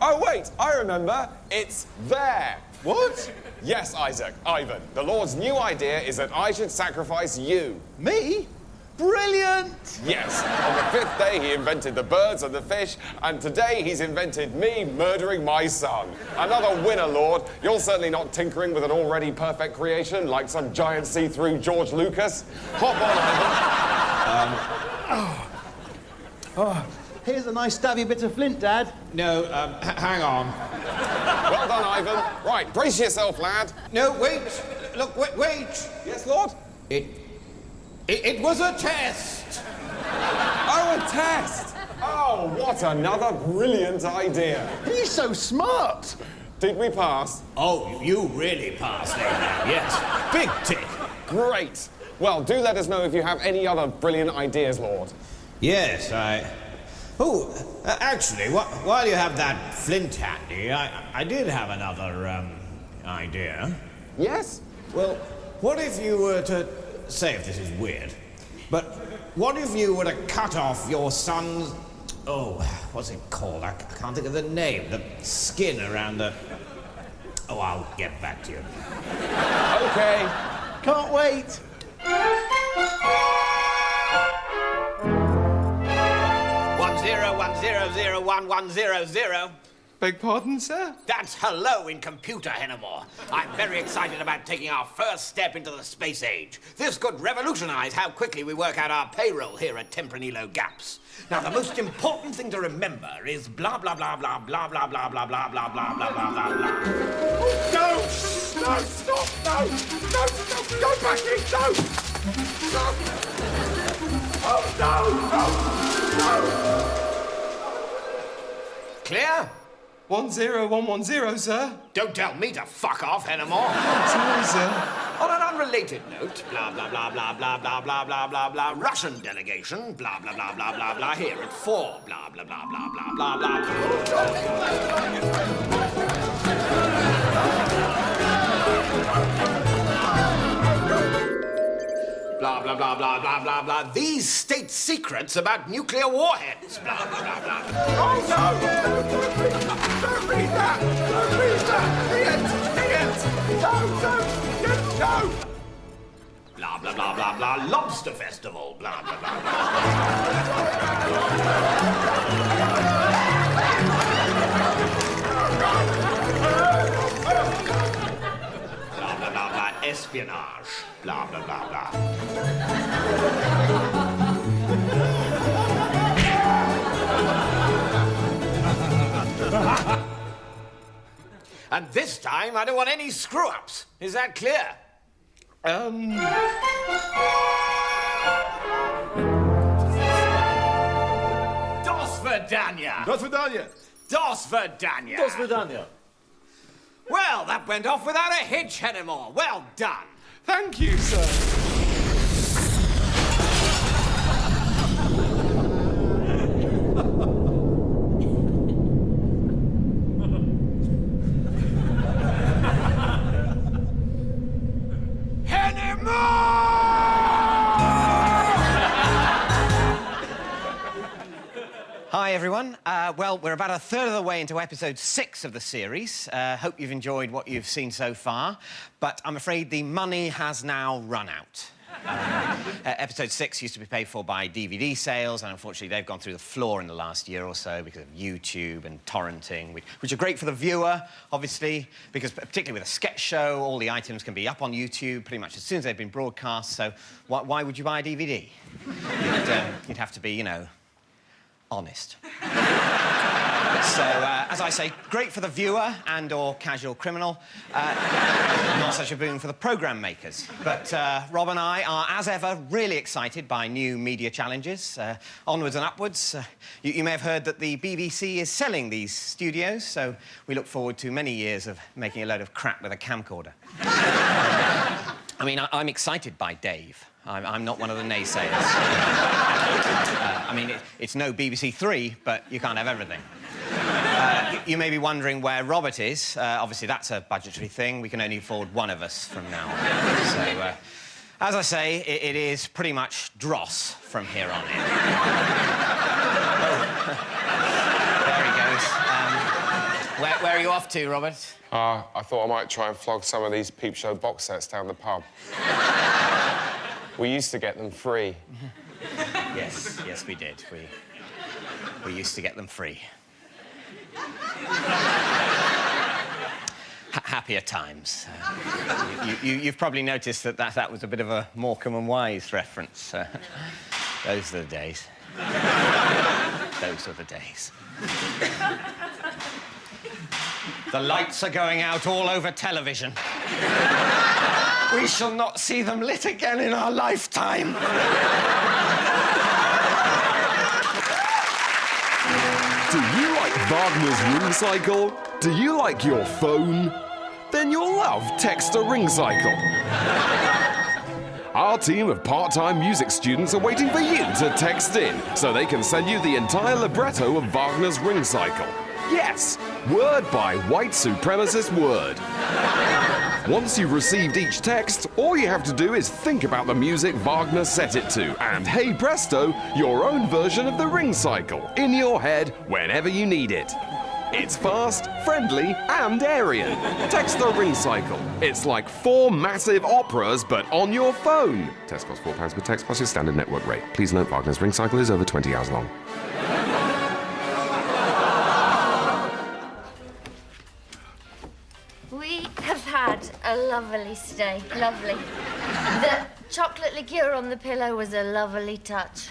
Oh, wait, I remember. It's there. What? Yes, Isaac, Ivan. The Lord's new idea is that I should sacrifice you. Me? Brilliant! Yes. On the 5th day, he invented the birds and the fish, and today he's invented me murdering my son. Another winner, Lord. You're certainly not tinkering with an already perfect creation like some giant see-through George Lucas. Hop on, Ivan. Here's a nice stabby bit of flint, Dad. No, hang on. Well done, Ivan. Right, brace yourself, lad. No, wait. Look, wait. Yes, Lord? It was a test. Oh, a test. Oh, what another brilliant idea. He's so smart. Did we pass? Oh, you really passed, Abraham. Yes. Big tick. Great. Well, do let us know if you have any other brilliant ideas, Lord. Yes, Oh, actually, while you have that flint handy, I did have another, idea. Yes? Well, what if you were to... Say if this is weird, but what if you were to cut off your son's... Oh, what's it called? I can't think of the name. The skin around the... Oh, I'll get back to you. Okay. Can't wait. 1010011000. Beg pardon, sir? That's hello in computer, Hennemore. I'm very excited about taking our first step into the space age. This could revolutionize how quickly we work out our payroll here at Tempranillo Gaps. Now, the most important thing to remember is blah, blah, blah, blah, blah, blah, blah, blah, blah, blah, blah, blah, blah, blah, blah. No! No, stop! No! No, stop! Go back in! No! Stop! Oh, no! No! No! Clear? 10110, sir. Don't tell me to fuck off, Hennemore. Sorry, sir. On an unrelated note, blah, blah, blah, blah, blah, blah, blah, blah, blah, blah, Russian delegation, blah, blah, blah, blah, blah, blah, here at 4, blah, blah, blah, blah, blah, blah, blah. Blah, blah, blah, blah, blah, blah, blah. These state secrets about nuclear warheads, blah, blah, blah, blah. Oh, no! Don't read that! Don't read that! No! Blah, blah, blah, blah, blah. Lobster festival, blah, blah, blah, blah. Blah, blah, blah, blah. Espionage, blah, blah, blah, blah. And this time, I don't want any screw-ups. Is that clear? Dos Verdania! Dos Verdania! Dos Verdania! Dos Verdania! Well, that went off without a hitch, Hennemore. Well done. Thank you, sir. Hi, everyone. Well, we're about a third of the way into episode 6 of the series. Hope you've enjoyed what you've seen so far, but I'm afraid the money has now run out. Episode 6 used to be paid for by DVD sales, and unfortunately they've gone through the floor in the last year or so because of YouTube and torrenting, which are great for the viewer, obviously, because particularly with a sketch show, all the items can be up on YouTube pretty much as soon as they've been broadcast, so why would you buy a DVD? You'd have to be, you know, honest. So, as I say, great for the viewer and/or casual criminal. Not such a boon for the programme makers. But Rob and I are, as ever, really excited by new media challenges. Onwards and upwards. You may have heard that the BBC is selling these studios, so we look forward to many years of making a load of crap with a camcorder. I mean, I'm excited by Dave. I'm not one of the naysayers. I mean, it's no BBC Three, but you can't have everything. You may be wondering where Robert is. Obviously, that's a budgetary thing. We can only afford one of us from now on. So, as I say, it is pretty much dross from here on in. There he goes. Where are you off to, Robert? I thought I might try and flog some of these Peep Show box sets down the pub. We used to get them free. Yes, we did. We used to get them free. Happier times. You've probably noticed that was a bit of a Morecambe and Wise reference. Those are the days. Those are the days. The lights are going out all over television. We shall not see them lit again in our lifetime. Do you like Wagner's Ring Cycle? Do you like your phone? Then you'll love Texter Ring Cycle. Our team of part-time music students are waiting for you to text in so they can send you the entire libretto of Wagner's Ring Cycle. Yes, word by white supremacist word. Once you've received each text, all you have to do is think about the music Wagner set it to, and hey presto, your own version of the Ring Cycle in your head whenever you need it. It's fast, friendly, and Aryan. Text the Ring Cycle. It's like 4 massive operas, but on your phone. Text costs £4 per text plus your standard network rate. Please note Wagner's Ring Cycle is over 20 hours long. We have had a lovely stay. Lovely. The chocolate liqueur on the pillow was a lovely touch.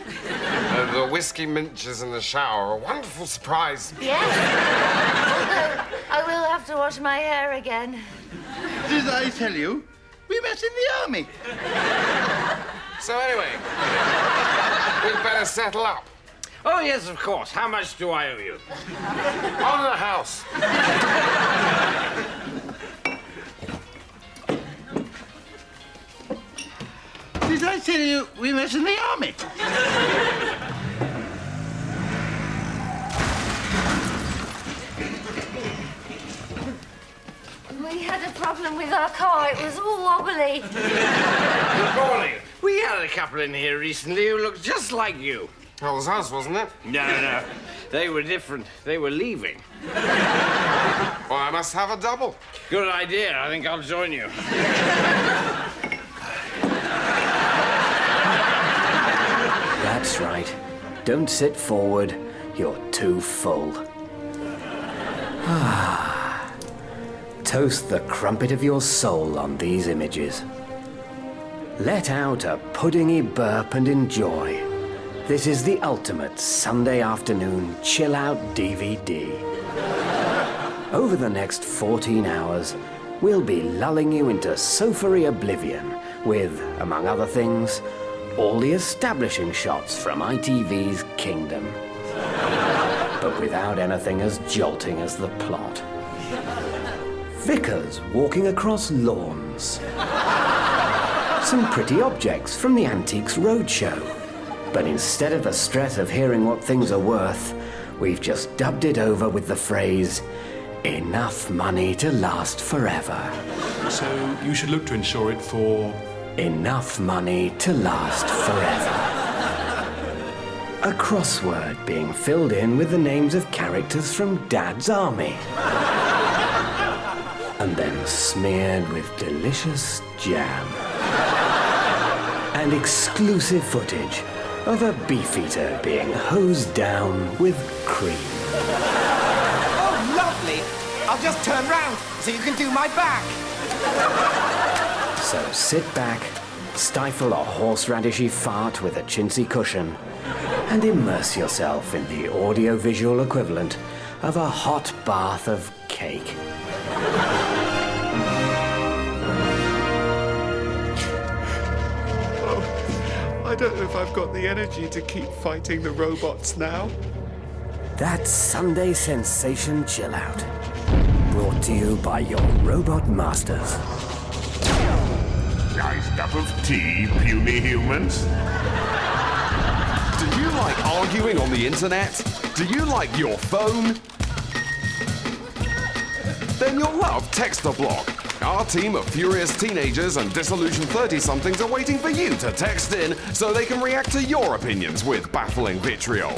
The whiskey minches in the shower, a wonderful surprise. Yes. Although I will have to wash my hair again. Did I tell you? We met in the army. So anyway, we'd better settle up. Oh, yes, of course. How much do I owe you? On the house. Did I tell you we met in the army? We had a problem with our car. It was all wobbly. Good morning. We had a couple in here recently who looked just like you. That was us, wasn't it? No. They were different. They were leaving. Well, I must have a double. Good idea. I think I'll join you. That's right. Don't sit forward. You're too full. Toast the crumpet of your soul on these images. Let out a puddingy burp and enjoy. This is the ultimate Sunday afternoon chill-out DVD. Over the next 14 hours, we'll be lulling you into sofa-y oblivion with, among other things, all the establishing shots from ITV's Kingdom. But without anything as jolting as the plot. Vicars walking across lawns. Some pretty objects from the Antiques Roadshow. But instead of the stress of hearing what things are worth, we've just dubbed it over with the phrase, enough money to last forever. So you should look to insure it for... Enough money to last forever. A crossword being filled in with the names of characters from Dad's Army. And then smeared with delicious jam. And exclusive footage of a beefeater being hosed down with cream. Oh, lovely. I'll just turn round so you can do my back. So sit back, stifle a horseradishy fart with a chintzy cushion, and immerse yourself in the audiovisual equivalent of a hot bath of cake. I don't know if I've got the energy to keep fighting the robots now. That's Sunday Sensation Chill Out. Brought to you by your robot masters. Nice cup of tea, puny humans. Do you like arguing on the internet? Do you like your phone? Then you'll love Text-a-Block. Our team of furious teenagers and disillusioned 30-somethings are waiting for you to text in so they can react to your opinions with baffling vitriol.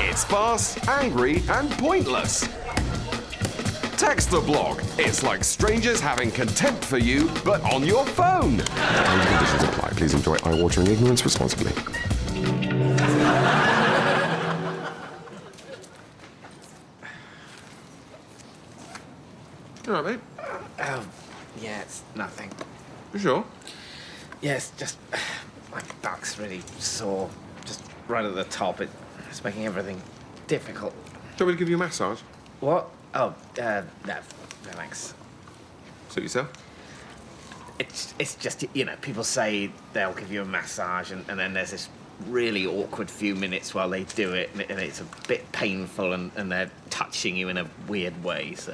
It's fast, angry, and pointless. Text-a-Block. It's like strangers having contempt for you, but on your phone. Terms and conditions apply. Please enjoy eye-watering ignorance responsibly. You all right, mate? Oh, yeah, it's nothing. You sure? Yes, just my back's really sore. Just right at the top. It's making everything difficult. Do you want me to give you a massage? What? Oh, no, thanks. Suit yourself? It's just, you know, people say they'll give you a massage and then there's this really awkward few minutes while they do it and it's a bit painful and they're touching you in a weird way, so...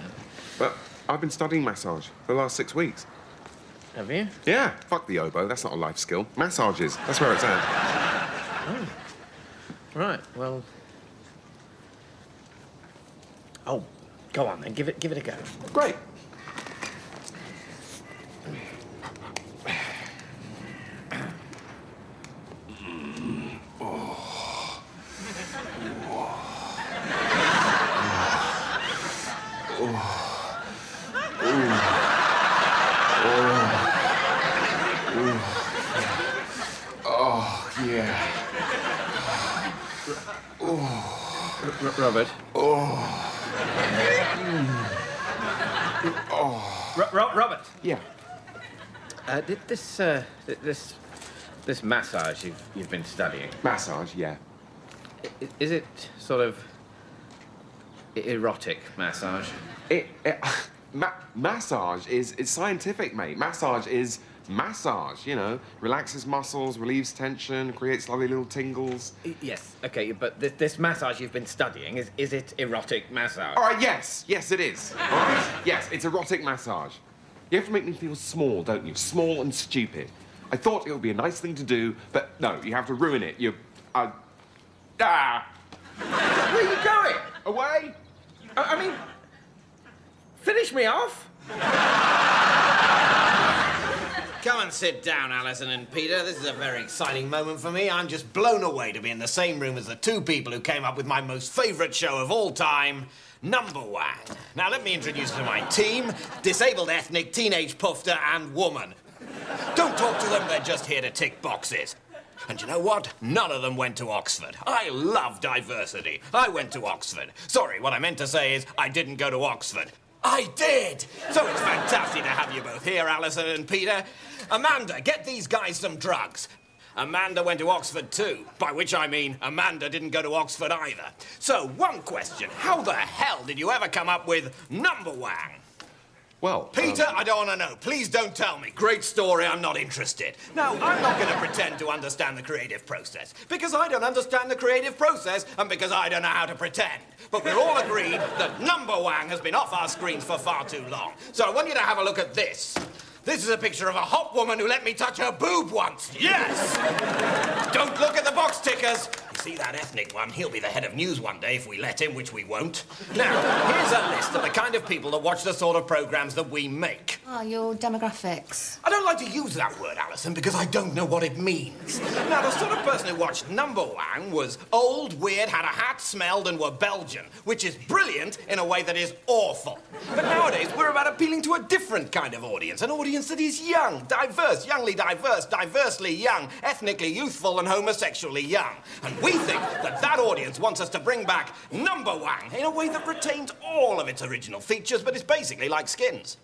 But I've been studying massage for the last 6 weeks. Have you? Yeah, fuck the oboe, that's not a life skill. Massages, that's where it's at. Oh. Right, well... Oh, go on then, give it a go. Great. Robert. Robert. Yeah. Did this massage you've been studying? Massage, yeah. Is it sort of erotic massage? Massage is scientific, mate. Massage is massage, you know. Relaxes muscles, relieves tension, creates lovely little tingles. Yes, okay, but this massage you've been studying, is it erotic massage? All right, yes, it is. All right? Yes, it's erotic massage. You have to make me feel small, don't you? Small and stupid. I thought it would be a nice thing to do, but no, you have to ruin it. Where are you going? Away? I mean, finish me off? Come and sit down, Alison and Peter. This is a very exciting moment for me. I'm just blown away to be in the same room as the two people who came up with my most favourite show of all time, Number Wang. Now, let me introduce you to my team, disabled ethnic, teenage pufter, and woman. Don't talk to them, they're just here to tick boxes. And you know what? None of them went to Oxford. I love diversity. I went to Oxford. Sorry, what I meant to say is I didn't go to Oxford. I did! So it's fantastic to have you both here, Alison and Peter. Amanda, get these guys some drugs. Amanda went to Oxford too, by which I mean Amanda didn't go to Oxford either. So, one question. How the hell did you ever come up with Number Wang? Well, Peter, I don't want to know. Please don't tell me. Great story, I'm not interested. Now, I'm not going to pretend to understand the creative process, because I don't understand the creative process, and because I don't know how to pretend. But we're all agreed that Number Wang has been off our screens for far too long. So I want you to have a look at this. This is a picture of a hot woman who let me touch her boob once. Yes! Don't look at the box tickers. You see that ethnic one? He'll be the head of news one day if we let him, which we won't. Now, here's a list of the kind of people that watch the sort of programs that we make. Oh, your demographics. I don't like to use that word, Alison, because I don't know what it means. Now, the sort of person who watched Number Wang was old, weird, had a hat, smelled, and were Belgian, which is brilliant in a way that is awful. But nowadays, we're about appealing to a different kind of audience, an audience that is young, diverse, youngly diverse, diversely young, ethnically youthful, and homosexually young. And we think that that audience wants us to bring back Number Wang in a way that retains all of its original features, but is basically like Skins.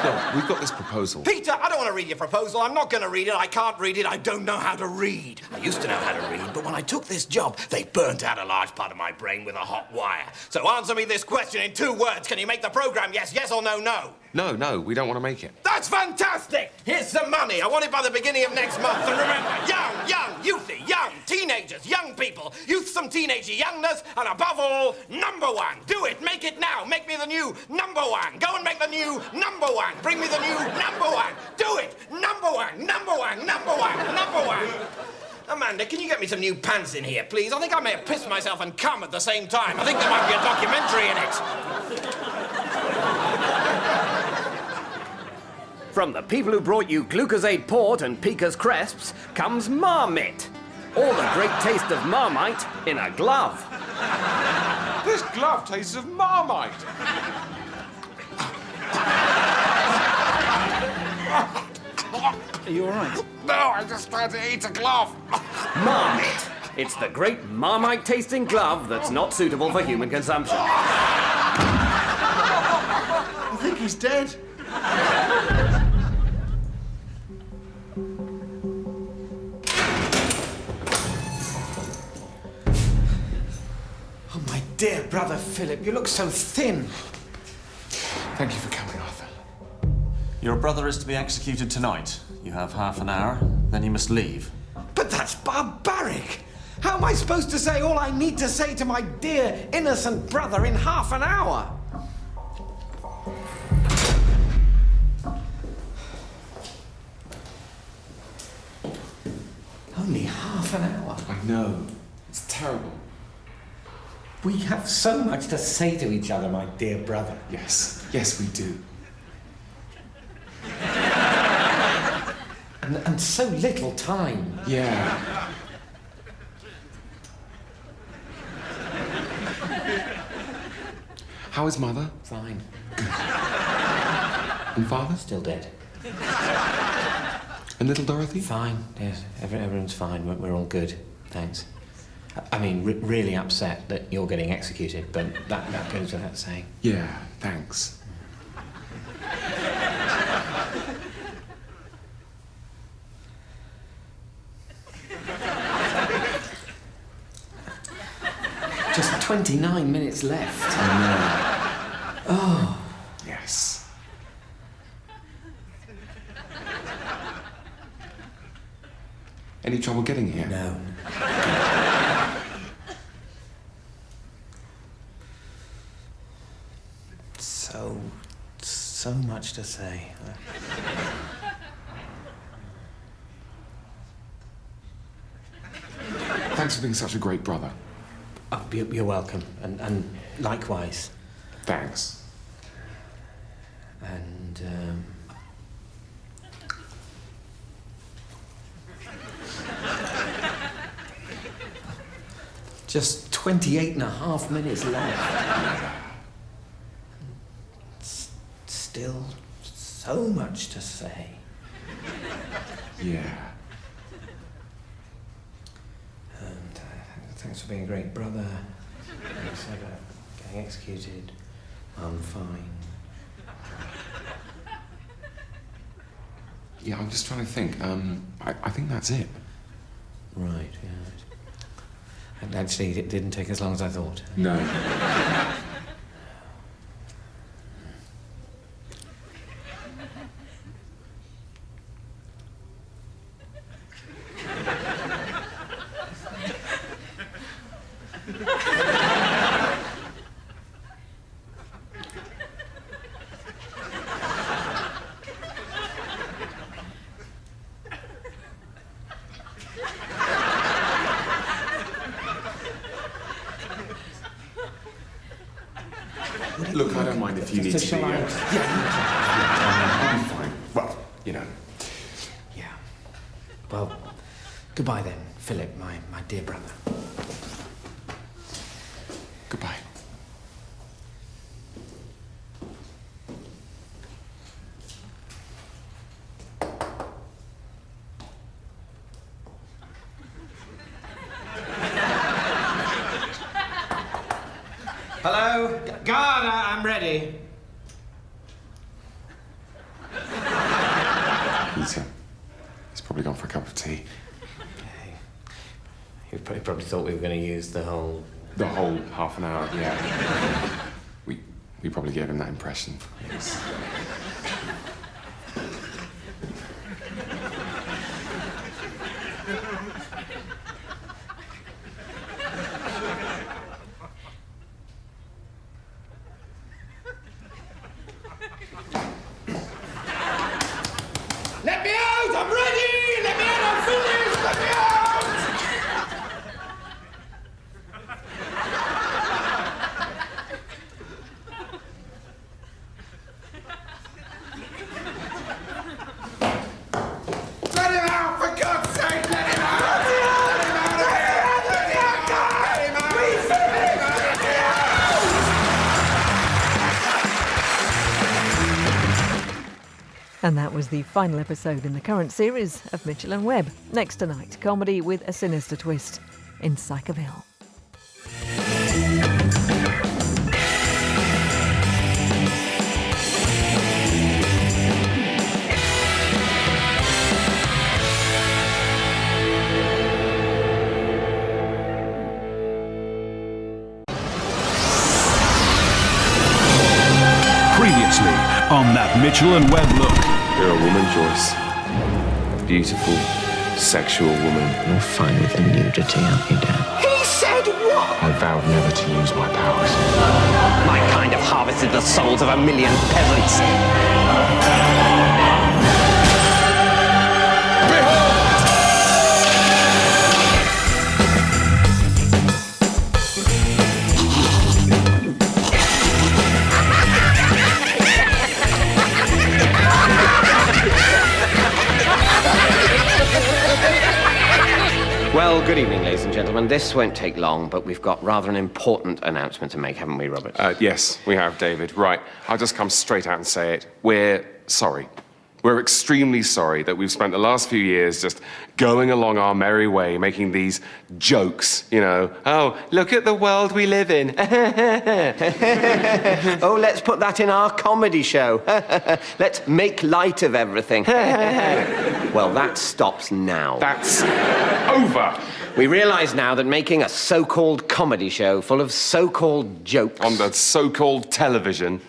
Look, we've got this proposal. Peter, I don't want to read your proposal. I'm not going to read it. I can't read it. I don't know how to read. I used to know how to read, but when I took this job, they burnt out a large part of my brain with a hot wire. So answer me this question in 2 words. Can you make the program? Yes, yes or no, no? No, we don't want to make it. That's fantastic! Here's some money. I want it by the beginning of next month. And remember, young, youthy, young, teenagers, young people, youthsome teenager youngness, and above all, #1. Do it. Make it now. Make me the new #1. Go and make the new #1. Bring me the new #1. Do it. #1. Amanda, can you get me some new pants in here, please? I think I may have pissed myself and come at the same time. I think there might be a documentary in it. From the people who brought you Glucosade Port and Pika's Cresps comes Marmite. All the great taste of Marmite in a glove. This glove tastes of Marmite. Are you all right? No, I just tried to eat a glove. Marmite. It's the great Marmite-tasting glove that's not suitable for human consumption. I think he's dead. Oh, my dear brother Philip, you look so thin. Thank you for coming, Arthur. Your brother is to be executed tonight. You have half an hour, then you must leave. But that's barbaric. How am I supposed to say all I need to say to my dear, innocent brother in half an hour? Only half an hour. I know. It's terrible. We have so much to say to each other, my dear brother. Yes, we do. And so little time. Yeah. How is Mother? Fine. Good. And Father? Still dead. And little Dorothy? Fine, yes. Everyone's fine. We're all good. Thanks. I mean, really upset that you're getting executed, but that goes without saying. Yeah, thanks. Just 29 minutes left. I know. Oh. Yes. Any trouble getting here? No. So much to say. Thanks for being such a great brother. Oh, you're welcome, and likewise. Thanks. And, just 28.5 minutes left. Still so much to say. Yeah. And thanks for being a great brother. Thanks for getting executed. I'm fine. Yeah, I'm just trying to think. I think that's it. Right, yeah. And actually, it didn't take as long as I thought. No. Look, I don't mind if you need to be... shall I? I'll be fine. Well, you know. Yeah. Well, goodbye then, Philip, my dear brother. Goodbye. Hello? Guard, I'm ready. probably gone for a cup of tea. You probably thought we were going to use the whole... The whole half an hour, yeah. We probably gave him that impression. Yes. Let me out! I'm ready! Let me out! I'm finished! Let me out! Let him out, for God's sake! Let him out! Let him out of here! Let him out! Let him out! And that was the final episode in the current series of Mitchell and Webb. Next tonight, comedy with a sinister twist in Psychoville. Previously on that Mitchell and Webb look. You're a woman, Joyce. A beautiful, sexual woman. You're fine with the nudity, aren't you, Dad? He said what? I vowed never to use my powers. My kind have harvested the souls of 1 million peasants. Well, good evening, ladies and gentlemen. This won't take long, but we've got rather an important announcement to make, haven't we, Robert? Yes, we have, David. Right. I'll just come straight out and say it. We're sorry. We're extremely sorry that we've spent the last few years just going along our merry way, making these jokes, you know. Oh, look at the world we live in. Oh, let's put that in our comedy show. Let's make light of everything. Well, that stops now. That's over. We realise now that making a so-called comedy show full of so-called jokes... On the so-called television.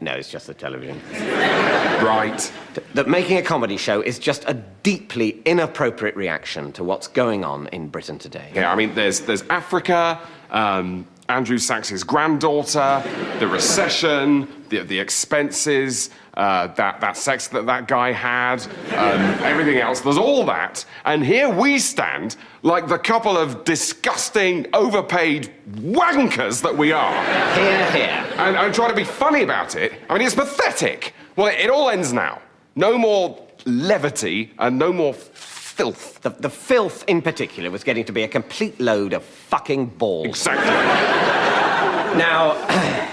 No, it's just the television. Right. That making a comedy show is just a deeply inappropriate reaction to what's going on in Britain today. Yeah, I mean, there's Africa, Andrew Sachs's granddaughter, the recession, the expenses, that sex that guy had, everything else. There's all that. And here we stand like the couple of disgusting, overpaid wankers that we are. Hear, hear. And try to be funny about it. I mean, it's pathetic. Well, it all ends now. No more levity and no more filth. The filth, in particular, was getting to be a complete load of fucking balls. Exactly. Now,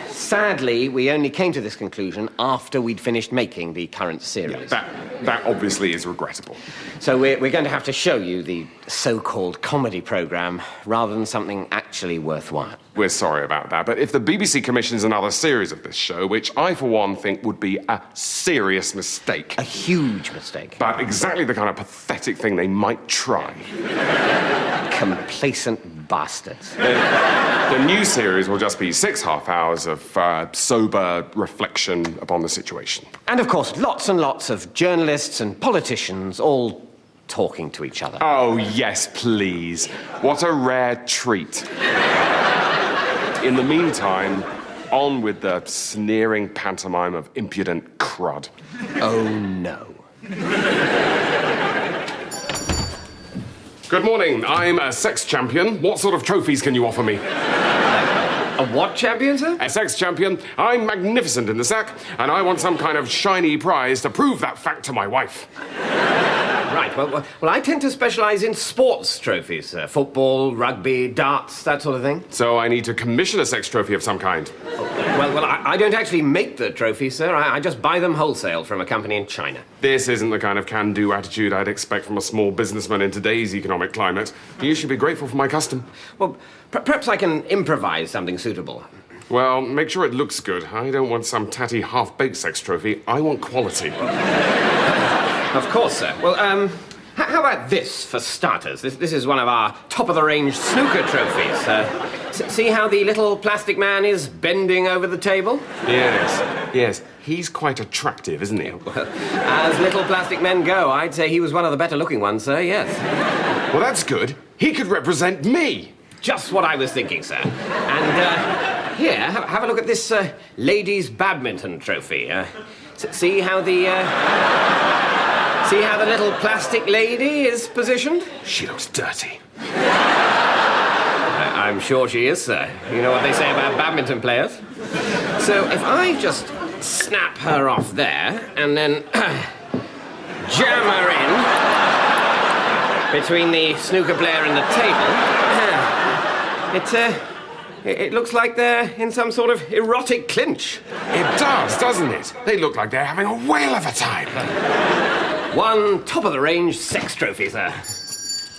sadly, we only came to this conclusion after we'd finished making the current series. Yeah, that obviously is regrettable. So we're going to have to show you the so-called comedy programme rather than something actually worthwhile. We're sorry about that, but if the BBC commissions another series of this show, which I, for one, think would be a serious mistake. A huge mistake. But exactly the kind of pathetic thing they might try. Complacent bastards. The new series will just be 6 half hours of sober reflection upon the situation. And, of course, lots and lots of journalists and politicians all talking to each other. Oh, yes, please. What a rare treat. In the meantime, on with the sneering pantomime of impudent crud. Oh, no. Good morning. I'm a sex champion. What sort of trophies can you offer me? A what champion, sir? A sex champion. I'm magnificent in the sack, and I want some kind of shiny prize to prove that fact to my wife. Right, well, I tend to specialise in sports trophies, sir. Football, rugby, darts, that sort of thing. So I need to commission a sex trophy of some kind. Well, I don't actually make the trophies, sir. I just buy them wholesale from a company in China. This isn't the kind of can-do attitude I'd expect from a small businessman in today's economic climate. You should be grateful for my custom. Well, perhaps I can improvise something suitable. Well, make sure it looks good. I don't want some tatty half-baked sex trophy. I want quality. Of course, sir. Well, How about this for starters? This is one of our top-of-the-range snooker trophies. See how the little plastic man is bending over the table? Yes. He's quite attractive, isn't he? Well, as little plastic men go, I'd say he was one of the better-looking ones, sir, yes. Well, that's good. He could represent me. Just what I was thinking, sir. And, here, have a look at this ladies' badminton trophy. See how the little plastic lady is positioned? She looks dirty. I'm sure she is, sir. You know what they say about badminton players. So if I just snap her off there and then jam her in between the snooker player and the table, it looks like they're in some sort of erotic clinch. It does, doesn't it? They look like they're having a whale of a time. One top-of-the-range sex trophy, sir.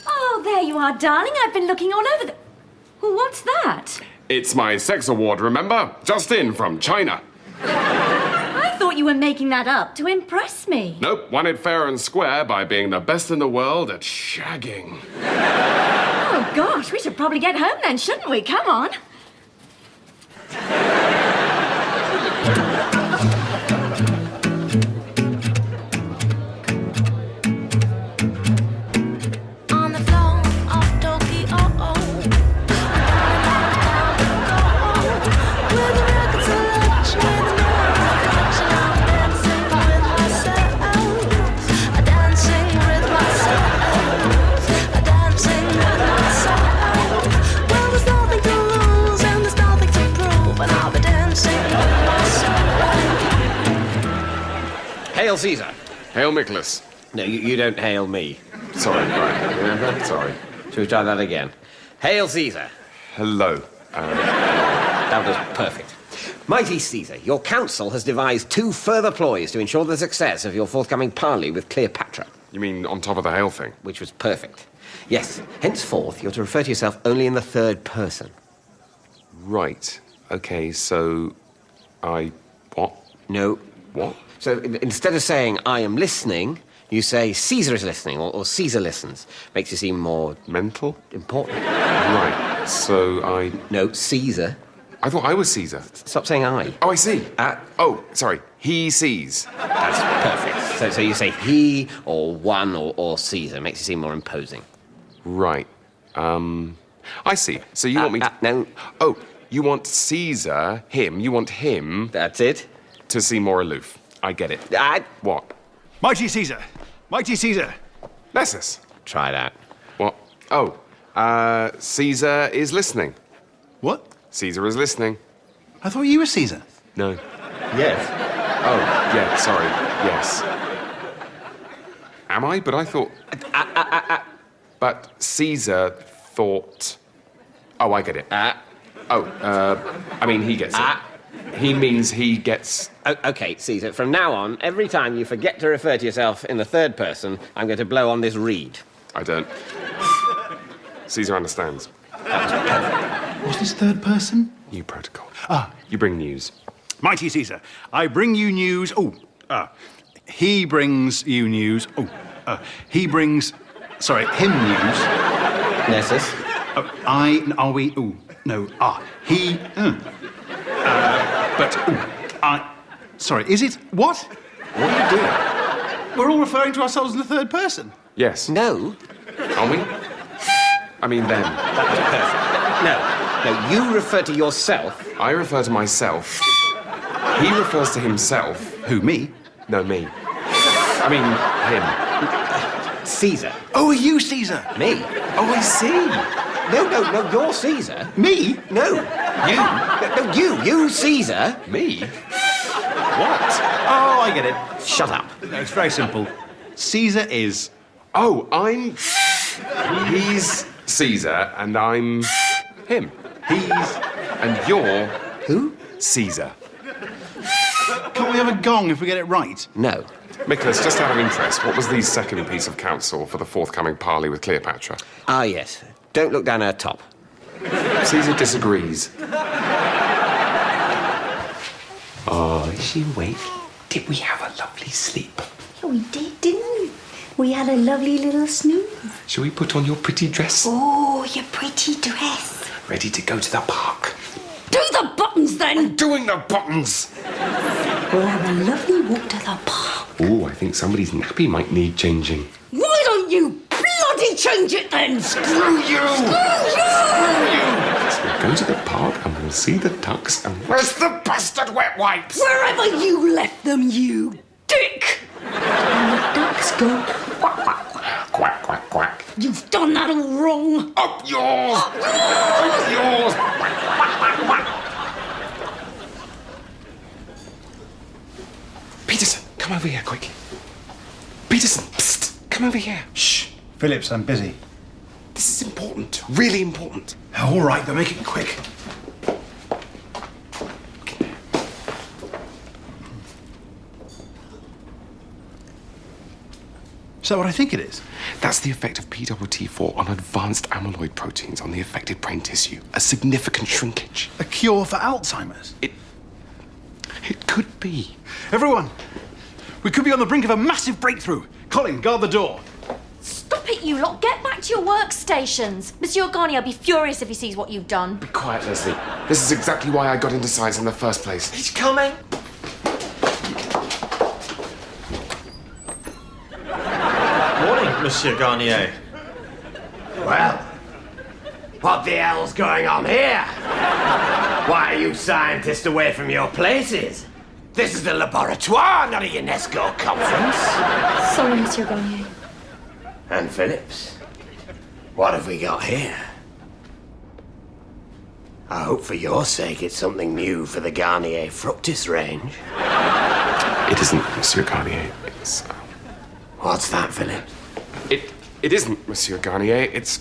Oh, there you are, darling. I've been looking all over the... Well, what's that? It's my sex award, remember? Just in from China. I thought you were making that up to impress me. Nope, won it fair and square by being the best in the world at shagging. Oh, gosh, we should probably get home then, shouldn't we? Come on. Hail Caesar. Hail Nicholas. No, you don't hail me. Sorry, right. Remember? Sorry. Shall we try that again? Hail Caesar. Hello. That was perfect. Mighty Caesar, your council has devised 2 further ploys to ensure the success of your forthcoming parley with Cleopatra. You mean on top of the hail thing? Which was perfect. Yes, henceforth you're to refer to yourself only in the third person. Right. Okay, so what? No. What? So instead of saying, I am listening, you say, Caesar is listening, or Caesar listens. Makes you seem more... mental? Important. Right. So No, Caesar. I thought I was Caesar. Stop saying I. Oh, I see. Oh, sorry. He sees. That's perfect. So you say he, or one, or Caesar. Makes you seem more imposing. Right. I see. So you want me to... No. Oh, you want Caesar, him, you want him... That's it. To seem more aloof. I get it. What? Mighty Caesar! Mighty Caesar! Nessus. Try that. What? Oh, Caesar is listening. What? Caesar is listening. I thought you were Caesar. No. Yes. Oh, yeah, sorry. Yes. Am I? But I thought... But Caesar thought... Oh, I get it. I mean, he gets it. He means he gets... Okay, Caesar, from now on, every time you forget to refer to yourself in the third person, I'm going to blow on this reed. I don't. Caesar understands. What's this third person? New protocol. Ah. You bring news. Mighty Caesar, I bring you news... he brings you news... he brings... Sorry, him news... Nessus. Are we... no. He... Sorry, is it... What? What are you doing? We're all referring to ourselves in the third person. Yes. No. Are we? I mean, them. That was perfect. No, you refer to yourself. I refer to myself. He refers to himself. Who, me? No, me. I mean, him. Caesar. Oh, are you Caesar? Me. Oh, I see. No, you're Caesar. Me? No. You. No, you Caesar. Me? What? Oh, I get it. Shut up. No, it's very simple. Caesar is... Oh, He's Caesar, and I'm him. He's... And you're... Who? Caesar. Can't we have a gong if we get it right? No. Nicholas, just out of interest, what was the second piece of counsel for the forthcoming parley with Cleopatra? Ah, yes. Don't look down her top. Caesar disagrees. Oh, is she awake? Did we have a lovely sleep? Oh, we did, didn't we? We had a lovely little snooze. Shall we put on your pretty dress? Oh, your pretty dress. Ready to go to the park. Do the buttons then. I'm doing the buttons. We'll have a lovely walk to the park. Oh, I think somebody's nappy might need changing. Why don't you bloody change it then? Screw you! Screw you! So we'll go to the park and we'll see the ducks and where's the bastard wet wipes? Wherever you left them, you dick! And the ducks go quack, quack, quack. Quack, quack, quack. You've done that all wrong. Up yours! Up yours! Up yours! Quack, quack, quack, quack. Peterson, come over here quick. Peterson, psst, come over here. Shh. Phillips, I'm busy. This is important, really important. All right, then make it quick. Is that what I think it is? That's the effect of PTT4 on advanced amyloid proteins on the affected brain tissue. A significant shrinkage. A cure for Alzheimer's? It could be. Everyone, we could be on the brink of a massive breakthrough. Colin, guard the door. Stop it, you lot. Get back to your workstations. Monsieur Garnier will be furious if he sees what you've done. Be quiet, Leslie. This is exactly why I got into science in the first place. He's coming. Morning, Monsieur Garnier. Well, what the hell's going on here? Why are you scientists away from your places? This is the laboratoire, not a UNESCO conference. Sorry, Monsieur Garnier. And Phillips, what have we got here? I hope for your sake it's something new for the Garnier Fructis range. It isn't, Monsieur Garnier. It's... What's that, Phillips? It isn't, Monsieur Garnier. It's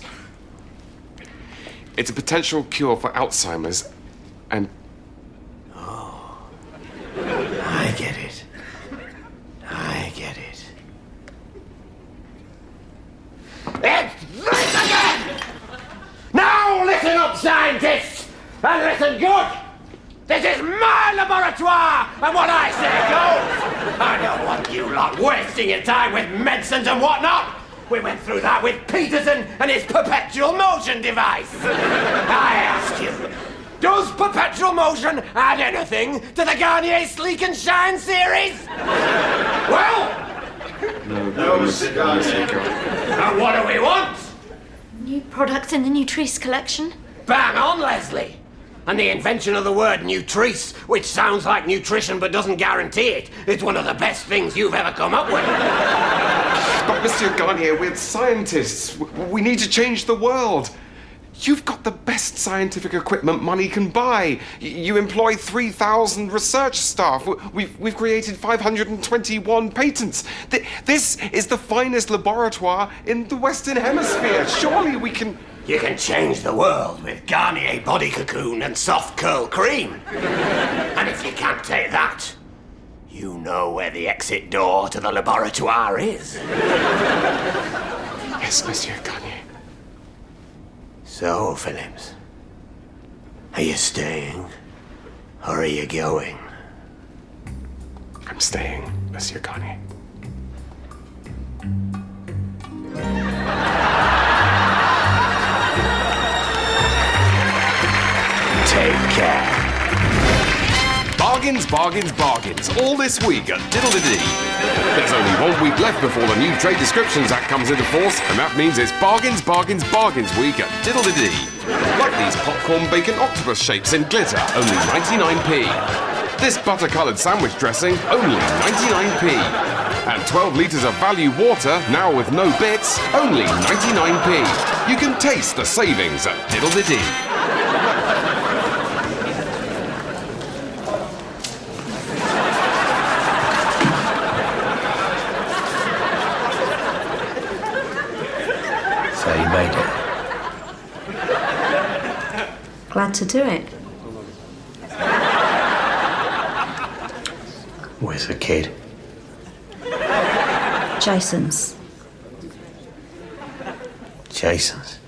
a potential cure for Alzheimer's, and... Oh. I get it. I get it. It's right again! Now listen up, scientists! And listen good! This is my laboratoire, and what I say goes! I don't want you lot wasting your time with medicines and whatnot! We went through that with Peterson and his perpetual motion device! I ask you, does perpetual motion add anything to the Garnier Sleek and Shine series? Well... No, Mr. Garnier. And what do we want? New products in the Nutrice collection? Bang on, Leslie! And the invention of the word Nutrice, which sounds like nutrition but doesn't guarantee it. It's one of the best things you've ever come up with. But, Monsieur Garnier, we're scientists. We need to change the world. You've got the best scientific equipment money can buy. You employ 3,000 research staff. We've created 521 patents. This is the finest laboratoire in the Western Hemisphere. Surely we can... You can change the world with Garnier Body Cocoon and Soft Curl Cream. And if you can't take that, you know where the exit door to the laboratoire is. Yes, Monsieur Garnier. So, Phillips, are you staying or are you going? I'm staying, Monsieur Garnier. Take care. Bargains, bargains, bargains. All this week at Diddle-de-dee. There's only 1 week left before the new Trade Descriptions Act comes into force, and that means it's bargains, bargains, bargains week at Diddle-de-dee. Like these popcorn bacon octopus shapes in glitter, only 99p. This butter-coloured sandwich dressing, only 99p. And 12 litres of value water, now with no bits, only 99p. You can taste the savings at Diddle-de-dee. So you made it. Glad to do it. Where's the kid? Jason's. Jason's.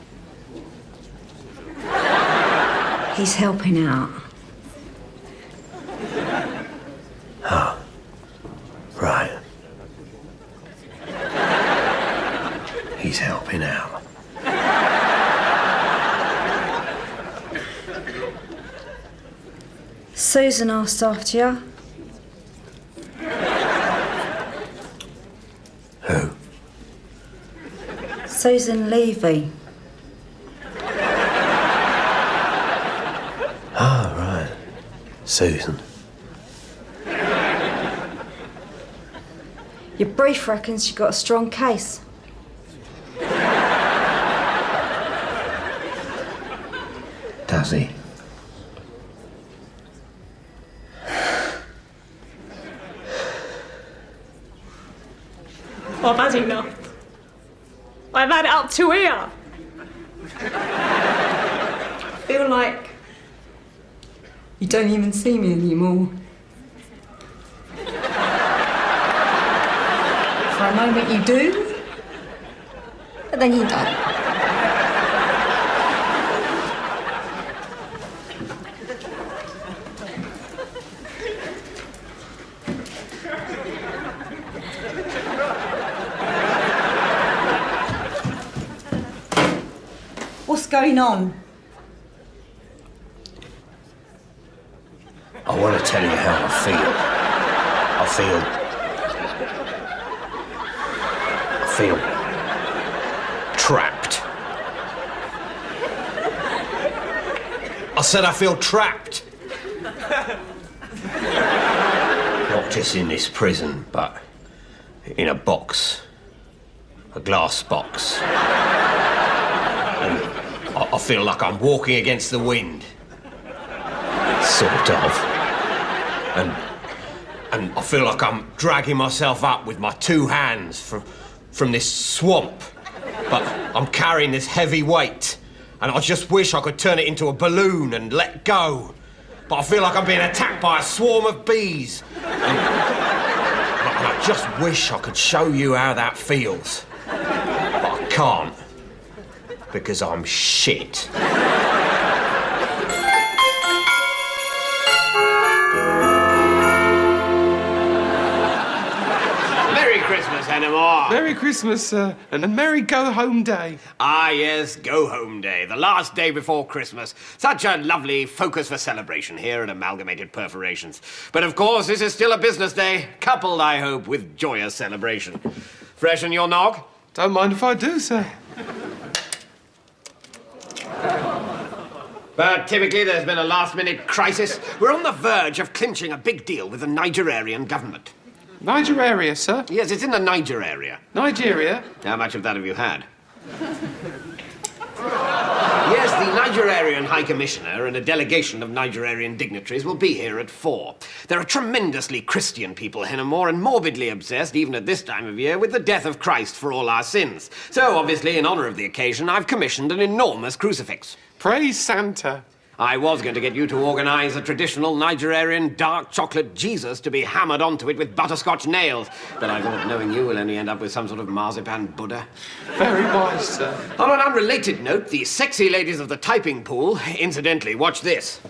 He's helping out. Oh. Right. helping out. Susan asked after you. Who? Susan Levy. Oh, right. Susan. Your brief reckons you got a strong case. Does he? I've had enough. I've had it up to here. I feel like you don't even see me anymore. For a moment you do, but then you don't. What's going on? I want to tell you how I feel trapped. I said I feel trapped. Not just in this prison, but in a box. A glass box. And I feel like I'm walking against the wind. Sort of. And I feel like I'm dragging myself up with my two hands from this swamp. But I'm carrying this heavy weight. And I just wish I could turn it into a balloon and let go. But I feel like I'm being attacked by a swarm of bees. And I just wish I could show you how that feels. But I can't. Because I'm shit. Merry Christmas, Hennemore. Merry Christmas, sir, and a merry go-home day. Ah, yes, go-home day, the last day before Christmas. Such a lovely focus for celebration here at Amalgamated Perforations. But of course, this is still a business day, coupled, I hope, with joyous celebration. Freshen your nog? Don't mind if I do, sir. But typically there's been a last-minute crisis. We're on the verge of clinching a big deal with the Nigerian government. Niger area, sir? Yes, it's in the Niger area. Nigeria? How much of that have you had? Yes, the Nigerian High Commissioner and a delegation of Nigerian dignitaries will be here at 4. They're a tremendously Christian people, Hennemore, and morbidly obsessed, even at this time of year, with the death of Christ for all our sins. So, obviously, in honour of the occasion, I've commissioned an enormous crucifix. Praise Santa. I was going to get you to organise a traditional Nigerian dark chocolate Jesus to be hammered onto it with butterscotch nails, but I thought, knowing you, we'll only end up with some sort of marzipan Buddha. Very wise, sir. On an unrelated note, the sexy ladies of the typing pool, incidentally, watch this.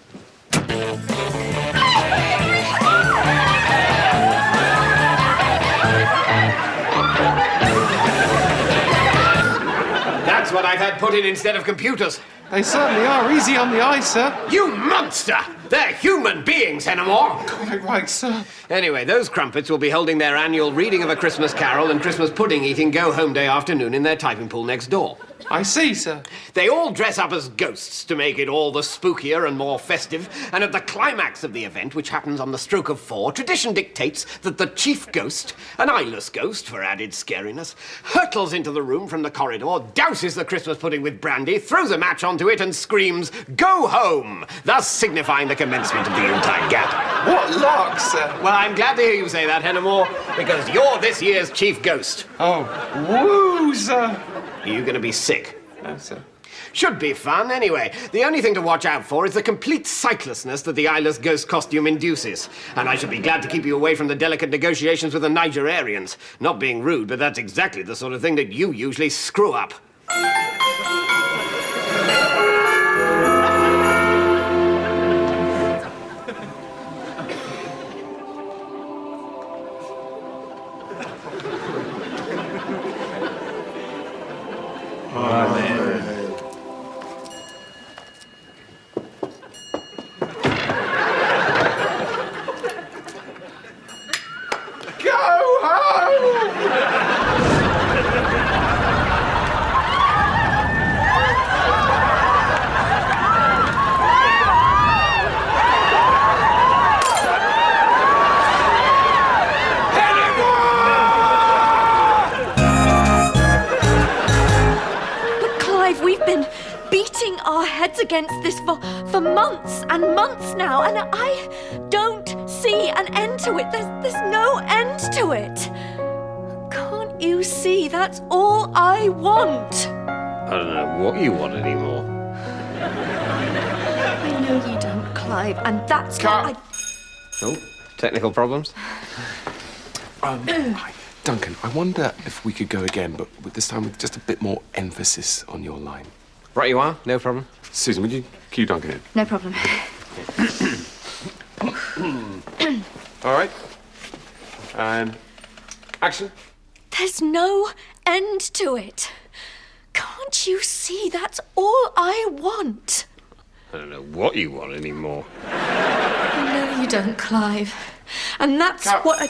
That's what I've had put in instead of computers. They certainly are easy on the eye, sir. You monster! They're human beings, Hennemore! Quite right, sir. Anyway, those crumpets will be holding their annual reading of A Christmas Carol and Christmas pudding eating go-home day afternoon in their typing pool next door. I see, sir. They all dress up as ghosts to make it all the spookier and more festive, and at the climax of the event, which happens on the stroke of 4, tradition dictates that the chief ghost, an eyeless ghost for added scariness, hurtles into the room from the corridor, douses the Christmas pudding with brandy, throws a match onto it, and screams, "Go home!" thus signifying the commencement of the Yuletide gap. What luck, sir. Well, I'm glad to hear you say that, Hennemore, because you're this year's chief ghost. Oh, woo, sir. Are you going to be sick? No, sir. Should be fun, anyway. The only thing to watch out for is the complete sightlessness that the eyeless ghost costume induces. And I should be glad to keep you away from the delicate negotiations with the Nigerians. Not being rude, but that's exactly the sort of thing that you usually screw up. heads against this for months and months now, and I don't see an end to it. There's no end to it. Can't you see that's all I want? I don't know what you want anymore. I know you don't, Clive, and that's what I... Oh, technical problems? Duncan, I wonder if we could go again, but this time with just a bit more emphasis on your line. Right you are, no problem. Susan, would you cue Duncan in? No problem. All right. And action. There's no end to it. Can't you see that's all I want? I don't know what you want anymore. I know you don't, Clive. And that's what I...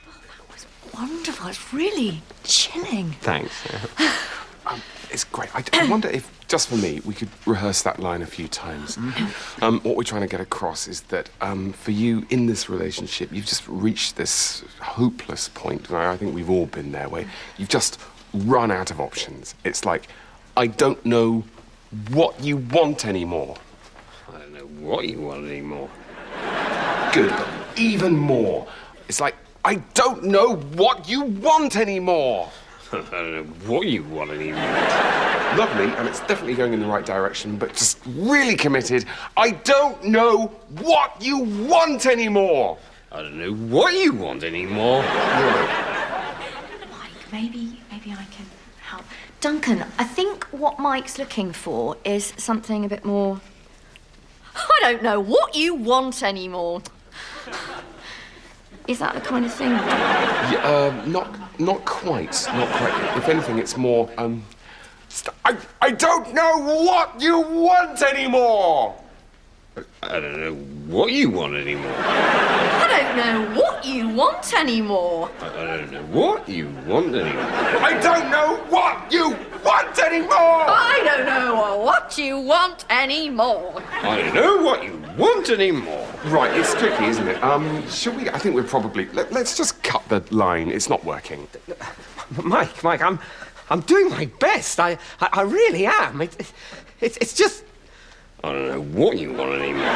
Oh, that was wonderful. It's really chilling. Thanks. It's great. I wonder if, just for me, we could rehearse that line a few times. What we're trying to get across is that for you, in this relationship, you've just reached this hopeless point. I think we've all been there, where you've just run out of options. It's like, I don't know what you want anymore. I don't know what you want anymore. Good, but even more. It's like, I don't know what you want anymore. I don't know what you want anymore. Lovely, and it's definitely going in the right direction, but just really committed. I don't know what you want anymore. I don't know what you want anymore. Mike, maybe I can help. Duncan, I think what Mike's looking for is something a bit more... I don't know what you want anymore. Is that the kind of thing? Yeah, not quite. Not quite. If anything, it's more, I don't know what you want anymore! I don't know what you want anymore. I don't know what you want anymore. I don't know what you want anymore. I don't know what you want anymore! I don't know what you want anymore. I don't know what you want anymore. Right, it's tricky, isn't it? Should we? I think we're probably... Let's just cut the line. It's not working. Mike, I'm doing my best. I really am. It's just... I don't know what you want anymore.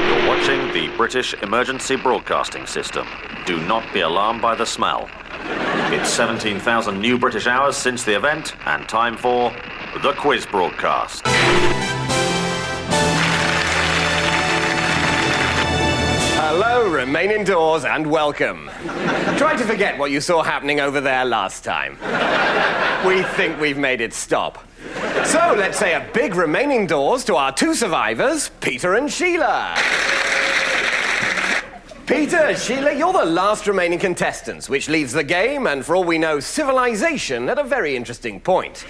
You're watching the British Emergency Broadcasting System. Do not be alarmed by the smell. It's 17,000 new British hours since the event, and time for the quiz broadcast. Hello, remain indoors and welcome. Try to forget what you saw happening over there last time. We think we've made it stop. So let's say a big remain indoors to our two survivors, Peter and Sheila. Peter, Sheila, you're the last remaining contestants, which leaves the game, and for all we know, civilization, at a very interesting point.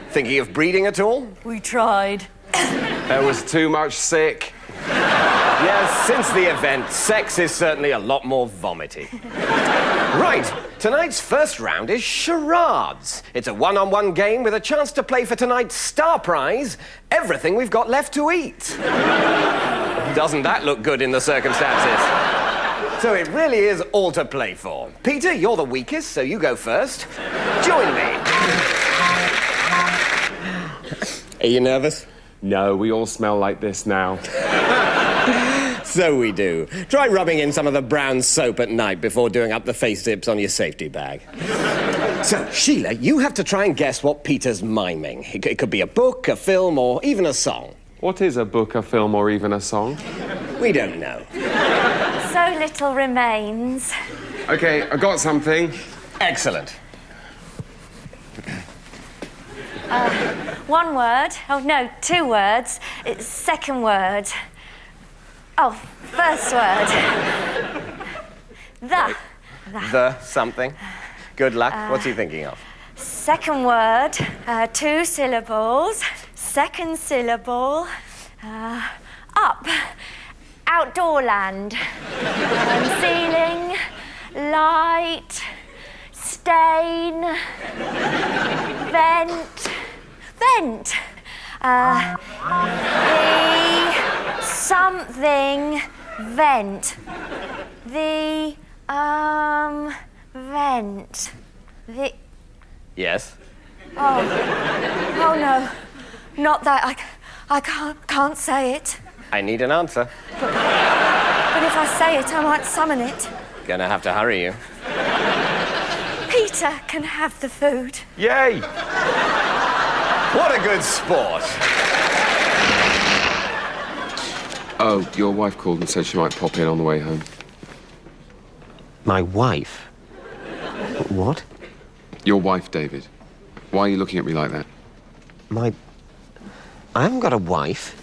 Thinking of breeding at all? We tried. There was too much sick. Yes, since the event, sex is certainly a lot more vomity. Right, tonight's first round is charades. It's a one-on-one game with a chance to play for tonight's star prize, everything we've got left to eat. Doesn't that look good in the circumstances? So it really is all to play for. Peter, you're the weakest, so you go first. Join me. Are you nervous? No, we all smell like this now. So we do. Try rubbing in some of the brown soap at night before doing up the face zips on your safety bag. So, Sheila, you have to try and guess what Peter's miming. It could be a book, a film, or even a song. What is a book, a film, or even a song? We don't know. So little remains. Okay, I got something. Excellent. One word. Oh, no, two words. It's second word. Oh, first word. The something. Good luck. What's he thinking of? Second word, 2 syllables. Second syllable, up. Outdoor land. Ceiling, light, stain, vent. The something vent. The vent. The... Yes? Oh no. Not that. I can't say it. I need an answer. But if I say it, I might summon it. Gonna have to hurry you. Peter can have the food. Yay! What a good sport. Oh, your wife called and said she might pop in on the way home. My wife? What? Your wife, David. Why are you looking at me like that? I haven't got a wife.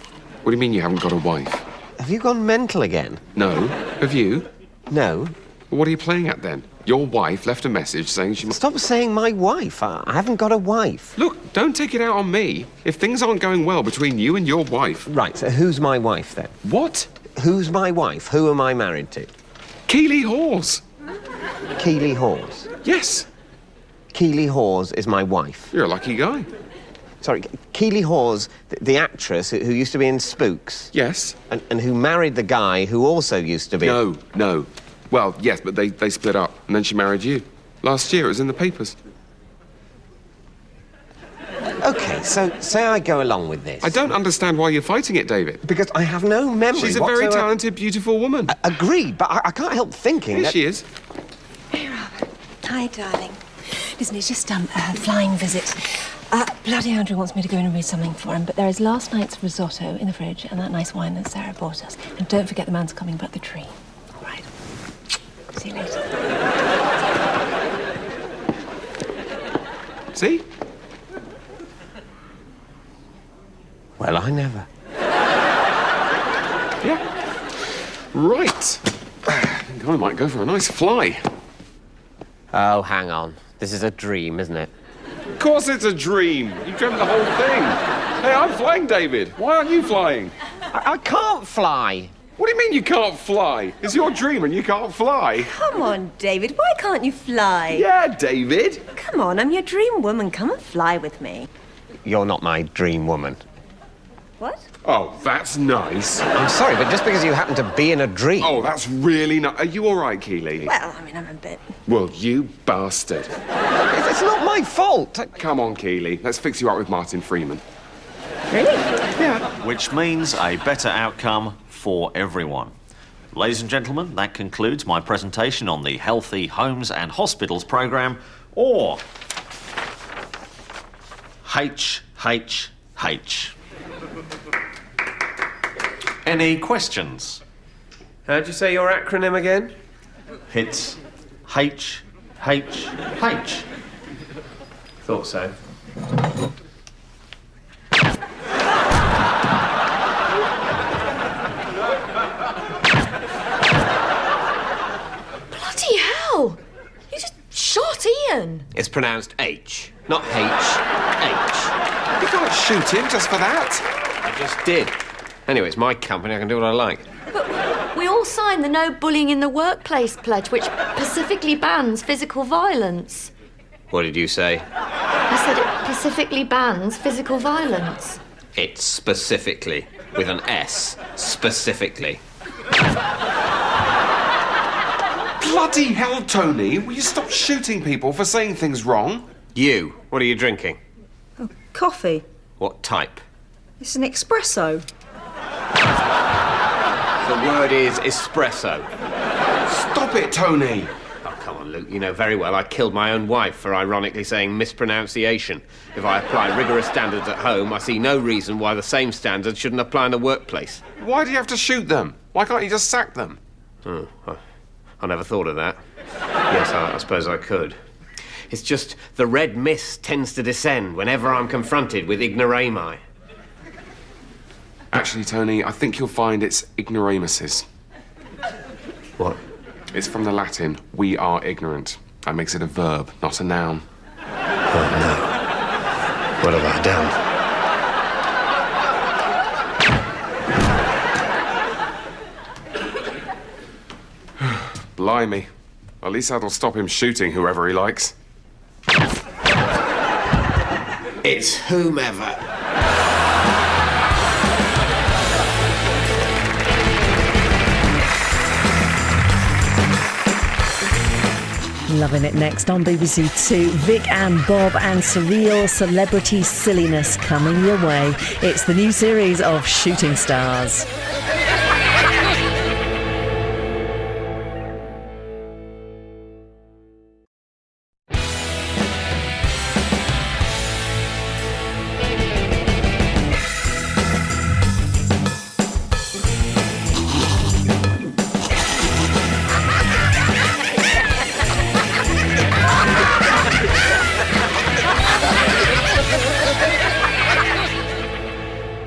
What do you mean you haven't got a wife? Have you gone mental again? No. Have you? No. Well, what are you playing at then? Your wife left a message saying she must... Stop saying my wife. I haven't got a wife. Look, don't take it out on me. If things aren't going well between you and your wife... Right, so who's my wife then? What? Who's my wife? Who am I married to? Keeley Hawes. Keeley Hawes? Yes. Keeley Hawes is my wife. You're a lucky guy. Sorry, Keeley Hawes, the actress who used to be in Spooks? Yes. And who married the guy who also used to be... No. Well, yes, but they split up, and then she married you. Last year, it was in the papers. OK, so say I go along with this. I don't understand why you're fighting it, David. Because I have no memory She's a very talented, beautiful woman. Agreed, but I can't help thinking Here she is. Hey, Robert. Hi, darling. Listen, it's just a flying visit. Bloody Andrew wants me to go in and read something for him, but there is last night's risotto in the fridge and that nice wine that Sarah bought us. And don't forget the man's coming but the tree. All right. See you later. See? Well, I never. Yeah. Right. I think I might go for a nice fly. Oh, hang on. This is a dream, isn't it? Of course it's a dream. You dreamt the whole thing. Hey, I'm flying, David. Why aren't you flying? I can't fly. What do you mean you can't fly? It's your dream and you can't fly. Come on, David. Why can't you fly? Yeah, David. Come on, I'm your dream woman. Come and fly with me. You're not my dream woman. What? Oh, that's nice. I'm sorry, but just because you happen to be in a dream... Oh, that's really nice. Are you all right, Keeley? Well, I mean, I'm a bit... Well, you bastard. It's not my fault. Come on, Keeley. Let's fix you up with Martin Freeman. Really? Yeah. Which means a better outcome for everyone. Ladies and gentlemen, that concludes my presentation on the Healthy Homes and Hospitals programme, or HHH. Any questions? How'd you say your acronym again? It's HHH. Thought so. Bloody hell! You just shot Ian. It's pronounced H, not H. H. You can't shoot him just for that. I just did. Anyway, it's my company. I can do what I like. But we all signed the No Bullying in the Workplace pledge, which specifically bans physical violence. What did you say? I said it specifically bans physical violence. It's specifically, with an S, specifically. Bloody hell, Tony. Will you stop shooting people for saying things wrong? You, what are you drinking? Oh, coffee. What type? It's an espresso. The word is espresso. Stop it, Tony. Oh, come on, Luke. You know very well I killed my own wife for ironically saying mispronunciation. If I apply rigorous standards at home, I see no reason why the same standards shouldn't apply in the workplace. Why do you have to shoot them? Why can't you just sack them? Oh, I never thought of that. Yes, I suppose I could. It's just the red mist tends to descend whenever I'm confronted with ignoramus. Actually, Tony, I think you'll find it's ignoramuses. What? It's from the Latin, we are ignorant. That makes it a verb, not a noun. Oh, no. What have I done? Blimey. At least that'll stop him shooting whoever he likes. It's whomever. Loving it next on BBC Two. Vic and Bob and surreal celebrity silliness coming your way. It's the new series of Shooting Stars.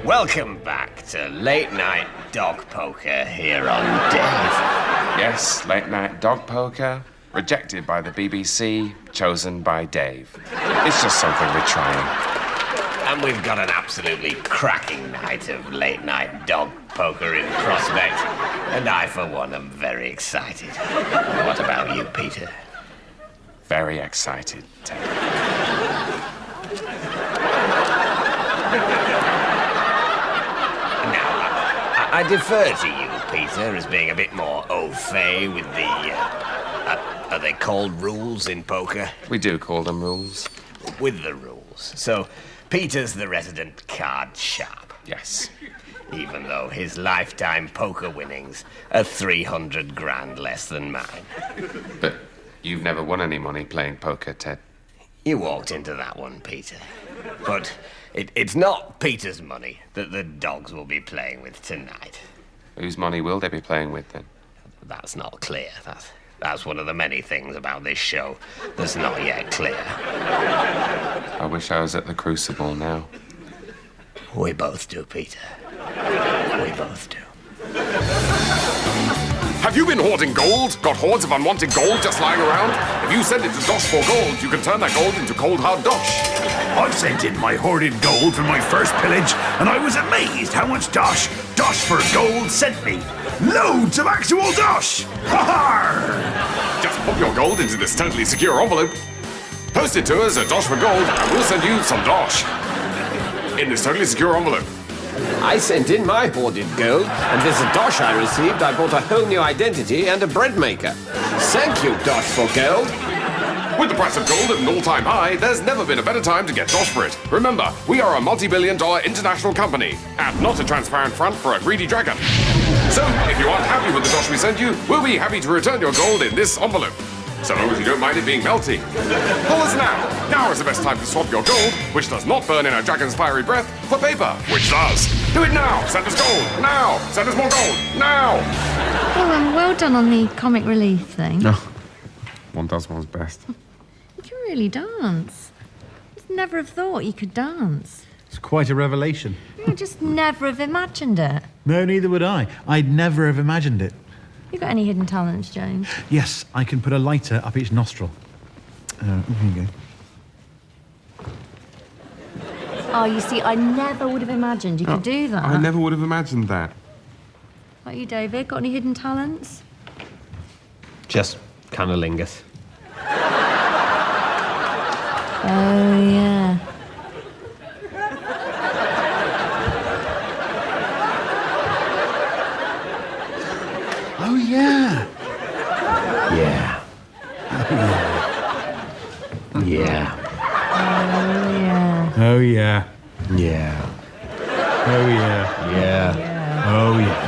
Welcome back to Late Night Dog Poker here on Dave. Yes, late night dog poker, rejected by the BBC, chosen by Dave. It's just something we're trying. And we've got an absolutely cracking night of late night dog poker in prospect. And I, for one, am very excited. What about you, Peter? Very excited, Ted. I defer to you, Peter, as being a bit more au fait with the, are they called rules in poker? We do call them rules. With the rules. So, Peter's the resident card sharp. Yes. Even though his lifetime poker winnings are 300 grand less than mine. But you've never won any money playing poker, Ted. You walked into that one, Peter. But it's not Peter's money that the dogs will be playing with tonight. Whose money will they be playing with, then? That's not clear. That's one of the many things about this show that's not yet clear. I wish I was at the Crucible now. We both do, Peter. We both do. Have you been hoarding gold? Got hordes of unwanted gold just lying around? If you send it to Dosh for gold, you can turn that gold into cold hard dosh. I sent in my hoarded gold for my first pillage, and I was amazed how much Dosh for Gold sent me. Loads of actual Dosh! Ha-ha! Just pop your gold into this totally secure envelope. Post it to us at Dosh for Gold, and we'll send you some Dosh. In this totally secure envelope. I sent in my hoarded gold, and this dosh I received, I bought a whole new identity and a bread maker. Thank you, Dosh for Gold. With the price of gold at an all-time high, there's never been a better time to get Dosh for it. Remember, we are a multi-billion-dollar international company, and not a transparent front for a greedy dragon. So, if you aren't happy with the Dosh we sent you, we'll be happy to return your gold in this envelope. So long as you don't mind it being melty. Call us now. Now is the best time to swap your gold, which does not burn in a dragon's fiery breath, for paper, which does. Do it now. Send us gold. Now. Send us more gold. Now. Well done on the comic relief thing. No. One does one's best. You can really dance. I'd never have thought you could dance. It's quite a revelation. I just never have imagined it. No, neither would I. I'd never have imagined it. You got any hidden talents, James? Yes, I can put a lighter up each nostril. Here you go. Oh, you see, I never would have imagined you could do that. I never would have imagined that. What about you, David? Got any hidden talents? Just cunnilingus. Oh, yeah. Oh, yeah. Yeah. Oh, yeah. Yeah. Oh, yeah. Yeah. Oh, yeah. Yeah. Oh, yeah.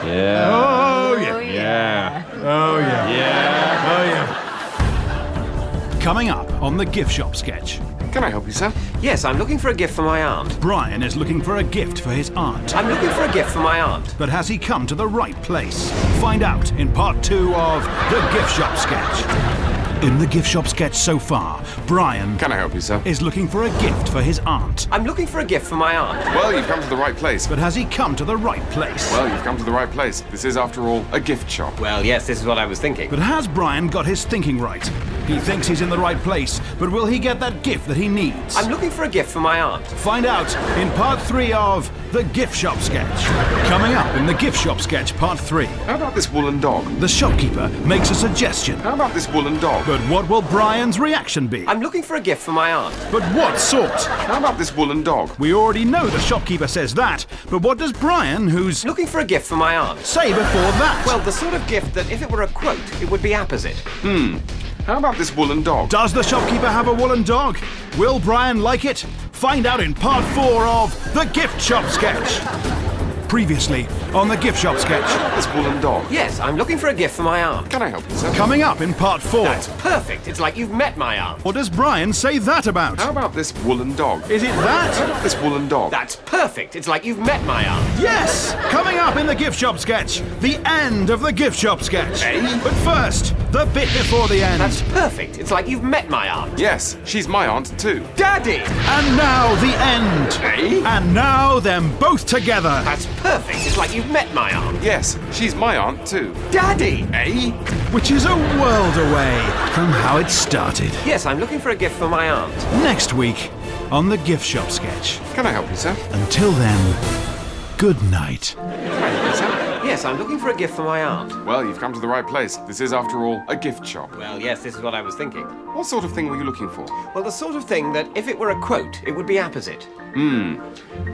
Yeah. Oh, yeah. Yeah. Oh, yeah. Yeah. Oh, yeah. Coming up on the gift shop sketch. Can I help you, sir? Yes, I'm looking for a gift for my aunt. Brian is looking for a gift for his aunt. I'm looking for a gift for my aunt. But has he come to the right place? Find out in part 2 of the gift shop sketch. In the gift shop sketch so far, Brian Can I help you, sir? is looking for a gift for his aunt. I'm looking for a gift for my aunt. Well, you've come to the right place. But has he come to the right place? Well, you've come to the right place. This is, after all, a gift shop. Well, yes, this is what I was thinking. But has Brian got his thinking right? He thinks he's in the right place, but will he get that gift that he needs? I'm looking for a gift for my aunt. Find out in part 3 of the gift shop sketch. Coming up in the gift shop sketch part 3. How about this woolen dog? The shopkeeper makes a suggestion. How about this woolen dog? But what will Brian's reaction be? I'm looking for a gift for my aunt. But what sort? How about this woolen dog? We already know the shopkeeper says that, but what does Brian, who's looking for a gift for my aunt, say before that? Well, the sort of gift that if it were a quote, it would be apposite. How about this woolen dog? Does the shopkeeper have a woolen dog? Will Brian like it? Find out in part 4 of The Gift Shop Sketch. Previously on The Gift Shop Sketch. This woolen dog. Yes, I'm looking for a gift for my aunt. Can I help you, sir? Coming up in part 4. That's perfect. It's like you've met my aunt. What does Brian say that about? How about this woolen dog? Is it that? How about this woolen dog? That's perfect. It's like you've met my aunt. Yes! Coming up in The Gift Shop Sketch. The end of The Gift Shop Sketch. But first, the bit before the end. That's perfect. It's like you've met my aunt. Yes, she's my aunt too. Daddy! And now the end. And now them both together. That's perfect. It's like you've met my aunt. Yes, she's my aunt too. Daddy! Which is a world away from how it started. Yes, I'm looking for a gift for my aunt. Next week on The Gift Shop Sketch. Can I help you, sir? Until then, good night. Yes, I'm looking for a gift for my aunt. Well, you've come to the right place. This is, after all, a gift shop. Well, yes, this is what I was thinking. What sort of thing were you looking for? Well, the sort of thing that if it were a quote, it would be apposite.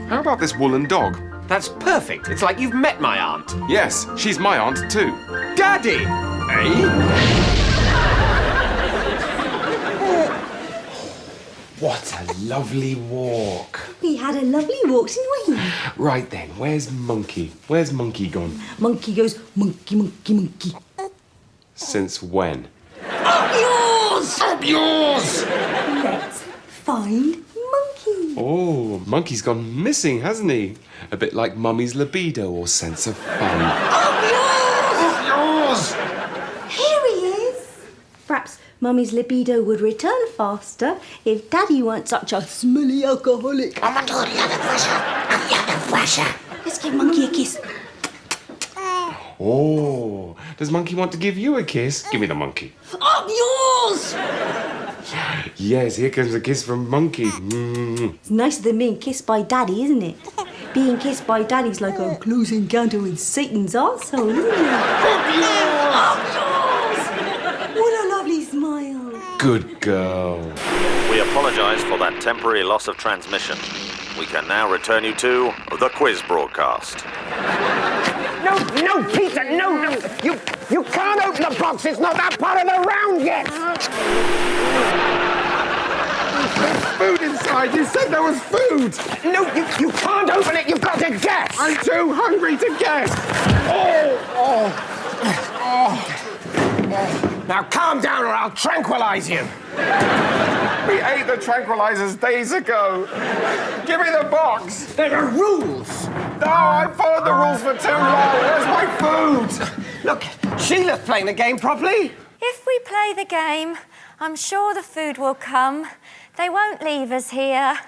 How about this woolen dog? That's perfect. It's like you've met my aunt. Yes, she's my aunt too. Daddy! What a lovely walk. We had a lovely walk, didn't we? Right then, where's Monkey? Where's Monkey gone? Monkey goes, monkey, monkey, monkey. Since when? Up yours! Up yours! Let's find Monkey. Oh, Monkey's gone missing, hasn't he? A bit like Mummy's libido or sense of fun. Up yours! Up yours! Here he is. Perhaps Mummy's libido would return faster if Daddy weren't such a smelly alcoholic. I'm under the pressure. Let's give Monkey a kiss. Oh, does Monkey want to give you a kiss? Give me the monkey. Up yours! Yes, here comes a kiss from Monkey. It's nicer than being kissed by Daddy, isn't it? Being kissed by Daddy's like a close encounter with Satan's arsehole, isn't it? Up yours! Up yours! What a lovely smile. Good girl. We apologise for that temporary loss of transmission. We can now return you to the quiz broadcast. No, Peter, no. You can't open the box. It's not that part of the round yet. There's food inside. You said there was food. No, you can't open it. You've got to guess. I'm too hungry to guess. Now calm down or I'll tranquilize you. We ate the tranquilizers days ago. Give me the box. There are rules. No, I followed the rules for too long. Where's my food? Look, Sheila's playing the game properly. If we play the game, I'm sure the food will come. They won't leave us here.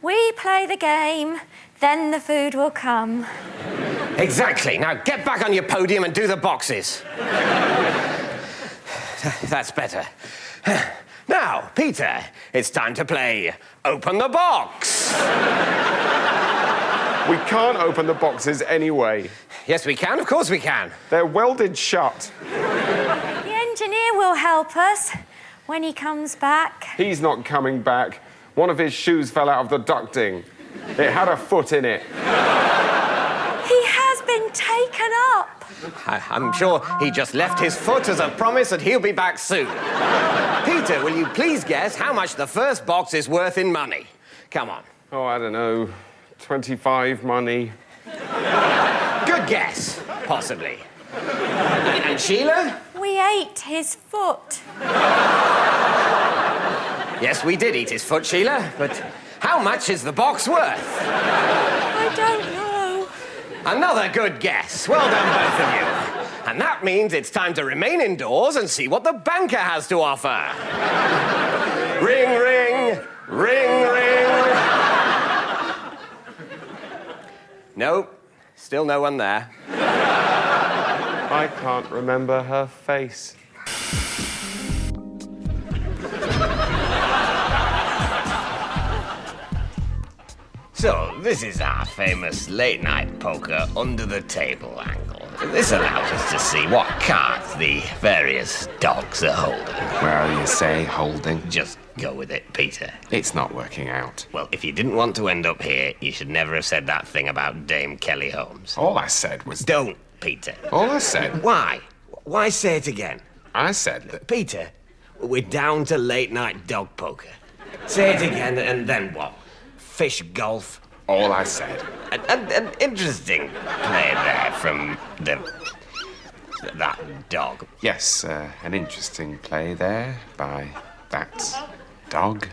We play the game, then the food will come. Exactly. Now get back on your podium and do the boxes. That's better. Now, Peter, it's time to play Open the Box. We can't open the boxes anyway. Yes, we can. Of course we can. They're welded shut. The engineer will help us when he comes back. He's not coming back. One of his shoes fell out of the ducting. It had a foot in it. He has been taken up. I'm sure he just left his foot as a promise that he'll be back soon. Peter, will you please guess how much the first box is worth in money? Come on. Oh, I don't know. 25 money. Good guess. Possibly. And Sheila? We ate his foot. Yes, we did eat his foot, Sheila, but how much is the box worth? I don't know. Another good guess. Well done, both of you. And that means it's time to remain indoors and see what the banker has to offer. Ring, ring, ring, ring. Nope, still no one there. I can't remember her face. So, this is our famous late-night poker under-the-table angle. This allows us to see what cards the various dogs are holding. Well, you say holding. Just go with it, Peter. It's not working out. Well, if you didn't want to end up here, you should never have said that thing about Dame Kelly Holmes. All I said was... Don't, Peter. All I said... Why? Why say it again? I said that... Peter, We're down to late-night dog poker. Say it again, and then what? Fish golf? All I said. An interesting play there from that dog. Yes, an interesting play there by that dog.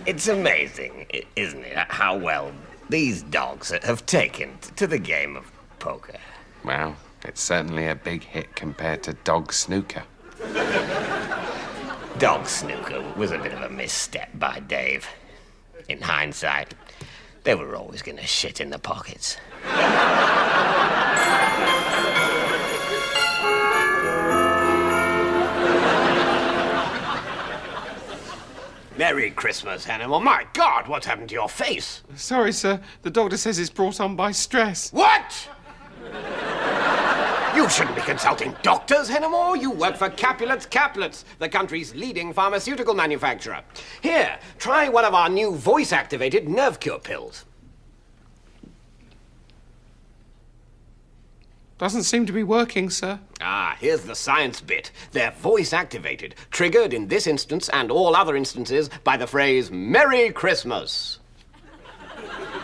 It's amazing, isn't it, how well these dogs have taken to the game of poker. Well, it's certainly a big hit compared to dog snooker. Dog snooker was a bit of a misstep by Dave. In hindsight, they were always going to shit in the pockets. Merry Christmas, Animal. My God, what's happened to your face? Sorry, sir. The doctor says it's brought on by stress. What? You shouldn't be consulting doctors anymore. You work for Capulets, the country's leading pharmaceutical manufacturer. Here, try one of our new voice-activated nerve cure pills. Doesn't seem to be working, sir. Ah, here's the science bit. They're voice-activated, triggered in this instance and all other instances by the phrase, Merry Christmas.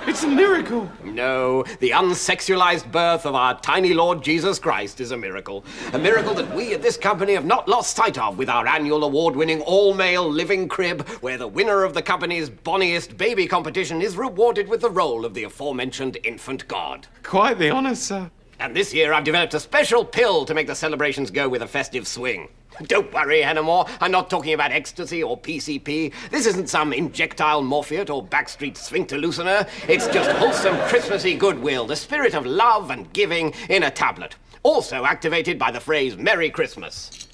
It's a miracle. No, the unsexualized birth of our tiny Lord Jesus Christ is a miracle. A miracle that we at this company have not lost sight of with our annual award-winning all-male living crib, where the winner of the company's bonniest baby competition is rewarded with the role of the aforementioned infant god. Quite the honour, sir. And this year I've developed a special pill to make the celebrations go with a festive swing. Don't worry, Hannamore. I'm not talking about ecstasy or PCP. This isn't some injectile morphiate or backstreet sphincter loosener. It's just wholesome Christmassy goodwill, the spirit of love and giving in a tablet. Also activated by the phrase Merry Christmas.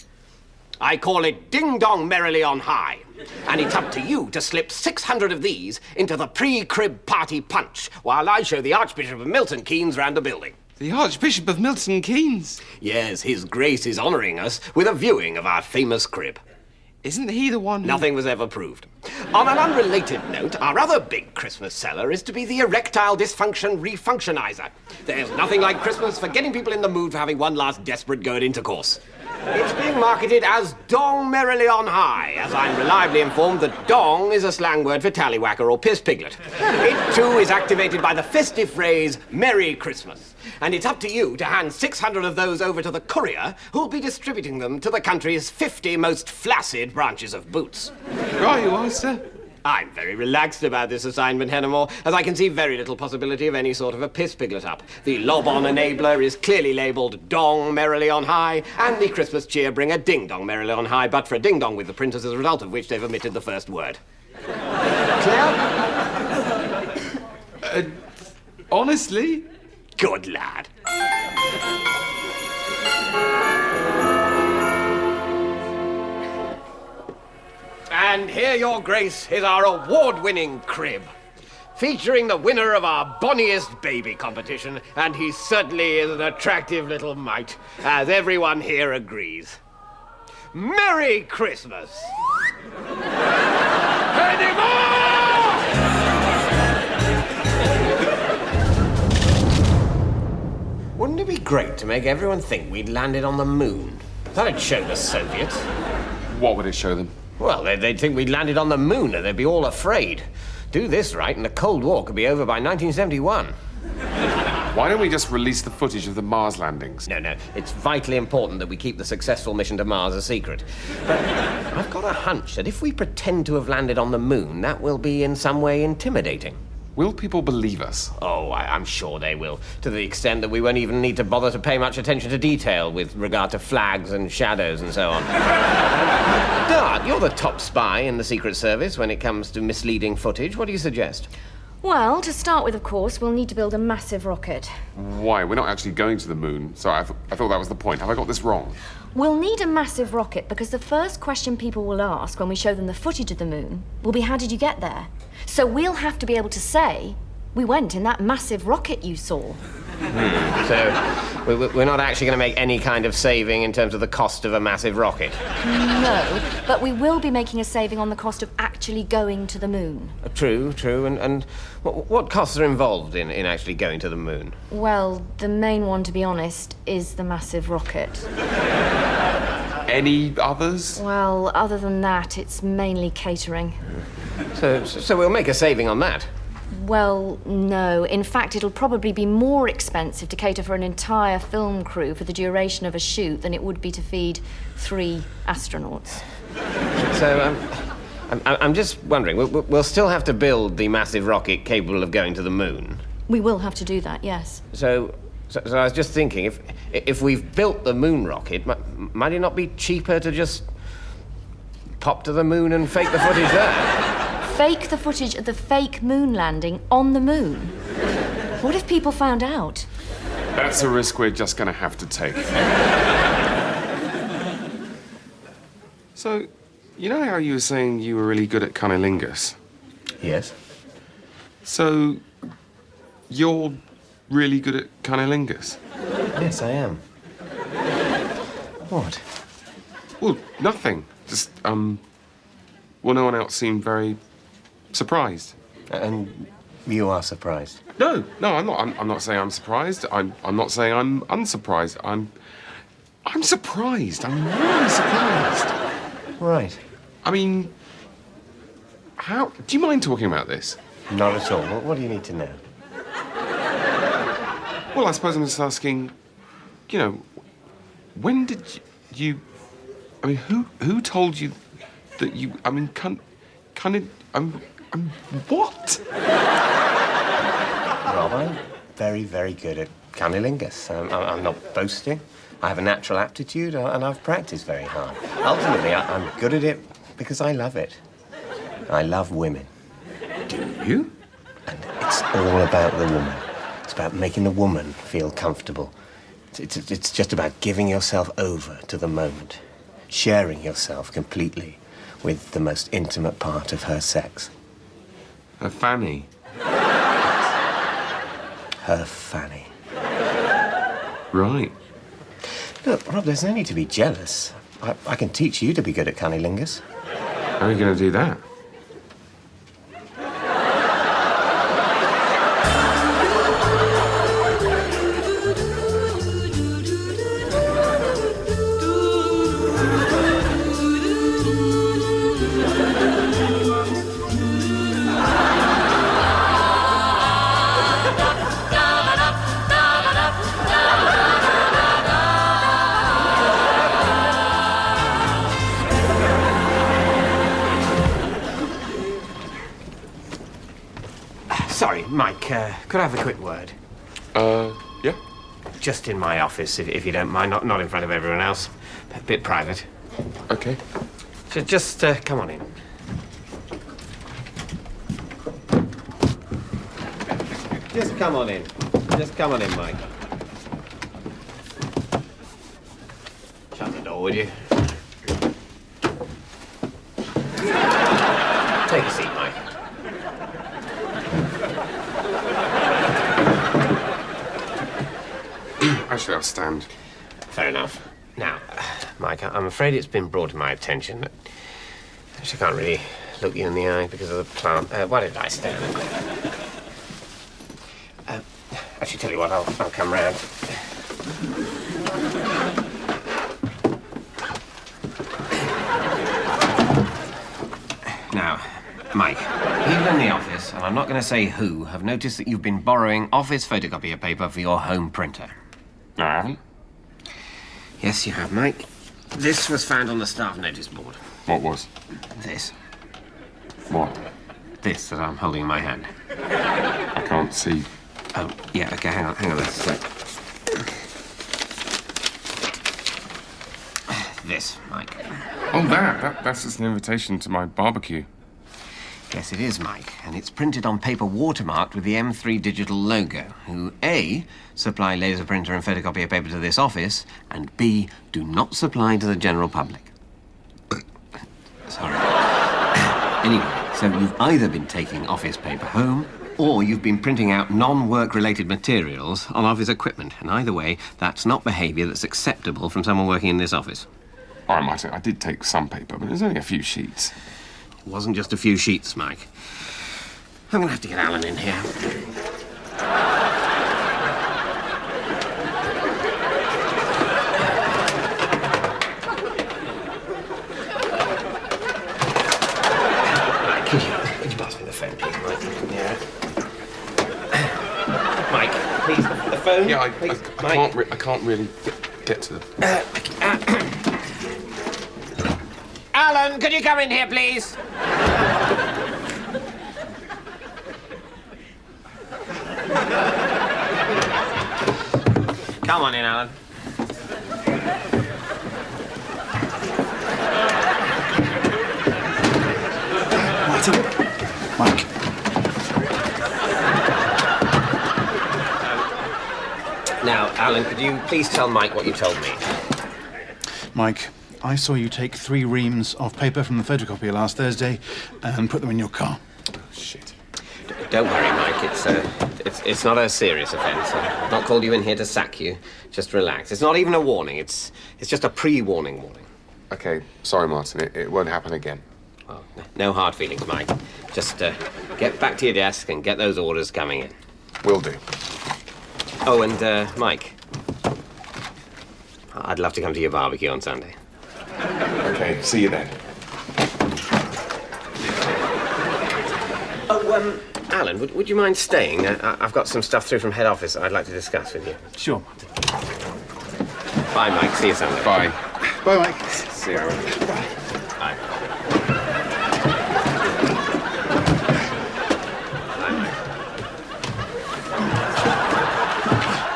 I call it Ding Dong Merrily on High. And it's up to you to slip 600 of these into the pre-crib party punch while I show the Archbishop of Milton Keynes round the building. The Archbishop of Milton Keynes? Yes, His Grace is honouring us with a viewing of our famous crib. Isn't he the one who... Nothing was ever proved. On an unrelated note, our other big Christmas seller is to be the erectile dysfunction refunctionizer. There's nothing like Christmas for getting people in the mood for having one last desperate go at intercourse. It's being marketed as Dong Merrily on High, as I'm reliably informed that dong is a slang word for tallywhacker or piss piglet. It, too, is activated by the festive phrase, Merry Christmas. And it's up to you to hand 600 of those over to the courier, who'll be distributing them to the country's 50 most flaccid branches of boots. Right you are, sir. I'm very relaxed about this assignment, Hannamore, as I can see very little possibility of any sort of a piss piglet up. The lob-on enabler is clearly labelled Dong Merrily on High, and the Christmas cheer bringer Ding Dong Merrily on High, but for a ding dong with the printers as a result of which they've omitted the first word. Clear? Honestly? Good lad. And here, Your Grace, is our award-winning crib, featuring the winner of our bonniest baby competition, and he certainly is an attractive little mite, as everyone here agrees. Merry Christmas! Any more? Wouldn't it be great to make everyone think we'd landed on the moon? That'd show the Soviets. What would it show them? Well, they'd think we'd landed on the moon and they'd be all afraid. Do this right and the Cold War could be over by 1971. Why don't we just release the footage of the Mars landings? No. It's vitally important that we keep the successful mission to Mars a secret. But I've got a hunch that if we pretend to have landed on the moon, that will be in some way intimidating. Will people believe us? Oh, I'm sure they will, to the extent that we won't even need to bother to pay much attention to detail with regard to flags and shadows and so on. Dart, you're the top spy in the Secret Service when it comes to misleading footage. What do you suggest? Well, to start with, of course, we'll need to build a massive rocket. Why? We're not actually going to the moon. Sorry, I thought that was the point. Have I got this wrong? We'll need a massive rocket because the first question people will ask when we show them the footage of the moon will be, how did you get there? So we'll have to be able to say, we went in that massive rocket you saw. So we're not actually going to make any kind of saving in terms of the cost of a massive rocket? No, but we will be making a saving on the cost of actually going to the moon. True. And what costs are involved in actually going to the moon? Well, the main one, to be honest, is the massive rocket. Any others? Well, other than that, it's mainly catering. So we'll make a saving on that. Well, no. In fact, it'll probably be more expensive to cater for an entire film crew for the duration of a shoot than it would be to feed 3 astronauts. So, I'm just wondering, we'll still have to build the massive rocket capable of going to the moon. We will have to do that, yes. So I was just thinking, if we've built the moon rocket, might it not be cheaper to just pop to the moon and fake the footage there? Fake the footage of the fake moon landing on the moon? What if people found out? That's a risk we're just going to have to take. So, you know how you were saying you were really good at cunnilingus? Yes. So, you're really good at cunnilingus? Yes, I am. What? Well, nothing. Just, well, no one else seemed very surprised. And you are surprised? No, I'm not. I'm not saying I'm surprised. I'm not saying I'm unsurprised. I'm surprised. I'm really surprised. Right. I mean, how... Do you mind talking about this? Not at all. What do you need to know? Well, I suppose I'm just asking, you know, when did you... I mean, who told you that you... I mean, what? Rob, I'm very, very good at cunnilingus. I'm not boasting. I have a natural aptitude, and I've practiced very hard. Ultimately, I'm good at it because I love it. I love women. Do you? And it's all about the woman. It's about making the woman feel comfortable. It's just about giving yourself over to the moment, sharing yourself completely with the most intimate part of her sex. Her fanny? Her fanny. Right. Look, Rob, there's no need to be jealous. I can teach you to be good at cunnilingus. How are you going to do that? Sorry, Mike, could I have a quick word? Yeah? Just in my office, if you don't mind, not in front of everyone else. A bit private. Okay. Just come on in. Just come on in. Just come on in, Mike. Shut the door, would you? Take a seat, Mike. Actually, I'll stand. Fair enough. Now, Mike, I'm afraid it's been brought to my attention that I can't really look you in the eye because of the plant. Why did I stand? Actually, tell you what, I'll come round. Now, Mike, people in the office, and I'm not going to say who, have noticed that you've been borrowing office photocopier paper for your home printer. No, I haven't. Yes, you have, Mike. This was found on the staff notice board. What was? This. What? This that I'm holding in my hand. I can't see. Oh, yeah, okay, hang on a sec. This, Mike. Oh, that's just an invitation to my barbecue. Yes, it is, Mike, and it's printed on paper watermarked with the M3 Digital logo, who A, supply laser printer and photocopier paper to this office, and B, do not supply to the general public. Sorry. Anyway, so you've either been taking office paper home, or you've been printing out non-work-related materials on office equipment, and either way, that's not behaviour that's acceptable from someone working in this office. All right, Martin, I did take some paper, but it was only a few sheets. It wasn't just a few sheets, Mike. I'm going to have to get Alan in here. phone? Yeah, I Mike. can't really get to them. Alan, could you come in here, please? Come on in, Alan. Martin. Mike. Now, Alan, could you please tell Mike what you told me? Mike, I saw you take 3 reams of paper from the photocopier last Thursday and put them in your car. Oh, shit. Don't worry, Mike. It's not a serious offence. I've not called you in here to sack you. Just relax. It's not even a warning. It's just a pre-warning warning. Okay, sorry, Martin. It won't happen again. Oh, no hard feelings, Mike. Just get back to your desk and get those orders coming in. Will do. Oh, and Mike, I'd love to come to your barbecue on Sunday. Okay, see you then. Oh, Alan, would you mind staying? I've got some stuff through from head office I'd like to discuss with you. Sure, Martin. Bye, Mike. See you Sunday. Bye. Bye, Mike. See you, Aaron. Bye.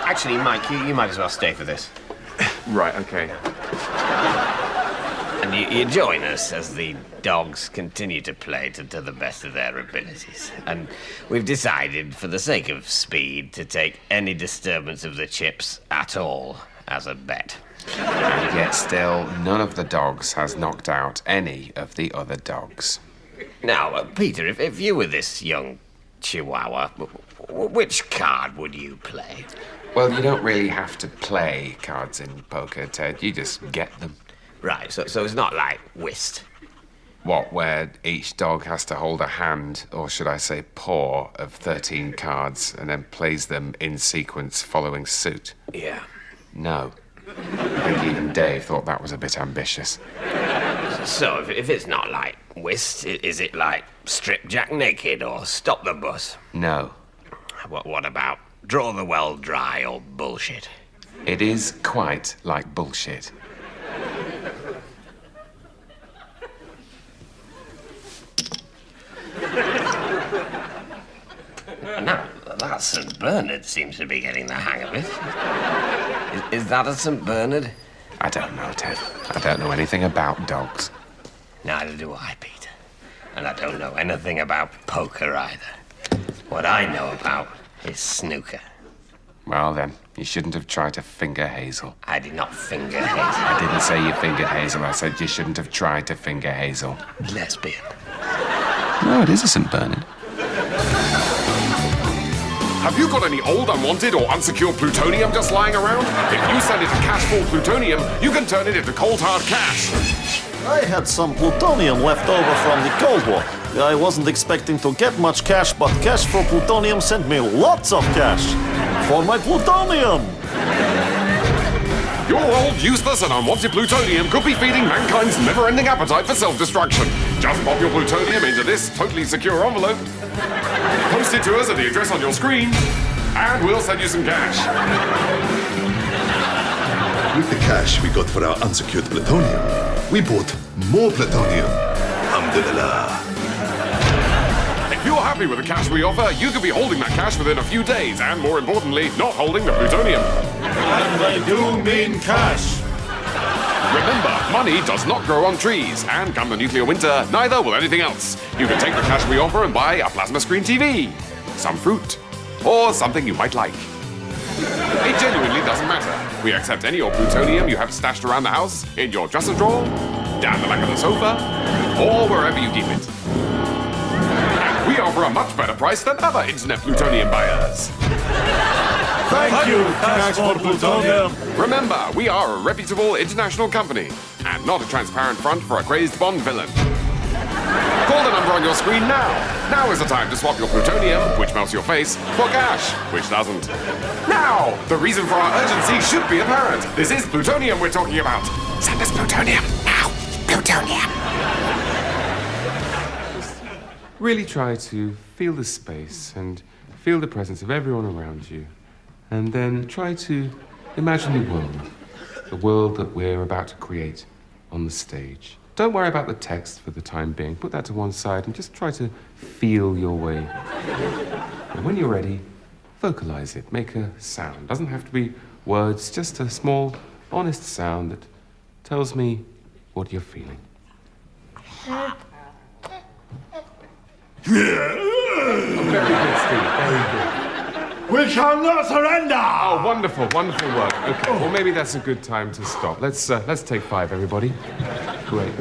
Actually, Mike, you might as well stay for this. Right, okay. And you join us as the dogs continue to play to the best of their abilities. And we've decided, for the sake of speed, to take any disturbance of the chips at all as a bet. And yet still, none of the dogs has knocked out any of the other dogs. Now, Peter, if you were this young chihuahua, which card would you play? Well, you don't really have to play cards in poker, Ted. You just get them. Right, so it's not like whist. What, where each dog has to hold a hand, or should I say paw, of 13 cards and then plays them in sequence following suit? Yeah. No. I think even Dave thought that was a bit ambitious. So, if it's not like whist, is it like strip Jack naked or stop the bus? No. What about draw the well dry or bullshit? It is quite like bullshit. Now, that St. Bernard seems to be getting the hang of it. Is that a St. Bernard? I don't know, Ted. I don't know anything about dogs. Neither do I, Peter. And I don't know anything about poker either. What I know about is snooker. Well, then, you shouldn't have tried to finger Hazel. I did not finger Hazel. I didn't say you fingered Hazel. I said you shouldn't have tried to finger Hazel. Lesbian. No, it is a St. Bernard. Have you got any old, unwanted, or unsecured plutonium just lying around? If you send it to Cash for Plutonium, you can turn it into cold hard cash. I had some plutonium left over from the Cold War. I wasn't expecting to get much cash, but Cash for Plutonium sent me lots of cash. For my plutonium! Your old, useless, and unwanted plutonium could be feeding mankind's never-ending appetite for self-destruction. Just pop your plutonium into this totally secure envelope, post it to us at the address on your screen, and we'll send you some cash. With the cash we got for our unsecured plutonium, we bought more plutonium. Alhamdulillah. If you're happy with the cash we offer, you could be holding that cash within a few days, and more importantly, not holding the plutonium. And I do mean cash. Remember, money does not grow on trees, and come the nuclear winter, neither will anything else. You can take the cash we offer and buy a plasma screen TV, some fruit, or something you might like. It genuinely doesn't matter. We accept any old plutonium you have stashed around the house, in your dresser drawer, down the back of the sofa, or wherever you keep it. And we offer a much better price than other internet plutonium buyers. Thank you, Cash for Plutonium. Remember, we are a reputable international company, and not a transparent front for a crazed Bond villain. Call the number on your screen now. Now is the time to swap your plutonium, which melts your face, for cash, which doesn't. Now! The reason for our urgency should be apparent. This is plutonium we're talking about. Send us plutonium now. Plutonium. Really try to feel the space and feel the presence of everyone around you. And then try to imagine the world that we're about to create on the stage. Don't worry about the text for the time being. Put that to one side and just try to feel your way. And when you're ready, vocalize it. Make a sound. Doesn't have to be words, just a small, honest sound that tells me what you're feeling. Very good, Steve. Very good. We shall not surrender! Oh, wonderful, wonderful work. Okay, well, maybe that's a good time to stop. Let's take 5, everybody. Great.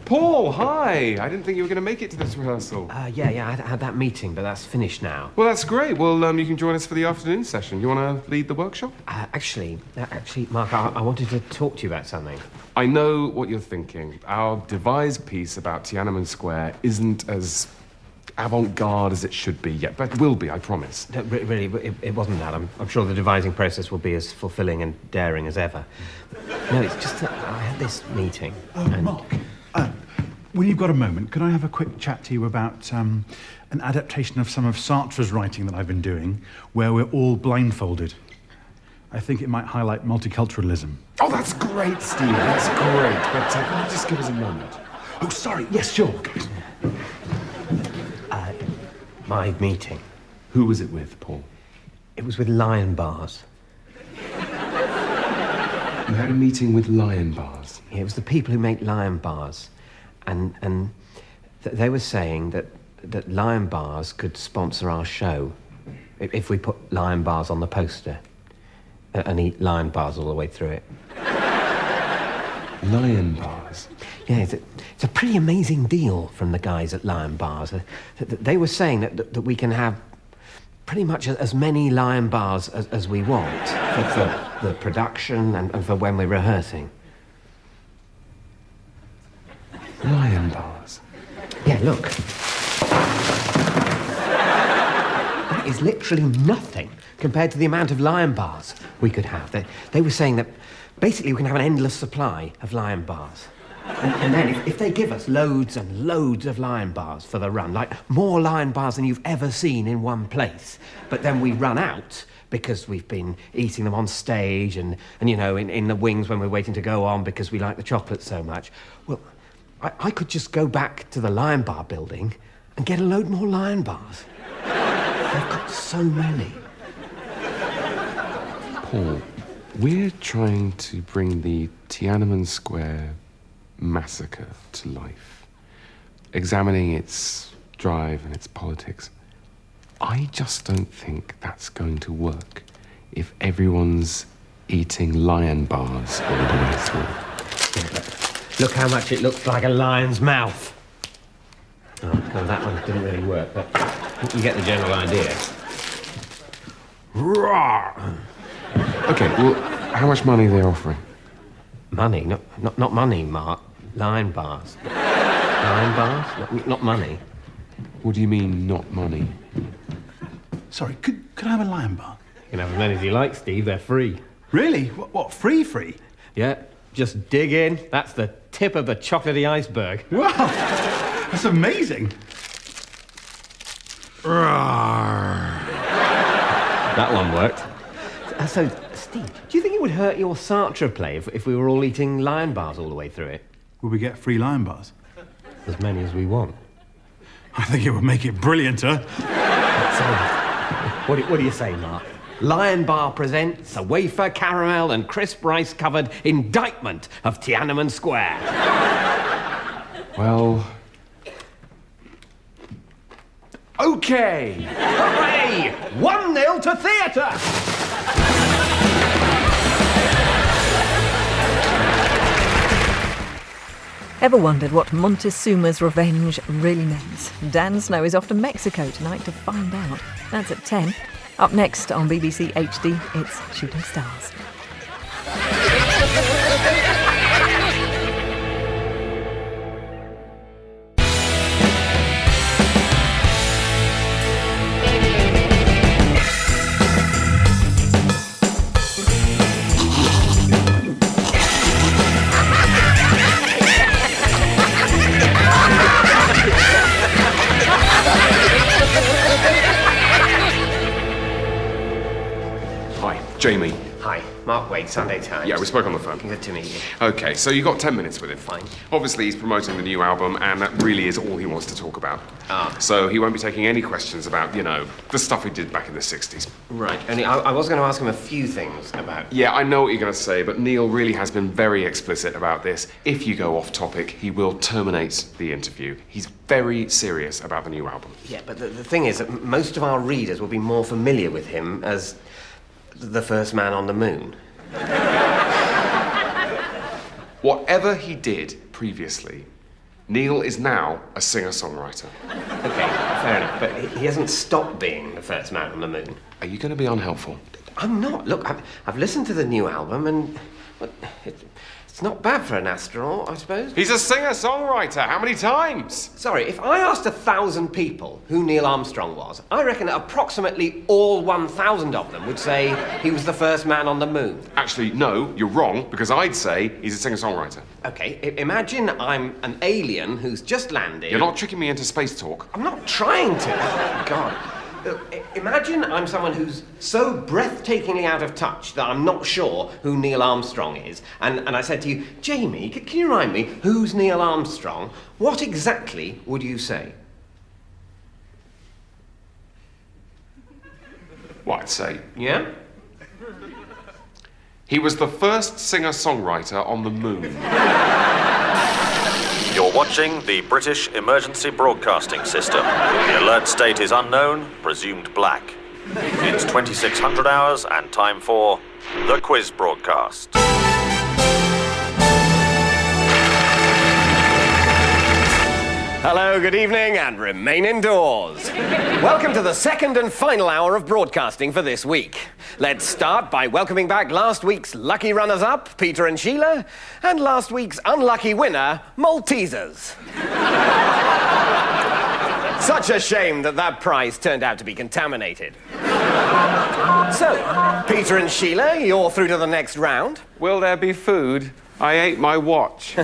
Paul, hi! I didn't think you were going to make it to this rehearsal. Yeah, I had that meeting, but that's finished now. Well, that's great. Well, you can join us for the afternoon session. You want to lead the workshop? Actually, Mark, I wanted to talk to you about something. I know what you're thinking. Our devised piece about Tiananmen Square isn't as avant-garde as it should be yet, but will be, I promise. No, really, it wasn't that. I'm sure the devising process will be as fulfilling and daring as ever. No, it's just that I had this meeting. Mark, when you've got a moment, could I have a quick chat to you about an adaptation of some of Sartre's writing that I've been doing, where we're all blindfolded? I think it might highlight multiculturalism. Oh, that's great, Steve. That's great. But can you just give us a moment? Oh, sorry. Yes, sure. My meeting. Who was it with, Paul? It was with lion bars. You had a meeting with lion bars? Yeah, it was the people who make lion bars. And they were saying that lion bars could sponsor our show if we put lion bars on the poster and eat lion bars all the way through it. Lion bars? Yeah, it's a pretty amazing deal from the guys at Lion Bars. They were saying that we can have pretty much as many lion bars as we want for the production and for when we're rehearsing. Lion bars? Yeah, look. That is literally nothing compared to the amount of lion bars we could have. They were saying that basically we can have an endless supply of lion bars. And then if they give us loads and loads of lion bars for the run, like more lion bars than you've ever seen in one place, but then we run out because we've been eating them on stage and you know, in the wings when we're waiting to go on because we like the chocolate so much, well, I could just go back to the Lion Bar building and get a load more lion bars. They've got so many. Paul, we're trying to bring the Tiananmen Square massacre to life, examining its drive and its politics. I just don't think that's going to work if everyone's eating lion bars all the way through. Look how much it looks like a lion's mouth. Oh, no, that one didn't really work, but you get the general idea. Roar! Okay, well, how much money are they offering? Money? Not money, Mark. Lion bars. Lion bars? Not money. What do you mean, not money? Sorry, could I have a lion bar? You can have as many as you like, Steve. They're free. Really? What, free? Yeah, just dig in. That's the tip of the chocolatey iceberg. Wow, that's amazing. That one worked. So, Steve, do you think it would hurt your Sartre play if we were all eating lion bars all the way through it? Will we get free lion bars? As many as we want. I think it would make it brillianter. So, what do you say, Mark? Lion Bar presents a wafer, caramel and crisp rice-covered indictment of Tiananmen Square. Well... OK! Hooray! 1-0 to theatre! Ever wondered what Montezuma's revenge really means? Dan Snow is off to Mexico tonight to find out. That's at 10. Up next on BBC HD, it's Shooting Stars. Jamie. Hi, Mark Wade, Sunday Times. Yeah, we spoke on the phone. Good to meet you. Okay, so you got 10 minutes with him. Fine. Obviously, he's promoting the new album, and that really is all he wants to talk about. Ah. So he won't be taking any questions about, you know, the stuff he did back in the 60s. Right, only I was going to ask him a few things about... Yeah, I know what you're going to say, but Neil really has been very explicit about this. If you go off topic, he will terminate the interview. He's very serious about the new album. Yeah, but the thing is that most of our readers will be more familiar with him as the first man on the moon. Whatever he did previously, Neil is now a singer-songwriter. Okay, fair enough, but he hasn't stopped being the first man on the moon. Are you going to be unhelpful? I'm not. Look, I've listened to the new album and... well, it's not bad for an astronaut, I suppose. He's a singer-songwriter. How many times? Sorry, if I asked 1,000 people who Neil Armstrong was, I reckon that approximately all 1,000 of them would say he was the first man on the moon. Actually, no, you're wrong, because I'd say he's a singer-songwriter. Okay, imagine I'm an alien who's just landed... You're not tricking me into space talk. I'm not trying to. Oh, God. Imagine I'm someone who's so breathtakingly out of touch that I'm not sure who Neil Armstrong is, and I said to you, Jamie, can you remind me who's Neil Armstrong? What exactly would you say? What I'd say? Yeah? He was the first singer-songwriter on the moon. You're watching the British Emergency Broadcasting System. The alert state is unknown, presumed black. It's 2600 hours and time for the quiz broadcast. Hello, good evening, and remain indoors. Welcome to the second and final hour of broadcasting for this week. Let's start by welcoming back last week's lucky runners-up, Peter and Sheila, and last week's unlucky winner, Maltesers. Such a shame that prize turned out to be contaminated. So, Peter and Sheila, you're through to the next round. Will there be food? I ate my watch.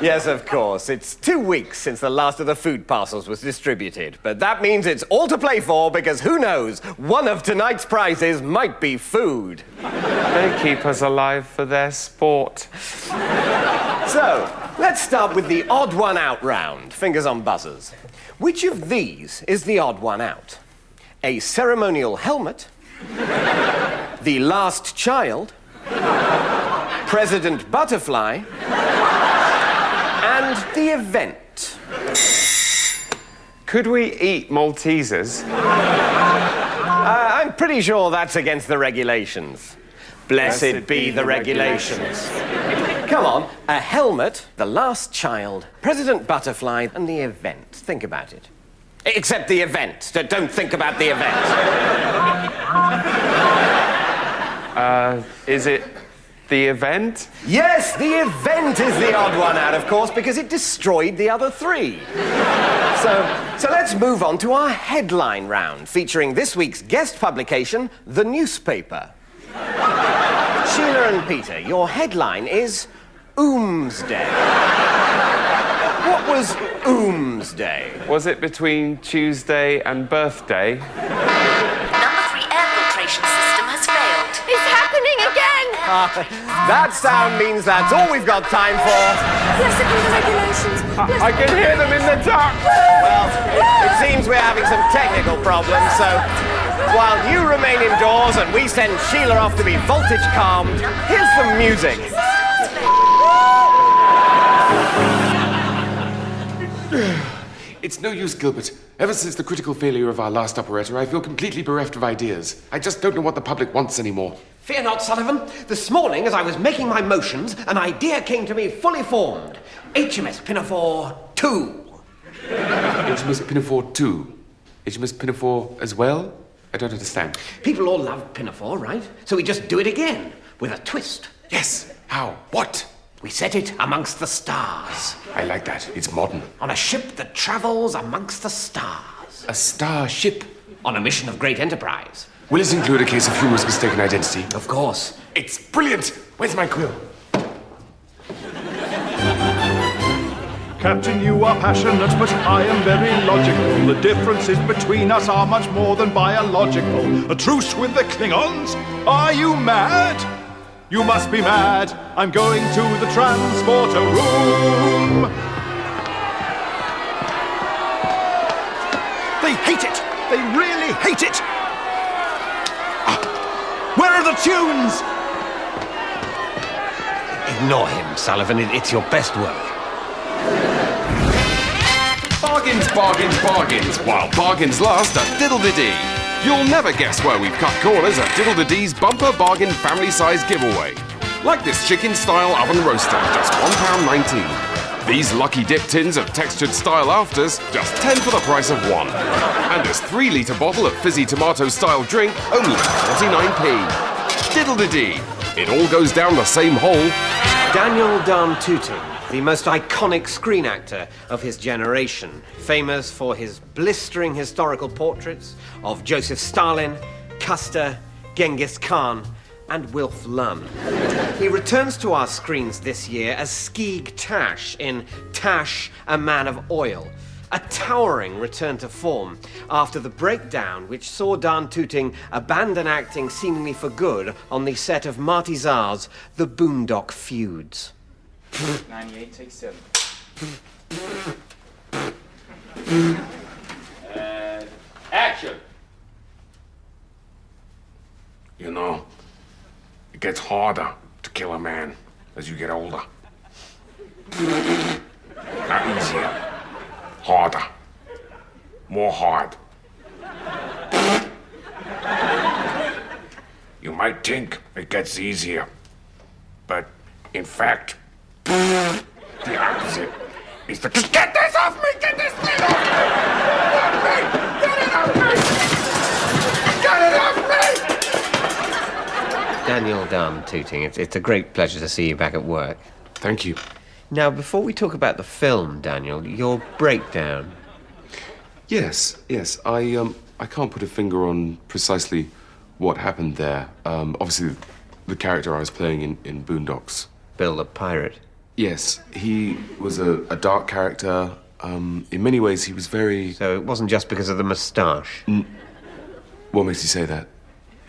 Yes, of course. It's 2 weeks since the last of the food parcels was distributed. But that means it's all to play for, because who knows, one of tonight's prizes might be food. They keep us alive for their sport. So, let's start with the odd one out round. Fingers on buzzers. Which of these is the odd one out? A ceremonial helmet? The Last Child? President Butterfly? And the event? Could we eat Maltesers? I'm pretty sure that's against the regulations. Blessed be the regulations. Come on, a helmet, the Last Child, President Butterfly, and the event. Think about it. Except the event. Don't think about the event. Is it the event? Yes, the event is the odd one out, of course, because it destroyed the other three. So let's move on to our headline round, featuring this week's guest publication, The Newspaper. Sheila and Peter, your headline is Oomsday. What was Oomsday? Was it between Tuesday and birthday? Number 3 air filtration system has failed. It's happening again! That sound means that's all we've got time for. Blessed be the regulations. I can hear them in the dark. Well, it seems we're having some technical problems, so while you remain indoors and we send Sheila off to be voltage calmed, here's some music. It's no use, Gilbert. Ever since the critical failure of our last operetta, I feel completely bereft of ideas. I just don't know what the public wants anymore. Fear not, Sullivan. This morning, as I was making my motions, an idea came to me fully formed. HMS Pinafore 2. HMS Pinafore 2? HMS Pinafore as well? I don't understand. People all love Pinafore, right? So we just do it again, with a twist. Yes. How? What? We set it amongst the stars. I like that. It's modern. On a ship that travels amongst the stars. A starship? On a mission of great enterprise. Will it include a case of humorous mistaken identity? Of course. It's brilliant! Where's my quill? Captain, you are passionate, but I am very logical. The differences between us are much more than biological. A truce with the Klingons? Are you mad? You must be mad. I'm going to the transporter room. They hate it. They really hate it. Where are the tunes? Ignore him, Sullivan. It's your best work. Bargains, bargains, bargains, while bargains last at Diddle-de-Dee. You'll never guess where we've cut corners at Diddle-de-Dee's bumper bargain family-size giveaway. Like this chicken-style oven roaster, just £1.19. These lucky dip tins of textured style afters, just 10 for the price of one. And this 3-litre bottle of fizzy tomato-style drink, only 49p. Diddle-de-Dee. It all goes down the same hole. Daniel Darn-Tooting, the most iconic screen actor of his generation, famous for his blistering historical portraits of Joseph Stalin, Custer, Genghis Khan, and Wilf Lunn. He returns to our screens this year as Skeeg Tash in Tash, a Man of Oil, a towering return to form after the breakdown which saw Darn-Tooting abandon acting seemingly for good on the set of Marty Czar's The Boondock Feuds. 98, take 7. Action! You know, it gets harder to kill a man as you get older. Not easier. Harder. More hard. You might think it gets easier, but in fact, the opposite is to just get this off me! Get this thing off me! Get it off me! Get it off me! Daniel Darn-Tooting, it's a great pleasure to see you back at work. Thank you. Now, before we talk about the film, Daniel, your breakdown. Yes. I can't put a finger on precisely what happened there. Obviously, the character I was playing in Boondocks. Bill the Pirate. Yes, he was a dark character. In many ways, he was very... So it wasn't just because of the moustache? What makes you say that?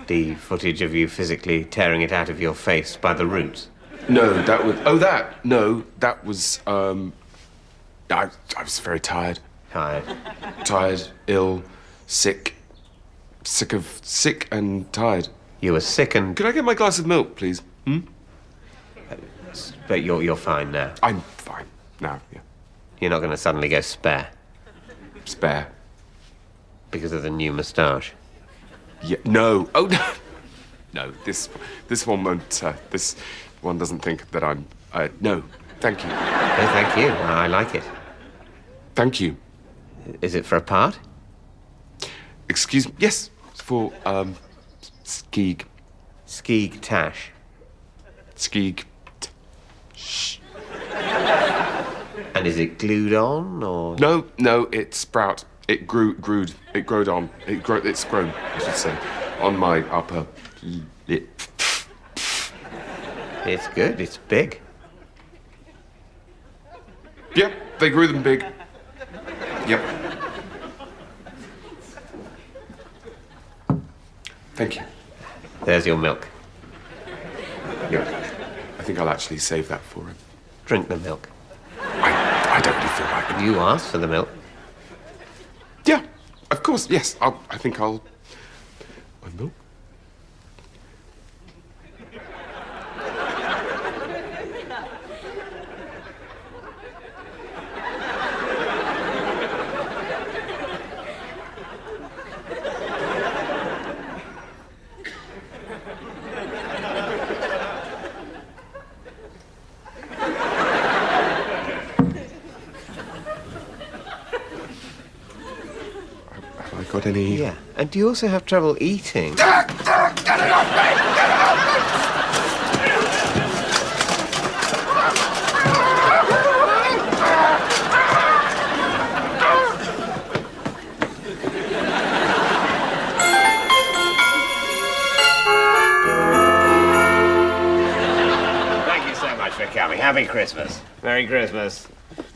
The footage of you physically tearing it out of your face by the roots. No, that was... Oh, that! No, that was... I was very tired. Tired, ill, sick. Sick and tired. You were sick and... Could I get my glass of milk, please? But you're fine now. I'm fine now, yeah. You're not going to suddenly go spare? Spare? Because of the new moustache? Yeah, no. Oh, no. No, this one won't... this one doesn't think that I'm... no, thank you. No, thank you. I like it. Thank you. Is it for a part? Excuse me. Yes, it's for, Skeeg. Skeeg Tash. Skeeg... Shh. And is it glued on, or...? No, it's sprout. It growed on. It's grown, I should say, on my upper lip. It's good, it's big. Yep, they grew them big. Yep. Thank you. There's your milk. Yep. I think I'll actually save that for him. Drink the milk. I don't really feel like it. You asked for the milk. Yeah, of course, yes. I think I'll... My milk? Got any... Yeah. And do you also have trouble eating? Get it off me! Get it off me! Thank you so much for coming. Happy Christmas. Merry Christmas.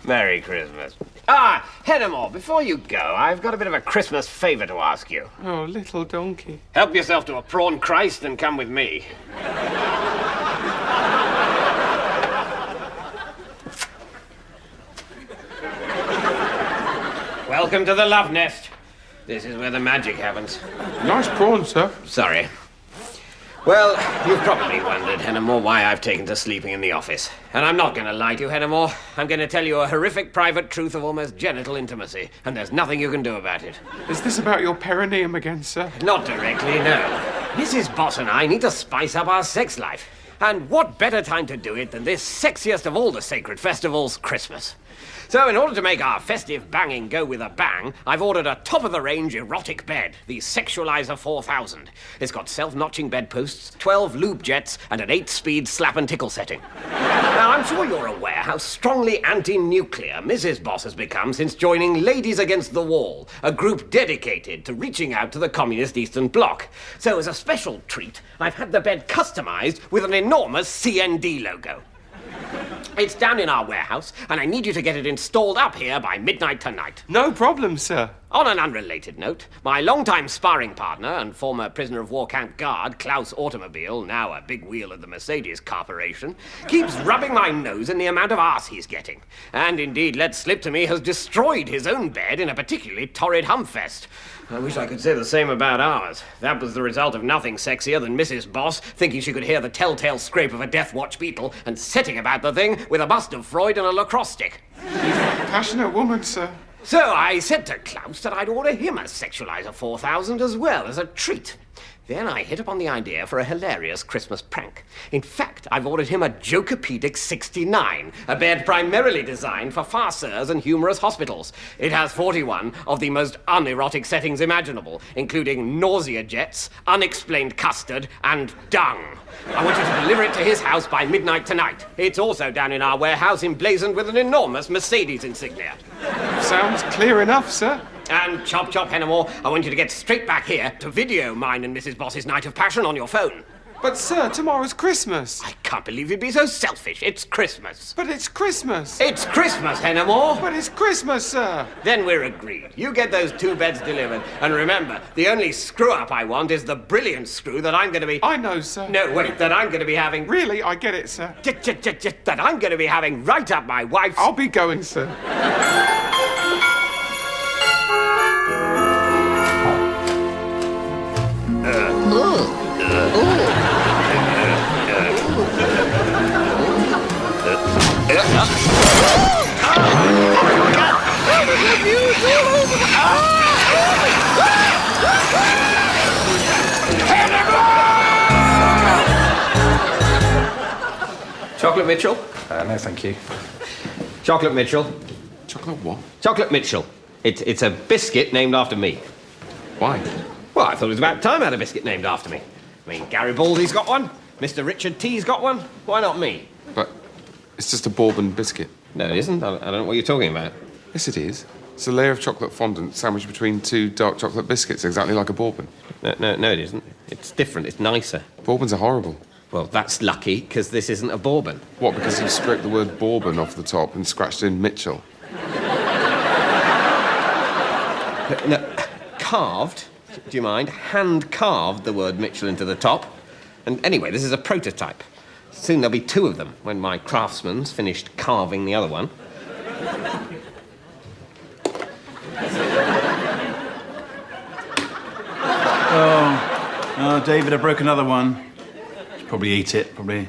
Merry Christmas. Ah, Hennemore, before you go, I've got a bit of a Christmas favour to ask you. Oh, little donkey. Help yourself to a prawn Christ and come with me. Welcome to the Love Nest. This is where the magic happens. Nice prawn, sir. Sorry. Well, you've probably wondered, Hennemore, why I've taken to sleeping in the office. And I'm not going to lie to you, Hennemore. I'm going to tell you a horrific private truth of almost genital intimacy, and there's nothing you can do about it. Is this about your perineum again, sir? Not directly, no. Mrs. Boss and I need to spice up our sex life. And what better time to do it than this sexiest of all the sacred festivals, Christmas? So in order to make our festive banging go with a bang, I've ordered a top-of-the-range erotic bed, the Sexualizer 4000. It's got self-notching bedposts, 12 lube jets, and an 8-speed slap-and-tickle setting. Now, I'm sure you're aware how strongly anti-nuclear Mrs. Boss has become since joining Ladies Against the Wall, a group dedicated to reaching out to the communist Eastern Bloc. So as a special treat, I've had the bed customized with an enormous CND logo. It's down in our warehouse, and I need you to get it installed up here by midnight tonight. No problem, sir. On an unrelated note, my longtime sparring partner and former prisoner of war camp guard, Klaus Automobile, now a big wheel of the Mercedes Corporation, keeps rubbing my nose in the amount of arse he's getting. And indeed, let slip to me, has destroyed his own bed in a particularly torrid humpfest. I wish I could say the same about ours. That was the result of nothing sexier than Mrs. Boss thinking she could hear the telltale scrape of a Death Watch beetle and setting about the thing with a bust of Freud and a lacrosse stick. Passionate woman, sir. So I said to Klaus that I'd order him a Sexualizer 4000 as well as a treat. Then I hit upon the idea for a hilarious Christmas prank. In fact, I've ordered him a Jokopedic 69, a bed primarily designed for farceurs and humorous hospitals. It has 41 of the most unerotic settings imaginable, including nausea jets, unexplained custard, and dung. I want you to deliver it to his house by midnight tonight. It's also down in our warehouse emblazoned with an enormous Mercedes insignia. Sounds clear enough, sir. And chop chop, Hennemore, I want you to get straight back here to video mine and Mrs. Boss's night of passion on your phone. But, sir, tomorrow's Christmas. I can't believe you'd be so selfish. It's Christmas. But it's Christmas. It's Christmas, Hennemore. But it's Christmas, sir. Then we're agreed. You get those 2 beds delivered. And remember, the only screw-up I want is the brilliant screw that I'm going to be... I know, sir. No, wait, that I'm going to be having... Really? I get it, sir. That I'm going to be having right up my wife's... I'll be going, sir. Chocolate Mitchell? No, thank you. Chocolate Mitchell. Chocolate what? Chocolate Mitchell. It's a biscuit named after me. Why? Well, I thought it was about time I had a biscuit named after me. I mean, Garibaldi's got one. Mr. Richard T's got one. Why not me? But it's just a bourbon biscuit. No, it isn't. I don't know what you're talking about. Yes, it is. It's a layer of chocolate fondant sandwiched between 2 dark chocolate biscuits, exactly like a bourbon. No, it isn't. It's different. It's nicer. Bourbons are horrible. Well, that's lucky, because this isn't a bourbon. What, because you scraped the word bourbon off the top and scratched in Mitchell? No, carved, do you mind? Hand-carved the word Mitchell into the top. And anyway, this is a prototype. Soon there'll be 2 of them when my craftsman's finished carving the other one. Oh, David, I broke another one. Should probably eat it, probably.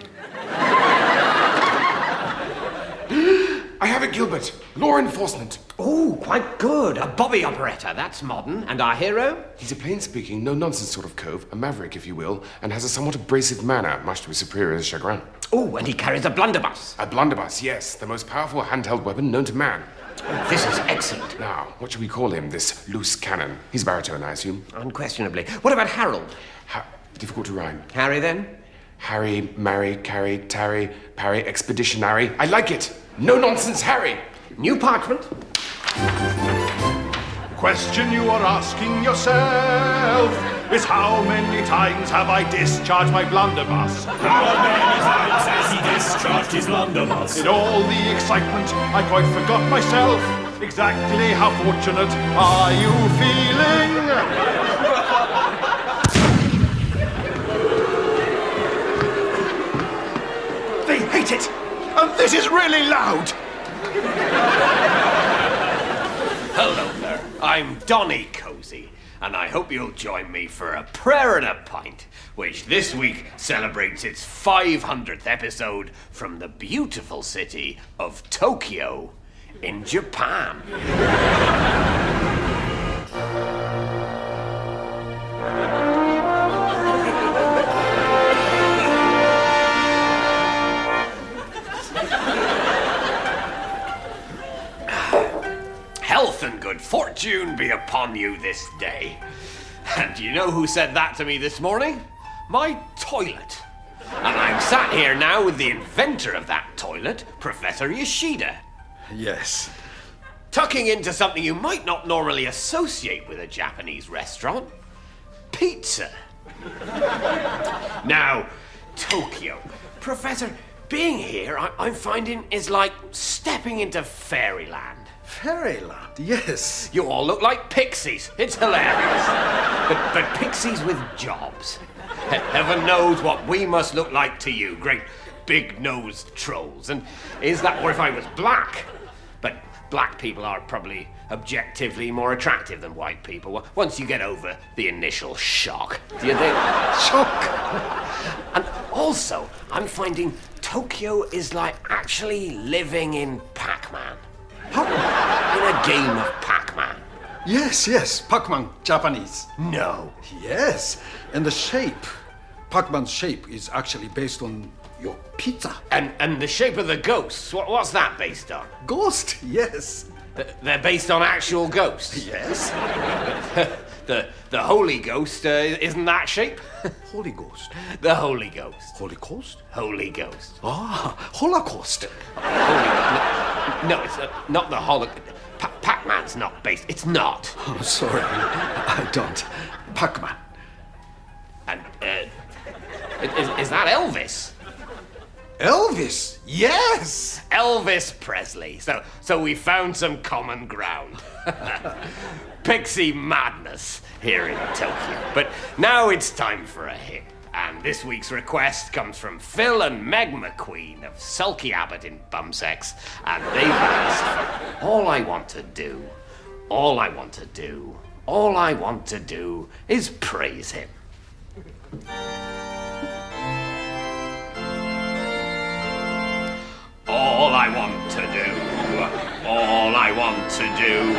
I have it, Gilbert. Law enforcement. Oh, quite good. A bobby operator. That's modern. And our hero? He's a plain-speaking, no-nonsense sort of cove, a maverick, if you will, and has a somewhat abrasive manner, much to his superior's chagrin. Oh, and he carries a blunderbuss. A blunderbuss, yes. The most powerful handheld weapon known to man. This is excellent. Now, what should we call him, this loose cannon? He's baritone, I assume. Unquestionably. What about Harold? Difficult to rhyme. Harry, then? Harry, marry, carry, tarry, parry, expeditionary. I like it. No-nonsense Harry. New parchment. Question you are asking yourself is how many times have I discharged my blunderbuss? How many times has he discharged his blunderbuss. In all the excitement, I quite forgot myself. Exactly how fortunate are you feeling? They hate it! And this is really loud! Hello there, I'm Donny Cozy, and I hope you'll join me for a prayer and a pint, which this week celebrates its 500th episode from the beautiful city of Tokyo in Japan. Health and good fortune be upon you this day. And do you know who said that to me this morning? My toilet. And I'm sat here now with the inventor of that toilet, Professor Yoshida. Yes. Tucking into something you might not normally associate with a Japanese restaurant. Pizza. Now, Tokyo. Professor, being here, I'm finding is like stepping into fairyland. Fairyland, yes. You all look like pixies. It's hilarious. But pixies with jobs. Heaven knows what we must look like to you, great big-nosed trolls. And is that, or if I was black? But black people are probably objectively more attractive than white people once you get over the initial shock. Do you think? Shock! And also, I'm finding Tokyo is like actually living in Pac-Man. In a game of Pac-Man. Yes, Pac-Man, Japanese. No. Yes, and the shape. Pac-Man's shape is actually based on your pizza. And the shape of the ghosts, what's that based on? Ghost, yes. They're based on actual ghosts? Yes. The Holy Ghost, isn't that shape? Holy Ghost. The Holy Ghost. Holy Ghost? Holy Ghost. Ah, Holocaust. No, it's not the Holocaust. Pac-Man's not based. It's not. Oh, sorry. I don't. Pac-Man. And, is that Elvis? Elvis? Yes! Elvis Presley. So we found some common ground. Pixie madness here in Tokyo. But now it's time for a hit. And this week's request comes from Phil and Meg McQueen of Sulky Abbott in Bumsex. And they've asked for All I Want to Do, All I Want to Do, All I Want to Do is praise him. All I want to do, all I want to do,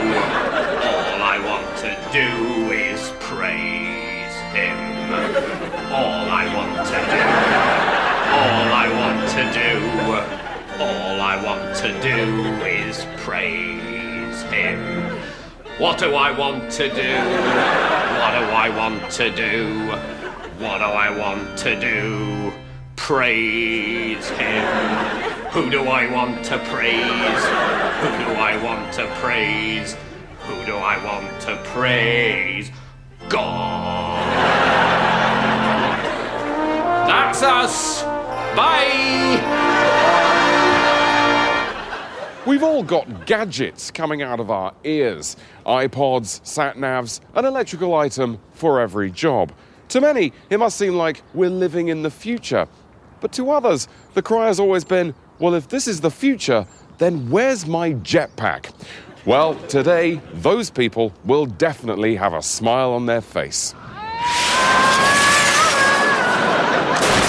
all I want to do is praise him. All I want to do, all I want to do, all I want to do is praise him. What do I want to do? What do I want to do? What do I want to do? Praise him. Who do I want to praise? Who do I want to praise? Who do I want to praise? God. That's us. Bye. We've all got gadgets coming out of our ears. iPods, sat-navs, an electrical item for every job. To many, it must seem like we're living in the future. But to others, the cry has always been, well, if this is the future, then where's my jetpack? Well, today, those people will definitely have a smile on their face.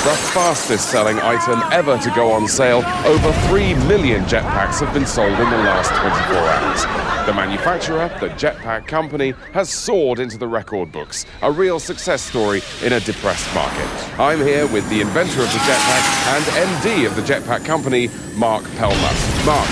The fastest-selling item ever to go on sale, over 3 million jetpacks have been sold in the last 24 hours. The manufacturer, the Jetpack Company, has soared into the record books, a real success story in a depressed market. I'm here with the inventor of the jetpack and MD of the Jetpack Company, Mark Pelmer. Mark,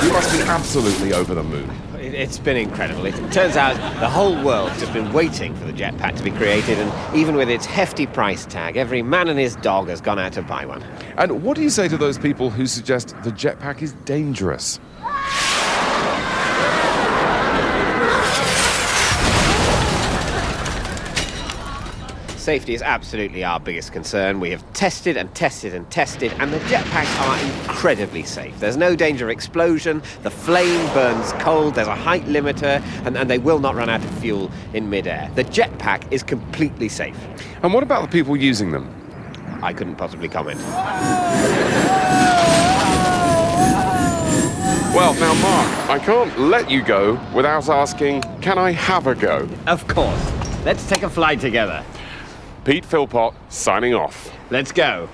you must be absolutely over the moon. It's been incredible. It turns out the whole world's just been waiting for the jetpack to be created, and even with its hefty price tag, every man and his dog has gone out to buy one. And what do you say to those people who suggest the jetpack is dangerous? Safety is absolutely our biggest concern. We have tested and tested and tested, and the jetpacks are incredibly safe. There's no danger of explosion, the flame burns cold, there's a height limiter, and they will not run out of fuel in midair. The jetpack is completely safe. And what about the people using them? I couldn't possibly comment. Well, now, Mark, I can't let you go without asking, can I have a go? Of course. Let's take a flight together. Pete Philpott, signing off. Let's go.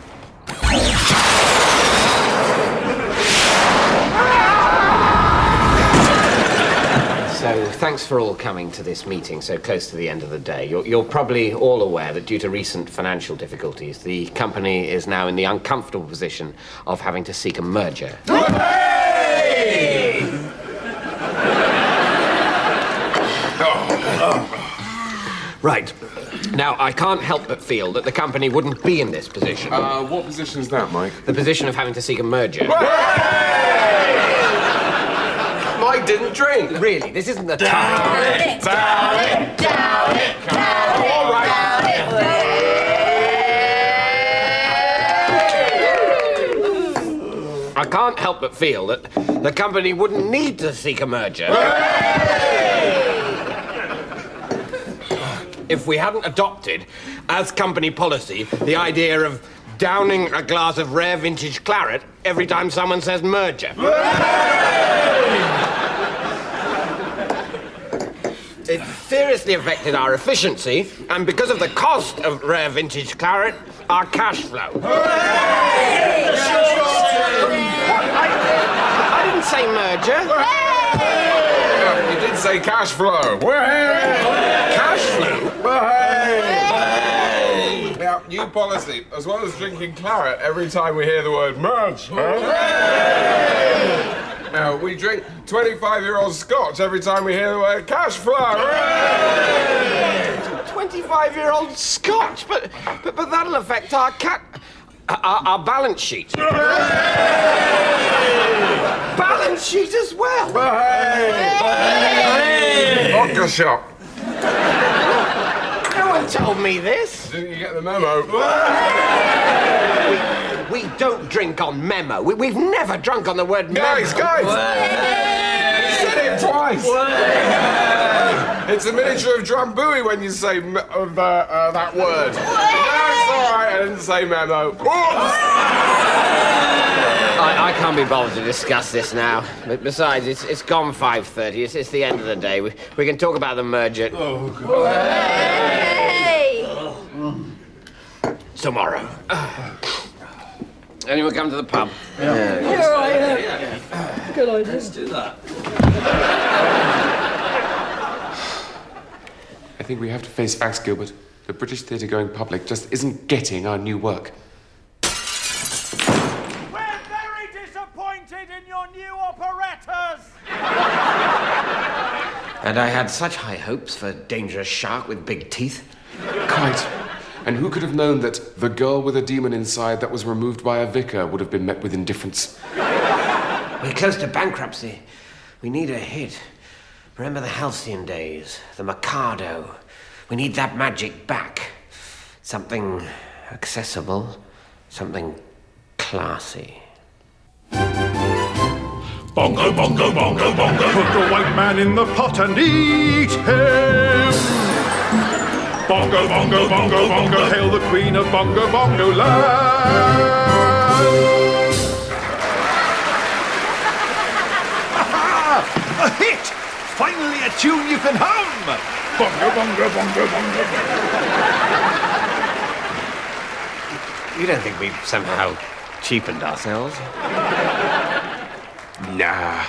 So, thanks for all coming to this meeting so close to the end of the day. You're probably all aware that due to recent financial difficulties, the company is now in the uncomfortable position of having to seek a merger. Right. Now, I can't help but feel that the company wouldn't be in this position. What position is that, Mike? The position of having to seek a merger. Mike didn't drink. Really, this isn't the time. Down it! All right. I can't help but feel that the company wouldn't need to seek a merger. If we hadn't adopted, as company policy, the idea of downing a glass of rare vintage claret every time someone says merger. It seriously affected our efficiency, and because of the cost of rare vintage claret, our cash flow. I didn't say merger. You did say cash flow. Cash flow? Now, new policy. As well as drinking claret every time we hear the word merge. Now, we drink 25-year-old scotch every time we hear the word cash flow. 25-year-old scotch? But that'll affect our our balance sheet. Balance sheet as well. Vodka shop. No one told me this. Didn't you get the memo? We don't drink on memo. We've never drunk on the word memo. Guys! You said it twice. It's a miniature of Drambuie when you say that word. No, it's all right. I didn't say memo. I can't be bothered to discuss this now. But besides, it's gone 5:30. It's the end of the day. We can talk about the merger. Oh, God. Tomorrow. Anyone come to the pub? Yeah. Good idea. Let's do that. I think we have to face facts, Gilbert. The British theatre going public just isn't getting our new work. We're very disappointed in your new operettas! And I had such high hopes for Dangerous Shark with Big Teeth. Quite. And who could have known that the girl with a demon inside that was removed by a vicar would have been met with indifference? We're close to bankruptcy. We need a hit. Remember the halcyon days, the Mikado. We need that magic back. Something accessible, something classy. Bongo, bongo, bongo, bongo. Put the white man in the pot and eat him. Bongo, bongo, bongo, bongo. Hail the queen of bongo, bongo land. A hit! Finally a tune you can hum! Bongo, bongo, bongo, bongo, bongo. You don't think we've somehow cheapened ourselves? Nah.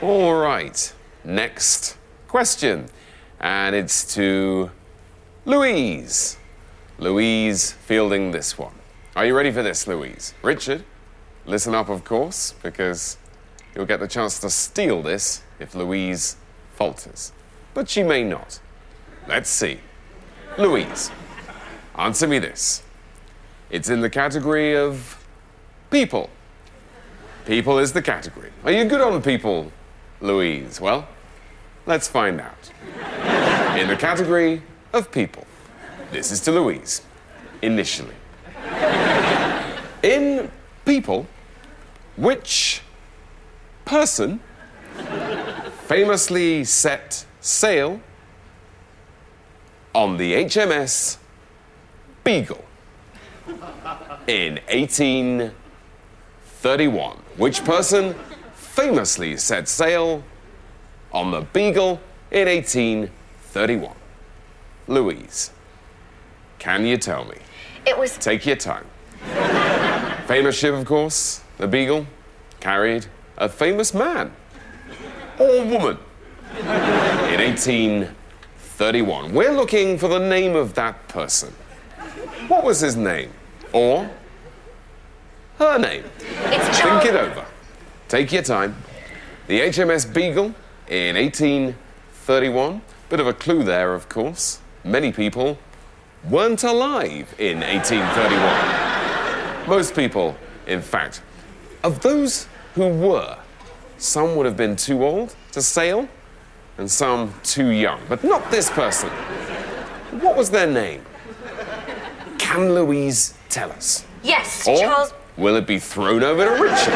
All right. Next question. And it's to Louise. Louise fielding this one. Are you ready for this, Louise? Richard, listen up, of course, because you'll get the chance to steal this if Louise falters. But she may not. Let's see. Louise, answer me this. It's in the category of people. People is the category. Are you good on people, Louise? Well, let's find out. In the category of people, This is to Louise, initially. In People, which person famously set sail on the HMS Beagle in 1831? Which person famously set sail on the Beagle in 1831? Louise, can you tell me? It was... Take your time. Famous ship, of course, the Beagle, carried a famous man or woman in 1831. We're looking for the name of that person. What was his name? Or her name? Think it over. Take your time. The HMS Beagle in 1831. Bit of a clue there, of course. Many people weren't alive in 1831. Most people, in fact. Of those who were, some would have been too old to sail, and some too young. But not this person. What was their name? Can Louise tell us? Yes, Or Charles... will it be thrown over to Richard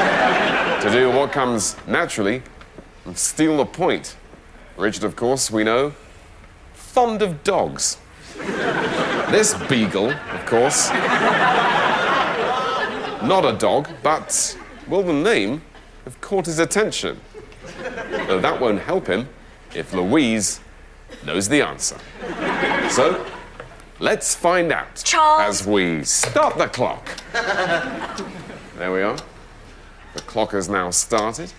to do what comes naturally and steal the point? Richard, of course, we know, fond of dogs. This Beagle, of course, not a dog, but, well, the name have caught his attention. Though that won't help him if Louise knows the answer. So, let's find out as we start the clock. There we are. The clock has now started.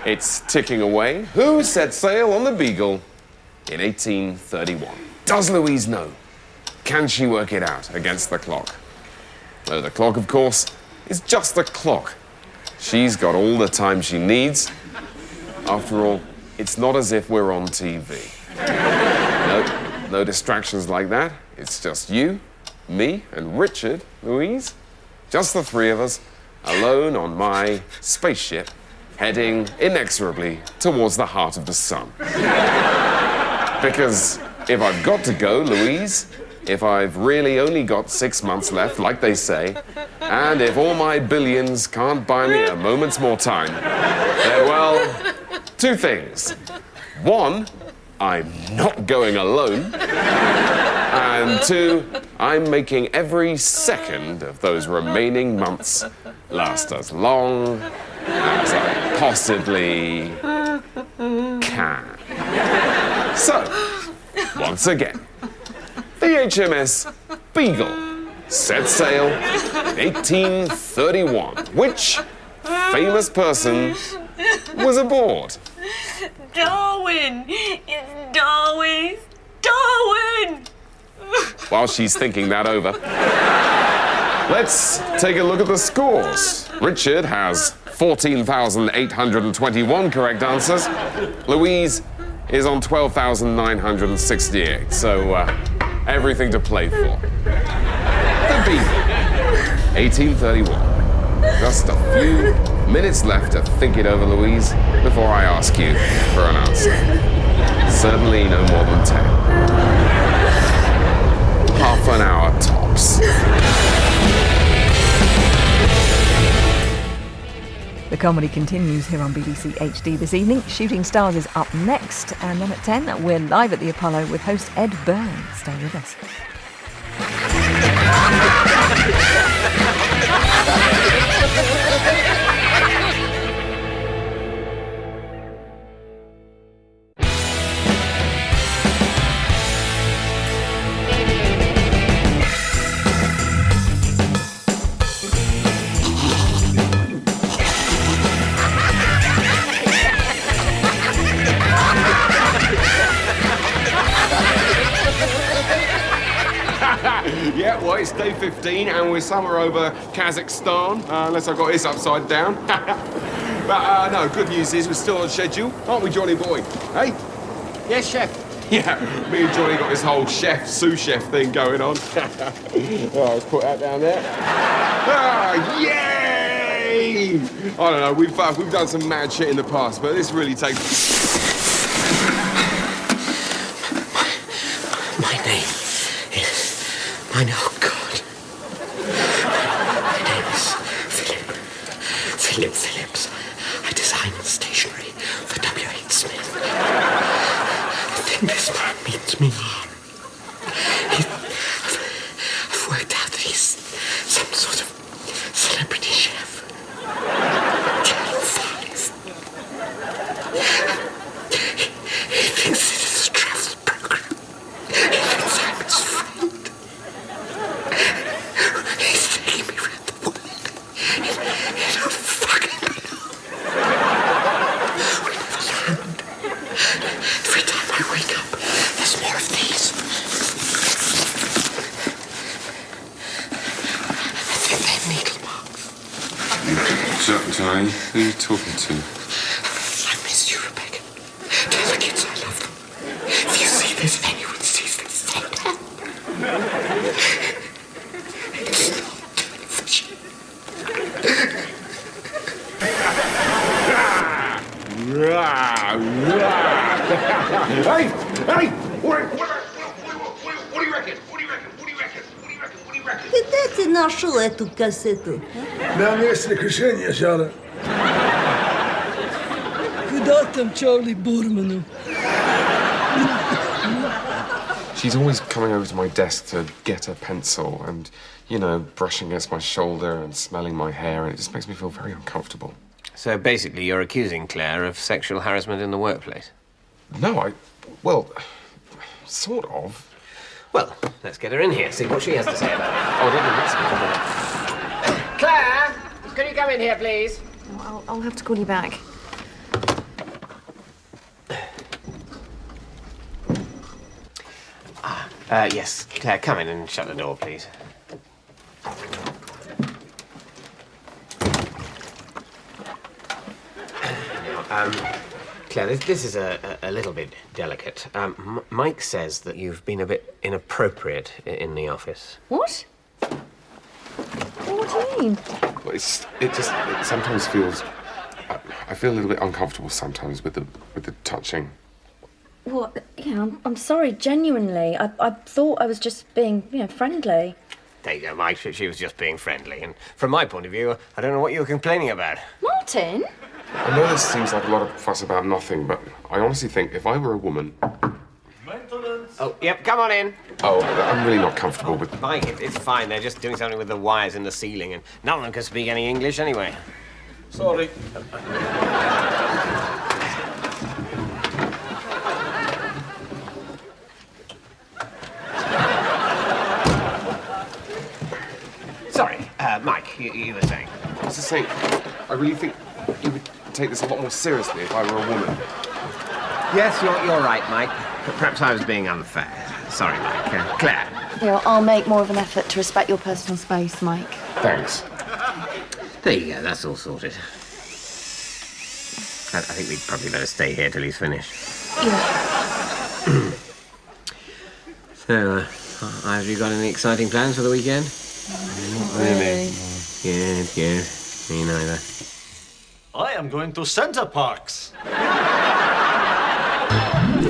It's ticking away. Who set sail on the Beagle in 1831? Does Louise know? Can she work it out against the clock? No, the clock, of course, is just a clock. She's got all the time she needs. After all, it's not as if we're on TV. No distractions like that. It's just you, me, and Richard, Louise. Just the three of us, alone on my spaceship, heading inexorably towards the heart of the sun. Because if I've got to go, Louise, if I've really only got 6 months left, like they say, and if all my billions can't buy me a moment's more time, then, well, two things. One, I'm not going alone. And two, I'm making every second of those remaining months last as long as I possibly can. So, once again, the HMS Beagle set sail in 1831. Which famous person was aboard? Darwin! It's Darwin! Darwin! While she's thinking that over, let's take a look at the scores. Richard has 14,821 correct answers. Louise is on 12,968, so everything to play for. The Beagle, 1831. Just a few minutes left to think it over, Louise, before I ask you for an answer. Certainly no more than 10. Half an hour tops. The comedy continues here on BBC HD this evening. Shooting Stars is up next, and then at 10, we're live at the Apollo with host Ed Byrne. Stay with us. Yeah, well, it's day 15 and we're somewhere over Kazakhstan, unless I've got this upside down. But no, good news is we're still on schedule, aren't we, Johnny boy? Hey? Yes, chef. Yeah, me and Johnny got this whole sous chef thing going on. Oh, let's put that down there. Ah, yay! I don't know, we've done some mad shit in the past, but this really takes... My name is I know, God. My name is Philip Phillips. I design stationery for W.H. Smith. I think this man means me harm. I've worked out that he's some sort of celebrity chef. Channel 5. He thinks it is a travel program. He thinks I'm his friend. He's taking me around the world in a fucking balloon. We never land. Every time I wake up, there's more of these. I think they're needle marks. Johnny, who are you talking to? I miss you, Rebecca. Tell the kids I love them. If you see this, anyone sees this, say that. It's not television. Hey! Hey! What do you reckon? Где ты нашел эту кассету? На месте крушения, Шара. Куда там Чарли Бурману? She's always coming over to my desk to get a pencil and, you know, brushing against my shoulder and smelling my hair, and it just makes me feel very uncomfortable. So basically, you're accusing Claire of sexual harassment in the workplace? No, well, sort of. Well, let's get her in here, see what she has to say about it. Oh, I don't think that's Claire, can you come in here, please? I'll have to call you back. Yes, Claire, come in and shut the door, please. Claire, this is a little bit delicate. Mike says that you've been a bit inappropriate in the office. What? What do you mean? Well, it sometimes feels... I feel a little bit uncomfortable sometimes with the touching. Well, yeah, I'm sorry, genuinely. I thought I was just being, friendly. There you go, Mike. She was just being friendly. And from my point of view, I don't know what you were complaining about. Martin? I know this seems like a lot of fuss about nothing, but I honestly think if I were a woman... Oh, yep, come on in. Oh, I'm really not comfortable with... Mike, it's fine. They're just doing something with the wires in the ceiling, and none of them can speak any English anyway. Sorry. Sorry, Mike, you were saying? I was just saying, I really think you would take this a lot more seriously if I were a woman. Yes, you're right, Mike. But perhaps I was being unfair. Sorry, Mike. Claire. Yeah, I'll make more of an effort to respect your personal space, Mike. Thanks. There you go, that's all sorted. I think we'd probably better stay here till he's finished. Yeah. So, have you got any exciting plans for the weekend? Not really. Good. Me neither. I am going to Center Parks.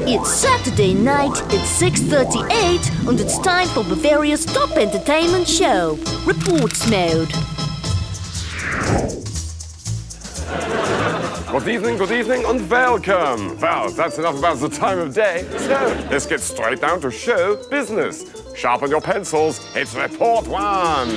It's Saturday night at 6:38 and it's time for Bavaria's top entertainment show, Reports Mode. Good evening, and welcome. Well, that's enough about the time of day. So, let's get straight down to show business. Sharpen your pencils. It's Report 1.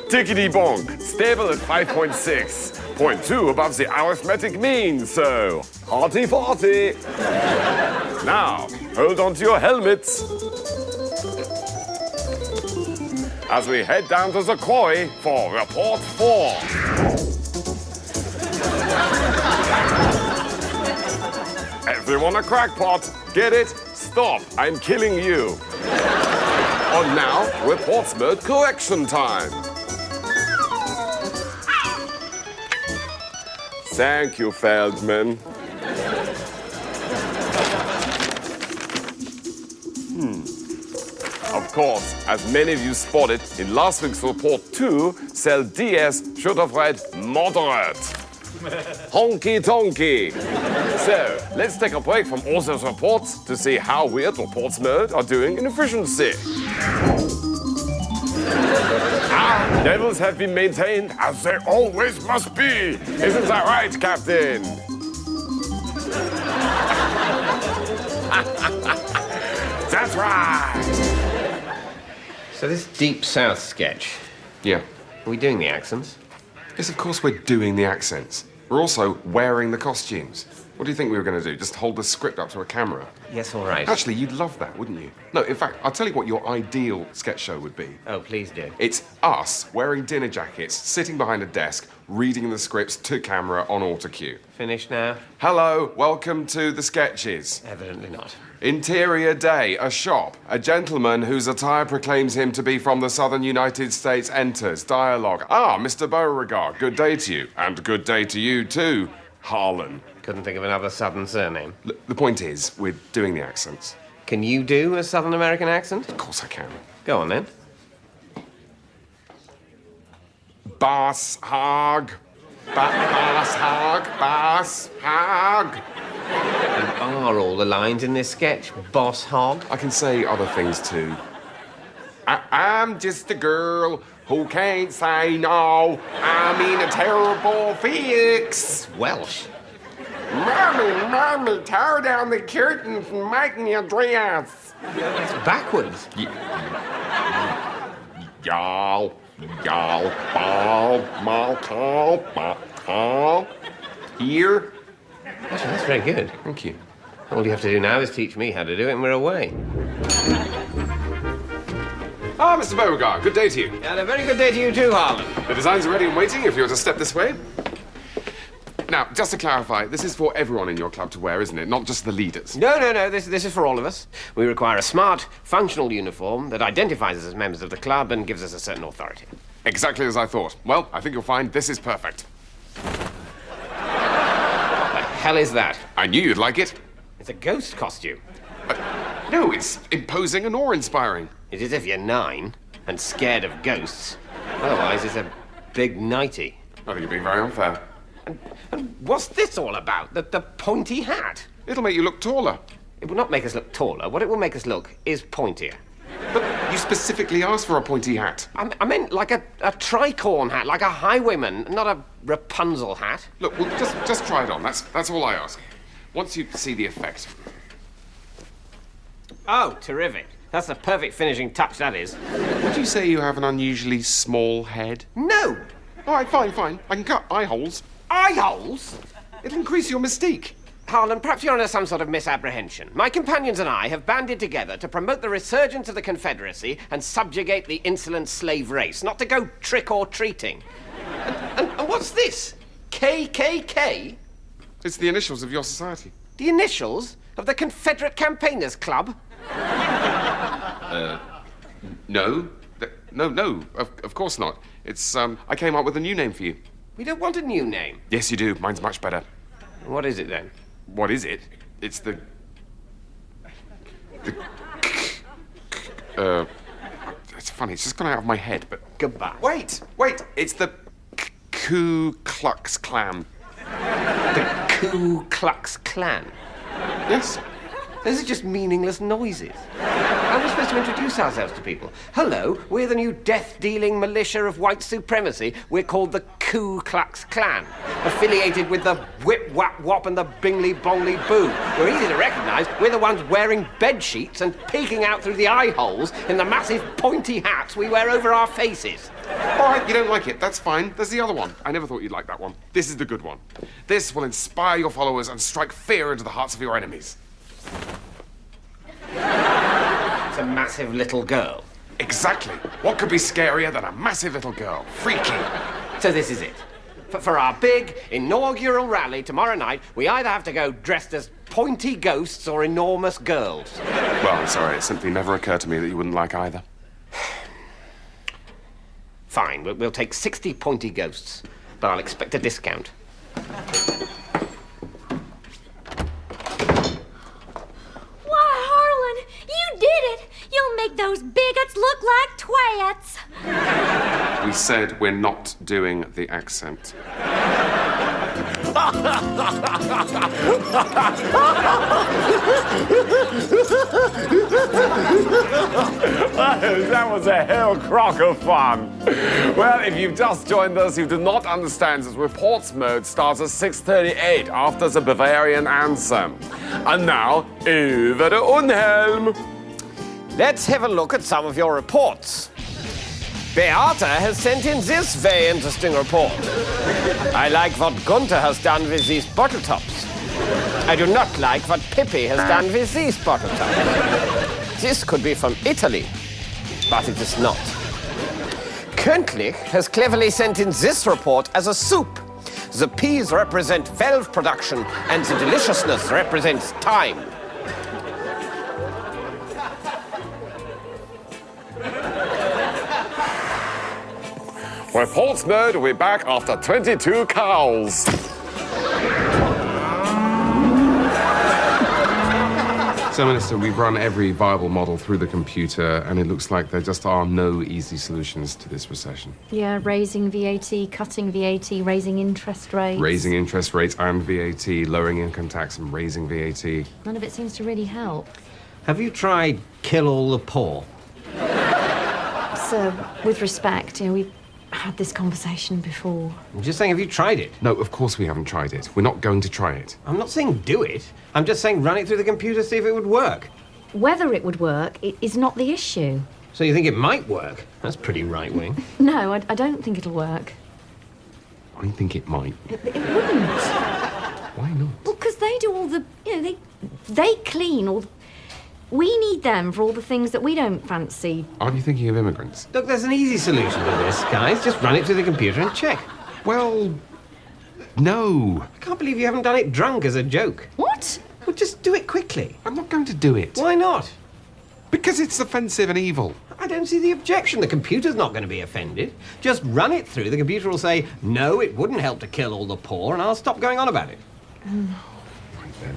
Tickety bonk. Stable at 5.6. 0.2 above the arithmetic mean, so hearty-farty. Now, hold on to your helmets as we head down to the quarry for Report 4. Everyone a crackpot. Get it? Stop. I'm killing you. And now, Reports Mode correction time. Thank you, Feldman. Of course, as many of you spotted in last week's Report 2, Cell DS should have read moderate. Honky tonky. So, let's take a break from all those reports to see how we at Reports Mode are doing in efficiency. Levels have been maintained as they always must be. Isn't that right, Captain? That's right. So this Deep South sketch, Yeah. are we doing the accents? Yes, of course we're doing the accents. We're also wearing the costumes. What do you think we were going to do? Just hold the script up to a camera? Yes, all right. Actually, you'd love that, wouldn't you? No, in fact, I'll tell you what your ideal sketch show would be. Oh, please do. It's us wearing dinner jackets, sitting behind a desk, reading the scripts to camera on autocue. Finished now? Hello, welcome to the sketches. Evidently not. Interior day, a shop. A gentleman whose attire proclaims him to be from the southern United States enters. Dialogue. Ah, Mr. Beauregard, good day to you. And good day to you too, Harlan. Couldn't think of another southern surname. The point is, we're doing the accents. Can you do a Southern American accent? Of course I can. Go on then. Boss hog. Boss hog. Boss hog. And are all the lines in this sketch boss hog? I can say other things too. I'm just a girl who can't say no. I'm in a terrible fix. Welsh. Mommy, tear down the curtains and make me a dress. It's backwards. Y'all, ball, here. Actually, that's very good. Thank you. All you have to do now is teach me how to do it and we're away. Ah, Mr. Beauregard, good day to you. And a very good day to you too, Harlan. The designs are ready and waiting if you were to step this way. Now, just to clarify, this is for everyone in your club to wear, isn't it? Not just the leaders. No. This is for all of us. We require a smart, functional uniform that identifies us as members of the club and gives us a certain authority. Exactly as I thought. Well, I think you'll find this is perfect. What the hell is that? I knew you'd like it. It's a ghost costume. No, it's imposing and awe-inspiring. It is if you're 9 and scared of ghosts. Otherwise, it's a big nightie. I think you're being very unfair. And what's this all about? The pointy hat? It'll make you look taller. It will not make us look taller. What it will make us look is pointier. But you specifically asked for a pointy hat. I meant like a tricorn hat, like a highwayman, not a Rapunzel hat. Look, well, just try it on. That's all I ask. Once you see the effect. Oh, terrific. That's the perfect finishing touch, that is. Would you say you have an unusually small head? No! All right, fine. I can cut eye holes. Eye holes? It'll increase your mystique. Harlan, perhaps you're under some sort of misapprehension. My companions and I have banded together to promote the resurgence of the Confederacy and subjugate the insolent slave race, not to go trick-or-treating. And what's this? KKK? It's the initials of your society. The initials of the Confederate Campaigners Club? No. No, of course not. It's, I came up with a new name for you. We don't want a new name. Yes, you do. Mine's much better. What is it, then? What is it? It's the... It's funny, it's just gone out of my head, but... Goodbye. Wait! It's the Ku Klux Klan. The Ku Klux Klan? Yes. Those are just meaningless noises. How are we supposed to introduce ourselves to people? Hello, we're the new death-dealing militia of white supremacy. We're called the Ku Klux Klan, affiliated with the Whip Wap Wop and the Bingly Bongly Boo. We're easy to recognise. We're the ones wearing bed sheets and peeking out through the eye holes in the massive pointy hats we wear over our faces. All right, you don't like it. That's fine. There's the other one. I never thought you'd like that one. This is the good one. This will inspire your followers and strike fear into the hearts of your enemies. It's a massive little girl. Exactly. What could be scarier than a massive little girl? Freaky. So this is it. For our big inaugural rally tomorrow night, we either have to go dressed as pointy ghosts or enormous girls. Well, I'm sorry. It simply never occurred to me that you wouldn't like either. Fine, we'll take 60 pointy ghosts, but I'll expect a discount. You did it! You'll make those bigots look like twats! We said we're not doing the accent. That was a hell crock of fun. Well, if you've just joined us, you do not understand that reports mode starts at 6:38 after the Bavarian anthem. And now, over to Unhelm. Let's have a look at some of your reports. Beata has sent in this very interesting report. I like what Gunther has done with these bottle tops. I do not like what Pippi has done with these bottle tops. This could be from Italy, but it is not. Köntlich has cleverly sent in this report as a soup. The peas represent valve production, and the deliciousness represents time. Reports mode will be back after 22 cows. So, Minister, we've run every viable model through the computer, and it looks like there just are no easy solutions to this recession. Yeah, raising VAT, cutting VAT, raising interest rates. Raising interest rates and VAT, lowering income tax and raising VAT. None of it seems to really help. Have you tried kill all the poor? So, with respect, we've had this conversation before. I'm just saying, have you tried it? No, of course we haven't tried it. We're not going to try it. I'm not saying do it. I'm just saying run it through the computer, see if it would work. Whether it would work is not the issue. So you think it might work? That's pretty right-wing. No, I don't think it'll work. I think it might. It wouldn't. Why not? Well, because they do all the, they clean all the... We need them for all the things that we don't fancy. Aren't you thinking of immigrants? Look, there's an easy solution to this, guys. Just run it through the computer and check. Well, no. I can't believe you haven't done it drunk as a joke. What? Well, just do it quickly. I'm not going to do it. Why not? Because it's offensive and evil. I don't see the objection. The computer's not going to be offended. Just run it through. The computer will say, no, it wouldn't help to kill all the poor, and I'll stop going on about it. Right then.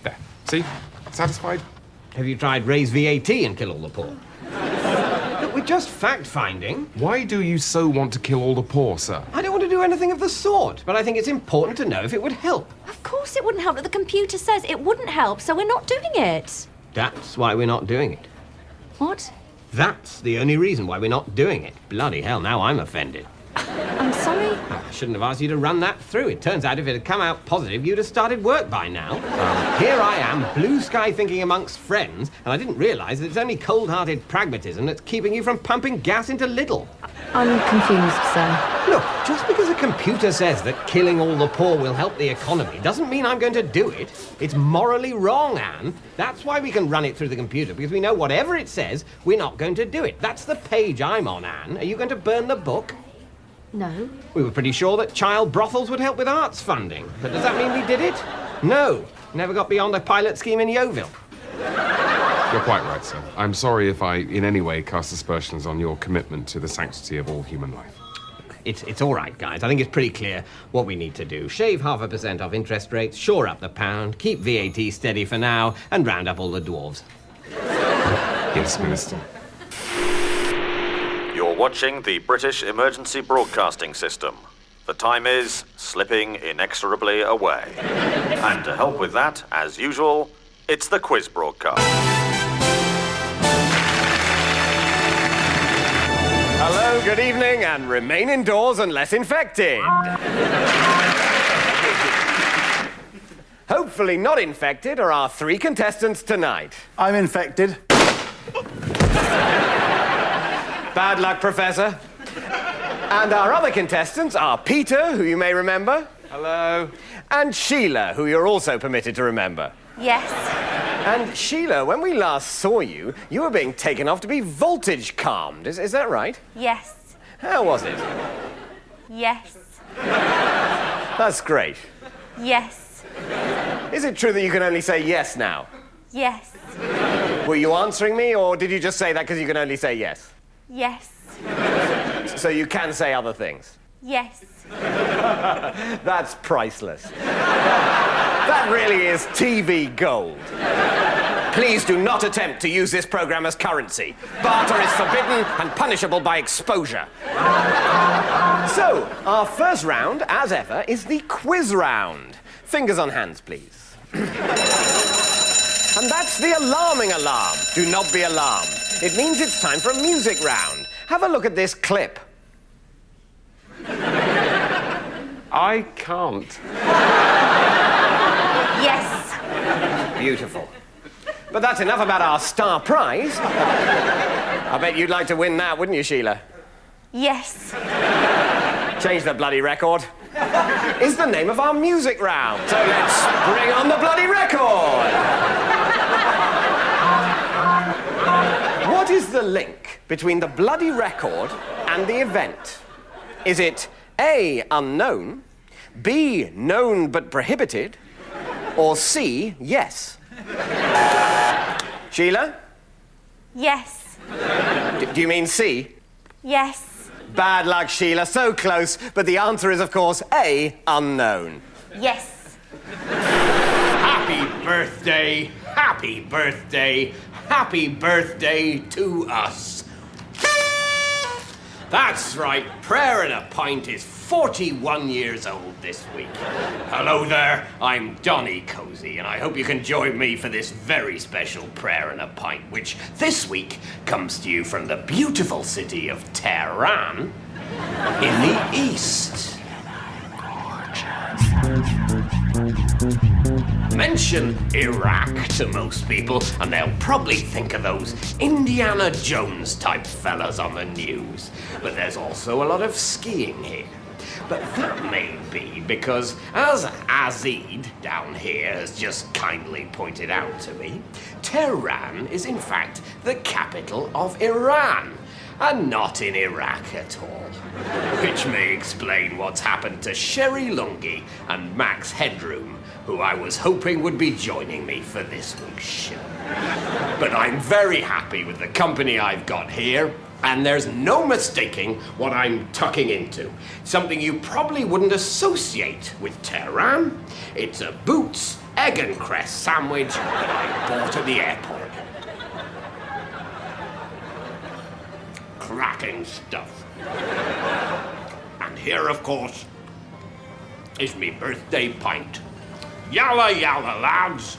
There. See? Satisfied? Have you tried raise VAT and kill all the poor? Look, we're just fact-finding. Why do you so want to kill all the poor, sir? I don't want to do anything of the sort, but I think it's important to know if it would help. Of course it wouldn't help, but the computer says it wouldn't help, so we're not doing it. That's why we're not doing it. What? That's the only reason why we're not doing it. Bloody hell, now I'm offended. I'm sorry. I shouldn't have asked you to run that through. It turns out if it had come out positive, you'd have started work by now. Here I am, blue sky thinking amongst friends, and I didn't realise that it's only cold-hearted pragmatism that's keeping you from pumping gas into Lidl. I'm confused, sir. Look, just because a computer says that killing all the poor will help the economy doesn't mean I'm going to do it. It's morally wrong, Anne. That's why we can run it through the computer, because we know whatever it says, we're not going to do it. That's the page I'm on, Anne. Are you going to burn the book? No. We were pretty sure that child brothels would help with arts funding. But does that mean we did it? No. Never got beyond a pilot scheme in Yeovil. You're quite right, sir. I'm sorry if I, in any way, cast aspersions on your commitment to the sanctity of all human life. It's all right, guys. I think it's pretty clear what we need to do. Shave 0.5% off interest rates, shore up the pound, keep VAT steady for now, and round up all the dwarves. Yes, Minister. You're watching the British Emergency Broadcasting System. The time is slipping inexorably away. And to help with that, as usual, it's the quiz broadcast. Hello, good evening, and remain indoors unless infected. Hopefully not infected are our 3 contestants tonight. I'm infected. Bad luck, Professor. And our other contestants are Peter, who you may remember. Hello. And Sheila, who you're also permitted to remember. Yes. And Sheila, when we last saw you, you were being taken off to be voltage calmed. Is that right? Yes. How was it? Yes. That's great. Yes. Is it true that you can only say yes now? Yes. Were you answering me, or did you just say that because you can only say yes? Yes. So you can say other things? Yes. That's priceless. That really is TV gold. Please do not attempt to use this program as currency. Barter is forbidden and punishable by exposure. So, our first round, as ever, is the quiz round. Fingers on hands, please. And that's the alarming alarm. Do not be alarmed. It means it's time for a music round. Have a look at this clip. I can't. Yes. Beautiful. But that's enough about our star prize. I bet you'd like to win that, wouldn't you, Sheila? Yes. Change the bloody record. Is the name of our music round. So let's bring on the bloody record. What is the link between the bloody record and the event? Is it A, unknown, B, known but prohibited, or C, yes? Sheila? Yes. Do you mean C? Yes. Bad luck, Sheila. So close. But the answer is, of course, A, unknown. Yes. Happy birthday, happy birthday, happy birthday to us. That's right, Prayer and a Pint is 41 years old this week. Hello there, I'm Donny Cozy, and I hope you can join me for this very special Prayer and a Pint, which this week comes to you from the beautiful city of Tehran in the east. Mention Iraq to most people, and they'll probably think of those Indiana Jones type fellas on the news. But there's also a lot of skiing here. But that may be because, as Azid down here has just kindly pointed out to me, Tehran is in fact the capital of Iran, and not in Iraq at all. Which may explain what's happened to Sherry Lungi and Max Headroom, who I was hoping would be joining me for this week's show. But I'm very happy with the company I've got here, and there's no mistaking what I'm tucking into. Something you probably wouldn't associate with Tehran. It's a Boots egg and cress sandwich that I bought at the airport. Cracking stuff. And here, of course, is me birthday pint. Yalla, yalla, lads.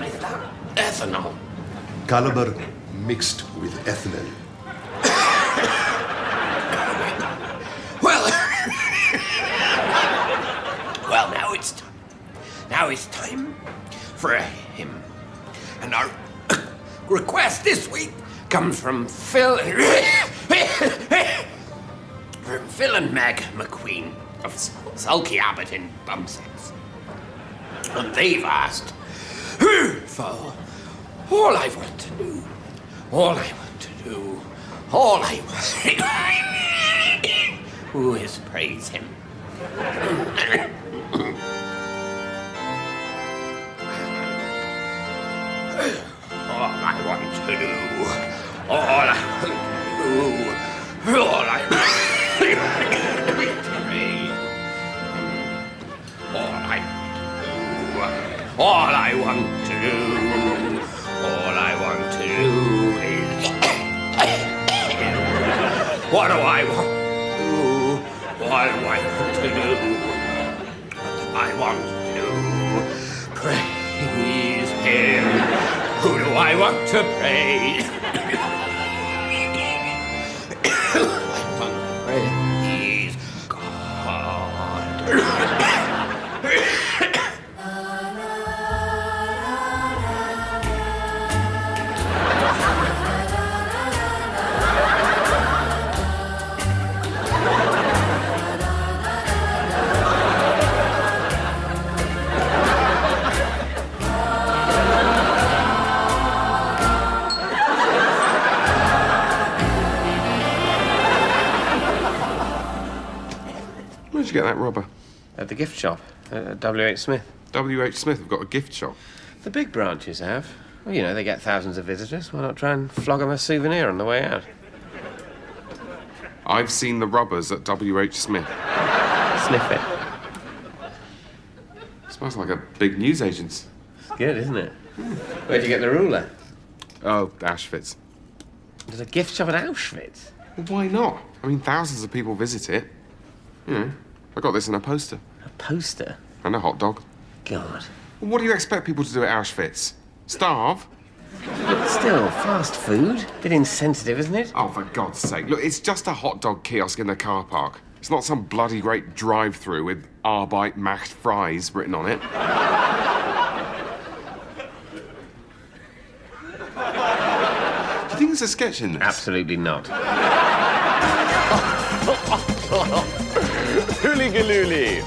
Is that ethanol? Caliber mixed with ethanol. Well, now it's time for a hymn. And our request this week comes from Phil and Meg McQueen of Sulky Abbott in Bumsex. And they've asked for all I want to do, all I want to do, all I want to do, who is praise him. All I want to do, all I want to do, all I want to do, all I want to do, all I want to do is... What do I want to do? What do I want to do? What do I want to do? Praise him. Who do I want to praise? I want to praise God. Where'd you get that rubber? At the gift shop, at W.H. Smith. WH Smith have got a gift shop. The big branches have. Well, you know, they get thousands of visitors. Why not try and flog them a souvenir on the way out? I've seen the rubbers at WH Smith. Sniff it. Smells like a big newsagent's. Good, isn't it? Where'd you get the ruler? Oh, Auschwitz. There's a gift shop at Auschwitz? Well, why not? I mean, thousands of people visit it. You know, I got this in a poster. A poster? And a hot dog. God. Well, what do you expect people to do at Auschwitz? Starve? But still, fast food. Bit insensitive, isn't it? Oh, for God's sake. Look, it's just a hot dog kiosk in the car park. It's not some bloody great drive-through with Arbeit macht fries written on it. Do you think there's a sketch in this? Absolutely not. Hooly-galooly.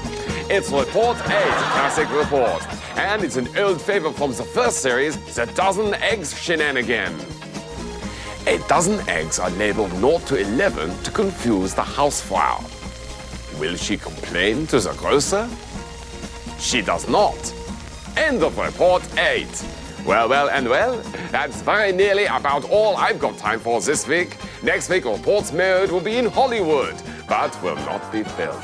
It's Report 8, classic report. And it's an old favourite from the first series, the dozen eggs shenanigan. A dozen eggs are labelled 0 to 11 to confuse the housefrau. Will she complain to the grocer? She does not. End of Report 8. Well, that's very nearly about all I've got time for this week. Next week, Reports Mode will be in Hollywood, but will not be filmed.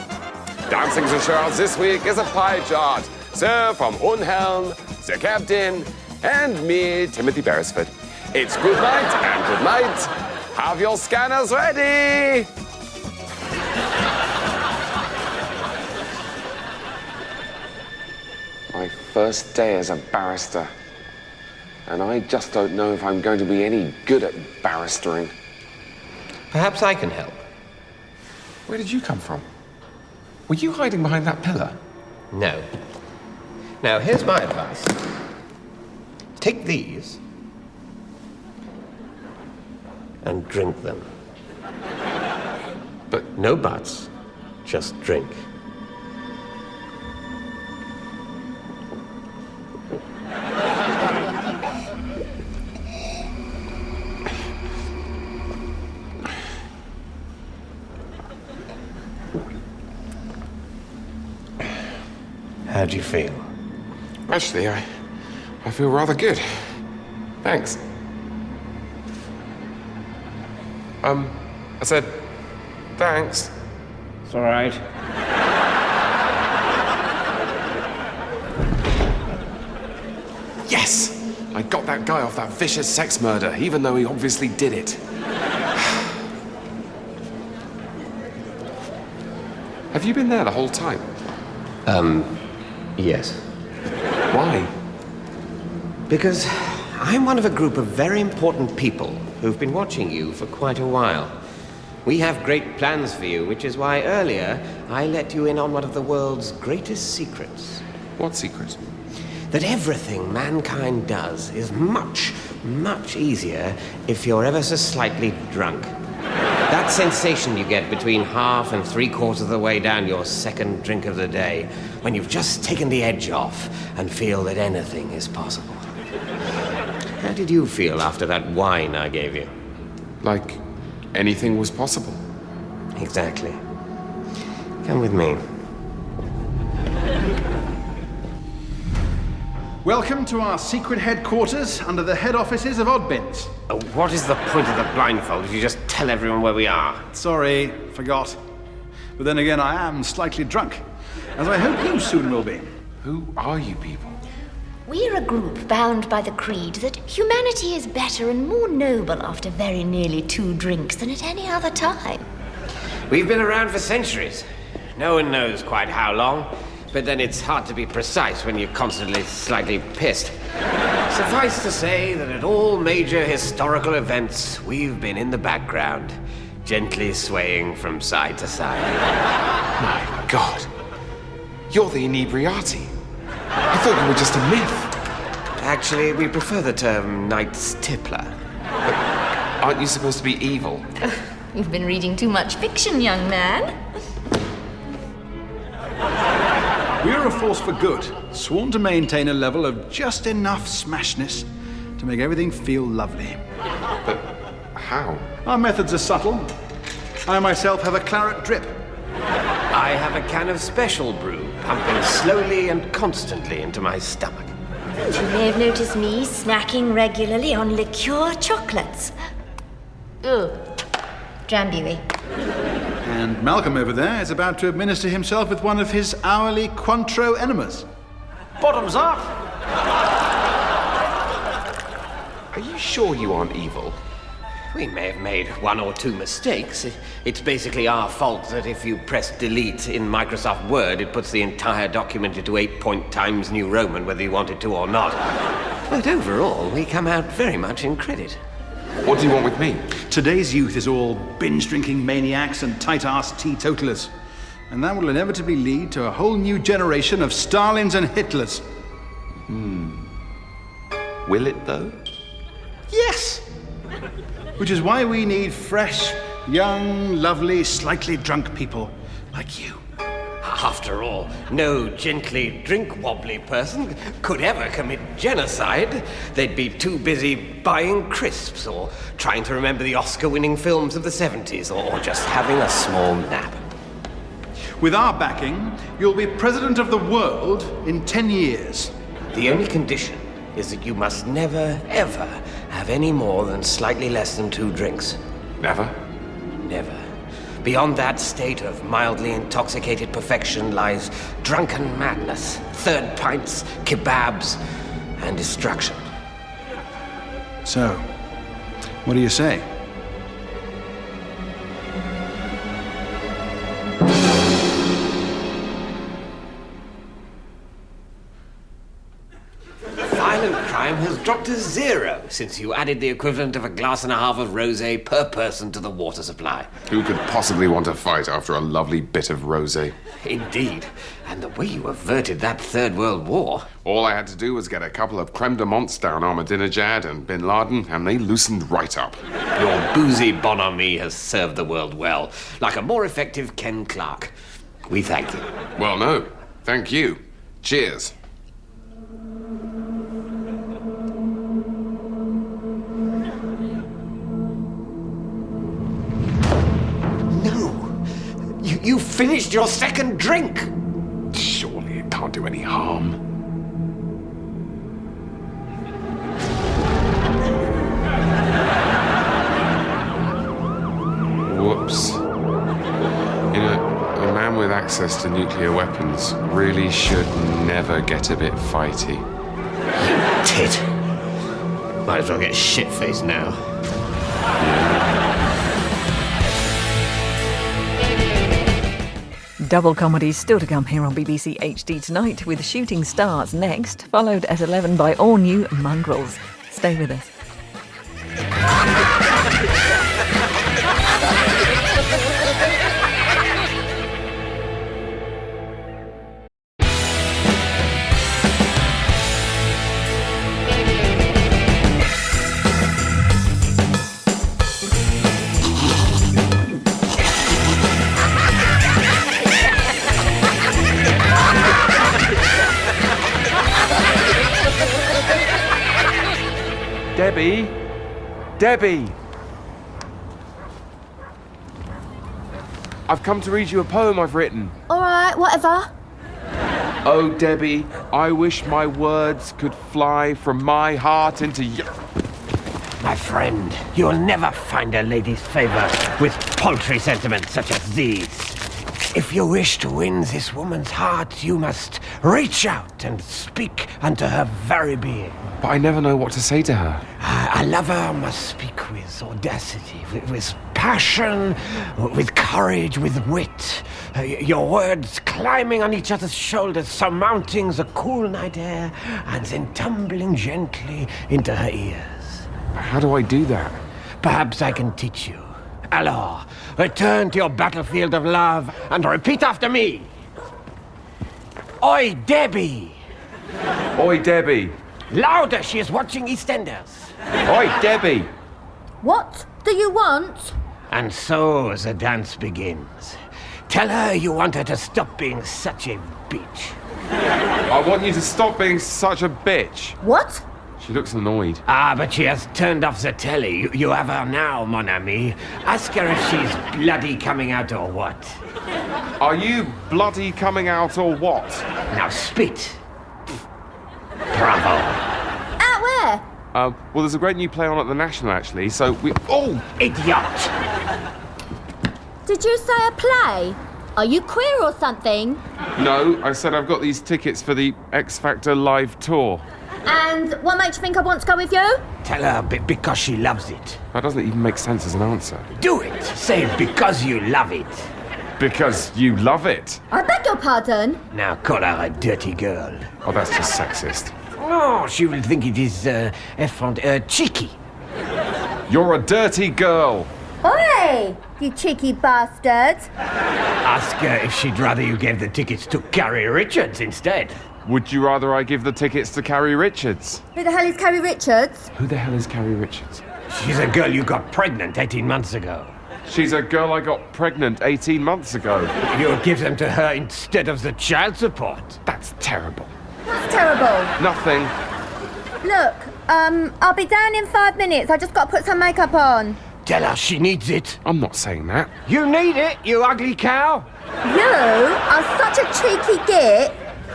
Dancing the show this week is a pie chart. So, from Unhelm, the captain, and me, Timothy Beresford, it's good night and good night. Have your scanners ready! My first day as a barrister. And I just don't know if I'm going to be any good at barristering. Perhaps I can help. Where did you come from? Were you hiding behind that pillar? No. Now, here's my advice. Take these and drink them. But no buts, just drink. How do you feel? Actually, I feel rather good. Thanks. I said, thanks. It's all right. Yes! I got that guy off that vicious sex murder, even though he obviously did it. Have you been there the whole time? Yes. Why? Because I'm one of a group of very important people who've been watching you for quite a while. We have great plans for you, which is why earlier I let you in on one of the world's greatest secrets. What secret? That everything mankind does is much, much easier if you're ever so slightly drunk. That sensation you get between half and three-quarters of the way down your second drink of the day, when you've just taken the edge off and feel that anything is possible. How did you feel after that wine I gave you? Like anything was possible. Exactly. Come with me. Welcome to our secret headquarters under the head offices of Oddbins. What is the point of the blindfold if you just tell everyone where we are? Sorry, forgot. But then again, I am slightly drunk, as I hope you soon will be. Who are you people? We're a group bound by the creed that humanity is better and more noble after very nearly 2 drinks than at any other time. We've been around for centuries. No one knows quite how long, but then it's hard to be precise when you're constantly slightly pissed. Suffice to say that at all major historical events, we've been in the background, gently swaying from side to side. My God. You're the inebriati. I thought you were just a myth. Actually, we prefer the term Knights Templar. But aren't you supposed to be evil? You've been reading too much fiction, young man. We're a force for good, sworn to maintain a level of just enough smashness to make everything feel lovely. But how? Our methods are subtle. I myself have a claret drip. I have a can of special brew, pumping slowly and constantly into my stomach. And you may have noticed me snacking regularly on liqueur chocolates. Ugh. Drambuie. And Malcolm over there is about to administer himself with one of his hourly Cointreau enemas. Bottoms up! Are you sure you aren't evil? We may have made one or two mistakes. It's basically our fault that if you press delete in Microsoft Word, it puts the entire document into 8-point Times New Roman, whether you want it to or not. But overall, we come out very much in credit. What do you want with me? Today's youth is all binge-drinking maniacs and tight-ass teetotalers. And that will inevitably lead to a whole new generation of Stalins and Hitlers. Will it, though? Yes! Which is why we need fresh, young, lovely, slightly drunk people like you. After all, no gently drink-wobbly person could ever commit genocide. They'd be too busy buying crisps or trying to remember the Oscar-winning films of the 70s or just having a small nap. With our backing, you'll be president of the world in 10 years. The only condition is that you must never, ever have any more than slightly less than 2 drinks. Never? Never. Beyond that state of mildly intoxicated perfection lies drunken madness, third pints, kebabs, and destruction. So, what do you say? Violent crime has dropped to 0 since you added the equivalent of a glass and a half of rosé per person to the water supply. Who could possibly want to fight after a lovely bit of rosé? Indeed. And the way you averted that Third World War. All I had to do was get a couple of creme de menthes down Ahmadinejad and Bin Laden, and they loosened right up. Your boozy bonhomie has served the world well, like a more effective Ken Clark. We thank you. Well, no. Thank you. Cheers. You finished your second drink! Surely it can't do any harm. Whoops. You know, a man with access to nuclear weapons really should never get a bit fighty. You tit. Might as well get shit-faced now. Double comedy still to come here on BBC HD tonight, with Shooting Stars next, followed at 11 by all new Mongrels. Stay with us. Debbie? Debbie! I've come to read you a poem I've written. All right, whatever. Oh, Debbie, I wish my words could fly from my heart into your... My friend, you'll never find a lady's favour with paltry sentiments such as these. If you wish to win this woman's heart, you must reach out and speak unto her very being. But I never know what to say to her. A lover must speak with audacity, with passion, with courage, with wit. Your words climbing on each other's shoulders, surmounting the cool night air, and then tumbling gently into her ears. How do I do that? Perhaps I can teach you. Alors, return to your battlefield of love and repeat after me. Oi, Debbie! Oi, Debbie! Louder, she is watching EastEnders. Oi, Debbie! What do you want? And so the dance begins. Tell her you want her to stop being such a bitch. I want you to stop being such a bitch. What? She looks annoyed. Ah, but she has turned off the telly. You have her now, mon ami. Ask her if she's bloody coming out or what. Are you bloody coming out or what? Now spit. Bravo. Out where? Well, there's a great new play on at the National, actually, so we... Oh! Idiot! Did you say a play? Are you queer or something? No, I said I've got these tickets for the X Factor live tour. And what makes you think I want to go with you? Tell her because she loves it. That doesn't even make sense as an answer. Do it. Say because you love it. Because you love it. I beg your pardon? Now call her a dirty girl. Oh, that's just sexist. No, she will think it is cheeky. You're a dirty girl. Oi, you cheeky bastard. Ask her if she'd rather you gave the tickets to Carrie Richards instead. Would you rather I give the tickets to Carrie Richards? Who the hell is Carrie Richards? Who the hell is Carrie Richards? She's a girl you got pregnant 18 months ago. She's a girl I got pregnant 18 months ago. You'll give them to her instead of the child support. That's terrible. What's terrible? Nothing. Look, I'll be down in 5 minutes. I just got to put some makeup on. Tell her she needs it. I'm not saying that. You need it, you ugly cow. You are such a cheeky git.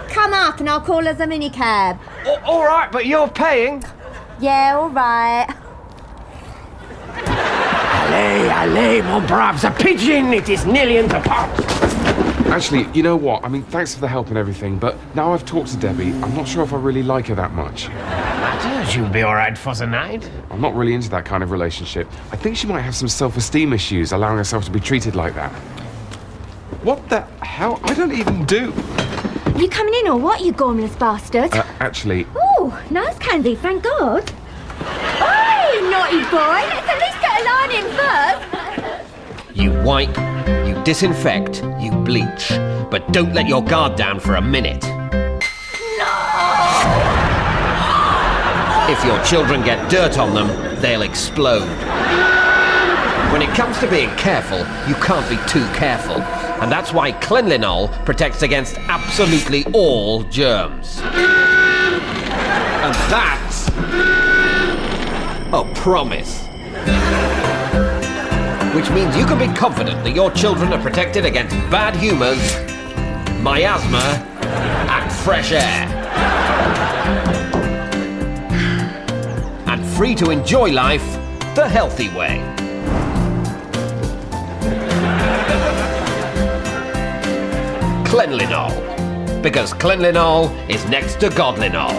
Come up and I'll call us a minicab. All right, but you're paying. Yeah, all right. Allez, mon braves, a pigeon. It is nearly in the pot. Actually, you know what? I mean, thanks for the help and everything, but now I've talked to Debbie, I'm not sure if I really like her that much. She'll be all right for the night. I'm not really into that kind of relationship. I think she might have some self-esteem issues, allowing herself to be treated like that. What the hell? I don't even do... You coming in or what, you gormless bastard? Actually... Ooh, nice candy, thank God. Oi, naughty boy, let's at least get a line in first. You wipe, you disinfect, you bleach, but don't let your guard down for a minute. If your children get dirt on them, they'll explode. When it comes to being careful, you can't be too careful. And that's why Cleanlinol protects against absolutely all germs. And that's a promise. Which means you can be confident that your children are protected against bad humours, miasma, and fresh air. And free to enjoy life the healthy way. Cleanlinol. Because Cleanlinol is next to Godlinol.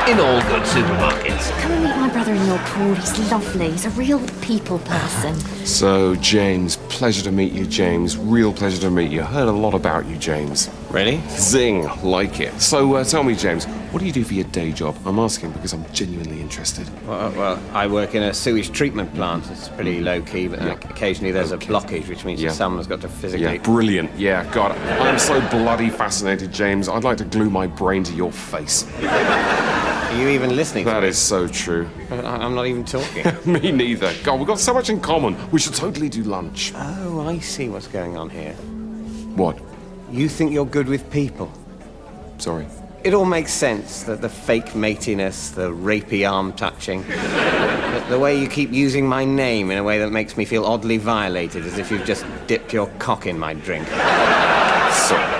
In all good supermarkets. Come and meet my brother-in-law, Paul. He's lovely. He's a real people person. So, James, pleasure to meet you, James. Real pleasure to meet you. Heard a lot about you, James. Really? Zing, like it. So, tell me, James, what do you do for your day job? I'm asking because I'm genuinely interested. Well, I work in a sewage treatment plant. It's pretty low-key, but occasionally there's a blockage, which means that someone's got to physically... Yeah, brilliant. Yeah, God, I'm so bloody fascinated, James. I'd like to glue my brain to your face. Are you even listening? That is so true. I'm not even talking. Me neither. God, we've got so much in common. We should totally do lunch. Oh, I see what's going on here. What? You think you're good with people. Sorry. It all makes sense, that the fake matiness, the rapey arm touching, the way you keep using my name in a way that makes me feel oddly violated, as if you've just dipped your cock in my drink. Sorry.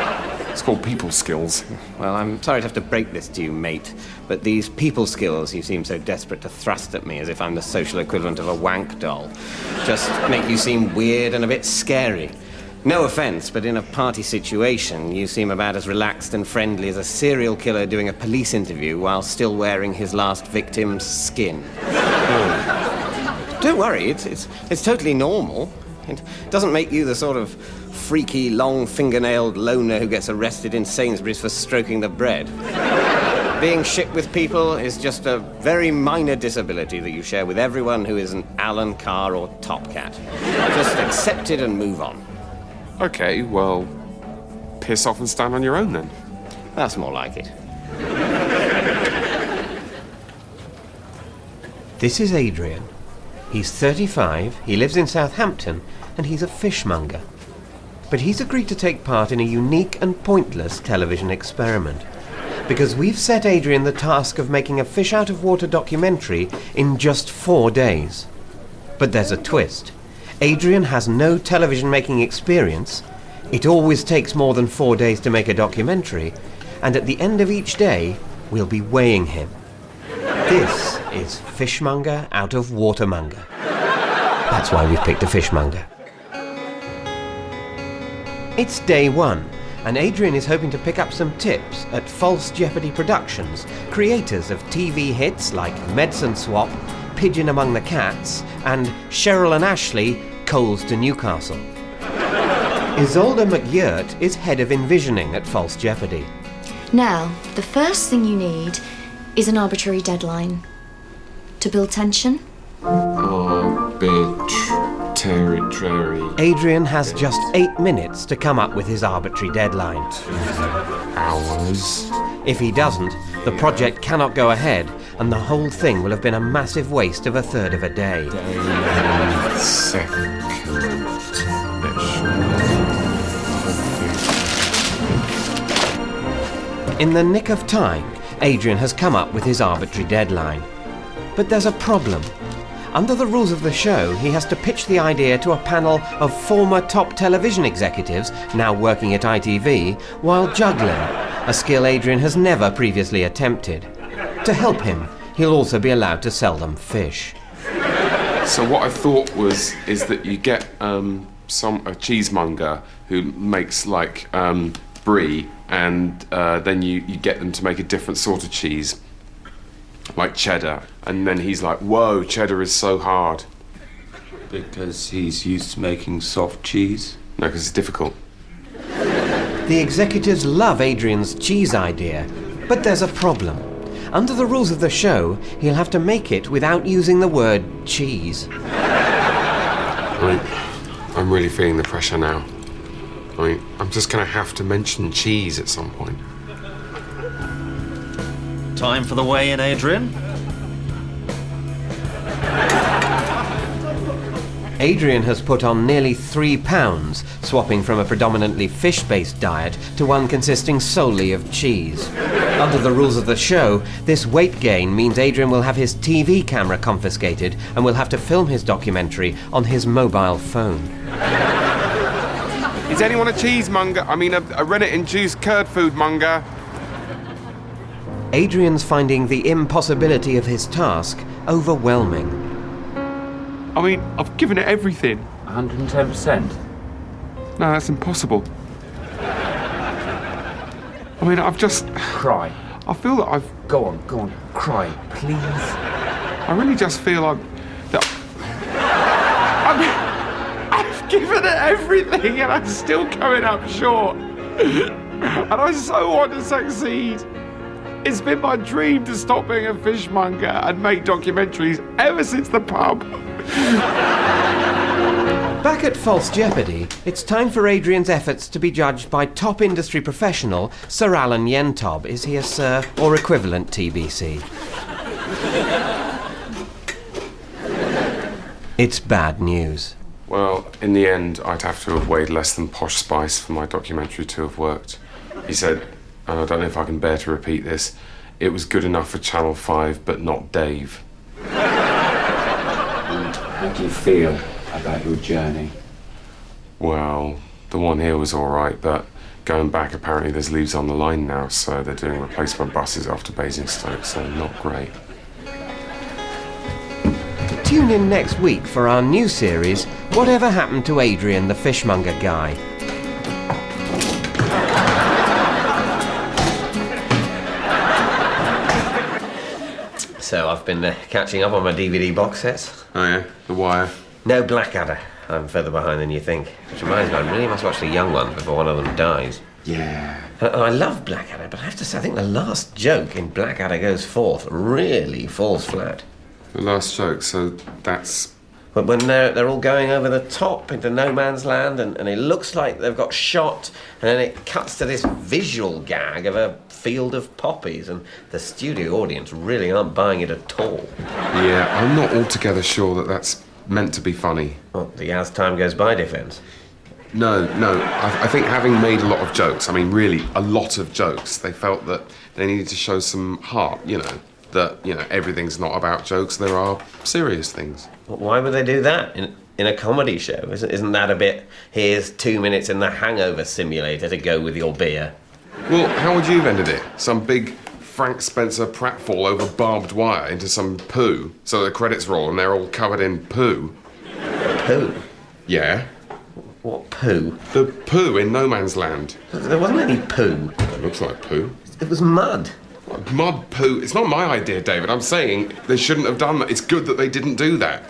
It's called people skills. Well, I'm sorry to have to break this to you, mate, but these people skills you seem so desperate to thrust at me as if I'm the social equivalent of a wank doll just make you seem weird and a bit scary. No offense, but in a party situation, you seem about as relaxed and friendly as a serial killer doing a police interview while still wearing his last victim's skin. Don't worry, it's totally normal. It doesn't make you the sort of freaky, long-fingernailed loner who gets arrested in Sainsbury's for stroking the bread. Being shit with people is just a very minor disability that you share with everyone who isn't Alan Carr or Top Cat. Just accept it and move on. Okay, well, piss off and stand on your own then. That's more like it. This is Adrian. He's 35, he lives in Southampton, and he's a fishmonger. But he's agreed to take part in a unique and pointless television experiment. because we've set Adrian the task of making a fish out of water documentary in just 4 days. But there's a twist. Adrian has no television making experience. It always takes more than 4 days to make a documentary, and at the end of each day, we'll be weighing him. This is Fishmonger out of Watermonger. That's why we've picked a fishmonger. It's day 1, and Adrian is hoping to pick up some tips at False Jeopardy Productions, creators of TV hits like Medicine Swap, Pigeon Among the Cats, and Cheryl and Ashley, Coals to Newcastle. Isolde McYurt is head of envisioning at False Jeopardy. Now, the first thing you need is an arbitrary deadline. To build tension? Arbitrary. Adrian has just 8 minutes to come up with his arbitrary deadline. 2 hours. If he doesn't, the project cannot go ahead, and the whole thing will have been a massive waste of a third of a day. Second. In the nick of time, Adrian has come up with his arbitrary deadline. But there's a problem. Under the rules of the show, he has to pitch the idea to a panel of former top television executives, now working at ITV, while juggling, a skill Adrian has never previously attempted. To help him, he'll also be allowed to sell them fish. So what I thought is that you get a cheesemonger who makes like brie, and then you get them to make a different sort of cheese, like cheddar, and then he's like, whoa, cheddar is so hard. Because he's used to making soft cheese? No, because it's difficult. The executives love Adrian's cheese idea, but there's a problem. Under the rules of the show, he'll have to make it without using the word cheese. I'm really feeling the pressure now. I'm just going to have to mention cheese at some point. Time for the weigh-in, Adrian. Adrian has put on nearly 3 pounds, swapping from a predominantly fish-based diet to one consisting solely of cheese. Under the rules of the show, this weight gain means Adrian will have his TV camera confiscated and will have to film his documentary on his mobile phone. Is anyone a cheesemonger? I mean, a rennet-induced curd food monger. Adrian's finding the impossibility of his task overwhelming. I mean, I've given it everything. 110%? No, that's impossible. I mean, I've just... Cry. I feel that I've... Go on, cry, please. I really just feel I've given it everything and I'm still coming up short. And I so want to succeed. It's been my dream to stop being a fishmonger and make documentaries ever since the pub. Back at False Jeopardy, it's time for Adrian's efforts to be judged by top industry professional Sir Alan Yentob. Is he a Sir or equivalent TBC? It's bad news. Well, in the end, I'd have to have weighed less than Posh Spice for my documentary to have worked. He said, and I don't know if I can bear to repeat this, it was good enough for Channel 5, but not Dave. How do you feel about your journey? Well, the one here was all right, but going back, apparently there's leaves on the line now, so they're doing replacement buses after Basingstoke, so not great. Tune in next week for our new series, Whatever Happened to Adrian the Fishmonger Guy? So I've been catching up on my DVD box sets. Oh yeah? The Wire? No Blackadder. I'm further behind than you think. Which reminds me, I really must watch the young ones before one of them dies. Yeah. I love Blackadder, but I have to say, I think the last joke in Blackadder Goes Forth really falls flat. The last joke, so that's... But when they're all going over the top into no man's land, and it looks like they've got shot, and then it cuts to this visual gag of a field of poppies, and the studio audience really aren't buying it at all. Yeah, I'm not altogether sure that that's meant to be funny. Well, the as time goes by defence. No. I think having made a lot of jokes, I mean, really, a lot of jokes, they felt that they needed to show some heart, that, everything's not about jokes, there are serious things. Why would they do that in a comedy show? Isn't that a bit, here's 2 minutes in the hangover simulator to go with your beer? Well, how would you have ended it? Some big Frank Spencer pratfall over barbed wire into some poo, so the credits roll and they're all covered in poo. Poo? Yeah. What poo? The poo in No Man's Land. There wasn't any poo. It looks like poo. It was mud. Mud poo? It's not my idea, David. I'm saying they shouldn't have done that. It's good that they didn't do that.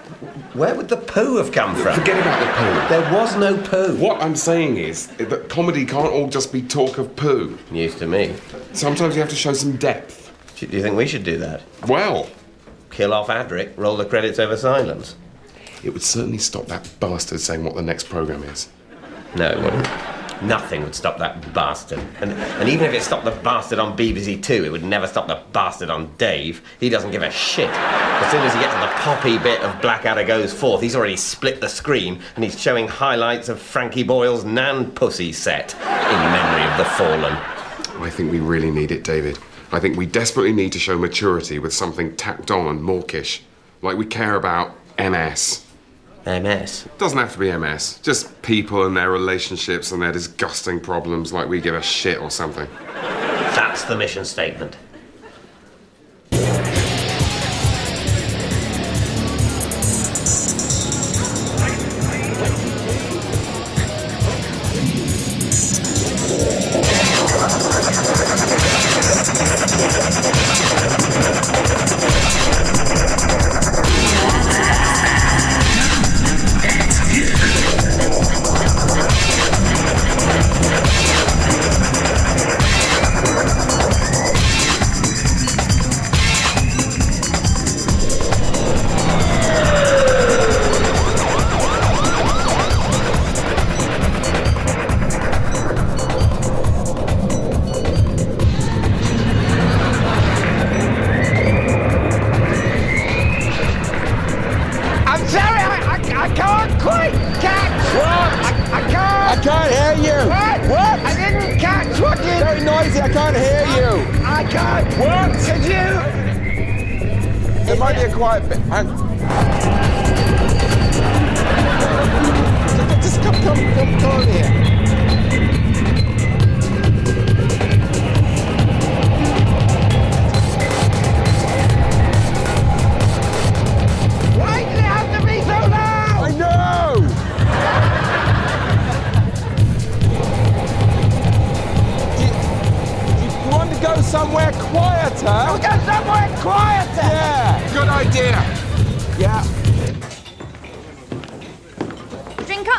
Where would the poo have come from? Forget about the poo. There was no poo. What I'm saying is that comedy can't all just be talk of poo. News to me. Sometimes you have to show some depth. Do you think we should do that? Well. Kill off Adric, roll the credits over silence. It would certainly stop that bastard saying what the next programme is. No, it wouldn't. Nothing would stop that bastard. And even if it stopped the bastard on BBC Two, it would never stop the bastard on Dave. He doesn't give a shit. As soon as he gets to the poppy bit of Blackadder Goes Forth, he's already split the screen and he's showing highlights of Frankie Boyle's Nan Pussy set in memory of the fallen. I think we really need it, David. I think we desperately need to show maturity with something tacked on and mawkish. Like we care about MS. MS? Doesn't have to be MS. Just people and their relationships and their disgusting problems, like we give a shit or something. That's the mission statement.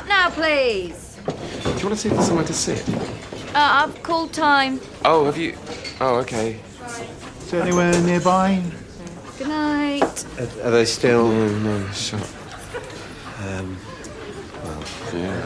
'Now, please. Do you want to see if there's somewhere to sit? I've called time. Oh, have you? Oh, okay. Is there anywhere nearby? Good night. Are they still... No, shut up. Well, yeah.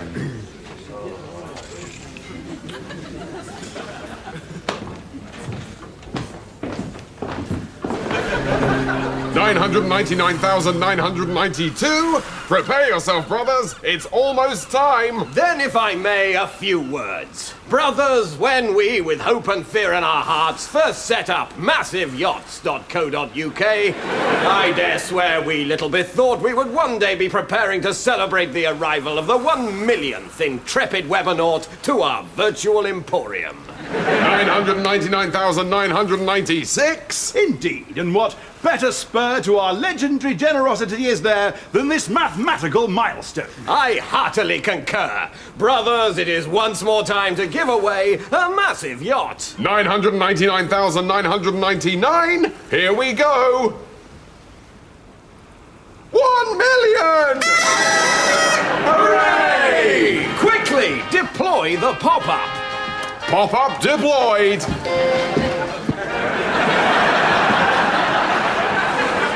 999,992. Prepare yourself, brothers. It's almost time. Then, if I may, a few words. Brothers, when we, with hope and fear in our hearts, first set up massiveyachts.co.uk, I dare swear we little bethought we would one day be preparing to celebrate the arrival of the 1 millionth intrepid Webbernaut to our virtual emporium. 999,996? Indeed, and what better spur to our legendary generosity is there than this mathematical milestone? I heartily concur. Brothers, it is once more time to give away a massive yacht. 999,999? Here we go! 1 million! Hooray! Quickly, deploy the pop-up. Pop-up deployed!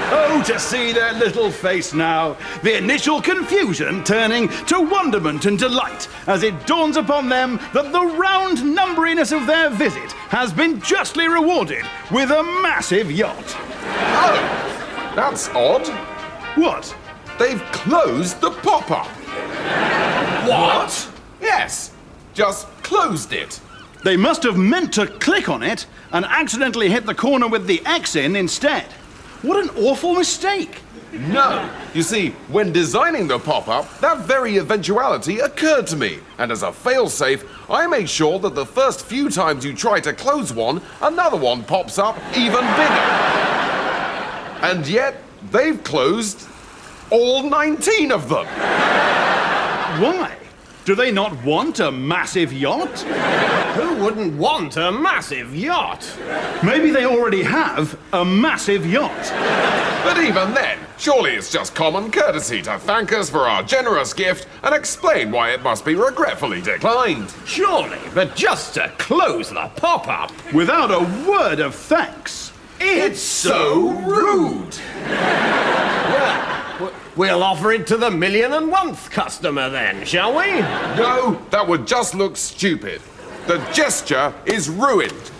Oh, to see their little face now. The initial confusion turning to wonderment and delight as it dawns upon them that the round numberiness of their visit has been justly rewarded with a massive yacht. Oh, that's odd. What? They've closed the pop-up. What? Yes, just closed it. They must have meant to click on it and accidentally hit the corner with the X in instead. What an awful mistake. No. You see, when designing the pop-up, that very eventuality occurred to me. And as a fail-safe, I made sure that the first few times you try to close one, another one pops up even bigger. And yet, they've closed all 19 of them. Why? Do they not want a massive yacht? Who wouldn't want a massive yacht? Maybe they already have a massive yacht. But even then, surely it's just common courtesy to thank us for our generous gift and explain why it must be regretfully declined. Surely, but just to close the pop-up without a word of thanks. It's so rude. Well, we'll offer it to the 1,000,001th customer then, shall we? No, that would just look stupid. The gesture is ruined.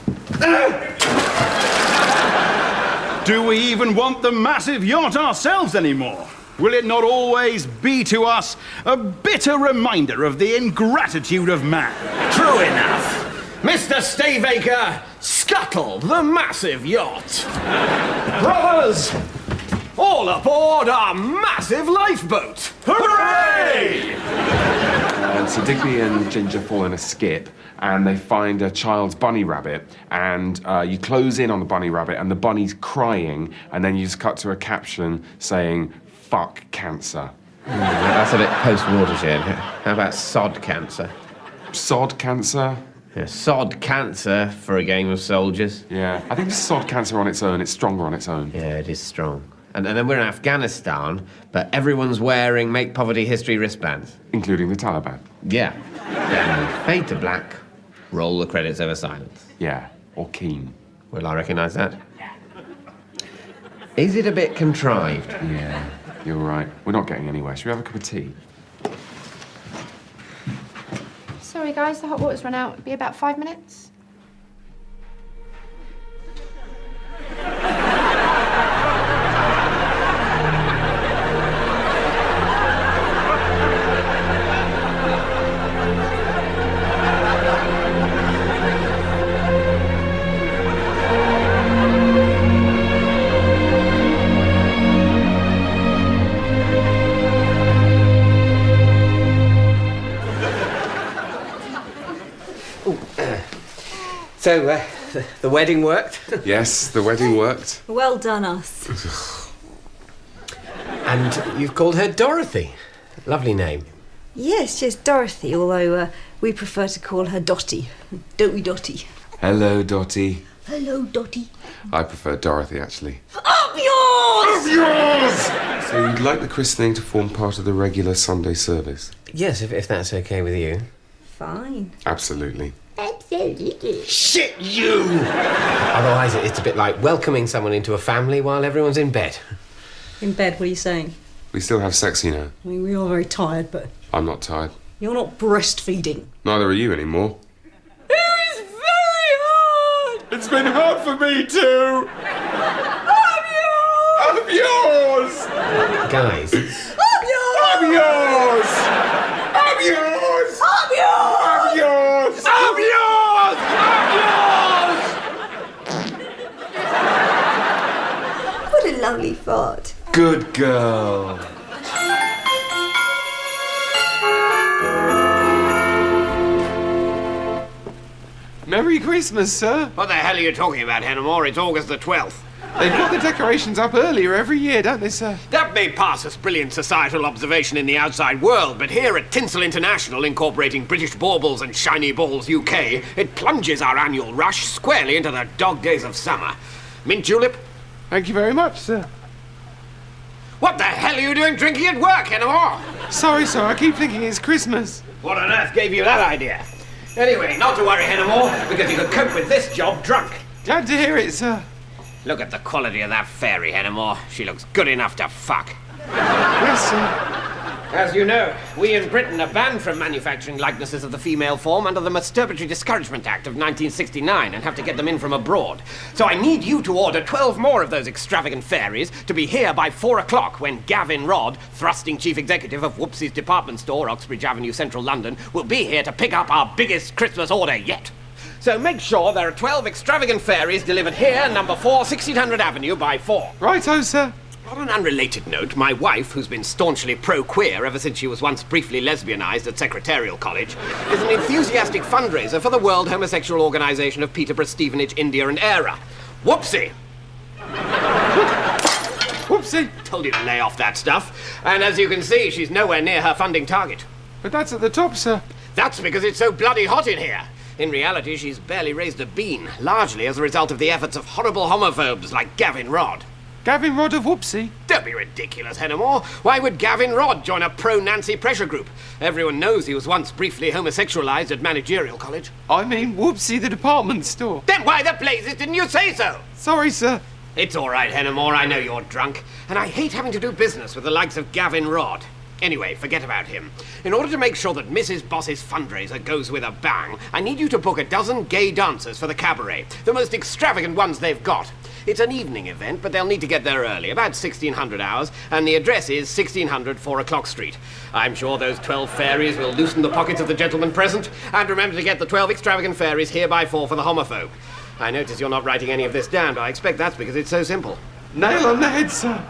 Do we even want the massive yacht ourselves anymore? Will it not always be to us a bitter reminder of the ingratitude of man? True enough. Mr. Staybaker, scuttle the massive yacht. Brothers, all aboard our massive lifeboat. Hooray! So Digby and Ginger fall in a skip, and they find a child's bunny rabbit, and you close in on the bunny rabbit, and the bunny's crying, and then you just cut to a caption saying, "Fuck cancer." That's a bit post-watershed. How about sod cancer? Sod cancer? Yeah, sod cancer for a game of soldiers. Yeah, I think just sod cancer on its own, it's stronger on its own. Yeah, it is strong. And then we're in Afghanistan, but everyone's wearing Make Poverty History wristbands. Including the Taliban. Yeah. Then we fade to black, roll the credits over silence. Yeah, or keen. Will I recognise that? Is it a bit contrived? Yeah, you're right. We're not getting anywhere. Should we have a cup of tea? Sorry, guys, the hot water's run out. It'll be about 5 minutes. So, the wedding worked? Yes, the wedding worked. Well done, us. And you've called her Dorothy. Lovely name. Yes, yes, Dorothy, although we prefer to call her Dotty. Don't we, Dotty? Hello, Dotty. Hello, Dotty. I prefer Dorothy, actually. Up yours! Up yours! So you'd like the christening to form part of the regular Sunday service? Yes, if that's okay with you. Fine. Absolutely. Absolutely. Shit, you! Otherwise, it's a bit like welcoming someone into a family while everyone's in bed. In bed, what are you saying? We still have sex, you know. I mean, we are very tired, but I'm not tired. you're not breastfeeding. Neither are you anymore. It was very hard! It's been hard for me too. I'm yours. Guys. I'm yours! I'm yours. I'm yours. I'm yours! I'm yours. I'm yours! What a lovely fart. Good girl. Merry Christmas, sir. What the hell are you talking about, Hennemore? It's August the 12th. They put the decorations up earlier every year, don't they, sir? That may pass as brilliant societal observation in the outside world, but here at Tinsel International, incorporating British Baubles and Shiny Balls UK, it plunges our annual rush squarely into the dog days of summer. Mint julep? Thank you very much, sir. What the hell are you doing drinking at work, Hennemore? Sorry, sir, I keep thinking it's Christmas. What on earth gave you that idea? Anyway, not to worry, Hennemore, because you could cope with this job drunk. Glad to hear it, sir. Look at the quality of that fairy, Hennemore. She looks good enough to fuck. Yes, sir. As you know, we in Britain are banned from manufacturing likenesses of the female form under the Masturbatory Discouragement Act of 1969 and have to get them in from abroad. So I need you to order 12 more of those extravagant fairies to be here by 4 o'clock when Gavin Rodd, thrusting chief executive of Whoopsie's department store, Oxbridge Avenue, Central London, will be here to pick up our biggest Christmas order yet. So make sure there are 12 extravagant fairies delivered here, number 4, 1600 Avenue, by 4. Righto, sir. On an unrelated note, my wife, who's been staunchly pro-queer ever since she was once briefly lesbianized at Secretarial College, is an enthusiastic fundraiser for the World Homosexual Organization of Peterborough, Stevenage, India and Era. Whoopsie! Whoopsie! Told you to lay off that stuff. And as you can see, she's nowhere near her funding target. But that's at the top, sir. That's because it's so bloody hot in here. In reality, she's barely raised a bean, largely as a result of the efforts of horrible homophobes like Gavin Rodd. Gavin Rodd of Whoopsie? Don't be ridiculous, Hennemore. Why would Gavin Rodd join a pro-Nancy pressure group? Everyone knows he was once briefly homosexualized at Managerial College. I mean Whoopsie, the department store. Then why the blazes didn't you say so? Sorry, sir. It's all right, Hennemore. I know you're drunk. And I hate having to do business with the likes of Gavin Rodd. Anyway, forget about him. In order to make sure that Mrs. Boss's fundraiser goes with a bang, I need you to book a dozen gay dancers for the cabaret. The most extravagant ones they've got. It's an evening event, but they'll need to get there early, about 1600 hours, and the address is 1600 4 o'clock Street. I'm sure those 12 fairies will loosen the pockets of the gentlemen present, and remember to get the 12 extravagant fairies here by 4 for the homophobe. I notice you're not writing any of this down, but I expect that's because it's so simple. Nail on the head, sir.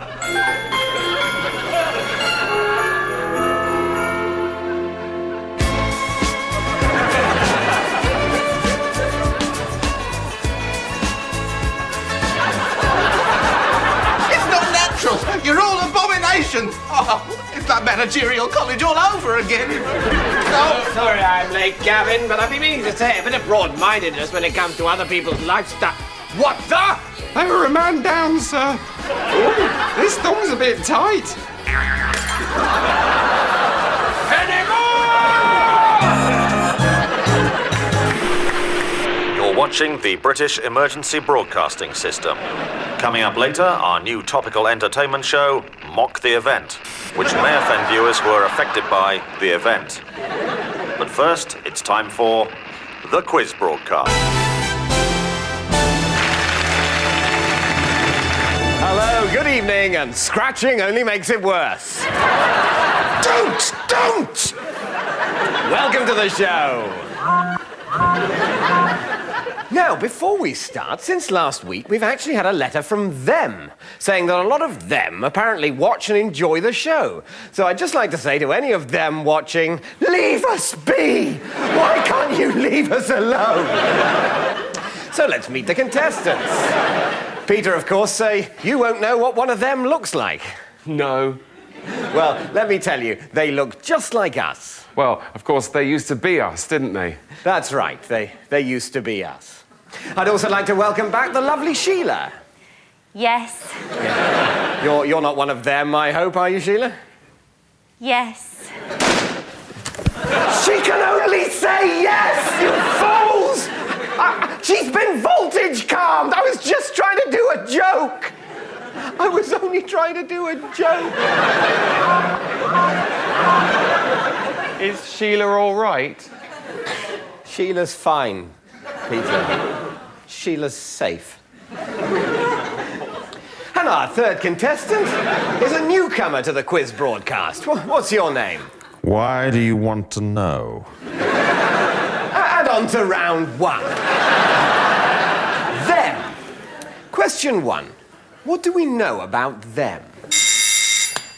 You're all abominations! Oh, it's that managerial college all over again. Oh, sorry I'm late, Gavin, but I've been meaning to say a bit of broad-mindedness when it comes to other people's lifestyle. What the? They were a man down, sir. Ooh, this thong's a bit tight. You're watching the British Emergency Broadcasting System. Coming up later, our new topical entertainment show, Mock the Event, which may offend viewers who are affected by the event. But first, it's time for the quiz broadcast. Hello, good evening, and scratching only makes it worse. Don't! Welcome to the show. Now, before we start, since last week, we've actually had a letter from them, saying that a lot of them apparently watch and enjoy the show. So I'd just like to say to any of them watching, leave us be! Why can't you leave us alone? So let's meet the contestants. Peter, of course, you won't know what one of them looks like. No. Well, let me tell you, they look just like us. Well, of course, they used to be us, didn't they? That's right, they used to be us. I'd also like to welcome back the lovely Sheila. Yes. You're not one of them, I hope, are you, Sheila? Yes. She can only say yes, you fools! She's been voltage calmed! I was just trying to do a joke! I was only trying to do a joke. Is Sheila all right? Sheila's fine, Peter. Sheila's safe. And our third contestant is a newcomer to the quiz broadcast. What's your name? Why do you want to know? And on to round one. Them. Question 1. What do we know about them?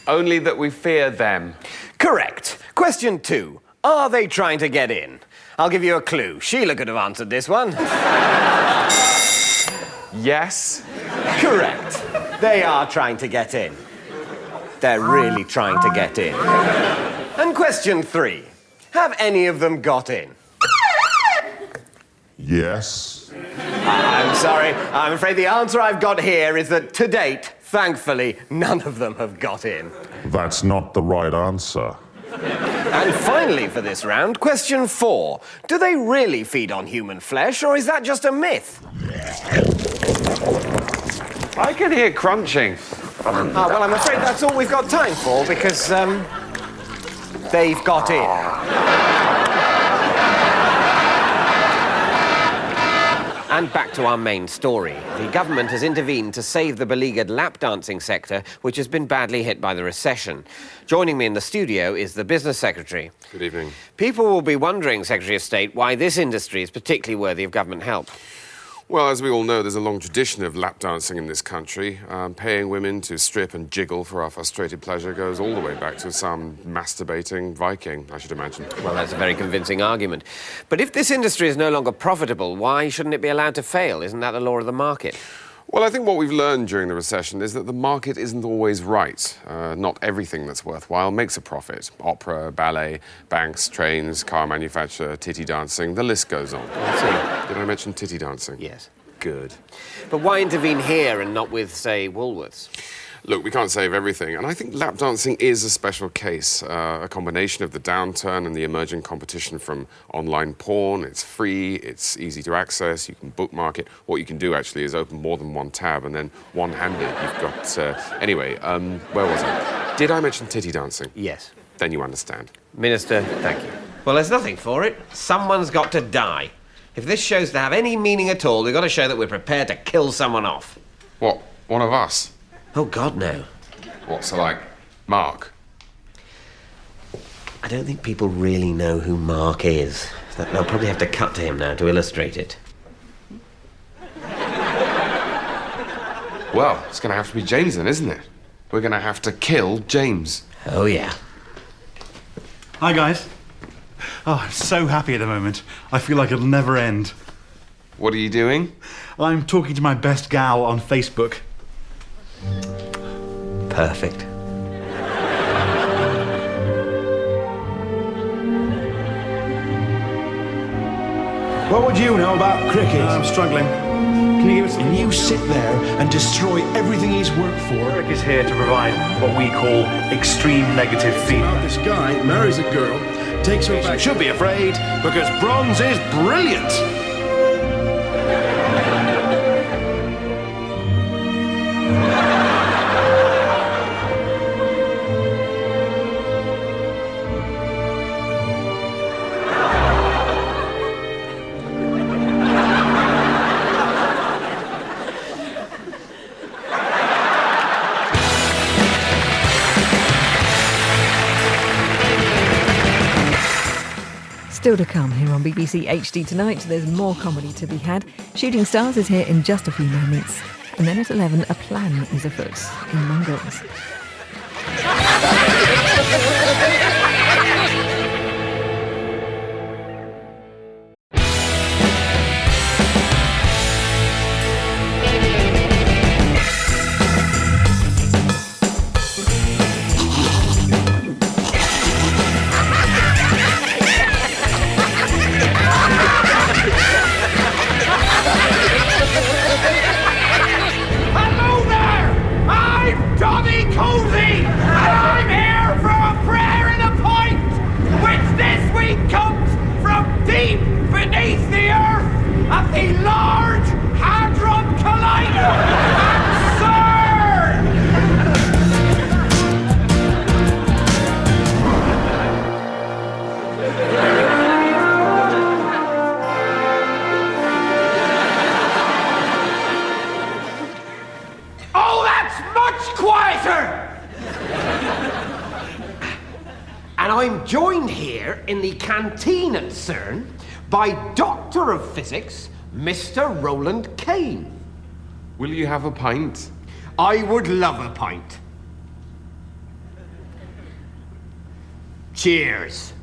Only that we fear them. Correct. Question 2. Are they trying to get in? I'll give you a clue. Sheila could have answered this one. Yes. Correct. They are trying to get in. They're really trying to get in. And question 3. Have any of them got in? Yes. I'm sorry. I'm afraid the answer I've got here is that to date, thankfully, none of them have got in. That's not the right answer. And finally for this round, question 4. Do they really feed on human flesh, or is that just a myth? I can hear crunching. Well, I'm afraid that's all we've got time for, because, They've got in. And back to our main story. The government has intervened to save the beleaguered lap dancing sector, which has been badly hit by the recession. Joining me in the studio is the business secretary. Good evening. People will be wondering, Secretary of State, why this industry is particularly worthy of government help. Well, as we all know, there's a long tradition of lap dancing in this country. Paying women to strip and jiggle for our frustrated pleasure goes all the way back to some masturbating Viking, I should imagine. Well, that's a very convincing argument. But if this industry is no longer profitable, why shouldn't it be allowed to fail? Isn't that the law of the market? Well, I think what we've learned during the recession is that the market isn't always right. Not everything that's worthwhile makes a profit. Opera, ballet, banks, trains, car manufacture, titty dancing, the list goes on. I see. Did I mention titty dancing? Yes. Good. But why intervene here and not with, say, Woolworths? Look, we can't save everything, and I think lap dancing is a special case. A combination of the downturn and the emerging competition from online porn. It's free, it's easy to access, you can bookmark it. What you can do, actually, is open more than one tab, and then one-handed, you've got... Anyway, where was I? Did I mention titty dancing? Yes. Then you understand. Minister, thank you. Well, there's nothing for it. Someone's got to die. If this show's to have any meaning at all, we've got to show that we're prepared to kill someone off. What? One of us? Oh, God, no. What, so like, Mark? I don't think people really know who Mark is. They'll probably have to cut to him now to illustrate it. Well, it's going to have to be James then, isn't it? We're going to have to kill James. Oh, yeah. Hi, guys. Oh, I'm so happy at the moment. I feel like it'll never end. What are you doing? I'm talking to my best gal on Facebook. Perfect. What would you know about cricket? I'm struggling. Can you give us And you sit there and destroy everything he's worked for. Eric is here to provide what we call extreme negative feedback. This guy marries a girl, takes her back. You should be afraid, because bronze is brilliant. Still to come here on BBC HD tonight, there's more comedy to be had. Shooting Stars is here in just a few moments. And then at 11, a plan is afoot in Mongols. And I'm joined here in the canteen at CERN by Doctor of Physics, Mr. Roland Kane. Will you have a pint? I would love a pint. Cheers.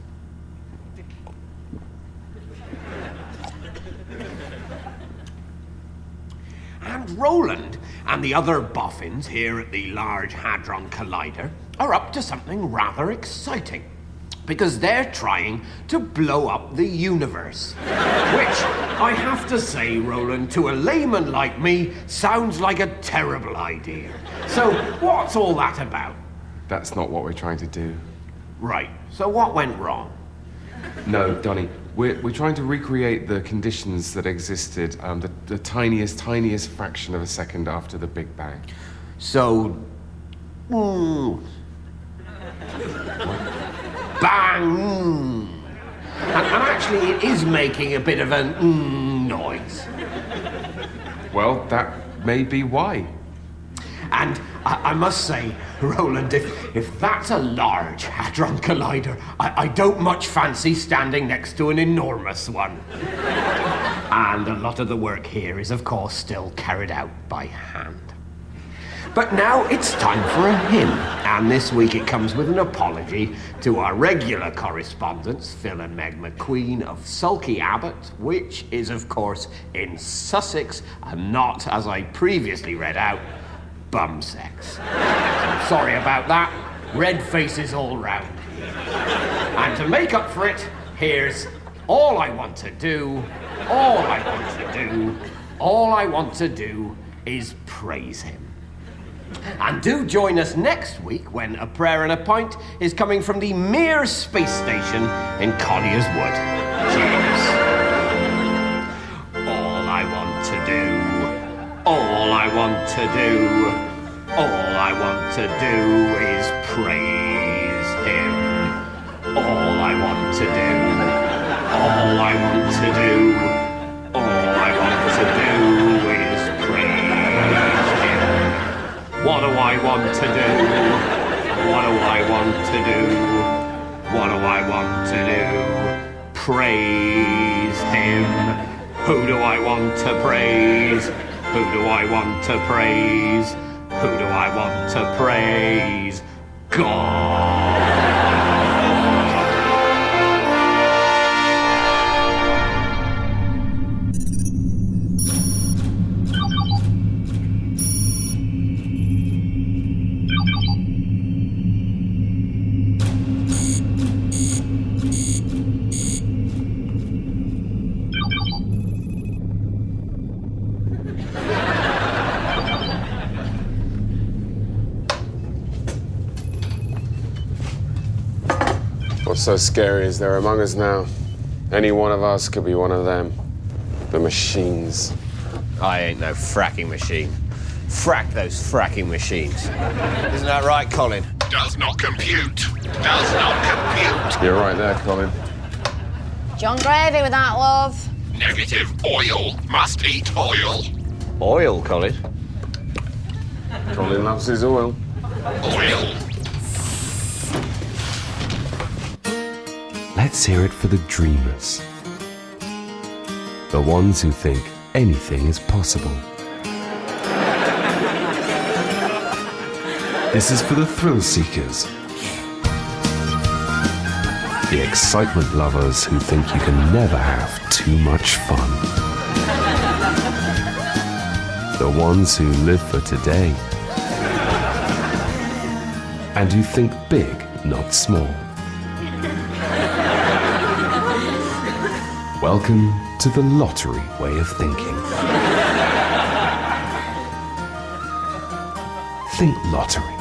And Roland and the other boffins here at the Large Hadron Collider are up to something rather exciting, because they're trying to blow up the universe. Which, I have to say, Roland, to a layman like me, sounds like a terrible idea. So, what's all that about? That's not what we're trying to do. Right, so what went wrong? No, Donnie, we're trying to recreate the conditions that existed the tiniest fraction of a second after the Big Bang. So... bang. And actually, it is making a bit of a noise. Well, that may be why. And I must say, Roland, if that's a large Hadron Collider, I don't much fancy standing next to an enormous one. And a lot of the work here is, of course, still carried out by hand. But now it's time for a hymn, and this week it comes with an apology to our regular correspondents, Phil and Meg McQueen of Sulky Abbott, which is, of course, in Sussex, and not, as I previously read out, bum sex. So sorry about that. Red faces all round. And to make up for it, here's All I Want to Do, All I Want to Do, All I Want to Do is Praise Him. And do join us next week when A Prayer and a Pint is coming from the Mir Space Station in Collier's Wood. Cheers. All I want to do, all I want to do, all I want to do is praise him. All I want to do, all I want to do, all I want to do is praise him. What do I want to do? What do I want to do? What do I want to do? Praise him. Who do I want to praise? Who do I want to praise? Who do I want to praise? God. What's so scary is they're among us now. Any one of us could be one of them. The machines. I ain't no fracking machine. Frack those fracking machines. Isn't that right, Colin? Does not compute. Does not compute. You're right there, Colin. John Gravy with that, love. Negative. Oil must eat oil. Oil, Colin? Colin loves his oil. Oil. Let's hear it for the dreamers. The ones who think anything is possible. This is for the thrill seekers. The excitement lovers who think you can never have too much fun. The ones who live for today. And who think big, not small. Welcome to the lottery way of thinking. Think lottery.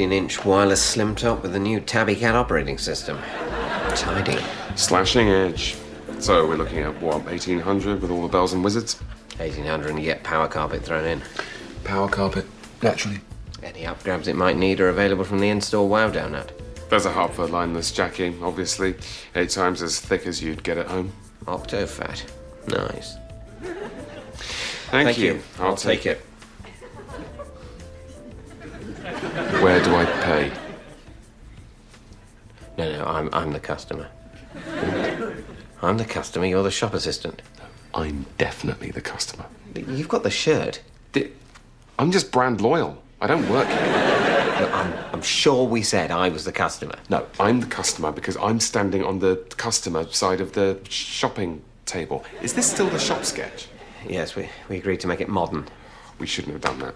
Inch wireless slim top with the new Tabby Cat operating system. Tidy. Slashing edge. So we're looking at, what, 1800 with all the bells and whizzards? 1800 and you get power carpet thrown in. Power carpet, naturally. Any upgrabs it might need are available from the in-store Wow donut. There's a Hartford lineless jackie, obviously. 8 times as thick as you'd get at home. Octo-fat. Nice. Thank you. I'll take it. Where do I pay? No, I'm the customer. I'm the customer, you're the shop assistant. I'm definitely the customer. You've got the shirt. I'm just brand loyal. I don't work here. Look, I'm sure we said I was the customer. No, I'm the customer because I'm standing on the customer side of the shopping table. Is this still the shop sketch? Yes, we agreed to make it modern. We shouldn't have done that.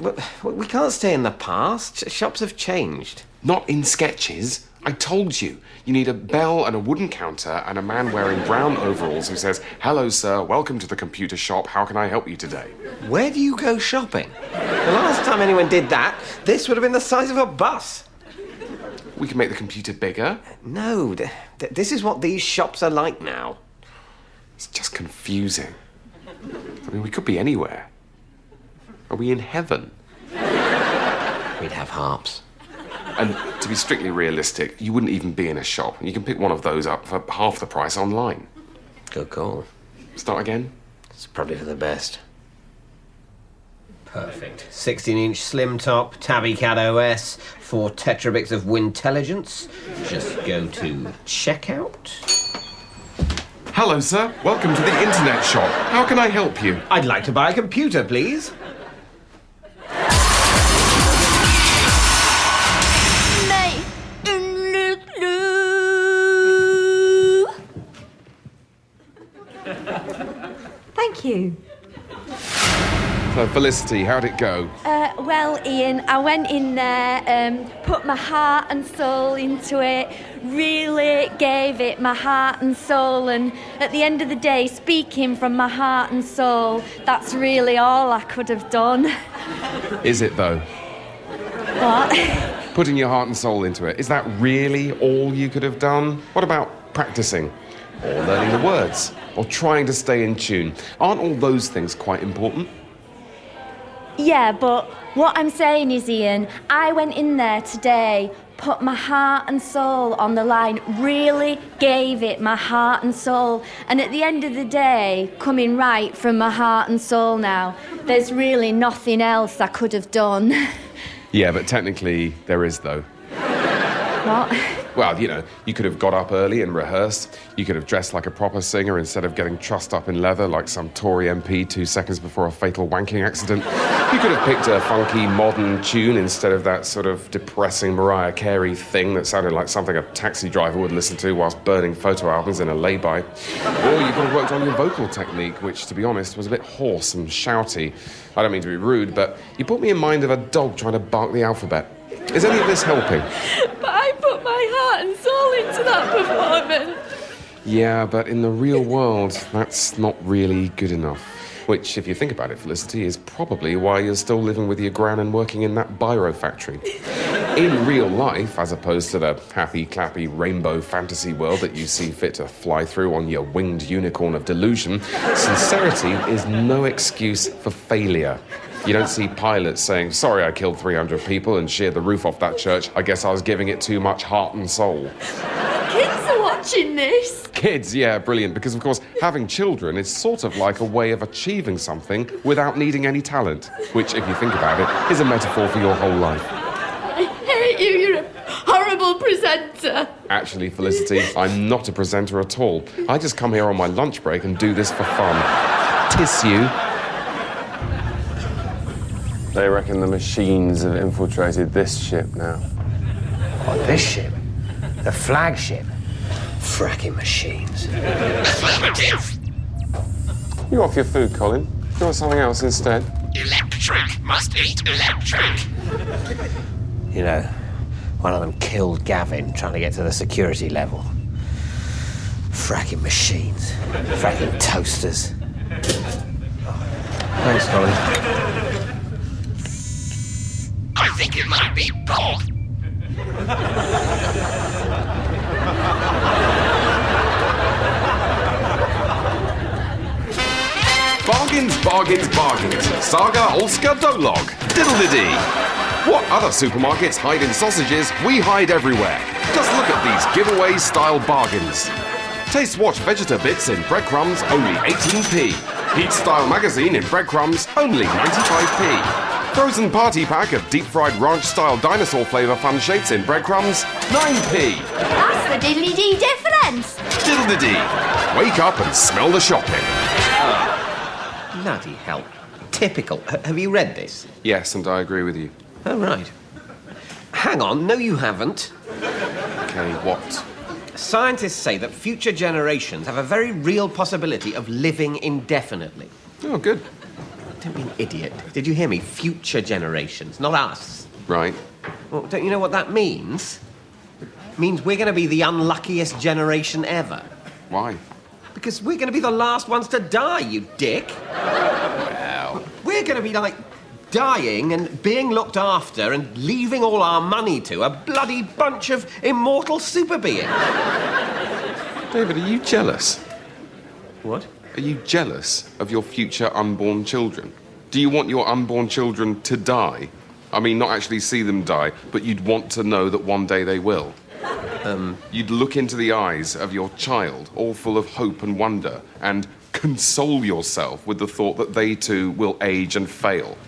But we can't stay in the past. Shops have changed. Not in sketches. I told you. You need a bell and a wooden counter and a man wearing brown overalls who says, "Hello, sir. Welcome to the computer shop. How can I help you today?" Where do you go shopping? The last time anyone did that, this would have been the size of a bus. We can make the computer bigger. No, this is what these shops are like now. It's just confusing. I mean, we could be anywhere. Are we in heaven? We'd have harps. And to be strictly realistic, you wouldn't even be in a shop. You can pick one of those up for half the price online. Good call. Start again? It's probably for the best. Perfect. 16-inch slim top, Tabby Cat OS, 4 tetrabits of Wintelligence. Just go to checkout. Hello, sir. Welcome to the internet shop. How can I help you? I'd like to buy a computer, please. Thank you. So, Felicity, how'd it go? Well, Ian, I went in there, put my heart and soul into it, really gave it my heart and soul, and at the end of the day, speaking from my heart and soul, that's really all I could have done. Is it, though? What? Putting your heart and soul into it, is that really all you could have done? What about practicing? Or learning the words? Or trying to stay in tune? Aren't all those things quite important? Yeah, but what I'm saying is, Ian, I went in there today, put my heart and soul on the line, really gave it my heart and soul, and at the end of the day, coming right from my heart and soul now, there's really nothing else I could have done. Yeah, but technically there is, though. What? Well, you know, you could have got up early and rehearsed. You could have dressed like a proper singer instead of getting trussed up in leather like some Tory MP 2 seconds before a fatal wanking accident. You could have picked a funky, modern tune instead of that sort of depressing Mariah Carey thing that sounded like something a taxi driver would listen to whilst burning photo albums in a lay-by. Or you could have worked on your vocal technique, which, to be honest, was a bit hoarse and shouty. I don't mean to be rude, but you put me in mind of a dog trying to bark the alphabet. Is any of this helping? But I put my heart and soul into that performance. Yeah, but in the real world, that's not really good enough. Which, if you think about it, Felicity, is probably why you're still living with your gran and working in that biro factory. In real life, as opposed to the happy, clappy, rainbow fantasy world that you see fit to fly through on your winged unicorn of delusion, sincerity is no excuse for failure. You don't see pilots saying, "Sorry, I killed 300 people and sheared the roof off that church. I guess I was giving it too much heart and soul." Kids are watching this. Kids, yeah, brilliant. Because, of course, having children is sort of like a way of achieving something without needing any talent. Which, if you think about it, is a metaphor for your whole life. I hate you. You're a horrible presenter. Actually, Felicity, I'm not a presenter at all. I just come here on my lunch break and do this for fun. Tissue. They reckon the machines have infiltrated this ship now. What, this ship? The flagship? Fracking machines. You off your food, Colin? You want something else instead? Electric. Must eat electric. You know, one of them killed Gavin trying to get to the security level. Fracking machines. Fracking toasters. Thanks, Colin. I think it might be pork. Bargains, bargains, bargains. Saga Olska Dolog. Diddle-de-dee. What other supermarkets hide in sausages, we hide everywhere. Just look at these giveaway-style bargains. Taste Watch Vegeta Bits in breadcrumbs, only 18p. Heat Style Magazine in breadcrumbs, only 95p. Frozen Party Pack of deep-fried ranch-style dinosaur flavour fun shapes in breadcrumbs, 9p. That's the diddly-dee difference. Diddle-de-dee. Wake up and smell the shopping. Bloody hell. Typical. Have you read this? Yes, and I agree with you. Oh, right. Hang on, no you haven't. Okay, what? Scientists say that future generations have a very real possibility of living indefinitely. Oh, good. Don't be an idiot. Did you hear me? Future generations, not us. Right. Well, don't you know what that means? It means we're going to be the unluckiest generation ever. Why? Because we're going to be the last ones to die, you dick. Well... We're going to be, like, dying and being looked after and leaving all our money to a bloody bunch of immortal super beings. David, are you jealous? What? Are you jealous of your future unborn children? Do you want your unborn children to die? I mean, not actually see them die, but you'd want to know that one day they will. You'd look into the eyes of your child, all full of hope and wonder, and console yourself with the thought that they too will age and fail.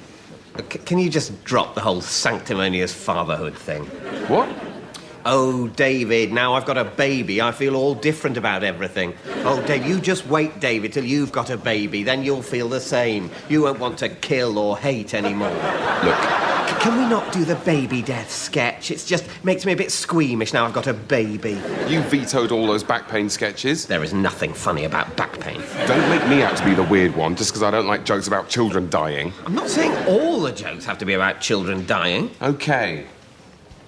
Can you just drop the whole sanctimonious fatherhood thing? What? Oh, David, now I've got a baby, I feel all different about everything. Oh, Dave, you just wait, David, till you've got a baby, then you'll feel the same. You won't want to kill or hate anymore. Look... Can we not do the baby death sketch? It just makes me a bit squeamish now I've got a baby. You vetoed all those back pain sketches. There is nothing funny about back pain. Don't make me out to be the weird one just because I don't like jokes about children dying. I'm not saying all the jokes have to be about children dying. OK.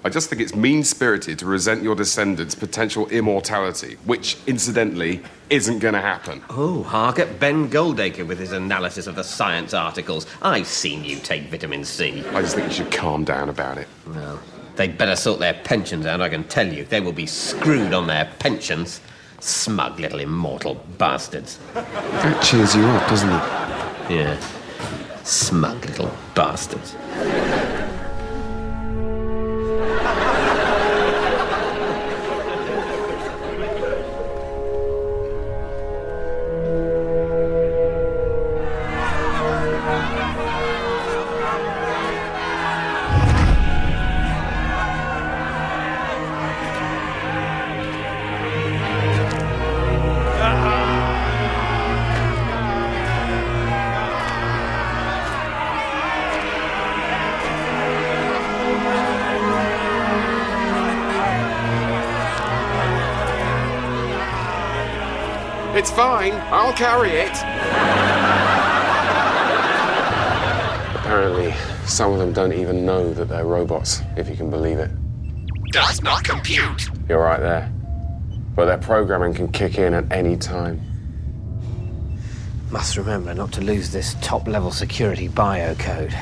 I just think it's mean-spirited to resent your descendants' potential immortality, which, incidentally, isn't going to happen. Oh, hark at Ben Goldacre with his analysis of the science articles. I've seen you take vitamin C. I just think you should calm down about it. Well, they'd better sort their pensions out, I can tell you. They will be screwed on their pensions. Smug little immortal bastards. That cheers you up, doesn't it? Yeah. Smug little bastards. It's fine. I'll carry it. Apparently, some of them don't even know that they're robots, if you can believe it. Does not compute. You're right there. But their programming can kick in at any time. Must remember not to lose this top-level security biocode.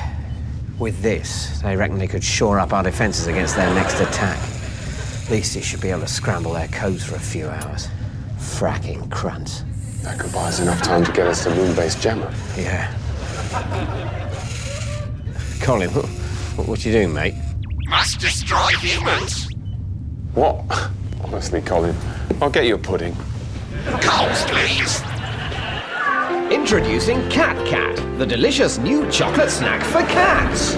With this, they reckon they could shore up our defenses against their next attack. At least it should be able to scramble their codes for a few hours. Fracking crunts. That could buy us enough time to get us to moon-based jammer. Yeah. Colin, what you doing, mate? Must destroy humans. What? Honestly, Colin, I'll get you a pudding. Coles, please. Introducing Cat Cat, the delicious new chocolate snack for cats.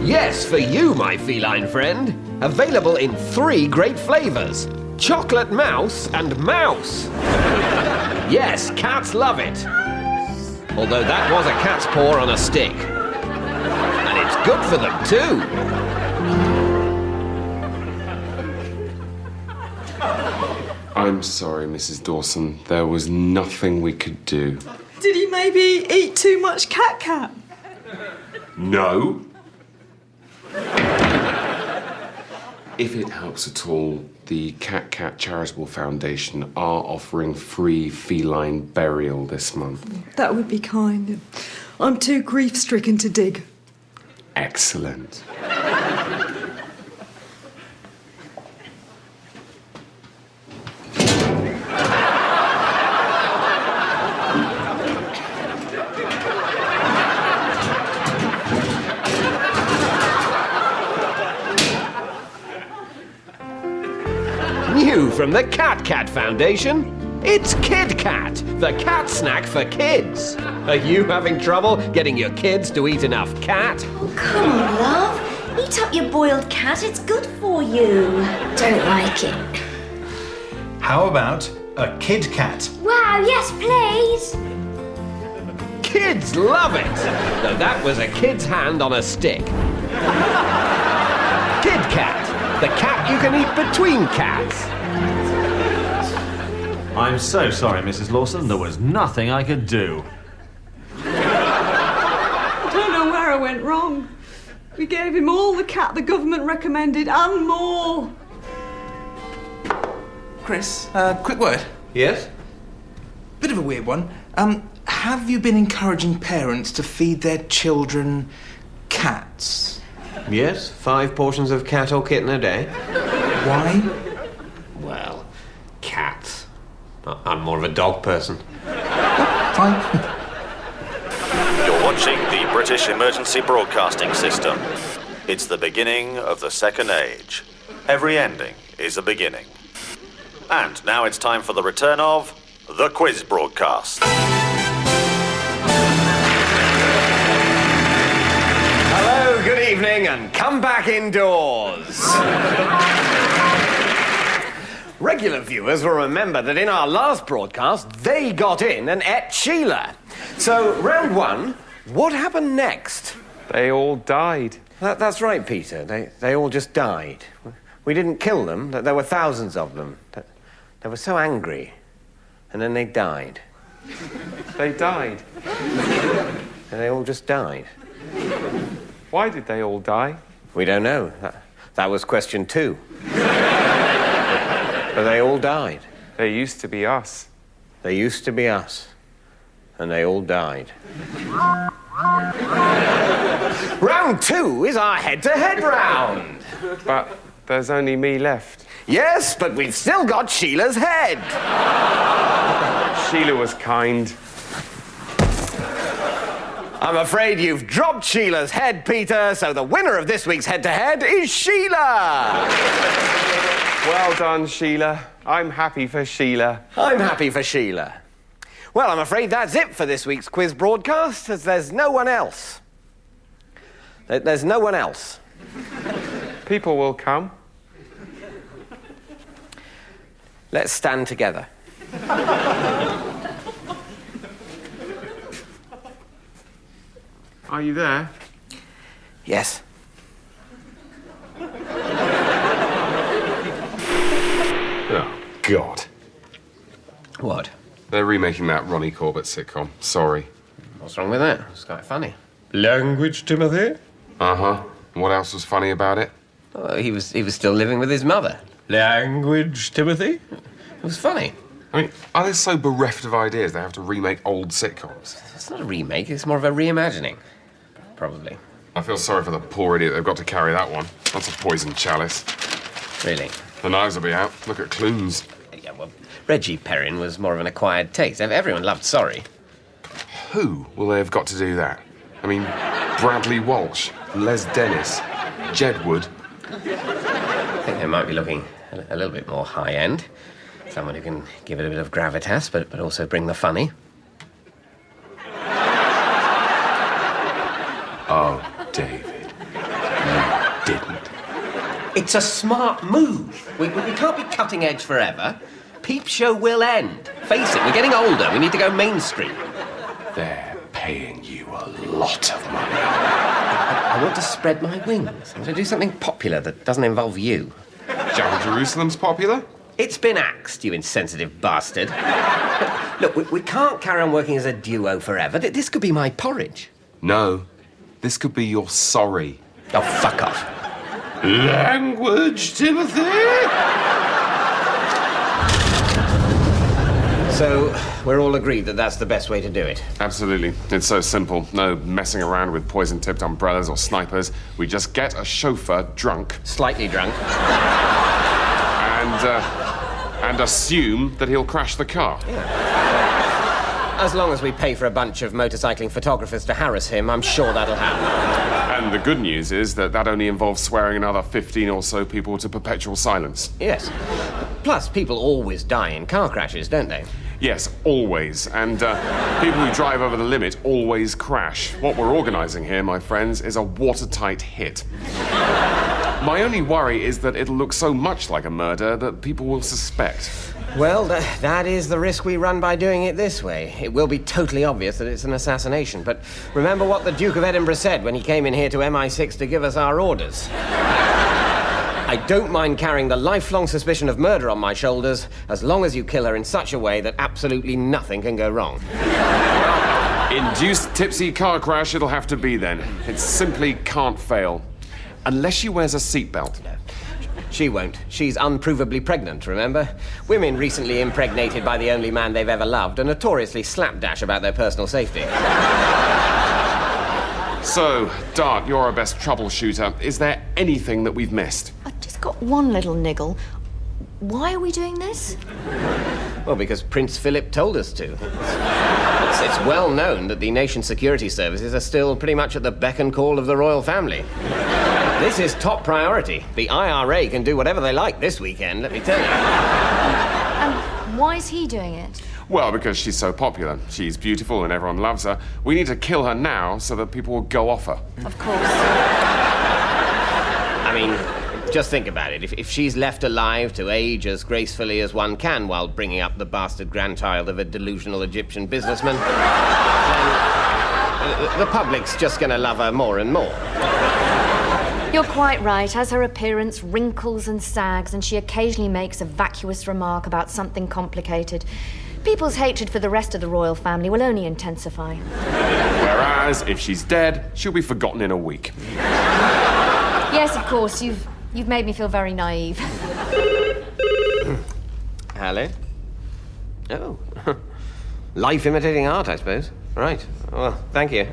Yes, for you, my feline friend. Available in 3 great flavors. Chocolate mouse and mouse. Yes, cats love it. Although that was a cat's paw on a stick. And it's good for them, too. I'm sorry, Mrs. Dawson. There was nothing we could do. Did he maybe eat too much cat? No. If it helps at all, the Cat Cat Charitable Foundation are offering free feline burial this month. That would be kind. I'm too grief-stricken to dig. Excellent. New from the Cat Cat Foundation, it's Kid Cat, the cat snack for kids. Are you having trouble getting your kids to eat enough cat? Oh, come on, love. Eat up your boiled cat, it's good for you. Don't like it. How about a Kid Cat? Wow, yes, please. Kids love it, though that was a kid's hand on a stick. Kid Cat, the cat you can eat between cats. I'm so sorry, Mrs. Lawson. There was nothing I could do. went wrong. We gave him all the cat the government recommended and more. Chris, quick word. Yes? Bit of a weird one. Have you been encouraging parents to feed their children cats? Yes, 5 portions of cat or kitten a day. Why? Well, cats. I'm more of a dog person. Fine. You're watching the British Emergency Broadcasting System. It's the beginning of the Second Age. Every ending is a beginning. And now it's time for the return of the quiz broadcast. Hello, good evening, and come back indoors. Regular viewers will remember that in our last broadcast, they got in and ate Sheila. So, round 1, what happened next? They all died. That's right, Peter. They all just died. We didn't kill them. There were thousands of them. They were so angry. And then they died. They died? And they all just died. Why did they all die? We don't know. That was question 2. But they all died. They used to be us. They used to be us. And they all died. Round 2 is our head-to-head round. But there's only me left. Yes, but we've still got Sheila's head. Sheila was kind. I'm afraid you've dropped Sheila's head, Peter, so the winner of this week's head-to-head is Sheila. Well done, Sheila. I'm happy for Sheila. I'm happy for Sheila. Well, I'm afraid that's it for this week's quiz broadcast, as there's no one else. There's no one else. People will come. Let's stand together. Are you there? Yes. Oh, God. What? They're remaking that Ronnie Corbett sitcom. Sorry. What's wrong with that? It's quite funny. Language, Timothy? Uh-huh. What else was funny about it? Oh, he was still living with his mother. Language, Timothy? It was funny. I mean, are they so bereft of ideas they have to remake old sitcoms? It's not a remake, it's more of a reimagining. Probably. I feel sorry for the poor idiot they've got to carry that one. That's a poison chalice. Really? The knives will be out. Look at Clunes. Yeah, well, Reggie Perrin was more of an acquired taste. Everyone loved Sorry. Who will they have got to do that? I mean, Bradley Walsh, Les Dennis, Jed Wood. I think they might be looking a little bit more high-end. Someone who can give it a bit of gravitas, but also bring the funny. Oh, David, you didn't. It's a smart move. We can't be cutting edge forever. Peep show will end. Face it, we're getting older. We need to go mainstream. They're paying you a lot of money. I want to spread my wings. I want to do something popular that doesn't involve you. John Jerusalem's popular? It's been axed, you insensitive bastard. Look, we can't carry on working as a duo forever. This could be my porridge. No. This could be your sorry. Oh, fuck off. Language, Timothy! So, we're all agreed that that's the best way to do it? Absolutely. It's so simple. No messing around with poison-tipped umbrellas or snipers. We just get a chauffeur drunk. Slightly drunk. And assume that he'll crash the car. Yeah. As long as we pay for a bunch of motorcycling photographers to harass him, I'm sure that'll happen. And the good news is that only involves swearing another 15 or so people to perpetual silence. Yes. Plus, people always die in car crashes, don't they? Yes, always. And people who drive over the limit always crash. What we're organising here, my friends, is a watertight hit. My only worry is that it'll look so much like a murder that people will suspect. Well, that is the risk we run by doing it this way. It will be totally obvious that it's an assassination. But remember what the Duke of Edinburgh said when he came in here to MI6 to give us our orders. I don't mind carrying the lifelong suspicion of murder on my shoulders as long as you kill her in such a way that absolutely nothing can go wrong. Induced tipsy car crash it'll have to be then. It simply can't fail. Unless she wears a seatbelt. She won't. She's unprovably pregnant, remember? Women recently impregnated by the only man they've ever loved are notoriously slapdash about their personal safety. So, Dart, you're our best troubleshooter. Is there anything that we've missed? I've just got one little niggle. Why are we doing this? Well, because Prince Philip told us to. It's well known that the nation's security services are still pretty much at the beck and call of the royal family. This is top priority. The IRA can do whatever they like this weekend, let me tell you. And why is he doing it? Well, because she's so popular. She's beautiful and everyone loves her. We need to kill her now so that people will go off her. Of course. I mean, just think about it. If she's left alive to age as gracefully as one can while bringing up the bastard grandchild of a delusional Egyptian businessman, then the public's just going to love her more and more. You're quite right. As her appearance wrinkles and sags, and she occasionally makes a vacuous remark about something complicated, people's hatred for the rest of the royal family will only intensify. Whereas, if she's dead, she'll be forgotten in a week. Yes, of course. You've made me feel very naive. Hello? Oh. Life imitating art, I suppose. Right. Well, thank you.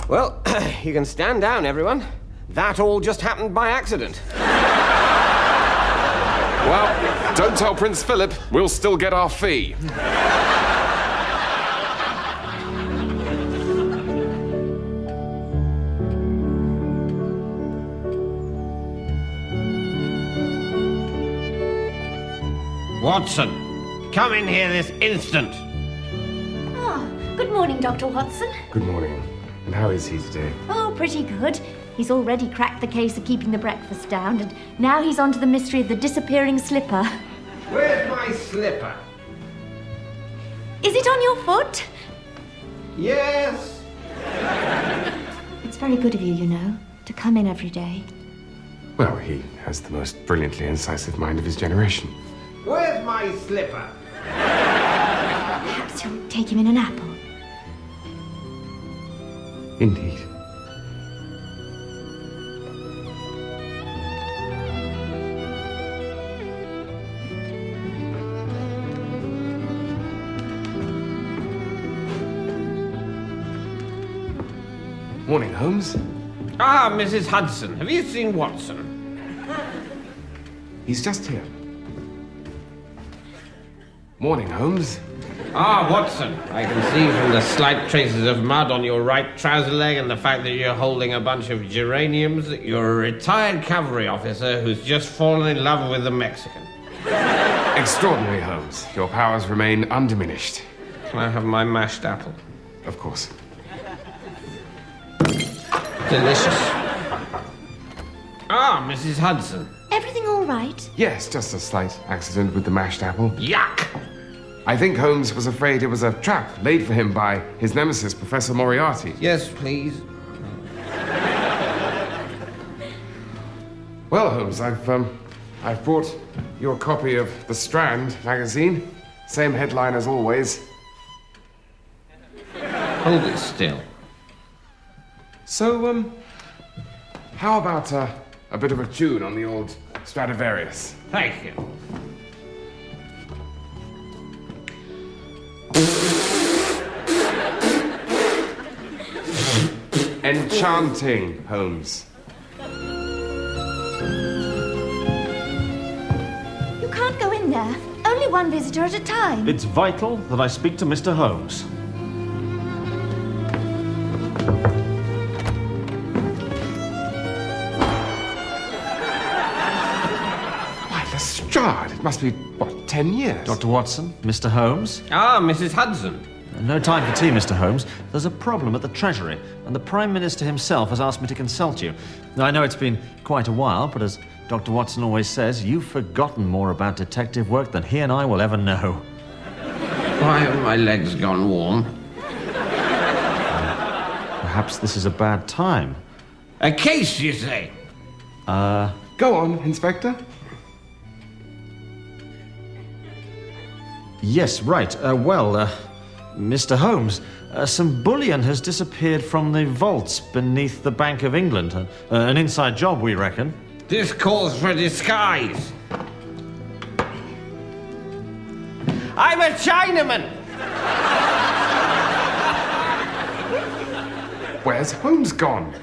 Well, you can stand down, everyone. That all just happened by accident. Well, don't tell Prince Philip. We'll still get our fee. Watson, come in here this instant. Oh, good morning, Dr. Watson. Good morning. And how is he today? Oh, pretty good. He's already cracked the case of keeping the breakfast down, and now he's on to the mystery of the disappearing slipper. Where's my slipper? Is it on your foot? Yes. It's very good of you, you know, to come in every day. Well, he has the most brilliantly incisive mind of his generation. Where's my slipper? Perhaps you'll take him in an apple. Indeed. Morning, Holmes. Ah, Mrs. Hudson. Have you seen Watson? He's just here. Morning, Holmes. Ah, Watson. I can see from the slight traces of mud on your right trouser leg and the fact that you're holding a bunch of geraniums that you're a retired cavalry officer who's just fallen in love with a Mexican. Extraordinary, Holmes. Your powers remain undiminished. Can I have my mashed apple? Of course. Delicious. Ah, Mrs. Hudson. Everything all right? Yes, just a slight accident with the mashed apple. Yuck! I think Holmes was afraid it was a trap laid for him by his nemesis, Professor Moriarty. Yes, please. Well, Holmes, I've brought your copy of The Strand magazine. Same headline as always. Hold it still. So, how about a bit of a tune on the old Stradivarius? Thank you. Enchanting, Holmes. You can't go in there. Only one visitor at a time. It's vital that I speak to Mr. Holmes. Lestrade, it must be, what, 10 years? Dr. Watson, Mr. Holmes. Ah, Mrs. Hudson. No time for tea, Mr. Holmes. There's a problem at the Treasury, and the Prime Minister himself has asked me to consult you. Now, I know it's been quite a while, but as Dr. Watson always says, you've forgotten more about detective work than he and I will ever know. Why have my legs gone warm? Perhaps this is a bad time. A case, you say? Go on, Inspector. Yes, right. Mr. Holmes, some bullion has disappeared from the vaults beneath the Bank of England. An inside job, we reckon. This calls for disguise. I'm a Chinaman. Where's Holmes gone?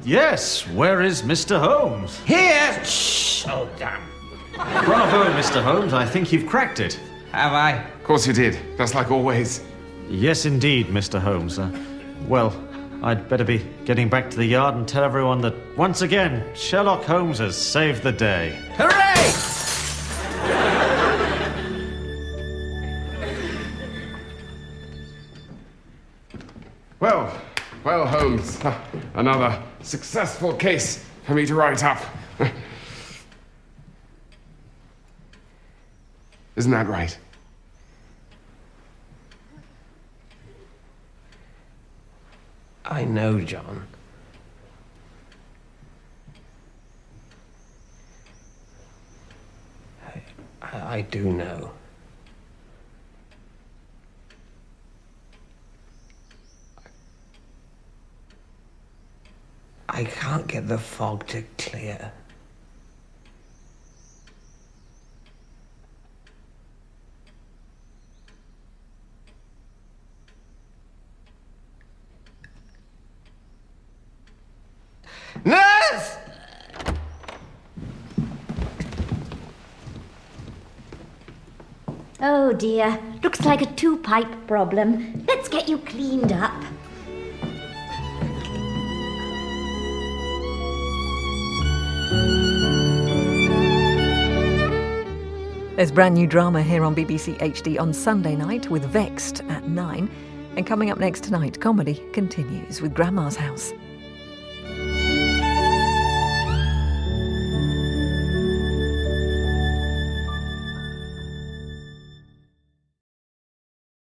Yes, where is Mr. Holmes? Here! Shh! Oh, damn. Bravo, Mr. Holmes, I think you've cracked it. Have I? Of course you did, just like always. Yes, indeed, Mr. Holmes. Well, I'd better be getting back to the yard and tell everyone that, once again, Sherlock Holmes has saved the day. Hooray! Well, Holmes, another successful case for me to write up. Isn't that right? I know, John. I do know. I can't get the fog to clear. Nurse! Oh dear, looks like a two-pipe problem. Let's get you cleaned up. There's brand new drama here on BBC HD on Sunday night with Vexed at 9. And coming up next tonight, comedy continues with Grandma's House.